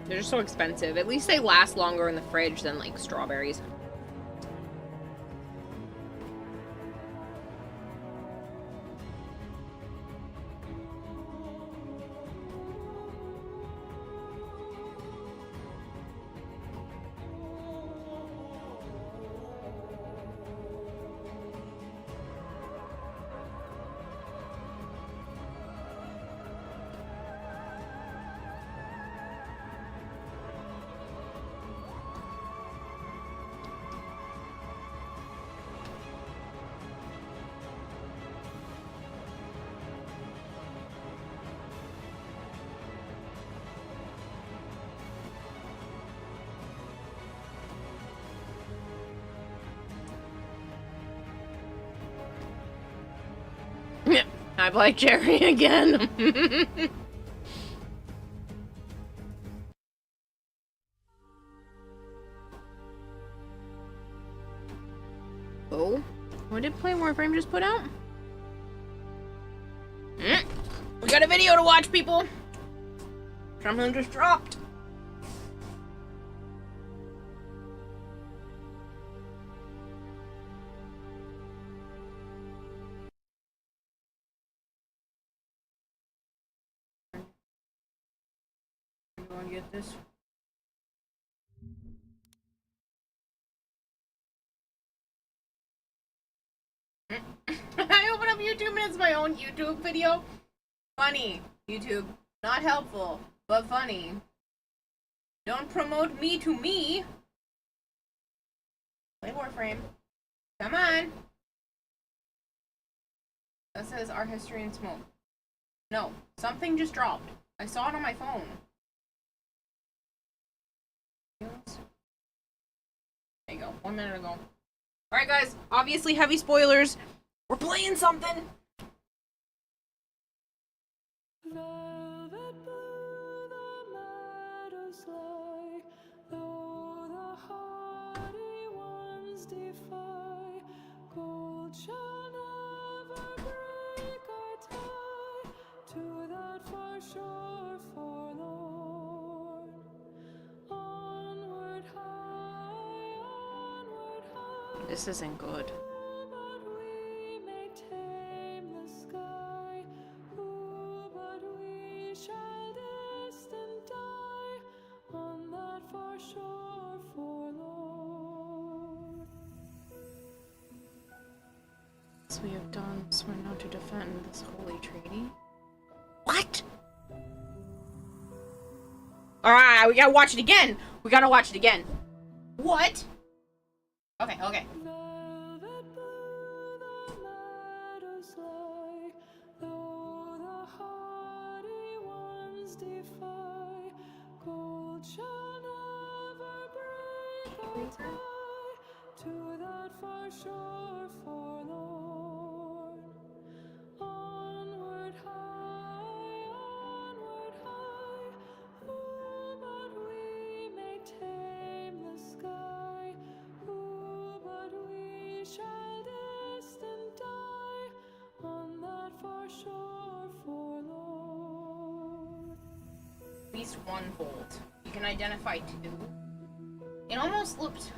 They're just so expensive. At least they last longer in the fridge than like strawberries. I like cherry again. Oh, what did Play Warframe just put out? We got a video to watch, people. Something just dropped. Get this. I open up YouTube and it's my own YouTube video. Funny. YouTube. Not helpful, but funny. Don't promote me to me. Play Warframe. Come on. That says our history in smoke. No, something just dropped. I saw it on my phone. There you go. 1 minute ago. Alright, guys. Obviously, heavy spoilers. We're playing something. Velvet blue the meadows lie, though the hardy ones defy. Gold shall never break our tie to that far shore forlorn. Onward high, onward high. This isn't good. But we may tame the sky. Who but we shall distant die on that far shore forlorn? As we have done, swear not to defend this holy treaty. What? Alright, we gotta watch it again. We gotta watch it again. What? Okay, okay. Velvet blue the meadows lie, though the hardy ones defy. Gold shall never break our tie to that far shore forlorn. Onward high, who but we may tame the sky. Who but we shall distant die on that far shore forlorn? At least one bolt. You can identify two. It almost looked...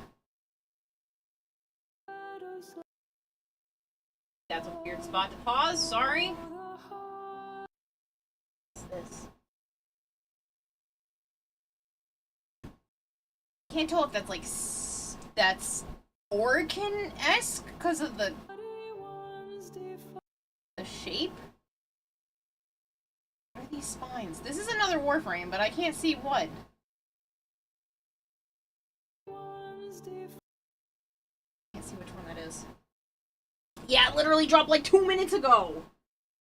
That's a weird spot to pause, sorry. this? Can't tell if that's like that's Orkin-esque because of the shape. What are these spines? This is another Warframe, but I can't see what. Can't see which one that is. Yeah, it literally dropped like 2 minutes ago.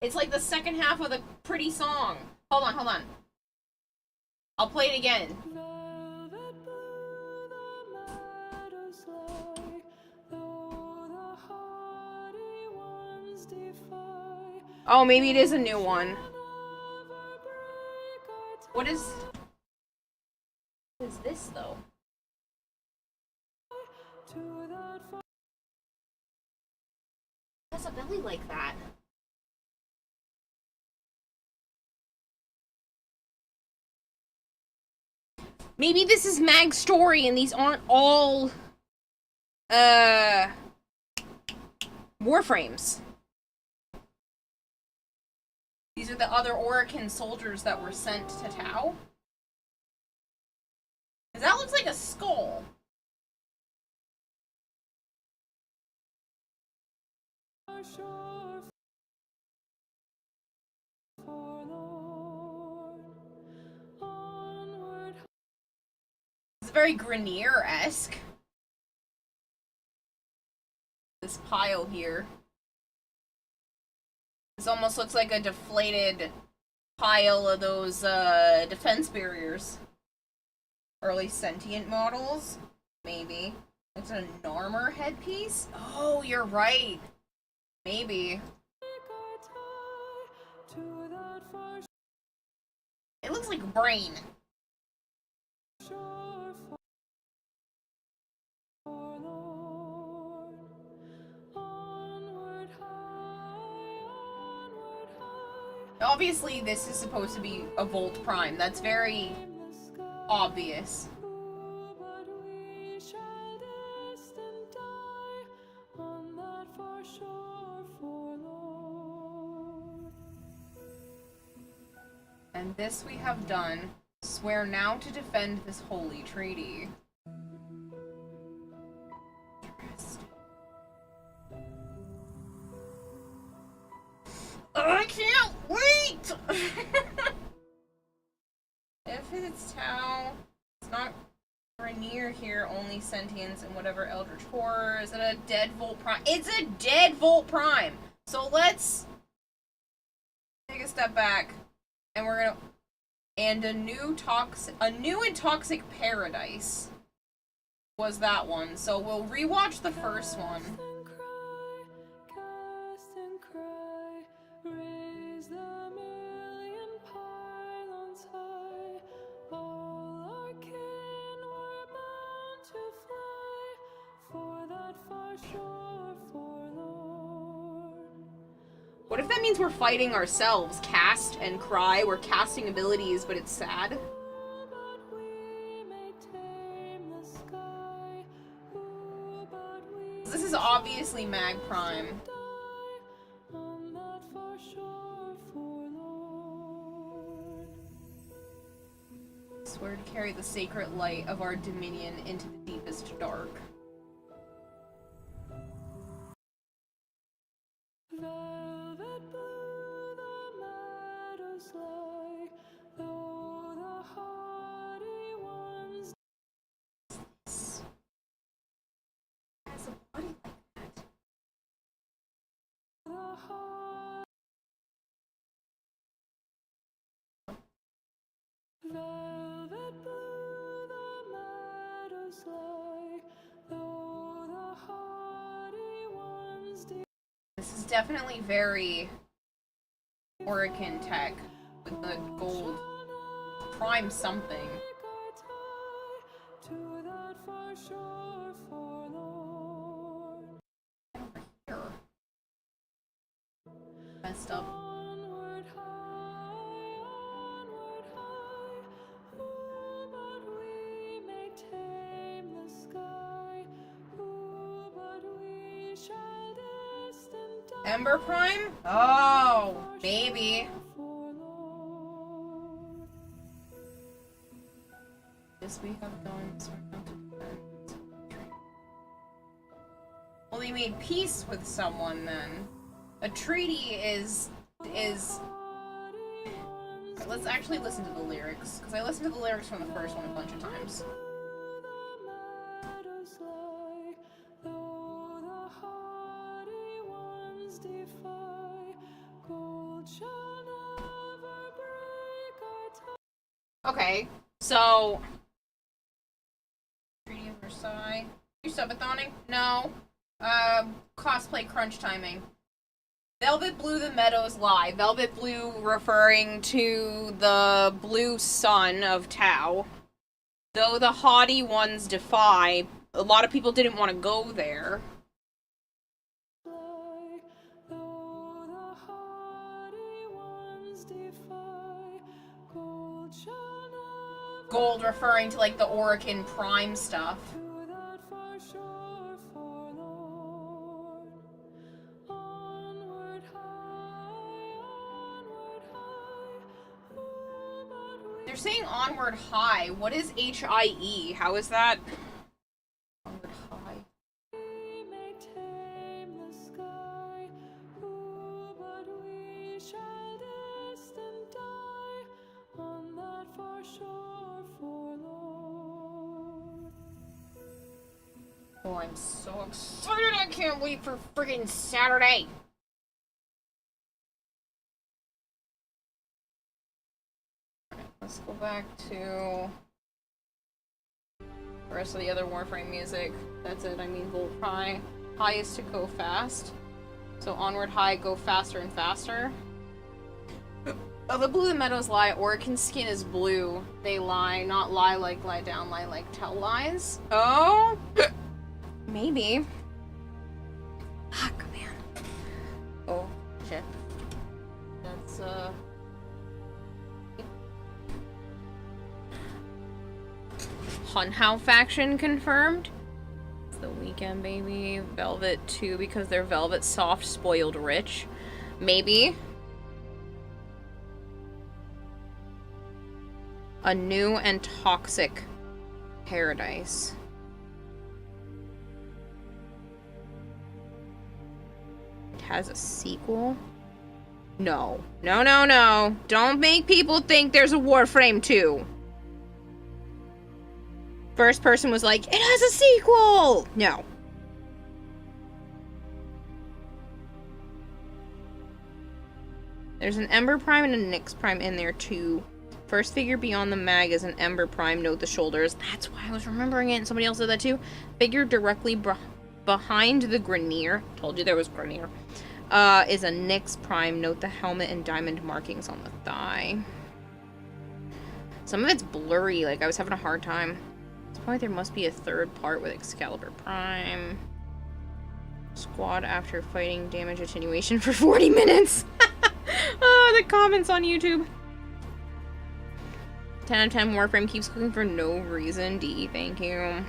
It's like the second half of the pretty song. Hold on, hold on. I'll play it again. Oh, maybe it is a new one. What is this, though? Has a belly like that. Maybe this is Mag's story and these aren't all Warframes. These are the other Orokin soldiers that were sent to Tau. Cause that looks like a skull. It's very Grenier-esque. This pile here. This almost looks like a deflated pile of those defense barriers. Early sentient models? Maybe. It's an armor headpiece? Oh, you're right. Maybe. It looks like a brain. Obviously, this is supposed to be a Volt Prime. That's very obvious. And this we have done. Swear now to defend this holy treaty. I can't wait! If it's Tau, it's not Grenier here, only sentience and whatever Eldritch Horror. Is it a dead Volt Prime? It's a dead Volt Prime! So let's take a step back, and we're gonna... And a new and toxic paradise was that one. So we'll rewatch the first one. What if that means we're fighting ourselves? Cast and cry. We're casting abilities, but it's sad. This is obviously Mag Prime. Swear to carry the sacred light of our dominion into the deepest dark. This is definitely very Orokin tech with the gold prime something. Over here. Messed up. Ember Prime? Oh, maybe. This week I'm going this week I'm to Well, they made peace with someone then. A treaty is... Let's actually listen to the lyrics, because I listened to the lyrics from the first one a bunch of times. Okay, so... Treaty of Versailles. You subathonic? No. Cosplay crunch timing. Velvet blue, the meadows lie. Velvet blue referring to the blue sun of Tau. Though the haughty ones defy, a lot of people didn't want to go there. Gold referring to like the Orican Prime stuff. They're saying onward high. What is H-I-E? How is that? Onward high. Oh, I'm so excited! I can't wait for friggin' Saturday! Alright, let's go back to the rest of the other Warframe music. That's it, I mean Volt High. High is to go fast. So onward high, go faster and faster. Oh, the blue the meadows lie. Orican skin is blue. They lie, not lie like lie down, lie like tell lies. Oh! Maybe. Ah, command. Oh, shit. That's, Hunhow faction confirmed. It's the weekend, baby. Velvet too, because they're velvet, soft, spoiled, rich. Maybe. A new and toxic paradise. It has a sequel? No. No, no, no. Don't make people think there's a Warframe 2. First person was like, it has a sequel! No. There's an Ember Prime and a Nyx Prime in there too. First figure beyond the mag is an Ember Prime, note the shoulders. That's why I was remembering it, and somebody else said that too. Figure directly behind the Grenier, told you there was Grenier, is a Nyx Prime, note the helmet and diamond markings on the thigh. Some of it's blurry, like I was having a hard time. At this point there must be a third part with Excalibur Prime. Squad after fighting damage attenuation for 40 minutes. Oh, the comments on YouTube. 10 out of 10 Warframe keeps cooking for no reason. D, thank you.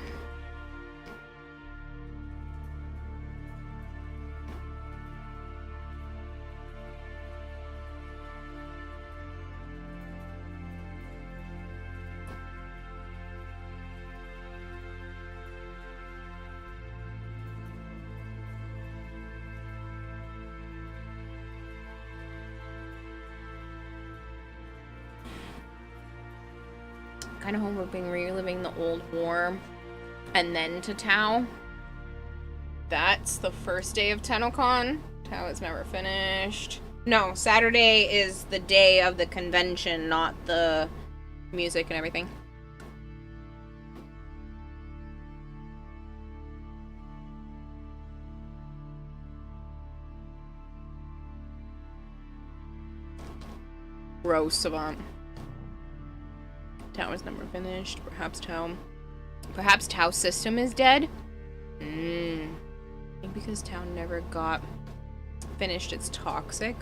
Kind of hoping reliving the old war and then to Tau. That's the first day of TennoCon. Tau is never finished. No, Saturday is the day of the convention, not the music and everything. Gross, Savant. Tau is never finished. Perhaps Tau system is dead? I think because Tau never got finished, it's toxic.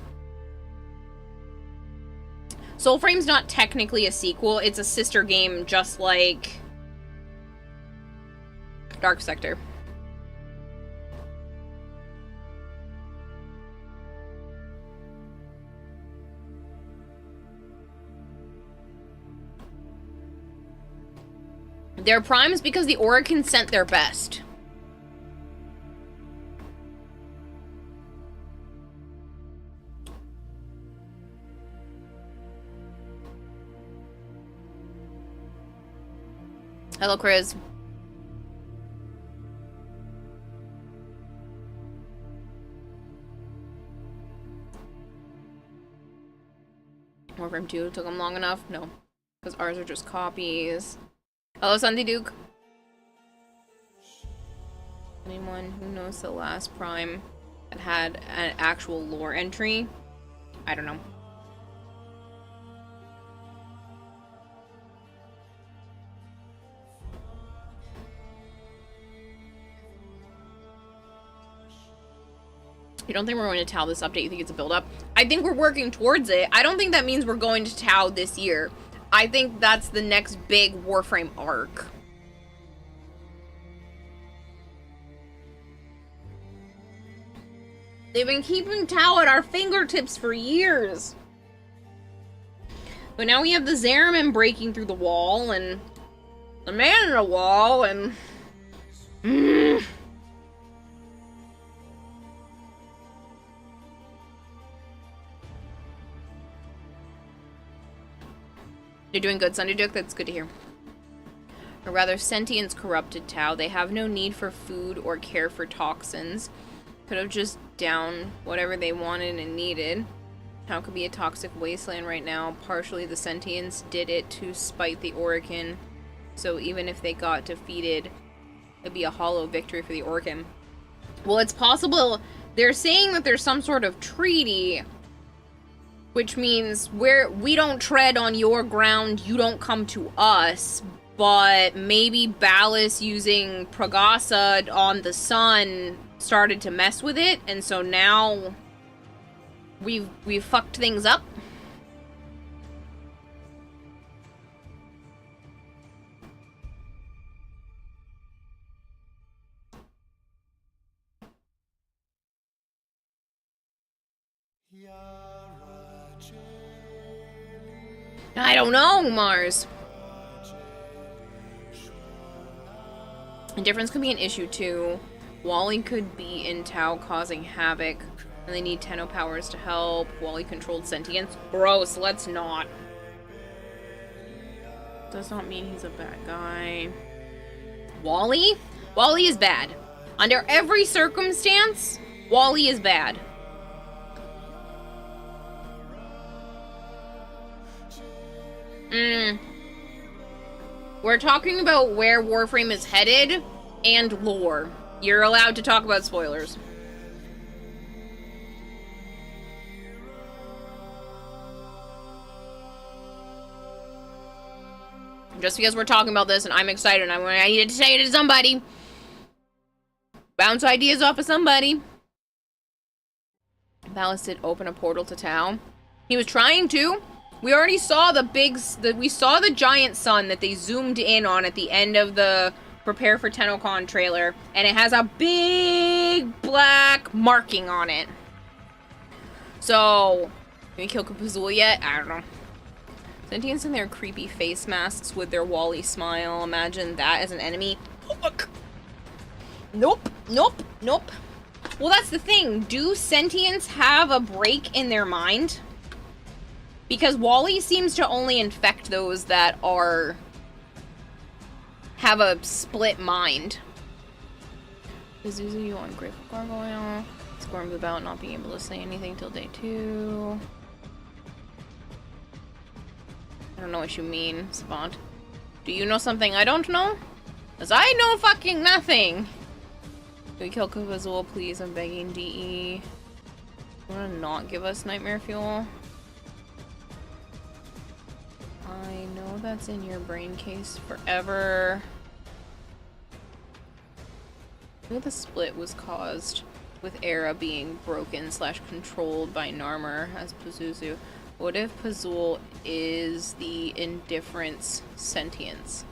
Soulframe's not technically a sequel, it's a sister game just like Dark Sector. They're primes because the Orokin sent their best. Hello, Chris. Warframe 2 took them long enough? No. Because ours are just copies. Hello, Sunday Duke. Anyone who knows the last Prime that had an actual lore entry? I don't know. You don't think we're going to Tau this update? You think it's a build-up? I think we're working towards it. I don't think that means we're going to Tau this year. I think that's the next big Warframe arc. They've been keeping Tau at our fingertips for years. But now we have the Zeraman breaking through the wall, and the man in the wall, and... You're doing good, Sunday Duke. That's good to hear. Or rather, sentience corrupted Tau. They have no need for food or care for toxins. Could have just downed whatever they wanted and needed. Tau could be a toxic wasteland right now. Partially, the sentience did it to spite the Orokin. So even if they got defeated, it'd be a hollow victory for the Orokin. Well, it's possible. They're saying that there's some sort of treaty, which means we don't tread on your ground, you don't come to us, but maybe Ballas using Pragasa on the sun started to mess with it, and so now we've fucked things up. I don't know, Mars. Indifference could be an issue too. Wally could be in Tau causing havoc, and they need Tenno powers to help. Wally controlled sentience. Gross, let's not. Does not mean he's a bad guy. Wally? Wally is bad. Under every circumstance, Wally is bad. We're talking about where Warframe is headed and lore. You're allowed to talk about spoilers. Just because we're talking about this and I'm excited, I needed to say it to somebody. Bounce ideas off of somebody. Ballas did open a portal to Tau. He was trying to. We already saw we saw the giant sun that they zoomed in on at the end of the Prepare for TennoCon trailer, and it has a big black marking on it. So, can we kill Kapuzul yet? I don't know. Sentients in their creepy face masks with their Wally smile. Imagine that as an enemy. Oh, look. Nope, nope, nope. Well, that's the thing. Do sentients have a break in their mind? Because Wally seems to only infect those that have a split mind. Pazuzu, you want Grateful Gargoyle. Squirms about not being able to say anything till day 2. I don't know what you mean, Savant. Do you know something I don't know? Because I know fucking nothing! Can we kill Kapuzul, please? I'm begging DE. You wanna not give us Nightmare Fuel? I know that's in your brain case forever. Maybe the split was caused with Era being broken / controlled by Narmer as Pazuzu. What if Pazul is the indifference sentience?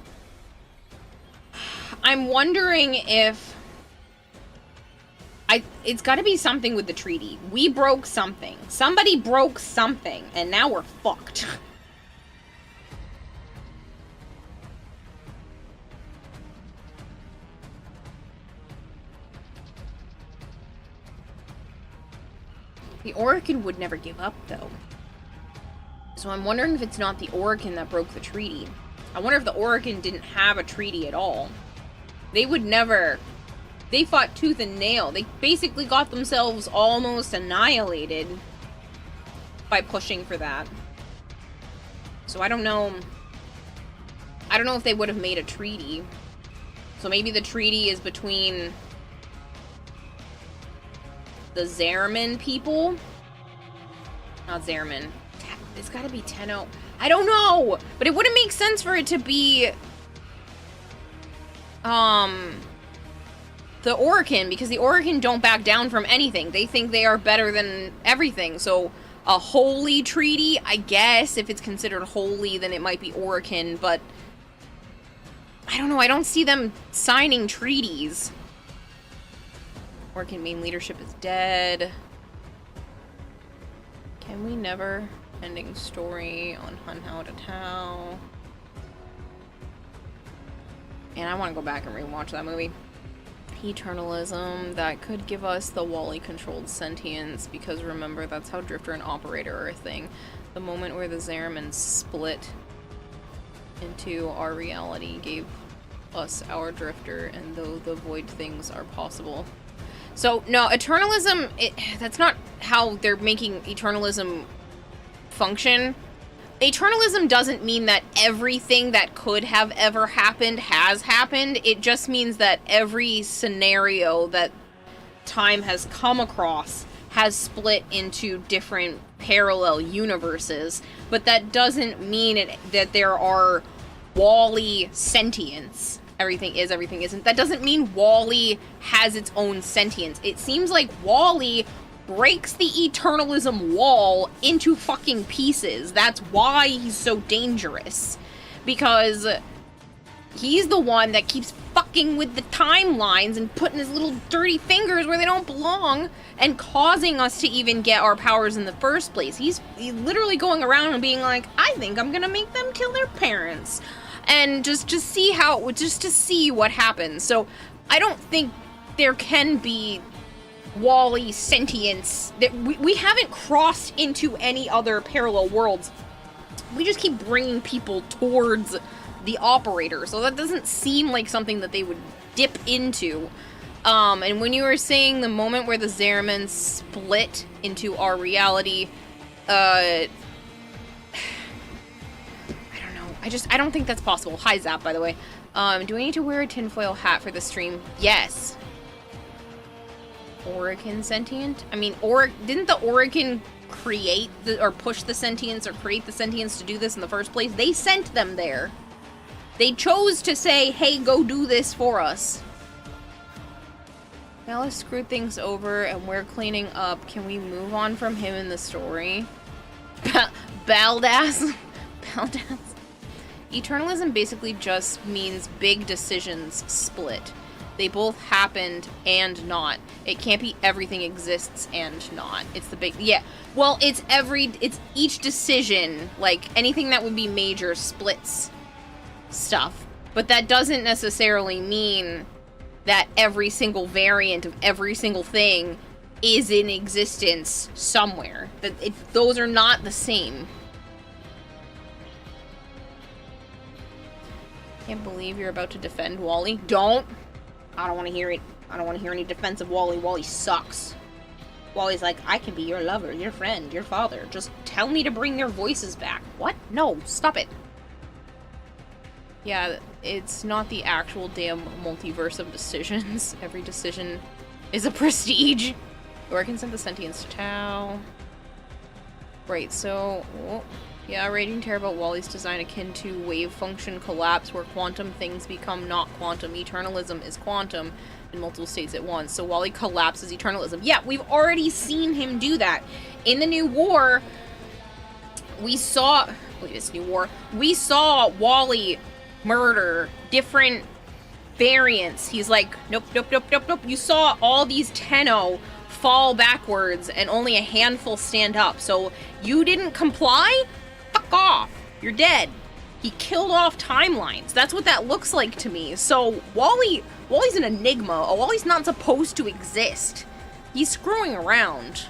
I'm wondering if... it's gotta be something with the treaty. We broke something. Somebody broke something, and now we're fucked. The Orokin would never give up, though. So I'm wondering if it's not the Orokin that broke the treaty. I wonder if the Orokin didn't have a treaty at all. They would never... They fought tooth and nail. They basically got themselves almost annihilated by pushing for that. So I don't know... I don't know if they would have made a treaty. So maybe the treaty is between the Zariman people? Not Zariman. It's gotta be Tenno. I don't know! But it wouldn't make sense for it to be... the Orokin, because the Orokin don't back down from anything. They think they are better than everything. So, a holy treaty, I guess. If it's considered holy, then it might be Orokin, but... I don't know, I don't see them signing treaties. Orokin main leadership is dead. Can we never... Ending story on Hunhao to Tao. And I want to go back and rewatch that movie. Eternalism, that could give us the Wally-controlled sentience, because remember, that's how Drifter and Operator are a thing. The moment where the Zariman split into our reality gave us our Drifter, and though the void things are possible. So, no, Eternalism, that's not how they're making Eternalism function. Eternalism doesn't mean that everything that could have ever happened has happened. It just means that every scenario that time has come across has split into different parallel universes, but that doesn't mean that there are Wally sentience. Everything is, everything isn't. That doesn't mean Wally has its own sentience. It seems like Wally breaks the Eternalism wall into fucking pieces. That's why he's so dangerous. Because he's the one that keeps fucking with the timelines and putting his little dirty fingers where they don't belong and causing us to even get our powers in the first place. He's literally going around and being like, I think I'm gonna make them kill their parents. And just to see what happens. So I don't think there can be Wally sentience. That we haven't crossed into any other parallel worlds. We just keep bringing people towards the Operator, so that doesn't seem like something that they would dip into. And when you were saying the moment where the Zariman split into our reality, I don't know. I don't think that's possible. Hi, Zap, by the way. Do I need to wear a tinfoil hat for the stream? Yes. Orokin sentient? I mean, didn't the Orokin create or push the sentience or create the sentience to do this in the first place? They sent them there. They chose to say, hey, go do this for us. Now let's screw things over and we're cleaning up. Can we move on from him in the story? Baldas? Baldas? Eternalism basically just means big decisions split. They both happened and not. It can't be everything exists and not. It's the big... Yeah. Well, it's each decision, like, anything that would be major splits stuff. But that doesn't necessarily mean that every single variant of every single thing is in existence somewhere. Those are not the same. Can't believe you're about to defend Wally. Don't! I don't want to hear it. I don't want to hear any defense of Wally. Wally sucks. Wally's like, I can be your lover, your friend, your father. Just tell me to bring their voices back. What? No, stop it. Yeah, it's not the actual damn multiverse of decisions. Every decision is a prestige. Orokin sent the sentience to Tao. Right, so... Oh, yeah, raging terror about Wally's design akin to wave function collapse, where quantum things become not quantum. Eternalism is quantum in multiple states at once. So Wally collapses eternalism. Yeah, we've already seen him do that. In the New War, we saw... Wait, it's New War. We saw Wally murder different variants. He's like, nope, nope, nope, nope, nope. You saw all these Tenno fall backwards and only a handful stand up. So you didn't comply? Fuck off. You're dead. He killed off timelines. That's what that looks like to me. So Wally's an enigma. Wally's not supposed to exist. He's screwing around.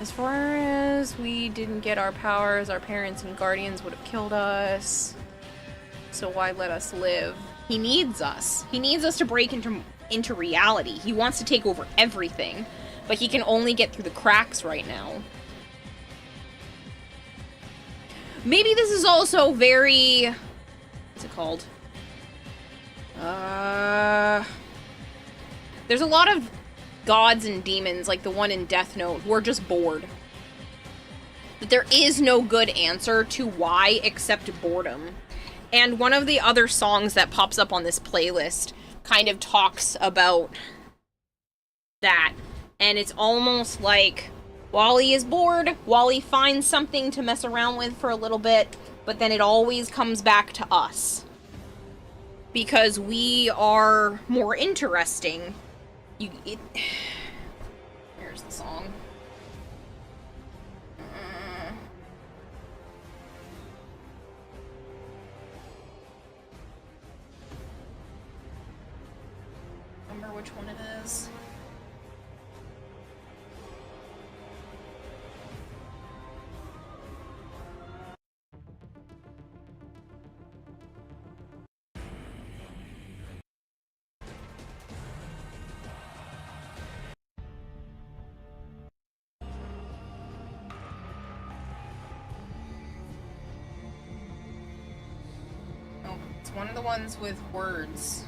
As far as we didn't get our powers, our parents and guardians would have killed us. So why let us live? He needs us. He needs us to break into reality. He wants to take over everything, but he can only get through the cracks right now. Maybe this is also very... What's it called? There's a lot of gods and demons, like the one in Death Note, who are just bored. But there is no good answer to why except boredom. And one of the other songs that pops up on this playlist kind of talks about that. And it's almost like Wally is bored, Wally finds something to mess around with for a little bit, but then it always comes back to us. Because we are more interesting. Here's the song. Remember which one it is? It's one of the ones with words.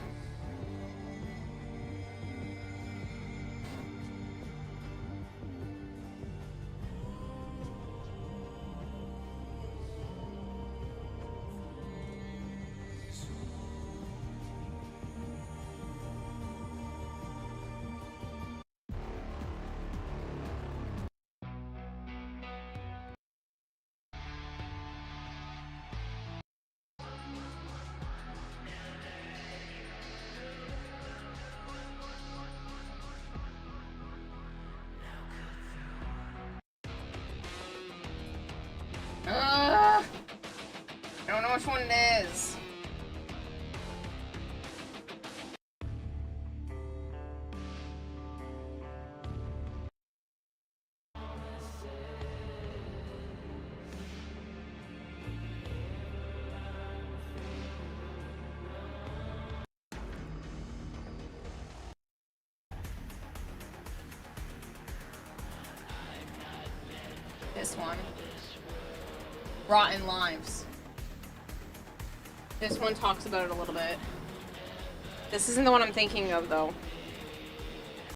I don't know which one it is. This one. Rotten Lives. This one talks about it a little bit. This isn't the one I'm thinking of, though.